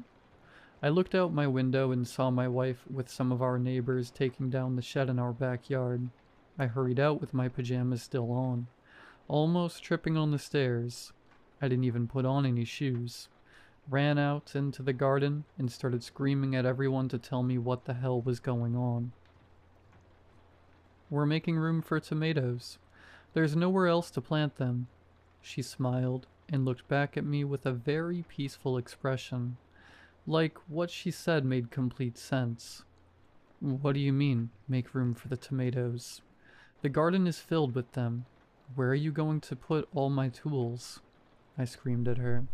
I looked out my window and saw my wife with some of our neighbors taking down the shed in our backyard. I hurried out with my pajamas still on, almost tripping on the stairs. I didn't even put on any shoes. Ran out into the garden and started screaming at everyone to tell me what the hell was going on. "We're making room for tomatoes. There's nowhere else to plant them." She smiled and looked back at me with a very peaceful expression. Like what she said made complete sense. "What do you mean, make room for the tomatoes? The garden is filled with them. Where are you going to put all my tools?" I screamed at her.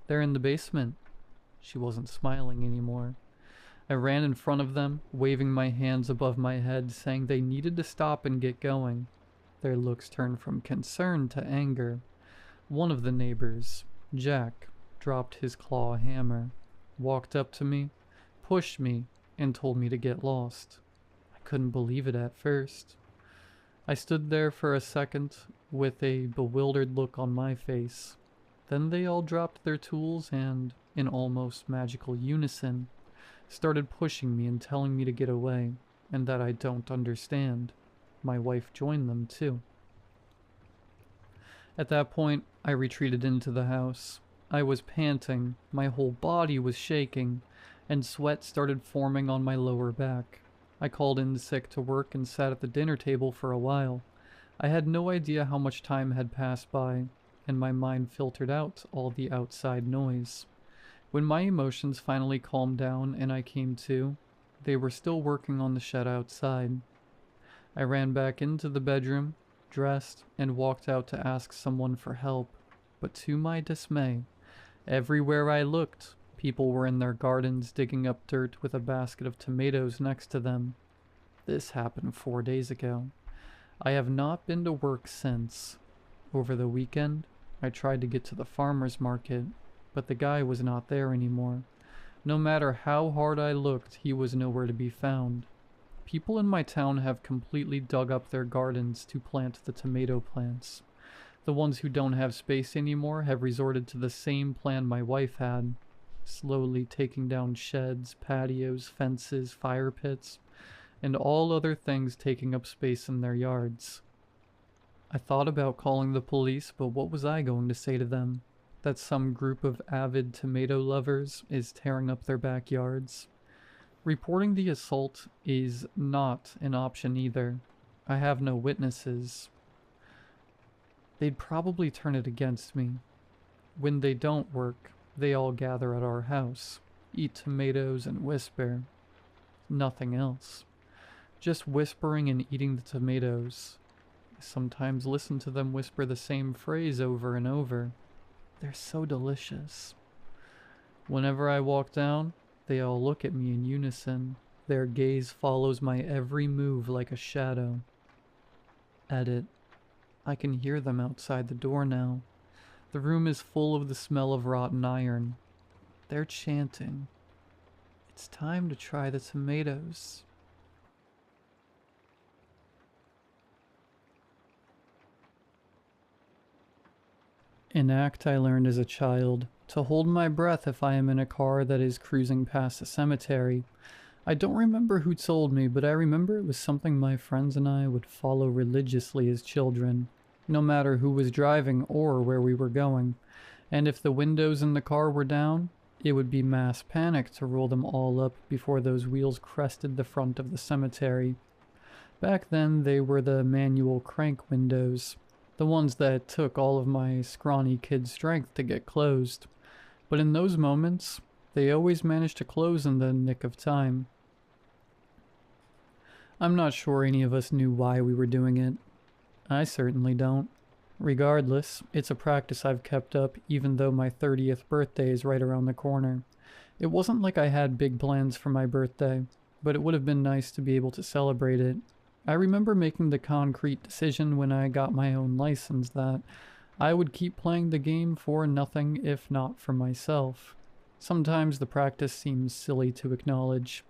"They're in the basement." She wasn't smiling anymore. I ran in front of them, waving my hands above my head, saying they needed to stop and get going. Their looks turned from concern to anger. One of the neighbors, Jack, dropped his claw hammer, walked up to me, pushed me, and told me to get lost. I couldn't believe it at first. I stood there for a second with a bewildered look on my face. Then they all dropped their tools and, in almost magical unison, started pushing me and telling me to get away, and that I don't understand. My wife joined them too. At that point, I retreated into the house. I was panting, my whole body was shaking, and sweat started forming on my lower back. I called in sick to work and sat at the dinner table for a while. I had no idea how much time had passed by, and my mind filtered out all the outside noise. When my emotions finally calmed down and I came to, they were still working on the shed outside. I ran back into the bedroom, dressed, and walked out to ask someone for help, but to my dismay, everywhere I looked, people were in their gardens digging up dirt with a basket of tomatoes next to them. This happened 4 days ago. I have not been to work since. Over the weekend, I tried to get to the farmer's market, but the guy was not there anymore. No matter how hard I looked, he was nowhere to be found. People in my town have completely dug up their gardens to plant the tomato plants. The ones who don't have space anymore have resorted to the same plan my wife had, slowly taking down sheds, patios, fences, fire pits, and all other things taking up space in their yards. I thought about calling the police, but what was I going to say to them? that some group of avid tomato lovers is tearing up their backyards. Reporting the assault is not an option either. I have no witnesses. They'd probably turn it against me. When they don't work, they all gather at our house, eat tomatoes and whisper. Nothing else. Just whispering and eating the tomatoes. I sometimes listen to them whisper the same phrase over and over. They're so delicious. Whenever I walk down, they all look at me in unison. Their gaze follows my every move like a shadow. Edit. I can hear them outside the door now. The room is full of the smell of rotten iron. They're chanting. It's time to try the tomatoes. An act I learned as a child, to hold my breath if I am in a car that is cruising past a cemetery. I don't remember who told me, but I remember it was something my friends and I would follow religiously as children, no matter who was driving or where we were going. And if the windows in the car were down, it would be mass panic to roll them all up before those wheels crested the front of the cemetery. Back then, they were the manual crank windows, the ones that took all of my scrawny kid strength to get closed. But in those moments, they always managed to close in the nick of time. I'm not sure any of us knew why we were doing it. I certainly don't. Regardless, it's a practice I've kept up even though my 30th birthday is right around the corner. It wasn't like I had big plans for my birthday, but it would have been nice to be able to celebrate it. I remember making the concrete decision when I got my own license that I would keep playing the game for nothing if not for myself. Sometimes the practice seems silly to acknowledge,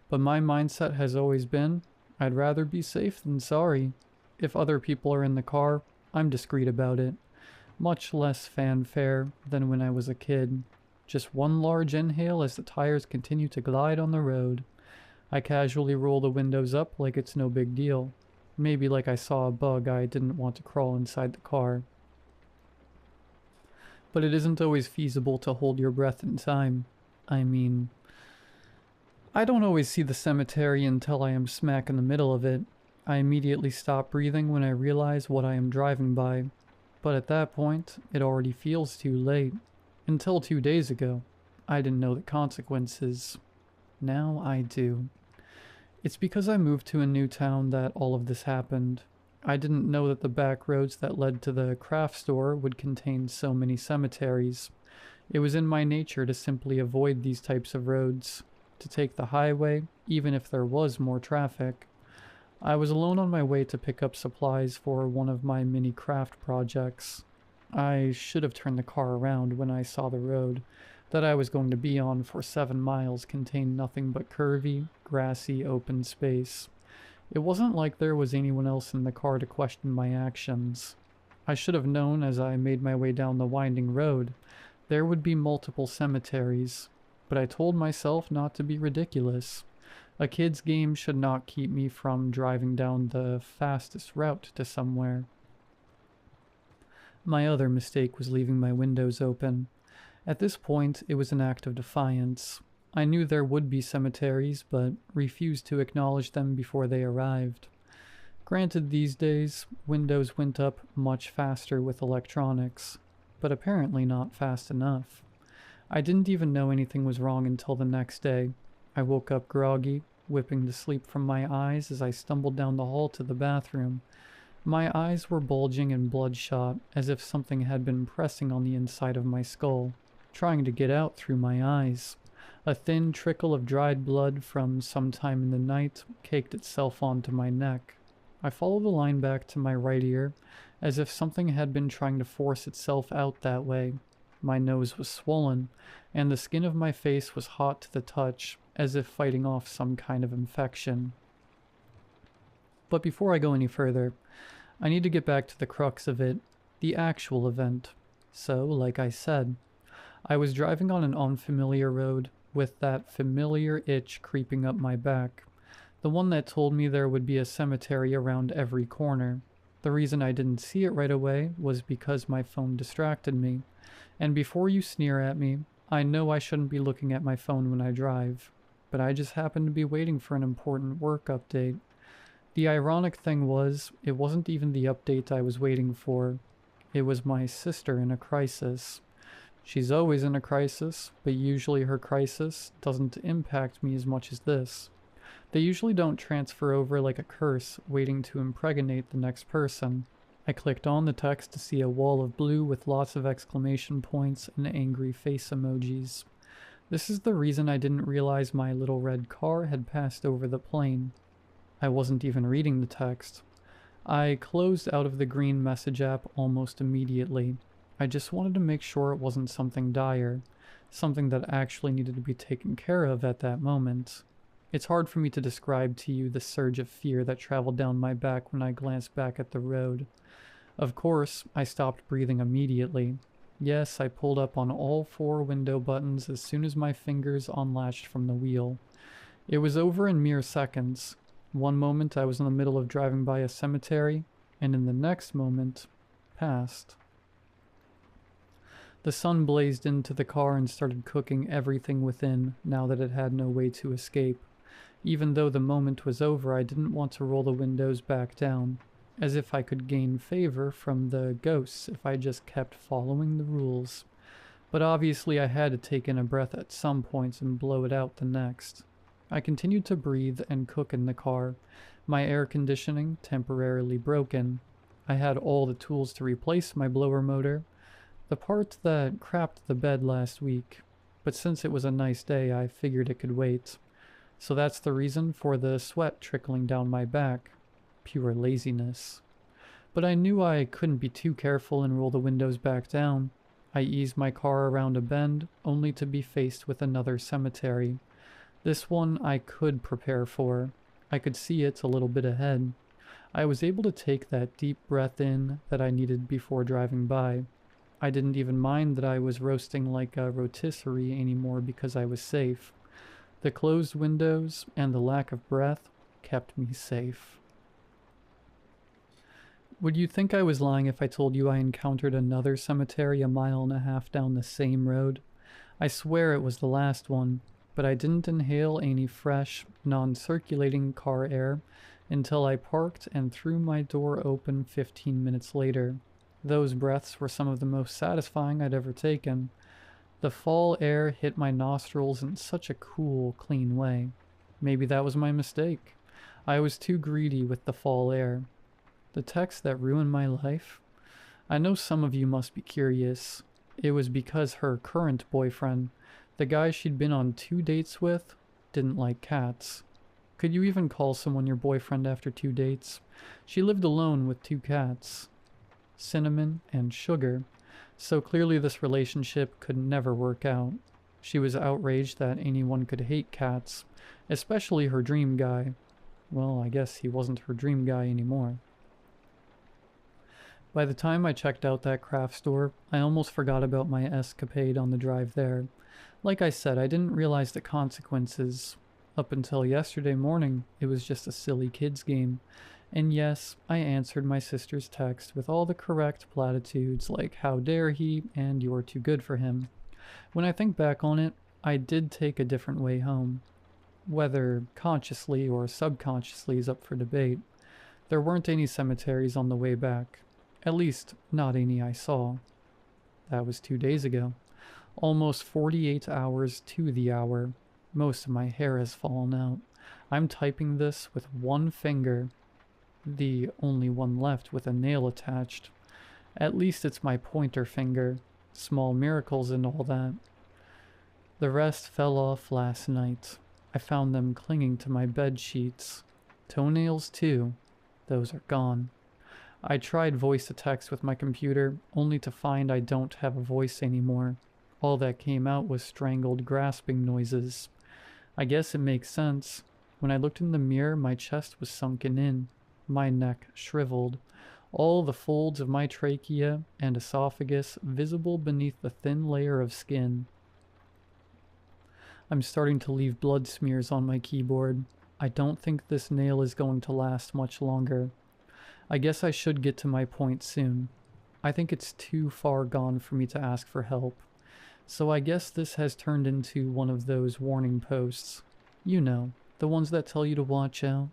but my mindset has always been, I'd rather be safe than sorry. If other people are in the car, I'm discreet about it. Much less fanfare than when I was a kid. Just one large inhale as the tires continue to glide on the road. I casually roll the windows up like it's no big deal. Maybe like I saw a bug I didn't want to crawl inside the car. But it isn't always feasible to hold your breath in time. I mean, I don't always see the cemetery until I am smack in the middle of it. I immediately stop breathing when I realize what I am driving by. But at that point, it already feels too late. Until 2 days ago, I didn't know the consequences. Now I do. It's because I moved to a new town that all of this happened. I didn't know that the back roads that led to the craft store would contain so many cemeteries. It was in my nature to simply avoid these types of roads, to take the highway, even if there was more traffic. I was alone on my way to pick up supplies for one of my mini craft projects. I should have turned the car around when I saw the road that I was going to be on for 7 miles contained nothing but curvy, grassy, open space. It wasn't like there was anyone else in the car to question my actions. I should have known as I made my way down the winding road. There would be multiple cemeteries, but I told myself not to be ridiculous. A kid's game should not keep me from driving down the fastest route to somewhere. My other mistake was leaving my windows open. At this point, it was an act of defiance. I knew there would be cemeteries, but refused to acknowledge them before they arrived. Granted, these days, windows went up much faster with electronics, but apparently not fast enough. I didn't even know anything was wrong until the next day. I woke up groggy, whipping the sleep from my eyes as I stumbled down the hall to the bathroom. My eyes were bulging and bloodshot, as if something had been pressing on the inside of my skull, trying to get out through my eyes. A thin trickle of dried blood from sometime in the night caked itself onto my neck. I followed the line back to my right ear, as if something had been trying to force itself out that way. My nose was swollen, and the skin of my face was hot to the touch, as if fighting off some kind of infection. But before I go any further, I need to get back to the crux of it, the actual event. So, like I said, I was driving on an unfamiliar road, with that familiar itch creeping up my back, the one that told me there would be a cemetery around every corner. The reason I didn't see it right away was because my phone distracted me. And before you sneer at me, I know I shouldn't be looking at my phone when I drive, but I just happened to be waiting for an important work update. The ironic thing was, it wasn't even the update I was waiting for. It was my sister in a crisis. She's always in a crisis, but usually her crisis doesn't impact me as much as this. They usually don't transfer over like a curse waiting to impregnate the next person. I clicked on the text to see a wall of blue with lots of exclamation points and angry face emojis. This is the reason I didn't realize my little red car had passed over the plane. I wasn't even reading the text. I closed out of the green message app almost immediately. I just wanted to make sure it wasn't something dire, something that actually needed to be taken care of at that moment. It's hard for me to describe to you the surge of fear that traveled down my back when I glanced back at the road. Of course, I stopped breathing immediately. Yes, I pulled up on all 4 window buttons as soon as my fingers unlatched from the wheel. It was over in mere seconds. One moment I was in the middle of driving by a cemetery, and in the next moment, past. The sun blazed into the car and started cooking everything within, now that it had no way to escape. Even though the moment was over, I didn't want to roll the windows back down, as if I could gain favor from the ghosts if I just kept following the rules. But obviously I had to take in a breath at some points and blow it out the next. I continued to breathe and cook in the car, my air conditioning temporarily broken. I had all the tools to replace my blower motor, the part that crapped the bed last week, but since it was a nice day I figured it could wait. So that's the reason for the sweat trickling down my back. Pure laziness. But I knew I couldn't be too careful and roll the windows back down. I eased my car around a bend, only to be faced with another cemetery. This one I could prepare for. I could see it a little bit ahead. I was able to take that deep breath in that I needed before driving by. I didn't even mind that I was roasting like a rotisserie anymore because I was safe. The closed windows and the lack of breath kept me safe. Would you think I was lying if I told you I encountered another cemetery a mile and a half down the same road? I swear it was the last one, but I didn't inhale any fresh, non-circulating car air until I parked and threw my door open 15 minutes later. Those breaths were some of the most satisfying I'd ever taken. The fall air hit my nostrils in such a cool, clean way. Maybe that was my mistake. I was too greedy with the fall air. The text that ruined my life? I know some of you must be curious. It was because her current boyfriend, the guy she'd been on 2 dates with, didn't like cats. Could you even call someone your boyfriend after 2 dates? She lived alone with 2 cats, Cinnamon and Sugar, so clearly this relationship could never work out. She was outraged that anyone could hate cats, especially her dream guy. Well, I guess he wasn't her dream guy anymore. By the time I checked out that craft store, I almost forgot about my escapade on the drive there. Like I said, I didn't realize the consequences. Up until yesterday morning, it was just a silly kids game. And yes, I answered my sister's text with all the correct platitudes like how dare he and you're too good for him. When I think back on it, I did take a different way home. Whether consciously or subconsciously is up for debate. There weren't any cemeteries on the way back. At least, not any I saw. That was 2 days ago. Almost 48 hours to the hour. Most of my hair has fallen out. I'm typing this with one finger. The only one left with a nail attached. At least it's my pointer finger. Small miracles and all that. The rest fell off last night. I found them clinging to my bed sheets. Toenails too. Those are gone. I tried voice to text with my computer, only to find I don't have a voice anymore. All that came out was strangled grasping noises. I guess it makes sense. When I looked in the mirror, my chest was sunken in. My neck shriveled, all the folds of my trachea and esophagus visible beneath the thin layer of skin. I'm starting to leave blood smears on my keyboard. I don't think this nail is going to last much longer. I guess I should get to my point soon. I think it's too far gone for me to ask for help. So I guess this has turned into one of those warning posts. You know, the ones that tell you to watch out.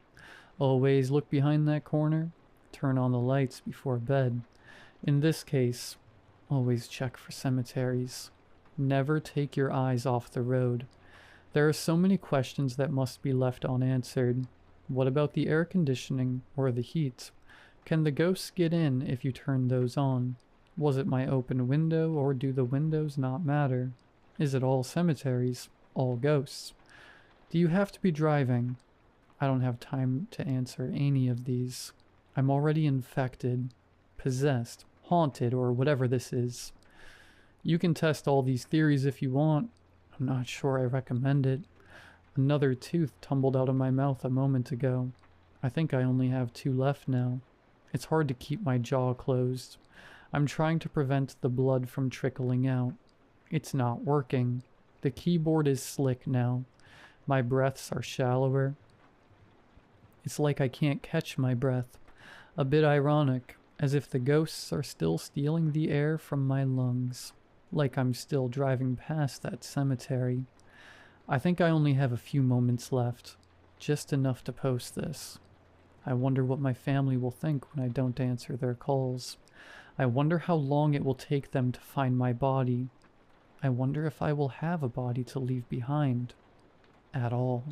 Always look behind that corner. Turn on the lights before bed. In this case, always check for cemeteries. Never take your eyes off the road. There are so many questions that must be left unanswered. What about the air conditioning or the heat? Can the ghosts get in if you turn those on? Was it my open window, or do the windows not matter? Is it all cemeteries? All ghosts? Do you have to be driving? I don't have time to answer any of these. I'm already infected, possessed, haunted, or whatever this is. You can test all these theories if you want. I'm not sure I recommend it. Another tooth tumbled out of my mouth a moment ago. I think I only have 2 left now. It's hard to keep my jaw closed. I'm trying to prevent the blood from trickling out. It's not working. The keyboard is slick now. My breaths are shallower. It's like I can't catch my breath. A bit ironic, as if the ghosts are still stealing the air from my lungs. Like I'm still driving past that cemetery. I think I only have a few moments left. Just enough to post this. I wonder what my family will think when I don't answer their calls. I wonder how long it will take them to find my body. I wonder if I will have a body to leave behind. At all.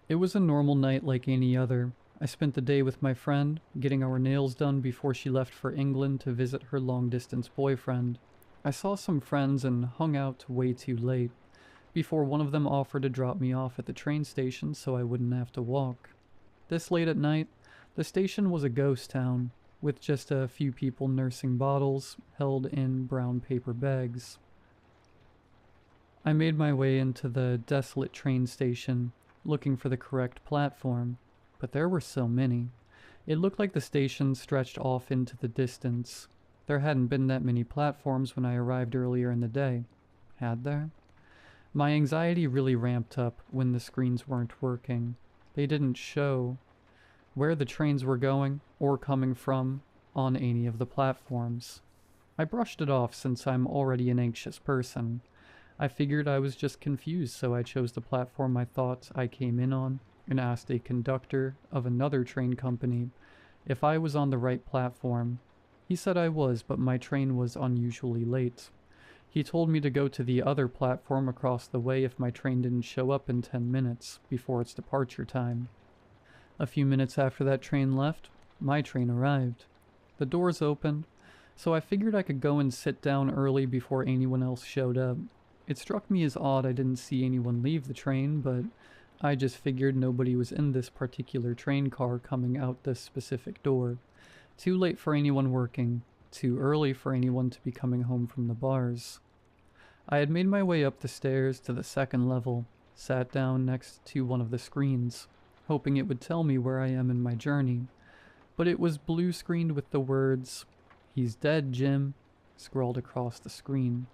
It was a normal night like any other. I spent the day with my friend, getting our nails done before she left for England to visit her long-distance boyfriend. I saw some friends and hung out way too late, before one of them offered to drop me off at the train station so I wouldn't have to walk. This late at night, the station was a ghost town, with just a few people nursing bottles held in brown paper bags. I made my way into the desolate train station, looking for the correct platform, but there were so many. It looked like the station stretched off into the distance. There hadn't been that many platforms when I arrived earlier in the day. Had there? My anxiety really ramped up when the screens weren't working. They didn't show where the trains were going or coming from on any of the platforms. I brushed it off since I'm already an anxious person. I figured I was just confused, so I chose the platform I thought I came in on and asked a conductor of another train company if I was on the right platform. He said I was, but my train was unusually late. He told me to go to the other platform across the way if my train didn't show up in 10 minutes before its departure time. A few minutes after that train left, my train arrived. The doors opened, so I figured I could go and sit down early before anyone else showed up. It struck me as odd I didn't see anyone leave the train, but I just figured nobody was in this particular train car coming out this specific door. Too late for anyone working, too early for anyone to be coming home from the bars. I had made my way up the stairs to the 2nd level, sat down next to one of the screens, hoping it would tell me where I am in my journey, but it was blue screened with the words, "He's dead, Jim," scrawled across the screen,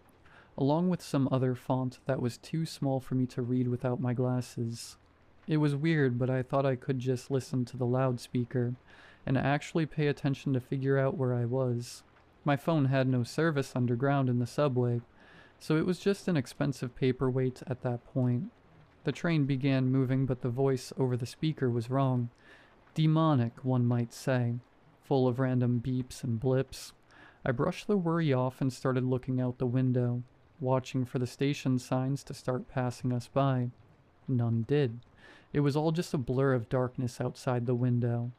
along with some other font that was too small for me to read without my glasses. It was weird, but I thought I could just listen to the loudspeaker and actually pay attention to figure out where I was. My phone had no service underground in the subway, so it was just an expensive paperweight at that point. The train began moving, but the voice over the speaker was wrong. Demonic, one might say, full of random beeps and blips. I brushed the worry off and started looking out the window, watching for the station signs to start passing us by. None did. It was all just a blur of darkness outside the window.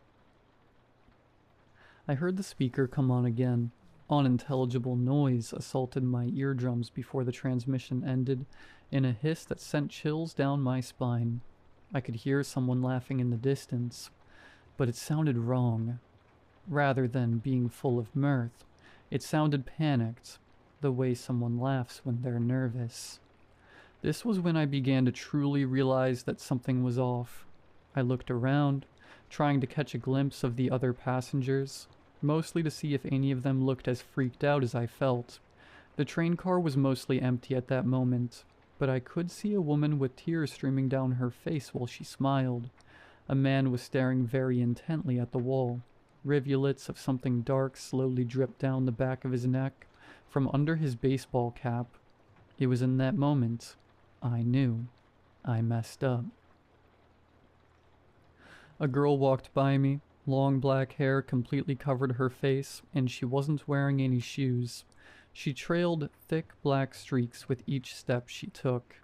I heard the speaker come on again. Unintelligible noise assaulted my eardrums before the transmission ended in a hiss that sent chills down my spine. I could hear someone laughing in the distance, but it sounded wrong. Rather than being full of mirth, it sounded panicked, the way someone laughs when they're nervous. This was when I began to truly realize that something was off. I looked around, trying to catch a glimpse of the other passengers, mostly to see if any of them looked as freaked out as I felt. The train car was mostly empty at that moment, but I could see a woman with tears streaming down her face while she smiled. A man was staring very intently at the wall. Rivulets of something dark slowly dripped down the back of his neck from under his baseball cap. It was in that moment I knew I messed up. A girl walked by me. Long black hair completely covered her face, and she wasn't wearing any shoes. She trailed thick black streaks with each step she took.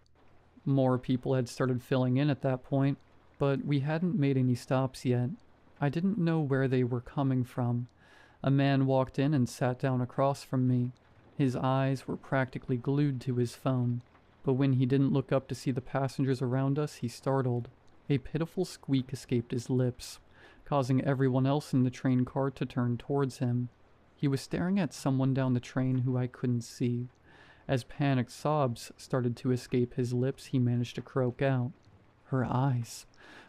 More people had started filling in at that point, but we hadn't made any stops yet. I didn't know where they were coming from. A man walked in and sat down across from me. His eyes were practically glued to his phone, but when he didn't look up to see the passengers around us, he startled. A pitiful squeak escaped his lips, causing everyone else in the train car to turn towards him. He was staring at someone down the train who I couldn't see. As panicked sobs started to escape his lips, he managed to croak out, "Her eyes.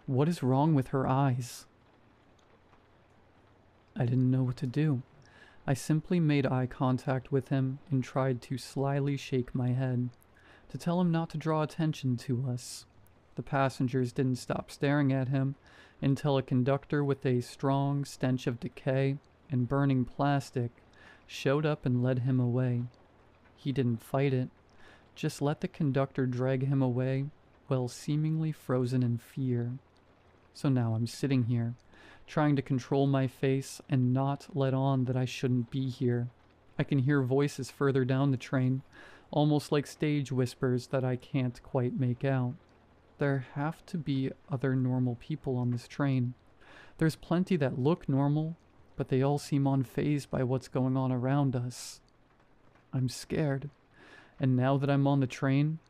What is wrong with her eyes?" I didn't know what to do. I simply made eye contact with him and tried to slyly shake my head, to tell him not to draw attention to us. The passengers didn't stop staring at him until a conductor with a strong stench of decay and burning plastic showed up and led him away. He didn't fight it, just let the conductor drag him away while seemingly frozen in fear. So now I'm sitting here, trying to control my face and not let on that I shouldn't be here. I can hear voices further down the train, almost like stage whispers that I can't quite make out. There have to be other normal people on this train. There's plenty that look normal, but they all seem unfazed by what's going on around us. I'm scared, and now that I'm on the train,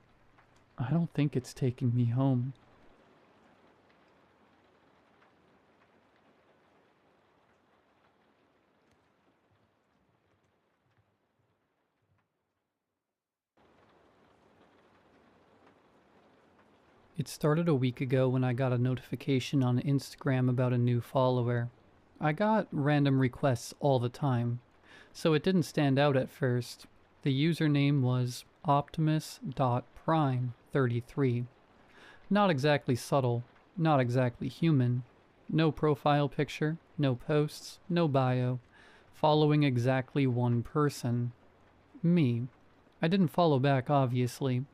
I don't think it's taking me home. It started a week ago when I got a notification on Instagram about a new follower. I got random requests all the time, so it didn't stand out at first. The username was optimus.prime33. Not exactly subtle, not exactly human. No profile picture, no posts, no bio. Following exactly one person. Me. I didn't follow back, obviously.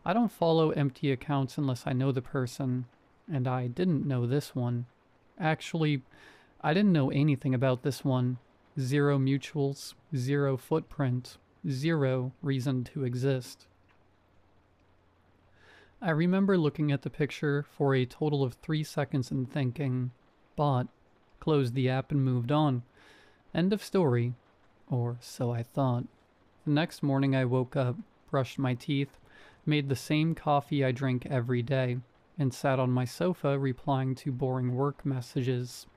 I don't follow empty accounts unless I know the person, and I didn't know this one. Actually, I didn't know anything about this one. 0 mutuals, 0 footprint, 0 reason to exist. I remember looking at the picture for a total of 3 seconds and thinking, bought, closed the app and moved on. End of story. Or so I thought. The next morning I woke up, brushed my teeth, made the same coffee I drink every day, and sat on my sofa replying to boring work messages.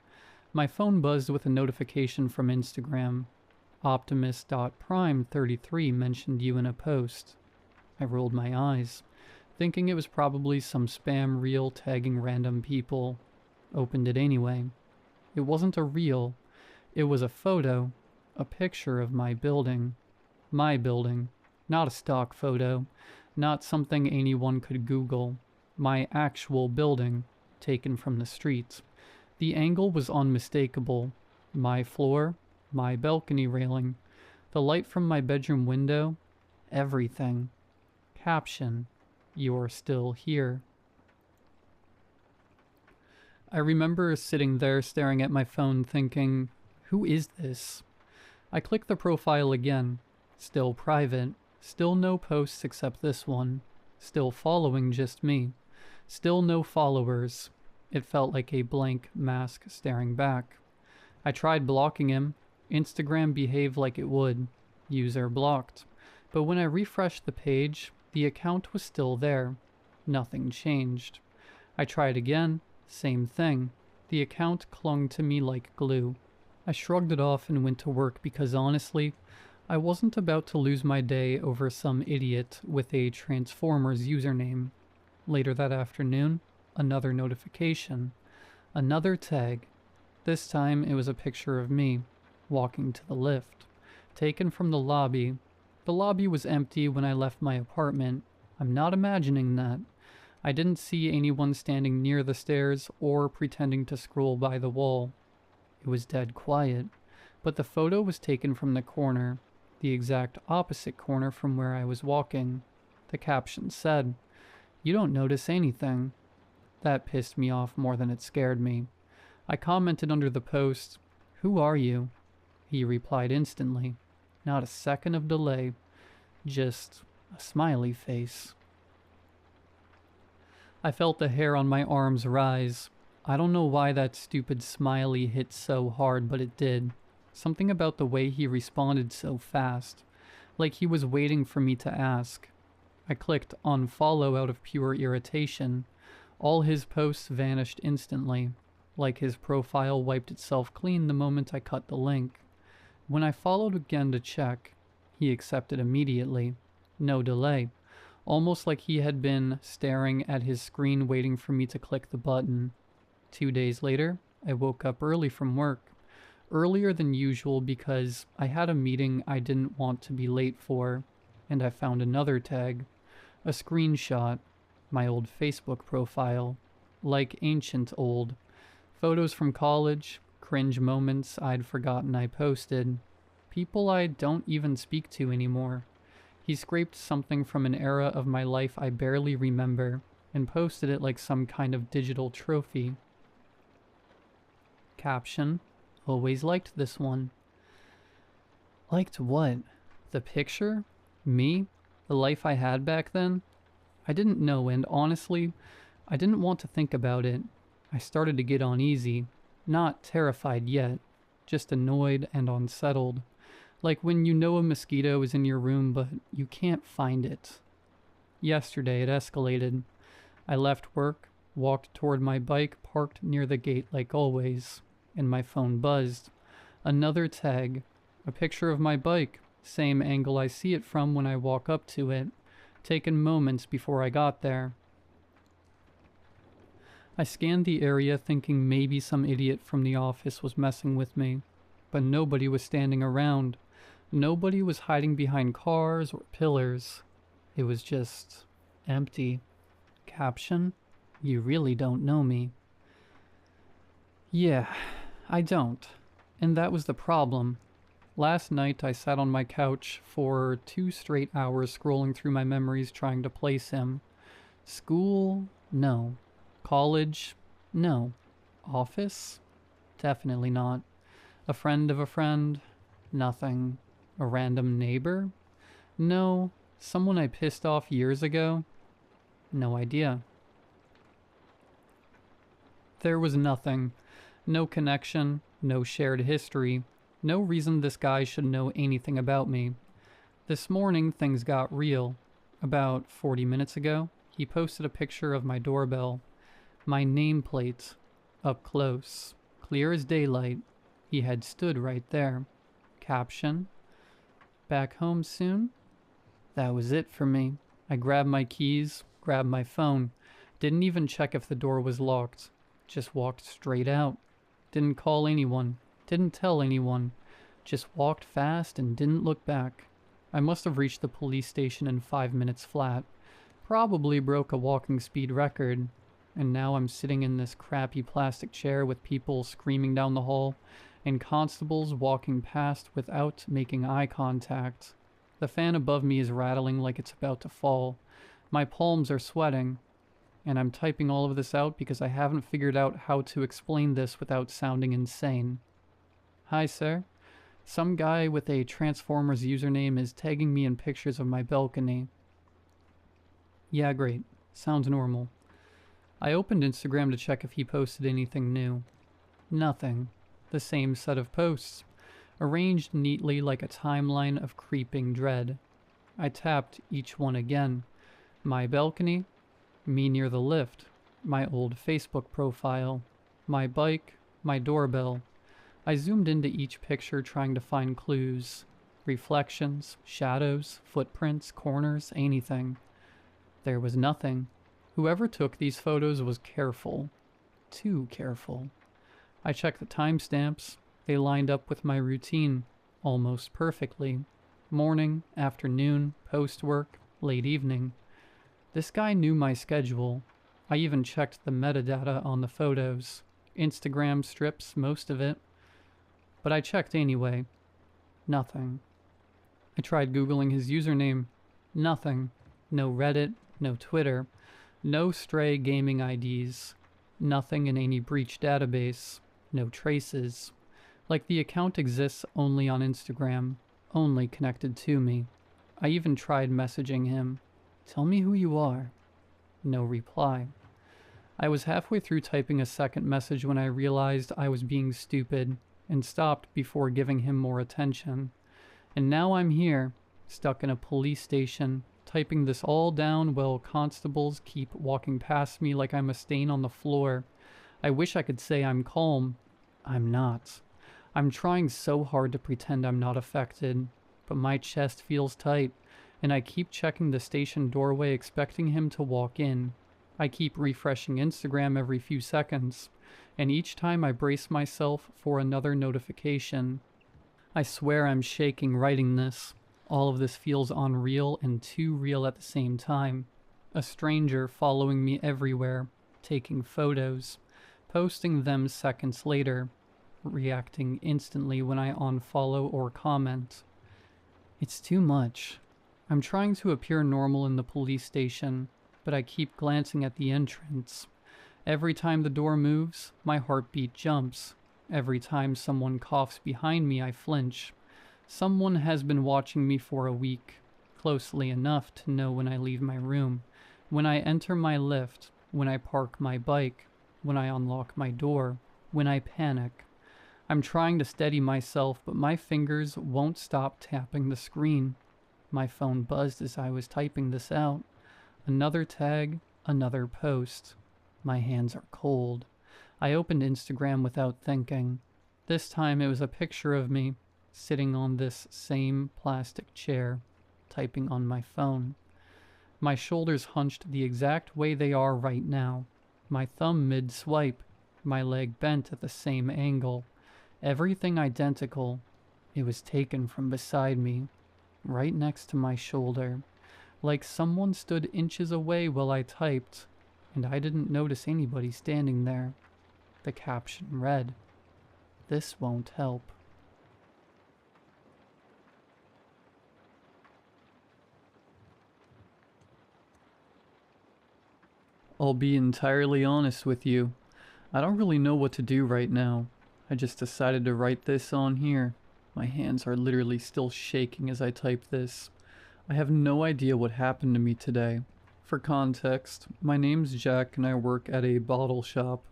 My phone buzzed with a notification from Instagram. Optimus.prime33 mentioned you in a post. I rolled my eyes, thinking it was probably some spam reel tagging random people. Opened it anyway. It wasn't a reel. It was a photo, a picture of my building. My building, not a stock photo. Not something anyone could Google. My actual building, taken from the streets. The angle was unmistakable. My floor, my balcony railing, the light from my bedroom window, everything. Caption, "You're still here." I remember sitting there staring at my phone thinking, who is this? I clicked the profile again. Still private. Still no posts except this one. Still following just me. Still no followers. It felt like a blank mask staring back. I tried blocking him. Instagram behaved like it would. User blocked. But when I refreshed the page, the account was still there. Nothing changed. I tried again. Same thing. The account clung to me like glue. I shrugged it off and went to work because honestly, I wasn't about to lose my day over some idiot with a Transformers username. Later that afternoon, another notification. Another tag. This time it was a picture of me, walking to the lift, taken from the lobby. The lobby was empty when I left my apartment. I'm not imagining that. I didn't see anyone standing near the stairs or pretending to scroll by the wall. It was dead quiet, but the photo was taken from the corner, the exact opposite corner from where I was walking. The caption said, "You don't notice anything." That pissed me off more than it scared me. I commented under the post, "Who are you?" He replied instantly. Not a second of delay. Just a smiley face. I felt the hair on my arms rise. I don't know why that stupid smiley hit so hard, but it did. Something about the way he responded so fast. Like he was waiting for me to ask. I clicked unfollow out of pure irritation. All his posts vanished instantly. Like his profile wiped itself clean the moment I cut the link. When I followed again to check, he accepted immediately. No delay. Almost like he had been staring at his screen waiting for me to click the button. 2 days later, I woke up early from work. Earlier than usual because I had a meeting I didn't want to be late for, and I found another tag. A screenshot. My old Facebook profile. Like ancient old. Photos from college. Cringe moments I'd forgotten I posted. People I don't even speak to anymore. He scraped something from an era of my life I barely remember and posted it like some kind of digital trophy. Caption: always liked this one. Liked what? The picture? Me? The life I had back then? I didn't know, and honestly, I didn't want to think about it. I started to get uneasy. Not terrified yet, just annoyed and unsettled. Like when you know a mosquito is in your room but you can't find it. Yesterday it escalated. I left work, walked toward my bike parked near the gate like always, and my phone buzzed. Another tag. A picture of my bike, same angle I see it from when I walk up to it, taken moments before I got there. I scanned the area thinking maybe some idiot from the office was messing with me, but nobody was standing around. Nobody was hiding behind cars or pillars. It was just empty. Caption: you really don't know me. Yeah, I don't. And that was the problem. Last night I sat on my couch for 2 straight hours scrolling through my memories trying to place him. School? No. College? No. Office? Definitely not. A friend of a friend? Nothing. A random neighbor? No. Someone I pissed off years ago? No idea. There was nothing. No connection, no shared history, no reason this guy should know anything about me. This morning things got real. About 40 minutes ago, he posted a picture of my doorbell. My nameplate, up close, clear as daylight. He had stood right there. Caption: back home soon? That was it for me. I grabbed my keys, grabbed my phone, didn't even check if the door was locked. Just walked straight out. Didn't call anyone, didn't tell anyone. Just walked fast and didn't look back. I must have reached the police station in 5 minutes flat. Probably broke a walking speed record. And now I'm sitting in this crappy plastic chair with people screaming down the hall and constables walking past without making eye contact. The fan above me is rattling like it's about to fall. My palms are sweating. And I'm typing all of this out because I haven't figured out how to explain this without sounding insane. Hi, sir. Some guy with a Transformers username is tagging me in pictures of my balcony. Yeah, great. Sounds normal. I opened Instagram to check if he posted anything new. Nothing. The same set of posts, arranged neatly like a timeline of creeping dread. I tapped each one again. My balcony, me near the lift, my old Facebook profile, my bike, my doorbell. I zoomed into each picture trying to find clues. Reflections, shadows, footprints, corners, anything. There was nothing. Whoever took these photos was careful. Too careful. I checked the timestamps. They lined up with my routine, almost perfectly. Morning, afternoon, post-work, late evening. This guy knew my schedule. I even checked the metadata on the photos. Instagram strips, most of it. But I checked anyway. Nothing. I tried Googling his username. Nothing. No Reddit, no Twitter, no stray gaming IDs. Nothing in any breach database. No traces. Like the account exists only on Instagram, only connected to me. I even tried messaging him. Tell me who you are. No reply. I was halfway through typing a second message when I realized I was being stupid and stopped before giving him more attention. And now I'm here, stuck in a police station, typing this all down while constables keep walking past me like I'm a stain on the floor. I wish I could say I'm calm. I'm not. I'm trying so hard to pretend I'm not affected, but my chest feels tight, and I keep checking the station doorway expecting him to walk in. I keep refreshing Instagram every few seconds, and each time I brace myself for another notification. I swear I'm shaking writing this. All of this feels unreal and too real at the same time. A stranger following me everywhere, taking photos, posting them seconds later, reacting instantly when I unfollow or comment. It's too much. I'm trying to appear normal in the police station, but I keep glancing at the entrance. Every time the door moves, my heartbeat jumps. Every time someone coughs behind me, I flinch. Someone has been watching me for a week, closely enough to know when I leave my room, when I enter my lift, when I park my bike, when I unlock my door, when I panic. I'm trying to steady myself, but my fingers won't stop tapping the screen. My phone buzzed as I was typing this out. Another tag, another post. My hands are cold. I opened Instagram without thinking. This time it was a picture of me, sitting on this same plastic chair, typing on my phone. My shoulders hunched the exact way they are right now. My thumb mid-swipe, my leg bent at the same angle. Everything identical. It was taken from beside me, right next to my shoulder, like someone stood inches away while I typed, and I didn't notice anybody standing there. The caption read, "This won't help." I'll be entirely honest with you. I don't really know what to do right now. I just decided to write this on here. My hands are literally still shaking as I type this. I have no idea what happened to me today. For context, my name's Jack and I work at a bottle shop.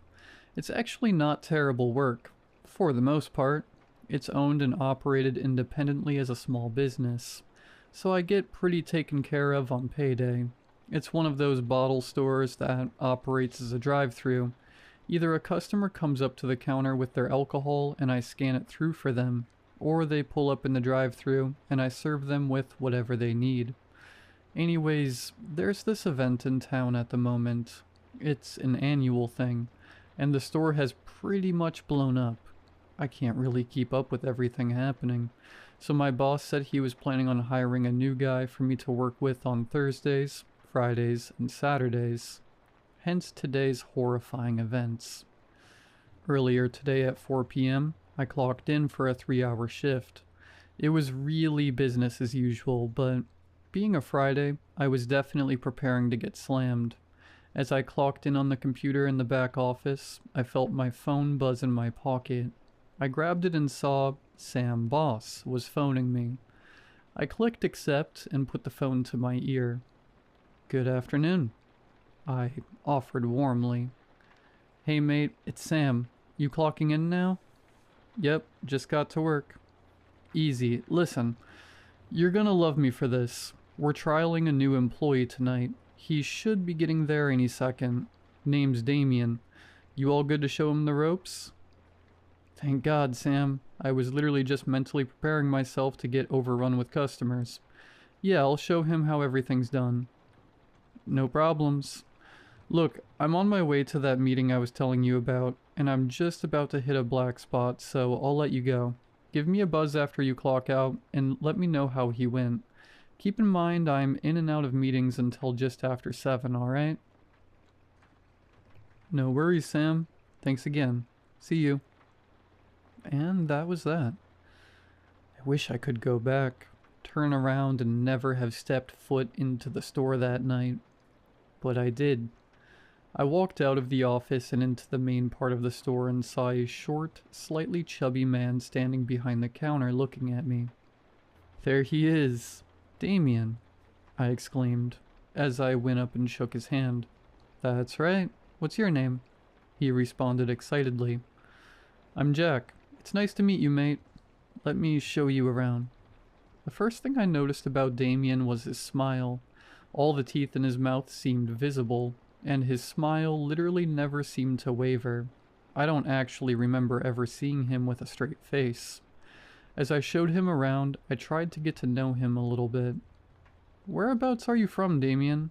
It's actually not terrible work, for the most part. It's owned and operated independently as a small business, so I get pretty taken care of on payday. It's one of those bottle stores that operates as a drive-through. Either a customer comes up to the counter with their alcohol and I scan it through for them, or they pull up in the drive-thru and I serve them with whatever they need. Anyways, there's this event in town at the moment. It's an annual thing, and the store has pretty much blown up. I can't really keep up with everything happening, so my boss said he was planning on hiring a new guy for me to work with on Thursdays, Fridays, and Saturdays. Hence today's horrifying events. Earlier today at 4 p.m., I clocked in for a 3-hour shift. It was really business as usual, but being a Friday, I was definitely preparing to get slammed. As I clocked in on the computer in the back office, I felt my phone buzz in my pocket. I grabbed it and saw Sam Boss was phoning me. I clicked accept and put the phone to my ear. "Good afternoon," I offered warmly. "Hey mate, it's Sam. You clocking in now?" "Yep, just got to work." "Easy. Listen, you're gonna love me for this. We're trialing a new employee tonight. He should be getting there any second. Name's Damien. You all good to show him the ropes?" "Thank God, Sam. I was literally just mentally preparing myself to get overrun with customers. Yeah, I'll show him how everything's done." "No problems. Look, I'm on my way to that meeting I was telling you about, and I'm just about to hit a black spot, so I'll let you go." Give me a buzz after you clock out, and let me know how he went. Keep in mind I'm in and out of meetings until just after 7, alright? No worries, Sam. Thanks again. See you. And that was that. I wish I could go back, turn around, and never have stepped foot into the store that night. But I did. I walked out of the office and into the main part of the store and saw a short, slightly chubby man standing behind the counter looking at me. There he is! Damien! I exclaimed, as I went up and shook his hand. That's right. What's your name? He responded excitedly. I'm Jack. It's nice to meet you, mate. Let me show you around. The first thing I noticed about Damien was his smile. All the teeth in his mouth seemed visible, and his smile literally never seemed to waver. I don't actually remember ever seeing him with a straight face. As I showed him around, I tried to get to know him a little bit. Whereabouts are you from, Damien?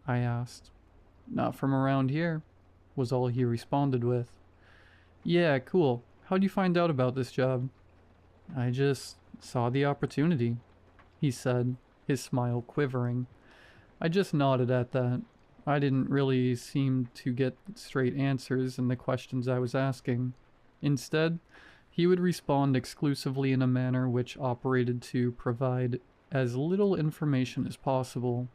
I asked. Not from around here, was all he responded with. Yeah, cool. How'd you find out about this job? I just saw the opportunity, he said, his smile quivering. I just nodded at that. I didn't really seem to get straight answers in the questions I was asking. Instead, he would respond exclusively in a manner which operated to provide as little information as possible.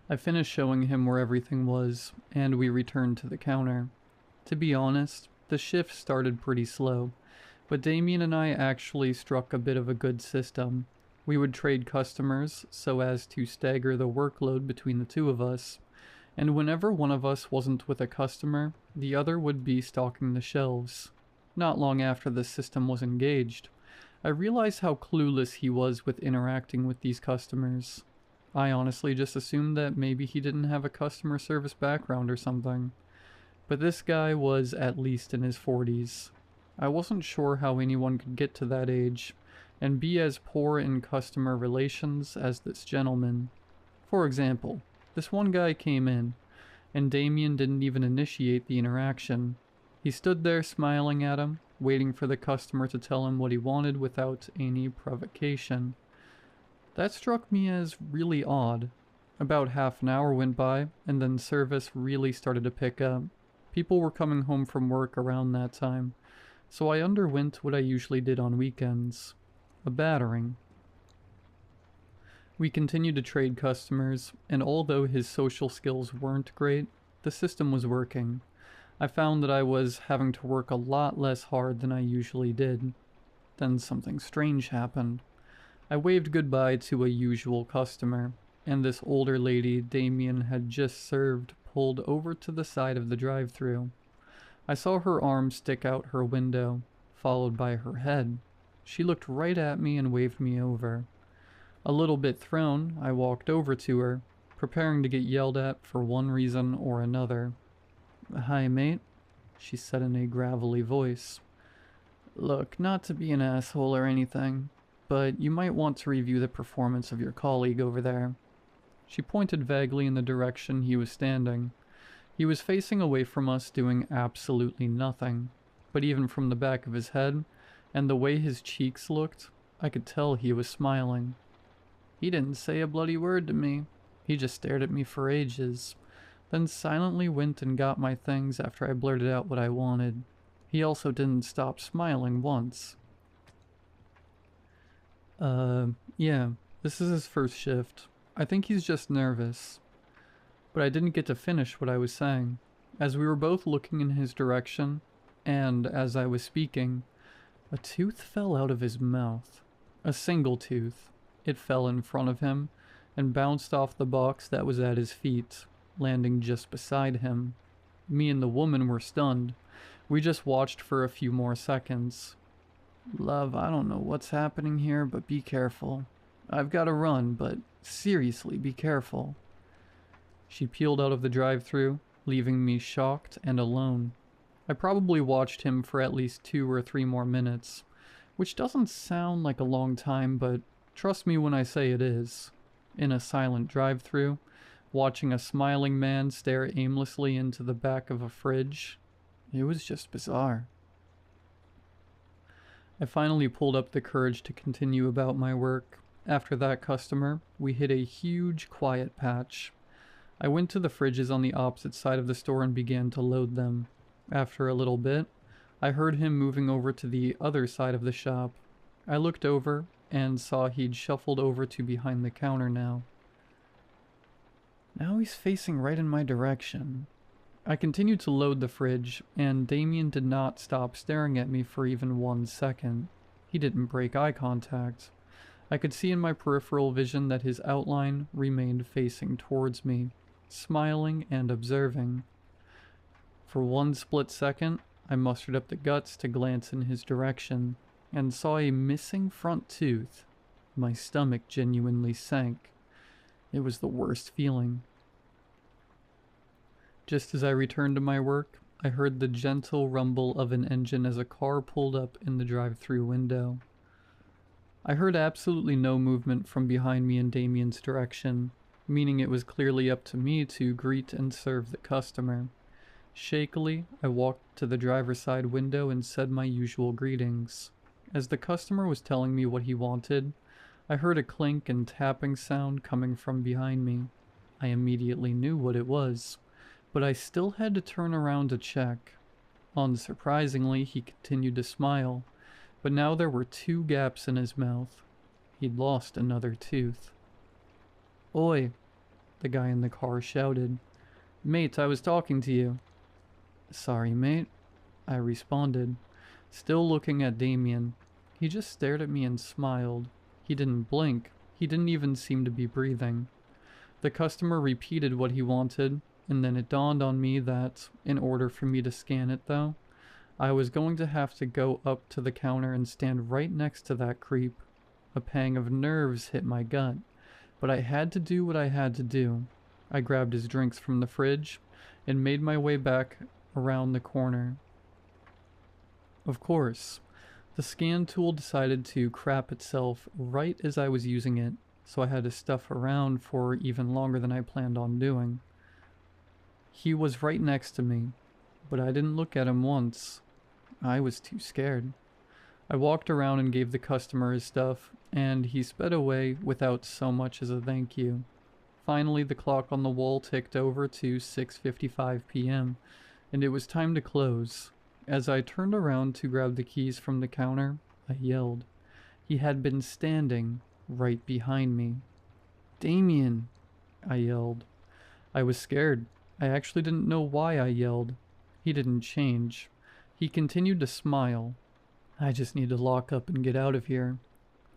I finished showing him where everything was, and we returned to the counter. To be honest, the shift started pretty slow, but Damien and I actually struck a bit of a good system. We would trade customers so as to stagger the workload between the two of us, and whenever one of us wasn't with a customer, the other would be stocking the shelves. Not long after the system was engaged, I realized how clueless he was with interacting with these customers. I honestly just assumed that maybe he didn't have a customer service background or something. But this guy was at least in his 40s. I wasn't sure how anyone could get to that age and be as poor in customer relations as this gentleman. For example, this one guy came in, and Damien didn't even initiate the interaction. He stood there smiling at him, waiting for the customer to tell him what he wanted without any provocation. That struck me as really odd. About half an hour went by, and then service really started to pick up. People were coming home from work around that time, so I underwent what I usually did on weekends. A battering. We continued to trade customers, and although his social skills weren't great, the system was working. I found that I was having to work a lot less hard than I usually did. Then something strange happened. I waved goodbye to a usual customer, and this older lady Damien had just served pulled over to the side of the drive-thru. I saw her arm stick out her window, followed by her head. She looked right at me and waved me over. A little bit thrown, I walked over to her, preparing to get yelled at for one reason or another. "Hi, mate," she said in a gravelly voice. "Look, not to be an asshole or anything, but you might want to review the performance of your colleague over there." She pointed vaguely in the direction he was standing. He was facing away from us, doing absolutely nothing, but even from the back of his head, and the way his cheeks looked, I could tell he was smiling. He didn't say a bloody word to me. He just stared at me for ages, then silently went and got my things after I blurted out what I wanted. He also didn't stop smiling once. Yeah, this is his first shift. I think he's just nervous." But I didn't get to finish what I was saying, as we were both looking in his direction, and as I was speaking, a tooth fell out of his mouth. A single tooth. It fell in front of him, and bounced off the box that was at his feet, landing just beside him. Me and the woman were stunned. We just watched for a few more seconds. "Love, I don't know what's happening here, but be careful. I've got to run, but seriously, be careful." She peeled out of the drive-thru, leaving me shocked and alone. I probably watched him for at least 2 or 3 more minutes, which doesn't sound like a long time, but trust me when I say it is. In a silent drive-thru, watching a smiling man stare aimlessly into the back of a fridge, it was just bizarre. I finally pulled up the courage to continue about my work. After that customer, we hit a huge quiet patch. I went to the fridges on the opposite side of the store and began to load them. After a little bit, I heard him moving over to the other side of the shop. I looked over and saw he'd shuffled over to behind the counter now. Now he's facing right in my direction. I continued to load the fridge, and Damien did not stop staring at me for even 1 second. He didn't break eye contact. I could see in my peripheral vision that his outline remained facing towards me, smiling and observing. For 1 split second, I mustered up the guts to glance in his direction, and saw a missing front tooth. My stomach genuinely sank. It was the worst feeling. Just as I returned to my work, I heard the gentle rumble of an engine as a car pulled up in the drive-thru window. I heard absolutely no movement from behind me in Damien's direction, meaning it was clearly up to me to greet and serve the customer. Shakily, I walked to the driver's side window and said my usual greetings. As the customer was telling me what he wanted, I heard a clink and tapping sound coming from behind me. I immediately knew what it was, but I still had to turn around to check. Unsurprisingly, he continued to smile, but now there were 2 gaps in his mouth. He'd lost another tooth. "Oi," the guy in the car shouted. "Mate, I was talking to you." "Sorry, mate," I responded, still looking at Damien. He just stared at me and smiled. He didn't blink. He didn't even seem to be breathing. The customer repeated what he wanted, and then it dawned on me that, in order for me to scan it though, I was going to have to go up to the counter and stand right next to that creep. A pang of nerves hit my gut, but I had to do what I had to do. I grabbed his drinks from the fridge and made my way back around the corner. Of course, the scan tool decided to crap itself right as I was using it, so I had to stuff around for even longer than I planned on doing. He was right next to me, but I didn't look at him once. I was too scared. I walked around and gave the customer his stuff, and he sped away without so much as a thank you. Finally, the clock on the wall ticked over to 6:55 p.m., and it was time to close. As I turned around to grab the keys from the counter, I yelled. He had been standing right behind me. "Damien!" I yelled. I was scared. I actually didn't know why I yelled. He didn't change. He continued to smile. I just need to lock up and get out of here,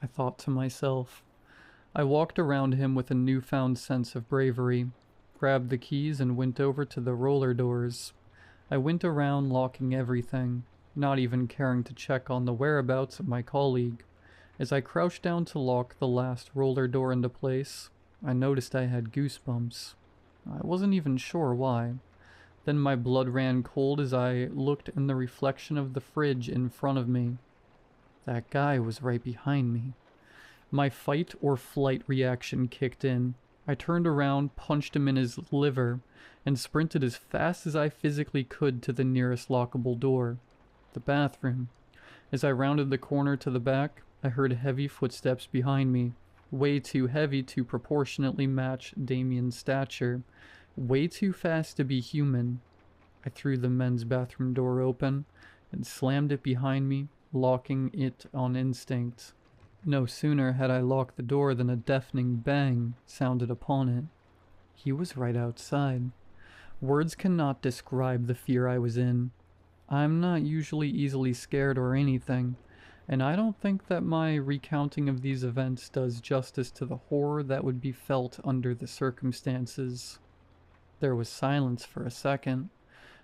I thought to myself. I walked around him with a newfound sense of bravery, grabbed the keys and went over to the roller doors. I went around locking everything, not even caring to check on the whereabouts of my colleague. As I crouched down to lock the last roller door into place, I noticed I had goosebumps. I wasn't even sure why. Then my blood ran cold as I looked in the reflection of the fridge in front of me. That guy was right behind me. My fight or flight reaction kicked in. I turned around, punched him in his liver, and sprinted as fast as I physically could to the nearest lockable door, the bathroom. As I rounded the corner to the back, I heard heavy footsteps behind me, way too heavy to proportionately match Damien's stature, way too fast to be human. I threw the men's bathroom door open and slammed it behind me, locking it on instinct. No sooner had I locked the door than a deafening bang sounded upon it. He was right outside. Words cannot describe the fear I was in. I'm not usually easily scared or anything, and I don't think that my recounting of these events does justice to the horror that would be felt under the circumstances. There was silence for a second,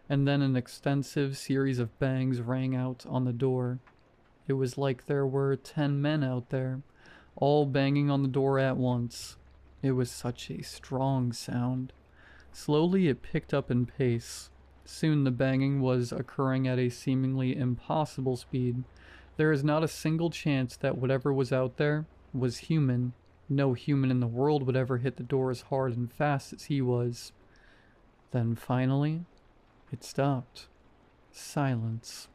and then an extensive series of bangs rang out on the door. It was like there were 10 men out there, all banging on the door at once. It was such a strong sound. Slowly it picked up in pace. Soon the banging was occurring at a seemingly impossible speed. There is not a single chance that whatever was out there was human. No human in the world would ever hit the door as hard and fast as he was. Then finally, it stopped. Silence.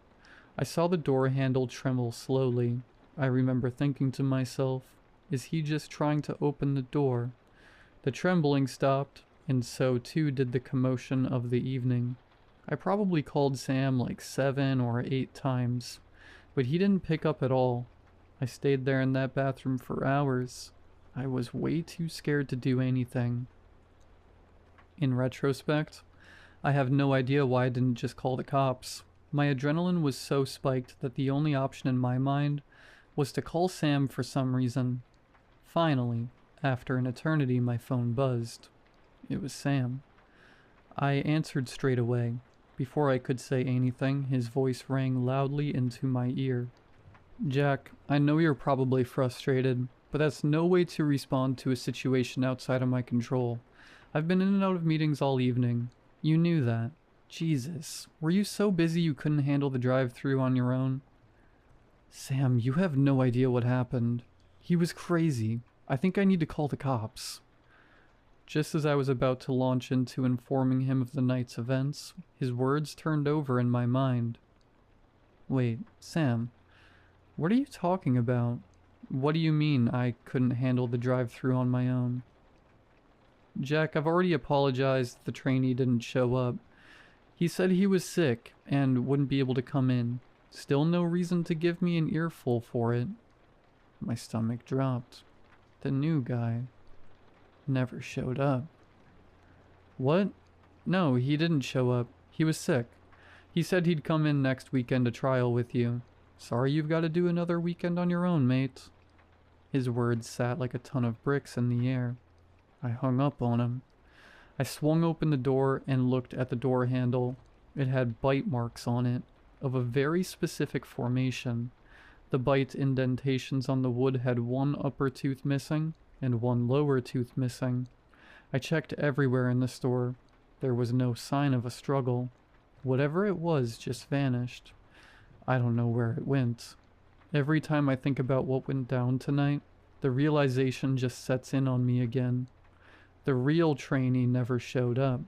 I saw the door handle tremble slowly. I remember thinking to myself, is he just trying to open the door? The trembling stopped, and so too did the commotion of the evening. I probably called Sam like 7 or 8 times, but he didn't pick up at all. I stayed there in that bathroom for hours. I was way too scared to do anything. In retrospect, I have no idea why I didn't just call the cops. My adrenaline was so spiked that the only option in my mind was to call Sam for some reason. Finally, after an eternity, my phone buzzed. It was Sam. I answered straight away. Before I could say anything, his voice rang loudly into my ear. "Jack, I know you're probably frustrated, but that's no way to respond to a situation outside of my control. I've been in and out of meetings all evening. You knew that. Jesus, were you so busy you couldn't handle the drive-thru on your own?" "Sam, you have no idea what happened. He was crazy. I think I need to call the cops." Just as I was about to launch into informing him of the night's events, his words turned over in my mind. "Wait, Sam, what are you talking about? What do you mean I couldn't handle the drive-thru on my own?" "Jack, I've already apologized the trainee didn't show up. He said he was sick and wouldn't be able to come in. Still no reason to give me an earful for it." My stomach dropped. The new guy never showed up. "What? No, he didn't show up. He was sick. He said he'd come in next weekend to trial with you. Sorry you've got to do another weekend on your own, mate." His words sat like a ton of bricks in the air. I hung up on him. I swung open the door and looked at the door handle. It had bite marks on it, of a very specific formation. The bite indentations on the wood had one upper tooth missing and one lower tooth missing. I checked everywhere in the store. There was no sign of a struggle. Whatever it was just vanished. I don't know where it went. Every time I think about what went down tonight, the realization just sets in on me again. The real trainee never showed up.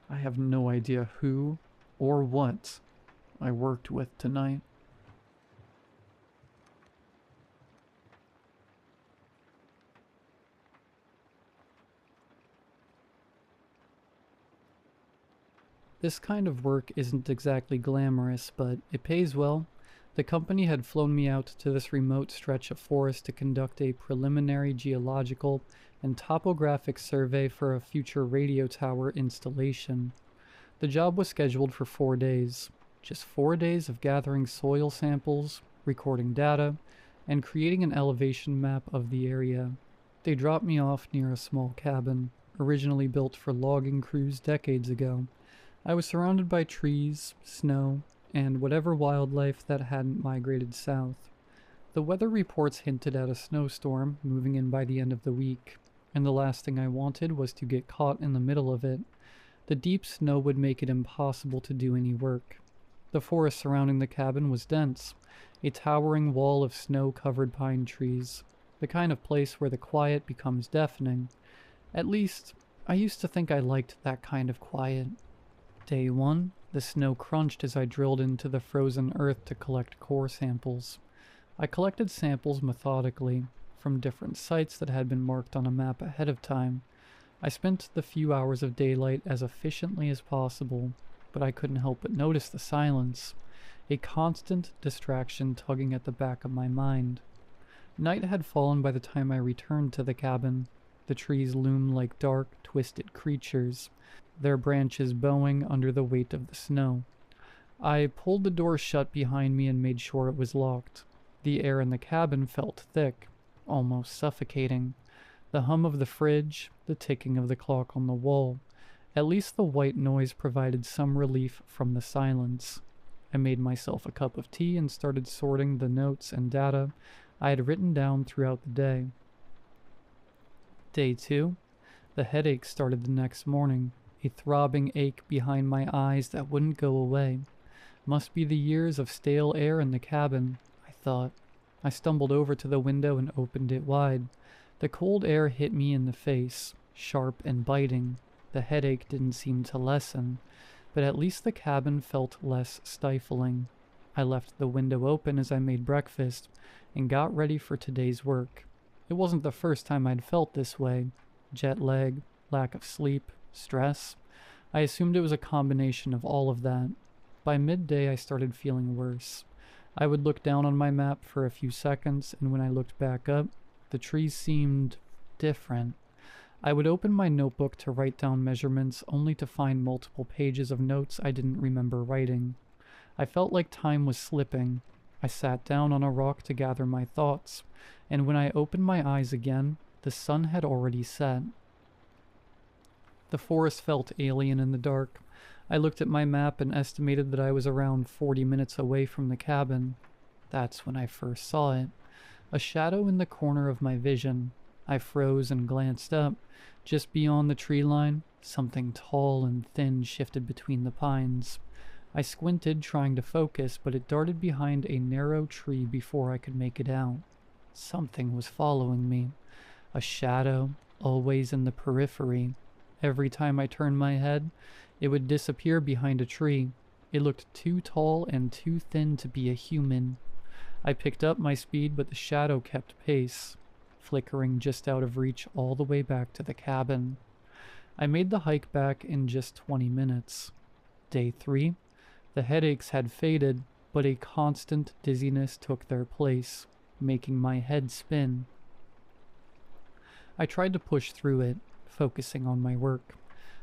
I have no idea who or what I worked with tonight. This kind of work isn't exactly glamorous, but it pays well. The company had flown me out to this remote stretch of forest to conduct a preliminary geological and topographic survey for a future radio tower installation. The job was scheduled for 4 days. Just 4 days of gathering soil samples, recording data, and creating an elevation map of the area. They dropped me off near a small cabin, originally built for logging crews decades ago. I was surrounded by trees, snow, and whatever wildlife that hadn't migrated south. The weather reports hinted at a snowstorm moving in by the end of the week, and the last thing I wanted was to get caught in the middle of it. The deep snow would make it impossible to do any work. The forest surrounding the cabin was dense, a towering wall of snow-covered pine trees, the kind of place where the quiet becomes deafening. At least, I used to think I liked that kind of quiet. Day 1, the snow crunched as I drilled into the frozen earth to collect core samples. I collected samples methodically, from different sites that had been marked on a map ahead of time. I spent the few hours of daylight as efficiently as possible, but I couldn't help but notice the silence, a constant distraction tugging at the back of my mind. Night had fallen by the time I returned to the cabin. The trees loomed like dark, twisted creatures, their branches bowing under the weight of the snow. I pulled the door shut behind me and made sure it was locked. The air in the cabin felt thick, almost suffocating. The hum of the fridge, the ticking of the clock on the wall. At least the white noise provided some relief from the silence. I made myself a cup of tea and started sorting the notes and data I had written down throughout the day. Day 2, the headache started the next morning. A throbbing ache behind my eyes that wouldn't go away. Must be the years of stale air in the cabin, I thought. I stumbled over to the window and opened it wide. The cold air hit me in the face, sharp and biting. The headache didn't seem to lessen, but at least the cabin felt less stifling. I left the window open as I made breakfast and got ready for today's work. It wasn't the first time I'd felt this way. Jet lag, lack of sleep, stress. I assumed it was a combination of all of that. By midday, I started feeling worse. I would look down on my map for a few seconds, and when I looked back up, the trees seemed different. I would open my notebook to write down measurements, only to find multiple pages of notes I didn't remember writing. I felt like time was slipping. I sat down on a rock to gather my thoughts, and when I opened my eyes again, the sun had already set. The forest felt alien in the dark. I looked at my map and estimated that I was around 40 minutes away from the cabin. That's when I first saw it. A shadow in the corner of my vision. I froze and glanced up. Just beyond the tree line, something tall and thin shifted between the pines. I squinted, trying to focus, but it darted behind a narrow tree before I could make it out. Something was following me. A shadow, always in the periphery. Every time I turned my head, it would disappear behind a tree. It looked too tall and too thin to be a human. I picked up my speed, but the shadow kept pace, flickering just out of reach all the way back to the cabin. I made the hike back in just 20 minutes. Day 3. The headaches had faded, but a constant dizziness took their place, making my head spin. I tried to push through it, focusing on my work.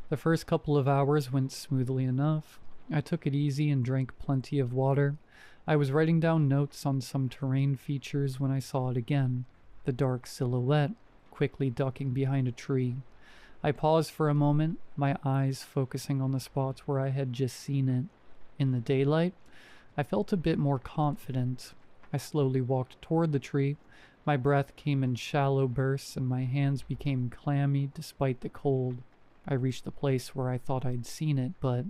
The first couple of hours went smoothly enough. I took it easy and drank plenty of water. I was writing down notes on some terrain features when I saw it again, the dark silhouette, quickly ducking behind a tree. I paused for a moment, my eyes focusing on the spots where I had just seen it. In the daylight, I felt a bit more confident. I slowly walked toward the tree. My breath came in shallow bursts and my hands became clammy despite the cold. I reached the place where I thought I'd seen it, but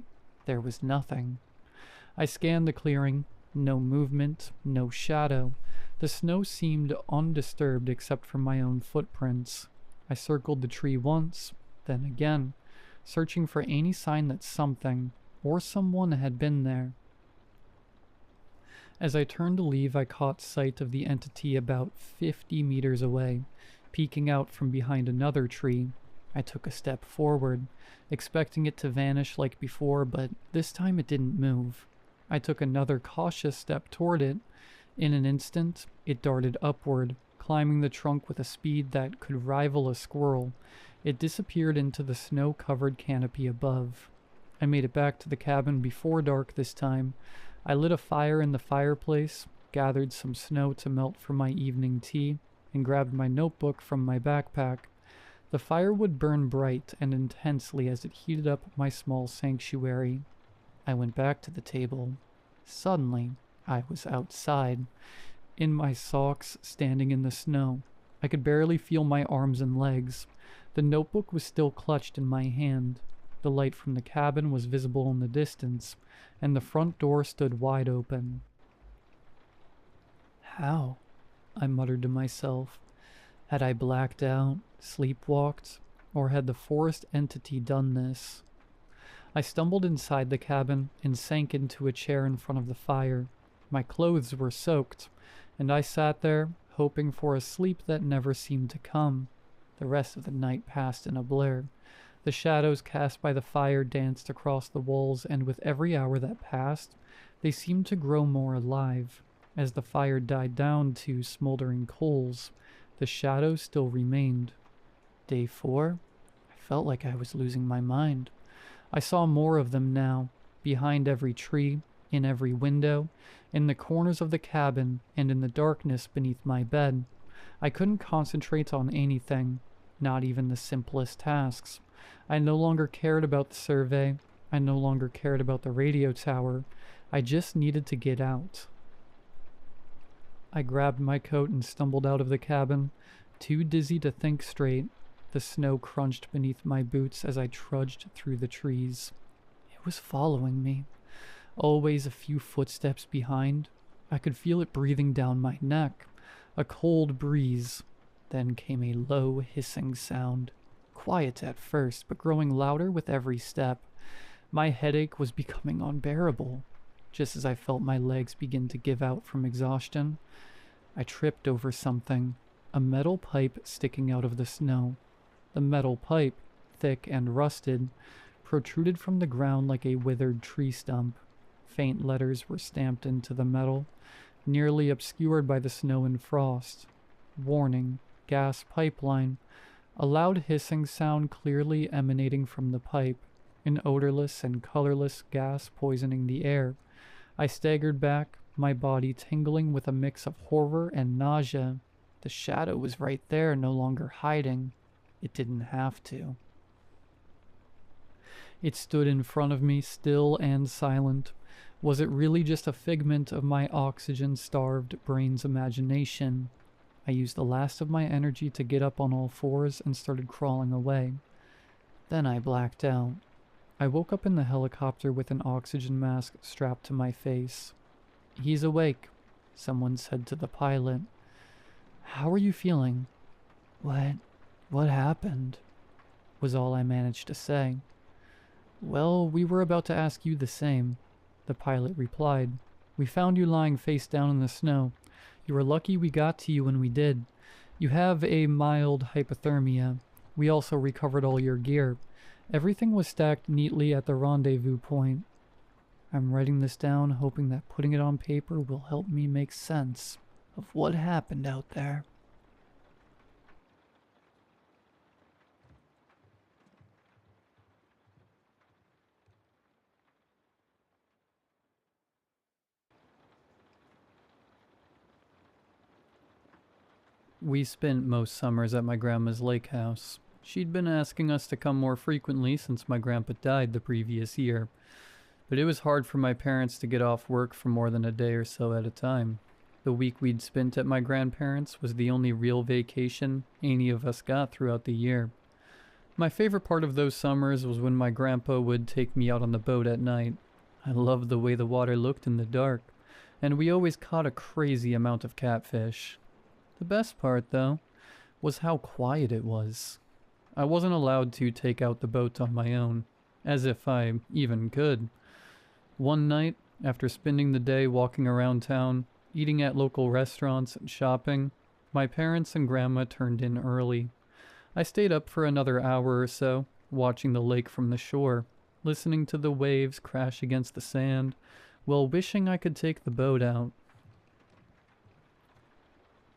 there was nothing. I scanned the clearing. No movement, no shadow. The snow seemed undisturbed except for my own footprints. I circled the tree once, then again, searching for any sign that something or someone had been there. As I turned to leave, I caught sight of the entity about 50 meters away, peeking out from behind another tree. I took a step forward, expecting it to vanish like before, but this time it didn't move. I took another cautious step toward it. In an instant, it darted upward, climbing the trunk with a speed that could rival a squirrel. It disappeared into the snow-covered canopy above. I made it back to the cabin before dark this time. I lit a fire in the fireplace, gathered some snow to melt for my evening tea, and grabbed my notebook from my backpack. The fire would burn bright and intensely as it heated up my small sanctuary. I went back to the table. Suddenly, I was outside, in my socks, standing in the snow. I could barely feel my arms and legs. The notebook was still clutched in my hand. The light from the cabin was visible in the distance, and the front door stood wide open. How? I muttered to myself. Had I blacked out, sleepwalked, or had the forest entity done this? I stumbled inside the cabin and sank into a chair in front of the fire. My clothes were soaked, and I sat there, hoping for a sleep that never seemed to come. The rest of the night passed in a blur. The shadows cast by the fire danced across the walls, and with every hour that passed, they seemed to grow more alive. As the fire died down to smoldering coals, the shadows still remained. Day 4, I felt like I was losing my mind. I saw more of them now, behind every tree, in every window, in the corners of the cabin, and in the darkness beneath my bed. I couldn't concentrate on anything, not even the simplest tasks. I no longer cared about the survey. I no longer cared about the radio tower. I just needed to get out. I grabbed my coat and stumbled out of the cabin, too dizzy to think straight. The snow crunched beneath my boots as I trudged through the trees. It was following me, always a few footsteps behind. I could feel it breathing down my neck, a cold breeze. Then came a low hissing sound, quiet at first, but growing louder with every step. My headache was becoming unbearable. Just as I felt my legs begin to give out from exhaustion, I tripped over something, a metal pipe sticking out of the snow. The metal pipe, thick and rusted, protruded from the ground like a withered tree stump. Faint letters were stamped into the metal, nearly obscured by the snow and frost. Warning, gas pipeline. A loud hissing sound clearly emanating from the pipe, an odorless and colorless gas poisoning the air. I staggered back, my body tingling with a mix of horror and nausea. The shadow was right there, no longer hiding. It didn't have to. It stood in front of me, still and silent. Was it really just a figment of my oxygen-starved brain's imagination? I used the last of my energy to get up on all fours and started crawling away. Then I blacked out. I woke up in the helicopter with an oxygen mask strapped to my face. "He's awake," someone said to the pilot. "How are you feeling?" What happened?" was all I managed to say. "Well, we were about to ask you the same," the pilot replied. "We found you lying face down in the snow. You were lucky we got to you when we did. You have a mild hypothermia. We also recovered all your gear. Everything was stacked neatly at the rendezvous point. I'm writing this down, hoping that putting it on paper will help me make sense of what happened out there." We spent most summers at my grandma's lake house. She'd been asking us to come more frequently since my grandpa died the previous year, but it was hard for my parents to get off work for more than a day or so at a time. The week we'd spent at my grandparents' was the only real vacation any of us got throughout the year. My favorite part of those summers was when my grandpa would take me out on the boat at night. I loved the way the water looked in the dark, and we always caught a crazy amount of catfish. The best part, though, was how quiet it was. I wasn't allowed to take out the boat on my own, as if I even could. One night, after spending the day walking around town, eating at local restaurants and shopping, my parents and grandma turned in early. I stayed up for another hour or so, watching the lake from the shore, listening to the waves crash against the sand, while wishing I could take the boat out.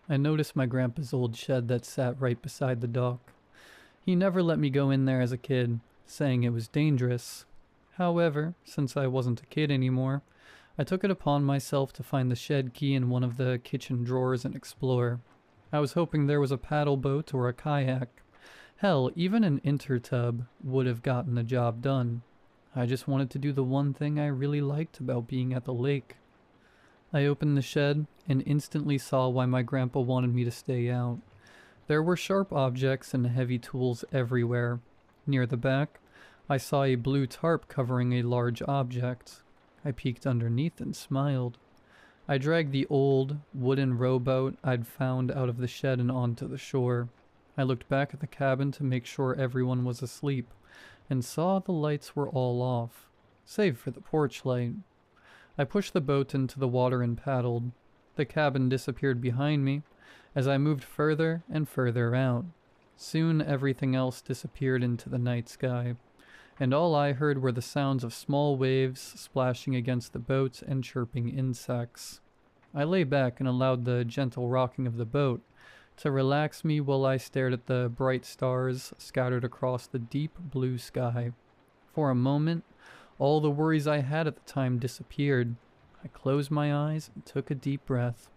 I noticed my grandpa's old shed that sat right beside the dock. He never let me go in there as a kid, saying it was dangerous. However, since I wasn't a kid anymore, I took it upon myself to find the shed key in one of the kitchen drawers and explore. I was hoping there was a paddle boat or a kayak. Hell, even an intertub would have gotten the job done. I just wanted to do the one thing I really liked about being at the lake. I opened the shed and instantly saw why my grandpa wanted me to stay out. There were sharp objects and heavy tools everywhere. Near the back, I saw a blue tarp covering a large object. I peeked underneath and smiled. I dragged the old, wooden rowboat I'd found out of the shed and onto the shore. I looked back at the cabin to make sure everyone was asleep, and saw the lights were all off, save for the porch light. I pushed the boat into the water and paddled. The cabin disappeared behind me as I moved further and further out. Soon everything else disappeared into the night sky, and all I heard were the sounds of small waves splashing against the boat and chirping insects. I lay back and allowed the gentle rocking of the boat to relax me while I stared at the bright stars scattered across the deep blue sky. For a moment, all the worries I had at the time disappeared. I closed my eyes and took a deep breath,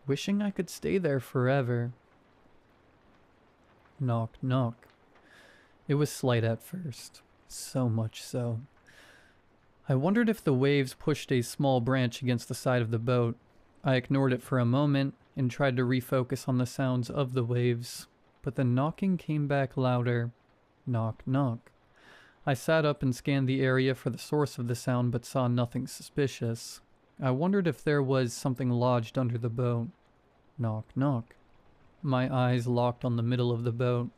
wishing I could stay there forever. Knock, knock. It was slight at first, so much so. I wondered if the waves pushed a small branch against the side of the boat. I ignored it for a moment and tried to refocus on the sounds of the waves, but the knocking came back louder. Knock, knock. I sat up and scanned the area for the source of the sound but saw nothing suspicious. I wondered if there was something lodged under the boat. Knock, knock. My eyes locked on the middle of the boat,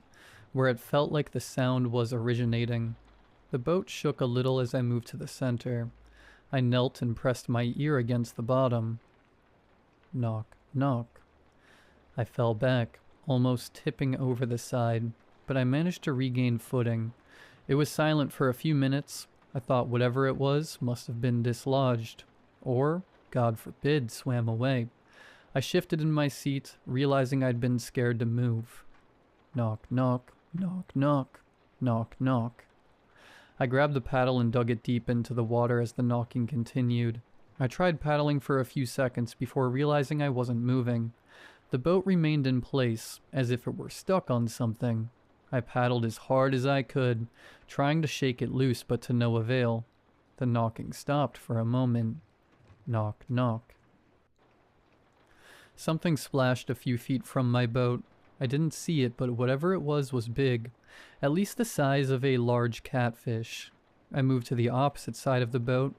where it felt like the sound was originating. The boat shook a little as I moved to the center. I knelt and pressed my ear against the bottom. Knock, knock. I fell back, almost tipping over the side, but I managed to regain footing. It was silent for a few minutes. I thought whatever it was must have been dislodged, or, God forbid, swam away. I shifted in my seat, realizing I'd been scared to move. Knock, knock, knock, knock, knock, knock. I grabbed the paddle and dug it deep into the water as the knocking continued. I tried paddling for a few seconds before realizing I wasn't moving. The boat remained in place, as if it were stuck on something. I paddled as hard as I could, trying to shake it loose, but to no avail. The knocking stopped for a moment. Knock, knock. Something splashed a few feet from my boat. I didn't see it, but whatever it was big, at least the size of a large catfish. I moved to the opposite side of the boat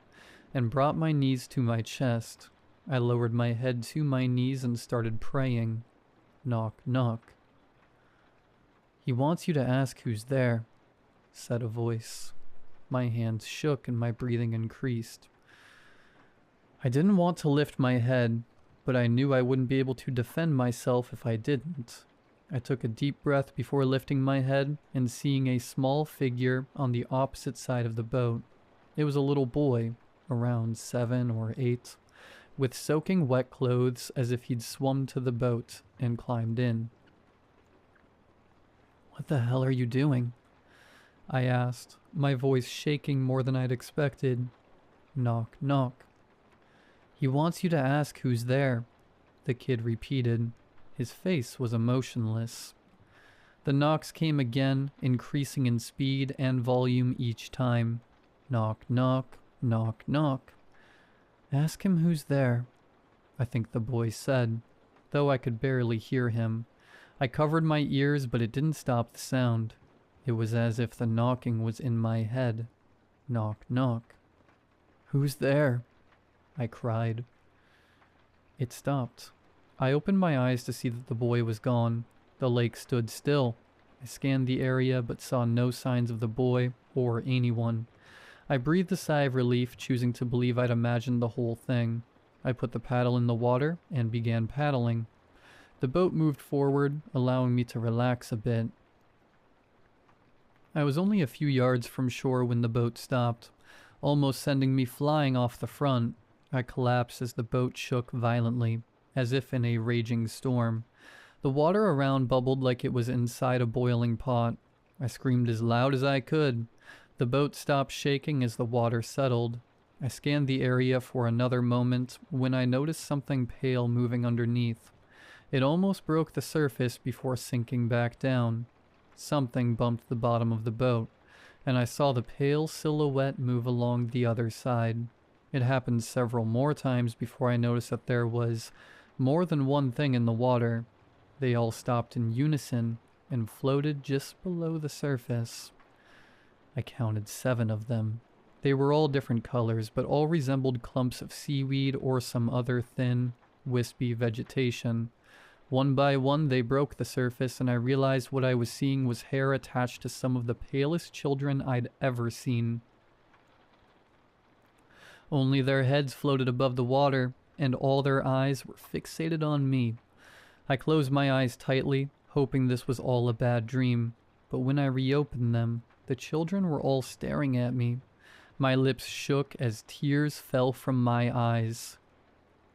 and brought my knees to my chest. I lowered my head to my knees and started praying. Knock, knock. "He wants you to ask who's there," said a voice. My hands shook and my breathing increased. I didn't want to lift my head, but I knew I wouldn't be able to defend myself if I didn't. I took a deep breath before lifting my head and seeing a small figure on the opposite side of the boat. It was a little boy, around 7 or 8, with soaking wet clothes as if he'd swum to the boat and climbed in. "What the hell are you doing?" I asked, my voice shaking more than I'd expected. Knock, knock. "He wants you to ask who's there," the kid repeated. His face was emotionless. The knocks came again, increasing in speed and volume each time. Knock, knock, knock, knock. "Ask him who's there," I think the boy said, though I could barely hear him. I covered my ears, but it didn't stop the sound. It was as if the knocking was in my head. Knock, knock. "Who's there?" I cried. It stopped. I opened my eyes to see that the boy was gone. The lake stood still. I scanned the area but saw no signs of the boy or anyone. I breathed a sigh of relief, choosing to believe I'd imagined the whole thing. I put the paddle in the water and began paddling. The boat moved forward, allowing me to relax a bit. I was only a few yards from shore when the boat stopped, almost sending me flying off the front. I collapsed as the boat shook violently, as if in a raging storm. The water around bubbled like it was inside a boiling pot. I screamed as loud as I could. The boat stopped shaking as the water settled. I scanned the area for another moment when I noticed something pale moving underneath. It almost broke the surface before sinking back down. Something bumped the bottom of the boat, and I saw the pale silhouette move along the other side. It happened several more times before I noticed that there was more than one thing in the water. They all stopped in unison and floated just below the surface. I counted 7 of them. They were all different colors, but all resembled clumps of seaweed or some other thin, wispy vegetation. One by one, they broke the surface, and I realized what I was seeing was hair attached to some of the palest children I'd ever seen. Only their heads floated above the water, and all their eyes were fixated on me. I closed my eyes tightly, hoping this was all a bad dream, but when I reopened them, the children were all staring at me. My lips shook as tears fell from my eyes.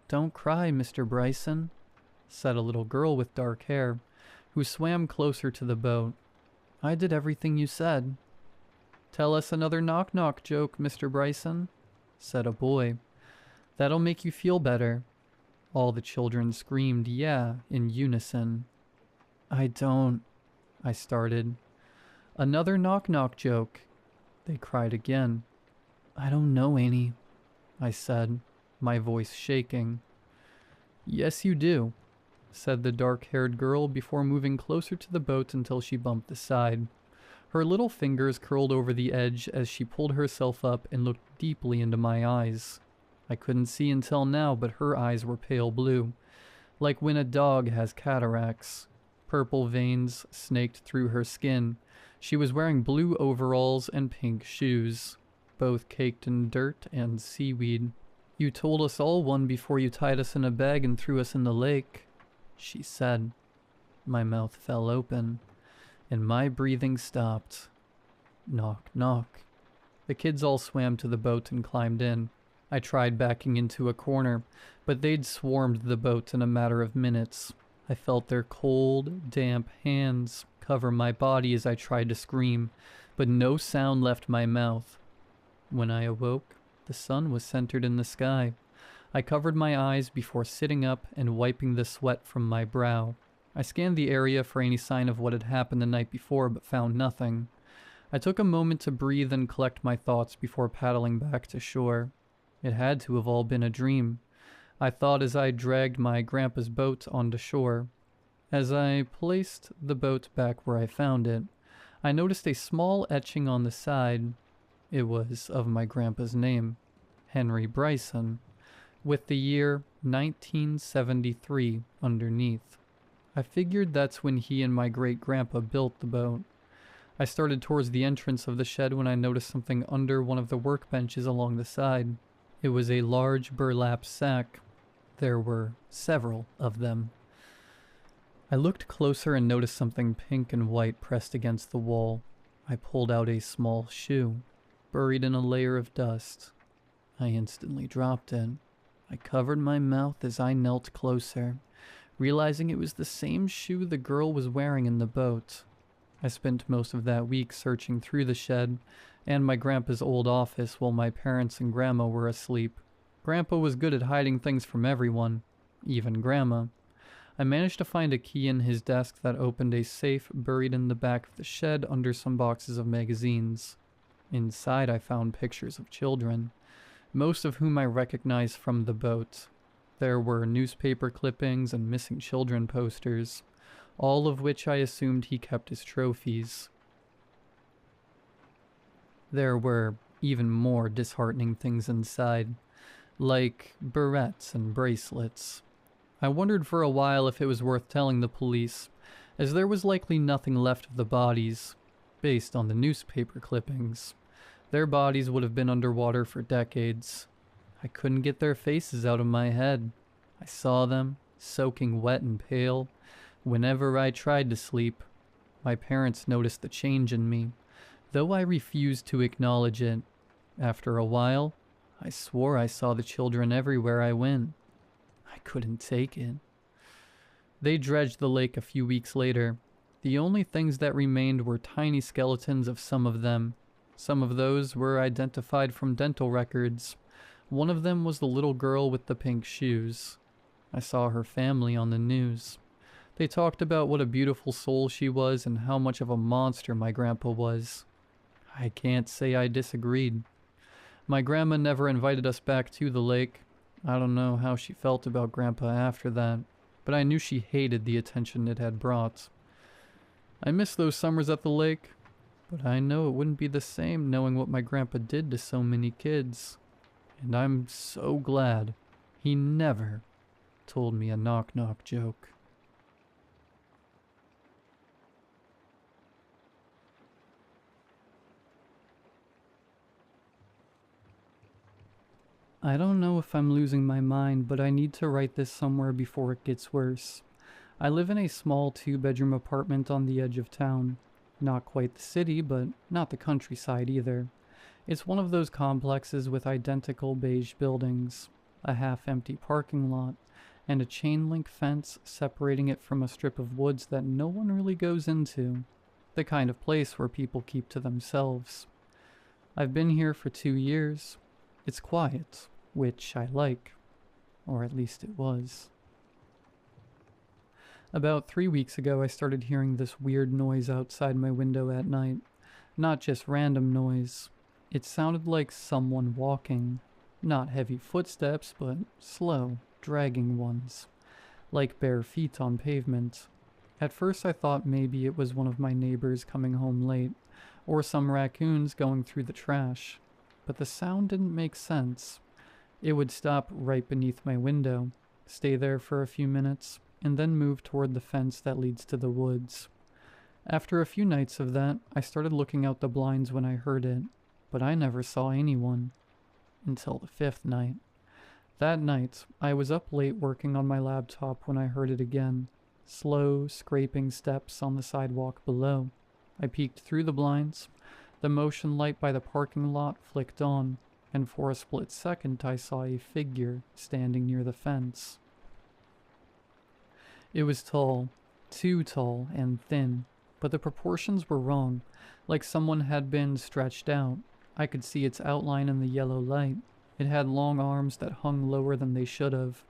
"Don't cry, Mr. Bryson," said a little girl with dark hair, who swam closer to the boat. "I did everything you said." "Tell us another knock-knock joke, Mr. Bryson," said a boy. "That'll make you feel better." All the children screamed "yeah" in unison. I started. "Another knock-knock joke," they cried again. "I don't know any," I said, my voice shaking. "Yes, you do," said the dark-haired girl before moving closer to the boat until she bumped the side. Her little fingers curled over the edge as she pulled herself up and looked deeply into my eyes. I couldn't see until now, but her eyes were pale blue, like when a dog has cataracts. Purple veins snaked through her skin. She was wearing blue overalls and pink shoes. both caked in dirt and seaweed. You told us all one before you tied us in a bag and threw us in the lake, she said. My mouth fell open, and my breathing stopped. Knock, knock. The kids all swam to the boat and climbed in. I tried backing into a corner, but they'd swarmed the boat in a matter of minutes. I felt their cold, damp hands cover my body as I tried to scream, but no sound left my mouth. When I awoke, the sun was centered in the sky. I covered my eyes before sitting up and wiping the sweat from my brow. I scanned the area for any sign of what had happened the night before, but found nothing. I took a moment to breathe and collect my thoughts before paddling back to shore. It had to have all been a dream, I thought as I dragged my grandpa's boat onto shore. As I placed the boat back where I found it, I noticed a small etching on the side. It was of my grandpa's name, Henry Bryson, with the year 1973 underneath. I figured that's when he and my great-grandpa built the boat. I started towards the entrance of the shed when I noticed something under one of the workbenches along the side. It was a large burlap sack. There were several of them. I looked closer and noticed something pink and white pressed against the wall. I pulled out a small shoe, buried in a layer of dust. I instantly dropped it. I covered my mouth as I knelt closer, realizing it was the same shoe the girl was wearing in the boat. I spent most of that week searching through the shed and my grandpa's old office while my parents and grandma were asleep. Grandpa was good at hiding things from everyone, even grandma. I managed to find a key in his desk that opened a safe buried in the back of the shed under some boxes of magazines. Inside I found pictures of children, most of whom I recognized from the boat. There were newspaper clippings and missing children posters, all of which I assumed he kept as trophies. There were even more disheartening things inside, like barrettes and bracelets. I wondered for a while if it was worth telling the police, as there was likely nothing left of the bodies, based on the newspaper clippings. Their bodies would have been underwater for decades. I couldn't get their faces out of my head. I saw them, soaking wet and pale, whenever I tried to sleep. My parents noticed the change in me, though I refused to acknowledge it. After a while, I swore I saw the children everywhere I went. I couldn't take it. They dredged the lake a few weeks later. The only things that remained were tiny skeletons of some of them. Some of those were identified from dental records. One of them was the little girl with the pink shoes. I saw her family on the news. They talked about what a beautiful soul she was and how much of a monster my grandpa was. I can't say I disagreed. My grandma never invited us back to the lake. I don't know how she felt about Grandpa after that, but I knew she hated the attention it had brought. I miss those summers at the lake, but I know it wouldn't be the same knowing what my grandpa did to so many kids. And I'm so glad he never told me a knock-knock joke. I don't know if I'm losing my mind, but I need to write this somewhere before it gets worse. I live in a small 2-bedroom apartment on the edge of town. Not quite the city, but not the countryside either. It's one of those complexes with identical beige buildings, a half-empty parking lot, and a chain-link fence separating it from a strip of woods that no one really goes into. The kind of place where people keep to themselves. I've been here for 2 years. It's quiet, which I like. Or at least it was. About 3 weeks ago, I started hearing this weird noise outside my window at night. Not just random noise. It sounded like someone walking. Not heavy footsteps, but slow, dragging ones. Like bare feet on pavement. At first I thought maybe it was one of my neighbors coming home late, or some raccoons going through the trash. But the sound didn't make sense. It would stop right beneath my window, stay there for a few minutes, and then move toward the fence that leads to the woods. After a few nights of that, I started looking out the blinds when I heard it. but I never saw anyone until the 5th night. That night, I was up late working on my laptop when I heard it again. Slow, scraping steps on the sidewalk below. I peeked through the blinds. The motion light by the parking lot flicked on, and for a split second I saw a figure standing near the fence. It was tall, too tall and thin, but the proportions were wrong, like someone had been stretched out. I could see its outline in the yellow light. It had long arms that hung lower than they should have,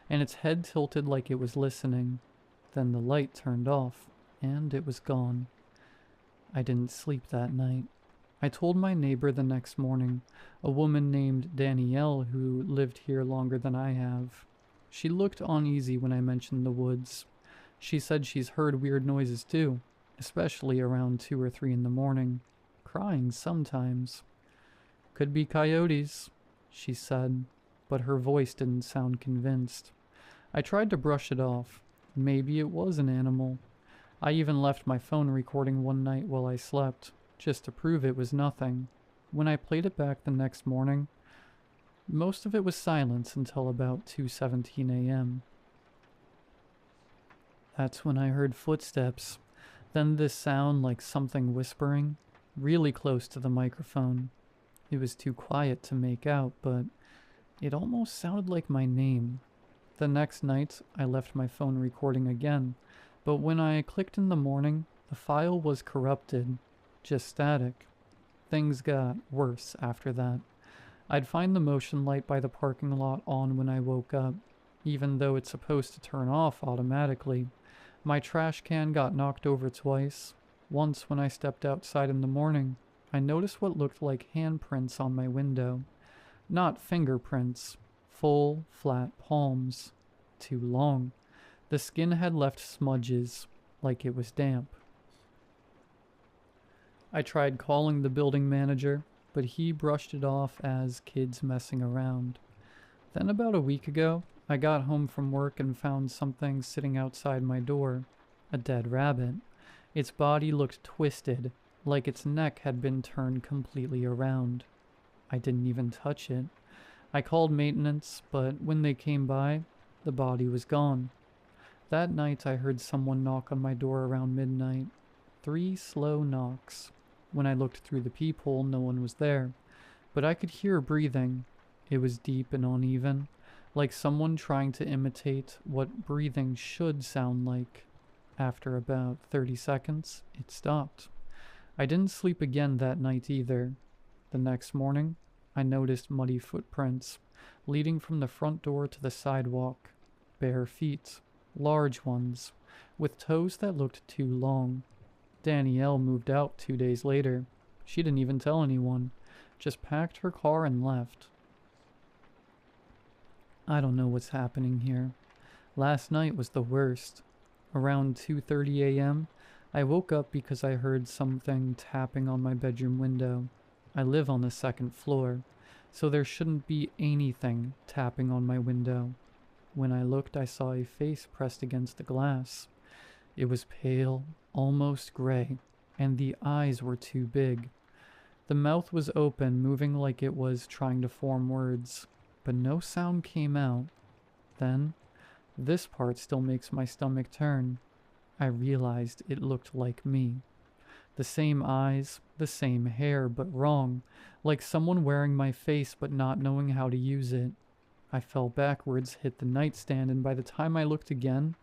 and its head tilted like it was listening. Then the light turned off, and it was gone. I didn't sleep that night. I told my neighbor the next morning, a woman named Danielle who lived here longer than I have. She looked uneasy when I mentioned the woods. She said she's heard weird noises too, especially around 2 or 3 in the morning, crying sometimes. Could be coyotes, she said, but her voice didn't sound convinced. I tried to brush it off. Maybe it was an animal. I even left my phone recording one night while I slept, just to prove it was nothing. When I played it back the next morning, most of it was silence until about 2:17 a.m. That's when I heard footsteps, then this sound like something whispering, really close to the microphone. It was too quiet to make out, but it almost sounded like my name. The next night, I left my phone recording again, but when I clicked in the morning, the file was corrupted, just static. Things got worse after that. I'd find the motion light by the parking lot on when I woke up, even though it's supposed to turn off automatically. My trash can got knocked over twice. Once when I stepped outside in the morning, I noticed what looked like handprints on my window. Not fingerprints, full, flat palms. Too long. The skin had left smudges, like it was damp. I tried calling the building manager, but he brushed it off as kids messing around. Then about a week ago, I got home from work and found something sitting outside my door. A dead rabbit. Its body looked twisted, like its neck had been turned completely around. I didn't even touch it. I called maintenance, but when they came by, the body was gone. That night I heard someone knock on my door around midnight. 3 slow knocks. When I looked through the peephole, no one was there, but I could hear breathing. It was deep and uneven, like someone trying to imitate what breathing should sound like. After about 30 seconds, it stopped. I didn't sleep again that night either. The next morning, I noticed muddy footprints, leading from the front door to the sidewalk. Bare feet, large ones, with toes that looked too long. Danielle moved out 2 days later. She didn't even tell anyone, just packed her car and left. I don't know what's happening here. Last night was the worst. Around 2:30 a.m., I woke up because I heard something tapping on my bedroom window. I live on the 2nd floor, so there shouldn't be anything tapping on my window. When I looked, I saw a face pressed against the glass. It was pale, almost gray, and the eyes were too big. The mouth was open, moving like it was trying to form words, but no sound came out. Then, this part still makes my stomach turn. I realized it looked like me. The same eyes, the same hair, but wrong, like someone wearing my face but not knowing how to use it. I fell backwards, hit the nightstand, and by the time I looked again,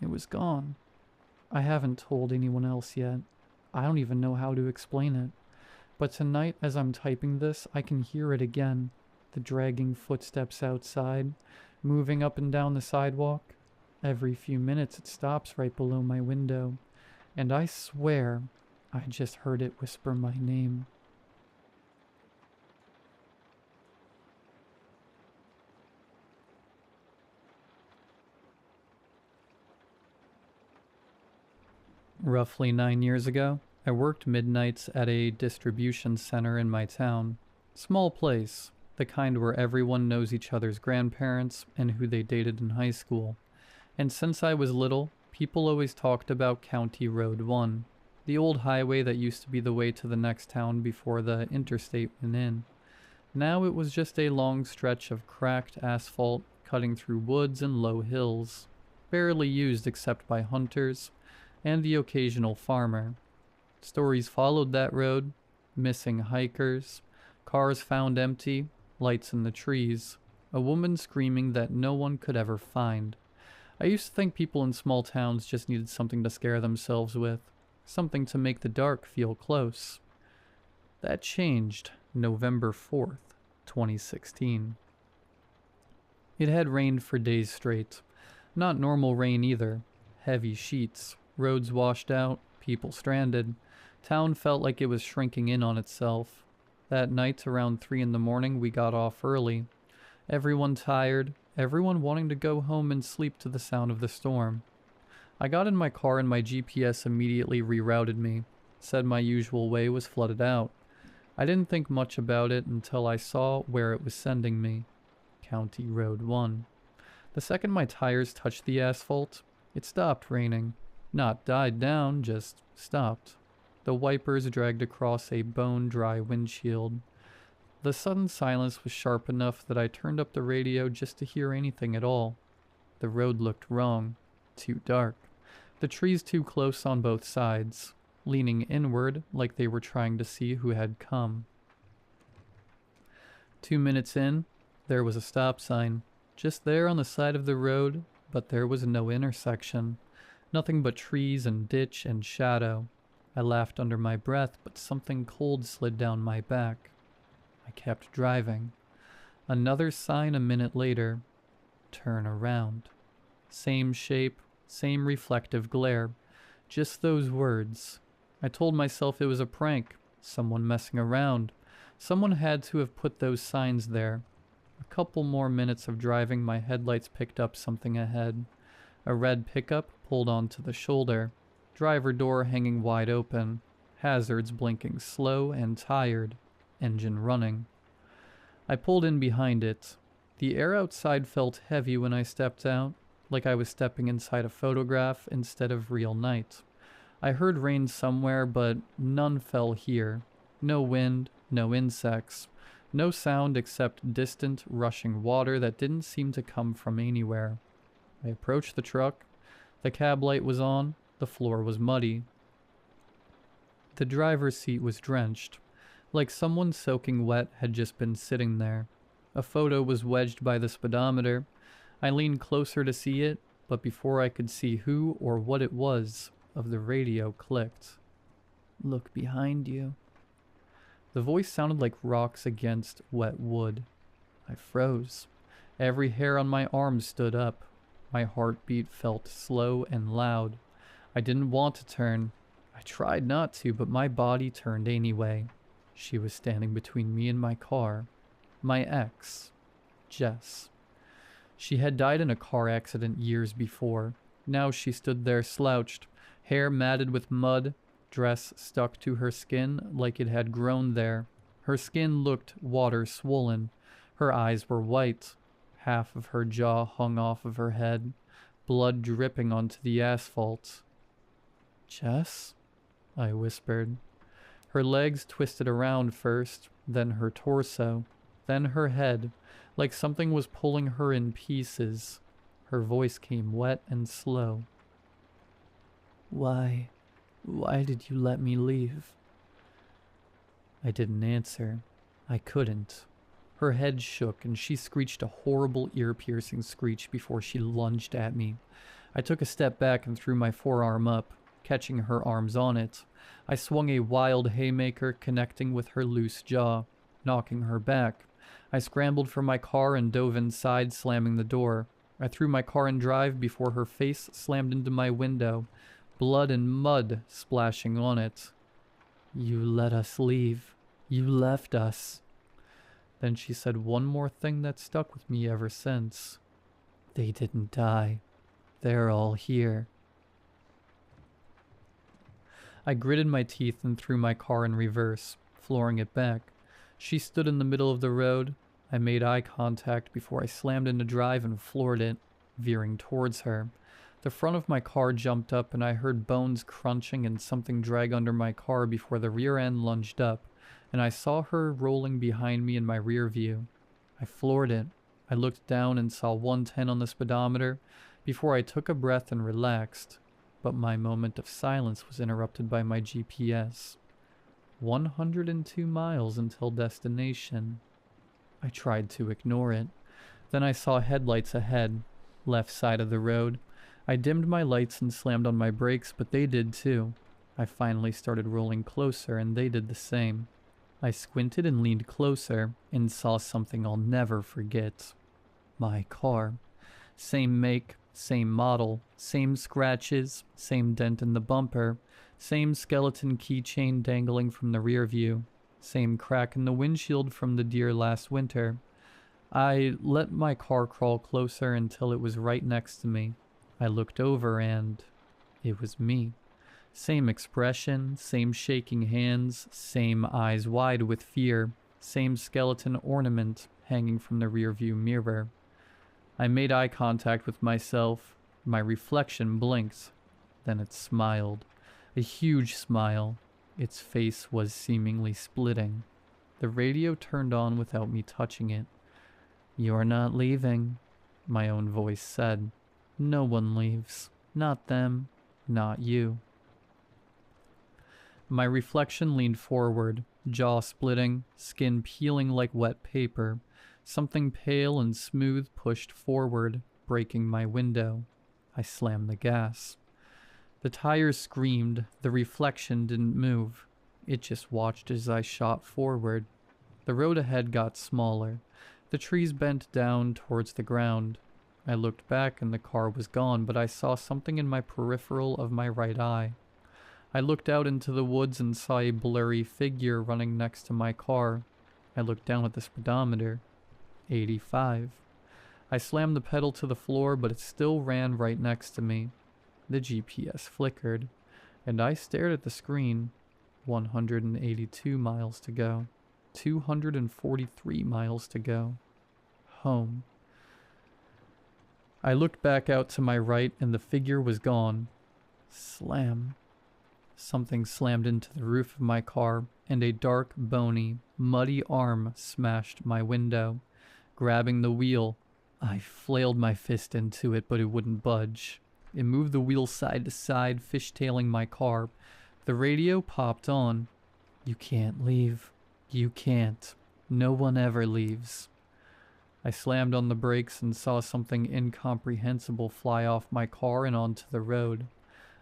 it was gone. I haven't told anyone else yet. I don't even know how to explain it. But tonight, as I'm typing this, I can hear it again. The dragging footsteps outside, moving up and down the sidewalk. Every few minutes it stops right below my window. And I swear, I just heard it whisper my name. Roughly 9 years ago, I worked midnights at a distribution center in my town. Small place, the kind where everyone knows each other's grandparents and who they dated in high school. And since I was little, people always talked about County Road 1, The old highway that used to be the way to the next town before the interstate went in. Now it was just a long stretch of cracked asphalt cutting through woods and low hills, barely used except by hunters and the occasional farmer. Stories followed that road, missing hikers, cars found empty, lights in the trees, a woman screaming that no one could ever find. I used to think people in small towns just needed something to scare themselves with, something to make the dark feel close. That changed November 4th, 2016. It had rained for days straight. Not normal rain either. Heavy sheets, roads washed out, people stranded. Town felt like it was shrinking in on itself. That night around 3 in the morning we got off early. Everyone tired, everyone wanting to go home and sleep to the sound of the storm. I got in my car and my GPS immediately rerouted me, said my usual way was flooded out. I didn't think much about it until I saw where it was sending me. County Road 1. The second my tires touched the asphalt, it stopped raining. Not died down, just stopped. The wipers dragged across a bone-dry windshield. The sudden silence was sharp enough that I turned up the radio just to hear anything at all. The road looked wrong. Too dark. The trees too close on both sides, leaning inward like they were trying to see who had come. 2 minutes in, there was a stop sign. Just there on the side of the road, but there was no intersection. Nothing but trees and ditch and shadow. I laughed under my breath, but something cold slid down my back. I kept driving. Another sign a minute later. Turn around. Same shape, same reflective glare. Just those words. I told myself it was a prank, someone messing around. Someone had to have put those signs there. A couple more minutes of driving, my headlights picked up something ahead. A red pickup pulled onto the shoulder. Driver door hanging wide open. Hazards blinking slow and tired. Engine running. I pulled in behind it. The air outside felt heavy when I stepped out, like I was stepping inside a photograph instead of real night. I heard rain somewhere, but none fell here. No wind, no insects. No sound except distant, rushing water that didn't seem to come from anywhere. I approached the truck. The cab light was on. The floor was muddy. The driver's seat was drenched, like someone soaking wet had just been sitting there. A photo was wedged by the speedometer. I leaned closer to see it, but before I could see who or what it was, the radio clicked. Look behind you. The voice sounded like rocks against wet wood. I froze. Every hair on my arm stood up. My heartbeat felt slow and loud. I didn't want to turn. I tried not to, but my body turned anyway. She was standing between me and my car. My ex, Jess. She had died in a car accident years before. Now she stood there slouched, hair matted with mud, dress stuck to her skin like it had grown there. Her skin looked water-swollen. Her eyes were white. Half of her jaw hung off of her head, blood dripping onto the asphalt. Jess? I whispered. Her legs twisted around first, then her torso, then her head, like something was pulling her in pieces. Her voice came wet and slow. Why did you let me leave? I didn't answer. I couldn't. Her head shook and she screeched a horrible ear-piercing screech before she lunged at me. I took a step back and threw my forearm up, catching her arms on it. I swung a wild haymaker connecting with her loose jaw, knocking her back. I scrambled for my car and dove inside, slamming the door. I threw my car in drive before her face slammed into my window, blood and mud splashing on it. You let us leave. You left us. Then she said one more thing that stuck with me ever since. They didn't die. They're all here. I gritted my teeth and threw my car in reverse, flooring it back. She stood in the middle of the road. I made eye contact before I slammed into drive and floored it, veering towards her. The front of my car jumped up and I heard bones crunching and something drag under my car before the rear end lunged up, and I saw her rolling behind me in my rear view. I floored it. I looked down and saw 110 on the speedometer before I took a breath and relaxed, but my moment of silence was interrupted by my GPS. 102 miles until destination. I tried to ignore it. Then I saw headlights ahead, left side of the road. I dimmed my lights and slammed on my brakes, but they did too. I finally started rolling closer and they did the same. I squinted and leaned closer and saw something I'll never forget. My car. Same make, same model, same scratches, same dent in the bumper, same skeleton keychain dangling from the rear view, same crack in the windshield from the deer last winter. I let my car crawl closer until it was right next to me. I looked over and it was me. Same expression, same shaking hands, same eyes wide with fear, same skeleton ornament hanging from the rearview mirror. I made eye contact with myself. My reflection blinked. Then it smiled. A huge smile. Its face was seemingly splitting. The radio turned on without me touching it. "You're not leaving," my own voice said. "No one leaves. Not them. Not you." My reflection leaned forward, jaw splitting, skin peeling like wet paper. Something pale and smooth pushed forward, breaking my window. I slammed the gas. The tires screamed. The reflection didn't move. It just watched as I shot forward. The road ahead got smaller. The trees bent down towards the ground. I looked back and the car was gone, but I saw something in my peripheral of my right eye. I looked out into the woods and saw a blurry figure running next to my car. I looked down at the speedometer. 85. I slammed the pedal to the floor, but it still ran right next to me. The GPS flickered, and I stared at the screen. 182 miles to go. 243 miles to go. Home. I looked back out to my right, and the figure was gone. Slam. Something slammed into the roof of my car, and a dark, bony, muddy arm smashed my window. Grabbing the wheel, I flailed my fist into it, but it wouldn't budge. It moved the wheel side to side, fishtailing my car. The radio popped on. "You can't leave. You can't. No one ever leaves." I slammed on the brakes and saw something incomprehensible fly off my car and onto the road.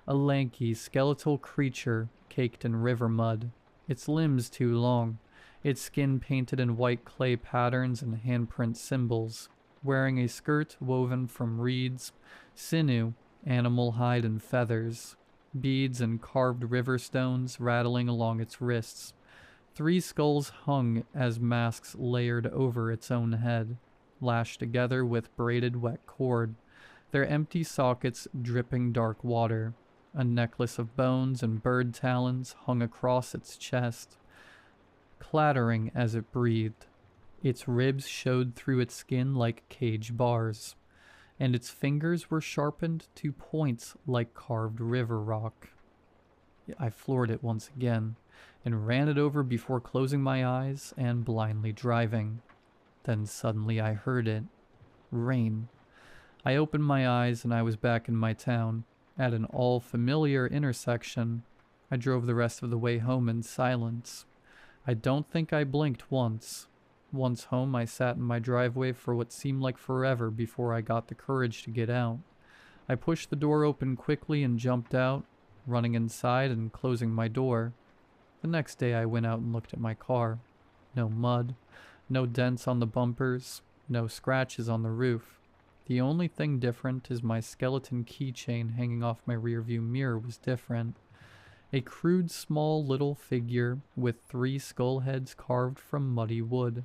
A lanky, skeletal creature caked in river mud. Its limbs too long. Its skin painted in white clay patterns and handprint symbols. Wearing a skirt woven from reeds, sinew, animal hide and feathers. Beads and carved river stones rattling along its wrists. 3 skulls hung as masks layered over its own head, lashed together with braided wet cord, their empty sockets dripping dark water. A necklace of bones and bird talons hung across its chest, clattering as it breathed. Its ribs showed through its skin like cage bars, and its fingers were sharpened to points like carved river rock. I floored it once again, and ran it over before closing my eyes and blindly driving. Then suddenly I heard it. Rain. I opened my eyes and I was back in my town, at an all-familiar intersection. I drove the rest of the way home in silence. I don't think I blinked once. Once home, I sat in my driveway for what seemed like forever before I got the courage to get out. I pushed the door open quickly and jumped out, running inside and closing my door. The next day I went out and looked at my car. No mud, no dents on the bumpers, no scratches on the roof. The only thing different is my skeleton keychain hanging off my rearview mirror was different. A crude small little figure with 3 skull heads carved from muddy wood.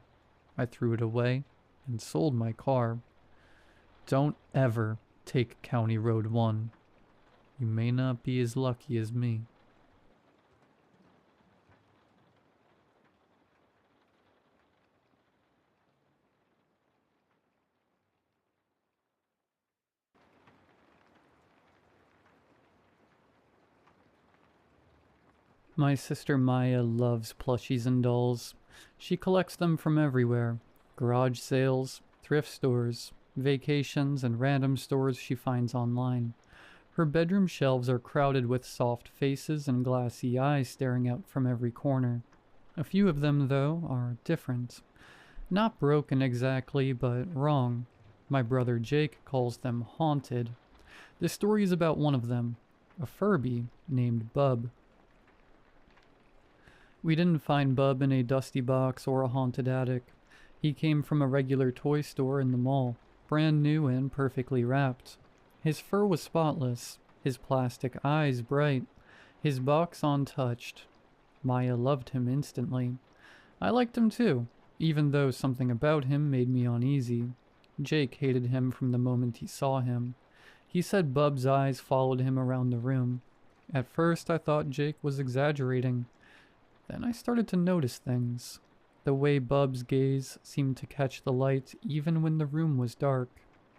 I threw it away and sold my car. Don't ever take County Road 1. You may not be as lucky as me. My sister Maya loves plushies and dolls. She collects them from everywhere. Garage sales, thrift stores, vacations, and random stores she finds online. Her bedroom shelves are crowded with soft faces and glassy eyes staring out from every corner. A few of them, though, are different. Not broken exactly, but wrong. My brother Jake calls them haunted. This story is about one of them, a Furby named Bub. We didn't find Bub in a dusty box or a haunted attic. He came from a regular toy store in the mall, brand new and perfectly wrapped. His fur was spotless, his plastic eyes bright, his box untouched. Maya loved him instantly. I liked him too, even though something about him made me uneasy. Jake hated him from the moment he saw him. He said Bub's eyes followed him around the room. At first I thought Jake was exaggerating. Then I started to notice things. The way Bub's gaze seemed to catch the light even when the room was dark.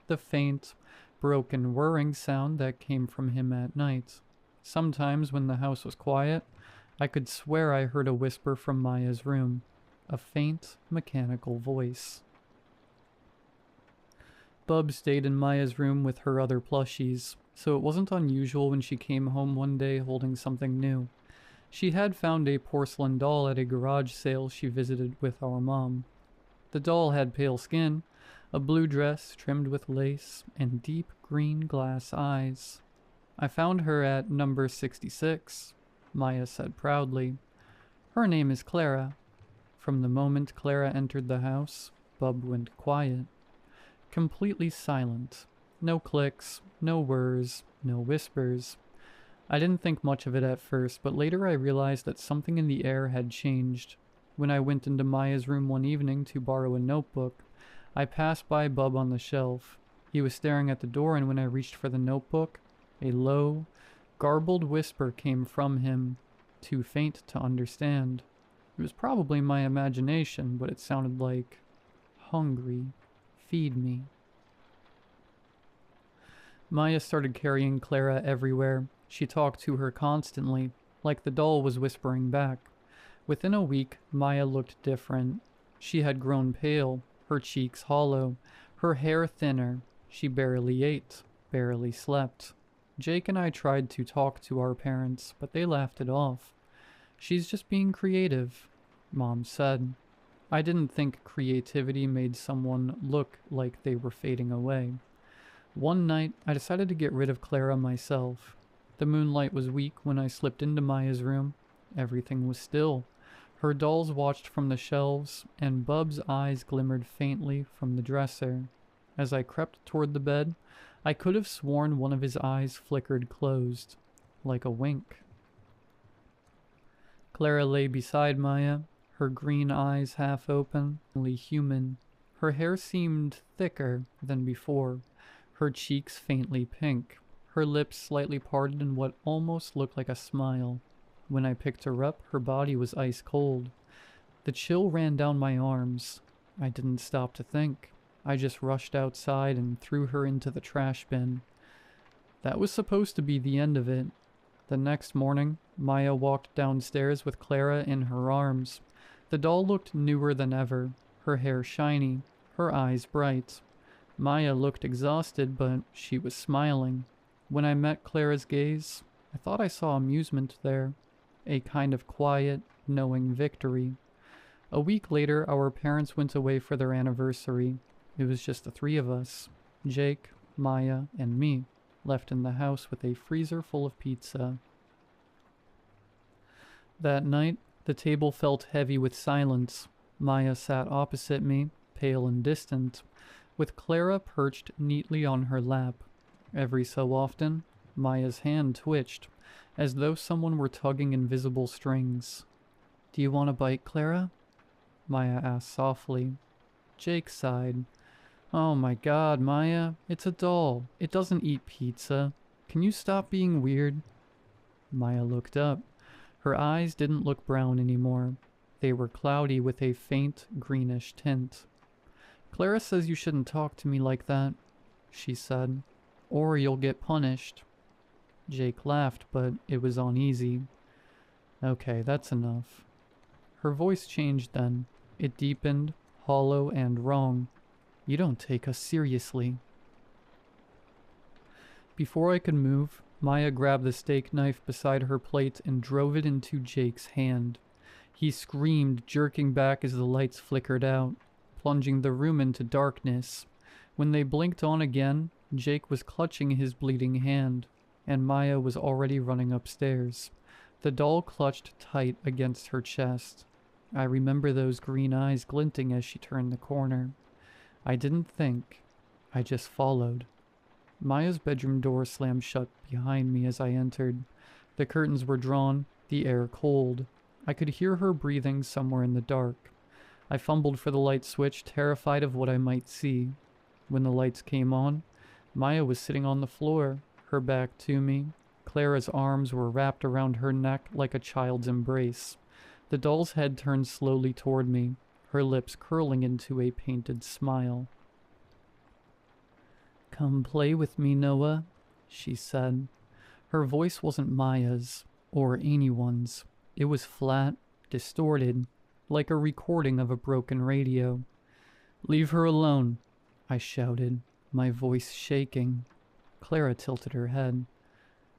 The faint, broken whirring sound that came from him at night. Sometimes when the house was quiet, I could swear I heard a whisper from Maya's room. A faint, mechanical voice. Bub stayed in Maya's room with her other plushies, so it wasn't unusual when she came home one day holding something new. She had found a porcelain doll at a garage sale she visited with our mom. The doll had pale skin, a blue dress trimmed with lace, and deep green glass eyes. I found her at number 66, Maya said proudly. Her name is Clara. From the moment Clara entered the house, Bub went quiet. Completely silent. No clicks, no whirs, no whispers. I didn't think much of it at first, but later I realized that something in the air had changed. When I went into Maya's room one evening to borrow a notebook, I passed by Bub on the shelf. He was staring at the door, and when I reached for the notebook, a low, garbled whisper came from him, too faint to understand. It was probably my imagination, but it sounded like, "Hungry, feed me." Maya started carrying Clara everywhere. She talked to her constantly, like the doll was whispering back. Within a week, Maya looked different. She had grown pale, her cheeks hollow, her hair thinner. She barely ate, barely slept. Jake and I tried to talk to our parents, but they laughed it off. "She's just being creative," Mom said. I didn't think creativity made someone look like they were fading away. One night, I decided to get rid of Clara myself. The moonlight was weak when I slipped into Maya's room. Everything was still. Her dolls watched from the shelves, and Bub's eyes glimmered faintly from the dresser. As I crept toward the bed, I could have sworn one of his eyes flickered closed, like a wink. Clara lay beside Maya, her green eyes half open, only human. Her hair seemed thicker than before, her cheeks faintly pink, her lips slightly parted in what almost looked like a smile. When I picked her up, her body was ice cold. The chill ran down my arms. I didn't stop to think. I just rushed outside and threw her into the trash bin. That was supposed to be the end of it. The next morning, Maya walked downstairs with Clara in her arms. The doll looked newer than ever, her hair shiny, her eyes bright. Maya looked exhausted, but she was smiling. When I met Clara's gaze, I thought I saw amusement there, a kind of quiet, knowing victory. A week later, our parents went away for their anniversary. It was just the three of us, Jake, Maya, and me, left in the house with a freezer full of pizza. That night, the table felt heavy with silence. Maya sat opposite me, pale and distant, with Clara perched neatly on her lap. Every so often, Maya's hand twitched, as though someone were tugging invisible strings. "Do you want a bite, Clara?" Maya asked softly. Jake sighed. "Oh my God, Maya, it's a doll. It doesn't eat pizza. Can you stop being weird?" Maya looked up. Her eyes didn't look brown anymore. They were cloudy with a faint greenish tint. "Clara says you shouldn't talk to me like that," she said, "or you'll get punished." Jake laughed, but it was uneasy. Okay, that's enough. Her voice changed then. It deepened, hollow and wrong. You don't take us seriously. Before I could move, Maya grabbed the steak knife beside her plate and drove it into Jake's hand. He screamed, jerking back as the lights flickered out, plunging the room into darkness. When they blinked on again, Jake was clutching his bleeding hand, and Maya was already running upstairs. The doll clutched tight against her chest. I remember those green eyes glinting as she turned the corner. I didn't think. I just followed. Maya's bedroom door slammed shut behind me as I entered. The curtains were drawn, the air cold. I could hear her breathing somewhere in the dark. I fumbled for the light switch, terrified of what I might see. When the lights came on, Maya was sitting on the floor, her back to me. Clara's arms were wrapped around her neck like a child's embrace. The doll's head turned slowly toward me, her lips curling into a painted smile. "Come play with me, Noah," she said. Her voice wasn't Maya's, or anyone's. It was flat, distorted, like a recording of a broken radio. "Leave her alone," I shouted, my voice shaking. Clara tilted her head.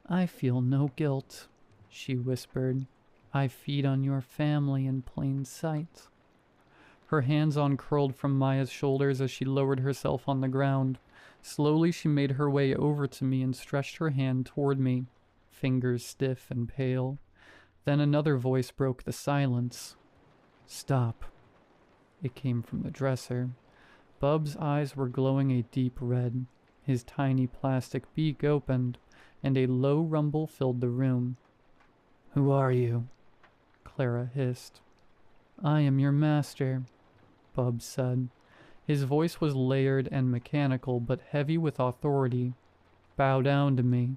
"I feel no guilt," she whispered. "I feed on your family in plain sight." Her hands uncurled from Maya's shoulders as she lowered herself on the ground. Slowly she made her way over to me and stretched her hand toward me, fingers stiff and pale. Then another voice broke the silence. "Stop." It came from the dresser. Bub's eyes were glowing a deep red. His tiny plastic beak opened, and a low rumble filled the room. "Who are you?" Clara hissed. "I am your master," Bub said. His voice was layered and mechanical, but heavy with authority. "Bow down to me."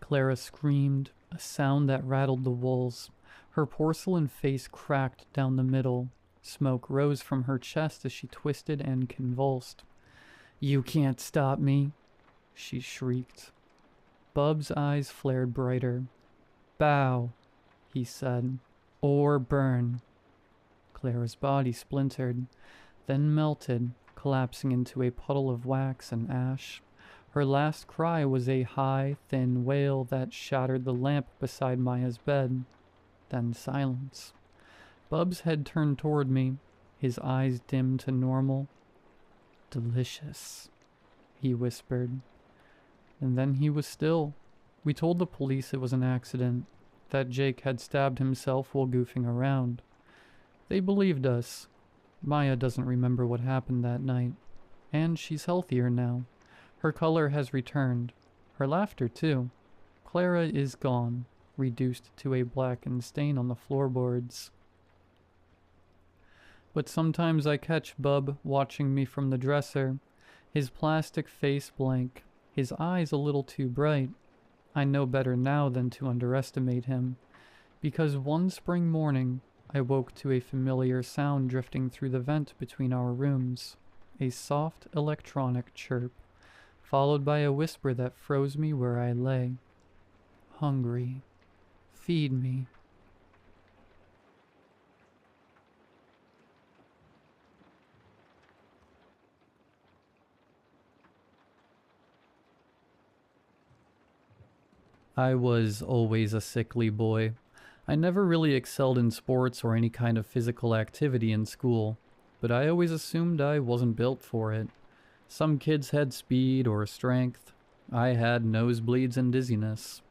Clara screamed, a sound that rattled the walls. Her porcelain face cracked down the middle. Smoke rose from her chest as she twisted and convulsed. "You can't stop me," she shrieked. Bub's eyes flared brighter. "Bow," he said, "or burn." Clara's body splintered, then melted, collapsing into a puddle of wax and ash. Her last cry was a high, thin wail that shattered the lamp beside Maya's bed. Then silence. Bub's head turned toward me, his eyes dimmed to normal. "Delicious," he whispered. And then he was still. We told the police it was an accident, that Jake had stabbed himself while goofing around. They believed us. Maya doesn't remember what happened that night, and she's healthier now. Her color has returned. Her laughter, too. Clara is gone, reduced to a blackened stain on the floorboards. But sometimes I catch Bub watching me from the dresser, his plastic face blank, his eyes a little too bright. I know better now than to underestimate him, because one spring morning I woke to a familiar sound drifting through the vent between our rooms, a soft electronic chirp, followed by a whisper that froze me where I lay. "Hungry. Feed me." I was always a sickly boy. I never really excelled in sports or any kind of physical activity in school, but I always assumed I wasn't built for it. Some kids had speed or strength. I had nosebleeds and dizziness.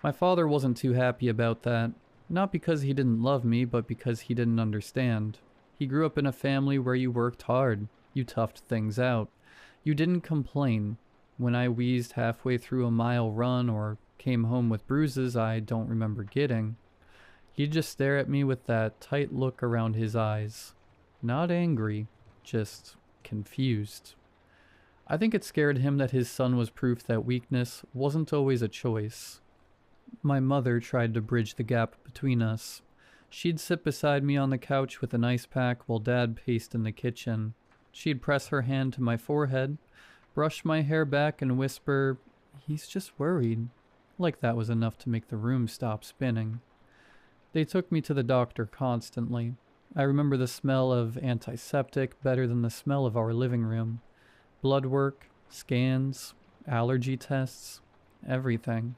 My father wasn't too happy about that, not because he didn't love me, but because he didn't understand. He grew up in a family where you worked hard, you toughed things out. You didn't complain. When I wheezed halfway through a mile run or came home with bruises I don't remember getting, he'd just stare at me with that tight look around his eyes. Not angry, just confused. I think it scared him that his son was proof that weakness wasn't always a choice. My mother tried to bridge the gap between us. She'd sit beside me on the couch with an ice pack while Dad paced in the kitchen. She'd press her hand to my forehead, brush my hair back and whisper, "He's just worried." Like that was enough to make the room stop spinning. They took me to the doctor constantly. I remember the smell of antiseptic better than the smell of our living room. Blood work, scans, allergy tests, everything.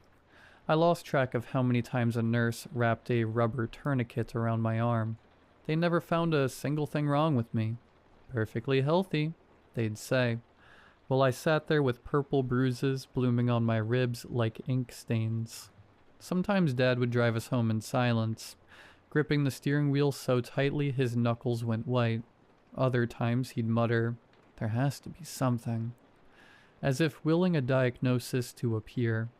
I lost track of how many times a nurse wrapped a rubber tourniquet around my arm. They never found a single thing wrong with me. Perfectly healthy, they'd say. While I sat there with purple bruises blooming on my ribs like ink stains. Sometimes Dad would drive us home in silence, gripping the steering wheel so tightly his knuckles went white. Other times he'd mutter, "There has to be something," as if willing a diagnosis to appear.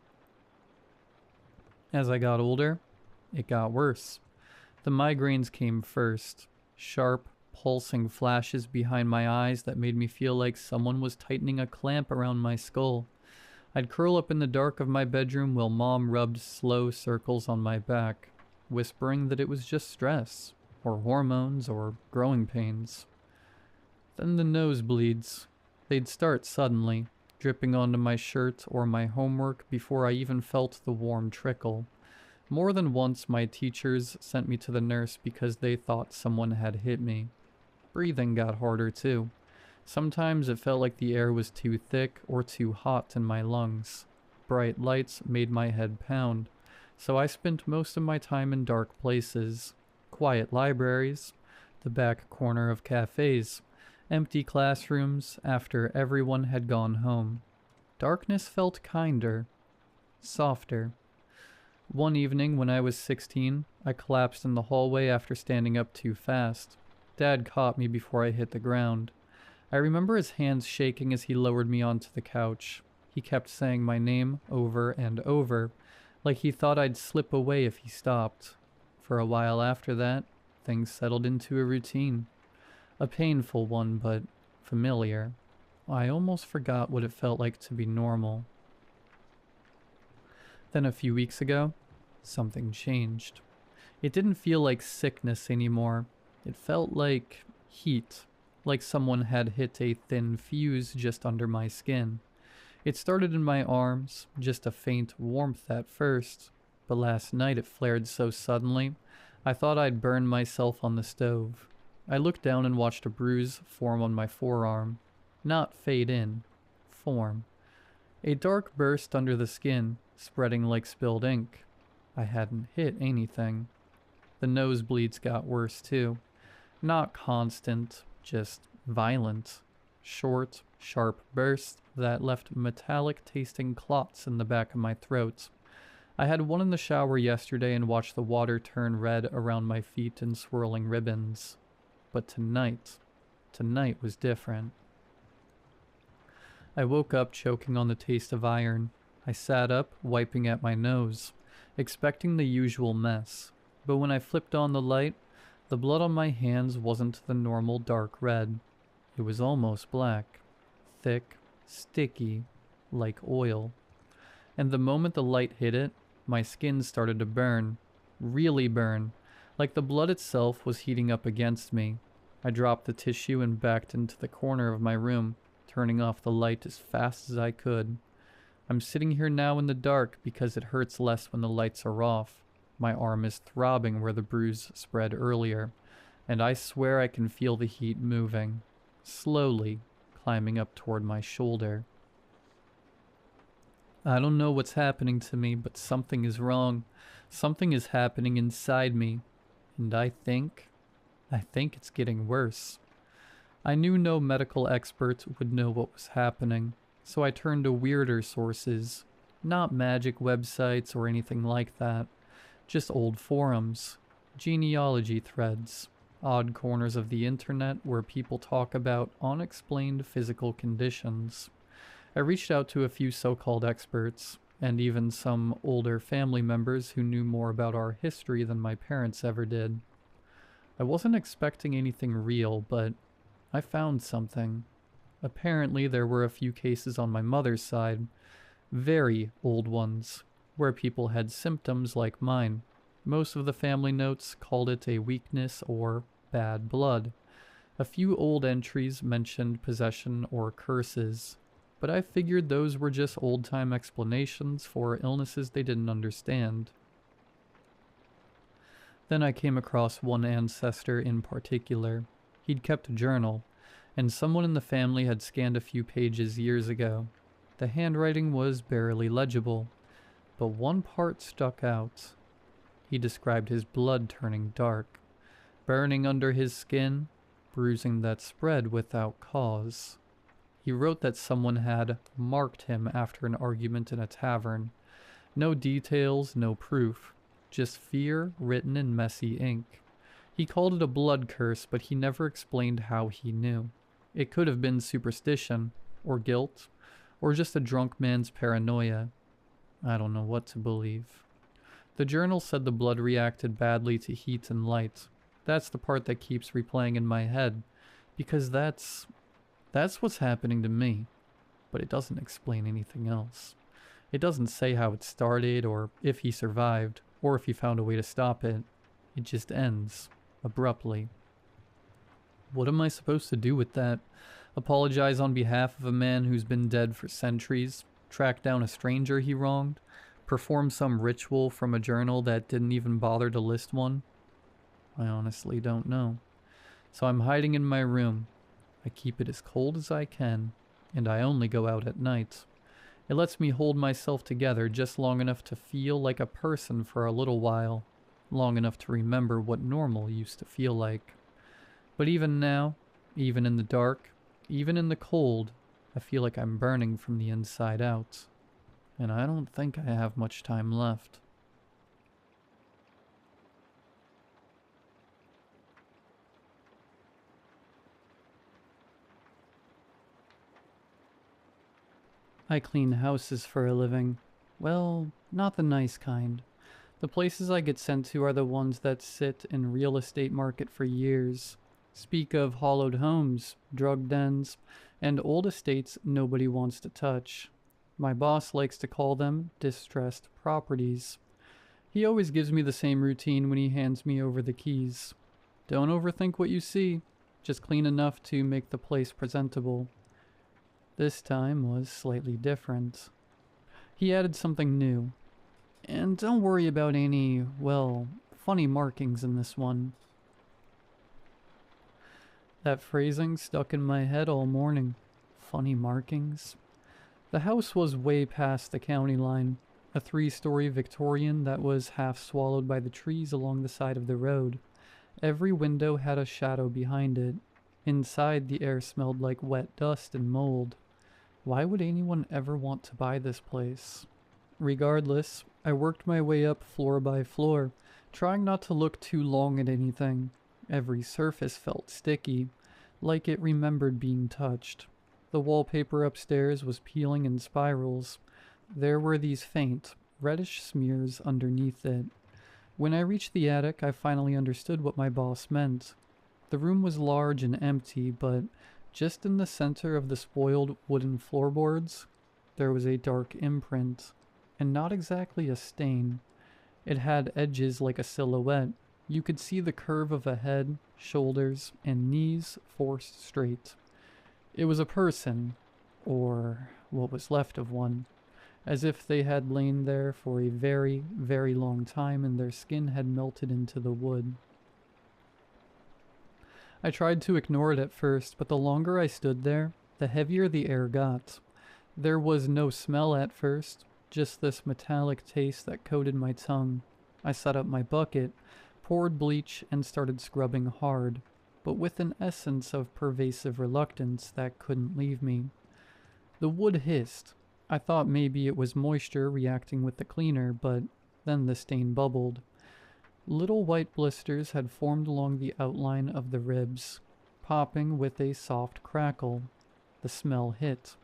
As I got older, it got worse. The migraines came first, sharp, pulsing flashes behind my eyes that made me feel like someone was tightening a clamp around my skull. I'd curl up in the dark of my bedroom while Mom rubbed slow circles on my back, whispering that it was just stress, or hormones, or growing pains. Then the nosebleeds. They'd start suddenly, dripping onto my shirt or my homework before I even felt the warm trickle. More than once my teachers sent me to the nurse because they thought someone had hit me. Breathing got harder too. Sometimes it felt like the air was too thick or too hot in my lungs. Bright lights made my head pound, so I spent most of my time in dark places. Quiet libraries, the back corner of cafes, empty classrooms after everyone had gone home. Darkness felt kinder, softer. One evening when I was 16, I collapsed in the hallway after standing up too fast. Dad caught me before I hit the ground. I remember his hands shaking as he lowered me onto the couch. He kept saying my name over and over, like he thought I'd slip away if he stopped. For a while after that, things settled into a routine. A painful one, but familiar. I almost forgot what it felt like to be normal. Then a few weeks ago, something changed. It didn't feel like sickness anymore. It felt like heat, like someone had hit a thin fuse just under my skin. It started in my arms, just a faint warmth at first, but last night it flared so suddenly, I thought I'd burn myself on the stove. I looked down and watched a bruise form on my forearm. Not fade in, form. A dark burst under the skin, spreading like spilled ink. I hadn't hit anything. The nosebleeds got worse too. Not constant, just violent. Short, sharp bursts that left metallic-tasting clots in the back of my throat. I had one in the shower yesterday and watched the water turn red around my feet in swirling ribbons. But tonight was different. I woke up choking on the taste of iron. I sat up, wiping at my nose, expecting the usual mess. But when I flipped on the light, the blood on my hands wasn't the normal dark red. It was almost black. Thick, sticky, like oil. And the moment the light hit it, my skin started to burn. Really burn. Like the blood itself was heating up against me. I dropped the tissue and backed into the corner of my room, turning off the light as fast as I could. I'm sitting here now in the dark because it hurts less when the lights are off. My arm is throbbing where the bruise spread earlier, and I swear I can feel the heat moving, slowly climbing up toward my shoulder. I don't know what's happening to me, but something is wrong. Something is happening inside me, and I think it's getting worse. I knew no medical expert would know what was happening, so I turned to weirder sources. Not magic websites or anything like that. Just old forums, genealogy threads, odd corners of the internet where people talk about unexplained physical conditions. I reached out to a few so-called experts, and even some older family members who knew more about our history than my parents ever did. I wasn't expecting anything real, but I found something. Apparently there were a few cases on my mother's side, very old ones, where people had symptoms like mine. Most of the family notes called it a weakness or bad blood. A few old entries mentioned possession or curses. but I figured those were just old-time explanations for illnesses they didn't understand. Then I came across one ancestor in particular. He'd kept a journal, and someone in the family had scanned a few pages years ago. The handwriting was barely legible, but one part stuck out. He described his blood turning dark, burning under his skin, bruising that spread without cause. He wrote that someone had marked him after an argument in a tavern. No details, no proof, just fear written in messy ink. He called it a blood curse, but he never explained how he knew. It could have been superstition, or guilt, or just a drunk man's paranoia. I don't know what to believe. The journal said the blood reacted badly to heat and light. That's the part that keeps replaying in my head, because that's what's happening to me. But it doesn't explain anything else. It doesn't say how it started, or if he survived, or if he found a way to stop it. It just ends, abruptly. What am I supposed to do with that? Apologize on behalf of a man who's been dead for centuries? Track down a stranger he wronged? Perform some ritual from a journal that didn't even bother to list one? I honestly don't know. So I'm hiding in my room. I keep it as cold as I can, and I only go out at night. It lets me hold myself together just long enough to feel like a person for a little while, long enough to remember what normal used to feel like. But even now, even in the dark, even in the cold, I feel like I'm burning from the inside out. And I don't think I have much time left. I clean houses for a living. Well, not the nice kind. The places I get sent to are the ones that sit in real estate market for years. Speak of hollowed homes, drug dens, and old estates nobody wants to touch. My boss likes to call them distressed properties. He always gives me the same routine when he hands me over the keys. Don't overthink what you see. Just clean enough to make the place presentable. This time was slightly different. He added something new. And don't worry about any, well, funny markings in this one. That phrasing stuck in my head all morning. Funny markings. The house was way past the county line. A 3-story Victorian that was half swallowed by the trees along the side of the road. Every window had a shadow behind it. Inside, the air smelled like wet dust and mold. Why would anyone ever want to buy this place? Regardless, I worked my way up floor by floor, trying not to look too long at anything. Every surface felt sticky, like it remembered being touched. The wallpaper upstairs was peeling in spirals. There were these faint, reddish smears underneath it. When I reached the attic, I finally understood what my boss meant. The room was large and empty, but just in the center of the spoiled wooden floorboards, there was a dark imprint, and not exactly a stain. It had edges like a silhouette. You could see the curve of a head, shoulders, and knees forced straight. It was a person, or what was left of one, as if they had lain there for a very, very long time and their skin had melted into the wood. I tried to ignore it at first, but the longer I stood there, the heavier the air got. There was no smell at first, just this metallic taste that coated my tongue. I set up my bucket, poured bleach, and started scrubbing hard, but with an essence of pervasive reluctance that couldn't leave me. The wood hissed. I thought maybe it was moisture reacting with the cleaner, but then the stain bubbled. Little white blisters had formed along the outline of the ribs, popping with a soft crackle. The smell hit.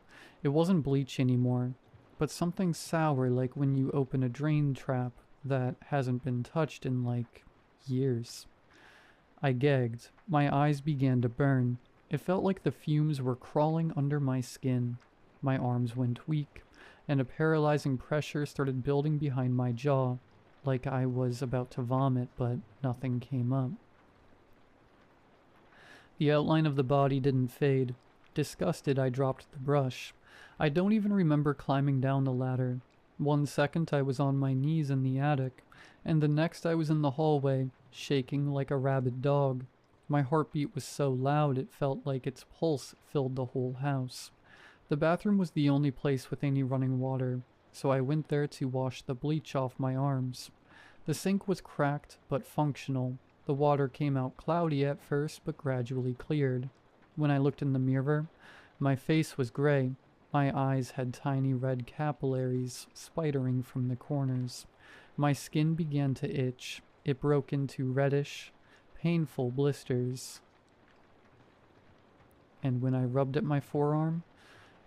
It wasn't bleach anymore, but something sour like when you open a drain trap that hasn't been touched in like years. I gagged. My eyes began to burn. It felt like the fumes were crawling under my skin. My arms went weak, and a paralyzing pressure started building behind my jaw, like I was about to vomit, but nothing came up. The outline of the body didn't fade. Disgusted, I dropped the brush. I don't even remember climbing down the ladder. One second I was on my knees in the attic, and the next I was in the hallway, shaking like a rabid dog. My heartbeat was so loud it felt like its pulse filled the whole house. The bathroom was the only place with any running water, so I went there to wash the bleach off my arms. The sink was cracked but functional. The water came out cloudy at first but gradually cleared. When I looked in the mirror, my face was gray. My eyes had tiny red capillaries spidering from the corners. My skin began to itch. It broke into reddish, painful blisters. And when I rubbed at my forearm,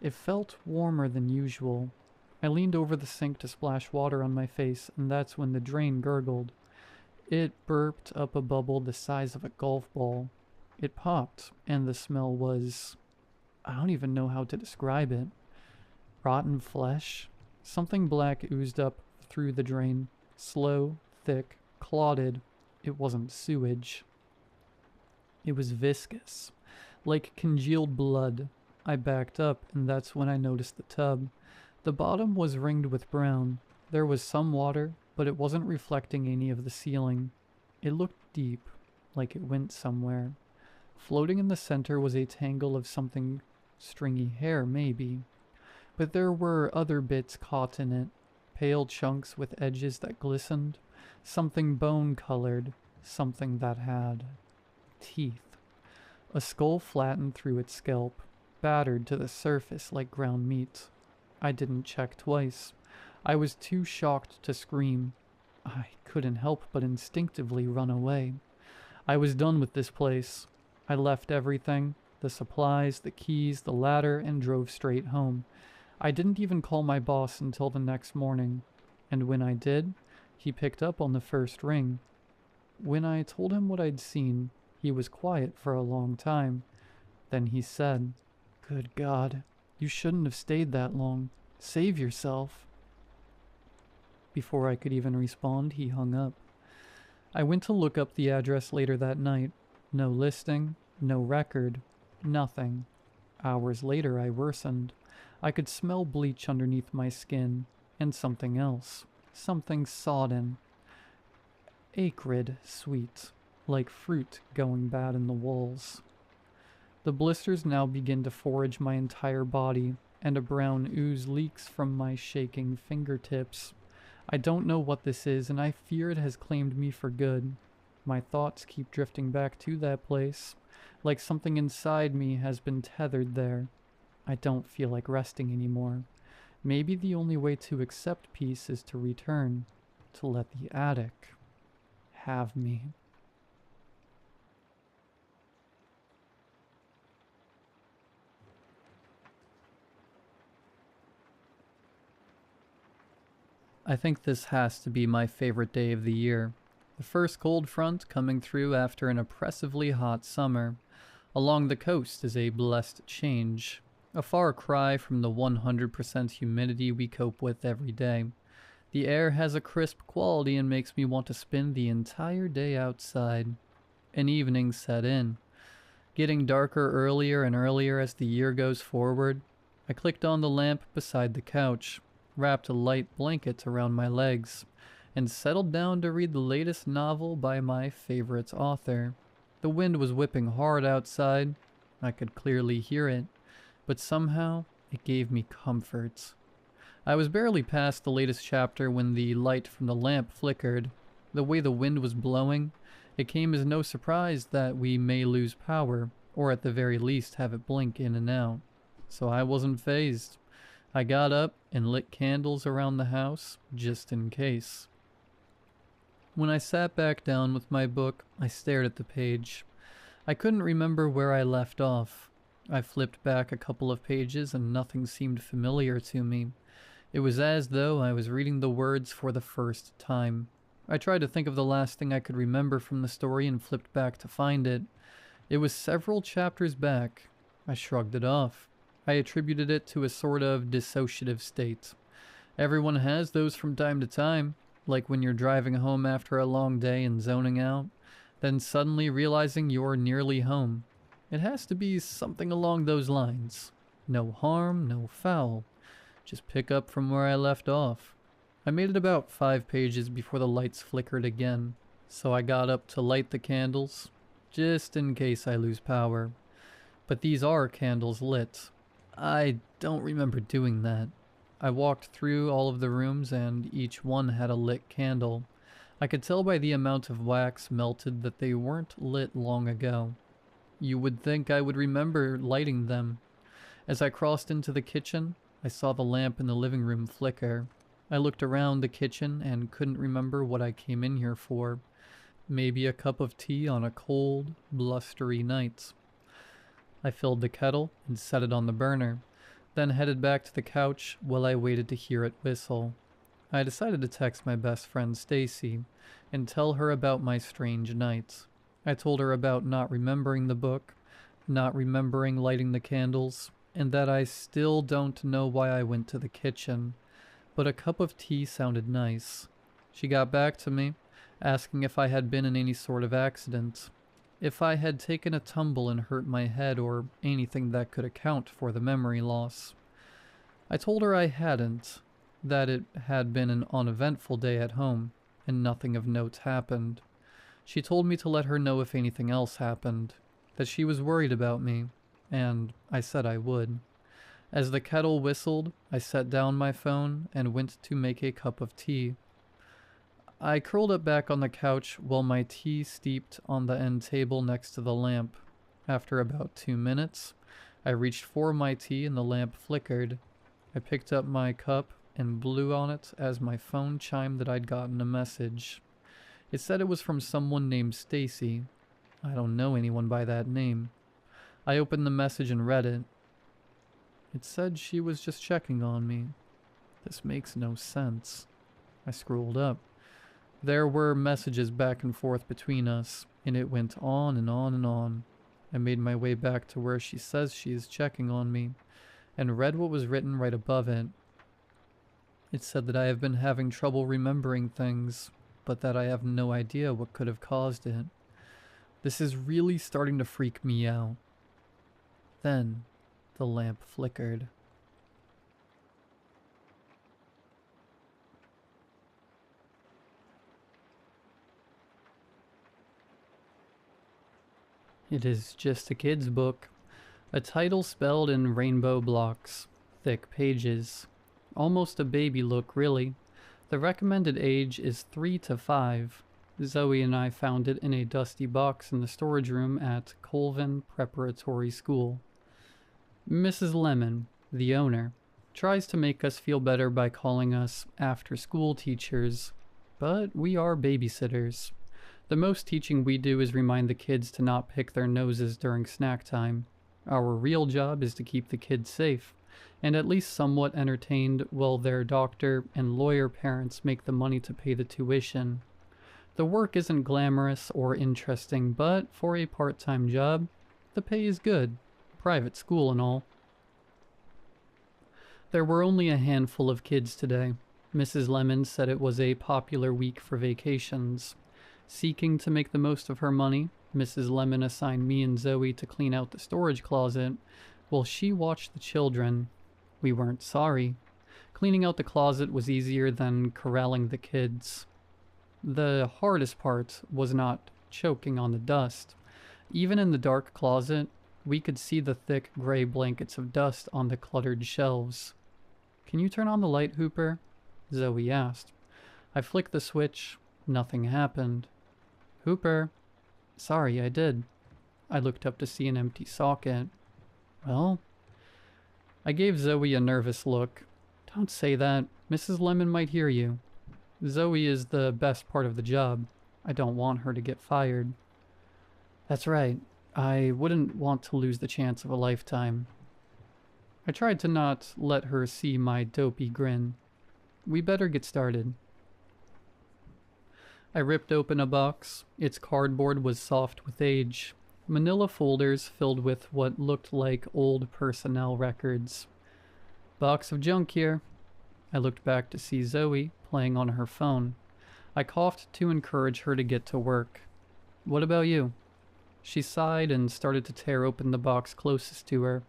it felt warmer than usual. I leaned over the sink to splash water on my face, and that's when the drain gurgled. It burped up a bubble the size of a golf ball. It popped, and the smell was... I don't even know how to describe it. Rotten flesh? Something black oozed up through the drain. Slow, thick, clotted. It wasn't sewage. It was viscous, like congealed blood. I backed up, and that's when I noticed the tub. The bottom was ringed with brown. There was some water, but it wasn't reflecting any of the ceiling. It looked deep, like it went somewhere. Floating in the center was a tangle of something stringy hair, maybe. But there were other bits caught in it, pale chunks with edges that glistened, something bone-colored, something that had teeth. A skull flattened through its scalp, battered to the surface like ground meat. I didn't check twice. I was too shocked to scream. I couldn't help but instinctively run away. I was done with this place. I left everything, the supplies, the keys, the ladder, and drove straight home. I didn't even call my boss until the next morning, and when I did, he picked up on the first ring. When I told him what I'd seen, he was quiet for a long time. Then he said, "Good God, you shouldn't have stayed that long. Save yourself." Before I could even respond, he hung up. I went to look up the address later that night. No listing, no record, nothing. Hours later, I worsened. I could smell bleach underneath my skin, and something else. Something sodden. Acrid sweet, like fruit going bad in the walls. The blisters now begin to forage my entire body, and a brown ooze leaks from my shaking fingertips. I don't know what this is, and I fear it has claimed me for good. My thoughts keep drifting back to that place, like something inside me has been tethered there. I don't feel like resting anymore. Maybe the only way to accept peace is to return, to let the attic have me. I think this has to be my favorite day of the year. The first cold front coming through after an oppressively hot summer. Along the coast is a blessed change, a far cry from the 100% humidity we cope with every day. The air has a crisp quality and makes me want to spend the entire day outside. An evening set in, getting darker earlier and earlier as the year goes forward. I clicked on the lamp beside the couch, wrapped a light blanket around my legs, and settled down to read the latest novel by my favorite author. The wind was whipping hard outside. I could clearly hear it, but somehow it gave me comfort. I was barely past the latest chapter when the light from the lamp flickered. The way the wind was blowing, it came as no surprise that we may lose power, or at the very least have it blink in and out. So I wasn't fazed. I got up and lit candles around the house, just in case. When I sat back down with my book, I stared at the page. I couldn't remember where I left off. I flipped back a couple of pages and nothing seemed familiar to me. It was as though I was reading the words for the first time. I tried to think of the last thing I could remember from the story and flipped back to find it. It was several chapters back. I shrugged it off. I attributed it to a sort of dissociative state. Everyone has those from time to time, like when you're driving home after a long day and zoning out, then suddenly realizing you're nearly home. It has to be something along those lines. No harm, no foul. Just pick up from where I left off. I made it about 5 pages before the lights flickered again, so I got up to light the candles, just in case I lose power. But these are candles lit. I don't remember doing that. I walked through all of the rooms and each one had a lit candle. I could tell by the amount of wax melted that they weren't lit long ago. You would think I would remember lighting them. As I crossed into the kitchen, I saw the lamp in the living room flicker. I looked around the kitchen and couldn't remember what I came in here for. Maybe a cup of tea on a cold, blustery night. I filled the kettle and set it on the burner, then headed back to the couch while I waited to hear it whistle. I decided to text my best friend Stacy and tell her about my strange night. I told her about not remembering the book, not remembering lighting the candles, and that I still don't know why I went to the kitchen, but a cup of tea sounded nice. She got back to me, asking if I had been in any sort of accident, if I had taken a tumble and hurt my head or anything that could account for the memory loss. I told her I hadn't, that it had been an uneventful day at home, and nothing of note happened. She told me to let her know if anything else happened, that she was worried about me, and I said I would. As the kettle whistled, I set down my phone and went to make a cup of tea. I curled up back on the couch while my tea steeped on the end table next to the lamp. After about 2 minutes, I reached for my tea and the lamp flickered. I picked up my cup and blew on it as my phone chimed that I'd gotten a message. It said it was from someone named Stacy. I don't know anyone by that name. I opened the message and read it. It said she was just checking on me. This makes no sense. I scrolled up. There were messages back and forth between us, and it went on and on and on. I made my way back to where she says she is checking on me, and read what was written right above it. It said that I have been having trouble remembering things, but that I have no idea what could have caused it. This is really starting to freak me out. Then, the lamp flickered. It is just a kid's book. A title spelled in rainbow blocks. Thick pages. Almost a baby look, really. The recommended age is 3 to 5. Zoe and I found it in a dusty box in the storage room at Colvin Preparatory School. Mrs. Lemon, the owner, tries to make us feel better by calling us after-school teachers, but we are babysitters. The most teaching we do is remind the kids to not pick their noses during snack time. Our real job is to keep the kids safe, and at least somewhat entertained while their doctor and lawyer parents make the money to pay the tuition. The work isn't glamorous or interesting, but for a part-time job, the pay is good. Private school and all. There were only a handful of kids today. Mrs. Lemon said it was a popular week for vacations. Seeking to make the most of her money, Mrs. Lemon assigned me and Zoe to clean out the storage closet, while she watched the children. We weren't sorry. Cleaning out the closet was easier than corralling the kids. The hardest part was not choking on the dust. Even in the dark closet, we could see the thick gray blankets of dust on the cluttered shelves. "Can you turn on the light, Hooper?" Zoe asked. I flicked the switch. Nothing happened. "Hooper." "Sorry, I did." I looked up to see an empty socket. "Well?" I gave Zoe a nervous look. "Don't say that. Mrs. Lemon might hear you. Zoe is the best part of the job. I don't want her to get fired." "That's right. I wouldn't want to lose the chance of a lifetime." I tried to not let her see my dopey grin. "We better get started." I ripped open a box. Its cardboard was soft with age. Manila folders filled with what looked like old personnel records. "Box of junk here." I looked back to see Zoe playing on her phone. I coughed to encourage her to get to work. "What about you?" She sighed and started to tear open the box closest to her.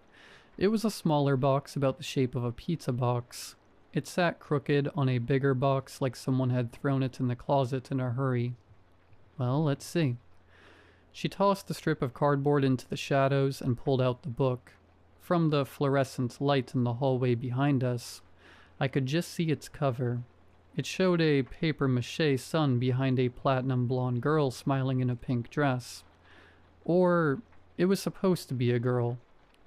It was a smaller box about the shape of a pizza box. It sat crooked on a bigger box like someone had thrown it in the closet in a hurry. Well, let's see. She tossed the strip of cardboard into the shadows and pulled out the book. From the fluorescent light in the hallway behind us, I could just see its cover. It showed a papier-mâché sun behind a platinum blonde girl smiling in a pink dress. Or it was supposed to be a girl.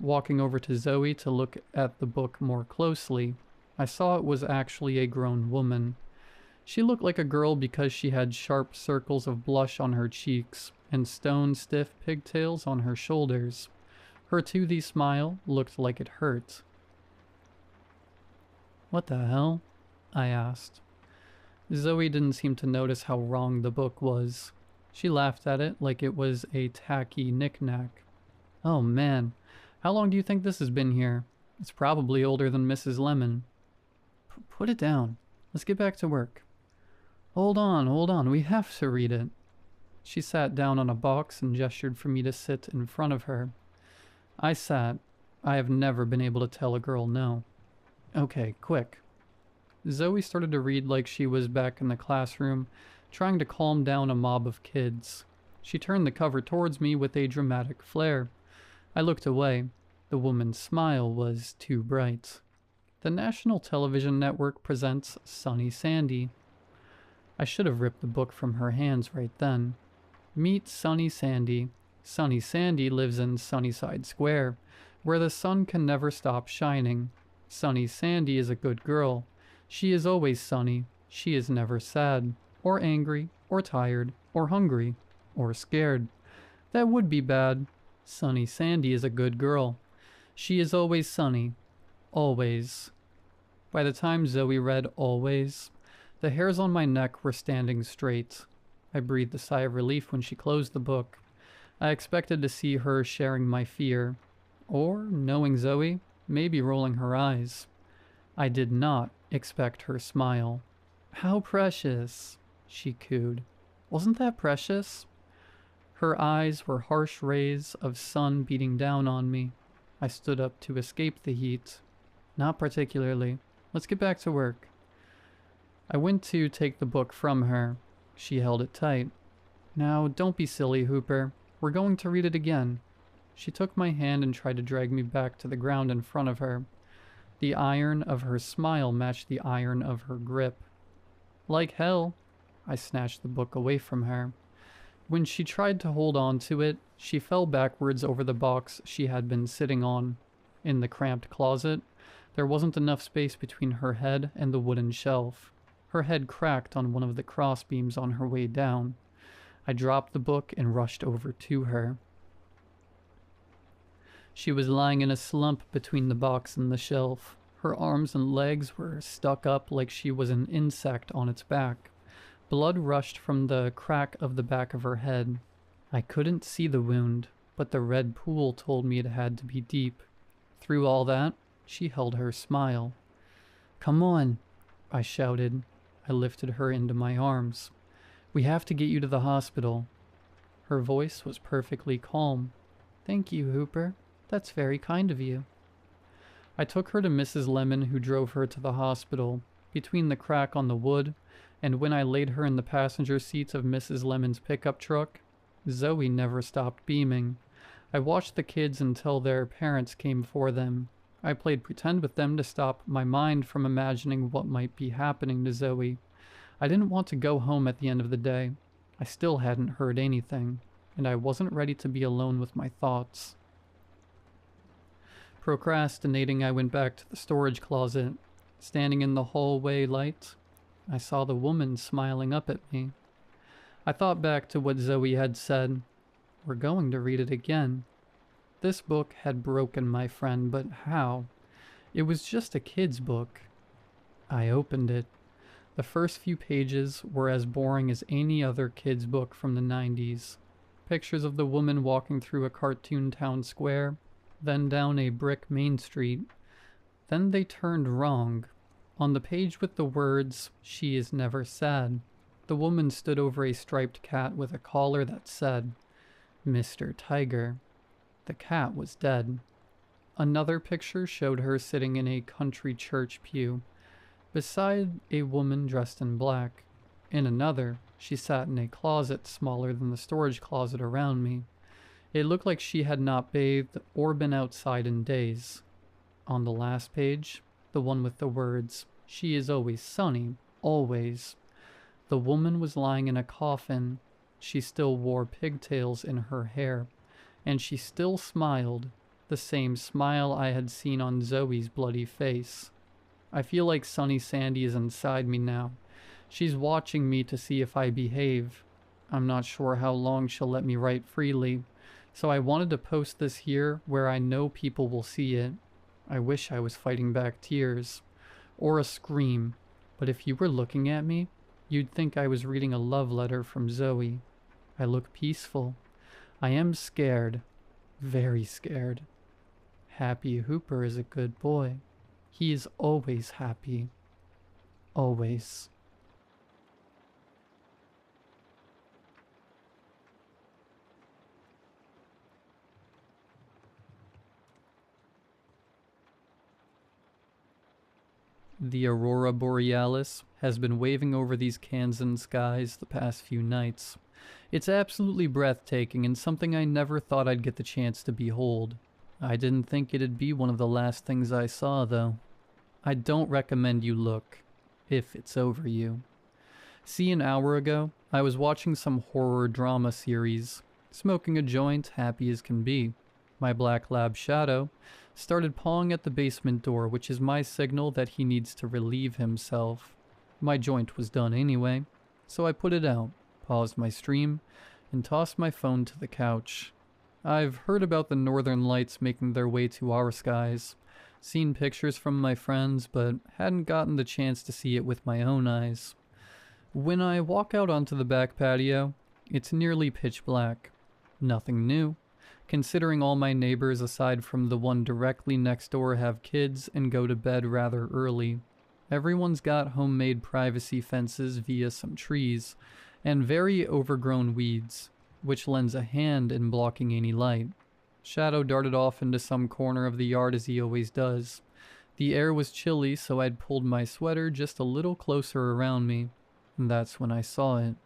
Walking over to Zoe to look at the book more closely, I saw it was actually a grown woman. She looked like a girl because she had sharp circles of blush on her cheeks and stone-stiff pigtails on her shoulders. Her toothy smile looked like it hurt. "What the hell?" I asked. Zoe didn't seem to notice how wrong the book was. She laughed at it like it was a tacky knick-knack. "Oh man, how long do you think this has been here? It's probably older than Mrs. Lemon." Put it down. Let's get back to work." Hold on, we have to read it." She sat down on a box and gestured for me to sit in front of her. I sat. I have never been able to tell a girl no. "Okay, quick." Zoe started to read like she was back in the classroom, trying to calm down a mob of kids. She turned the cover towards me with a dramatic flare. I looked away. The woman's smile was too bright. The National Television Network presents Sunny Sandy. I should have ripped the book from her hands right then. Meet Sunny Sandy. Sunny Sandy lives in Sunnyside Square, where the sun can never stop shining. Sunny Sandy is a good girl. She is always sunny. She is never sad, or angry, or tired, or hungry, or scared. That would be bad. Sunny Sandy is a good girl. She is always sunny. Always. By the time Zoe read always, the hairs on my neck were standing straight. I breathed a sigh of relief when she closed the book. I expected to see her sharing my fear, or, knowing Zoe, maybe rolling her eyes. I did not expect her smile. "How precious," she cooed. "Wasn't that precious?" Her eyes were harsh rays of sun beating down on me. I stood up to escape the heat. "Not particularly. Let's get back to work." I went to take the book from her. She held it tight. "Now, don't be silly, Hooper. We're going to read it again." She took my hand and tried to drag me back to the ground in front of her. The iron of her smile matched the iron of her grip. "Like hell." I snatched the book away from her. When she tried to hold on to it, she fell backwards over the box she had been sitting on. In the cramped closet, there wasn't enough space between her head and the wooden shelf. Her head cracked on one of the crossbeams on her way down. I dropped the book and rushed over to her. She was lying in a slump between the box and the shelf. Her arms and legs were stuck up like she was an insect on its back. Blood rushed from the crack of the back of her head. I couldn't see the wound, but the red pool told me it had to be deep. Through all that, she held her smile. "Come on," I shouted. I lifted her into my arms. "We have to get you to the hospital." Her voice was perfectly calm. "Thank you, Hooper. That's very kind of you." I took her to Mrs. Lemon, who drove her to the hospital. Between the crack on the wood, and when I laid her in the passenger seat of Mrs. Lemon's pickup truck, Zoe never stopped beaming. I watched the kids until their parents came for them. I played pretend with them to stop my mind from imagining what might be happening to Zoe. I didn't want to go home at the end of the day. I still hadn't heard anything, and I wasn't ready to be alone with my thoughts. Procrastinating, I went back to the storage closet. Standing in the hallway light, I saw the woman smiling up at me. I thought back to what Zoe had said. We're going to read it again. This book had broken my friend, but how? It was just a kid's book. I opened it. The first few pages were as boring as any other kid's book from the 90s. Pictures of the woman walking through a cartoon town square, then down a brick main street. Then they turned wrong. On the page with the words, "She is never sad," the woman stood over a striped cat with a collar that said, "Mr. Tiger." The cat was dead. Another picture showed her sitting in a country church pew, beside a woman dressed in black. In another, she sat in a closet smaller than the storage closet around me. It looked like she had not bathed or been outside in days. On the last page, the one with the words, "She is always sunny, always," the woman was lying in a coffin. She still wore pigtails in her hair, and she still smiled, the same smile I had seen on Zoe's bloody face. I feel like Sunny Sandy is inside me now. She's watching me to see if I behave. I'm not sure how long she'll let me write freely, so I wanted to post this here where I know people will see it. I wish I was fighting back tears. Or a scream, but if you were looking at me, you'd think I was reading a love letter from Zoe. I look peaceful. I am scared. Very scared. Happy Hooper is a good boy. He is always happy. Always. The aurora borealis has been waving over these Kansan skies the past few nights. It's absolutely breathtaking and something I never thought I'd get the chance to behold. I didn't think it'd be one of the last things I saw, though. I don't recommend you look, if it's over you. See, an hour ago, I was watching some horror drama series, smoking a joint, happy as can be. My black lab Shadow started pawing at the basement door, which is my signal that he needs to relieve himself. My joint was done anyway, so I put it out, paused my stream, and tossed my phone to the couch. I've heard about the northern lights making their way to our skies, seen pictures from my friends, but hadn't gotten the chance to see it with my own eyes. When I walk out onto the back patio, it's nearly pitch black. Nothing new, considering all my neighbors aside from the one directly next door have kids and go to bed rather early. Everyone's got homemade privacy fences via some trees, and very overgrown weeds, which lends a hand in blocking any light. Shadow darted off into some corner of the yard as he always does. The air was chilly, so I'd pulled my sweater just a little closer around me, and that's when I saw it.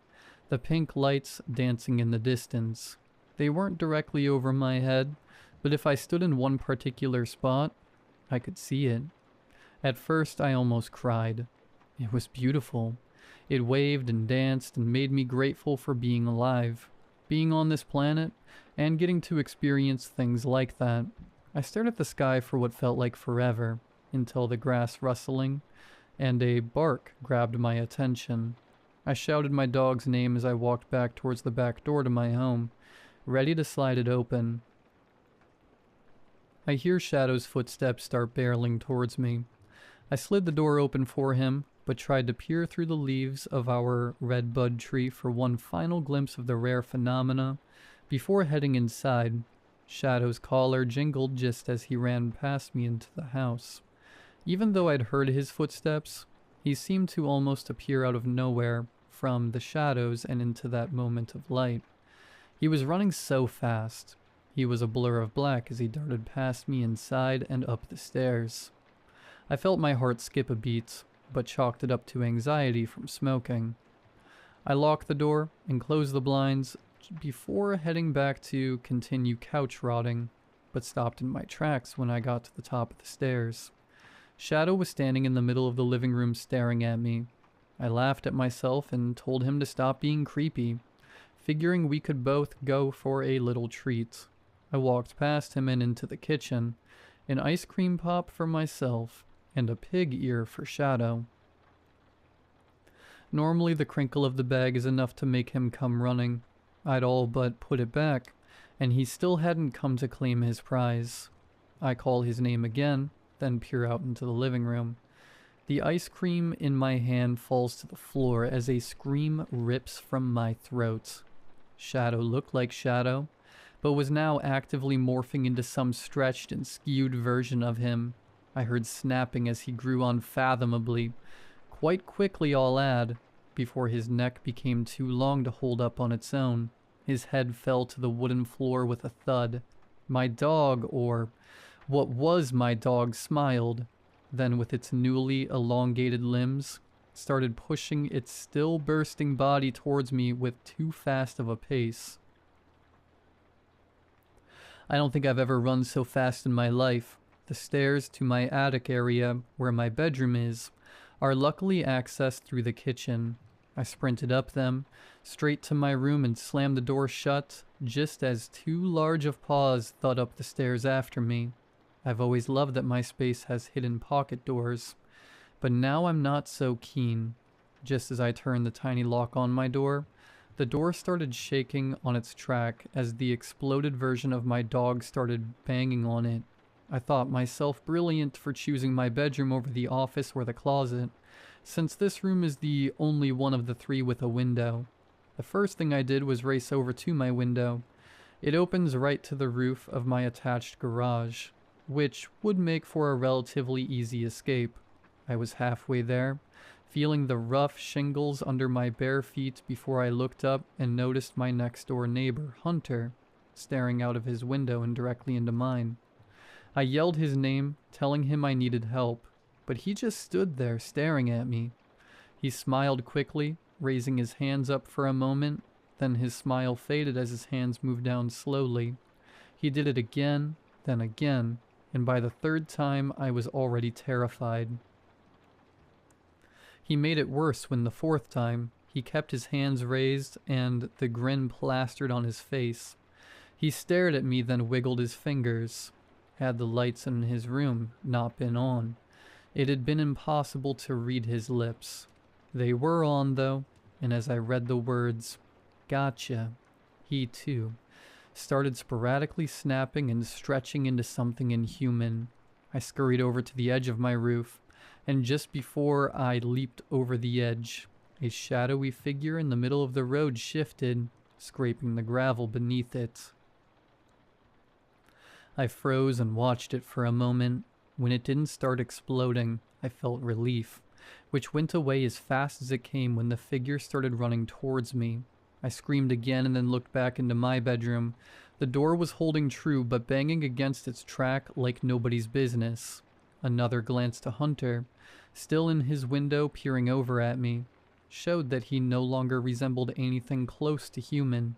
The pink lights dancing in the distance. They weren't directly over my head, but if I stood in one particular spot, I could see it. At first, I almost cried. It was beautiful. It waved and danced and made me grateful for being alive, being on this planet, and getting to experience things like that. I stared at the sky for what felt like forever, until the grass rustling and a bark grabbed my attention. I shouted my dog's name as I walked back towards the back door to my home, ready to slide it open. I hear Shadow's footsteps start barreling towards me. I slid the door open for him, but tried to peer through the leaves of our red bud tree for one final glimpse of the rare phenomena before heading inside. Shadow's collar jingled just as he ran past me into the house. Even though I'd heard his footsteps, he seemed to almost appear out of nowhere from the shadows and into that moment of light. He was running so fast. He was a blur of black as he darted past me inside and up the stairs. I felt my heart skip a beat, but chalked it up to anxiety from smoking. I locked the door and closed the blinds before heading back to continue couch rotting, but stopped in my tracks when I got to the top of the stairs. Shadow was standing in the middle of the living room staring at me. I laughed at myself and told him to stop being creepy, figuring we could both go for a little treat. I walked past him and into the kitchen, an ice cream pop for myself, and a pig ear for Shadow. Normally the crinkle of the bag is enough to make him come running. I'd all but put it back, and he still hadn't come to claim his prize. I call his name again, then peer out into the living room. The ice cream in my hand falls to the floor as a scream rips from my throat. Shadow looked like Shadow, but was now actively morphing into some stretched and skewed version of him. I heard snapping as he grew unfathomably, quite quickly I'll add, before his neck became too long to hold up on its own. His head fell to the wooden floor with a thud. My dog, or What was my dog smiled, then with its newly elongated limbs, started pushing its still bursting body towards me with too fast of a pace. I don't think I've ever run so fast in my life. The stairs to my attic area, where my bedroom is, are luckily accessed through the kitchen. I sprinted up them, straight to my room and slammed the door shut, just as two large of paws thud up the stairs after me. I've always loved that my space has hidden pocket doors, but now I'm not so keen. Just as I turned the tiny lock on my door, the door started shaking on its track as the exploded version of my dog started banging on it. I thought myself brilliant for choosing my bedroom over the office or the closet, since this room is the only one of the three with a window. The first thing I did was race over to my window. It opens right to the roof of my attached garage, which would make for a relatively easy escape. I was halfway there, feeling the rough shingles under my bare feet before I looked up and noticed my next-door neighbor, Hunter, staring out of his window and directly into mine. I yelled his name, telling him I needed help, but he just stood there staring at me. He smiled quickly, raising his hands up for a moment, then his smile faded as his hands moved down slowly. He did it again, then again, and by the third time I was already terrified. He made it worse when the fourth time, he kept his hands raised and the grin plastered on his face. He stared at me, then wiggled his fingers. Had the lights in his room not been on, it had been impossible to read his lips. They were on, though, and as I read the words, "Gotcha," he, too, started sporadically snapping and stretching into something inhuman. I scurried over to the edge of my roof, and just before I leaped over the edge, a shadowy figure in the middle of the road shifted, scraping the gravel beneath it. I froze and watched it for a moment. When it didn't start exploding, I felt relief, which went away as fast as it came when the figure started running towards me. I screamed again and then looked back into my bedroom. The door was holding true, but banging against its track like nobody's business. Another glance to Hunter, still in his window peering over at me, showed that he no longer resembled anything close to human.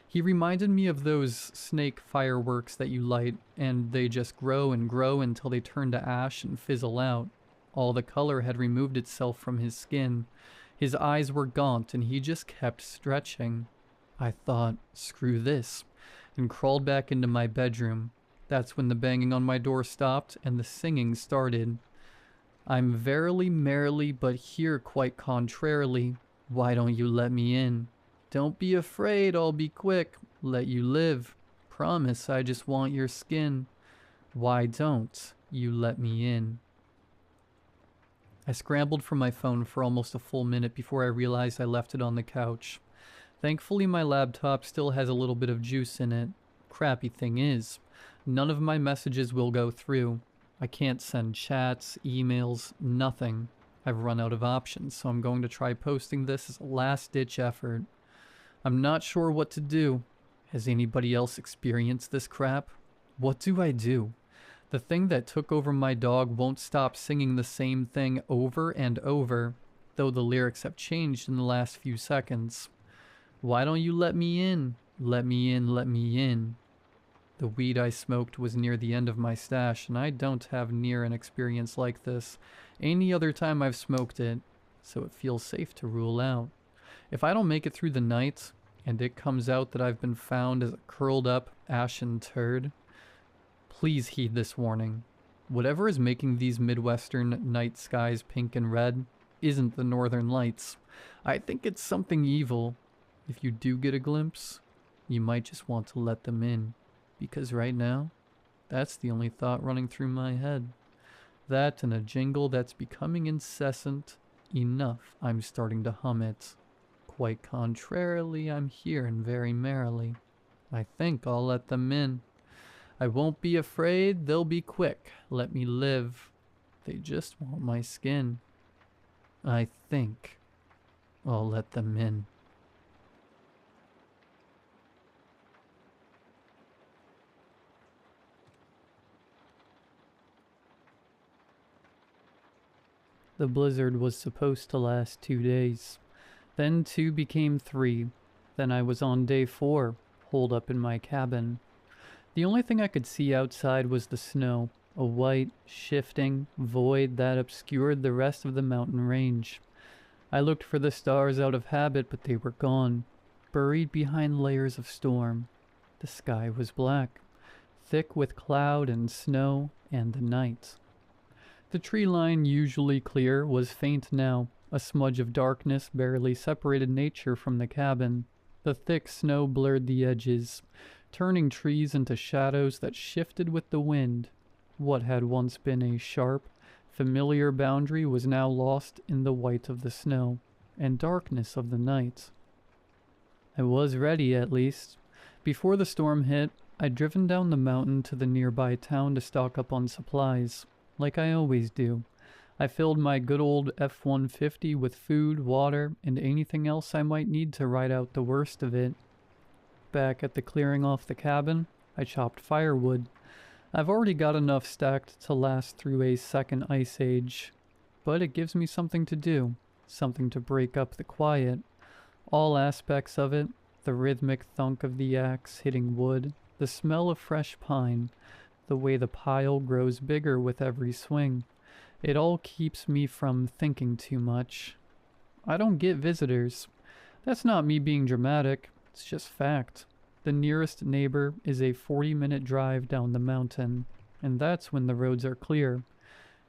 He reminded me of those snake fireworks that you light, and they just grow and grow until they turn to ash and fizzle out. All the color had removed itself from his skin. His eyes were gaunt, and he just kept stretching. I thought, screw this, and crawled back into my bedroom. That's when the banging on my door stopped, and the singing started. I'm verily merrily, but here quite contrarily. Why don't you let me in? Don't be afraid, I'll be quick. Let you live. Promise, I just want your skin. Why don't you let me in? I scrambled for my phone for almost a full minute before I realized I left it on the couch. Thankfully, my laptop still has a little bit of juice in it. Crappy thing is, none of my messages will go through. I can't send chats, emails, nothing. I've run out of options, so I'm going to try posting this as a last-ditch effort. I'm not sure what to do. Has anybody else experienced this crap? What do I do? The thing that took over my dog won't stop singing the same thing over and over, though the lyrics have changed in the last few seconds. Why don't you let me in? Let me in, let me in. The weed I smoked was near the end of my stash, and I don't have near an experience like this any other time I've smoked it, so it feels safe to rule out. If I don't make it through the night, and it comes out that I've been found as a curled up, ashen turd, please heed this warning. Whatever is making these Midwestern night skies pink and red isn't the Northern Lights. I think it's something evil. If you do get a glimpse, you might just want to let them in. Because right now, that's the only thought running through my head. That and a jingle that's becoming incessant enough I'm starting to hum it. Quite contrarily, I'm here and very merrily. I think I'll let them in. I won't be afraid, they'll be quick. Let me live. They just want my skin. I think I'll let them in. The blizzard was supposed to last 2 days. Then 2 became 3. Then I was on day 4, holed up in my cabin. The only thing I could see outside was the snow, a white, shifting void that obscured the rest of the mountain range. I looked for the stars out of habit, but they were gone, buried behind layers of storm. The sky was black, thick with cloud and snow and the night. The tree line, usually clear, was faint now. A smudge of darkness barely separated nature from the cabin. The thick snow blurred the edges, turning trees into shadows that shifted with the wind. What had once been a sharp, familiar boundary was now lost in the white of the snow and darkness of the night. I was ready, at least. Before the storm hit, I'd driven down the mountain to the nearby town to stock up on supplies, like I always do. I filled my good old F-150 with food, water, and anything else I might need to ride out the worst of it. Back at the clearing off the cabin, I chopped firewood. I've already got enough stacked to last through a second ice age, but it gives me something to do, something to break up the quiet. All aspects of it, the rhythmic thunk of the axe hitting wood, the smell of fresh pine, the way the pile grows bigger with every swing. It all keeps me from thinking too much. I don't get visitors. That's not me being dramatic, it's just fact. The nearest neighbor is a 40-minute drive down the mountain, and that's when the roads are clear,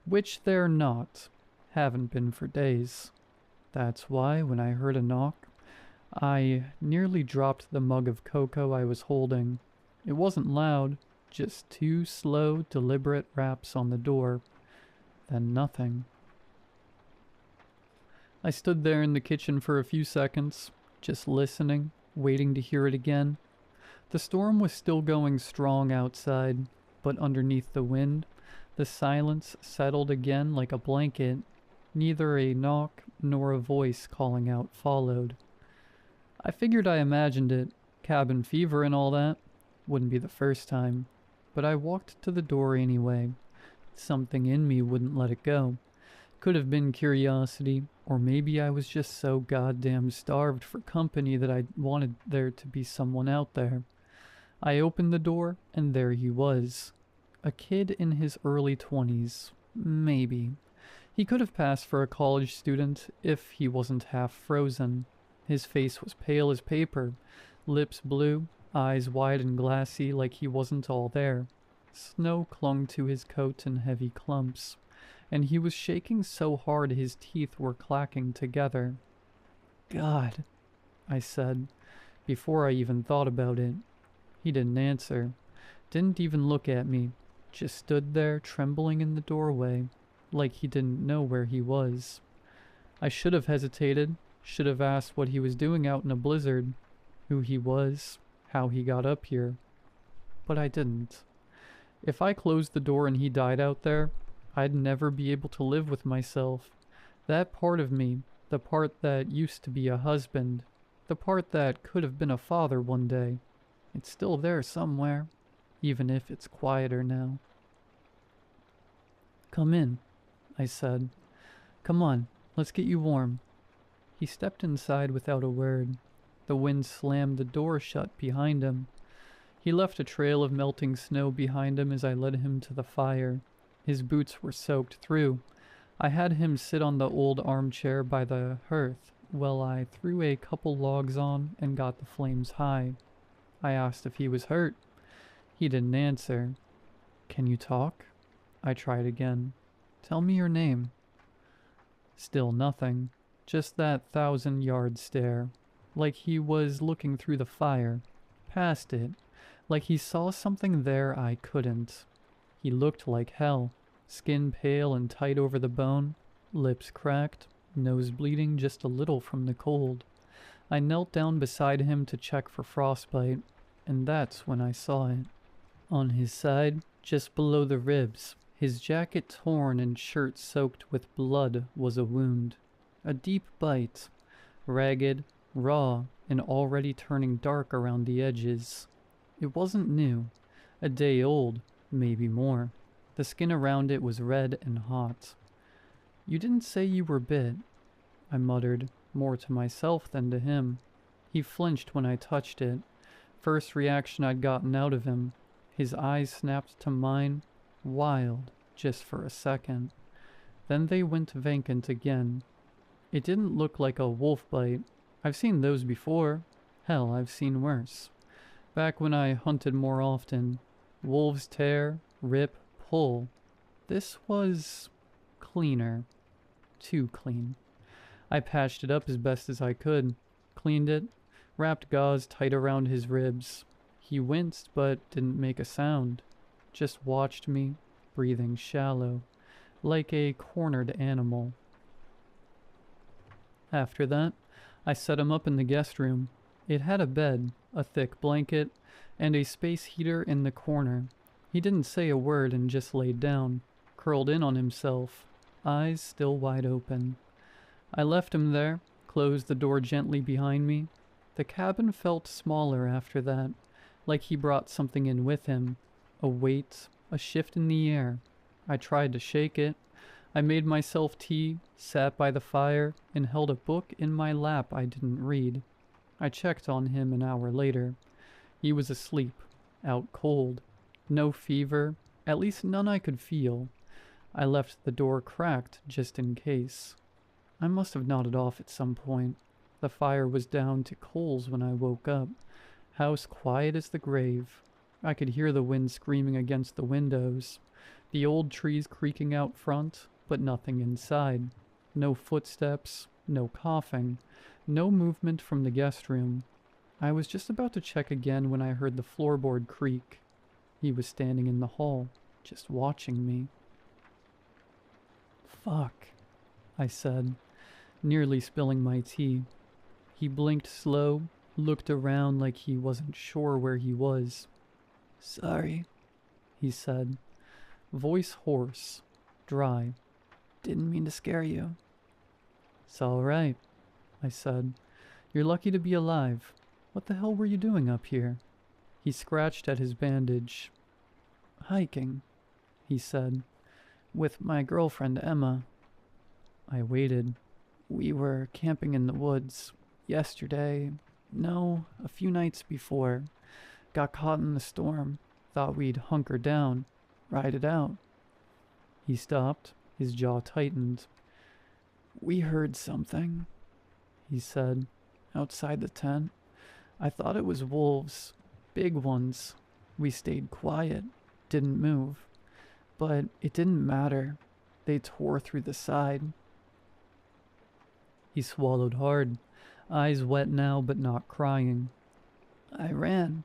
which they're not, haven't been for days. That's why when I heard a knock, I nearly dropped the mug of cocoa I was holding. It wasn't loud, just 2 slow, deliberate raps on the door. Then nothing. I stood there in the kitchen for a few seconds, just listening, waiting to hear it again. The storm was still going strong outside, but underneath the wind, the silence settled again like a blanket. Neither a knock nor a voice calling out followed. I figured I imagined it, cabin fever and all that. Wouldn't be the first time. But I walked to the door anyway. Something in me wouldn't let it go. Could have been curiosity, or maybe I was just so goddamn starved for company that I wanted there to be someone out there. I opened the door, and there he was. A kid in his early 20s. Maybe. He could have passed for a college student if he wasn't half frozen. His face was pale as paper, lips blue, eyes wide and glassy like he wasn't all there. Snow clung to his coat in heavy clumps, and he was shaking so hard his teeth were clacking together. "God," I said, before I even thought about it. He didn't answer, didn't even look at me, just stood there trembling in the doorway, like he didn't know where he was. I should have hesitated, should have asked what he was doing out in a blizzard, who he was, how he got up here. But I didn't. If I closed the door and he died out there, I'd never be able to live with myself. That part of me, the part that used to be a husband, the part that could have been a father one day, it's still there somewhere, even if it's quieter now. "Come in," I said. "Come on, let's get you warm." He stepped inside without a word. The wind slammed the door shut behind him. He left a trail of melting snow behind him as I led him to the fire. His boots were soaked through. I had him sit on the old armchair by the hearth while I threw a couple logs on and got the flames high. I asked if he was hurt. He didn't answer. "Can you talk?" I tried again. "Tell me your name." Still nothing. Just that 1,000-yard stare. Like he was looking through the fire. Past it. Like he saw something there I couldn't. He looked like hell. Skin pale and tight over the bone. Lips cracked. Nose bleeding just a little from the cold. I knelt down beside him to check for frostbite, and that's when I saw it. On his side, just below the ribs, his jacket torn and shirt soaked with blood, was a wound. A deep bite. Ragged, raw, and already turning dark around the edges. It wasn't new. A day old, maybe more. The skin around it was red and hot. You didn't say you were bit, I muttered, more to myself than to him. He flinched when I touched it. First reaction I'd gotten out of him. His eyes snapped to mine, wild, just for a second. Then they went vacant again. It didn't look like a wolf bite. I've seen those before. Hell, I've seen worse. Back when I hunted more often. Wolves tear, rip, pull. This was cleaner. Too clean. I patched it up as best as I could. Cleaned it. Wrapped gauze tight around his ribs. He winced but didn't make a sound. Just watched me, breathing shallow, like a cornered animal. After that, I set him up in the guest room. It had a bed, a thick blanket, and a space heater in the corner. He didn't say a word and just laid down, curled in on himself, eyes still wide open. I left him there, closed the door gently behind me. The cabin felt smaller after that, like he brought something in with him. A weight, a shift in the air. I tried to shake it. I made myself tea, sat by the fire, and held a book in my lap I didn't read. I checked on him an hour later. He was asleep, out cold. No fever, at least none I could feel. I left the door cracked just in case. I must have nodded off at some point. The fire was down to coals when I woke up. House quiet as the grave. I could hear the wind screaming against the windows. The old trees creaking out front, but nothing inside. No footsteps, no coughing, no movement from the guest room. I was just about to check again when I heard the floorboard creak. He was standing in the hall, just watching me. Fuck, I said, nearly spilling my tea. He blinked slow, looked around like he wasn't sure where he was. Sorry, he said, voice hoarse, dry. Didn't mean to scare you. It's all right, I said. You're lucky to be alive. What the hell were you doing up here? He scratched at his bandage. Hiking, he said, with my girlfriend Emma. I waited. We were camping in the woods yesterday. No, a few nights before. Got caught in the storm. Thought we'd hunker down, ride it out. He stopped, his jaw tightened. We heard something, he said, outside the tent. I thought it was wolves, big ones. We stayed quiet, didn't move. But it didn't matter. They tore through the side. He swallowed hard, eyes wet now but not crying. I ran.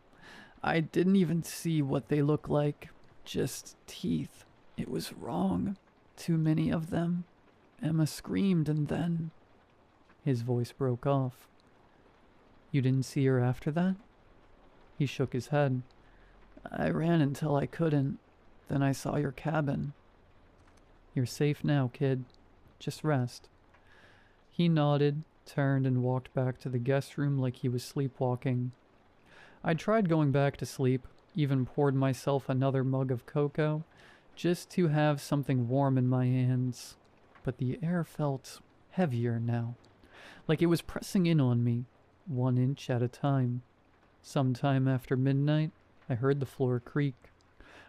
I didn't even see what they look like, just teeth. It was wrong. Too many of them. Emma screamed and then... His voice broke off. You didn't see her after that? He shook his head. I ran until I couldn't. Then I saw your cabin. You're safe now, kid. Just rest. He nodded, turned, and walked back to the guest room like he was sleepwalking. I tried going back to sleep, even poured myself another mug of cocoa, just to have something warm in my hands. But the air felt heavier now, like it was pressing in on me, 1 inch at a time. Sometime after midnight, I heard the floor creak.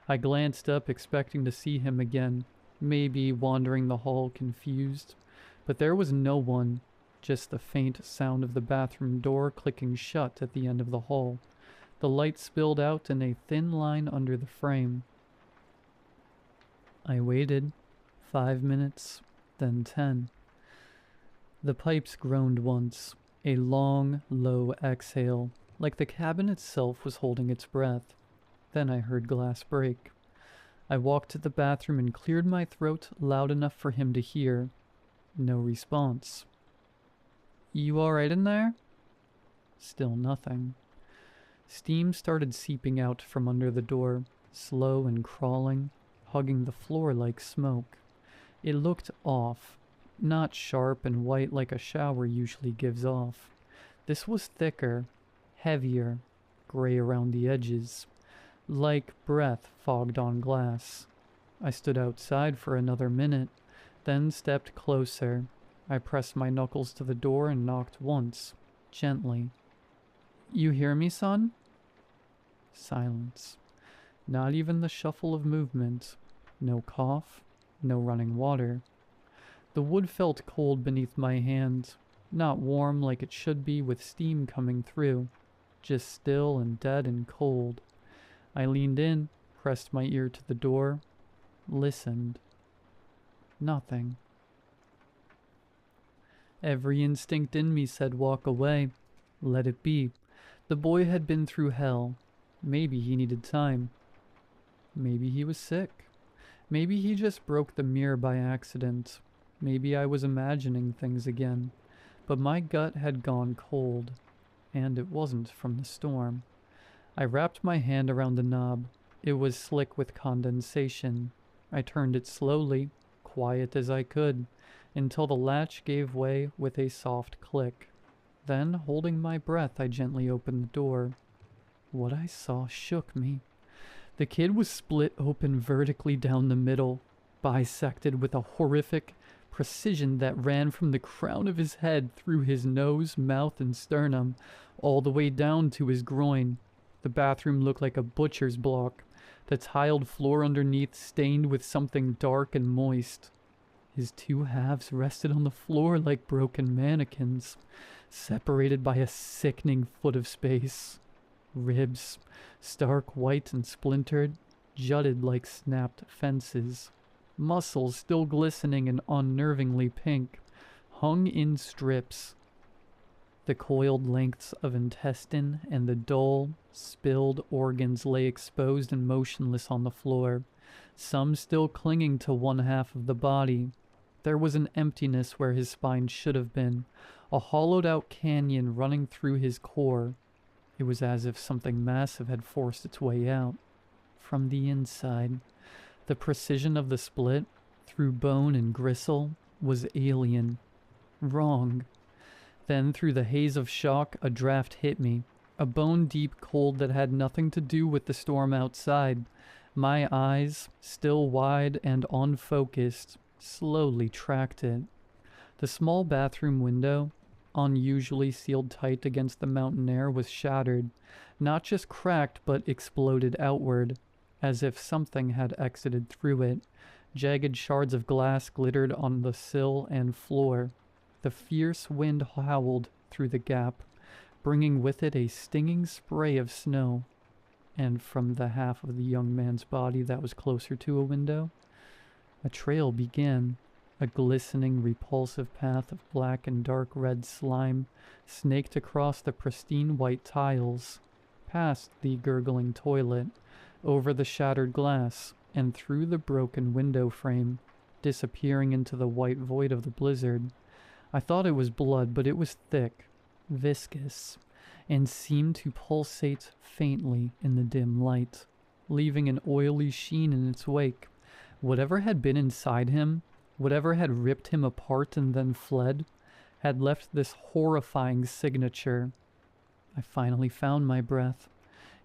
I glanced up, expecting to see him again, maybe wandering the hall confused. But there was no one, just the faint sound of the bathroom door clicking shut at the end of the hall. The light spilled out in a thin line under the frame. I waited. 5 minutes, then 10. The pipes groaned once, a long, low exhale, like the cabin itself was holding its breath. Then I heard glass break. I walked to the bathroom and cleared my throat loud enough for him to hear. No response. You all right in there? Still nothing. Steam started seeping out from under the door, slow and crawling, hugging the floor like smoke. It looked off, not sharp and white like a shower usually gives off. This was thicker, heavier, gray around the edges, like breath fogged on glass. I stood outside for another minute, then stepped closer. I pressed my knuckles to the door and knocked once, gently. "You hear me, son?" Silence. Not even the shuffle of movement. No cough, no running water. The wood felt cold beneath my hand, not warm like it should be with steam coming through, just still and dead and cold. I leaned in, pressed my ear to the door, listened. Nothing. Every instinct in me said walk away. Let it be. The boy had been through hell. Maybe he needed time. Maybe he was sick. Maybe he just broke the mirror by accident. Maybe I was imagining things again. But my gut had gone cold. And it wasn't from the storm. I wrapped my hand around the knob. It was slick with condensation. I turned it slowly, quiet as I could, until the latch gave way with a soft click. Then, holding my breath, I gently opened the door. What I saw shook me. The kid was split open vertically down the middle, bisected with a horrific precision that ran from the crown of his head through his nose, mouth, and sternum, all the way down to his groin. The bathroom looked like a butcher's block, the tiled floor underneath stained with something dark and moist. His two halves rested on the floor like broken mannequins, separated by a sickening foot of space. Ribs, stark white and splintered, jutted like snapped fences. Muscles, still glistening and unnervingly pink, hung in strips. The coiled lengths of intestine and the dull, spilled organs lay exposed and motionless on the floor, some still clinging to one half of the body. There was an emptiness where his spine should have been, a hollowed-out canyon running through his core. It was as if something massive had forced its way out. From the inside, the precision of the split, through bone and gristle, was alien. Wrong. Then, through the haze of shock, a draft hit me. A bone-deep cold that had nothing to do with the storm outside. My eyes, still wide and unfocused, slowly tracked it. The small bathroom window, unusually sealed tight against the mountain air, was shattered. Not just cracked, but exploded outward, as if something had exited through it. Jagged shards of glass glittered on the sill and floor. The fierce wind howled through the gap, bringing with it a stinging spray of snow. And from the half of the young man's body that was closer to a window, a trail began. A glistening, repulsive path of black and dark red slime snaked across the pristine white tiles, past the gurgling toilet, over the shattered glass, and through the broken window frame, disappearing into the white void of the blizzard. I thought it was blood, but it was thick, viscous, and seemed to pulsate faintly in the dim light, leaving an oily sheen in its wake. Whatever had been inside him, whatever had ripped him apart and then fled, had left this horrifying signature. I finally found my breath.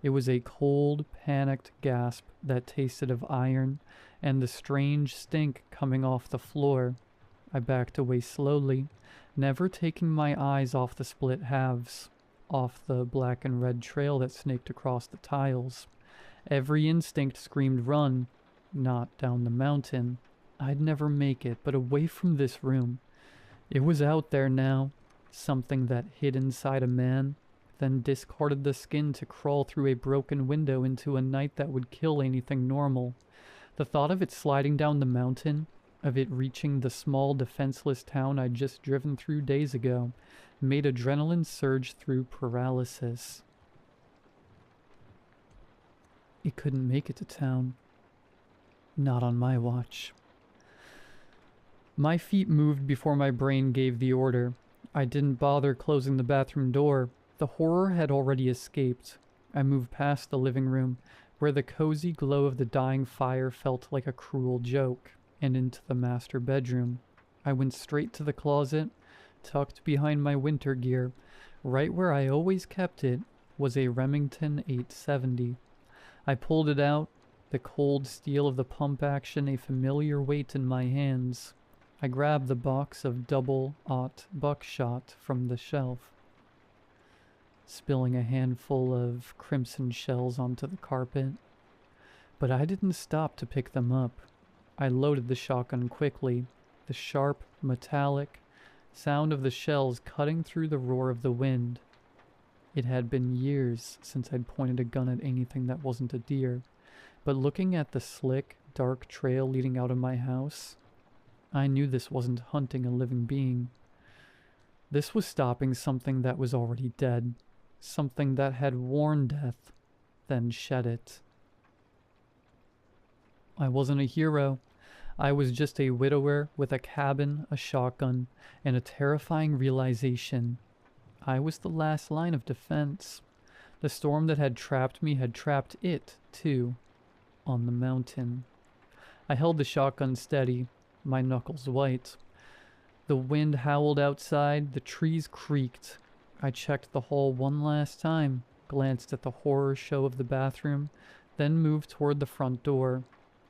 It was a cold, panicked gasp that tasted of iron and the strange stink coming off the floor. I backed away slowly, never taking my eyes off the split halves, off the black and red trail that snaked across the tiles. Every instinct screamed run, not down the mountain. I'd never make it, but away from this room. It was out there now, something that hid inside a man, then discarded the skin to crawl through a broken window into a night that would kill anything normal. The thought of it sliding down the mountain, of it reaching the small defenseless town I'd just driven through days ago, made adrenaline surge through paralysis. It couldn't make it to town. Not on my watch. My feet moved before my brain gave the order. I didn't bother closing the bathroom door. The horror had already escaped. I moved past the living room, where the cozy glow of the dying fire felt like a cruel joke, and into the master bedroom. I went straight to the closet, tucked behind my winter gear. Right where I always kept it was a Remington 870. I pulled it out, the cold steel of the pump action a familiar weight in my hands. I grabbed the box of double-aught buckshot from the shelf, spilling a handful of crimson shells onto the carpet. But I didn't stop to pick them up. I loaded the shotgun quickly, the sharp, metallic sound of the shells cutting through the roar of the wind. It had been years since I'd pointed a gun at anything that wasn't a deer, but looking at the slick, dark trail leading out of my house, I knew this wasn't hunting a living being. This was stopping something that was already dead, something that had worn death, then shed it. I wasn't a hero. I was just a widower with a cabin, a shotgun, and a terrifying realization. I was the last line of defense. The storm that had trapped me had trapped it, too, on the mountain. I held the shotgun steady, my knuckles white. The wind howled outside, the trees creaked. I checked the hall one last time, glanced at the horror show of the bathroom, then moved toward the front door.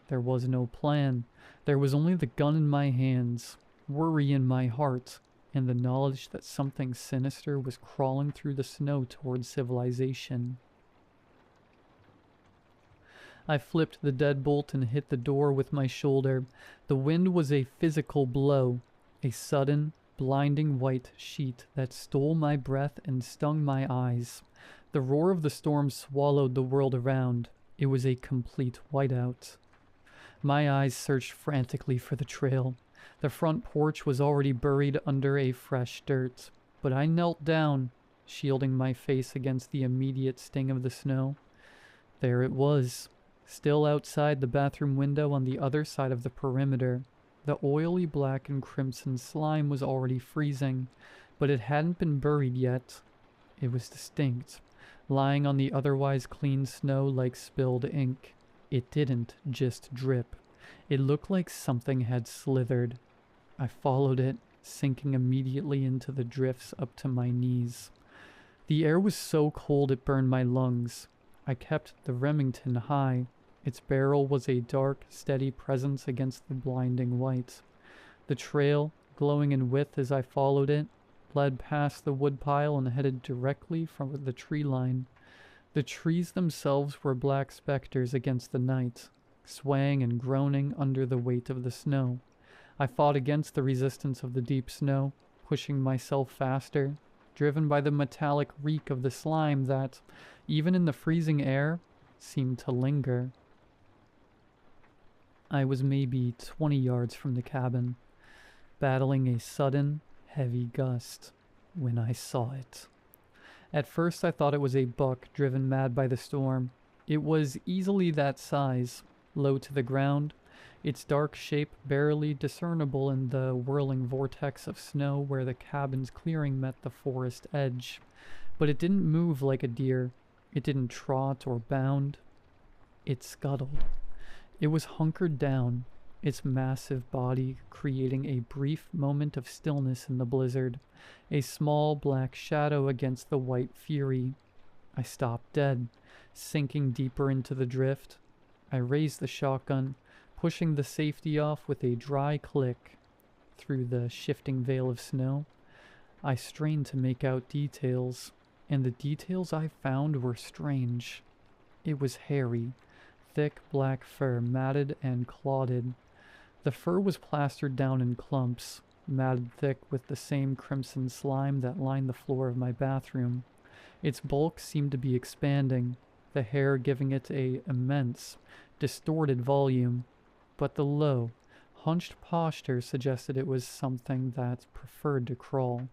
There was no plan. There was only the gun in my hands, worry in my heart, and the knowledge that something sinister was crawling through the snow toward civilization. I flipped the deadbolt and hit the door with my shoulder. The wind was a physical blow, a sudden, blinding white sheet that stole my breath and stung my eyes. The roar of the storm swallowed the world around. It was a complete whiteout. My eyes searched frantically for the trail. The front porch was already buried under a fresh dirt, but I knelt down, shielding my face against the immediate sting of the snow. There it was, still outside the bathroom window on the other side of the perimeter. The oily black and crimson slime was already freezing, but it hadn't been buried yet. It was distinct, lying on the otherwise clean snow like spilled ink. It didn't just drip. It looked like something had slithered. I followed it, sinking immediately into the drifts up to my knees. The air was so cold it burned my lungs. I kept the Remington high. Its barrel was a dark, steady presence against the blinding white. The trail, glowing in width as I followed it, led past the woodpile and headed directly from the tree line. The trees themselves were black specters against the night, swaying and groaning under the weight of the snow. I fought against the resistance of the deep snow, pushing myself faster, driven by the metallic reek of the slime that, even in the freezing air, seemed to linger. I was maybe 20 yards from the cabin, battling a sudden, heavy gust, when I saw it. At first I thought it was a buck driven mad by the storm. It was easily that size, low to the ground, its dark shape barely discernible in the whirling vortex of snow where the cabin's clearing met the forest edge. But it didn't move like a deer. It didn't trot or bound. It scuttled. It was hunkered down, its massive body creating a brief moment of stillness in the blizzard, a small black shadow against the white fury. I stopped dead, sinking deeper into the drift. I raised the shotgun, pushing the safety off with a dry click. Through the shifting veil of snow, I strained to make out details, and the details I found were strange. It was hairy, thick black fur, matted and clotted. The fur was plastered down in clumps, matted thick with the same crimson slime that lined the floor of my bathroom. Its bulk seemed to be expanding, the hair giving it an immense, distorted volume, but the low, hunched posture suggested it was something that preferred to crawl.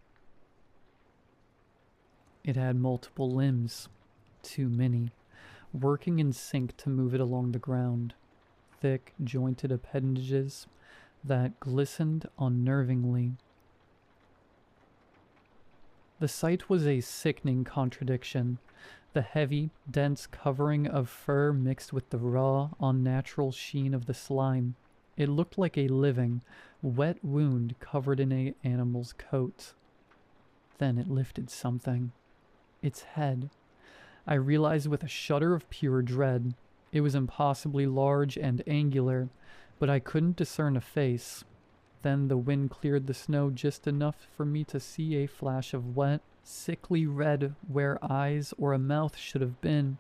It had multiple limbs, too many, working in sync to move it along the ground. Thick, jointed appendages that glistened unnervingly. The sight was a sickening contradiction. The heavy, dense covering of fur mixed with the raw, unnatural sheen of the slime. It looked like a living, wet wound covered in an animal's coat. Then it lifted something. Its head. I realized with a shudder of pure dread. It was impossibly large and angular, but I couldn't discern a face. Then the wind cleared the snow just enough for me to see a flash of wet, sickly red where eyes or a mouth should have been,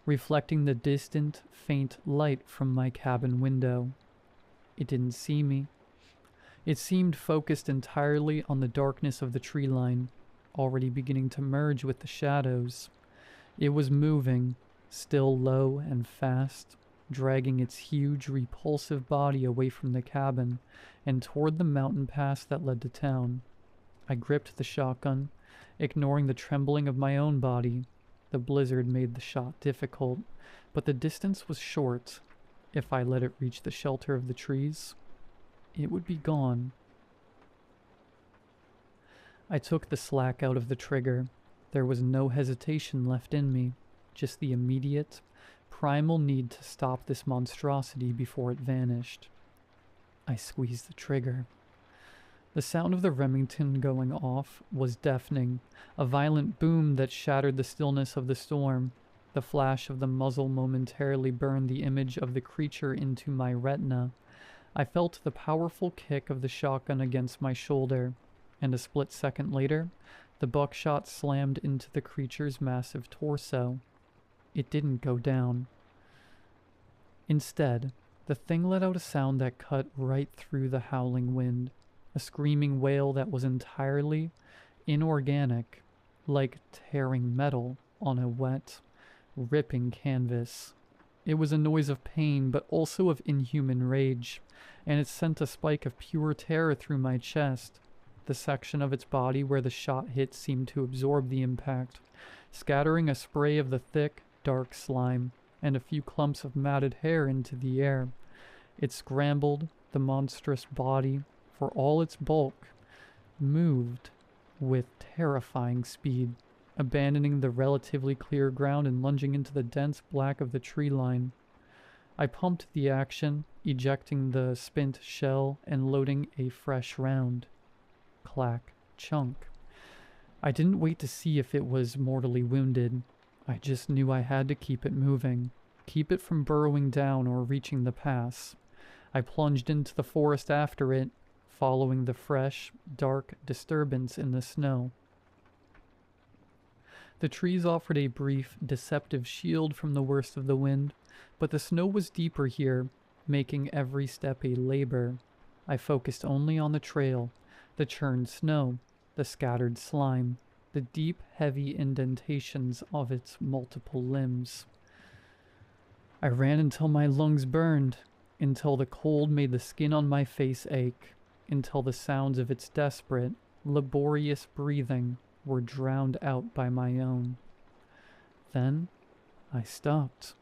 reflecting the distant, faint light from my cabin window. It didn't see me. It seemed focused entirely on the darkness of the tree line, already beginning to merge with the shadows. It was moving, still low and fast, dragging its huge, repulsive body away from the cabin and toward the mountain pass that led to town. I gripped the shotgun, ignoring the trembling of my own body. The blizzard made the shot difficult, but the distance was short. If I let it reach the shelter of the trees, it would be gone. I took the slack out of the trigger. There was no hesitation left in me, just the immediate, primal need to stop this monstrosity before it vanished. I squeezed the trigger. The sound of the Remington going off was deafening, a violent boom that shattered the stillness of the storm. The flash of the muzzle momentarily burned the image of the creature into my retina. I felt the powerful kick of the shotgun against my shoulder, and a split second later, the buckshot slammed into the creature's massive torso. It didn't go down. Instead, the thing let out a sound that cut right through the howling wind, a screaming wail that was entirely inorganic, like tearing metal on a wet, ripping canvas. It was a noise of pain, but also of inhuman rage, and it sent a spike of pure terror through my chest. The section of its body where the shot hit seemed to absorb the impact, scattering a spray of the thick, dark slime and a few clumps of matted hair into the air. It scrambled, the monstrous body, for all its bulk, moved with terrifying speed, abandoning the relatively clear ground and lunging into the dense black of the tree line. I pumped the action, ejecting the spent shell and loading a fresh round. Clack, chunk. I didn't wait to see if it was mortally wounded. I just knew I had to keep it moving, keep it from burrowing down or reaching the pass. I plunged into the forest after it, following the fresh, dark disturbance in the snow. The trees offered a brief, deceptive shield from the worst of the wind, but the snow was deeper here, making every step a labor. I focused only on the trail, the churned snow, the scattered slime, the deep, heavy indentations of its multiple limbs. I ran until my lungs burned, until the cold made the skin on my face ache, until the sounds of its desperate, laborious breathing were drowned out by my own. Then I stopped.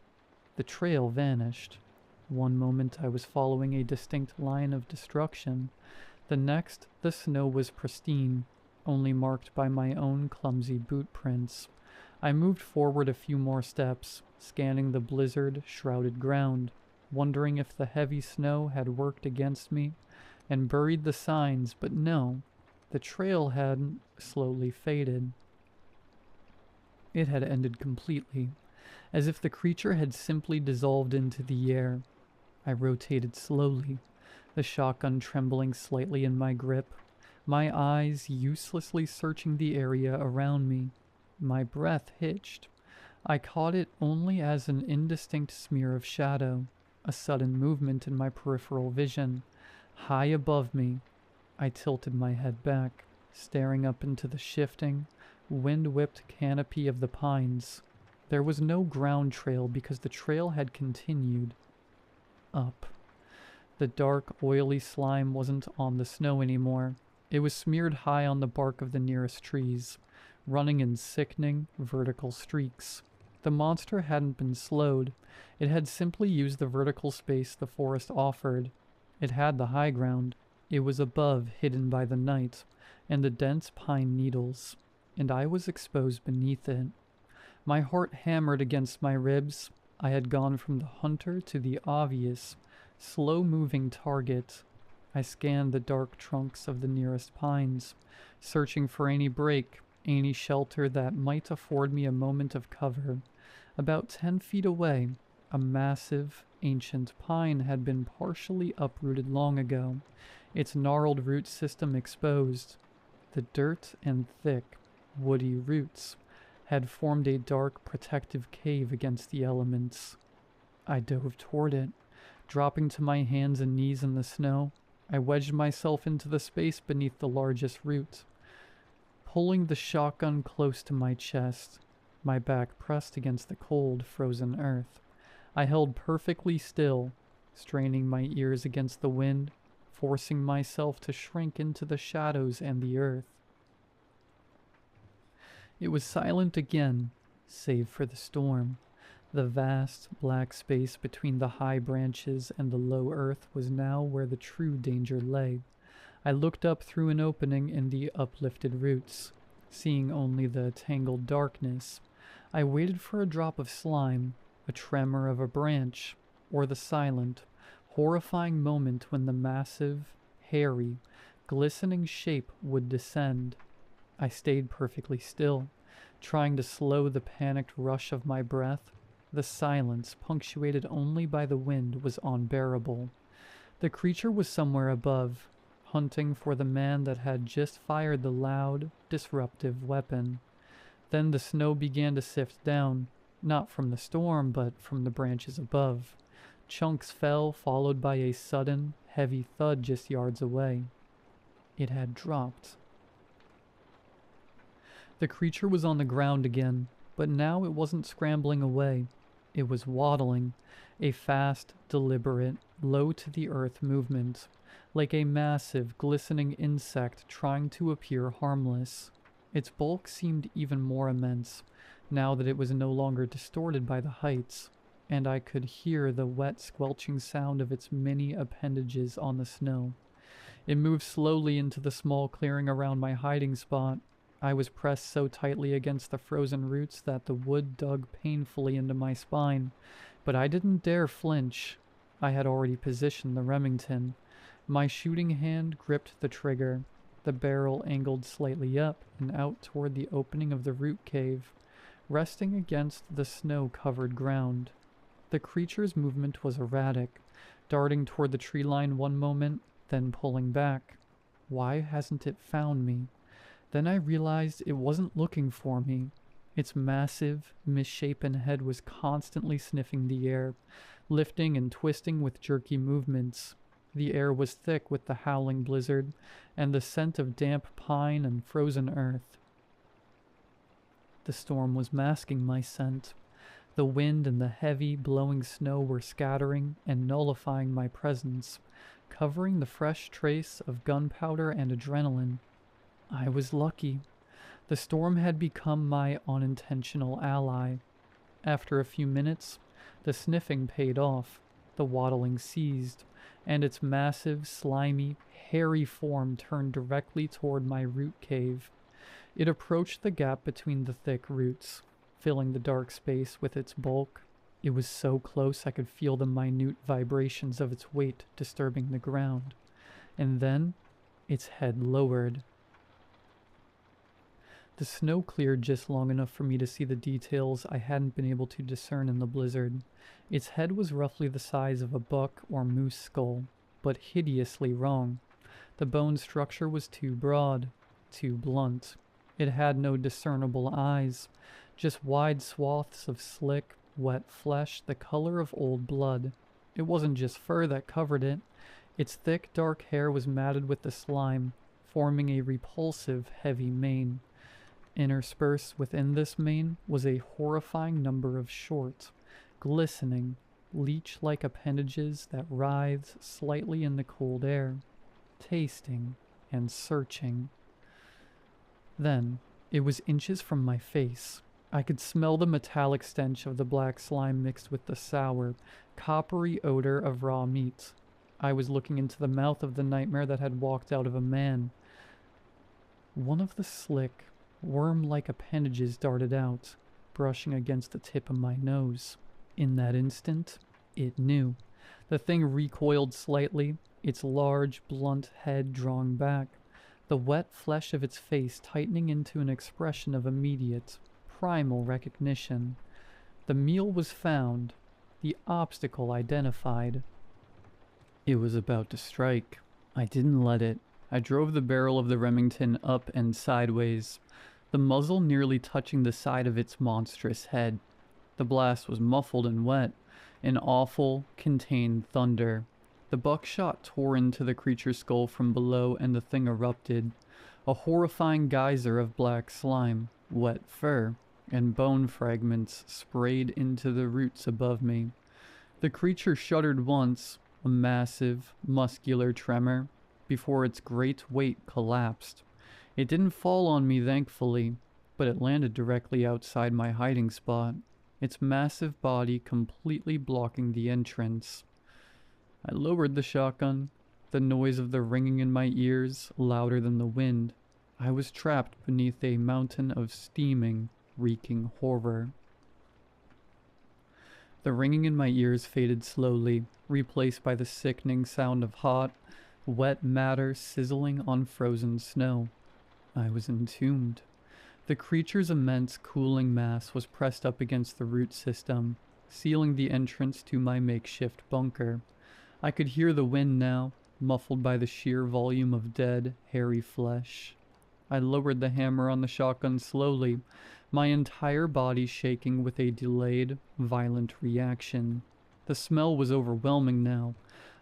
The trail vanished. One moment I was following a distinct line of destruction. The next, the snow was pristine, only marked by my own clumsy boot prints. I moved forward a few more steps, scanning the blizzard-shrouded ground, wondering if the heavy snow had worked against me and buried the signs, but no, the trail had slowly faded. It had ended completely, as if the creature had simply dissolved into the air. I rotated slowly, the shotgun trembling slightly in my grip, my eyes uselessly searching the area around me. My breath hitched. I caught it only as an indistinct smear of shadow, a sudden movement in my peripheral vision. High above me, I tilted my head back, staring up into the shifting, wind-whipped canopy of the pines. There was no ground trail because the trail had continued up. The dark, oily slime wasn't on the snow anymore. It was smeared high on the bark of the nearest trees, running in sickening, vertical streaks. The monster hadn't been slowed. It had simply used the vertical space the forest offered. It had the high ground. It was above, hidden by the night, and the dense pine needles, and I was exposed beneath it. My heart hammered against my ribs. I had gone from the hunter to the obvious, slow-moving target. I scanned the dark trunks of the nearest pines, searching for any break, any shelter that might afford me a moment of cover. About 10 feet away, a massive, ancient pine had been partially uprooted long ago. its gnarled root system exposed. The dirt and thick, woody roots had formed a dark, protective cave against the elements. I dove toward it, dropping to my hands and knees in the snow. I wedged myself into the space beneath the largest root, pulling the shotgun close to my chest, my back pressed against the cold, frozen earth. I held perfectly still, straining my ears against the wind, forcing myself to shrink into the shadows and the earth. It was silent again, save for the storm. The vast, black space between the high branches and the low earth was now where the true danger lay. I looked up through an opening in the uplifted roots, seeing only the tangled darkness. I waited for a drop of slime, a tremor of a branch, or the silent, horrifying moment when the massive, hairy, glistening shape would descend. I stayed perfectly still, trying to slow the panicked rush of my breath. The silence, punctuated only by the wind, was unbearable. The creature was somewhere above, hunting for the man that had just fired the loud, disruptive weapon. Then the snow began to sift down, not from the storm, but from the branches above. Chunks fell, followed by a sudden, heavy thud just yards away. It had dropped. The creature was on the ground again, but now it wasn't scrambling away. It was waddling, a fast, deliberate, low-to-the-earth movement, like a massive, glistening insect trying to appear harmless. Its bulk seemed even more immense, now that it was no longer distorted by the heights, and I could hear the wet, squelching sound of its many appendages on the snow. It moved slowly into the small clearing around my hiding spot. I was pressed so tightly against the frozen roots that the wood dug painfully into my spine, but I didn't dare flinch. I had already positioned the Remington. My shooting hand gripped the trigger. The barrel angled slightly up and out toward the opening of the root cave, resting against the snow-covered ground. The creature's movement was erratic, darting toward the tree line one moment, then pulling back. Why hasn't it found me? Then I realized it wasn't looking for me. Its massive, misshapen head was constantly sniffing the air, lifting and twisting with jerky movements. The air was thick with the howling blizzard and the scent of damp pine and frozen earth. The storm was masking my scent. The wind and the heavy, blowing snow were scattering and nullifying my presence, covering the fresh trace of gunpowder and adrenaline. I was lucky. The storm had become my unintentional ally. After a few minutes, the sniffing paid off, the waddling ceased, and its massive, slimy, hairy form turned directly toward my root cave. It approached the gap between the thick roots, filling the dark space with its bulk. It was so close I could feel the minute vibrations of its weight disturbing the ground. And then, its head lowered. The snow cleared just long enough for me to see the details I hadn't been able to discern in the blizzard. Its head was roughly the size of a buck or moose skull, but hideously wrong. The bone structure was too broad, too blunt. It had no discernible eyes, just wide swaths of slick, wet flesh the color of old blood. It wasn't just fur that covered it. Its thick, dark hair was matted with the slime, forming a repulsive, heavy mane. Interspersed within this mane was a horrifying number of short, glistening, leech-like appendages that writhed slightly in the cold air, tasting and searching. Then, it was inches from my face. I could smell the metallic stench of the black slime mixed with the sour, coppery odor of raw meat. I was looking into the mouth of the nightmare that had walked out of a man. One of the slick, worm-like appendages darted out, brushing against the tip of my nose. In that instant, it knew. The thing recoiled slightly, its large, blunt head drawing back, the wet flesh of its face tightening into an expression of immediate, primal recognition. The meal was found, the obstacle identified. It was about to strike. I didn't let it. I drove the barrel of the Remington up and sideways, the muzzle nearly touching the side of its monstrous head. The blast was muffled and wet, an awful, contained thunder. The buckshot tore into the creature's skull from below and the thing erupted, a horrifying geyser of black slime, wet fur, and bone fragments sprayed into the roots above me. The creature shuddered once, a massive, muscular tremor, before its great weight collapsed. It didn't fall on me, thankfully, but it landed directly outside my hiding spot, its massive body completely blocking the entrance. I lowered the shotgun, the noise of the ringing in my ears louder than the wind. I was trapped beneath a mountain of steaming, reeking horror. The ringing in my ears faded slowly, replaced by the sickening sound of hot, wet matter sizzling on frozen snow. I was entombed. The creature's immense cooling mass was pressed up against the root system, sealing the entrance to my makeshift bunker. I could hear the wind now, muffled by the sheer volume of dead, hairy flesh. I lowered the hammer on the shotgun slowly, my entire body shaking with a delayed, violent reaction. The smell was overwhelming now,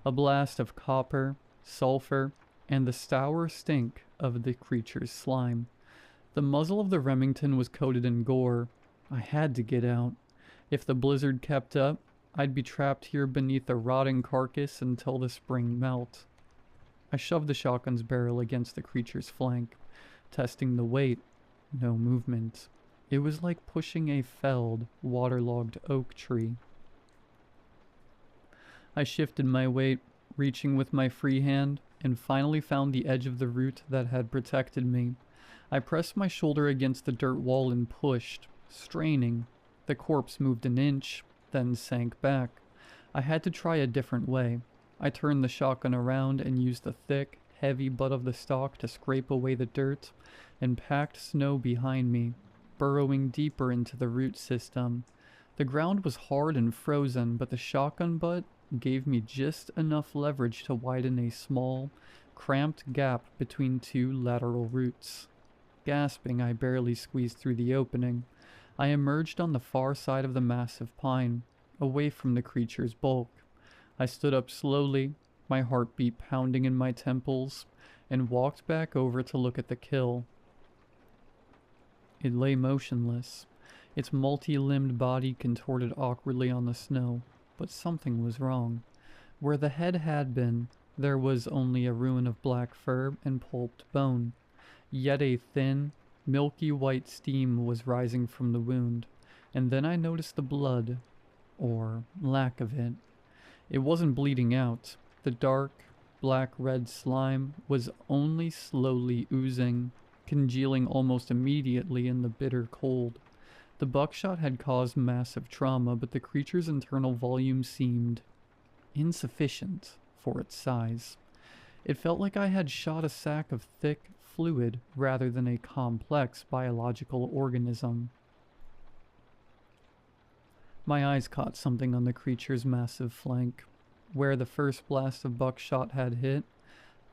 a blast of copper, sulfur, and the sour stink of the creature's slime. The muzzle of the Remington was coated in gore. I had to get out. If the blizzard kept up, I'd be trapped here beneath a rotting carcass until the spring melt. I shoved the shotgun's barrel against the creature's flank, testing the weight. No movement. It was like pushing a felled, waterlogged oak tree. I shifted my weight, reaching with my free hand, and finally found the edge of the root that had protected me. I pressed my shoulder against the dirt wall and pushed, straining. The corpse moved an inch, then sank back. I had to try a different way. I turned the shotgun around and used the thick, heavy butt of the stock to scrape away the dirt and packed snow behind me, burrowing deeper into the root system. The ground was hard and frozen, but the shotgun butt gave me just enough leverage to widen a small, cramped gap between two lateral roots. Gasping, I barely squeezed through the opening. I emerged on the far side of the massive pine, away from the creature's bulk. I stood up slowly, my heartbeat pounding in my temples, and walked back over to look at the kill. It lay motionless, its multi-limbed body contorted awkwardly on the snow, but something was wrong. Where the head had been, there was only a ruin of black fur and pulped bone. Yet a thin, milky white steam was rising from the wound, and then I noticed the blood, or lack of it. It wasn't bleeding out. The dark, black-red slime was only slowly oozing, congealing almost immediately in the bitter cold. The buckshot had caused massive trauma, but the creature's internal volume seemed insufficient for its size. It felt like I had shot a sack of thick fluid rather than a complex biological organism. My eyes caught something on the creature's massive flank. Where the first blast of buckshot had hit,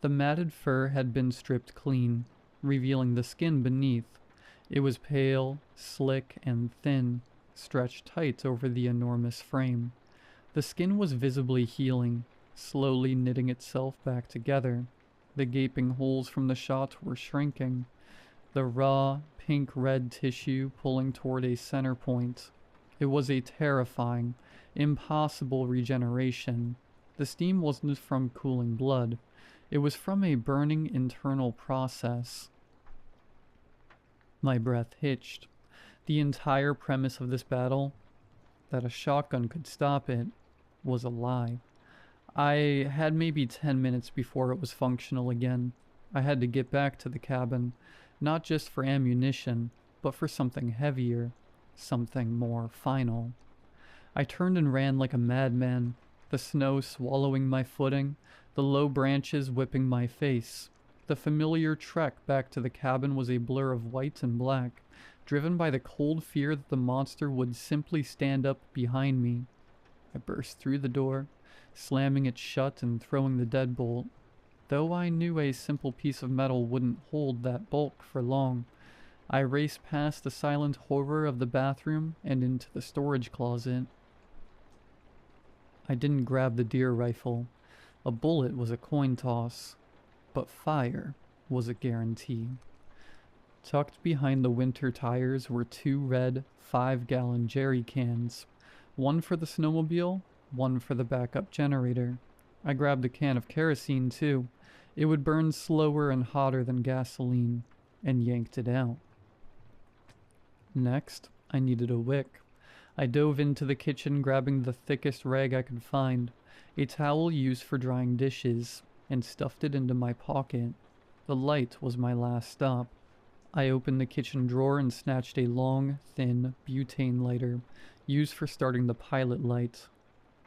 the matted fur had been stripped clean, revealing the skin beneath. It was pale, slick, and thin, stretched tight over the enormous frame. The skin was visibly healing, slowly knitting itself back together. The gaping holes from the shot were shrinking, the raw, pink-red tissue pulling toward a center point. It was a terrifying, impossible regeneration. The steam wasn't from cooling blood. It was from a burning internal process. My breath hitched. The entire premise of this battle, that a shotgun could stop it, was a lie. I had maybe 10 minutes before it was functional again. I had to get back to the cabin, not just for ammunition, but for something heavier, something more final. I turned and ran like a madman, the snow swallowing my footing, the low branches whipping my face. The familiar trek back to the cabin was a blur of white and black, driven by the cold fear that the monster would simply stand up behind me. I burst through the door, slamming it shut and throwing the deadbolt. though I knew a simple piece of metal wouldn't hold that bulk for long. I raced past the silent horror of the bathroom and into the storage closet. I didn't grab the deer rifle. A bullet was a coin toss, but fire was a guarantee. Tucked behind the winter tires were 2 red 5-gallon jerry cans, one for the snowmobile, one for the backup generator. I grabbed a can of kerosene too. It would burn slower and hotter than gasoline, and yanked it out. Next, I needed a wick. I dove into the kitchen, grabbing the thickest rag I could find, a towel used for drying dishes, and stuffed it into my pocket. The light was my last stop. I opened the kitchen drawer and snatched a long, thin butane lighter, used for starting the pilot light.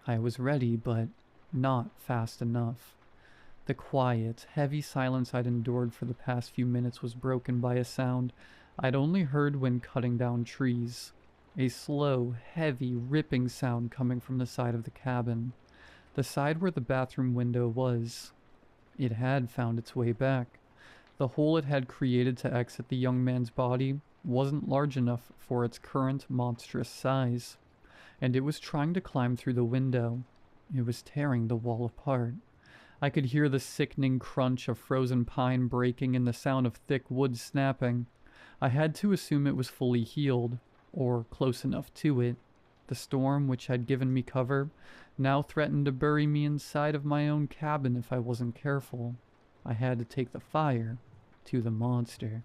I was ready, but not fast enough. The quiet, heavy silence I'd endured for the past few minutes was broken by a sound I'd only heard when cutting down trees. A slow, heavy, ripping sound coming from the side of the cabin. The side where the bathroom window was. It had found its way back. The hole it had created to exit the young man's body wasn't large enough for its current monstrous size, and it was trying to climb through the window. It was tearing the wall apart. I could hear the sickening crunch of frozen pine breaking and the sound of thick wood snapping. I had to assume it was fully healed, or close enough to it. The storm, which had given me cover, now threatened to bury me inside of my own cabin if I wasn't careful. I had to take the fire to the monster.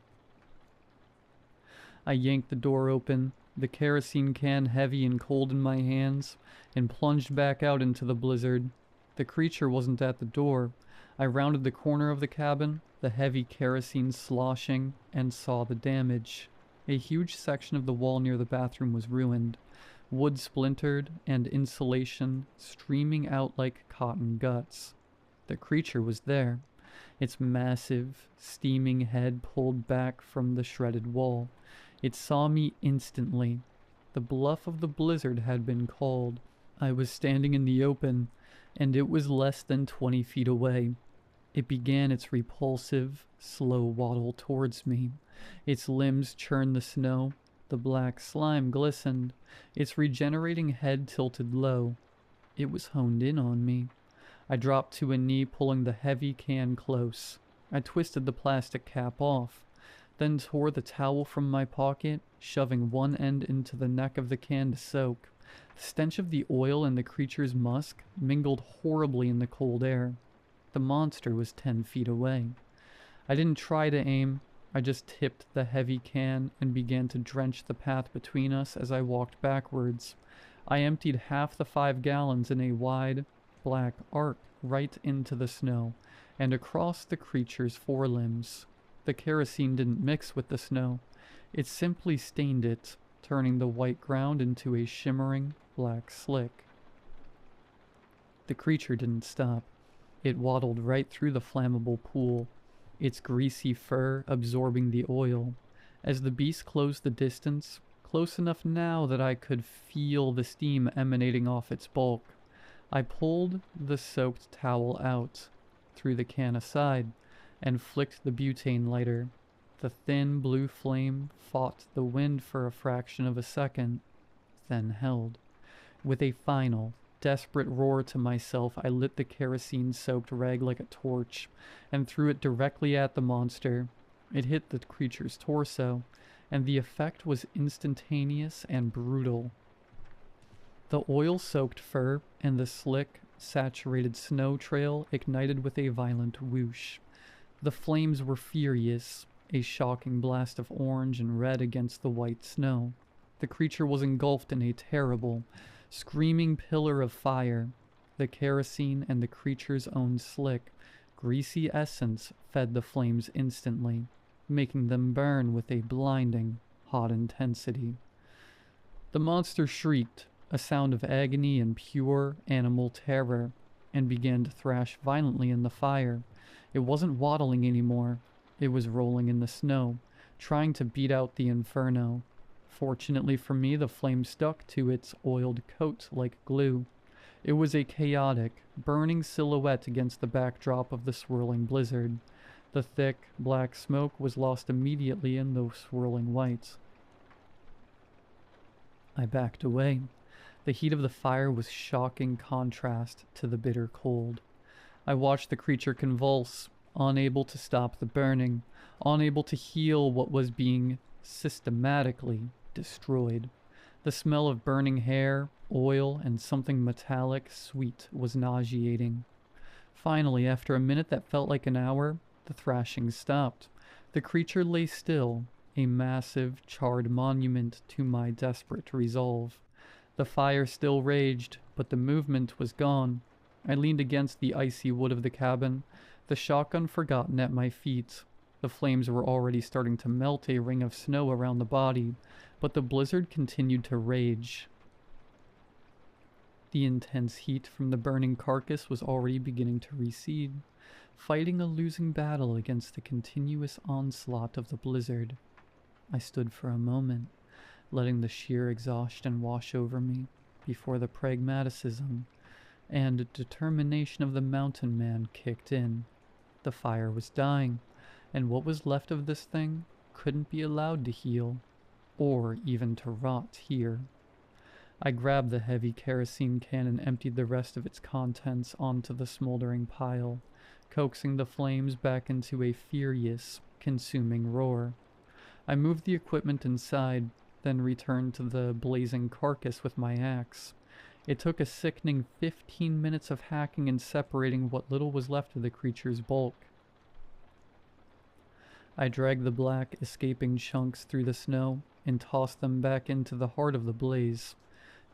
I yanked the door open, the kerosene can heavy and cold in my hands, and plunged back out into the blizzard. The creature wasn't at the door. I rounded the corner of the cabin, the heavy kerosene sloshing, and saw the damage. A huge section of the wall near the bathroom was ruined, wood splintered, and insulation streaming out like cotton guts. The creature was there, its massive, steaming head pulled back from the shredded wall. It saw me instantly. The bluff of the blizzard had been called. I was standing in the open, and it was less than 20 feet away. It began its repulsive, slow waddle towards me. Its limbs churned the snow. The black slime glistened. Its regenerating head tilted low. It was honed in on me. I dropped to a knee, pulling the heavy can close. I twisted the plastic cap off, then tore the towel from my pocket, shoving one end into the neck of the can to soak. The stench of the oil and the creature's musk mingled horribly in the cold air. The monster was 10 feet away. I didn't try to aim. I just tipped the heavy can and began to drench the path between us as I walked backwards. I emptied half the 5 gallons in a wide, black arc right into the snow and across the creature's forelimbs. The kerosene didn't mix with the snow. It simply stained it, turning the white ground into a shimmering black slick. The creature didn't stop. It waddled right through the flammable pool, its greasy fur absorbing the oil. As the beast closed the distance, close enough now that I could feel the steam emanating off its bulk, I pulled the soaked towel out, threw the can aside, and flicked the butane lighter. The thin blue flame fought the wind for a fraction of a second, then held. With a final, desperate roar to myself, I lit the kerosene-soaked rag like a torch and threw it directly at the monster. It hit the creature's torso, and the effect was instantaneous and brutal. The oil-soaked fur and the slick, saturated snow trail ignited with a violent whoosh. The flames were furious, a shocking blast of orange and red against the white snow. The creature was engulfed in a terrible, screaming pillar of fire. The kerosene and the creature's own slick, greasy essence fed the flames instantly, making them burn with a blinding, hot intensity. The monster shrieked, a sound of agony and pure animal terror, and began to thrash violently in the fire. It wasn't waddling anymore. It was rolling in the snow, trying to beat out the inferno. Fortunately for me, the flame stuck to its oiled coat like glue. It was a chaotic, burning silhouette against the backdrop of the swirling blizzard. The thick, black smoke was lost immediately in those swirling whites. I backed away. The heat of the fire was shocking contrast to the bitter cold. I watched the creature convulse, unable to stop the burning, unable to heal what was being systematically destroyed. The smell of burning hair, oil, and something metallic sweet was nauseating. Finally, after a minute that felt like an hour, the thrashing stopped. The creature lay still, a massive, charred monument to my desperate resolve. The fire still raged, but the movement was gone. I leaned against the icy wood of the cabin, the shotgun forgotten at my feet. The flames were already starting to melt a ring of snow around the body, but the blizzard continued to rage. The intense heat from the burning carcass was already beginning to recede, fighting a losing battle against the continuous onslaught of the blizzard. I stood for a moment, letting the sheer exhaustion wash over me before the pragmaticism and determination of the mountain man kicked in. The fire was dying, and what was left of this thing couldn't be allowed to heal, or even to rot here. I grabbed the heavy kerosene can and emptied the rest of its contents onto the smoldering pile, coaxing the flames back into a furious, consuming roar. I moved the equipment inside, then returned to the blazing carcass with my axe. It took a sickening 15 minutes of hacking and separating what little was left of the creature's bulk. I dragged the black, escaping chunks through the snow and tossed them back into the heart of the blaze.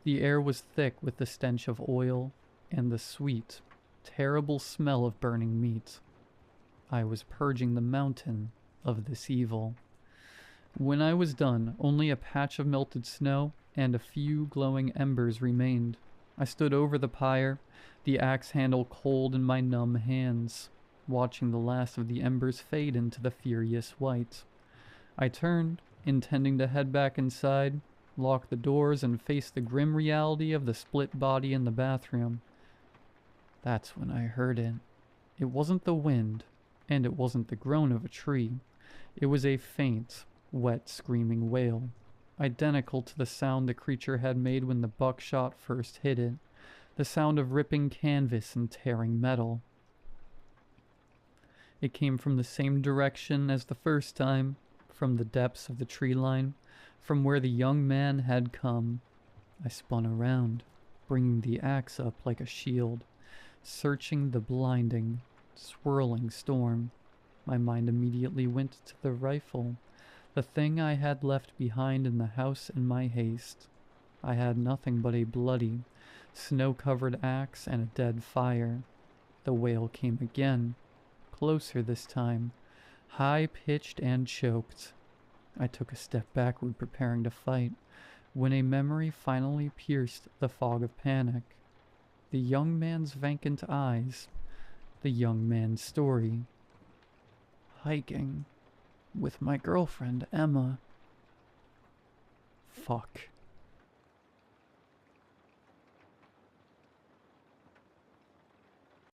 The air was thick with the stench of oil and the sweet, terrible smell of burning meat. I was purging the mountain of this evil. When I was done, only a patch of melted snow and a few glowing embers remained. I stood over the pyre, the axe handle cold in my numb hands, watching the last of the embers fade into the furious white. I turned, intending to head back inside, lock the doors, and face the grim reality of the split body in the bathroom. That's when I heard it. It wasn't the wind, and it wasn't the groan of a tree. It was a faint, wet, screaming wail, identical to the sound the creature had made when the buckshot first hit it, the sound of ripping canvas and tearing metal. It came from the same direction as the first time, from the depths of the tree line, from where the young man had come. I spun around, bringing the axe up like a shield, searching the blinding, swirling storm. My mind immediately went to the rifle, the thing I had left behind in the house in my haste. I had nothing but a bloody, snow-covered axe and a dead fire. The wail came again, closer this time, high-pitched and choked. I took a step backward, preparing to fight, when a memory finally pierced the fog of panic. The young man's vacant eyes, the young man's story. Hiking with my girlfriend, Emma. Fuck.